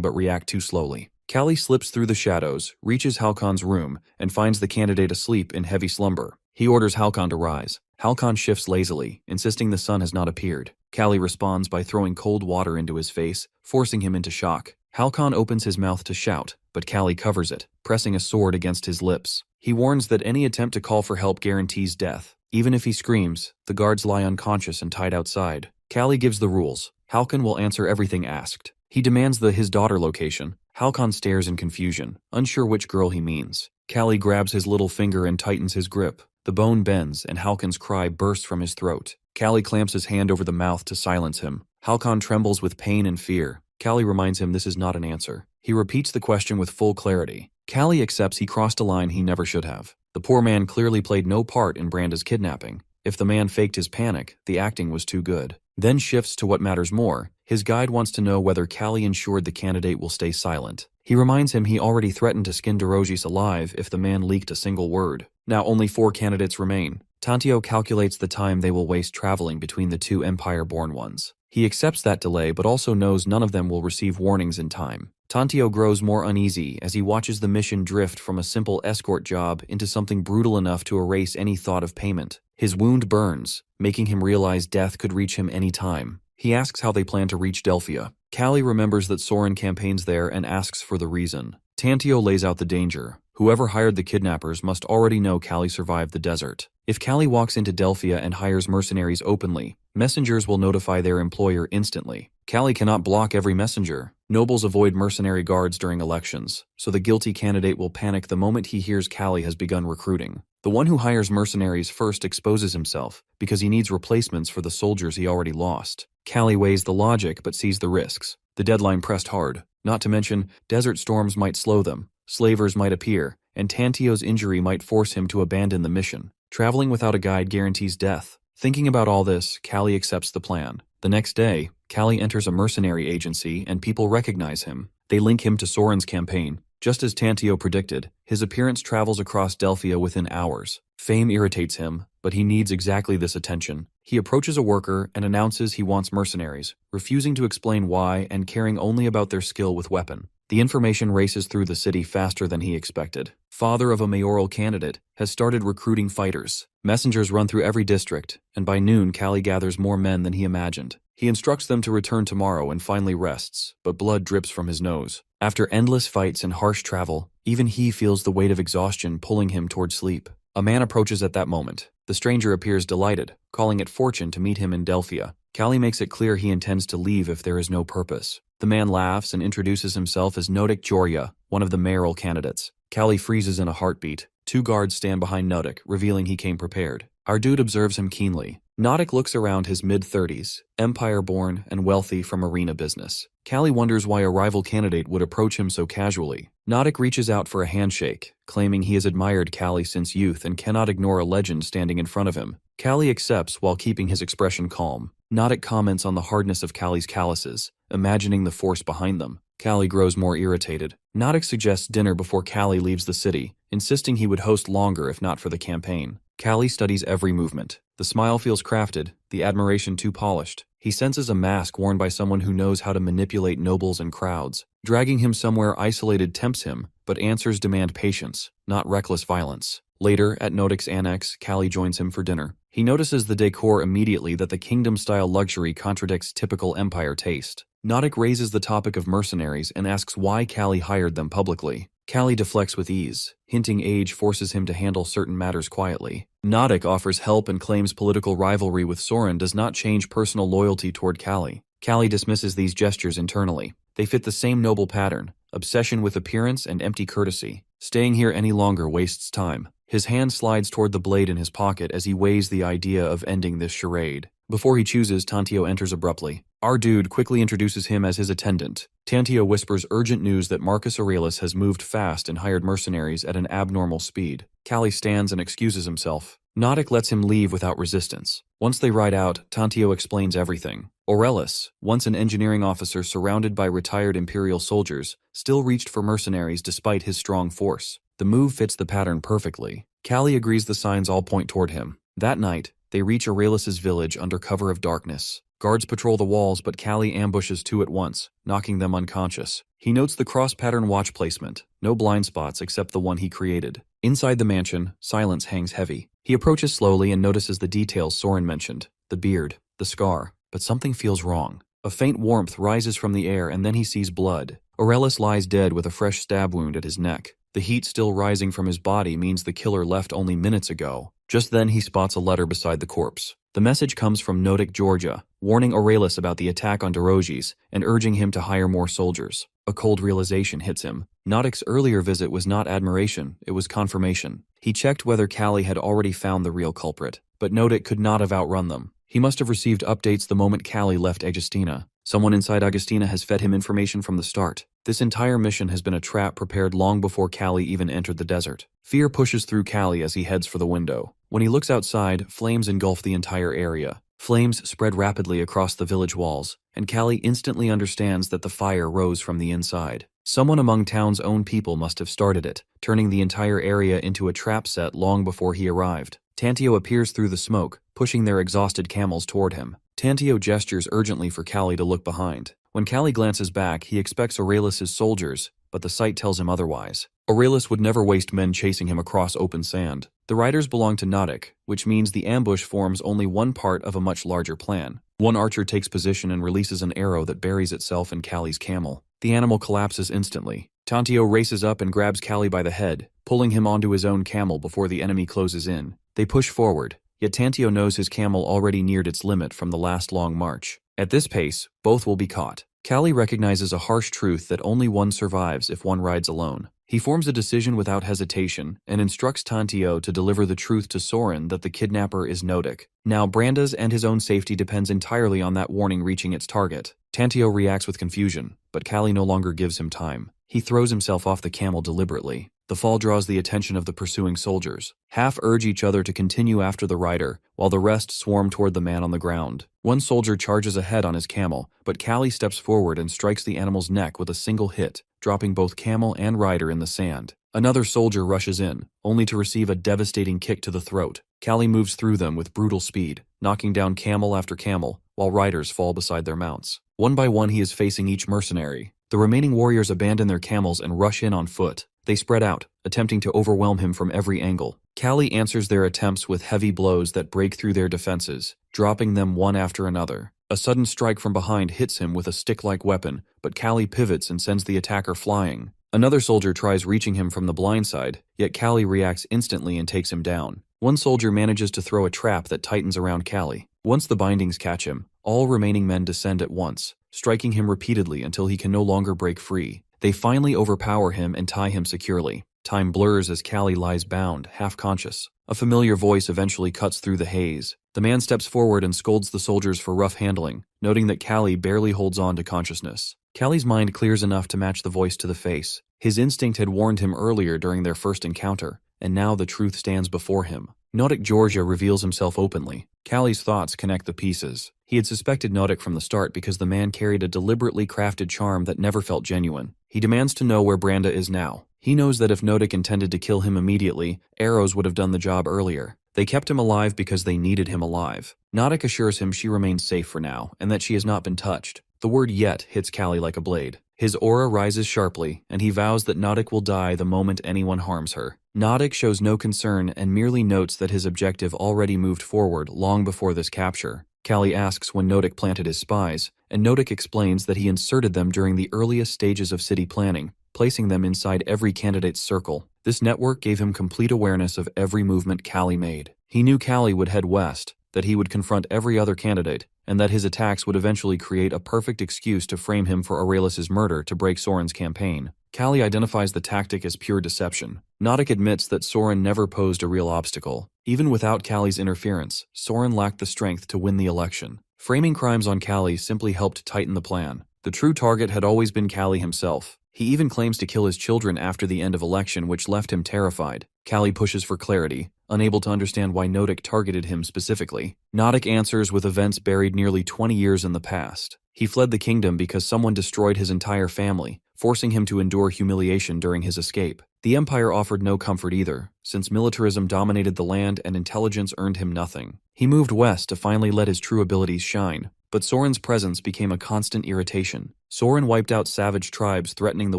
but react too slowly. Callie slips through the shadows, reaches Halkan's room, and finds the candidate asleep in heavy slumber. He orders Halkan to rise. Halkan shifts lazily, insisting the sun has not appeared. Callie responds by throwing cold water into his face, forcing him into shock. Halkan opens his mouth to shout, but Callie covers it, pressing a sword against his lips. He warns that any attempt to call for help guarantees death. Even if he screams, the guards lie unconscious and tied outside. Callie gives the rules. Halkan will answer everything asked. He demands his daughter location. Halkan stares in confusion, unsure which girl he means. Callie grabs his little finger and tightens his grip. The bone bends, and Halkan's cry bursts from his throat. Callie clamps his hand over the mouth to silence him. Halkan trembles with pain and fear. Callie reminds him this is not an answer. He repeats the question with full clarity. Callie accepts he crossed a line he never should have. The poor man clearly played no part in Branda's kidnapping. If the man faked his panic, the acting was too good. Then shifts to what matters more. His guide wants to know whether Callie ensured the candidate will stay silent. He reminds him he already threatened to skin Dorogius alive if the man leaked a single word. Now only 4 candidates remain. Tantio calculates the time they will waste traveling between the 2 Empire-born ones. He accepts that delay but also knows none of them will receive warnings in time. Tantio grows more uneasy as he watches the mission drift from a simple escort job into something brutal enough to erase any thought of payment. His wound burns, making him realize death could reach him any time. He asks how they plan to reach Delphia. Callie remembers that Soren campaigns there and asks for the reason. Tantio lays out the danger. Whoever hired the kidnappers must already know Callie survived the desert. If Callie walks into Delphia and hires mercenaries openly, Messengers will notify their employer instantly. Callie cannot block every messenger. Nobles avoid mercenary guards during elections, so the guilty candidate will panic the moment he hears Callie has begun recruiting. The one who hires mercenaries first exposes himself, because he needs replacements for the soldiers he already lost. Callie weighs the logic but sees the risks. The deadline pressed hard. Not to mention, desert storms might slow them, slavers might appear, and Tantio's injury might force him to abandon the mission. Traveling without a guide guarantees death. Thinking about all this, Callie accepts the plan. The next day, Callie enters a mercenary agency and people recognize him. They link him to Soren's campaign. Just as Tantio predicted, his appearance travels across Delphia within hours. Fame irritates him, but he needs exactly this attention. He approaches a worker and announces he wants mercenaries, refusing to explain why and caring only about their skill with weapon. The information races through the city faster than he expected. Father of a mayoral candidate has started recruiting fighters. Messengers run through every district, and by noon Callie gathers more men than he imagined. He instructs them to return tomorrow and finally rests, but blood drips from his nose. After endless fights and harsh travel, even he feels the weight of exhaustion pulling him toward sleep. A man approaches at that moment. The stranger appears delighted, calling it fortune to meet him in Delphia. Callie makes it clear he intends to leave if there is no purpose. The man laughs and introduces himself as Nodik Jorya, one of the mayoral candidates. Callie freezes in a heartbeat. 2 guards stand behind Nodik, revealing he came prepared. Our dude observes him keenly. Nodik looks around his mid-30s, empire-born and wealthy from arena business. Callie wonders why a rival candidate would approach him so casually. Nodik reaches out for a handshake, claiming he has admired Callie since youth and cannot ignore a legend standing in front of him. Callie accepts while keeping his expression calm. Nodik comments on the hardness of Callie's calluses, imagining the force behind them. Callie grows more irritated. Nodik suggests dinner before Callie leaves the city, insisting he would host longer if not for the campaign. Callie studies every movement. The smile feels crafted, the admiration too polished. He senses a mask worn by someone who knows how to manipulate nobles and crowds. Dragging him somewhere isolated tempts him, but answers demand patience, not reckless violence. Later, at Nodik's annex, Callie joins him for dinner. He notices the decor immediately that the kingdom-style luxury contradicts typical empire taste. Nodik raises the topic of mercenaries and asks why Callie hired them publicly. Callie deflects with ease, hinting age forces him to handle certain matters quietly. Nodik offers help and claims political rivalry with Soren does not change personal loyalty toward Callie. Callie dismisses these gestures internally. They fit the same noble pattern, obsession with appearance and empty courtesy. Staying here any longer wastes time. His hand slides toward the blade in his pocket as he weighs the idea of ending this charade. Before he chooses, Tantio enters abruptly. Our dude quickly introduces him as his attendant. Tantio whispers urgent news that Marcus Aurelius has moved fast and hired mercenaries at an abnormal speed. Callie stands and excuses himself. Nodik lets him leave without resistance. Once they ride out, Tantio explains everything. Aurelius, once an engineering officer surrounded by retired imperial soldiers, still reached for mercenaries despite his strong force. The move fits the pattern perfectly. Callie agrees the signs all point toward him. That night, they reach Aurelius's village under cover of darkness. Guards patrol the walls, but Callie ambushes 2 at once, knocking them unconscious. He notes the cross-pattern watch placement, no blind spots except the one he created. Inside the mansion, silence hangs heavy. He approaches slowly and notices the details Soren mentioned, the beard, the scar, but something feels wrong. A faint warmth rises from the air and then he sees blood. Aurelius lies dead with a fresh stab wound at his neck. The heat still rising from his body means the killer left only minutes ago. Just then he spots a letter beside the corpse. The message comes from Nodik Jorya, warning Aurelius about the attack on Derogis and urging him to hire more soldiers. A cold realization hits him. Nodik's earlier visit was not admiration, it was confirmation. He checked whether Callie had already found the real culprit, but Nodik could not have outrun them. He must have received updates the moment Callie left Agustina. Someone inside Agustina has fed him information from the start. This entire mission has been a trap prepared long before Callie even entered the desert. Fear pushes through Callie as he heads for the window. When he looks outside, flames engulf the entire area. Flames spread rapidly across the village walls, and Callie instantly understands that the fire rose from the inside. Someone among town's own people must have started it, turning the entire area into a trap set long before he arrived. Tantio appears through the smoke, pushing their exhausted camels toward him. Tantio gestures urgently for Callie to look behind. When Callie glances back, he expects Aurelius's soldiers, but the sight tells him otherwise. Aurelius would never waste men chasing him across open sand. The riders belong to Nodik, which means the ambush forms only one part of a much larger plan. One archer takes position and releases an arrow that buries itself in Callie's camel. The animal collapses instantly. Tantio races up and grabs Callie by the head, pulling him onto his own camel before the enemy closes in. They push forward, yet Tantio knows his camel already neared its limit from the last long march. At this pace, both will be caught. Callie recognizes a harsh truth that only one survives if one rides alone. He forms a decision without hesitation and instructs Tantio to deliver the truth to Soren that the kidnapper is Nodik. Now Branda's and his own safety depends entirely on that warning reaching its target. Tantio reacts with confusion, but Callie no longer gives him time. He throws himself off the camel deliberately. The fall draws the attention of the pursuing soldiers. Half urge each other to continue after the rider, while the rest swarm toward the man on the ground. One soldier charges ahead on his camel, but Callie steps forward and strikes the animal's neck with a single hit, dropping both camel and rider in the sand. Another soldier rushes in, only to receive a devastating kick to the throat. Callie moves through them with brutal speed, knocking down camel after camel, while riders fall beside their mounts. One by one he is facing each mercenary. The remaining warriors abandon their camels and rush in on foot. They spread out, attempting to overwhelm him from every angle. Callie answers their attempts with heavy blows that break through their defenses, dropping them one after another. A sudden strike from behind hits him with a stick-like weapon, but Callie pivots and sends the attacker flying. Another soldier tries reaching him from the blind side, yet Callie reacts instantly and takes him down. One soldier manages to throw a trap that tightens around Callie. Once the bindings catch him, all remaining men descend at once, striking him repeatedly until he can no longer break free. They finally overpower him and tie him securely. Time blurs as Callie lies bound, half-conscious. A familiar voice eventually cuts through the haze. The man steps forward and scolds the soldiers for rough handling, noting that Callie barely holds on to consciousness. Callie's mind clears enough to match the voice to the face. His instinct had warned him earlier during their first encounter, and now the truth stands before him. Nodik Georgia reveals himself openly. Callie's thoughts connect the pieces. He had suspected Nodik from the start because the man carried a deliberately crafted charm that never felt genuine. He demands to know where Branda is now. He knows that if Nodik intended to kill him immediately, arrows would have done the job earlier. They kept him alive because they needed him alive. Nodik assures him she remains safe for now, and that she has not been touched. The word yet hits Callie like a blade. His aura rises sharply, and he vows that Nodik will die the moment anyone harms her. Nodik shows no concern and merely notes that his objective already moved forward long before this capture. Callie asks when Nodik planted his spies, and Nodik explains that he inserted them during the earliest stages of city planning, placing them inside every candidate's circle. This network gave him complete awareness of every movement Callie made. He knew Callie would head west, that he would confront every other candidate, and that his attacks would eventually create a perfect excuse to frame him for Aurelius's murder to break Soren's campaign. Callie identifies the tactic as pure deception. Nodik admits that Soren never posed a real obstacle. Even without Callie's interference, Soren lacked the strength to win the election. Framing crimes on Callie simply helped tighten the plan. The true target had always been Callie himself. He even claims to kill his children after the end of election, which left him terrified. Callie pushes for clarity, unable to understand why Nodik targeted him specifically. Nodik answers with events buried nearly 20 years in the past. He fled the kingdom because someone destroyed his entire family, forcing him to endure humiliation during his escape. The empire offered no comfort either, since militarism dominated the land and intelligence earned him nothing. He moved west to finally let his true abilities shine, but Soren's presence became a constant irritation. Soren wiped out savage tribes threatening the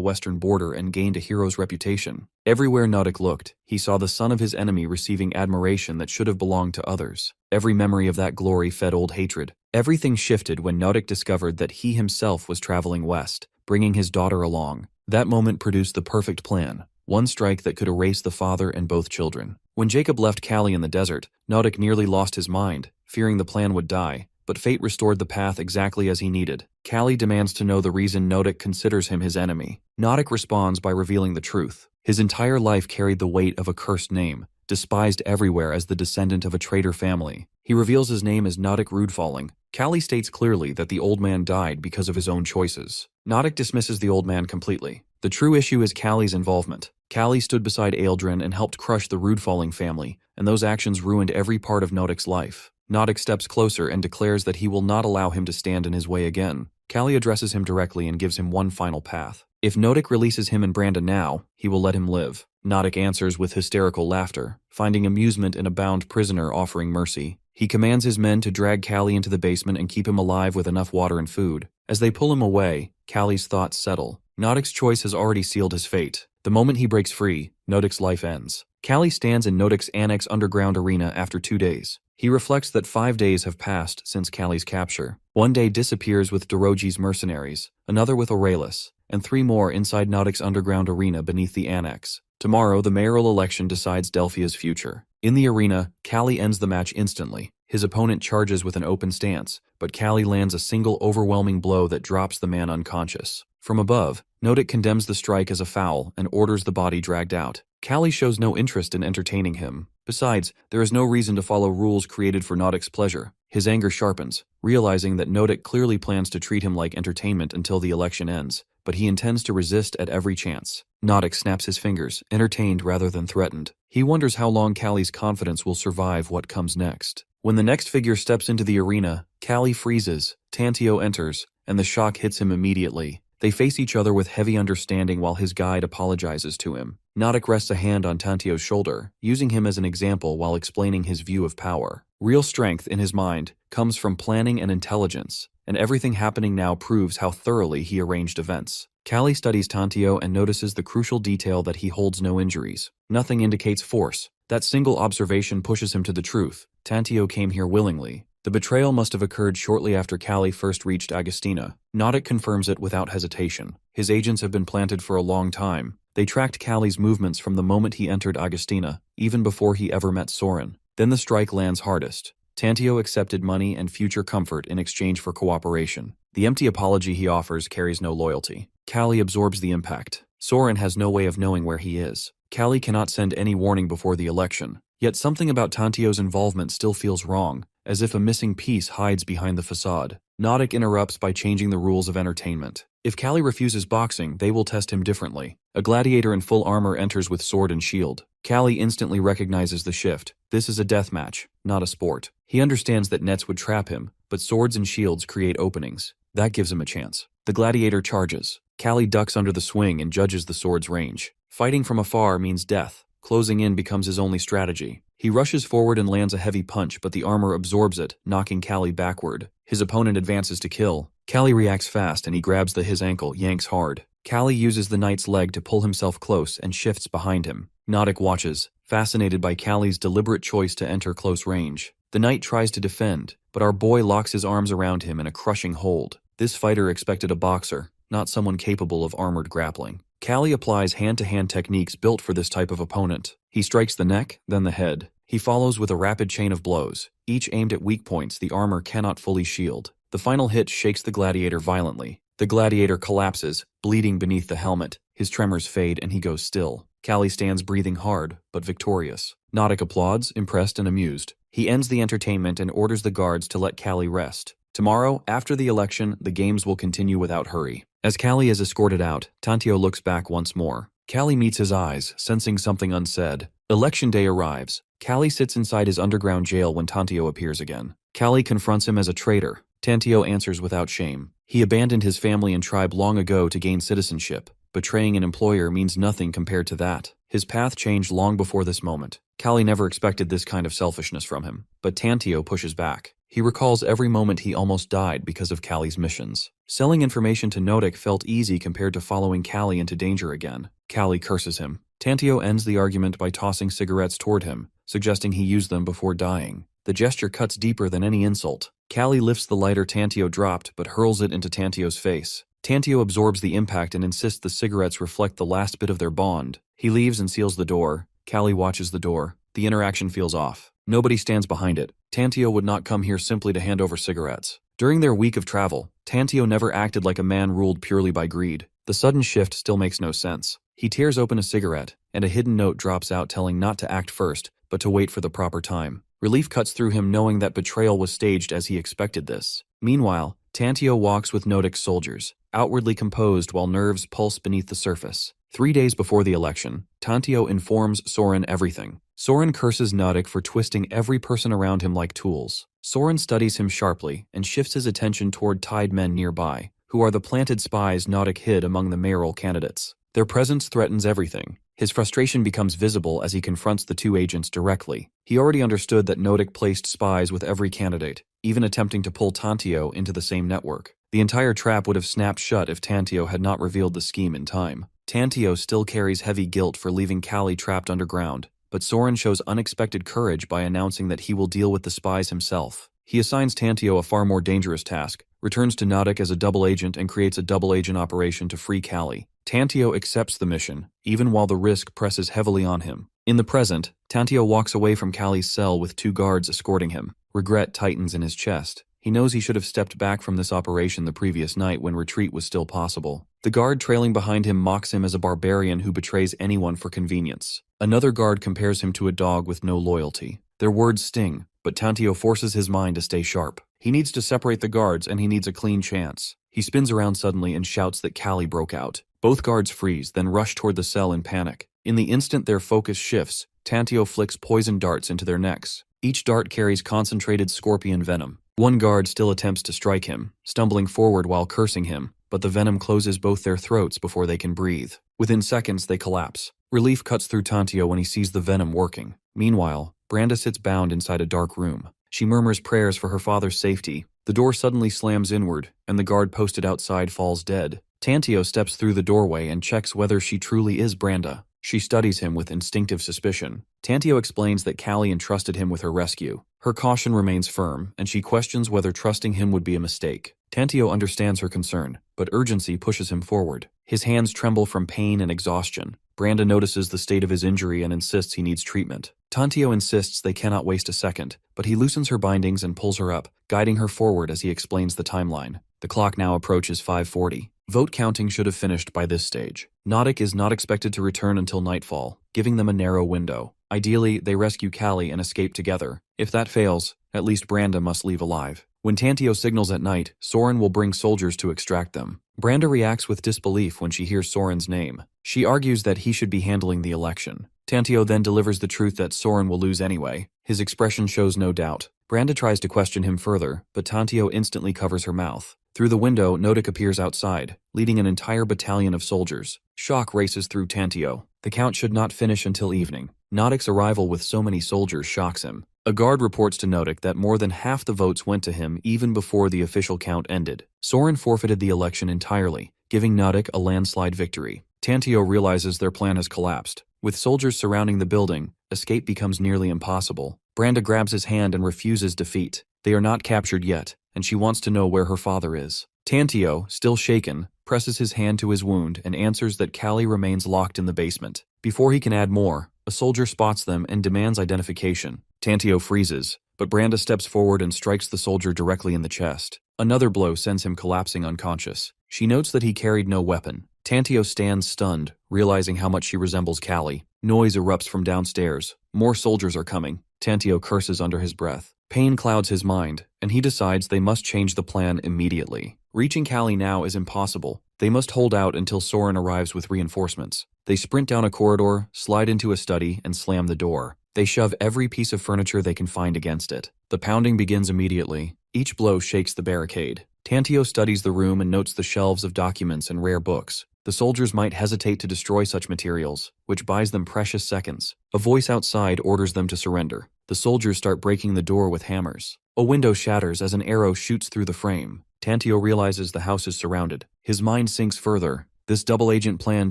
western border and gained a hero's reputation. Everywhere Nodik looked, he saw the son of his enemy receiving admiration that should have belonged to others. Every memory of that glory fed old hatred. Everything shifted when Nodik discovered that he himself was traveling west, bringing his daughter along. That moment produced the perfect plan, one strike that could erase the father and both children. When Jacob left Callie in the desert, Nodik nearly lost his mind, fearing the plan would die, but fate restored the path exactly as he needed. Callie demands to know the reason Nodik considers him his enemy. Nodik responds by revealing the truth. His entire life carried the weight of a cursed name, despised everywhere as the descendant of a traitor family. He reveals his name as Nodik Rudefalling. Callie states clearly that the old man died because of his own choices. Nodik dismisses the old man completely. The true issue is Callie's involvement. Callie stood beside Ealdrin and helped crush the Rudefalling family, and those actions ruined every part of Nodik's life. Nodik steps closer and declares that he will not allow him to stand in his way again. Callie addresses him directly and gives him one final path. If Nodik releases him and Branda now, he will let him live. Nodik answers with hysterical laughter, finding amusement in a bound prisoner offering mercy. He commands his men to drag Callie into the basement and keep him alive with enough water and food. As they pull him away, Callie's thoughts settle. Nodik's choice has already sealed his fate. The moment he breaks free, Nodik's life ends. Callie stands in Nodik's annex underground arena after 2 days. He reflects that 5 days have passed since Callie's capture. 1 day disappears with Dorogi's mercenaries, another with Aurelius, and 3 more inside Nodik's underground arena beneath the annex. Tomorrow, the mayoral election decides Delphia's future. In the arena, Callie ends the match instantly. His opponent charges with an open stance, but Callie lands a single overwhelming blow that drops the man unconscious. From above, Nodic condemns the strike as a foul and orders the body dragged out. Callie shows no interest in entertaining him. Besides, there is no reason to follow rules created for Nodic's pleasure. His anger sharpens, realizing that Nodic clearly plans to treat him like entertainment until the election ends, but he intends to resist at every chance. Nodic snaps his fingers, entertained rather than threatened. He wonders how long Callie's confidence will survive what comes next. When the next figure steps into the arena, Callie freezes, Tantio enters, and the shock hits him immediately. They face each other with heavy understanding while his guide apologizes to him. Nodic rests a hand on Tantio's shoulder, using him as an example while explaining his view of power. Real strength, in his mind, comes from planning and intelligence, and everything happening now proves how thoroughly he arranged events. Callie studies Tantio and notices the crucial detail that he holds no injuries. Nothing indicates force. That single observation pushes him to the truth. Tantio came here willingly. The betrayal must have occurred shortly after Callie first reached Agostina. Nodic confirms it without hesitation. His agents have been planted for a long time. They tracked Callie's movements from the moment he entered Agostina, even before he ever met Soren. Then the strike lands hardest. Tantio accepted money and future comfort in exchange for cooperation. The empty apology he offers carries no loyalty. Callie absorbs the impact. Soren has no way of knowing where he is. Callie cannot send any warning before the election. Yet something about Tantio's involvement still feels wrong, as if a missing piece hides behind the facade. Nodic interrupts by changing the rules of entertainment. If Callie refuses boxing, they will test him differently. A gladiator in full armor enters with sword and shield. Callie instantly recognizes the shift. This is a death match, not a sport. He understands that nets would trap him, but swords and shields create openings. That gives him a chance. The gladiator charges. Callie ducks under the swing and judges the sword's range. Fighting from afar means death. Closing in becomes his only strategy. He rushes forward and lands a heavy punch, but the armor absorbs it, knocking Callie backward. His opponent advances to kill. Callie reacts fast and he grabs his ankle, yanks hard. Callie uses the knight's leg to pull himself close and shifts behind him. Nodic watches, fascinated by Callie's deliberate choice to enter close range. The knight tries to defend, but our boy locks his arms around him in a crushing hold. This fighter expected a boxer, not someone capable of armored grappling. Callie applies hand-to-hand techniques built for this type of opponent. He strikes the neck, then the head. He follows with a rapid chain of blows, each aimed at weak points the armor cannot fully shield. The final hit shakes the gladiator violently. The gladiator collapses, bleeding beneath the helmet. His tremors fade and he goes still. Callie stands breathing hard, but victorious. Nodic applauds, impressed and amused. He ends the entertainment and orders the guards to let Callie rest. Tomorrow, after the election, the games will continue without hurry. As Callie is escorted out, Tantio looks back once more. Callie meets his eyes, sensing something unsaid. Election day arrives. Callie sits inside his underground jail when Tantio appears again. Callie confronts him as a traitor. Tantio answers without shame. He abandoned his family and tribe long ago to gain citizenship. Betraying an employer means nothing compared to that. His path changed long before this moment. Callie never expected this kind of selfishness from him, but Tantio pushes back. He recalls every moment he almost died because of Callie's missions. Selling information to Nodic felt easy compared to following Callie into danger again. Callie curses him. Tantio ends the argument by tossing cigarettes toward him, suggesting he use them before dying. The gesture cuts deeper than any insult. Callie lifts the lighter Tantio dropped, but hurls it into Tantio's face. Tantio absorbs the impact and insists the cigarettes reflect the last bit of their bond. He leaves and seals the door. Callie watches the door. The interaction feels off. Nobody stands behind it. Tantio would not come here simply to hand over cigarettes. During their week of travel, Tantio never acted like a man ruled purely by greed. The sudden shift still makes no sense. He tears open a cigarette, and a hidden note drops out telling not to act first, but to wait for the proper time. Relief cuts through him knowing that betrayal was staged as he expected this. Meanwhile, Tantio walks with Nodic's soldiers, outwardly composed while nerves pulse beneath the surface. 3 days before the election, Tantio informs Soren everything. Soren curses Nodic for twisting every person around him like tools. Soren studies him sharply and shifts his attention toward tied men nearby, who are the planted spies Nodic hid among the mayoral candidates. Their presence threatens everything. His frustration becomes visible as he confronts the two agents directly. He already understood that Nodic placed spies with every candidate, even attempting to pull Tantio into the same network. The entire trap would have snapped shut if Tantio had not revealed the scheme in time. Tantio still carries heavy guilt for leaving Callie trapped underground, but Soren shows unexpected courage by announcing that he will deal with the spies himself. He assigns Tantio a far more dangerous task, returns to Nodic as a double agent and creates a double agent operation to free Callie. Tantio accepts the mission, even while the risk presses heavily on him. In the present, Tantio walks away from Callie's cell with 2 guards escorting him. Regret tightens in his chest. He knows he should have stepped back from this operation the previous night when retreat was still possible. The guard trailing behind him mocks him as a barbarian who betrays anyone for convenience. Another guard compares him to a dog with no loyalty. Their words sting, but Tantio forces his mind to stay sharp. He needs to separate the guards and he needs a clean chance. He spins around suddenly and shouts that Callie broke out. Both guards freeze, then rush toward the cell in panic. In the instant their focus shifts, Tantio flicks poison darts into their necks. Each dart carries concentrated scorpion venom. One guard still attempts to strike him, stumbling forward while cursing him, but the venom closes both their throats before they can breathe. Within seconds, they collapse. Relief cuts through Tantio when he sees the venom working. Meanwhile, Branda sits bound inside a dark room. She murmurs prayers for her father's safety. The door suddenly slams inward, and the guard posted outside falls dead. Tantio steps through the doorway and checks whether she truly is Branda. She studies him with instinctive suspicion. Tantio explains that Callie entrusted him with her rescue. Her caution remains firm, and she questions whether trusting him would be a mistake. Tantio understands her concern, but urgency pushes him forward. His hands tremble from pain and exhaustion. Branda notices the state of his injury and insists he needs treatment. Tantio insists they cannot waste a second, but he loosens her bindings and pulls her up, guiding her forward as he explains the timeline. The clock now approaches 5:40. Vote counting should have finished by this stage. Nodic is not expected to return until nightfall, giving them a narrow window. Ideally, they rescue Callie and escape together. If that fails, at least Branda must leave alive. When Tantio signals at night, Soren will bring soldiers to extract them. Branda reacts with disbelief when she hears Soren's name. She argues that he should be handling the election. Tantio then delivers the truth that Soren will lose anyway. His expression shows no doubt. Branda tries to question him further, but Tantio instantly covers her mouth. Through the window, Nodic appears outside, leading an entire battalion of soldiers. Shock races through Tantio. The count should not finish until evening. Nodic's arrival with so many soldiers shocks him. A guard reports to Nodic that more than half the votes went to him even before the official count ended. Soren forfeited the election entirely, giving Nodic a landslide victory. Tantio realizes their plan has collapsed. With soldiers surrounding the building, escape becomes nearly impossible. Branda grabs his hand and refuses defeat. They are not captured yet, and she wants to know where her father is. Tantio, still shaken, presses his hand to his wound and answers that Callie remains locked in the basement. Before he can add more, a soldier spots them and demands identification. Tantio freezes, but Branda steps forward and strikes the soldier directly in the chest. Another blow sends him collapsing unconscious. She notes that he carried no weapon. Tantio stands stunned, realizing how much she resembles Callie. Noise erupts from downstairs. More soldiers are coming. Tantio curses under his breath. Pain clouds his mind, and he decides they must change the plan immediately. Reaching Callie now is impossible. They must hold out until Soren arrives with reinforcements. They sprint down a corridor, slide into a study, and slam the door. They shove every piece of furniture they can find against it. The pounding begins immediately. Each blow shakes the barricade. Tantio studies the room and notes the shelves of documents and rare books. The soldiers might hesitate to destroy such materials, which buys them precious seconds. A voice outside orders them to surrender. The soldiers start breaking the door with hammers. A window shatters as an arrow shoots through the frame. Tantio realizes the house is surrounded. His mind sinks further. This double-agent plan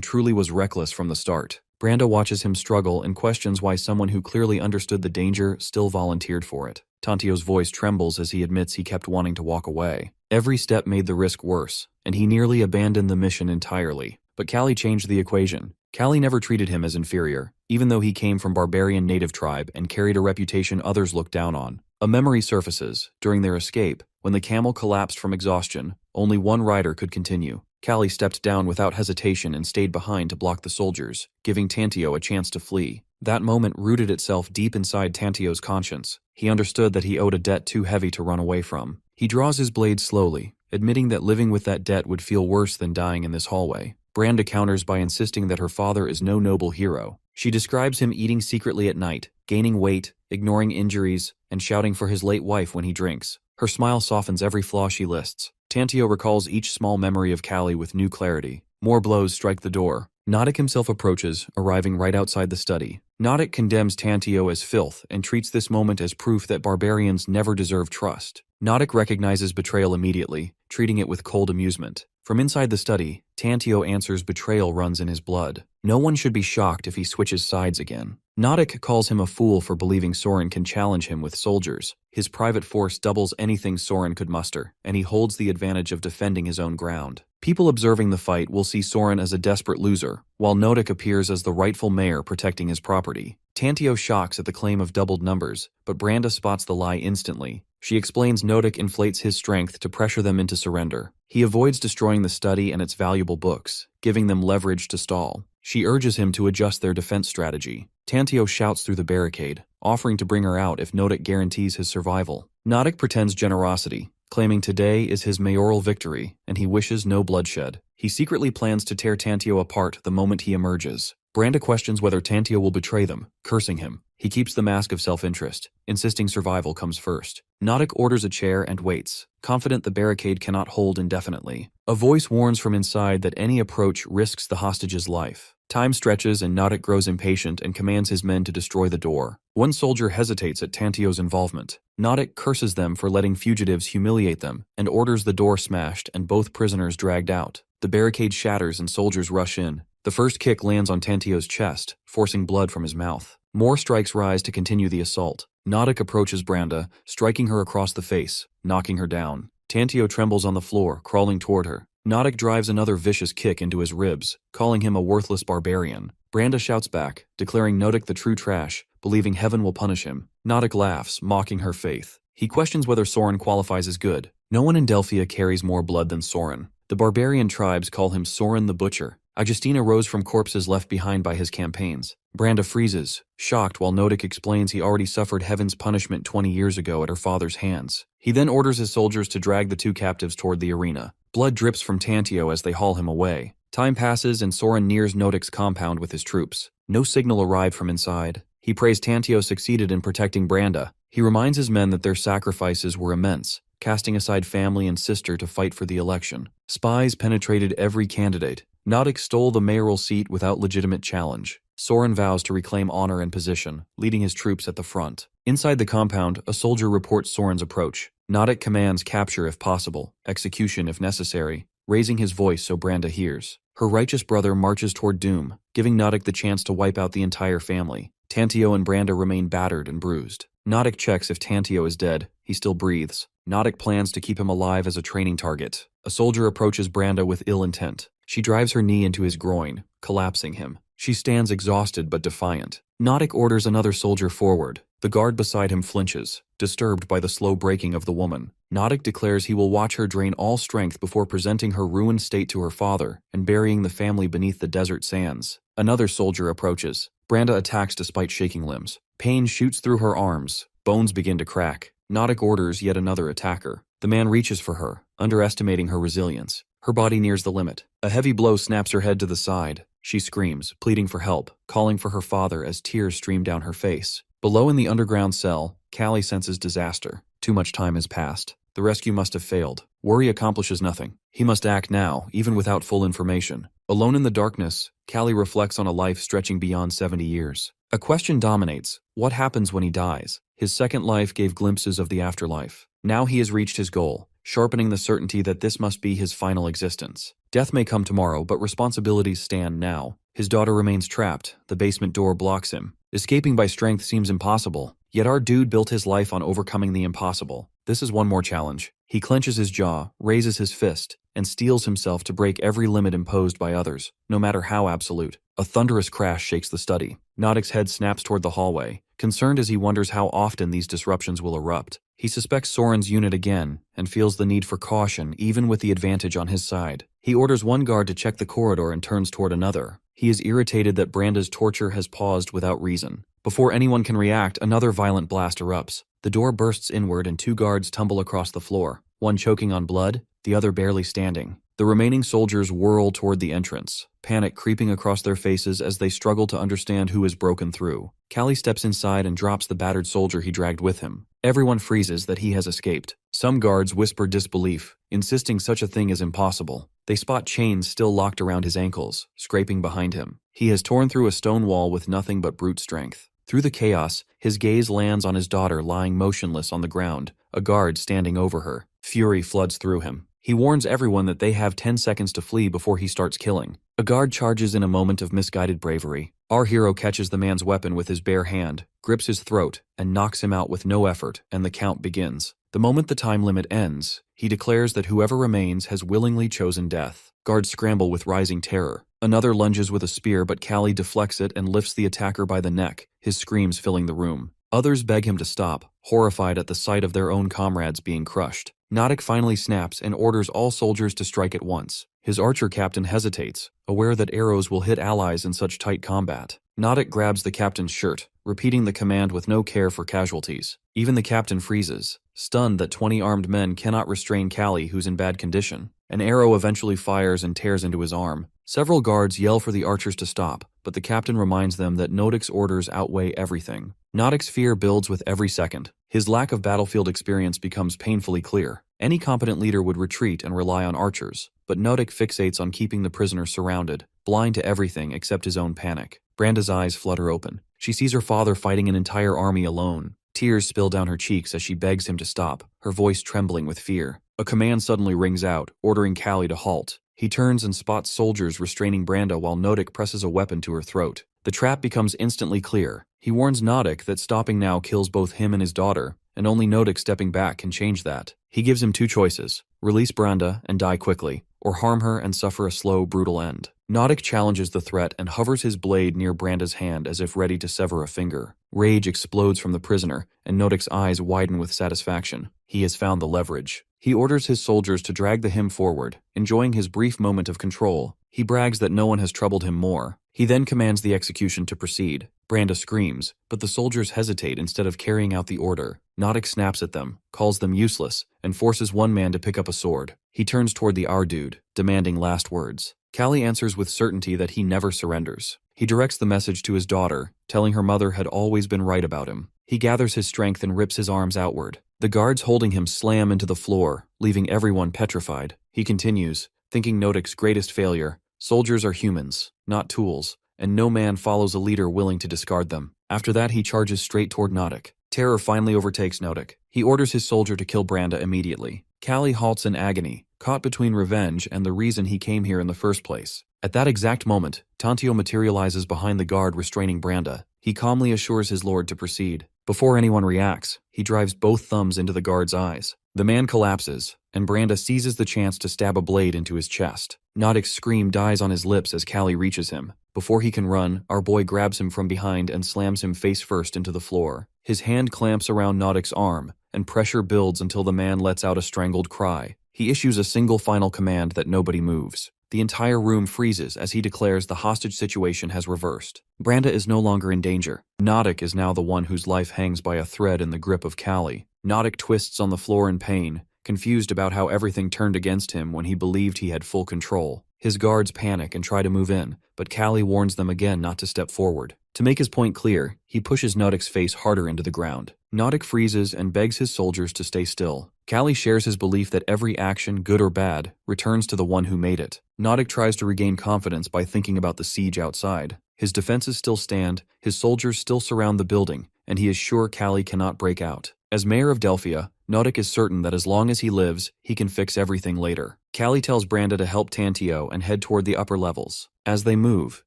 truly was reckless from the start. Branda watches him struggle and questions why someone who clearly understood the danger still volunteered for it. Tantio's voice trembles as he admits he kept wanting to walk away. Every step made the risk worse, and he nearly abandoned the mission entirely. But Callie changed the equation. Callie never treated him as inferior, even though he came from barbarian native tribe and carried a reputation others looked down on. A memory surfaces. During their escape, when the camel collapsed from exhaustion, only one rider could continue. Callie stepped down without hesitation and stayed behind to block the soldiers, giving Tantio a chance to flee. That moment rooted itself deep inside Tantio's conscience. He understood that he owed a debt too heavy to run away from. He draws his blade slowly, admitting that living with that debt would feel worse than dying in this hallway. Branda counters by insisting that her father is no noble hero. She describes him eating secretly at night, gaining weight, ignoring injuries, and shouting for his late wife when he drinks. Her smile softens every flaw she lists. Tantio recalls each small memory of Callie with new clarity. More blows strike the door. Nodic himself approaches, arriving right outside the study. Nodic condemns Tantio as filth and treats this moment as proof that barbarians never deserve trust. Nodic recognizes betrayal immediately, treating it with cold amusement. From inside the study, Tantio answers betrayal runs in his blood. No one should be shocked if he switches sides again. Noddick calls him a fool for believing Soren can challenge him with soldiers. His private force doubles anything Soren could muster, and he holds the advantage of defending his own ground. People observing the fight will see Soren as a desperate loser, while Noddick appears as the rightful mayor protecting his property. Tantio shocks at the claim of doubled numbers, but Branda spots the lie instantly. She explains Noddick inflates his strength to pressure them into surrender. He avoids destroying the study and its valuable books, giving them leverage to stall. She urges him to adjust their defense strategy. Tantio shouts through the barricade, offering to bring her out if Noddick guarantees his survival. Noddick pretends generosity, claiming today is his mayoral victory, and he wishes no bloodshed. He secretly plans to tear Tantio apart the moment he emerges. Branda questions whether Tantio will betray them, cursing him. He keeps the mask of self-interest, insisting survival comes first. Noddick orders a chair and waits, confident the barricade cannot hold indefinitely. A voice warns from inside that any approach risks the hostage's life. Time stretches and Noddick grows impatient and commands his men to destroy the door. One soldier hesitates at Tantio's involvement. Noddick curses them for letting fugitives humiliate them and orders the door smashed and both prisoners dragged out. The barricade shatters and soldiers rush in. The first kick lands on Tantio's chest, forcing blood from his mouth. More strikes rise to continue the assault. Noddick approaches Branda, striking her across the face, knocking her down. Tantio trembles on the floor, crawling toward her. Noddick drives another vicious kick into his ribs, calling him a worthless barbarian. Branda shouts back, declaring Noddick the true trash, believing heaven will punish him. Noddick laughs, mocking her faith. He questions whether Soren qualifies as good. No one in Delphia carries more blood than Soren. The barbarian tribes call him Soren the Butcher. Augustina rose from corpses left behind by his campaigns. Branda freezes, shocked while Noddick explains he already suffered heaven's punishment 20 years ago at her father's hands. He then orders his soldiers to drag the two captives toward the arena. Blood drips from Tantio as they haul him away. Time passes and Soren nears Noddick's compound with his troops. No signal arrived from inside. He prays Tantio succeeded in protecting Branda. He reminds his men that their sacrifices were immense, casting aside family and sister to fight for the election. Spies penetrated every candidate. Noddick stole the mayoral seat without legitimate challenge. Soren vows to reclaim honor and position, leading his troops at the front. Inside the compound, a soldier reports Soren's approach. Noddick commands capture if possible, execution if necessary, raising his voice so Branda hears. Her righteous brother marches toward doom, giving Noddick the chance to wipe out the entire family. Tantio and Branda remain battered and bruised. Noddick checks if Tantio is dead. He still breathes. Noddick plans to keep him alive as a training target. A soldier approaches Branda with ill intent. She drives her knee into his groin, collapsing him. She stands exhausted but defiant. Noddick orders another soldier forward. The guard beside him flinches, disturbed by the slow breaking of the woman. Noddick declares he will watch her drain all strength before presenting her ruined state to her father and burying the family beneath the desert sands. Another soldier approaches. Branda attacks despite shaking limbs. Pain shoots through her arms. Bones begin to crack. Noddick orders yet another attacker. The man reaches for her, underestimating her resilience. Her body nears the limit. A heavy blow snaps her head to the side. She screams, pleading for help, calling for her father as tears stream down her face. Below in the underground cell, Callie senses disaster. Too much time has passed. The rescue must have failed. Worry accomplishes nothing. He must act now, even without full information. Alone in the darkness, Callie reflects on a life stretching beyond 70 years. A question dominates. What happens when he dies? His second life gave glimpses of the afterlife. Now he has reached his goal, sharpening the certainty that this must be his final existence. Death may come tomorrow, but responsibilities stand now. His daughter remains trapped. The basement door blocks him. Escaping by strength seems impossible. Yet our dude built his life on overcoming the impossible. This is one more challenge. He clenches his jaw, raises his fist, and steels himself to break every limit imposed by others, no matter how absolute. A thunderous crash shakes the study. Noddick's head snaps toward the hallway, concerned as he wonders how often these disruptions will erupt. He suspects Soren's unit again, and feels the need for caution even with the advantage on his side. He orders one guard to check the corridor and turns toward another. He is irritated that Branda's torture has paused without reason. Before anyone can react, another violent blast erupts. The door bursts inward and two guards tumble across the floor, one choking on blood, the other barely standing. The remaining soldiers whirl toward the entrance, panic creeping across their faces as they struggle to understand who has broken through. Callie steps inside and drops the battered soldier he dragged with him. Everyone freezes that he has escaped. Some guards whisper disbelief, insisting such a thing is impossible. They spot chains still locked around his ankles, scraping behind him. He has torn through a stone wall with nothing but brute strength. Through the chaos, his gaze lands on his daughter lying motionless on the ground, a guard standing over her. Fury floods through him. He warns everyone that they have 10 seconds to flee before he starts killing. A guard charges in a moment of misguided bravery. Our hero catches the man's weapon with his bare hand, grips his throat, and knocks him out with no effort, and the count begins. The moment the time limit ends, he declares that whoever remains has willingly chosen death. Guards scramble with rising terror. Another lunges with a spear, but Callie deflects it and lifts the attacker by the neck, his screams filling the room. Others beg him to stop, horrified at the sight of their own comrades being crushed. Noddick finally snaps and orders all soldiers to strike at once. His archer captain hesitates, aware that arrows will hit allies in such tight combat. Noddick grabs the captain's shirt, repeating the command with no care for casualties. Even the captain freezes, stunned that 20 armed men cannot restrain Callie, who's in bad condition. An arrow eventually fires and tears into his arm. Several guards yell for the archers to stop, but the captain reminds them that Noddick's orders outweigh everything. Noddick's fear builds with every second. His lack of battlefield experience becomes painfully clear. Any competent leader would retreat and rely on archers, but Noddick fixates on keeping the prisoner surrounded, blind to everything except his own panic. Branda's eyes flutter open. She sees her father fighting an entire army alone. Tears spill down her cheeks as she begs him to stop, her voice trembling with fear. A command suddenly rings out, ordering Callie to halt. He turns and spots soldiers restraining Branda while Noddick presses a weapon to her throat. The trap becomes instantly clear. He warns Noddick that stopping now kills both him and his daughter, and only Noddick stepping back can change that. He gives him two choices: release Branda and die quickly, or harm her and suffer a slow, brutal end. Noddick challenges the threat and hovers his blade near Branda's hand as if ready to sever a finger. Rage explodes from the prisoner, and Noddick's eyes widen with satisfaction. He has found the leverage. He orders his soldiers to drag the hymn forward. Enjoying his brief moment of control, he brags that no one has troubled him more. He then commands the execution to proceed. Branda screams, but the soldiers hesitate instead of carrying out the order. Noddick snaps at them, calls them useless, and forces one man to pick up a sword. He turns toward the our dude, demanding last words. Callie answers with certainty that he never surrenders. He directs the message to his daughter, telling her mother had always been right about him. He gathers his strength and rips his arms outward. The guards holding him slam into the floor, leaving everyone petrified. He continues, thinking Noddick's greatest failure: soldiers are humans, not tools, and no man follows a leader willing to discard them. After that, he charges straight toward Noddick. Terror finally overtakes Noddick. He orders his soldier to kill Branda immediately. Callie halts in agony, caught between revenge and the reason he came here in the first place. At that exact moment, Tantio materializes behind the guard restraining Branda. He calmly assures his lord to proceed. Before anyone reacts, he drives both thumbs into the guard's eyes. The man collapses, and Branda seizes the chance to stab a blade into his chest. Noddick's scream dies on his lips as Callie reaches him. Before he can run, our boy grabs him from behind and slams him face first into the floor. His hand clamps around Noddick's arm, and pressure builds until the man lets out a strangled cry. He issues a single final command that nobody moves. The entire room freezes as he declares the hostage situation has reversed. Branda is no longer in danger. Noddick is now the one whose life hangs by a thread in the grip of Callie. Noddick twists on the floor in pain, confused about how everything turned against him when he believed he had full control. His guards panic and try to move in, but Callie warns them again not to step forward. To make his point clear, he pushes Noddick's face harder into the ground. Noddick freezes and begs his soldiers to stay still. Callie shares his belief that every action, good or bad, returns to the one who made it. Noddick tries to regain confidence by thinking about the siege outside. His defenses still stand, his soldiers still surround the building, and he is sure Callie cannot break out. As mayor of Delphia, Noddick is certain that as long as he lives, he can fix everything later. Callie tells Branda to help Tantio and head toward the upper levels. As they move,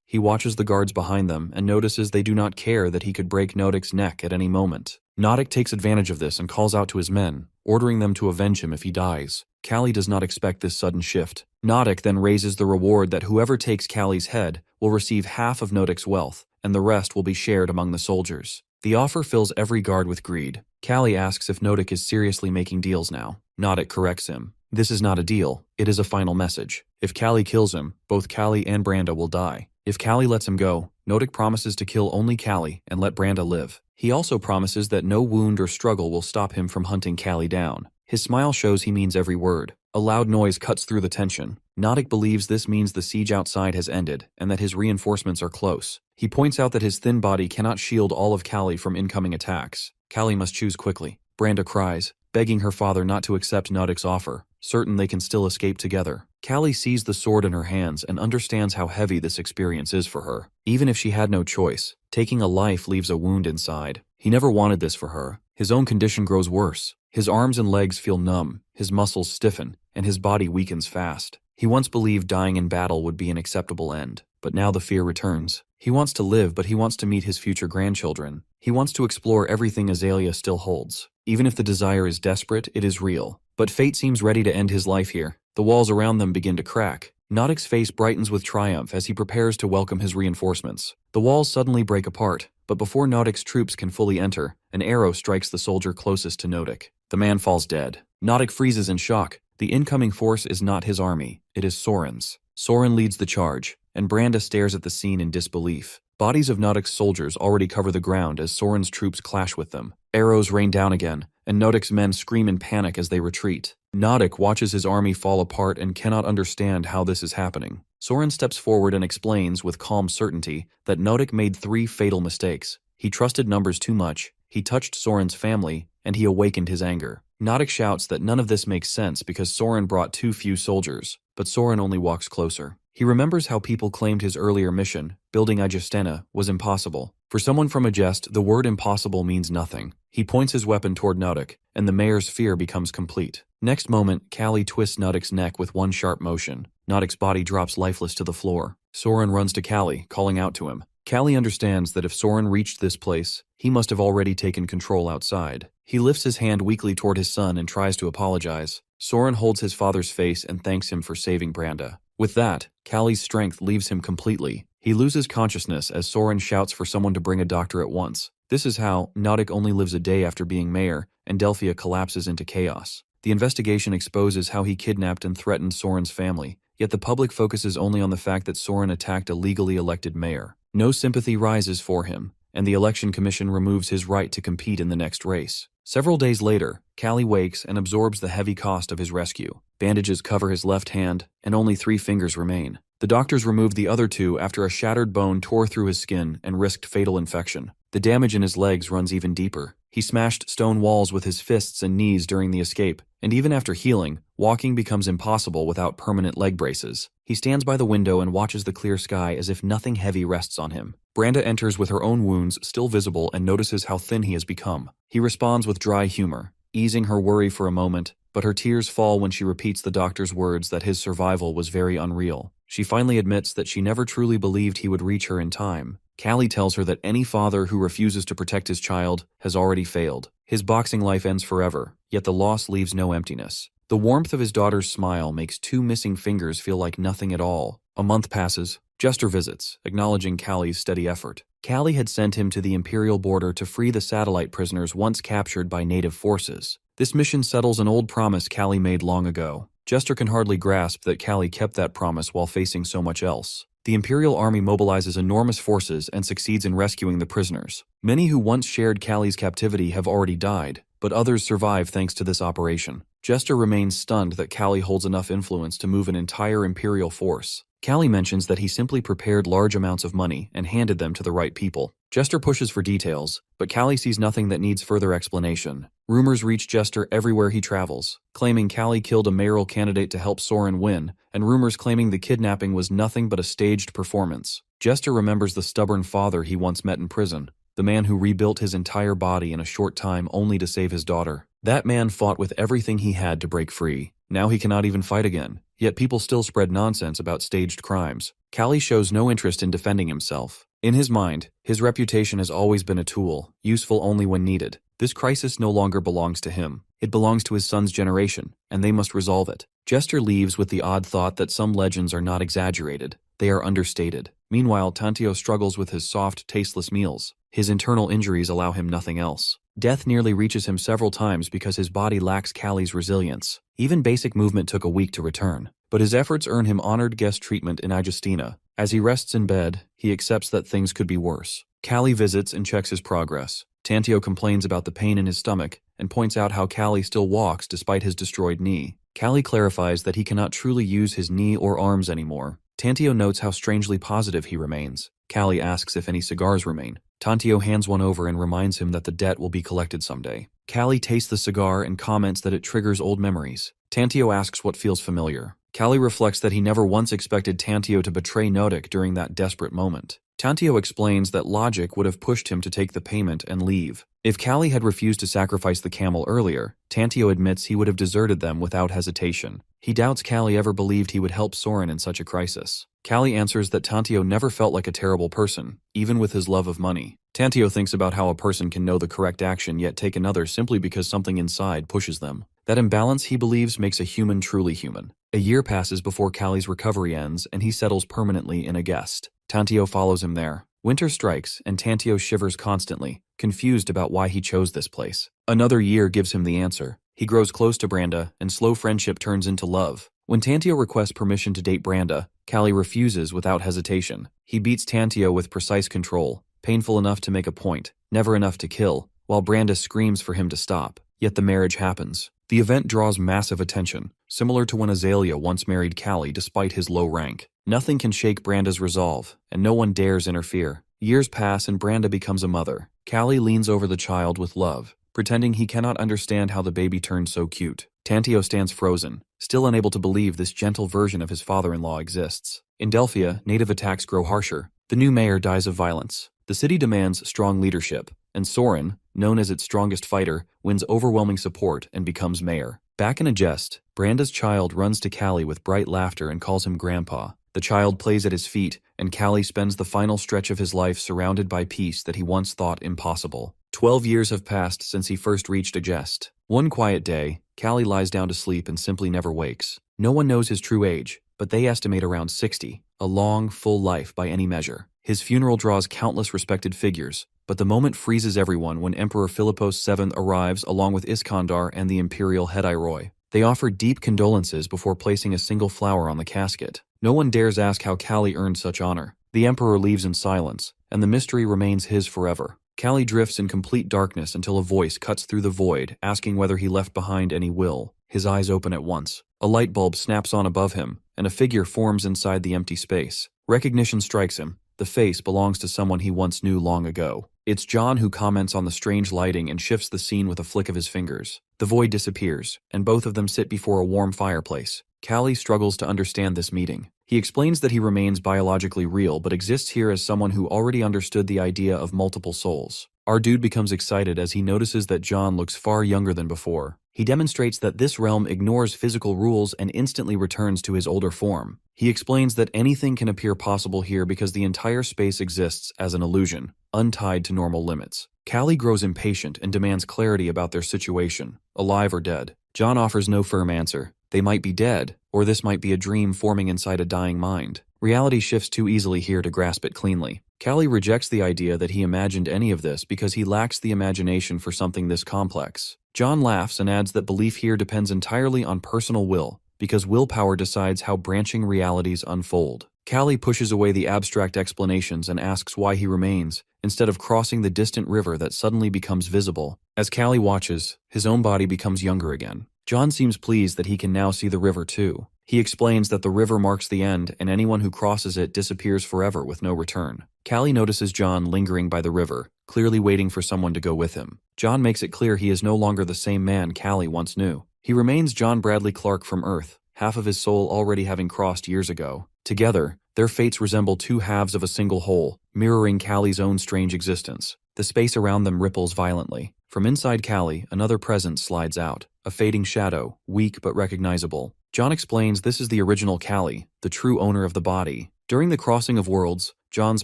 he watches the guards behind them and notices they do not care that he could break Noddick's neck at any moment. Noddick takes advantage of this and calls out to his men, ordering them to avenge him if he dies. Callie does not expect this sudden shift. Noddick then raises the reward that whoever takes Callie's head will receive half of Noddick's wealth, and the rest will be shared among the soldiers. The offer fills every guard with greed. Callie asks if Noddick is seriously making deals now. Noddick corrects him. This is not a deal, it is a final message. If Callie kills him, both Callie and Branda will die. If Callie lets him go, Noddick promises to kill only Callie and let Branda live. He also promises that no wound or struggle will stop him from hunting Callie down. His smile shows he means every word. A loud noise cuts through the tension. Noddick believes this means the siege outside has ended and that his reinforcements are close. He points out that his thin body cannot shield all of Callie from incoming attacks. Callie must choose quickly. Branda cries, begging her father not to accept Noddick's offer, certain they can still escape together. Callie sees the sword in her hands and understands how heavy this experience is for her. Even if she had no choice, taking a life leaves a wound inside. He never wanted this for her. His own condition grows worse. His arms and legs feel numb, his muscles stiffen, and his body weakens fast. He once believed dying in battle would be an acceptable end, but now the fear returns. He wants to live, but he wants to meet his future grandchildren. He wants to explore everything Azalea still holds. Even if the desire is desperate, it is real. But fate seems ready to end his life here. The walls around them begin to crack. Nodic's face brightens with triumph as he prepares to welcome his reinforcements. The walls suddenly break apart, but before Nodic's troops can fully enter, an arrow strikes the soldier closest to Nodic. The man falls dead. Nodic freezes in shock. The incoming force is not his army, it is Soren's. Soren leads the charge, and Branda stares at the scene in disbelief. Bodies of Nodic's soldiers already cover the ground as Soren's troops clash with them. Arrows rain down again, and Nodic's men scream in panic as they retreat. Nodic watches his army fall apart and cannot understand how this is happening. Soren steps forward and explains with calm certainty that Nodic made 3 fatal mistakes. He trusted numbers too much, he touched Soren's family, and he awakened his anger. Nodic shouts that none of this makes sense because Soren brought too few soldiers, but Soren only walks closer. He remembers how people claimed his earlier mission, building Igestena, was impossible. For someone from Igest, the word impossible means nothing. He points his weapon toward Nodic, and the mayor's fear becomes complete. Next moment, Callie twists Nodic's neck with one sharp motion. Nodic's body drops lifeless to the floor. Soren runs to Callie, calling out to him. Callie understands that if Soren reached this place, he must have already taken control outside. He lifts his hand weakly toward his son and tries to apologize. Soren holds his father's face and thanks him for saving Branda. With that, Callie's strength leaves him completely. He loses consciousness as Soren shouts for someone to bring a doctor at once. This is how Nodic only lives a day after being mayor, and Delphia collapses into chaos. The investigation exposes how he kidnapped and threatened Soren's family, yet the public focuses only on the fact that Soren attacked a legally elected mayor. No sympathy rises for him, and the election commission removes his right to compete in the next race. Several days later, Callie wakes and absorbs the heavy cost of his rescue. Bandages cover his left hand, and only 3 fingers remain. The doctors removed the other 2 after a shattered bone tore through his skin and risked fatal infection. The damage in his legs runs even deeper. He smashed stone walls with his fists and knees during the escape, and even after healing, walking becomes impossible without permanent leg braces. He stands by the window and watches the clear sky as if nothing heavy rests on him. Branda enters with her own wounds still visible and notices how thin he has become. He responds with dry humor, easing her worry for a moment, but her tears fall when she repeats the doctor's words that his survival was very unreal. She finally admits that she never truly believed he would reach her in time. Callie tells her that any father who refuses to protect his child has already failed. His boxing life ends forever, yet the loss leaves no emptiness. The warmth of his daughter's smile makes 2 missing fingers feel like nothing at all. A month passes. Jester visits, acknowledging Callie's steady effort. Callie had sent him to the Imperial border to free the satellite prisoners once captured by native forces. This mission settles an old promise Callie made long ago. Jester can hardly grasp that Callie kept that promise while facing so much else. The Imperial army mobilizes enormous forces and succeeds in rescuing the prisoners. Many who once shared Callie's captivity have already died, but others survive thanks to this operation. Jester remains stunned that Callie holds enough influence to move an entire Imperial force. Callie mentions that he simply prepared large amounts of money and handed them to the right people. Jester pushes for details, but Callie sees nothing that needs further explanation. Rumors reach Jester everywhere he travels, claiming Callie killed a mayoral candidate to help Soren win, and rumors claiming the kidnapping was nothing but a staged performance. Jester remembers the stubborn father he once met in prison, the man who rebuilt his entire body in a short time only to save his daughter. That man fought with everything he had to break free. Now he cannot even fight again, yet people still spread nonsense about staged crimes. Callie shows no interest in defending himself. In his mind, his reputation has always been a tool, useful only when needed. This crisis no longer belongs to him. It belongs to his son's generation, and they must resolve it. Jester leaves with the odd thought that some legends are not exaggerated, they are understated. Meanwhile, Tantio struggles with his soft, tasteless meals. His internal injuries allow him nothing else. Death nearly reaches him several times because his body lacks Callie's resilience. Even basic movement took a week to return. But his efforts earn him honored guest treatment in Igestena. As he rests in bed, he accepts that things could be worse. Callie visits and checks his progress. Tantio complains about the pain in his stomach and points out how Callie still walks despite his destroyed knee. Callie clarifies that he cannot truly use his knee or arms anymore. Tantio notes how strangely positive he remains. Callie asks if any cigars remain. Tantio hands one over and reminds him that the debt will be collected someday. Callie tastes the cigar and comments that it triggers old memories. Tantio asks what feels familiar. Callie reflects that he never once expected Tantio to betray Nodic during that desperate moment. Tantio explains that logic would have pushed him to take the payment and leave. If Callie had refused to sacrifice the camel earlier, Tantio admits he would have deserted them without hesitation. He doubts Callie ever believed he would help Soren in such a crisis. Callie answers that Tantio never felt like a terrible person, even with his love of money. Tantio thinks about how a person can know the correct action yet take another simply because something inside pushes them. That imbalance, he believes, makes a human truly human. A year passes before Callie's recovery ends and he settles permanently in a guest. Tantio follows him there. Winter strikes and Tantio shivers constantly, confused about why he chose this place. Another year gives him the answer. He grows close to Branda, and slow friendship turns into love. When Tantio requests permission to date Branda, Callie refuses without hesitation. He beats Tantio with precise control, painful enough to make a point, never enough to kill, while Branda screams for him to stop. Yet the marriage happens. The event draws massive attention, similar to when Azalea once married Callie despite his low rank. Nothing can shake Branda's resolve, and no one dares interfere. Years pass and Branda becomes a mother. Callie leans over the child with love, pretending he cannot understand how the baby turned so cute. Tantio stands frozen, still unable to believe this gentle version of his father-in-law exists. In Delphia, native attacks grow harsher. The new mayor dies of violence. The city demands strong leadership, and Soren, known as its strongest fighter, wins overwhelming support and becomes mayor. Back in a jest, Branda's child runs to Callie with bright laughter and calls him Grandpa. The child plays at his feet, and Callie spends the final stretch of his life surrounded by peace that he once thought impossible. 12 years have passed since he first reached a jest. One quiet day, Callie lies down to sleep and simply never wakes. No one knows his true age, but they estimate around 60, a long, full life by any measure. His funeral draws countless respected figures, but the moment freezes everyone when Emperor Philippos VII arrives along with Iskandar and the imperial Hedairoi. They offer deep condolences before placing a single flower on the casket. No one dares ask how Callie earned such honor. The emperor leaves in silence, and the mystery remains his forever. Callie drifts in complete darkness until a voice cuts through the void, asking whether he left behind any will. His eyes open at once. A light bulb snaps on above him, and a figure forms inside the empty space. Recognition strikes him. The face belongs to someone he once knew long ago. It's John, who comments on the strange lighting and shifts the scene with a flick of his fingers. The void disappears, and both of them sit before a warm fireplace. Callie struggles to understand this meeting. He explains that he remains biologically real but exists here as someone who already understood the idea of multiple souls. Our dude becomes excited as he notices that John looks far younger than before. He demonstrates that this realm ignores physical rules and instantly returns to his older form. He explains that anything can appear possible here because the entire space exists as an illusion, untied to normal limits. Callie grows impatient and demands clarity about their situation, alive or dead. John offers no firm answer. They might be dead, or this might be a dream forming inside a dying mind. Reality shifts too easily here to grasp it cleanly. Callie rejects the idea that he imagined any of this because he lacks the imagination for something this complex. John laughs and adds that belief here depends entirely on personal will, because willpower decides how branching realities unfold. Callie pushes away the abstract explanations and asks why he remains, instead of crossing the distant river that suddenly becomes visible. As Callie watches, his own body becomes younger again. John seems pleased that he can now see the river too. He explains that the river marks the end and anyone who crosses it disappears forever with no return. Callie notices John lingering by the river, clearly waiting for someone to go with him. John makes it clear he is no longer the same man Callie once knew. He remains John Bradley Clark from Earth, half of his soul already having crossed years ago. Together, their fates resemble two halves of a single whole, mirroring Callie's own strange existence. The space around them ripples violently. From inside Callie, another presence slides out, a fading shadow, weak but recognizable. John explains this is the original Callie, the true owner of the body. During the crossing of worlds, John's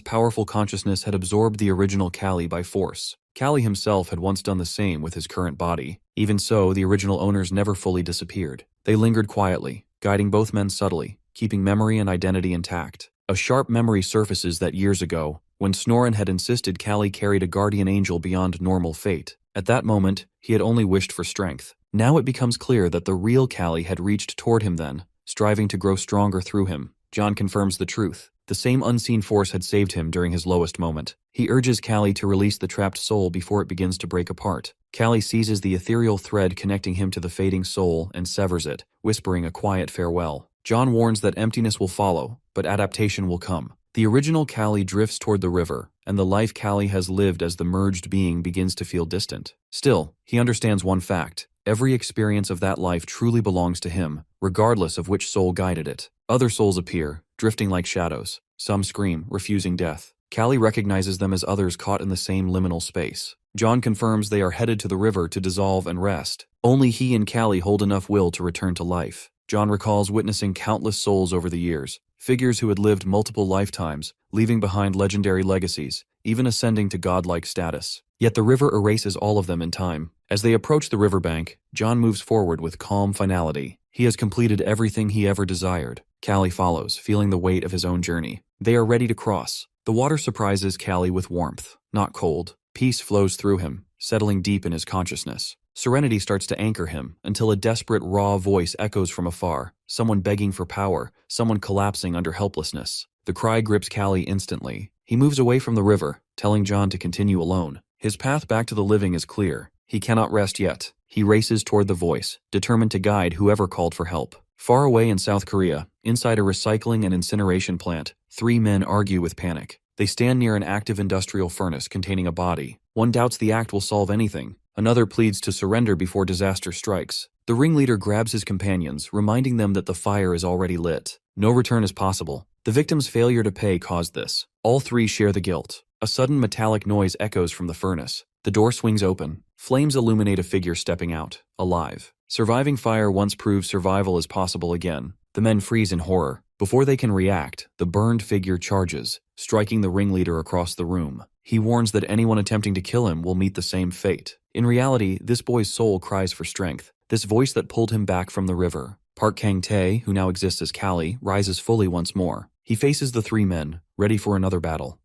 powerful consciousness had absorbed the original Callie by force. Callie himself had once done the same with his current body. Even so, the original owners never fully disappeared. They lingered quietly, guiding both men subtly, keeping memory and identity intact. A sharp memory surfaces that years ago, when Snoren had insisted Callie carried a guardian angel beyond normal fate. At that moment, he had only wished for strength. Now it becomes clear that the real Callie had reached toward him then, striving to grow stronger through him. John confirms the truth. The same unseen force had saved him during his lowest moment. He urges Callie to release the trapped soul before it begins to break apart. Callie seizes the ethereal thread connecting him to the fading soul and severs it, whispering a quiet farewell. John warns that emptiness will follow, but adaptation will come. The original Callie drifts toward the river, and the life Callie has lived as the merged being begins to feel distant. Still, he understands one fact. Every experience of that life truly belongs to him, regardless of which soul guided it. Other souls appear, drifting like shadows. Some scream, refusing death. Callie recognizes them as others caught in the same liminal space. John confirms they are headed to the river to dissolve and rest. Only he and Callie hold enough will to return to life. John recalls witnessing countless souls over the years, figures who had lived multiple lifetimes, leaving behind legendary legacies, even ascending to godlike status. Yet the river erases all of them in time. As they approach the riverbank, John moves forward with calm finality. He has completed everything he ever desired. Callie follows, feeling the weight of his own journey. They are ready to cross. The water surprises Callie with warmth, not cold. Peace flows through him, settling deep in his consciousness. Serenity starts to anchor him until a desperate, raw voice echoes from afar, someone begging for power, someone collapsing under helplessness. The cry grips Callie instantly. He moves away from the river, telling John to continue alone. His path back to the living is clear. He cannot rest yet. He races toward the voice, determined to guide whoever called for help. Far away in South Korea, inside a recycling and incineration plant, 3 men argue with panic. They stand near an active industrial furnace containing a body. One doubts the act will solve anything. Another pleads to surrender before disaster strikes. The ringleader grabs his companions, reminding them that the fire is already lit. No return is possible. The victim's failure to pay caused this. All 3 share the guilt. A sudden metallic noise echoes from the furnace. The door swings open. Flames illuminate a figure stepping out, alive. Surviving fire once proved survival is possible again. The men freeze in horror. Before they can react, the burned figure charges, striking the ringleader across the room. He warns that anyone attempting to kill him will meet the same fate. In reality, this boy's soul cries for strength, this voice that pulled him back from the river. Park Kang-tae, who now exists as Callie, rises fully once more. He faces the 3 men, ready for another battle.